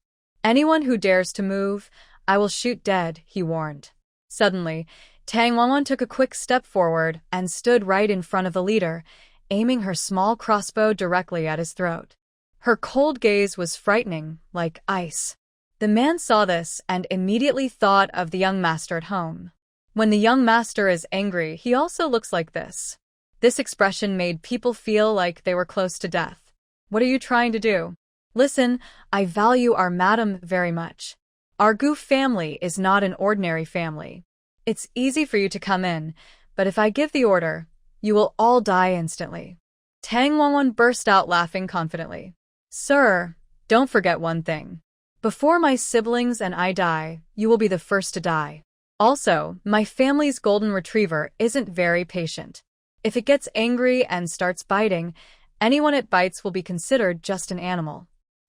Anyone who dares to move, I will shoot dead," he warned. Suddenly, Tang Wanwan took a quick step forward and stood right in front of the leader, aiming her small crossbow directly at his throat. Her cold gaze was frightening, like ice. The man saw this and immediately thought of the young master at home. When the young master is angry, he also looks like this. This expression made people feel like they were close to death. "What are you trying to do?" "Listen, I value our madam very much. Our Gu family is not an ordinary family. It's easy for you to come in, but if I give the order, you will all die instantly." Tang Wanwan burst out laughing confidently. "Sir, don't forget one thing. Before my siblings and I die, you will be the first to die. Also, my family's golden retriever isn't very patient. If it gets angry and starts biting, anyone it bites will be considered just an animal.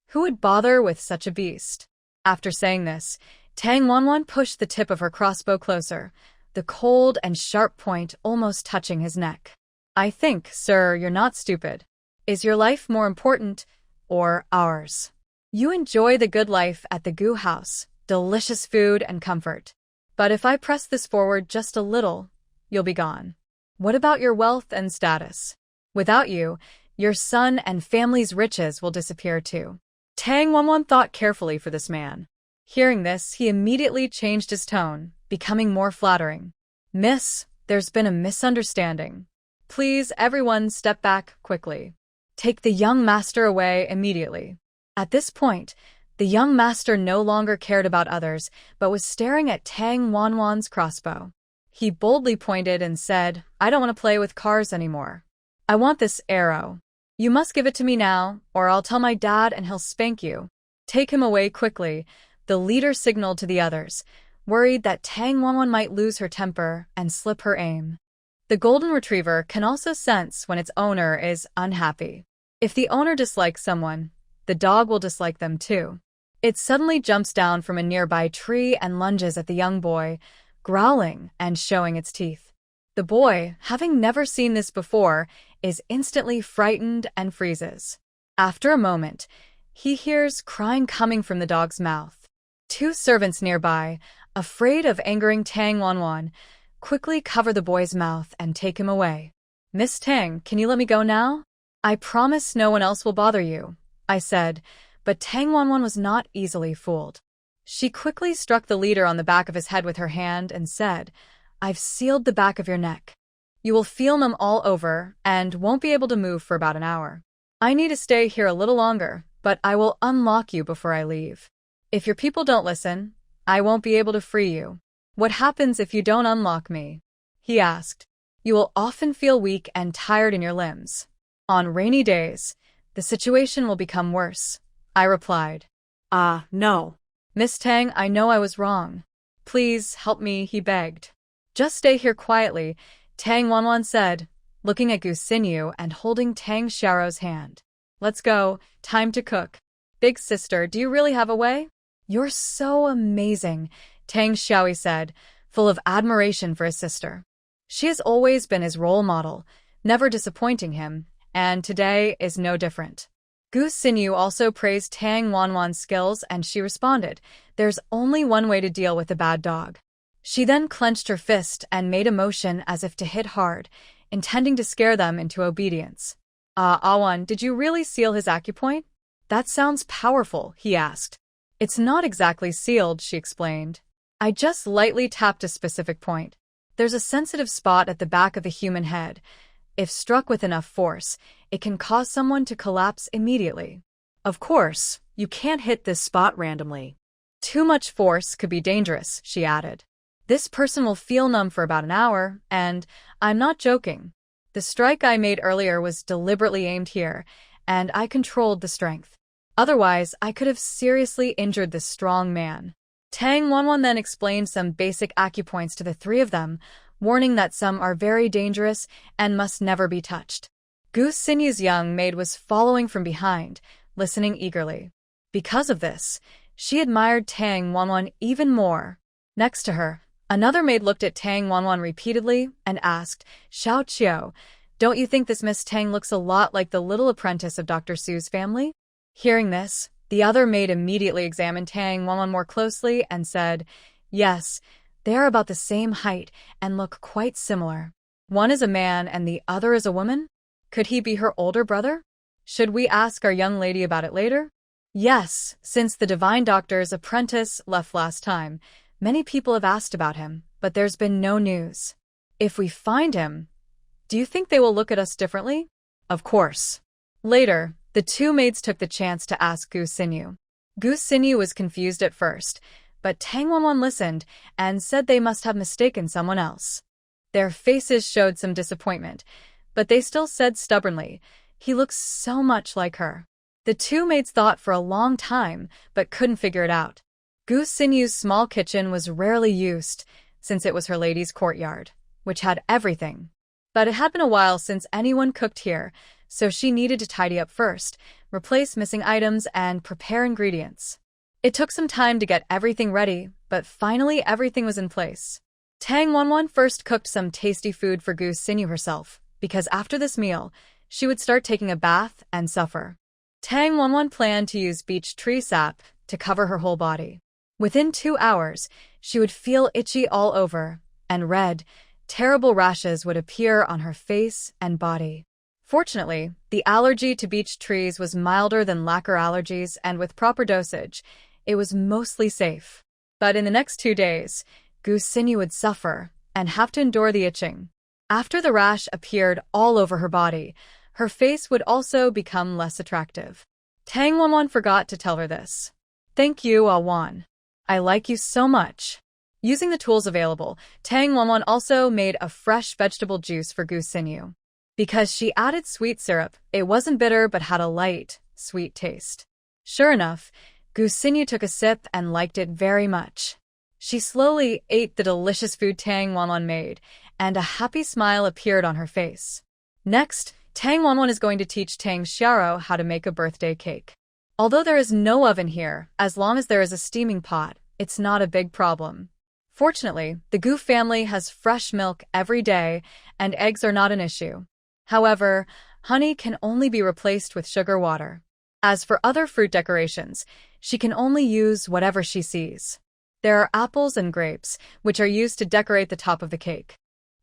Who would bother with such a beast?" After saying this, Tang Wanwan pushed the tip of her crossbow closer, the cold and sharp point almost touching his neck. "I think, sir, you're not stupid. Is your life more important, or ours? You enjoy the good life at the Gu house, delicious food and comfort. But if I press this forward just a little, you'll be gone. What about your wealth and status? Without you, your son and family's riches will disappear too." Tang Wanwan thought carefully for this man. Hearing this, he immediately changed his tone, becoming more flattering. "Miss, there's been a misunderstanding. Please, everyone step back quickly. Take the young master away immediately." At this point, the young master no longer cared about others, but was staring at Tang Wanwan's crossbow. He boldly pointed and said, "I don't want to play with cars anymore. I want this arrow. You must give it to me now, or I'll tell my dad and he'll spank you. Take him away quickly." The leader signaled to the others, worried that Tang Wanwan might lose her temper and slip her aim. The golden retriever can also sense when its owner is unhappy. If the owner dislikes someone, the dog will dislike them too. It suddenly jumps down from a nearby tree and lunges at the young boy, growling and showing its teeth. The boy, having never seen this before, is instantly frightened and freezes. After a moment, he hears crying coming from the dog's mouth. 2 servants nearby, afraid of angering Tang Wanwan, quickly cover the boy's mouth and take him away. "Miss Tang, can you let me go now? I promise no one else will bother you, I said, but Tang Wanwan was not easily fooled. She quickly struck the leader on the back of his head with her hand and said, I've sealed the back of your neck. You will feel numb all over and won't be able to move for about an hour. I need to stay here a little longer, but I will unlock you before I leave. If your people don't listen, I won't be able to free you. What happens if you don't unlock me? He asked. You will often feel weak and tired in your limbs. On rainy days, the situation will become worse, I replied. No. Miss Tang, I know I was wrong. Please help me, he begged. Just stay here quietly, Tang Wanwan said, looking at Gu Xinyu and holding Tang Xiao's hand. Let's go, time to cook. Big sister, do you really have a way? You're so amazing, Tang Xiaoi said, full of admiration for his sister. She has always been his role model, never disappointing him, and today is no different. Gu Xinyu also praised Tang Wanwan's skills and she responded, there's only one way to deal with a bad dog. She then clenched her fist and made a motion as if to hit hard, intending to scare them into obedience. Awan, did you really seal his acupoint? That sounds powerful, he asked. It's not exactly sealed, she explained. I just lightly tapped a specific point. There's a sensitive spot at the back of the human head. If struck with enough force, it can cause someone to collapse immediately. Of course, you can't hit this spot randomly. Too much force could be dangerous, she added. This person will feel numb for about an hour, and I'm not joking. The strike I made earlier was deliberately aimed here, and I controlled the strength. Otherwise, I could have seriously injured this strong man. Tang Wanwan then explained some basic acupoints to the three of them, warning that some are very dangerous and must never be touched. Gu Xinyu's young maid was following from behind, listening eagerly. Because of this, she admired Tang Wanwan even more. Next to her, another maid looked at Tang Wanwan repeatedly and asked, Xiao Qiao, don't you think this Miss Tang looks a lot like the little apprentice of Dr. Su's family? Hearing this, the other maid immediately examined Tang Wanwan more closely and said, yes, they are about the same height and look quite similar. One is a man and the other is a woman? Could he be her older brother? Should we ask our young lady about it later? Yes, since the divine doctor's apprentice left last time, many people have asked about him, but there's been no news. If we find him, do you think they will look at us differently? Of course. Later, the two maids took the chance to ask Gu Xinyu. Gu Xinyu was confused at first, but Tang Wanwan listened and said they must have mistaken someone else. Their faces showed some disappointment, but they still said stubbornly, he looks so much like her. The two maids thought for a long time, but couldn't figure it out. Gu Xinyu's small kitchen was rarely used, since it was her lady's courtyard, which had everything. But it had been a while since anyone cooked here, so she needed to tidy up first, replace missing items, and prepare ingredients. It took some time to get everything ready, but finally everything was in place. Tang Wanwan first cooked some tasty food for Gu Xinyu herself, because after this meal, she would start taking a bath and suffer. Tang Wanwan planned to use beech tree sap to cover her whole body. Within 2 hours, she would feel itchy all over, and red, terrible rashes would appear on her face and body. Fortunately, the allergy to beech trees was milder than lacquer allergies, and with proper dosage, it was mostly safe. But in the next 2 days, Gu Xinyu would suffer and have to endure the itching. After the rash appeared all over her body, her face would also become less attractive. Tang Wanwan forgot to tell her this. Thank you, Awan. I like you so much. Using the tools available, Tang Wanwan also made a fresh vegetable juice for Gu Xinyu. Because she added sweet syrup, it wasn't bitter but had a light, sweet taste. Sure enough, Gu Xinyu took a sip and liked it very much. She slowly ate the delicious food Tang Wanwan made, and a happy smile appeared on her face. Next, Tang Wanwan is going to teach Tang Xiao how to make a birthday cake. Although there is no oven here, as long as there is a steaming pot, it's not a big problem. Fortunately, the Gu family has fresh milk every day, and eggs are not an issue. However, honey can only be replaced with sugar water. As for other fruit decorations, she can only use whatever she sees. There are apples and grapes, which are used to decorate the top of the cake.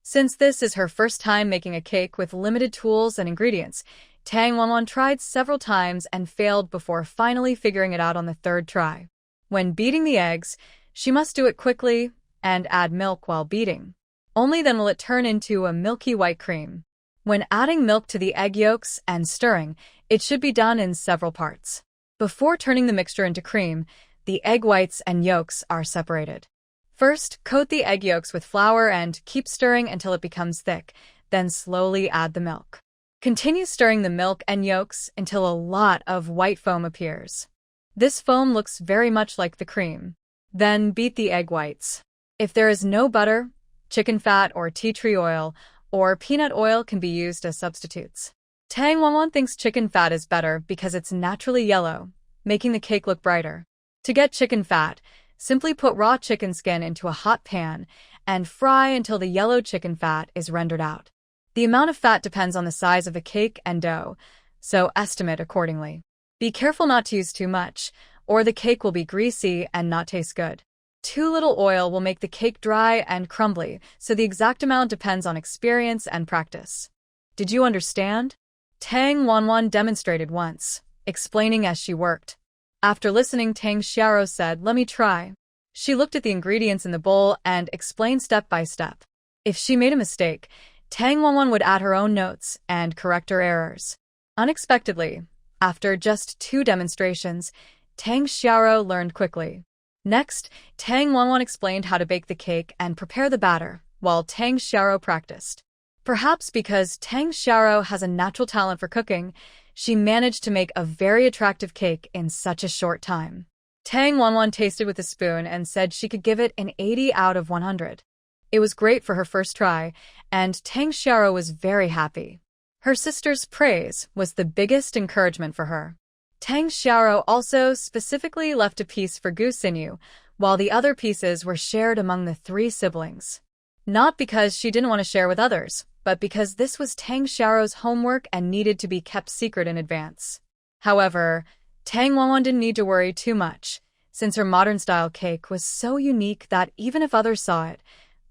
Since this is her first time making a cake with limited tools and ingredients, Tang Wanwan tried several times and failed before finally figuring it out on the third try. When beating the eggs, she must do it quickly and add milk while beating. Only then will it turn into a milky white cream. When adding milk to the egg yolks and stirring, it should be done in several parts. Before turning the mixture into cream, the egg whites and yolks are separated. First, coat the egg yolks with flour and keep stirring until it becomes thick, then slowly add the milk. Continue stirring the milk and yolks until a lot of white foam appears. This foam looks very much like the cream. Then beat the egg whites. If there is no butter, chicken fat or tea tree oil, or peanut oil can be used as substitutes. Tang Wanwan thinks chicken fat is better because it's naturally yellow, making the cake look brighter. To get chicken fat, simply put raw chicken skin into a hot pan and fry until the yellow chicken fat is rendered out. The amount of fat depends on the size of the cake and dough, so estimate accordingly. Be careful not to use too much, or the cake will be greasy and not taste good. Too little oil will make the cake dry and crumbly, so the exact amount depends on experience and practice. Did you understand? Tang Wanwan demonstrated once, explaining as she worked. After listening, Tang Xiao said, "Let me try." She looked at the ingredients in the bowl and explained step by step. If she made a mistake, Tang Wanwan would add her own notes and correct her errors. Unexpectedly, after just 2 demonstrations, Tang Xiao learned quickly. Next, Tang Wanwan explained how to bake the cake and prepare the batter, while Tang Xiao practiced. Perhaps because Tang Xiao has a natural talent for cooking, she managed to make a very attractive cake in such a short time. Tang Wanwan tasted with a spoon and said she could give it an 80 out of 100. It was great for her first try, and Tang Xiao was very happy. Her sister's praise was the biggest encouragement for her. Tang Xiao also specifically left a piece for Gu Xinyu, while the other pieces were shared among the 3 siblings. Not because she didn't want to share with others, but because this was Tang Xiao's homework and needed to be kept secret in advance. However, Tang Wanwan didn't need to worry too much, since her modern-style cake was so unique that even if others saw it,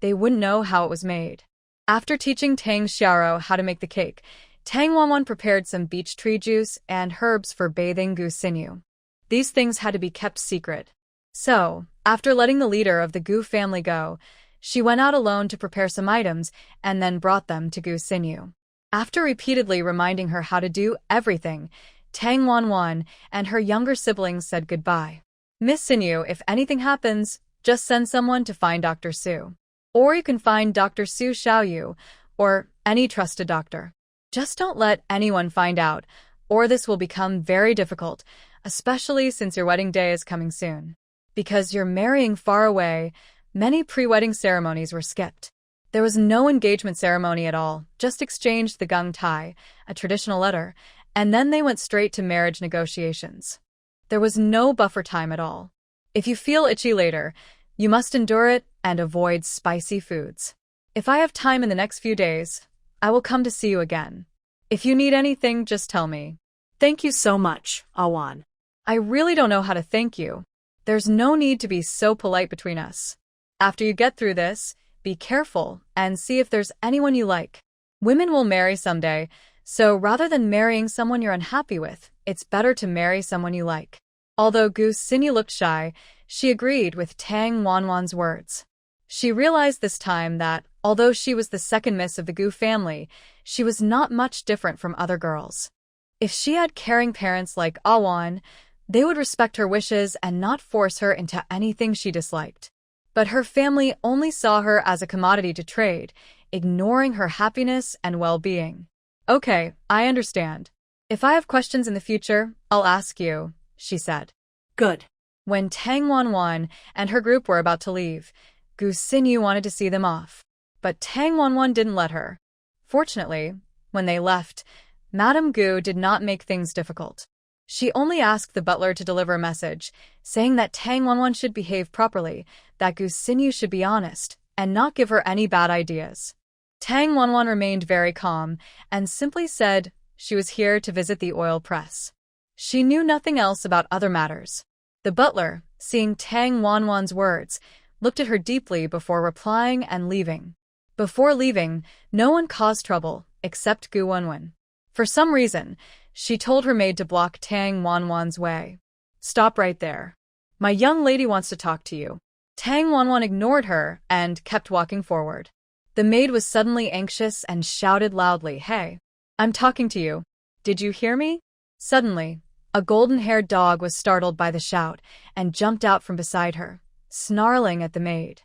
they wouldn't know how it was made. After teaching Tang Xiao how to make the cake, Tang Wanwan prepared some beech tree juice and herbs for bathing Gu Xinyu. These things had to be kept secret. So, after letting the leader of the Gu family go, she went out alone to prepare some items and then brought them to Gu Xinyu. After repeatedly reminding her how to do everything, Tang Wanwan and her younger siblings said goodbye. "Miss Xinyu, if anything happens, just send someone to find Dr. Su. Or you can find Dr. Su Xiaoyu, or any trusted doctor. Just don't let anyone find out, or this will become very difficult, especially since your wedding day is coming soon. Because you're marrying far away, many pre-wedding ceremonies were skipped. There was no engagement ceremony at all, just exchanged the gung tai, a traditional letter, and then they went straight to marriage negotiations. There was no buffer time at all. If you feel itchy later, you must endure it and avoid spicy foods. If I have time in the next few days, I will come to see you again. If you need anything, just tell me." Thank you so much, Awan. I really don't know how to thank you. There's no need to be so polite between us. After you get through this, be careful and see if there's anyone you like. Women will marry someday, so rather than marrying someone you're unhappy with, it's better to marry someone you like. Although Gu Xinyu looked shy, she agreed with Tang Wanwan's words. She realized this time that, although she was the second miss of the Gu family, she was not much different from other girls. If she had caring parents like Awan, they would respect her wishes and not force her into anything she disliked. But her family only saw her as a commodity to trade, ignoring her happiness and well-being. "Okay, I understand. If I have questions in the future, I'll ask you," she said. Good. When Tang Wanwan and her group were about to leave, Gu Xinyu wanted to see them off. But Tang Wanwan didn't let her. Fortunately, when they left, Madame Gu did not make things difficult. She only asked the butler to deliver a message, saying that Tang Wanwan should behave properly, that Gu Xinyu should be honest, and not give her any bad ideas. Tang Wanwan remained very calm, and simply said she was here to visit the oil press. She knew nothing else about other matters. The butler, seeing Tang Wanwan's words, looked at her deeply before replying and leaving. Before leaving, no one caused trouble, except Gu Wenwen. For some reason, she told her maid to block Tang Wanwan's way. "Stop right there. My young lady wants to talk to you." Tang Wanwan ignored her and kept walking forward. The maid was suddenly anxious and shouted loudly, "Hey, I'm talking to you. Did you hear me?" Suddenly, a golden-haired dog was startled by the shout and jumped out from beside her, snarling at the maid.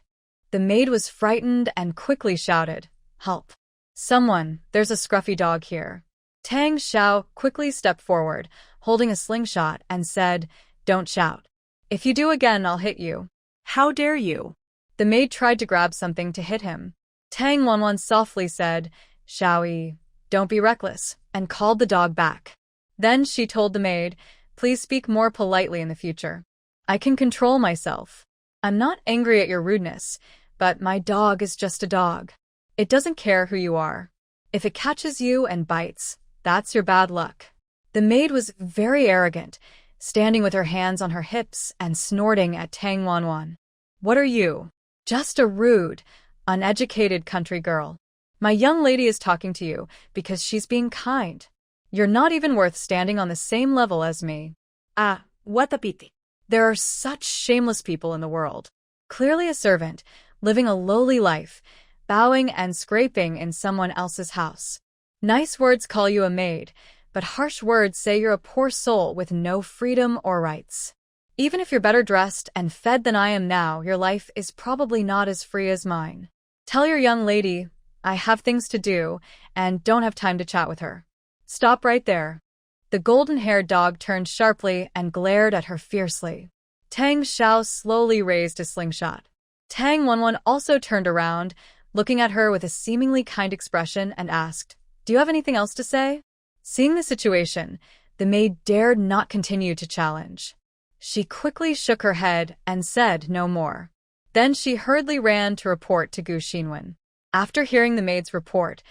The maid was frightened and quickly shouted, "Help! Someone, there's a scruffy dog here." Tang Xiao quickly stepped forward, holding a slingshot, and said, "Don't shout. If you do again, I'll hit you." How dare you? The maid tried to grab something to hit him. Tang Wanwan softly said, "Xiaoyi, don't be reckless," and called the dog back. Then she told the maid, "Please speak more politely in the future. I can control myself. I'm not angry at your rudeness, but my dog is just a dog. It doesn't care who you are. If it catches you and bites, that's your bad luck." The maid was very arrogant, standing with her hands on her hips and snorting at Tang Wanwan. "What are you? Just a rude, uneducated country girl. My young lady is talking to you because she's being kind. You're not even worth standing on the same level as me." Ah, what a pity. There are such shameless people in the world. Clearly a servant, living a lowly life, bowing and scraping in someone else's house. Nice words call you a maid, but harsh words say you're a poor soul with no freedom or rights. Even if you're better dressed and fed than I am now, your life is probably not as free as mine. Tell your young lady, I have things to do and don't have time to chat with her. Stop right there." The golden-haired dog turned sharply and glared at her fiercely. Tang Xiao slowly raised his slingshot. Tang Wanwan also turned around, looking at her with a seemingly kind expression, and asked, "Do you have anything else to say?" Seeing the situation, the maid dared not continue to challenge. She quickly shook her head and said no more. Then she hurriedly ran to report to Gu Xinwen. After hearing the maid's report,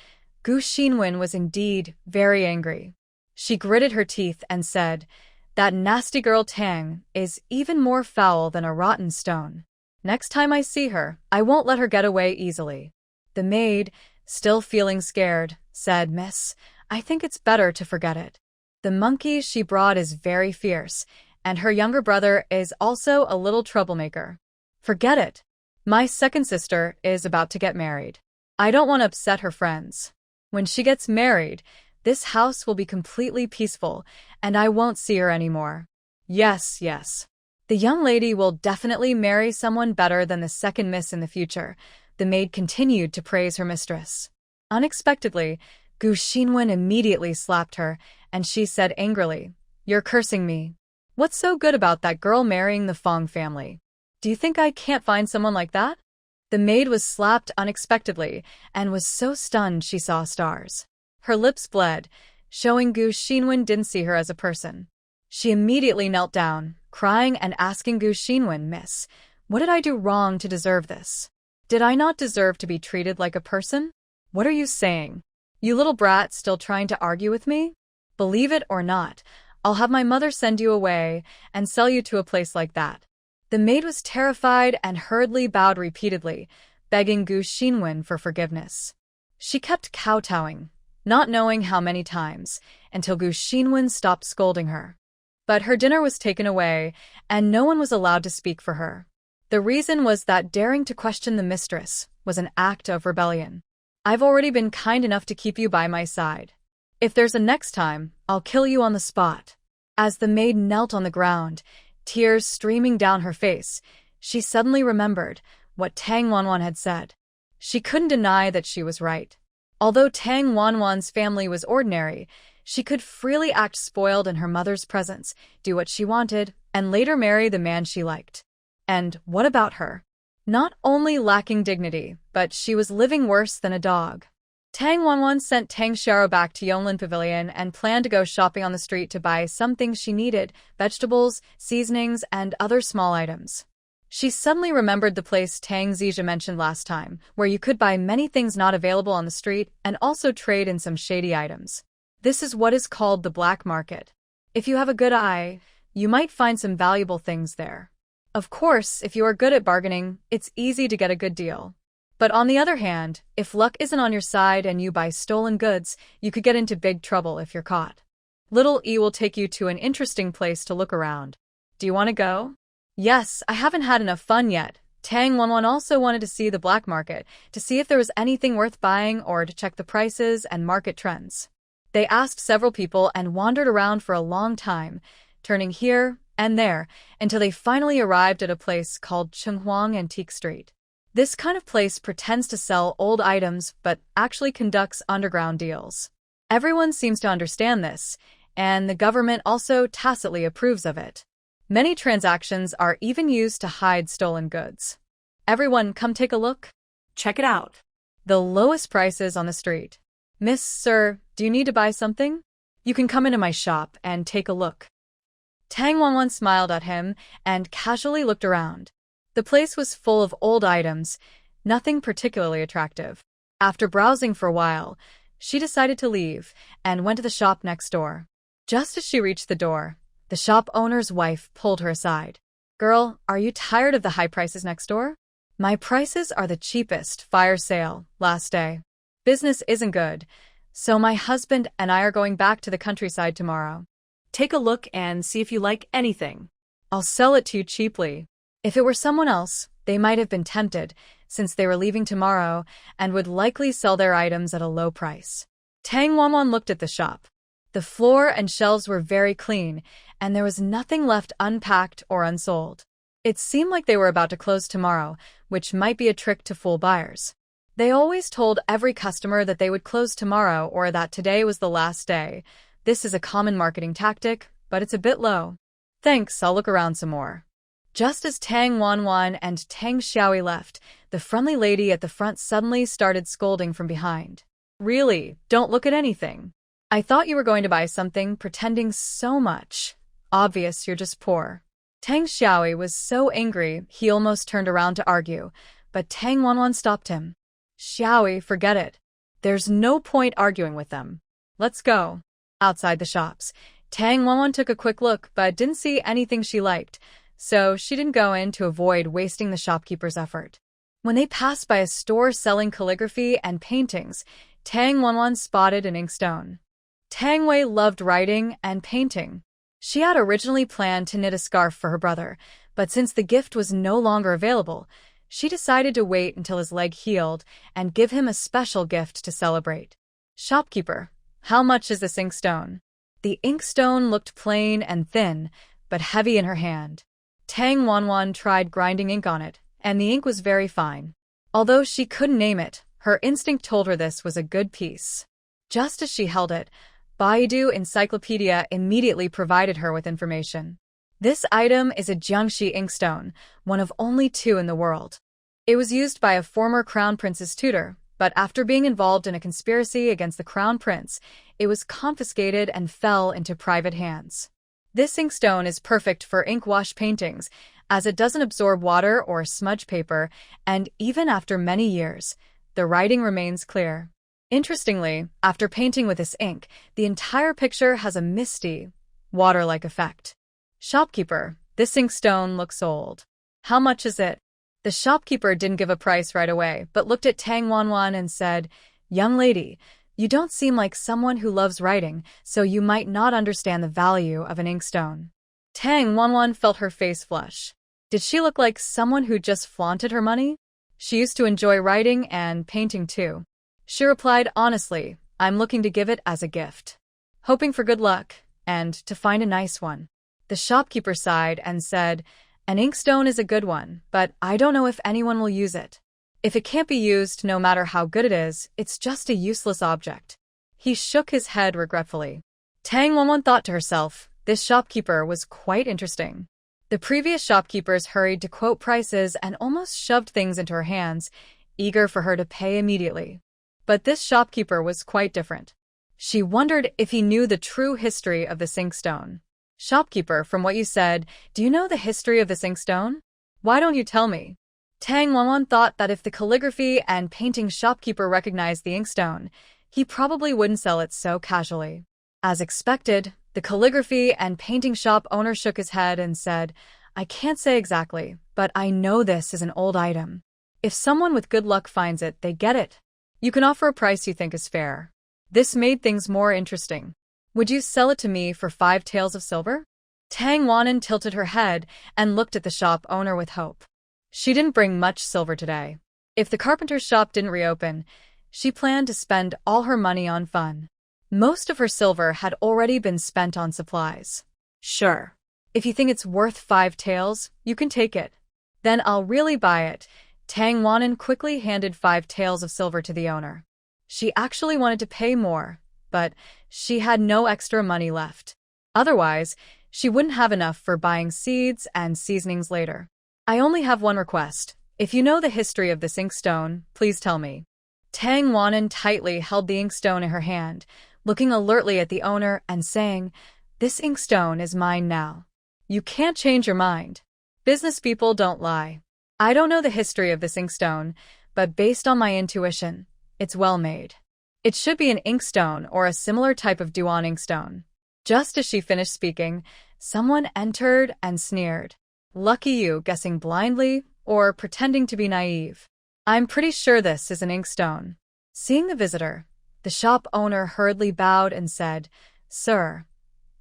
Gu Xinwen was indeed very angry. She gritted her teeth and said, "That nasty girl Tang is even more foul than a rotten stone. Next time I see her, I won't let her get away easily." The maid, still feeling scared, said, "Miss, I think it's better to forget it. The monkey she brought is very fierce, and her younger brother is also a little troublemaker. Forget it. My second sister is about to get married. I don't want to upset her friends. When she gets married, this house will be completely peaceful, and I won't see her anymore. Yes, yes. The young lady will definitely marry someone better than the second miss in the future." The maid continued to praise her mistress. Unexpectedly, Gu Xinwen immediately slapped her, and she said angrily, "You're cursing me. What's so good about that girl marrying the Fong family? Do you think I can't find someone like that?" The maid was slapped unexpectedly and was so stunned she saw stars. Her lips bled, showing Gu Xinwen didn't see her as a person. She immediately knelt down, crying and asking Gu Xinwen, "Miss, what did I do wrong to deserve this? Did I not deserve to be treated like a person? What are you saying? You little brat still trying to argue with me? Believe it or not, I'll have my mother send you away and sell you to a place like that." The maid was terrified and hurriedly bowed repeatedly, begging Gu Xinwen for forgiveness. She kept kowtowing, not knowing how many times, until Gu Xinwen stopped scolding her. But her dinner was taken away, and no one was allowed to speak for her. The reason was that daring to question the mistress was an act of rebellion. "I've already been kind enough to keep you by my side. If there's a next time, I'll kill you on the spot." As the maid knelt on the ground, tears streaming down her face, she suddenly remembered what Tang Wanwan had said. She couldn't deny that she was right. Although Tang Wanwan's family was ordinary, she could freely act spoiled in her mother's presence, do what she wanted, and later marry the man she liked. And what about her? Not only lacking dignity, but she was living worse than a dog. Tang Wanwan sent Tang Xiao back to Yonglin Pavilion and planned to go shopping on the street to buy some things she needed, vegetables, seasonings, and other small items. She suddenly remembered the place Tang Zizha mentioned last time, where you could buy many things not available on the street and also trade in some shady items. This is what is called the black market. If you have a good eye, you might find some valuable things there. Of course, if you are good at bargaining, it's easy to get a good deal. But on the other hand, if luck isn't on your side and you buy stolen goods, you could get into big trouble if you're caught. Little E will take you to an interesting place to look around. Do you want to go? Yes, I haven't had enough fun yet. Tang Wanwan also wanted to see the black market, to see if there was anything worth buying or to check the prices and market trends. They asked several people and wandered around for a long time, turning here and there, until they finally arrived at a place called Chenghuang Antique Street. This kind of place pretends to sell old items but actually conducts underground deals. Everyone seems to understand this, and the government also tacitly approves of it. Many transactions are even used to hide stolen goods. Everyone, come take a look. Check it out. The lowest prices on the street. Miss, sir, do you need to buy something? You can come into my shop and take a look. Tang Wanwan smiled at him and casually looked around. The place was full of old items, nothing particularly attractive. After browsing for a while, she decided to leave and went to the shop next door. Just as she reached the door, the shop owner's wife pulled her aside. Girl, are you tired of the high prices next door? My prices are the cheapest, fire sale, last day. Business isn't good, so my husband and I are going back to the countryside tomorrow. Take a look and see if you like anything. I'll sell it to you cheaply. If it were someone else, they might have been tempted, since they were leaving tomorrow and would likely sell their items at a low price. Tang Wanwan looked at the shop. The floor and shelves were very clean, and there was nothing left unpacked or unsold. It seemed like they were about to close tomorrow, which might be a trick to fool buyers. They always told every customer that they would close tomorrow or that today was the last day. This is a common marketing tactic, but it's a bit low. Thanks, I'll look around some more. Just as Tang Wanwan and Tang Xiaoyi left, the friendly lady at the front suddenly started scolding from behind. Really, don't look at anything. I thought you were going to buy something, pretending so much. Obvious you're just poor. Tang Xiaoyi was so angry he almost turned around to argue, but Tang Wanwan stopped him. Xiaoyi, forget it. There's no point arguing with them. Let's go. Outside the shops, Tang Wanwan took a quick look but didn't see anything she liked, so she didn't go in to avoid wasting the shopkeeper's effort. When they passed by a store selling calligraphy and paintings, Tang Wanwan spotted an inkstone. Tang Wei loved writing and painting. She had originally planned to knit a scarf for her brother, but since the gift was no longer available, she decided to wait until his leg healed and give him a special gift to celebrate. Shopkeeper, how much is this inkstone? The inkstone looked plain and thin, but heavy in her hand. Tang Wanwan tried grinding ink on it, and the ink was very fine. Although she couldn't name it, her instinct told her this was a good piece. Just as she held it, Baidu Encyclopedia immediately provided her with information. This item is a Jiangxi inkstone, one of only 2 in the world. It was used by a former crown prince's tutor, but after being involved in a conspiracy against the crown prince, it was confiscated and fell into private hands. This inkstone is perfect for ink wash paintings, as it doesn't absorb water or smudge paper, and even after many years, the writing remains clear. Interestingly, after painting with this ink, the entire picture has a misty, water-like effect. Shopkeeper, this inkstone looks old. How much is it? The shopkeeper didn't give a price right away, but looked at Tang Wanwan and said, Young lady, you don't seem like someone who loves writing, so you might not understand the value of an inkstone. Tang Wanwan felt her face flush. Did she look like someone who just flaunted her money? She used to enjoy writing and painting too. She replied honestly, I'm looking to give it as a gift. Hoping for good luck, and to find a nice one. The shopkeeper sighed and said, An inkstone is a good one, but I don't know if anyone will use it. If it can't be used, no matter how good it is, it's just a useless object. He shook his head regretfully. Tang Wanwan thought to herself, this shopkeeper was quite interesting. The previous shopkeepers hurried to quote prices and almost shoved things into her hands, eager for her to pay immediately. But this shopkeeper was quite different. She wondered if he knew the true history of this inkstone. Shopkeeper, from what you said, do you know the history of this inkstone? Why don't you tell me? Tang Wanwan thought that if the calligraphy and painting shopkeeper recognized the inkstone, he probably wouldn't sell it so casually. As expected, the calligraphy and painting shop owner shook his head and said, I can't say exactly, but I know this is an old item. If someone with good luck finds it, they get it. You can offer a price you think is fair. This made things more interesting. Would you sell it to me for 5 taels of silver? Tang Wannan tilted her head and looked at the shop owner with hope. She didn't bring much silver today. If the carpenter's shop didn't reopen, she planned to spend all her money on fun. Most of her silver had already been spent on supplies. Sure. If you think it's worth 5 taels, you can take it. Then I'll really buy it. Tang Wannan quickly handed 5 taels of silver to the owner. She actually wanted to pay more, but she had no extra money left. Otherwise, she wouldn't have enough for buying seeds and seasonings later. I only have one request. If you know the history of this inkstone, please tell me. Tang Wannan tightly held the inkstone in her hand, looking alertly at the owner and saying, "This inkstone is mine now. You can't change your mind. Business people don't lie. I don't know the history of this inkstone, but based on my intuition, it's well made. It should be an inkstone or a similar type of Duan inkstone." Just as she finished speaking, someone entered and sneered. Lucky you, guessing blindly or pretending to be naive. I'm pretty sure this is an inkstone. Seeing the visitor, the shop owner hurriedly bowed and said, "Sir,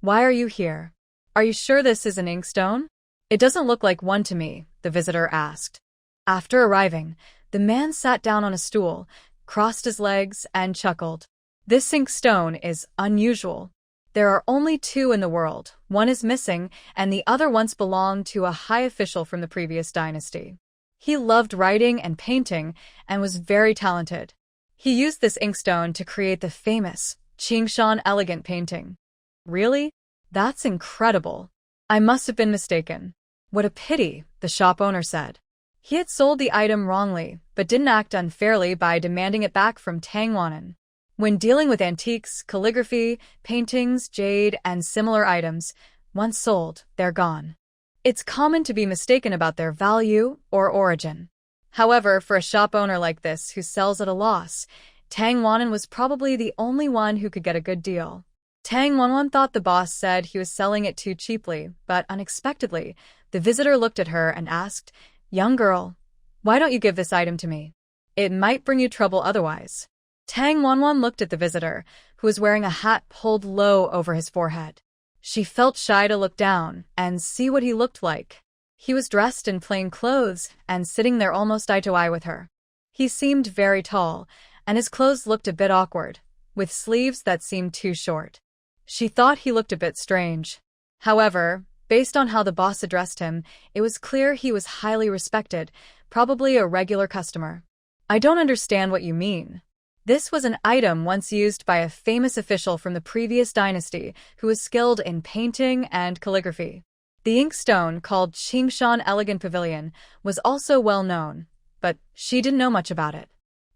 why are you here? Are you sure this is an inkstone?" "It doesn't look like one to me," the visitor asked. After arriving, the man sat down on a stool, crossed his legs, and chuckled. "This inkstone is unusual. There are only 2 in the world. One is missing, and the other once belonged to a high official from the previous dynasty. He loved writing and painting and was very talented. He used this inkstone to create the famous Qingshan elegant painting." "Really? That's incredible. I must have been mistaken." "What a pity," the shop owner said. He had sold the item wrongly, but didn't act unfairly by demanding it back from Tang Wannan. When dealing with antiques, calligraphy, paintings, jade, and similar items, once sold, they're gone. It's common to be mistaken about their value or origin. However, for a shop owner like this who sells at a loss, Tang Wannan was probably the only one who could get a good deal. Tang Wanwan thought the boss said he was selling it too cheaply, but unexpectedly, the visitor looked at her and asked, "Young girl, why don't you give this item to me? It might bring you trouble otherwise." Tang Wanwan looked at the visitor, who was wearing a hat pulled low over his forehead. She felt shy to look down and see what he looked like. He was dressed in plain clothes and sitting there almost eye to eye with her. He seemed very tall, and his clothes looked a bit awkward, with sleeves that seemed too short. She thought he looked a bit strange. However, based on how the boss addressed him, it was clear he was highly respected, probably a regular customer. "I don't understand what you mean. This was an item once used by a famous official from the previous dynasty who was skilled in painting and calligraphy. The inkstone, called Qingshan Elegant Pavilion, was also well known, but she didn't know much about it.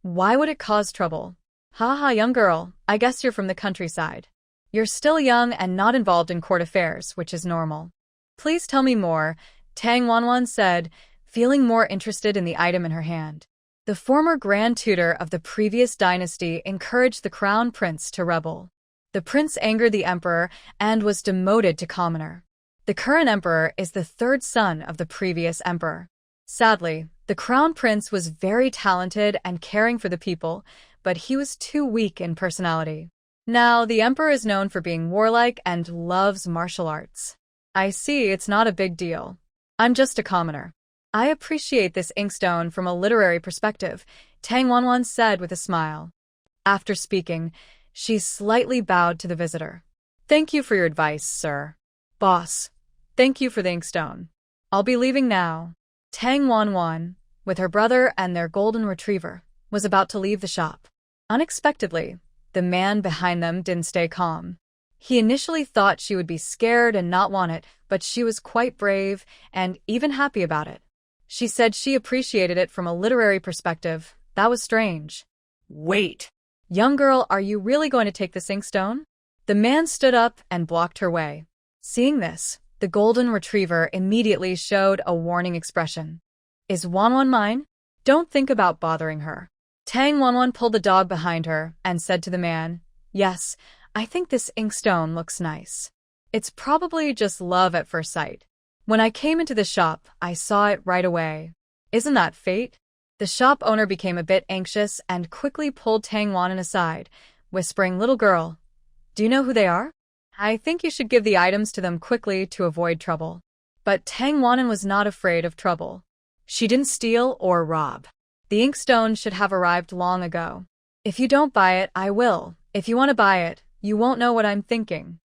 Why would it cause trouble? Ha, young girl, I guess you're from the countryside. You're still young and not involved in court affairs, which is normal. Please tell me more," Tang Wanwan said, feeling more interested in the item in her hand. The former grand tutor of the previous dynasty encouraged the crown prince to rebel. The prince angered the emperor and was demoted to commoner. The current emperor is the 3rd son of the previous emperor. Sadly, the crown prince was very talented and caring for the people, but he was too weak in personality. Now, the emperor is known for being warlike and loves martial arts. I see, it's not a big deal. I'm just a commoner. I appreciate this inkstone from a literary perspective, Tang Wanwan said with a smile. After speaking, she slightly bowed to the visitor. "Thank you for your advice, sir." "Boss, thank you for the inkstone. I'll be leaving now." Tang Wanwan, with her brother and their golden retriever, was about to leave the shop. Unexpectedly, the man behind them didn't stay calm. He initially thought she would be scared and not want it, but she was quite brave and even happy about it. She said she appreciated it from a literary perspective. That was strange. "Wait. Young girl, are you really going to take this inkstone?" The man stood up and blocked her way. Seeing this, the golden retriever immediately showed a warning expression. "Is Wanwan mine? Don't think about bothering her." Tang Wanwan pulled the dog behind her and said to the man, "Yes, I think this inkstone looks nice. It's probably just love at first sight. When I came into the shop, I saw it right away. Isn't that fate?" The shop owner became a bit anxious and quickly pulled Tang Wanan aside, whispering, "Little girl, do you know who they are? I think you should give the items to them quickly to avoid trouble." But Tang Wanan was not afraid of trouble. She didn't steal or rob. The inkstone should have arrived long ago. "If you don't buy it, I will. If you want to buy it, you won't know what I'm thinking."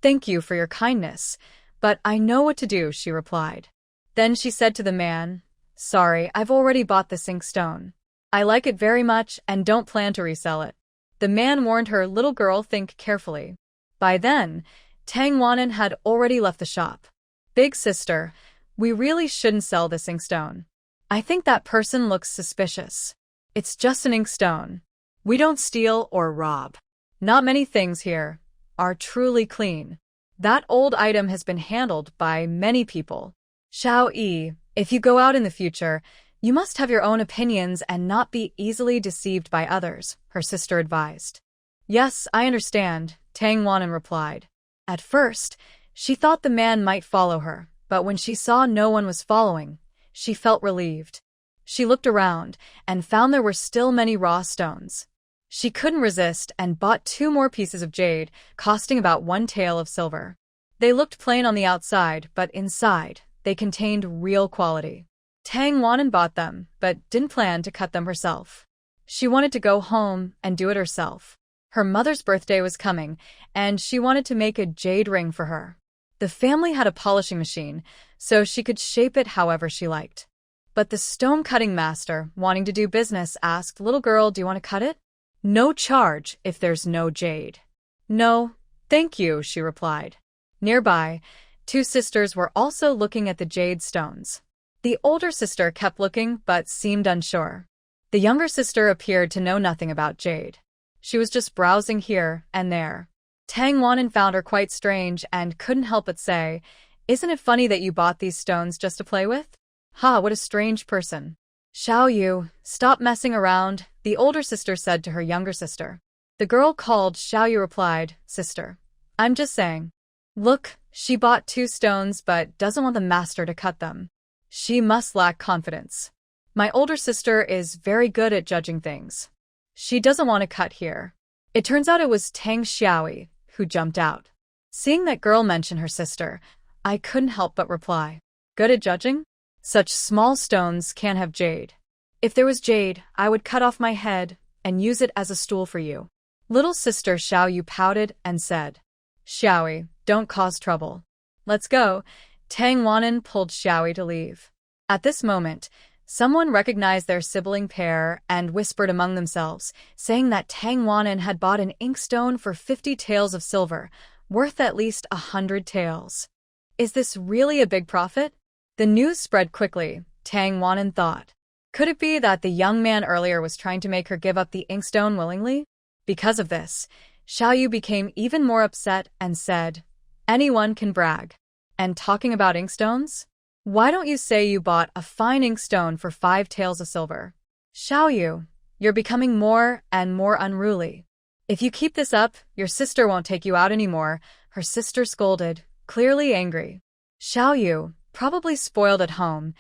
"Thank you for your kindness, but I know what to do," she replied. Then she said to the man, "Sorry, I've already bought this inkstone. I like it very much and don't plan to resell it." The man warned her, "Little girl, think carefully." By then, Tang Wanan had already left the shop. "Big sister, we really shouldn't sell this inkstone. I think that person looks suspicious. It's just an inkstone. We don't steal or rob. Not many things here are truly clean. That old item has been handled by many people. Xiao Yi, if you go out in the future, you must have your own opinions and not be easily deceived by others," her sister advised. "Yes, I understand," Tang Wanan replied. At first, she thought the man might follow her, but when she saw no one was following, she felt relieved. She looked around and found there were still many raw stones. She couldn't resist and bought 2 more pieces of jade, costing about 1 tael of silver. They looked plain on the outside, but inside, they contained real quality. Tang Wanan bought them, but didn't plan to cut them herself. She wanted to go home and do it herself. Her mother's birthday was coming, and she wanted to make a jade ring for her. The family had a polishing machine, so she could shape it however she liked. But the stone-cutting master, wanting to do business, asked, "Little girl, do you want to cut it? No charge if there's no jade." "No, thank you," she replied. Nearby, 2 sisters were also looking at the jade stones. The older sister kept looking but seemed unsure. The younger sister appeared to know nothing about jade. She was just browsing here and there. Tang Wanan found her quite strange and couldn't help but say, "Isn't it funny that you bought these stones just to play with? Ha, what a strange person." "Xiao Yu, stop messing around," the older sister said to her younger sister. The girl called Xiao Yu replied, "Sister, I'm just saying. Look, she bought 2 stones but doesn't want the master to cut them. She must lack confidence. My older sister is very good at judging things. She doesn't want to cut here." It turns out it was Tang Xiaoyi who jumped out. Seeing that girl mention her sister, I couldn't help but reply, "Good at judging? Such small stones can't have jade. If there was jade, I would cut off my head and use it as a stool for you." Little sister Xiao Yu pouted and said, "Xiaoyi, don't cause trouble. Let's go." Tang Wanan pulled Xiaoyi to leave. At this moment, someone recognized their sibling pair and whispered among themselves, saying that Tang Wanan had bought an inkstone for 50 taels of silver, worth at least 100 taels. Is this really a big profit? The news spread quickly, Tang Wanan thought. Could it be that the young man earlier was trying to make her give up the inkstone willingly? Because of this, Xiao Yu became even more upset and said, "Anyone can brag. And talking about inkstones? Why don't you say you bought a fine inkstone for 5 taels of silver? Xiao Yu, you're becoming more and more unruly. If you keep this up, your sister won't take you out anymore," her sister scolded, clearly angry. Xiao Yu, probably spoiled at home,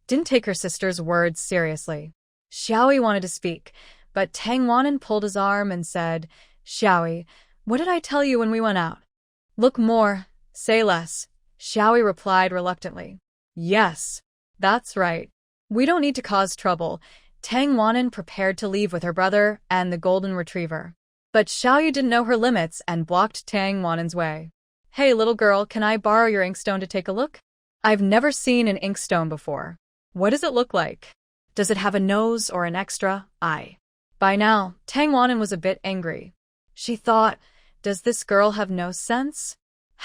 didn't take her sister's words seriously. Xiaoyi wanted to speak, but Tang Wanan pulled his arm and said, "Xiaoyi, what did I tell you when we went out? Look more, say less." Xiaoyi replied reluctantly, "Yes, that's right. We don't need to cause trouble." Tang Wanan prepared to leave with her brother and the golden retriever. But Xiaoyu didn't know her limits and blocked Tang Wanan's way. "Hey little girl, can I borrow your inkstone to take a look? I've never seen an inkstone before. What does it look like? Does it have a nose or an extra eye?" By now, Tang Wanan was a bit angry. She thought, does this girl have no sense?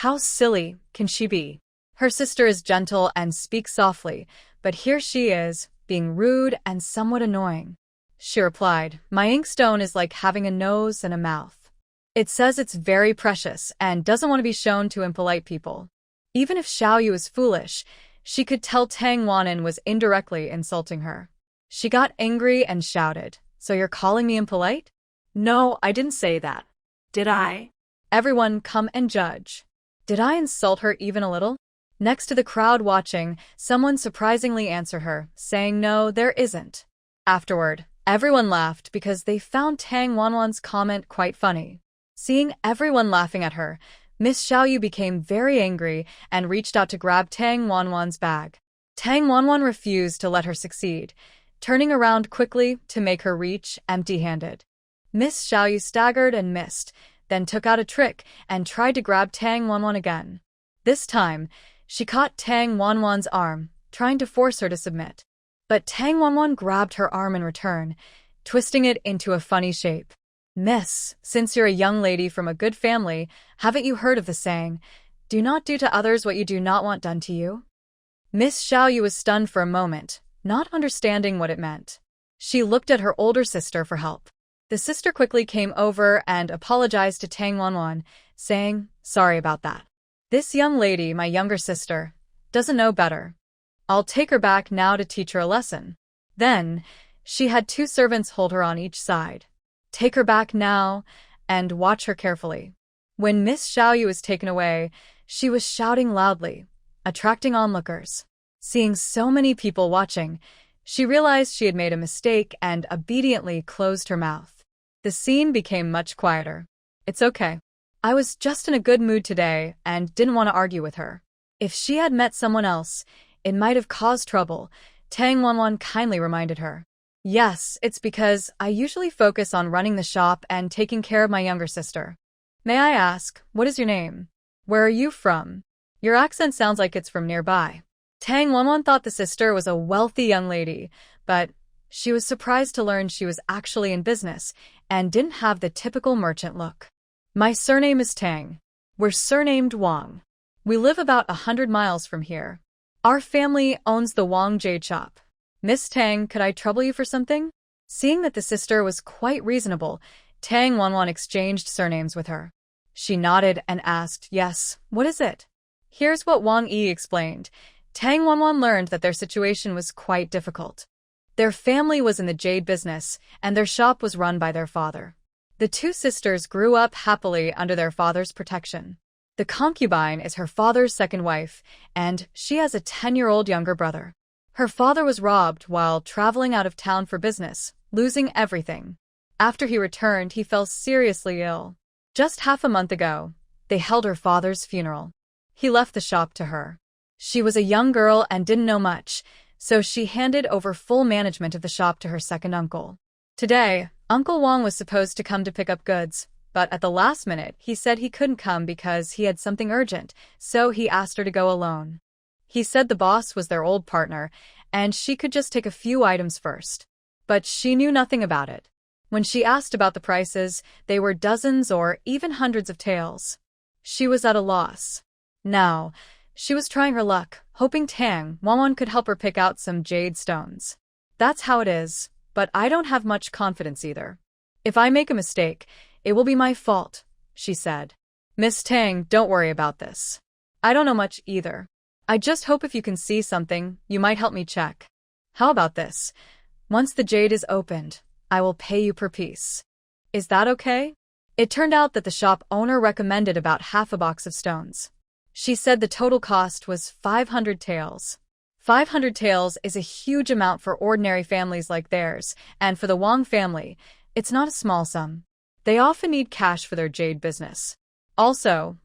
How silly can she be? Her sister is gentle and speaks softly, but here she is, being rude and somewhat annoying. She replied, "My inkstone is like having a nose and a mouth. It says it's very precious and doesn't want to be shown to impolite people." Even if Xiao Yu is foolish, she could tell Tang Wanan was indirectly insulting her. She got angry and shouted, "So you're calling me impolite?" "No, I didn't say that. Did I?" "Everyone come and judge. Did I insult her even a little?" Next to the crowd watching, someone surprisingly answered her, saying, "No, there isn't. Afterward, everyone laughed because they found Tang Wanwan's comment quite funny. Seeing everyone laughing at her, Miss Xiaoyu became very angry and reached out to grab Tang Wanwan's bag. Tang Wanwan refused to let her succeed, turning around quickly to make her reach empty-handed. Miss Xiaoyu staggered and missed, then took out a trick and tried to grab Tang Wanwan again. This time, she caught Tang Wanwan's arm, trying to force her to submit. But Tang Wanwan grabbed her arm in return, twisting it into a funny shape. Miss, since you're a young lady from a good family, haven't you heard of the saying, "Do not do to others what you do not want done to you"? Miss Xiaoyu was stunned for a moment, not understanding what it meant. She looked at her older sister for help. The sister quickly came over and apologized to Tang Wanwan, saying, "Sorry about that. This young lady, my younger sister, doesn't know better. I'll take her back now to teach her a lesson." Then, she had two servants hold her on each side. "Take her back now, and watch her carefully." When Miss Xiaoyu was taken away, she was shouting loudly, attracting onlookers. Seeing so many people watching, she realized she had made a mistake and obediently closed her mouth. The scene became much quieter. "It's okay. I was just in a good mood today and didn't want to argue with her. If she had met someone else, it might have caused trouble," Tang Wanwan kindly reminded her. "Yes, it's because I usually focus on running the shop and taking care of my younger sister. May I ask, what is your name? Where are you from? Your accent sounds like it's from nearby." Tang Wanwan thought the sister was a wealthy young lady, but she was surprised to learn she was actually in business and didn't have the typical merchant look. "My surname is Tang. We're surnamed Wang. We live about 100 miles from here. Our family owns the Wang Jade Shop. Miss Tang, could I trouble you for something?" Seeing that the sister was quite reasonable, Tang Wanwan exchanged surnames with her. She nodded and asked, "Yes, what is it?" Here's what Wang Yi explained. Tang Wanwan learned that their situation was quite difficult. Their family was in the jade business, and their shop was run by their father. The two sisters grew up happily under their father's protection. The concubine is her father's second wife, and she has a 10-year-old younger brother. Her father was robbed while traveling out of town for business, losing everything. After he returned, he fell seriously ill. Just half a month ago, they held her father's funeral. He left the shop to her. She was a young girl and didn't know much, so she handed over full management of the shop to her second uncle. Today, Uncle Wang was supposed to come to pick up goods, but at the last minute he said he couldn't come because he had something urgent, so he asked her to go alone. He said the boss was their old partner, and she could just take a few items first. But she knew nothing about it. When she asked about the prices, they were dozens or even hundreds of taels. She was at a loss. Now, she was trying her luck, hoping Tang Wanwan could help her pick out some jade stones. "That's how it is, but I don't have much confidence either. If I make a mistake, it will be my fault," she said. "Miss Tang, don't worry about this. I don't know much either. I just hope if you can see something, you might help me check. How about this? Once the jade is opened, I will pay you per piece. Is that okay?" It turned out that the shop owner recommended about half a box of stones. She said the total cost was 500 taels. 500 taels is a huge amount for ordinary families like theirs, and for the Wang family, it's not a small sum. They often need cash for their jade business. Also,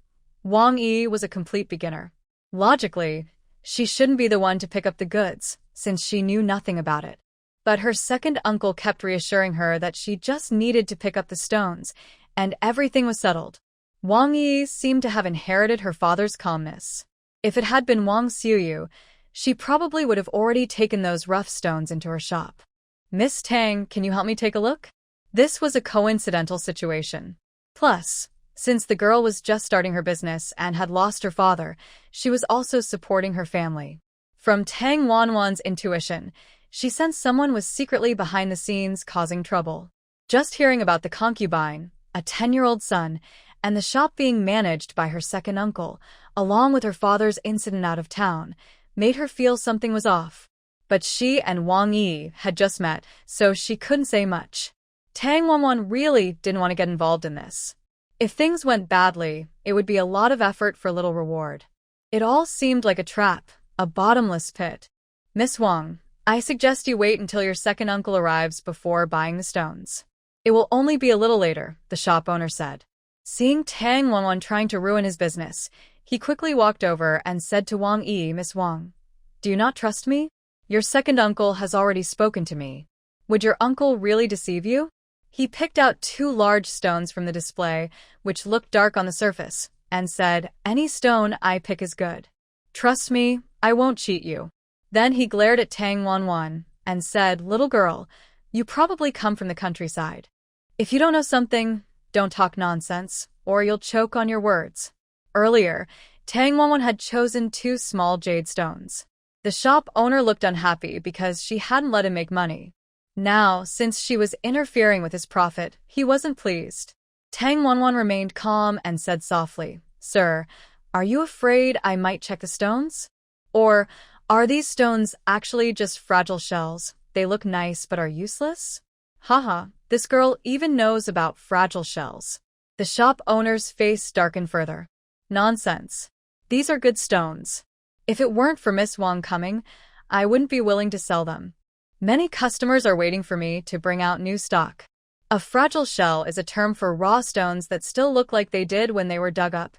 Wang Yi was a complete beginner. Logically, she shouldn't be the one to pick up the goods, since she knew nothing about it. But her second uncle kept reassuring her that she just needed to pick up the stones, and everything was settled. Wang Yi seemed to have inherited her father's calmness. If it had been Wang Xiuyu, she probably would have already taken those rough stones into her shop. "Miss Tang, can you help me take a look?" This was a coincidental situation. Plus, since the girl was just starting her business and had lost her father, she was also supporting her family. From Tang Wanwan's intuition, she sensed someone was secretly behind the scenes causing trouble. Just hearing about the concubine, a 10-year-old son, and the shop being managed by her second uncle, along with her father's incident out of town, made her feel something was off. But she and Wang Yi had just met, so she couldn't say much. Tang Wanwan really didn't want to get involved in this. If things went badly, it would be a lot of effort for little reward. It all seemed like a trap, a bottomless pit. "Miss Wang, I suggest you wait until your second uncle arrives before buying the stones. It will only be a little later, the shop owner said. Seeing Tang Wanwan trying to ruin his business, he quickly walked over and said to Wang Yi, Miss Wang, do you not trust me? Your second uncle has already spoken to me. Would your uncle really deceive you? He picked out 2 large stones from the display, which looked dark on the surface, and said, any stone I pick is good. Trust me, I won't cheat you. Then he glared at Tang Wanwan and said, little girl, you probably come from the countryside. If you don't know something, don't talk nonsense, or you'll choke on your words. Earlier, Tang Wanwan had chosen 2 small jade stones. The shop owner looked unhappy because she hadn't let him make money. Now, since she was interfering with his profit, he wasn't pleased. Tang Wanwan remained calm and said softly, Sir, are you afraid I might check the stones? Or, are these stones actually just fragile shells? They look nice but are useless? Haha, this girl even knows about fragile shells. The shop owner's face darkened further. Nonsense. These are good stones. If it weren't for Miss Wang coming, I wouldn't be willing to sell them. Many customers are waiting for me to bring out new stock. A fragile shell is a term for raw stones that still look like they did when they were dug up.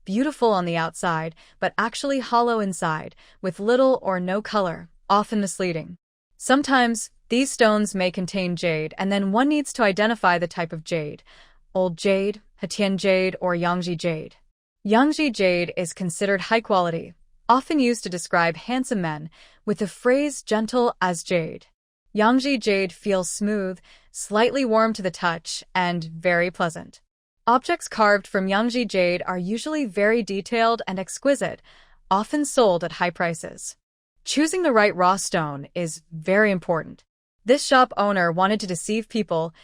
Beautiful on the outside, but actually hollow inside, with little or no color, often misleading. Sometimes, these stones may contain jade, and then one needs to identify the type of jade. Old jade, Hatian jade, or Yangji jade. Yangji jade is considered high quality, often used to describe handsome men, with the phrase gentle as jade. Yangji jade feels smooth, slightly warm to the touch, and very pleasant. Objects carved from Yangji jade are usually very detailed and exquisite, often sold at high prices. Choosing the right raw stone is very important. This shop owner wanted to deceive people,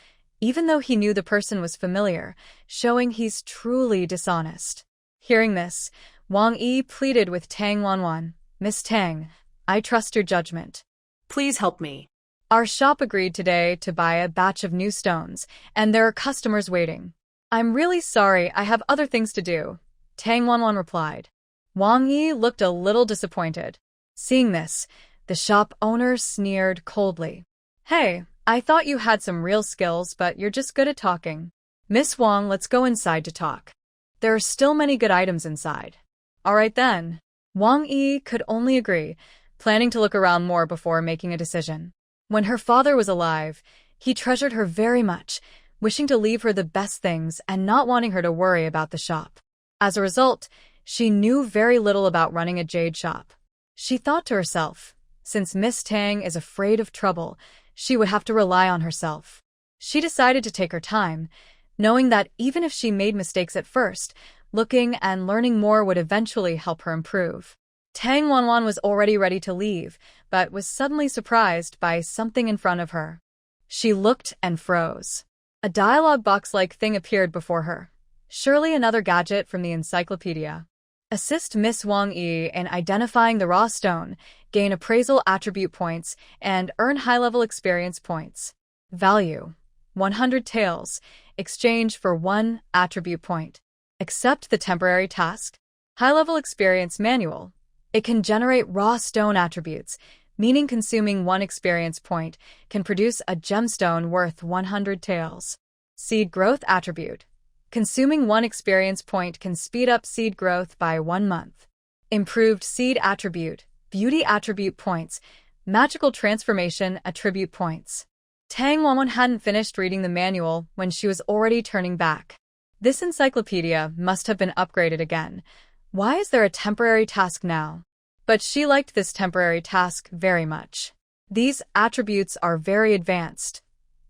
even though he knew the person was familiar, showing he's truly dishonest. Hearing this, Wang Yi pleaded with Tang Wanwan, Miss Tang, I trust your judgment. Please help me. Our shop agreed today to buy a batch of new stones, and there are customers waiting. I'm really sorry, I have other things to do, Tang Wanwan replied. Wang Yi looked a little disappointed. Seeing this, the shop owner sneered coldly. Hey, I thought you had some real skills, but you're just good at talking. Miss Wang, let's go inside to talk. There are still many good items inside. All right then. Wang Yi could only agree, planning to look around more before making a decision. When her father was alive, he treasured her very much, wishing to leave her the best things and not wanting her to worry about the shop. As a result, she knew very little about running a jade shop. She thought to herself, since Miss Tang is afraid of trouble, she would have to rely on herself. She decided to take her time, knowing that even if she made mistakes at first, looking and learning more would eventually help her improve. Tang Wanwan was already ready to leave, but was suddenly surprised by something in front of her. She looked and froze. A dialogue box-like thing appeared before her. Surely another gadget from the encyclopedia. Assist Miss Wang Yi in identifying the raw stone, gain appraisal attribute points, and earn high-level experience points. Value: 100 taels, exchange for 1 attribute point. Accept the temporary task. High-level experience manual. It can generate raw stone attributes, meaning consuming 1 experience point can produce a gemstone worth 100 taels. Seed growth attribute. Consuming 1 experience point can speed up seed growth by 1 month. Improved seed attribute, beauty attribute points, magical transformation attribute points. Tang Wanwan hadn't finished reading the manual when she was already turning back. This encyclopedia must have been upgraded again. Why is there a temporary task now? But she liked this temporary task very much. These attributes are very advanced.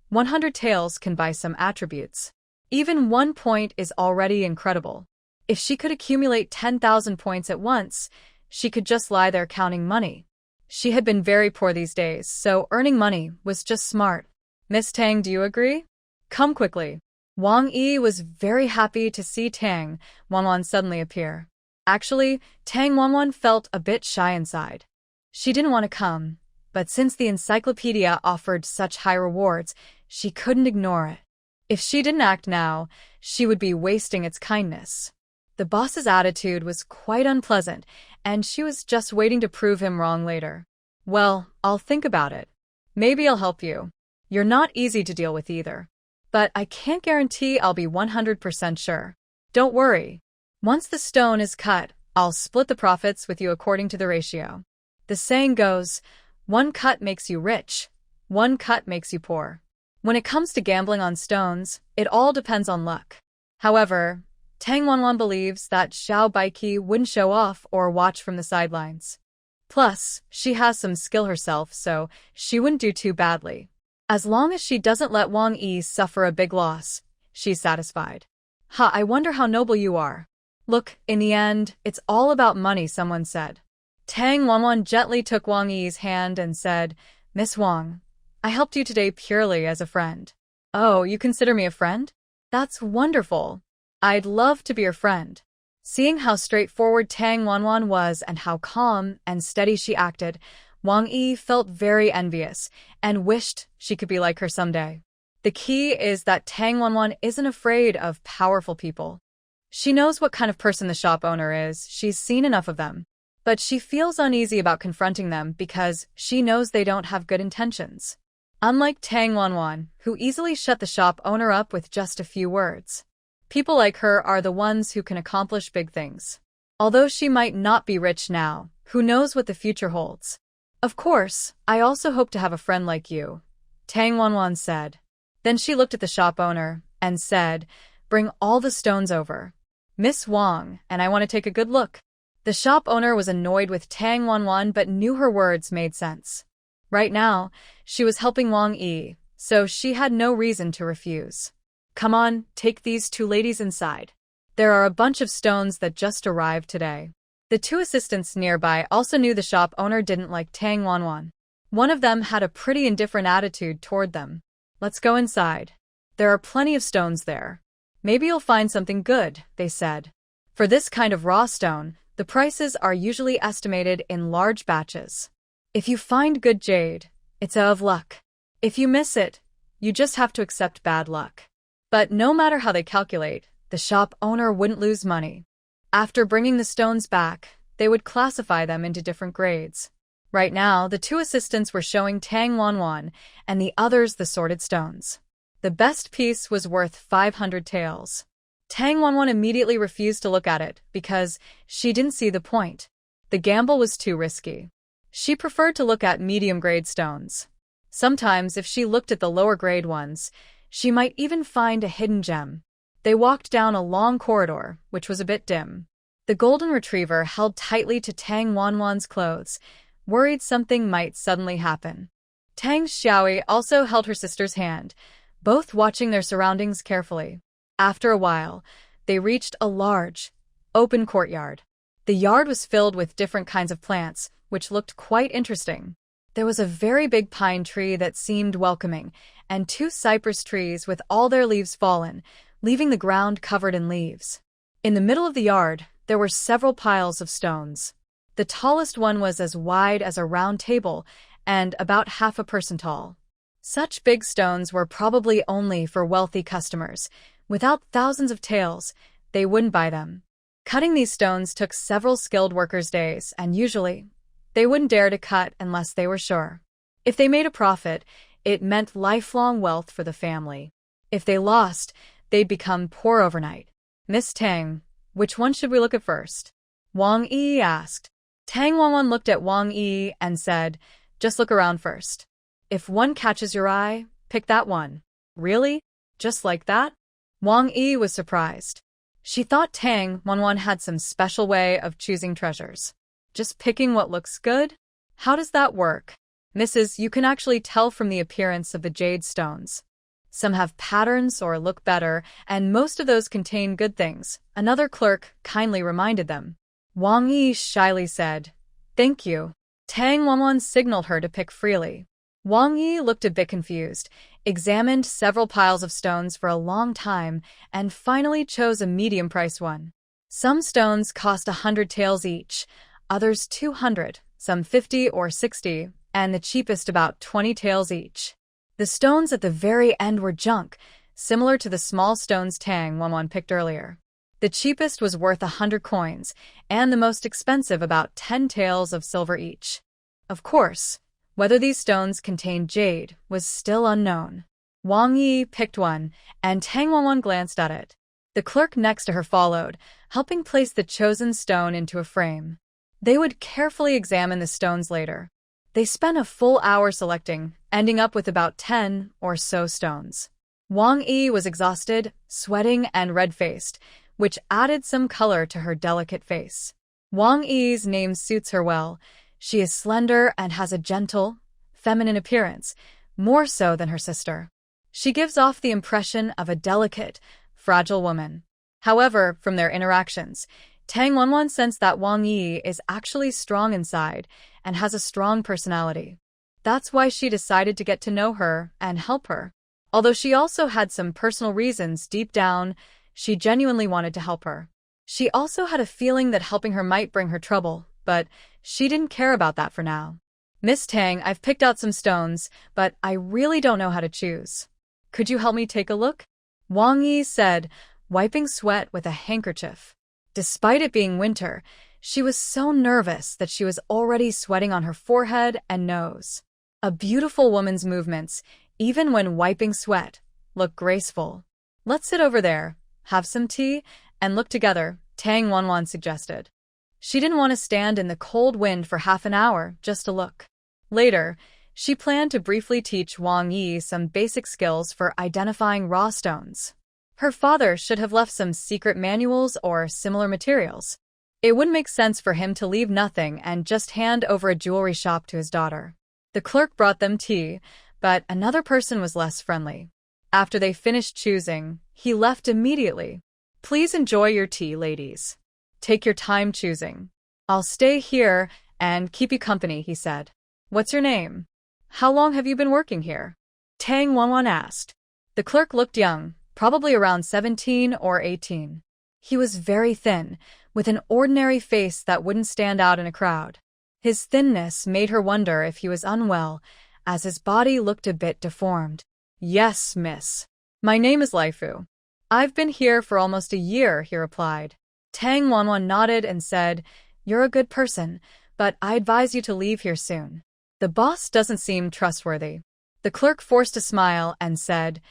100 taels can buy some attributes. Even 1 point is already incredible. If she could accumulate 10,000 points at once, she could just lie there counting money. She had been very poor these days, so earning money was just smart. Miss Tang, do you agree? Come quickly. Wang Yi was very happy to see Tang Wanwan suddenly appear. Actually, Tang Wanwan felt a bit shy inside. She didn't want to come, but since the encyclopedia offered such high rewards, she couldn't ignore it. If she didn't act now, she would be wasting its kindness. The boss's attitude was quite unpleasant, and she was just waiting to prove him wrong later. Well, I'll think about it. Maybe I'll help you. You're not easy to deal with either. But I can't guarantee I'll be 100% sure. Don't worry. Once the stone is cut, I'll split the profits with you according to the ratio. The saying goes, one cut makes you rich, one cut makes you poor. When it comes to gambling on stones, it all depends on luck. However, Tang Wanwan believes that Xiao Baiki wouldn't show off or watch from the sidelines. Plus, she has some skill herself, so she wouldn't do too badly. As long as she doesn't let Wang Yi suffer a big loss, she's satisfied. I wonder how noble you are. Look, in the end, it's all about money, someone said. Tang Wanwan gently took Wang Yi's hand and said, Miss Wang, I helped you today purely as a friend. Oh, you consider me a friend? That's wonderful. I'd love to be your friend. Seeing how straightforward Tang Wanwan was and how calm and steady she acted, Wang Yi felt very envious and wished she could be like her someday. The key is that Tang Wanwan isn't afraid of powerful people. She knows what kind of person the shop owner is, she's seen enough of them. But she feels uneasy about confronting them because she knows they don't have good intentions. Unlike Tang Wanwan, who easily shut the shop owner up with just a few words. People like her are the ones who can accomplish big things. Although she might not be rich now, who knows what the future holds? Of course, I also hope to have a friend like you, Tang Wanwan said. Then she looked at the shop owner and said, bring all the stones over. Miss Wang, and I want to take a good look. The shop owner was annoyed with Tang Wanwan but knew her words made sense. Right now, she was helping Wang Yi, so she had no reason to refuse. Come on, take these two ladies inside. There are a bunch of stones that just arrived today. The two assistants nearby also knew the shop owner didn't like Tang Wanwan. One of them had a pretty indifferent attitude toward them. Let's go inside. There are plenty of stones there. Maybe you'll find something good, they said. For this kind of raw stone, the prices are usually estimated in large batches. If you find good jade, it's of luck. If you miss it, you just have to accept bad luck. But no matter how they calculate, the shop owner wouldn't lose money. After bringing the stones back, they would classify them into different grades. Right now, the two assistants were showing Tang Wanwan and the others the sorted stones. The best piece was worth 500 taels. Tang Wanwan immediately refused to look at it because she didn't see the point. The gamble was too risky. She preferred to look at medium-grade stones. Sometimes, if she looked at the lower-grade ones, she might even find a hidden gem. They walked down a long corridor, which was a bit dim. The golden retriever held tightly to Tang Wanwan's clothes, worried something might suddenly happen. Tang Xiaoyi also held her sister's hand, both watching their surroundings carefully. After a while, they reached a large, open courtyard. The yard was filled with different kinds of plants, which looked quite interesting. There was a very big pine tree that seemed welcoming, and two cypress trees with all their leaves fallen, leaving the ground covered in leaves. In the middle of the yard, there were several piles of stones. The tallest one was as wide as a round table and about half a person tall. Such big stones were probably only for wealthy customers. Without thousands of taels, they wouldn't buy them. Cutting these stones took several skilled workers' days, and usually, they wouldn't dare to cut unless they were sure. If they made a profit, it meant lifelong wealth for the family. If they lost, they'd become poor overnight. Miss Tang, which one should we look at first? Wang Yi asked. Tang Wanwan looked at Wang Yi and said, just look around first. If one catches your eye, pick that one. Really? Just like that? Wang Yi was surprised. She thought Tang Wanwan had some special way of choosing treasures. Just picking what looks good? How does that work? Mrs., you can actually tell from the appearance of the jade stones. Some have patterns or look better, and most of those contain good things, another clerk kindly reminded them. Wang Yi shyly said, thank you. Tang Wanwan signaled her to pick freely. Wang Yi looked a bit confused, examined several piles of stones for a long time, and finally chose a medium-priced one. Some stones cost 100 taels each, others 200, some 50 or 60, and the cheapest about 20 taels each. The stones at the very end were junk, similar to the small stones Tang Wanwan picked earlier. The cheapest was worth 100 coins, and the most expensive about 10 taels of silver each. Of course, whether these stones contained jade was still unknown. Wang Yi picked one, and Tang Wanwan glanced at it. The clerk next to her followed, helping place the chosen stone into a frame. They would carefully examine the stones later. They spent a full hour selecting, ending up with about 10 or so stones. Wang Yi was exhausted, sweating, and red-faced, which added some color to her delicate face. Wang Yi's name suits her well. She is slender and has a gentle, feminine appearance, more so than her sister. She gives off the impression of a delicate, fragile woman. However, from their interactions, Tang Wanwan sensed that Wang Yi is actually strong inside and has a strong personality. That's why she decided to get to know her and help her. Although she also had some personal reasons deep down, she genuinely wanted to help her. She also had a feeling that helping her might bring her trouble, but she didn't care about that for now. Miss Tang, I've picked out some stones, but I really don't know how to choose. Could you help me take a look? Wang Yi said, wiping sweat with a handkerchief. Despite it being winter, she was so nervous that she was already sweating on her forehead and nose. A beautiful woman's movements, even when wiping sweat, look graceful. Let's sit over there, have some tea, and look together, Tang Wanwan suggested. She didn't want to stand in the cold wind for half an hour just to look. Later, she planned to briefly teach Wang Yi some basic skills for identifying raw stones. Her father should have left some secret manuals or similar materials. It wouldn't make sense for him to leave nothing and just hand over a jewelry shop to his daughter. The clerk brought them tea, but another person was less friendly. After they finished choosing, he left immediately. Please enjoy your tea, ladies. Take your time choosing. I'll stay here and keep you company, he said. What's your name? How long have you been working here? Tang Wanwan asked. The clerk looked young, probably around 17 or 18. He was very thin, with an ordinary face that wouldn't stand out in a crowd. His thinness made her wonder if he was unwell, as his body looked a bit deformed. Yes, miss. My name is Laifu. I've been here for almost a year, he replied. Tang Wanwan nodded and said, You're a good person, but I advise you to leave here soon. The boss doesn't seem trustworthy. The clerk forced a smile and said,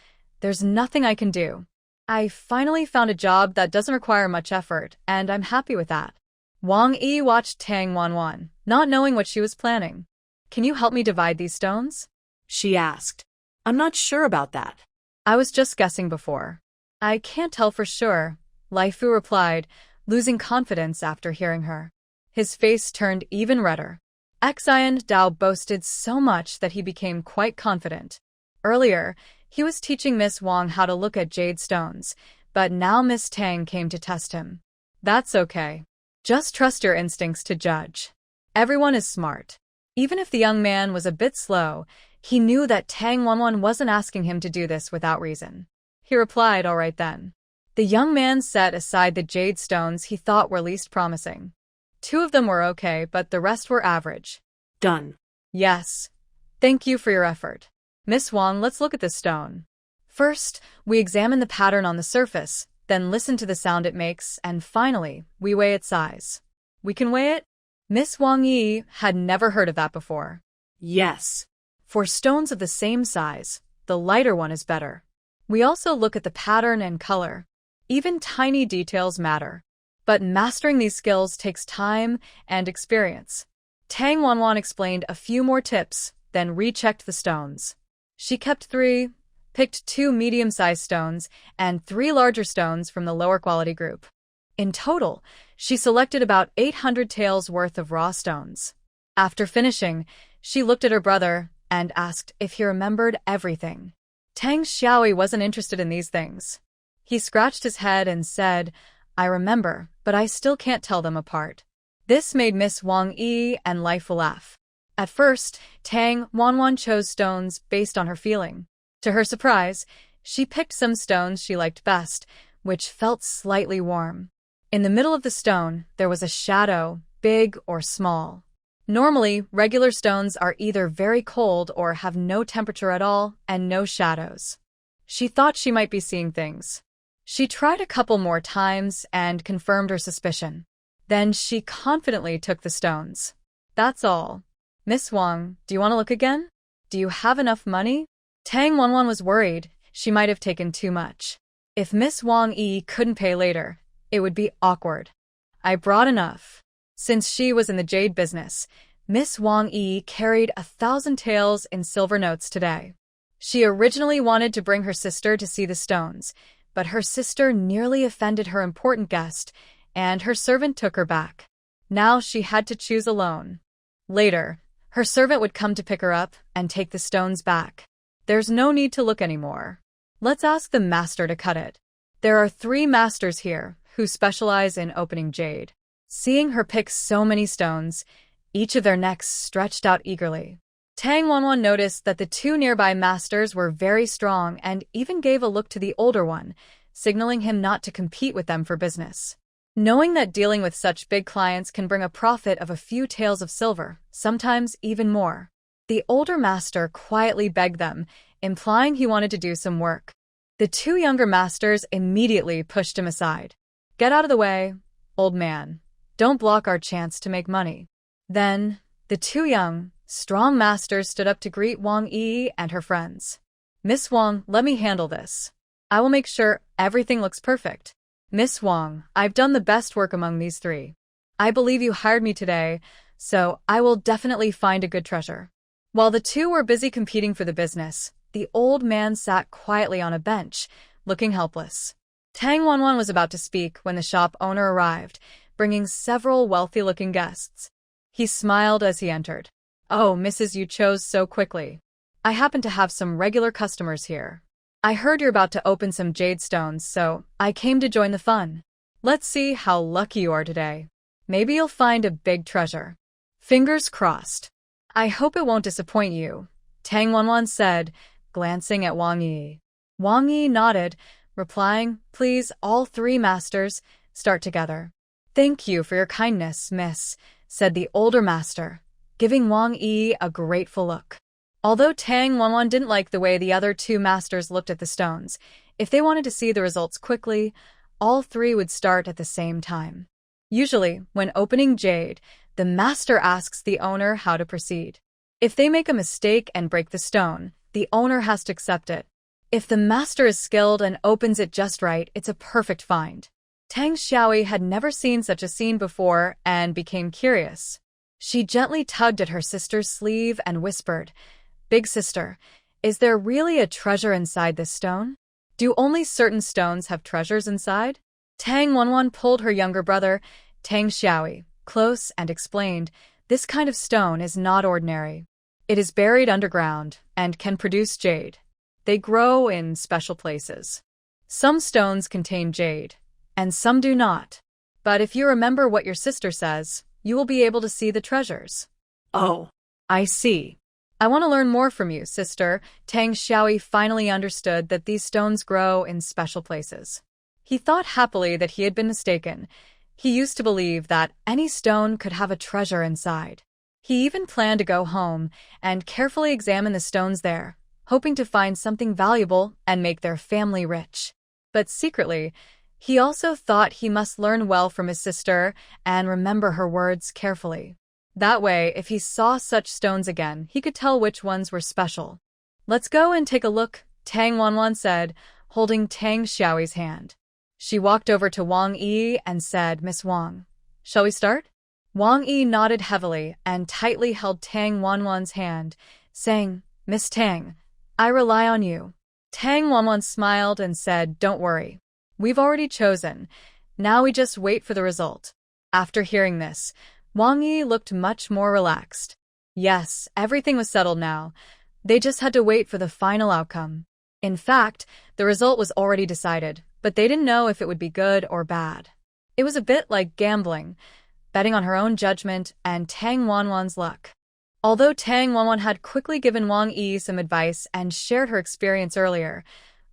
There's nothing I can do. I finally found a job that doesn't require much effort, and I'm happy with that. Wang Yi watched Tang Wanwan, not knowing what she was planning. Can you help me divide these stones? She asked. I'm not sure about that. I was just guessing before. I can't tell for sure, Laifu replied, losing confidence after hearing her. His face turned even redder. Xian Dao boasted so much that he became quite confident. Earlier, he was teaching Miss Wang how to look at jade stones, but now Miss Tang came to test him. That's okay. Just trust your instincts to judge. Everyone is smart. Even if the young man was a bit slow, he knew that Tang Wanwan wasn't asking him to do this without reason. He replied, all right then. The young man set aside the jade stones he thought were least promising. 2 of them were okay, but the rest were average. Done. Yes. Thank you for your effort. Miss Wang, let's look at this stone. First, we examine the pattern on the surface, then listen to the sound it makes, and finally, we weigh its size. We can weigh it? Miss Wang Yi had never heard of that before. Yes. For stones of the same size, the lighter one is better. We also look at the pattern and color. Even tiny details matter. But mastering these skills takes time and experience. Tang Wanwan explained a few more tips, then rechecked the stones. She kept 3, picked 2 medium-sized stones, and 3 larger stones from the lower quality group. In total, she selected about 800 taels worth of raw stones. After finishing, she looked at her brother and asked if he remembered everything. Tang Xiaoi wasn't interested in these things. He scratched his head and said, I remember, but I still can't tell them apart. This made Miss Wang Yi and Laifu laugh. At first, Tang Wanwan chose stones based on her feeling. To her surprise, she picked some stones she liked best, which felt slightly warm. In the middle of the stone, there was a shadow, big or small. Normally, regular stones are either very cold or have no temperature at all and no shadows. She thought she might be seeing things. She tried a couple more times and confirmed her suspicion. Then she confidently took the stones. That's all. Miss Wang, do you want to look again? Do you have enough money? Tang Wanwan was worried she might have taken too much. If Miss Wang Yi couldn't pay later, it would be awkward. I brought enough. Since she was in the jade business, Miss Wang Yi carried 1,000 taels in silver notes today. She originally wanted to bring her sister to see the stones, but her sister nearly offended her important guest, and her servant took her back. Now she had to choose alone. Later, her servant would come to pick her up and take the stones back. There's no need to look anymore. Let's ask the master to cut it. There are 3 masters here who specialize in opening jade. Seeing her pick so many stones, each of their necks stretched out eagerly. Tang Wanwan noticed that the 2 nearby masters were very strong and even gave a look to the older one, signaling him not to compete with them for business. Knowing that dealing with such big clients can bring a profit of a few taels of silver, sometimes even more, the older master quietly begged them, implying he wanted to do some work. The 2 younger masters immediately pushed him aside. Get out of the way, old man. Don't block our chance to make money. Then, the 2 young, strong masters stood up to greet Wang Yi and her friends. Miss Wang, let me handle this. I will make sure everything looks perfect. Miss Wang, I've done the best work among these 3. I believe you hired me today, so I will definitely find a good treasure. While the 2 were busy competing for the business, the old man sat quietly on a bench, looking helpless. Tang Wanwan was about to speak when the shop owner arrived, bringing several wealthy-looking guests. He smiled as he entered. Oh, Mrs. You chose so quickly. I happen to have some regular customers here. I heard you're about to open some jade stones, so I came to join the fun. Let's see how lucky you are today. Maybe you'll find a big treasure. Fingers crossed. I hope it won't disappoint you, Tang Wanwan said, glancing at Wang Yi. Wang Yi nodded, replying, Please, all 3 masters, start together. Thank you for your kindness, miss, said the older master, giving Wang Yi a grateful look. Although Tang Wanwan didn't like the way the other 2 masters looked at the stones, if they wanted to see the results quickly, all 3 would start at the same time. Usually, when opening jade, the master asks the owner how to proceed. If they make a mistake and break the stone, the owner has to accept it. If the master is skilled and opens it just right, it's a perfect find. Tang Xiaoyi had never seen such a scene before and became curious. She gently tugged at her sister's sleeve and whispered, Big sister, is there really a treasure inside this stone? Do only certain stones have treasures inside? Tang Wanwan pulled her younger brother, Tang Xiaoyi, close and explained, This kind of stone is not ordinary. It is buried underground and can produce jade. They grow in special places. Some stones contain jade, and some do not. But if you remember what your sister says, you will be able to see the treasures. Oh, I see. I want to learn more from you, sister. Tang Xiaoyi finally understood that these stones grow in special places. He thought happily that he had been mistaken. He used to believe that any stone could have a treasure inside. He even planned to go home and carefully examine the stones there, hoping to find something valuable and make their family rich. But secretly, he also thought he must learn well from his sister and remember her words carefully. That way, if he saw such stones again, he could tell which ones were special. Let's go and take a look, Tang Wanwan said, holding Tang Xiaoyi's hand. She walked over to Wang Yi and said, Miss Wang, shall we start? Wang Yi nodded heavily and tightly held Tang Wanwan's hand, saying, Miss Tang, I rely on you. Tang Wanwan smiled and said, Don't worry. We've already chosen. Now we just wait for the result. After hearing this, Wang Yi looked much more relaxed. Yes, everything was settled now. They just had to wait for the final outcome. In fact, the result was already decided, but they didn't know if it would be good or bad. It was a bit like gambling, betting on her own judgment and Tang Wanwan's luck. Although Tang Wanwan had quickly given Wang Yi some advice and shared her experience earlier,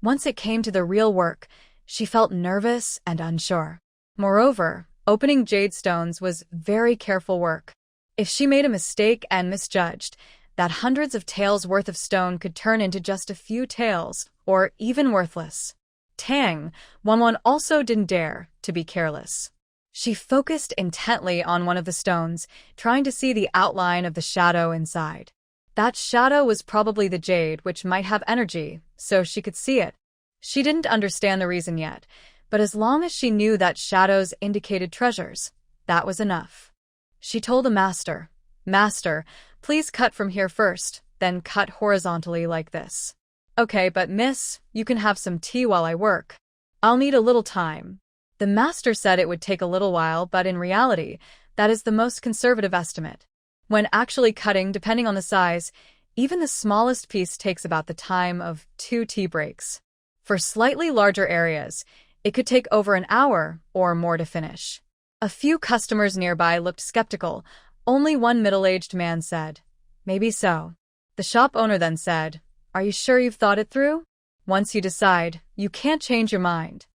once it came to the real work, she felt nervous and unsure. Moreover, opening jade stones was very careful work. If she made a mistake and misjudged, that hundreds of taels worth of stone could turn into just a few taels, or even worthless. Tang Wanwan also didn't dare to be careless. She focused intently on one of the stones, trying to see the outline of the shadow inside. That shadow was probably the jade, which might have energy, so she could see it. She didn't understand the reason yet, but as long as she knew that shadows indicated treasures, that was enough. She told the master, "Master, please cut from here first, then cut horizontally like this." "Okay, but miss, you can have some tea while I work. I'll need a little time." The master said it would take a little while, but in reality, that is the most conservative estimate. When actually cutting, depending on the size, even the smallest piece takes about the time of 2 tea breaks. For slightly larger areas, it could take over an hour or more to finish. A few customers nearby looked skeptical. Only one middle-aged man said, "Maybe so." The shop owner then said, "Are you sure you've thought it through? Once you decide, you can't change your mind."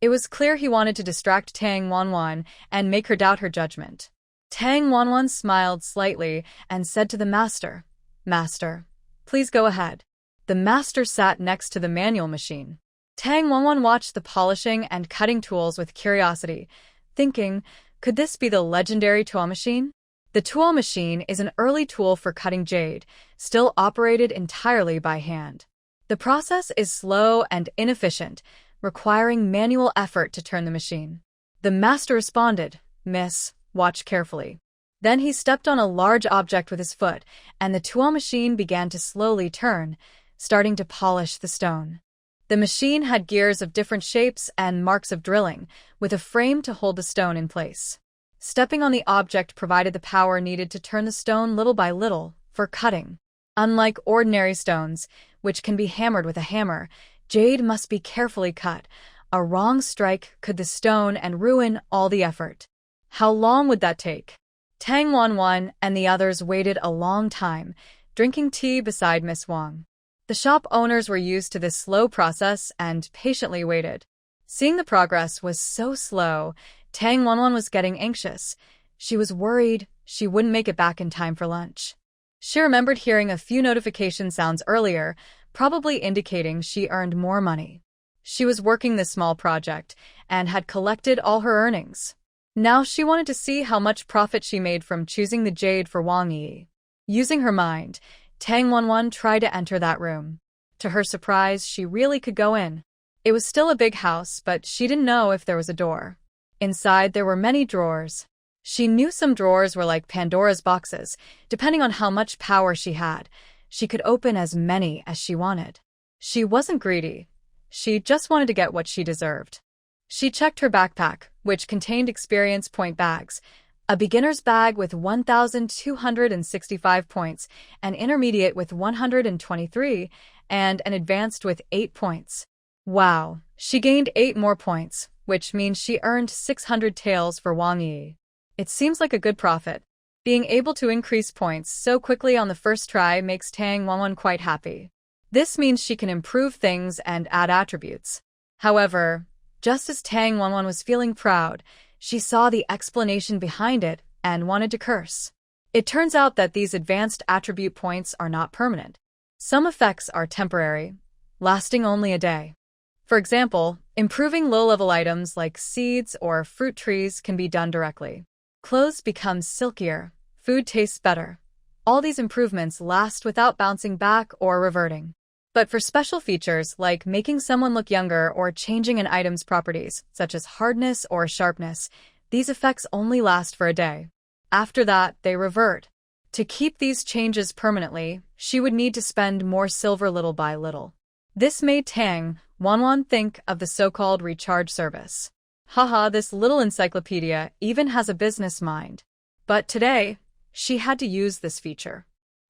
It was clear he wanted to distract Tang Wanwan and make her doubt her judgment. Tang Wanwan smiled slightly and said to the master, "Master, please go ahead." The master sat next to the manual machine. Tang Wanwan watched the polishing and cutting tools with curiosity, thinking, could this be the legendary tuo machine? The tuo machine is an early tool for cutting jade, still operated entirely by hand. The process is slow and inefficient, requiring manual effort to turn the machine. The master responded, "Miss, watch carefully." Then he stepped on a large object with his foot, and the tuo machine began to slowly turn, starting to polish the stone. The machine had gears of different shapes and marks of drilling, with a frame to hold the stone in place. Stepping on the object provided the power needed to turn the stone little by little for cutting. Unlike ordinary stones, which can be hammered with a hammer, jade must be carefully cut. A wrong strike could the stone and ruin all the effort. How long would that take? Tang Wanwan and the others waited a long time, drinking tea beside Miss Wang. The shop owners were used to this slow process and patiently waited. Seeing the progress was so slow, Tang Wanwan was getting anxious. She was worried she wouldn't make it back in time for lunch. She remembered hearing a few notification sounds earlier, probably indicating she earned more money. She was working this small project and had collected all her earnings. Now she wanted to see how much profit she made from choosing the jade for Wang Yi. Using her mind, Tang Wanwan tried to enter that room. To her surprise, she really could go in. It was still a big house, but she didn't know if there was a door. Inside, there were many drawers. She knew some drawers were like Pandora's boxes. Depending on how much power she had, she could open as many as she wanted. She wasn't greedy. She just wanted to get what she deserved. She checked her backpack, which contained experience point bags, a beginner's bag with 1,265 points, an intermediate with 123, and an advanced with 8 points. Wow, she gained 8 more points, which means she earned 600 taels for Wang Yi. It seems like a good profit. Being able to increase points so quickly on the first try makes Tang Wanwan quite happy. This means she can improve things and add attributes. However, just as Tang Wanwan was feeling proud, she saw the explanation behind it and wanted to curse. It turns out that these advanced attribute points are not permanent. Some effects are temporary, lasting only a day. For example, improving low-level items like seeds or fruit trees can be done directly. Clothes become silkier, food tastes better. All these improvements last without bouncing back or reverting. But for special features like making someone look younger or changing an item's properties, such as hardness or sharpness, these effects only last for a day. After that, they revert. To keep these changes permanently, she would need to spend more silver little by little. This made Tang Wanwan think of the so-called recharge service. Haha, this little encyclopedia even has a business mind. But today, she had to use this feature.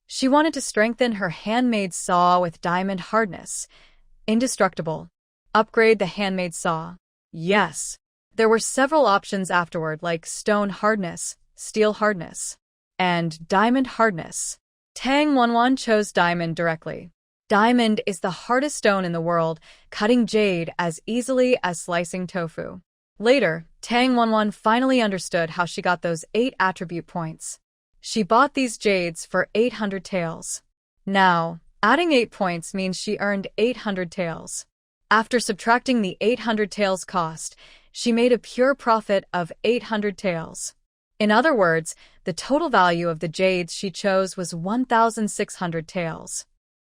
She wanted to strengthen her handmade saw with diamond hardness. Indestructible. Upgrade the handmade saw. Yes. There were several options afterward like stone hardness, steel hardness, and diamond hardness. Tang Wanwan chose diamond directly. Diamond is the hardest stone in the world, cutting jade as easily as slicing tofu. Later, Tang Wanwan finally understood how she got those 8 attribute points. She bought these jades for 800 taels. Now, adding 8 points means she earned 800 taels. After subtracting the 800 taels cost, She made a pure profit of 800 taels. In other words, the total value of the jades she chose was 1,600 taels.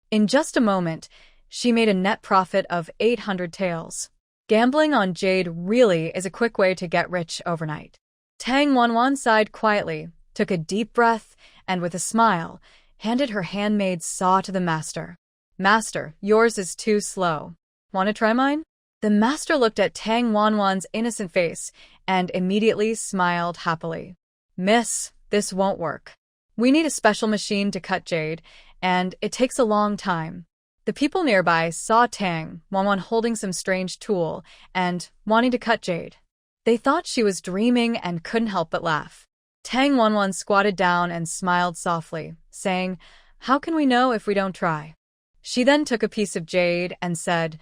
In just a moment, she made a net profit of 800 taels. Gambling on jade really is a quick way to get rich overnight. Tang Wanwan sighed quietly, took a deep breath, and with a smile, handed her handmade saw to the master. Master, yours is too slow. Want to try mine? The master looked at Tang Wanwan's innocent face and immediately smiled happily. Miss, this won't work. We need a special machine to cut jade, and it takes a long time. The people nearby saw Tang Wanwan holding some strange tool and wanting to cut jade. They thought she was dreaming and couldn't help but laugh. Tang Wanwan squatted down and smiled softly, saying, "How can we know if we don't try?" She then took a piece of jade and said,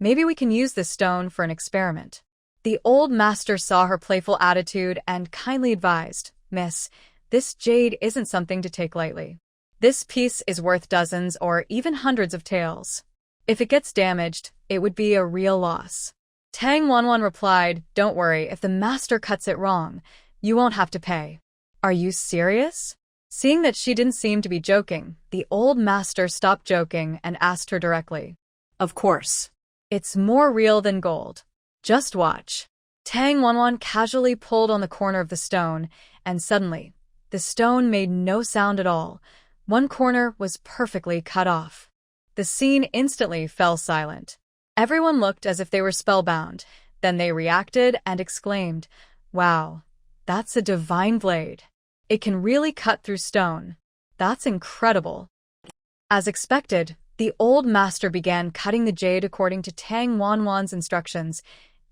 "Maybe we can use this stone for an experiment." The old master saw her playful attitude and kindly advised, "Miss, this jade isn't something to take lightly. This piece is worth dozens or even hundreds of taels. If it gets damaged, it would be a real loss." Tang Wanwan replied, "Don't worry, if the master cuts it wrong, you won't have to pay." "Are you serious?" Seeing that she didn't seem to be joking, the old master stopped joking and asked her directly, "Of course. It's more real than gold. Just watch." Tang Wanwan casually pulled on the corner of the stone, and suddenly, the stone made no sound at all. One corner was perfectly cut off. The scene instantly fell silent. Everyone looked as if they were spellbound. Then they reacted and exclaimed, "Wow, that's a divine blade. It can really cut through stone. That's incredible." As expected, the old master began cutting the jade according to Tang Wanwan's instructions,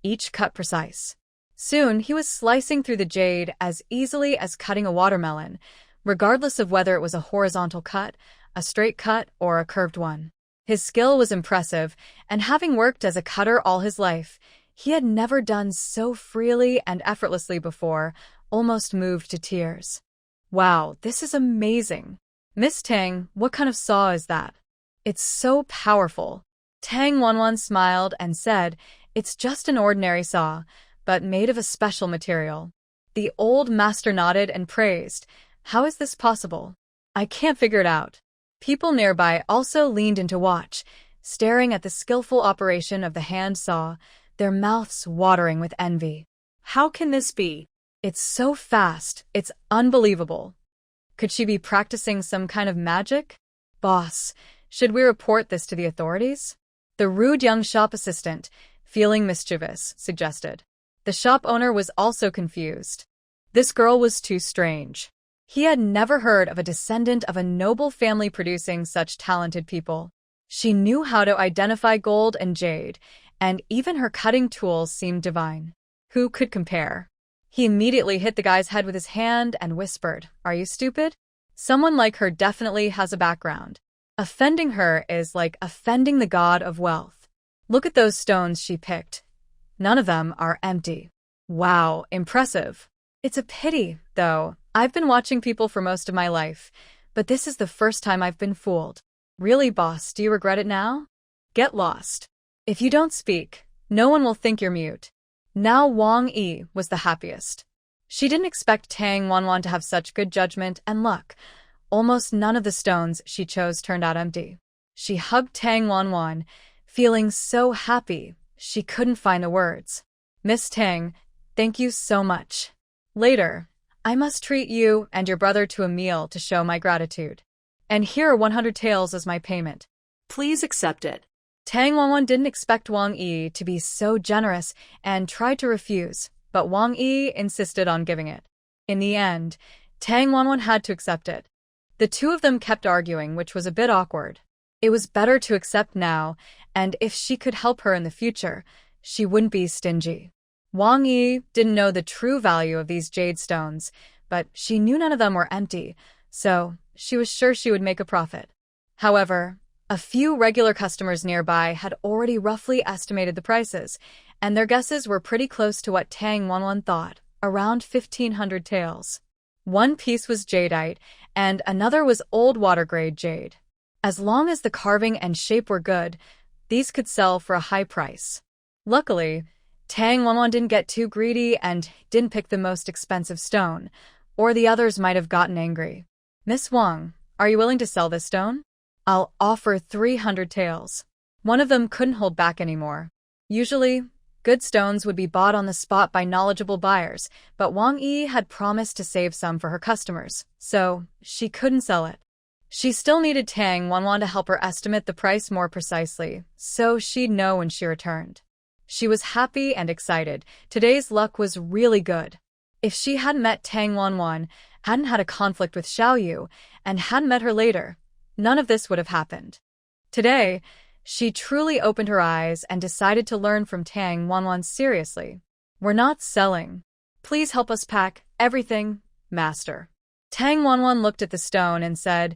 each cut precise. Soon, he was slicing through the jade as easily as cutting a watermelon, regardless of whether it was a horizontal cut, a straight cut, or a curved one. His skill was impressive, and having worked as a cutter all his life, he had never done so freely and effortlessly before, almost moved to tears. "Wow, this is amazing. Miss Tang, what kind of saw is that? It's so powerful." Tang Wanwan smiled and said, "It's just an ordinary saw, but made of a special material." The old master nodded and praised, "How is this possible? I can't figure it out." People nearby also leaned in to watch, staring at the skillful operation of the hand saw, their mouths watering with envy. "How can this be? It's so fast, it's unbelievable. Could she be practicing some kind of magic? Boss, should we report this to the authorities?" The rude young shop assistant, feeling mischievous, suggested. The shop owner was also confused. This girl was too strange. He had never heard of a descendant of a noble family producing such talented people. She knew how to identify gold and jade, and even her cutting tools seemed divine. Who could compare? He immediately hit the guy's head with his hand and whispered, "Are you stupid? Someone like her definitely has a background. Offending her is like offending the god of wealth. Look at those stones she picked. None of them are empty. Wow, impressive. It's a pity, though. I've been watching people for most of my life, but this is the first time I've been fooled. Really, boss, do you regret it now? Get lost. If you don't speak, no one will think you're mute." Now Wang Yi was the happiest. She didn't expect Tang Wanwan to have such good judgment and luck. Almost none of the stones she chose turned out empty. She hugged Tang Wanwan, feeling so happy she couldn't find the words. "Miss Tang, thank you so much. Later, I must treat you and your brother to a meal to show my gratitude. And here are 100 taels as my payment. Please accept it." Tang Wanwan didn't expect Wang Yi to be so generous and tried to refuse, but Wang Yi insisted on giving it. In the end, Tang Wanwan had to accept it. The two of them kept arguing, which was a bit awkward. It was better to accept now, and if she could help her in the future, she wouldn't be stingy. Wang Yi didn't know the true value of these jade stones, but she knew none of them were empty, so she was sure she would make a profit. However, a few regular customers nearby had already roughly estimated the prices, and their guesses were pretty close to what Tang Wanwan thought, around 1,500 taels. One piece was jadeite, and another was old water-grade jade. As long as the carving and shape were good, these could sell for a high price. Luckily, Tang Wanwan didn't get too greedy and didn't pick the most expensive stone, or the others might have gotten angry. Miss Wang, are you willing to sell this stone? I'll offer 300 taels. One of them couldn't hold back anymore. Usually, good stones would be bought on the spot by knowledgeable buyers, but Wang Yi had promised to save some for her customers, so she couldn't sell it. She still needed Tang Wanwan to help her estimate the price more precisely, so she'd know when she returned. She was happy and excited. Today's luck was really good. If she hadn't met Tang Wanwan, hadn't had a conflict with Xiao Yu, and hadn't met her later, none of this would have happened. Today, she truly opened her eyes and decided to learn from Tang Wanwan seriously. We're not selling. Please help us pack everything, master. Tang Wanwan looked at the stone and said,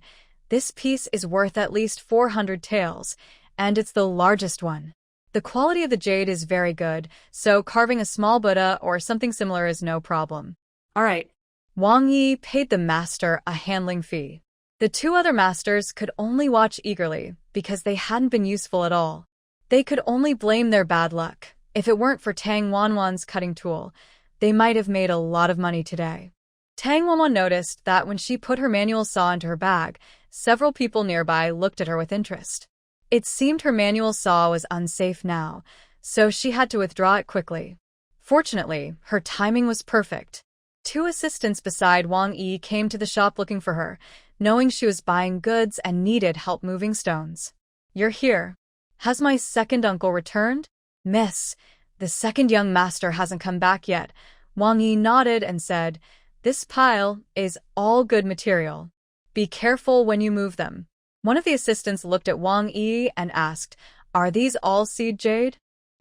this piece is worth at least 400 taels, and it's the largest one. The quality of the jade is very good, so carving a small Buddha or something similar is no problem. All right. Wang Yi paid the master a handling fee. The two other masters could only watch eagerly because they hadn't been useful at all. They could only blame their bad luck. If it weren't for Tang Wanwan's cutting tool, they might have made a lot of money today. Tang Wanwan noticed that when she put her manual saw into her bag, several people nearby looked at her with interest. It seemed her manual saw was unsafe now, so she had to withdraw it quickly. Fortunately, her timing was perfect. Two assistants beside Wang Yi came to the shop looking for her, knowing she was buying goods and needed help moving stones. You're here. Has my second uncle returned? Miss, the second young master hasn't come back yet. Wang Yi nodded and said, this pile is all good material. Be careful when you move them. One of the assistants looked at Wang Yi and asked, are these all seed jade?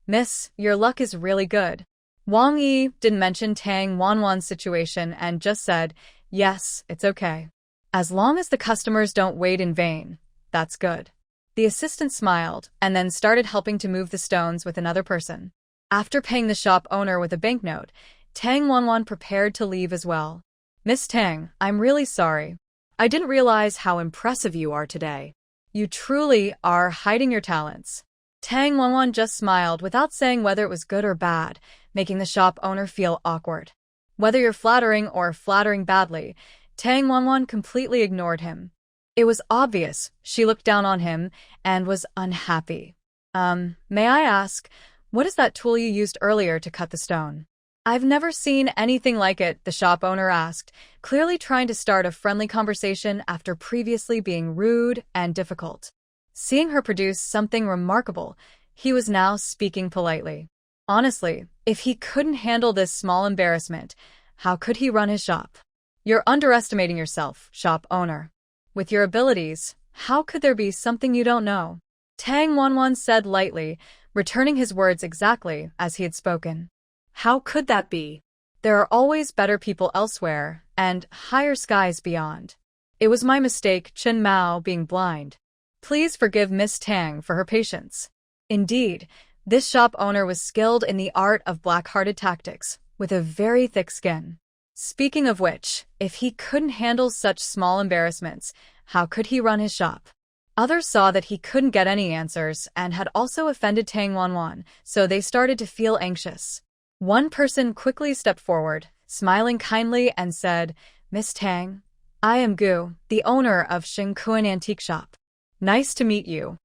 Miss, your luck is really good. Wang Yi didn't mention Tang Wanwan's situation and just said, yes, it's okay. As long as the customers don't wait in vain, that's good. The assistant smiled and then started helping to move the stones with another person. After paying the shop owner with a banknote, Tang Wanwan prepared to leave as well. Miss Tang, I'm really sorry. I didn't realize how impressive you are today. You truly are hiding your talents. Tang Wanwan just smiled without saying whether it was good or bad, making the shop owner feel awkward. Whether you're flattering or flattering badly, Tang Wanwan completely ignored him. It was obvious she looked down on him and was unhappy. May I ask, what is that tool you used earlier to cut the stone? I've never seen anything like it, the shop owner asked, clearly trying to start a friendly conversation after previously being rude and difficult. Seeing her produce something remarkable, he was now speaking politely. Honestly, if he couldn't handle this small embarrassment, how could he run his shop? You're underestimating yourself, shop owner. With your abilities, how could there be something you don't know? Tang Wanwan said lightly, returning his words exactly as he had spoken. How could that be? There are always better people elsewhere, and higher skies beyond. It was my mistake, Chen Mao being blind. Please forgive Miss Tang for her patience. Indeed, this shop owner was skilled in the art of black-hearted tactics, with a very thick skin. Speaking of which, if he couldn't handle such small embarrassments, how could he run his shop? Others saw that he couldn't get any answers and had also offended Tang Wanwan, so they started to feel anxious. One person quickly stepped forward, smiling kindly and said, Miss Tang, I am Gu, the owner of Shingkuan Antique Shop. Nice to meet you.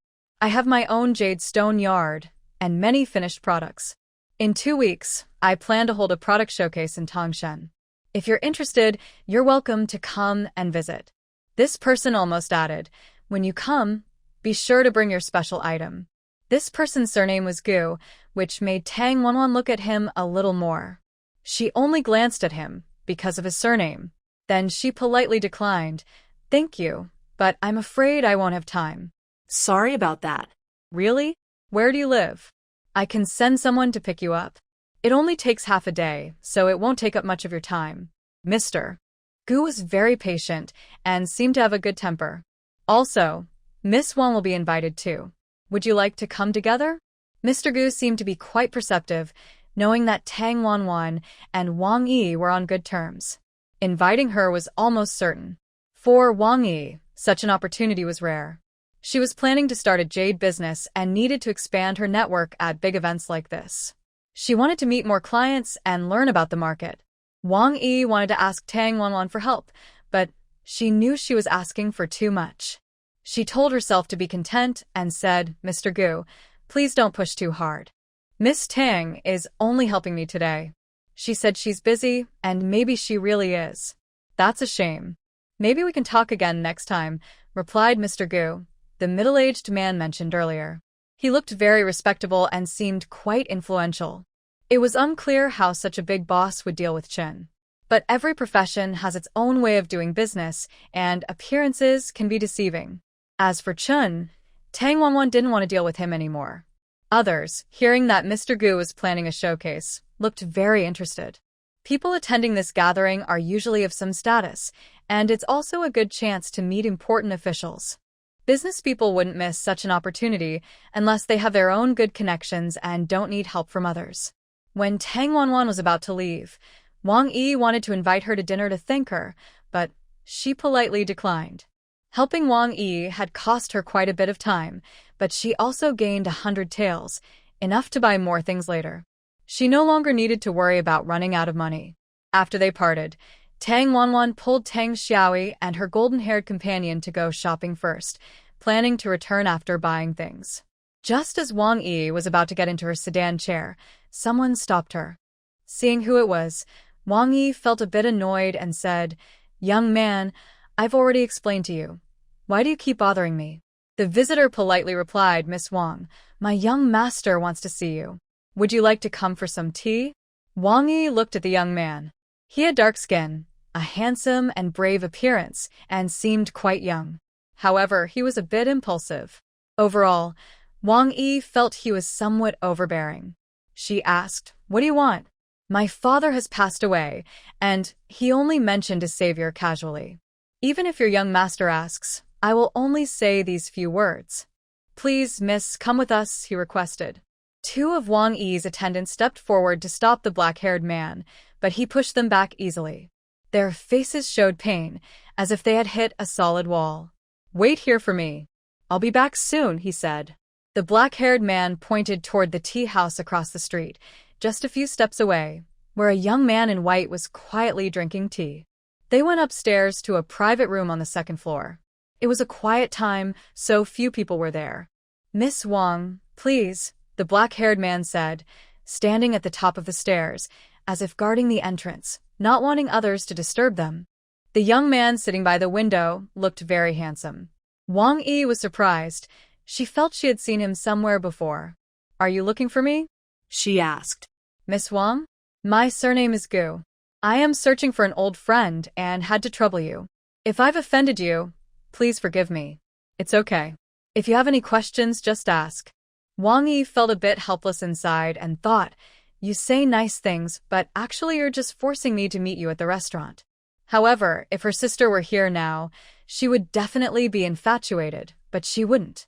I have my own jade stone yard and many finished products. In 2 weeks, I plan to hold a product showcase in Tangshan. If you're interested, you're welcome to come and visit. This person almost added, when you come, be sure to bring your special item. This person's surname was Gu, which made Tang Wanwan look at him a little more. She only glanced at him because of his surname. Then she politely declined, thank you, but I'm afraid I won't have time. Sorry about that. Really? Where do you live? I can send someone to pick you up. It only takes half a day, so it won't take up much of your time. Mr. Gu was very patient and seemed to have a good temper. Also, Miss Wang will be invited too. Would you like to come together? Mr. Gu seemed to be quite perceptive, knowing that Tang Wanwan and Wang Yi were on good terms. Inviting her was almost certain. For Wang Yi, such an opportunity was rare. She was planning to start a jade business and needed to expand her network at big events like this. She wanted to meet more clients and learn about the market. Wang Yi wanted to ask Tang Wanwan for help, but she knew she was asking for too much. She told herself to be content and said, "Mr. Gu, please don't push too hard. Miss Tang is only helping me today. She said she's busy, and maybe she really is. That's a shame. Maybe we can talk again next time," replied Mr. Gu, the middle-aged man mentioned earlier. He looked very respectable and seemed quite influential. It was unclear how such a big boss would deal with Chen. But every profession has its own way of doing business, and appearances can be deceiving. As for Chen, Tang Wanwan didn't want to deal with him anymore. Others, hearing that Mr. Gu was planning a showcase, looked very interested. People attending this gathering are usually of some status, and it's also a good chance to meet important officials. Business people wouldn't miss such an opportunity unless they have their own good connections and don't need help from others. When Tang Wanwan was about to leave, Wang Yi wanted to invite her to dinner to thank her, but she politely declined. Helping Wang Yi had cost her quite a bit of time, but she also gained 100 taels, enough to buy more things later. She no longer needed to worry about running out of money. After they parted, Tang Wanwan pulled Tang Xiaoyi and her golden-haired companion to go shopping first, planning to return after buying things. Just as Wang Yi was about to get into her sedan chair, someone stopped her. Seeing who it was, Wang Yi felt a bit annoyed and said, "Young man, I've already explained to you. Why do you keep bothering me?" The visitor politely replied, "Miss Wang, my young master wants to see you. Would you like to come for some tea?" Wang Yi looked at the young man. He had dark skin, a handsome and brave appearance, and seemed quite young. However, he was a bit impulsive. Overall, Wang Yi felt he was somewhat overbearing. She asked, "What do you want?" "My father has passed away, and he only mentioned his savior casually. Even if your young master asks, I will only say these few words." "Please, miss, come with us," he requested. Two of Wang Yi's attendants stepped forward to stop the black-haired man, but he pushed them back easily. Their faces showed pain, as if they had hit a solid wall. "Wait here for me. I'll be back soon," he said. The black-haired man pointed toward the tea house across the street, just a few steps away, where a young man in white was quietly drinking tea. They went upstairs to a private room on the second floor. It was a quiet time, so few people were there. "Miss Wang, please," the black-haired man said, standing at the top of the stairs, as if guarding the entrance, not wanting others to disturb them. The young man sitting by the window looked very handsome. Wang Yi was surprised. She felt she had seen him somewhere before. "Are you looking for me?" she asked. "Miss Wang? My surname is Gu. I am searching for an old friend and had to trouble you. If I've offended you, please forgive me. It's okay. If you have any questions, just ask." Wang Yi felt a bit helpless inside and thought, "You say nice things, but actually you're just forcing me to meet you at the restaurant." However, if her sister were here now, she would definitely be infatuated, but she wouldn't.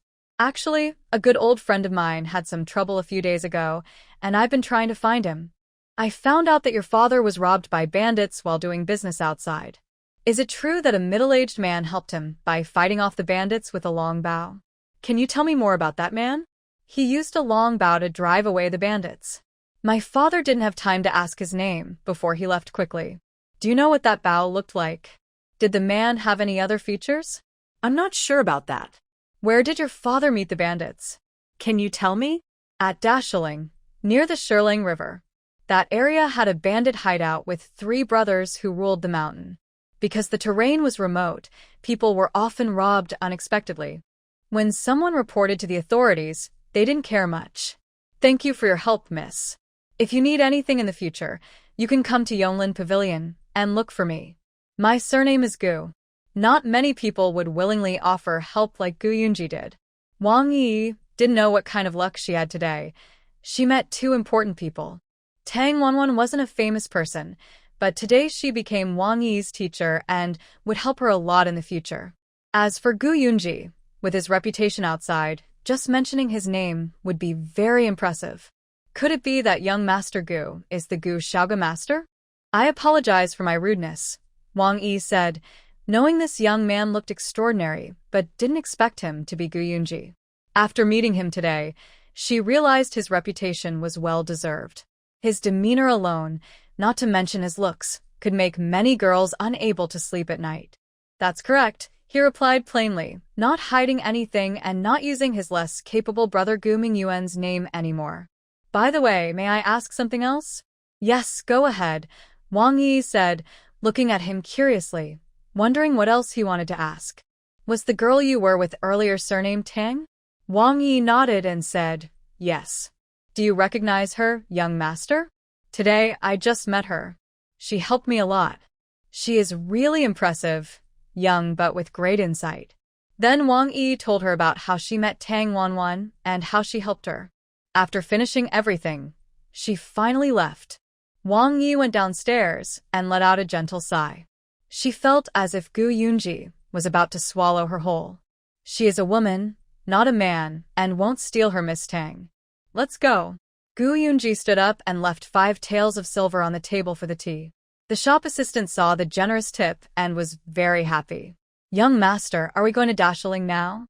"Actually, a good old friend of mine had some trouble a few days ago, and I've been trying to find him. I found out that your father was robbed by bandits while doing business outside. Is it true that a middle-aged man helped him by fighting off the bandits with a long bow? Can you tell me more about that man? He used a long bow to drive away the bandits." My father didn't have time to ask his name before he left quickly. "Do you know what that bow looked like? Did the man have any other features?" "I'm not sure about that." "Where did your father meet the bandits?" "Can you tell me?" "At Dashiling, near the Shirling River. That area had a bandit hideout with 3 brothers who ruled the mountain. Because the terrain was remote, people were often robbed unexpectedly. When someone reported to the authorities, they didn't care much. Thank you for your help, miss. If you need anything in the future, you can come to Yonglin Pavilion and look for me. My surname is Gu." Not many people would willingly offer help like Gu Yunji did. Wang Yi didn't know what kind of luck she had today. She met 2 important people. Tang Wanwan wasn't a famous person, but today she became Wang Yi's teacher and would help her a lot in the future. As for Gu Yunji, with his reputation outside, just mentioning his name would be very impressive. Could it be that young Master Gu is the Gu Xiaoga master? "I apologize for my rudeness," Wang Yi said, knowing this young man looked extraordinary, but didn't expect him to be Gu Yunji. After meeting him today, she realized his reputation was well-deserved. His demeanor alone, not to mention his looks, could make many girls unable to sleep at night. That's correct, he replied plainly, not hiding anything and not using his less capable brother Gu Mingyuan's name anymore. By the way, may I ask something else? Yes, go ahead, Wang Yi said, looking at him curiously, wondering what else he wanted to ask. Was the girl you were with earlier surnamed Tang? Wang Yi nodded and said, yes. Do you recognize her, young master? Today, I just met her. She helped me a lot. She is really impressive, young but with great insight. Then Wang Yi told her about how she met Tang Wanwan and how she helped her. After finishing everything, she finally left. Wang Yi went downstairs and let out a gentle sigh. She felt as if Gu Yunji was about to swallow her whole. She is a woman, not a man, and won't steal her Miss Tang. Let's go. Gu Yunji stood up and left 5 taels of silver on the table for the tea. The shop assistant saw the generous tip and was very happy. Young master, are we going to Dashiling now?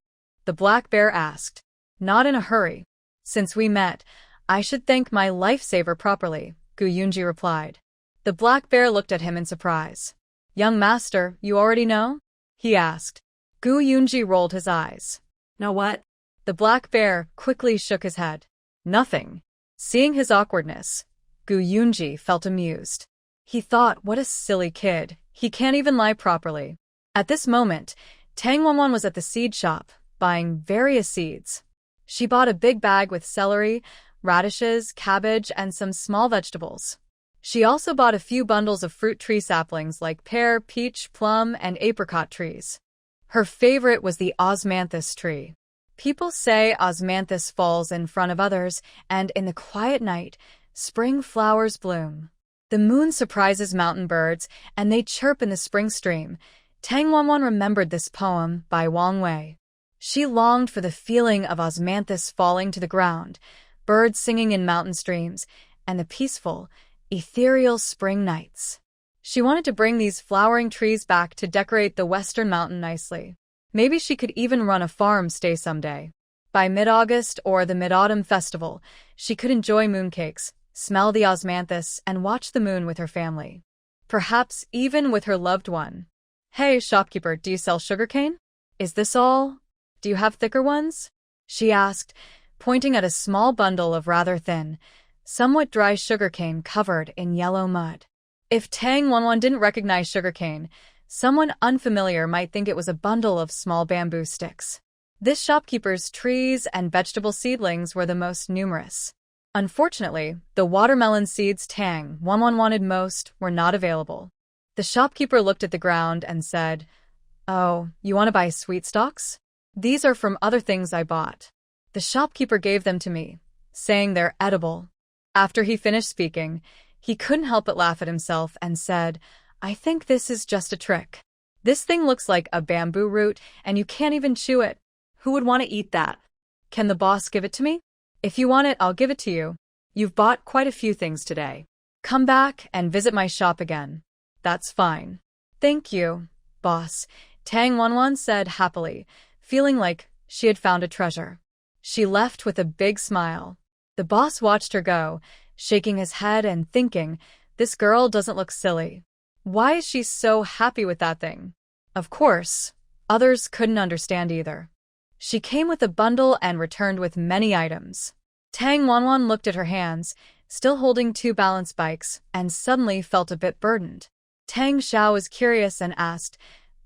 The black bear asked. Not in a hurry. Since we met, I should thank my lifesaver properly, Gu Yunji replied. The black bear looked at him in surprise. Young master, you already know? He asked. Gu Yunji rolled his eyes. Know what? The black bear quickly shook his head. Nothing. Seeing his awkwardness, Gu Yunji felt amused. He thought, what a silly kid, he can't even lie properly. At this moment, Tang Wanwan was at the seed shop, buying various seeds. She bought a big bag with celery, radishes, cabbage, and some small vegetables. She also bought a few bundles of fruit tree saplings like pear, peach, plum, and apricot trees. Her favorite was the osmanthus tree. People say osmanthus falls in front of others, and in the quiet night, spring flowers bloom. The moon surprises mountain birds, and they chirp in the spring stream. Tang Wanwan remembered this poem by Wang Wei. She longed for the feeling of osmanthus falling to the ground, birds singing in mountain streams, and the peaceful, ethereal spring nights. She wanted to bring these flowering trees back to decorate the western mountain nicely. Maybe she could even run a farm stay someday. By mid-August or the Mid-Autumn Festival, she could enjoy mooncakes, smell the osmanthus, and watch the moon with her family. Perhaps even with her loved one. Hey, shopkeeper, do you sell sugarcane? Is this all? Do you have thicker ones? She asked, pointing at a small bundle of rather thin, somewhat dry sugarcane covered in yellow mud. If Tang Wanwan didn't recognize sugarcane, someone unfamiliar might think it was a bundle of small bamboo sticks. This shopkeeper's trees and vegetable seedlings were the most numerous. Unfortunately, the watermelon seeds Tang Wanwan wanted most were not available. The shopkeeper looked at the ground and said, "Oh, you want to buy sweet stalks? These are from other things I bought." The shopkeeper gave them to me, saying they're edible. After he finished speaking, he couldn't help but laugh at himself and said, "I think this is just a trick. This thing looks like a bamboo root and you can't even chew it. Who would want to eat that? Can the boss give it to me? If you want it, I'll give it to you. You've bought quite a few things today. Come back and visit my shop again." "That's fine. Thank you, boss," Tang Wanwan said happily, feeling like she had found a treasure. She left with a big smile. The boss watched her go, shaking his head and thinking, this girl doesn't look silly. Why is she so happy with that thing? Of course, others couldn't understand either. She came with a bundle and returned with many items. Tang Wanwan looked at her hands, still holding 2 balance bikes, and suddenly felt a bit burdened. Tang Xiao was curious and asked,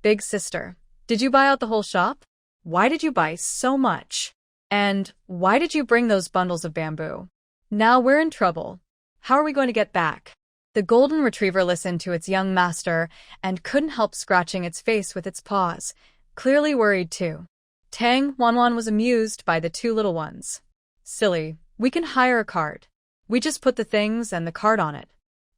"Big sister, did you buy out the whole shop? Why did you buy so much? And why did you bring those bundles of bamboo? Now we're in trouble. How are we going to get back?" The golden retriever listened to its young master and couldn't help scratching its face with its paws, clearly worried too. Tang Wanwan was amused by the 2 little ones. "Silly, we can hire a cart. We just put the things and the cart on it."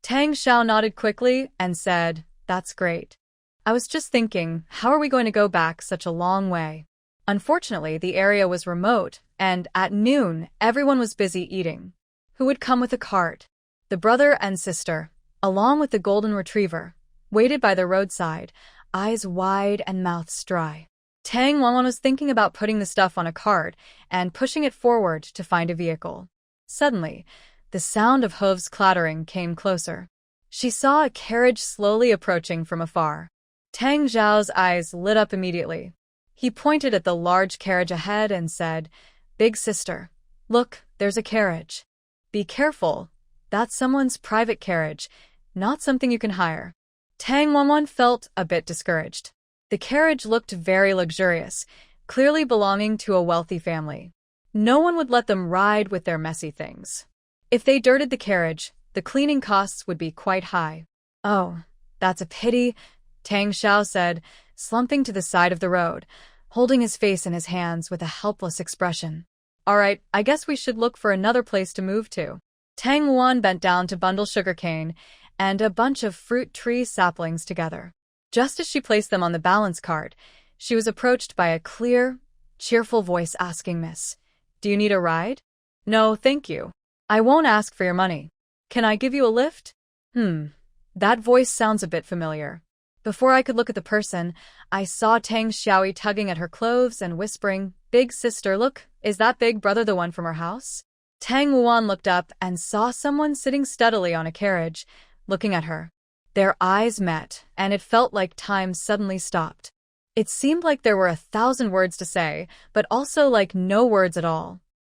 Tang Xiao nodded quickly and said, "That's great. I was just thinking, how are we going to go back such a long way?" Unfortunately, the area was remote, and at noon, everyone was busy eating. Who would come with a cart? The brother and sister, along with the golden retriever, waited by the roadside, eyes wide and mouths dry. Tang Wanwan was thinking about putting the stuff on a cart and pushing it forward to find a vehicle. Suddenly, The sound of hooves clattering came closer. She saw a carriage slowly approaching from afar. Tang Zhao's eyes lit up immediately. He pointed at the large carriage ahead and said, "Big sister, look, there's a carriage. Be careful. That's someone's private carriage, not something you can hire." Tang Wanwan felt a bit discouraged. The carriage looked very luxurious, clearly belonging to a wealthy family. No one would let them ride with their messy things. If they dirted the carriage, the cleaning costs would be quite high. "Oh, that's a pity," Tang Xiao said, slumping to the side of the road, holding his face in his hands with a helpless expression. "All right, I guess we should look for another place to move to." Tang Wan bent down to bundle sugarcane and a bunch of fruit tree saplings together. Just as she placed them on the balance cart, she was approached by a clear, cheerful voice asking, "Miss, do you need a ride?" "No, thank you. I won't ask for your money. Can I give you a lift?" That voice sounds a bit familiar. Before I could look at the person, I saw Tang Xiaoyi tugging at her clothes and whispering, "Big sister, look, is that big brother the one from our house?" Tang Wuan looked up and saw someone sitting steadily on a carriage, looking at her. Their eyes met, and it felt like time suddenly stopped. It seemed like there were 1,000 words to say, but also like no words at all.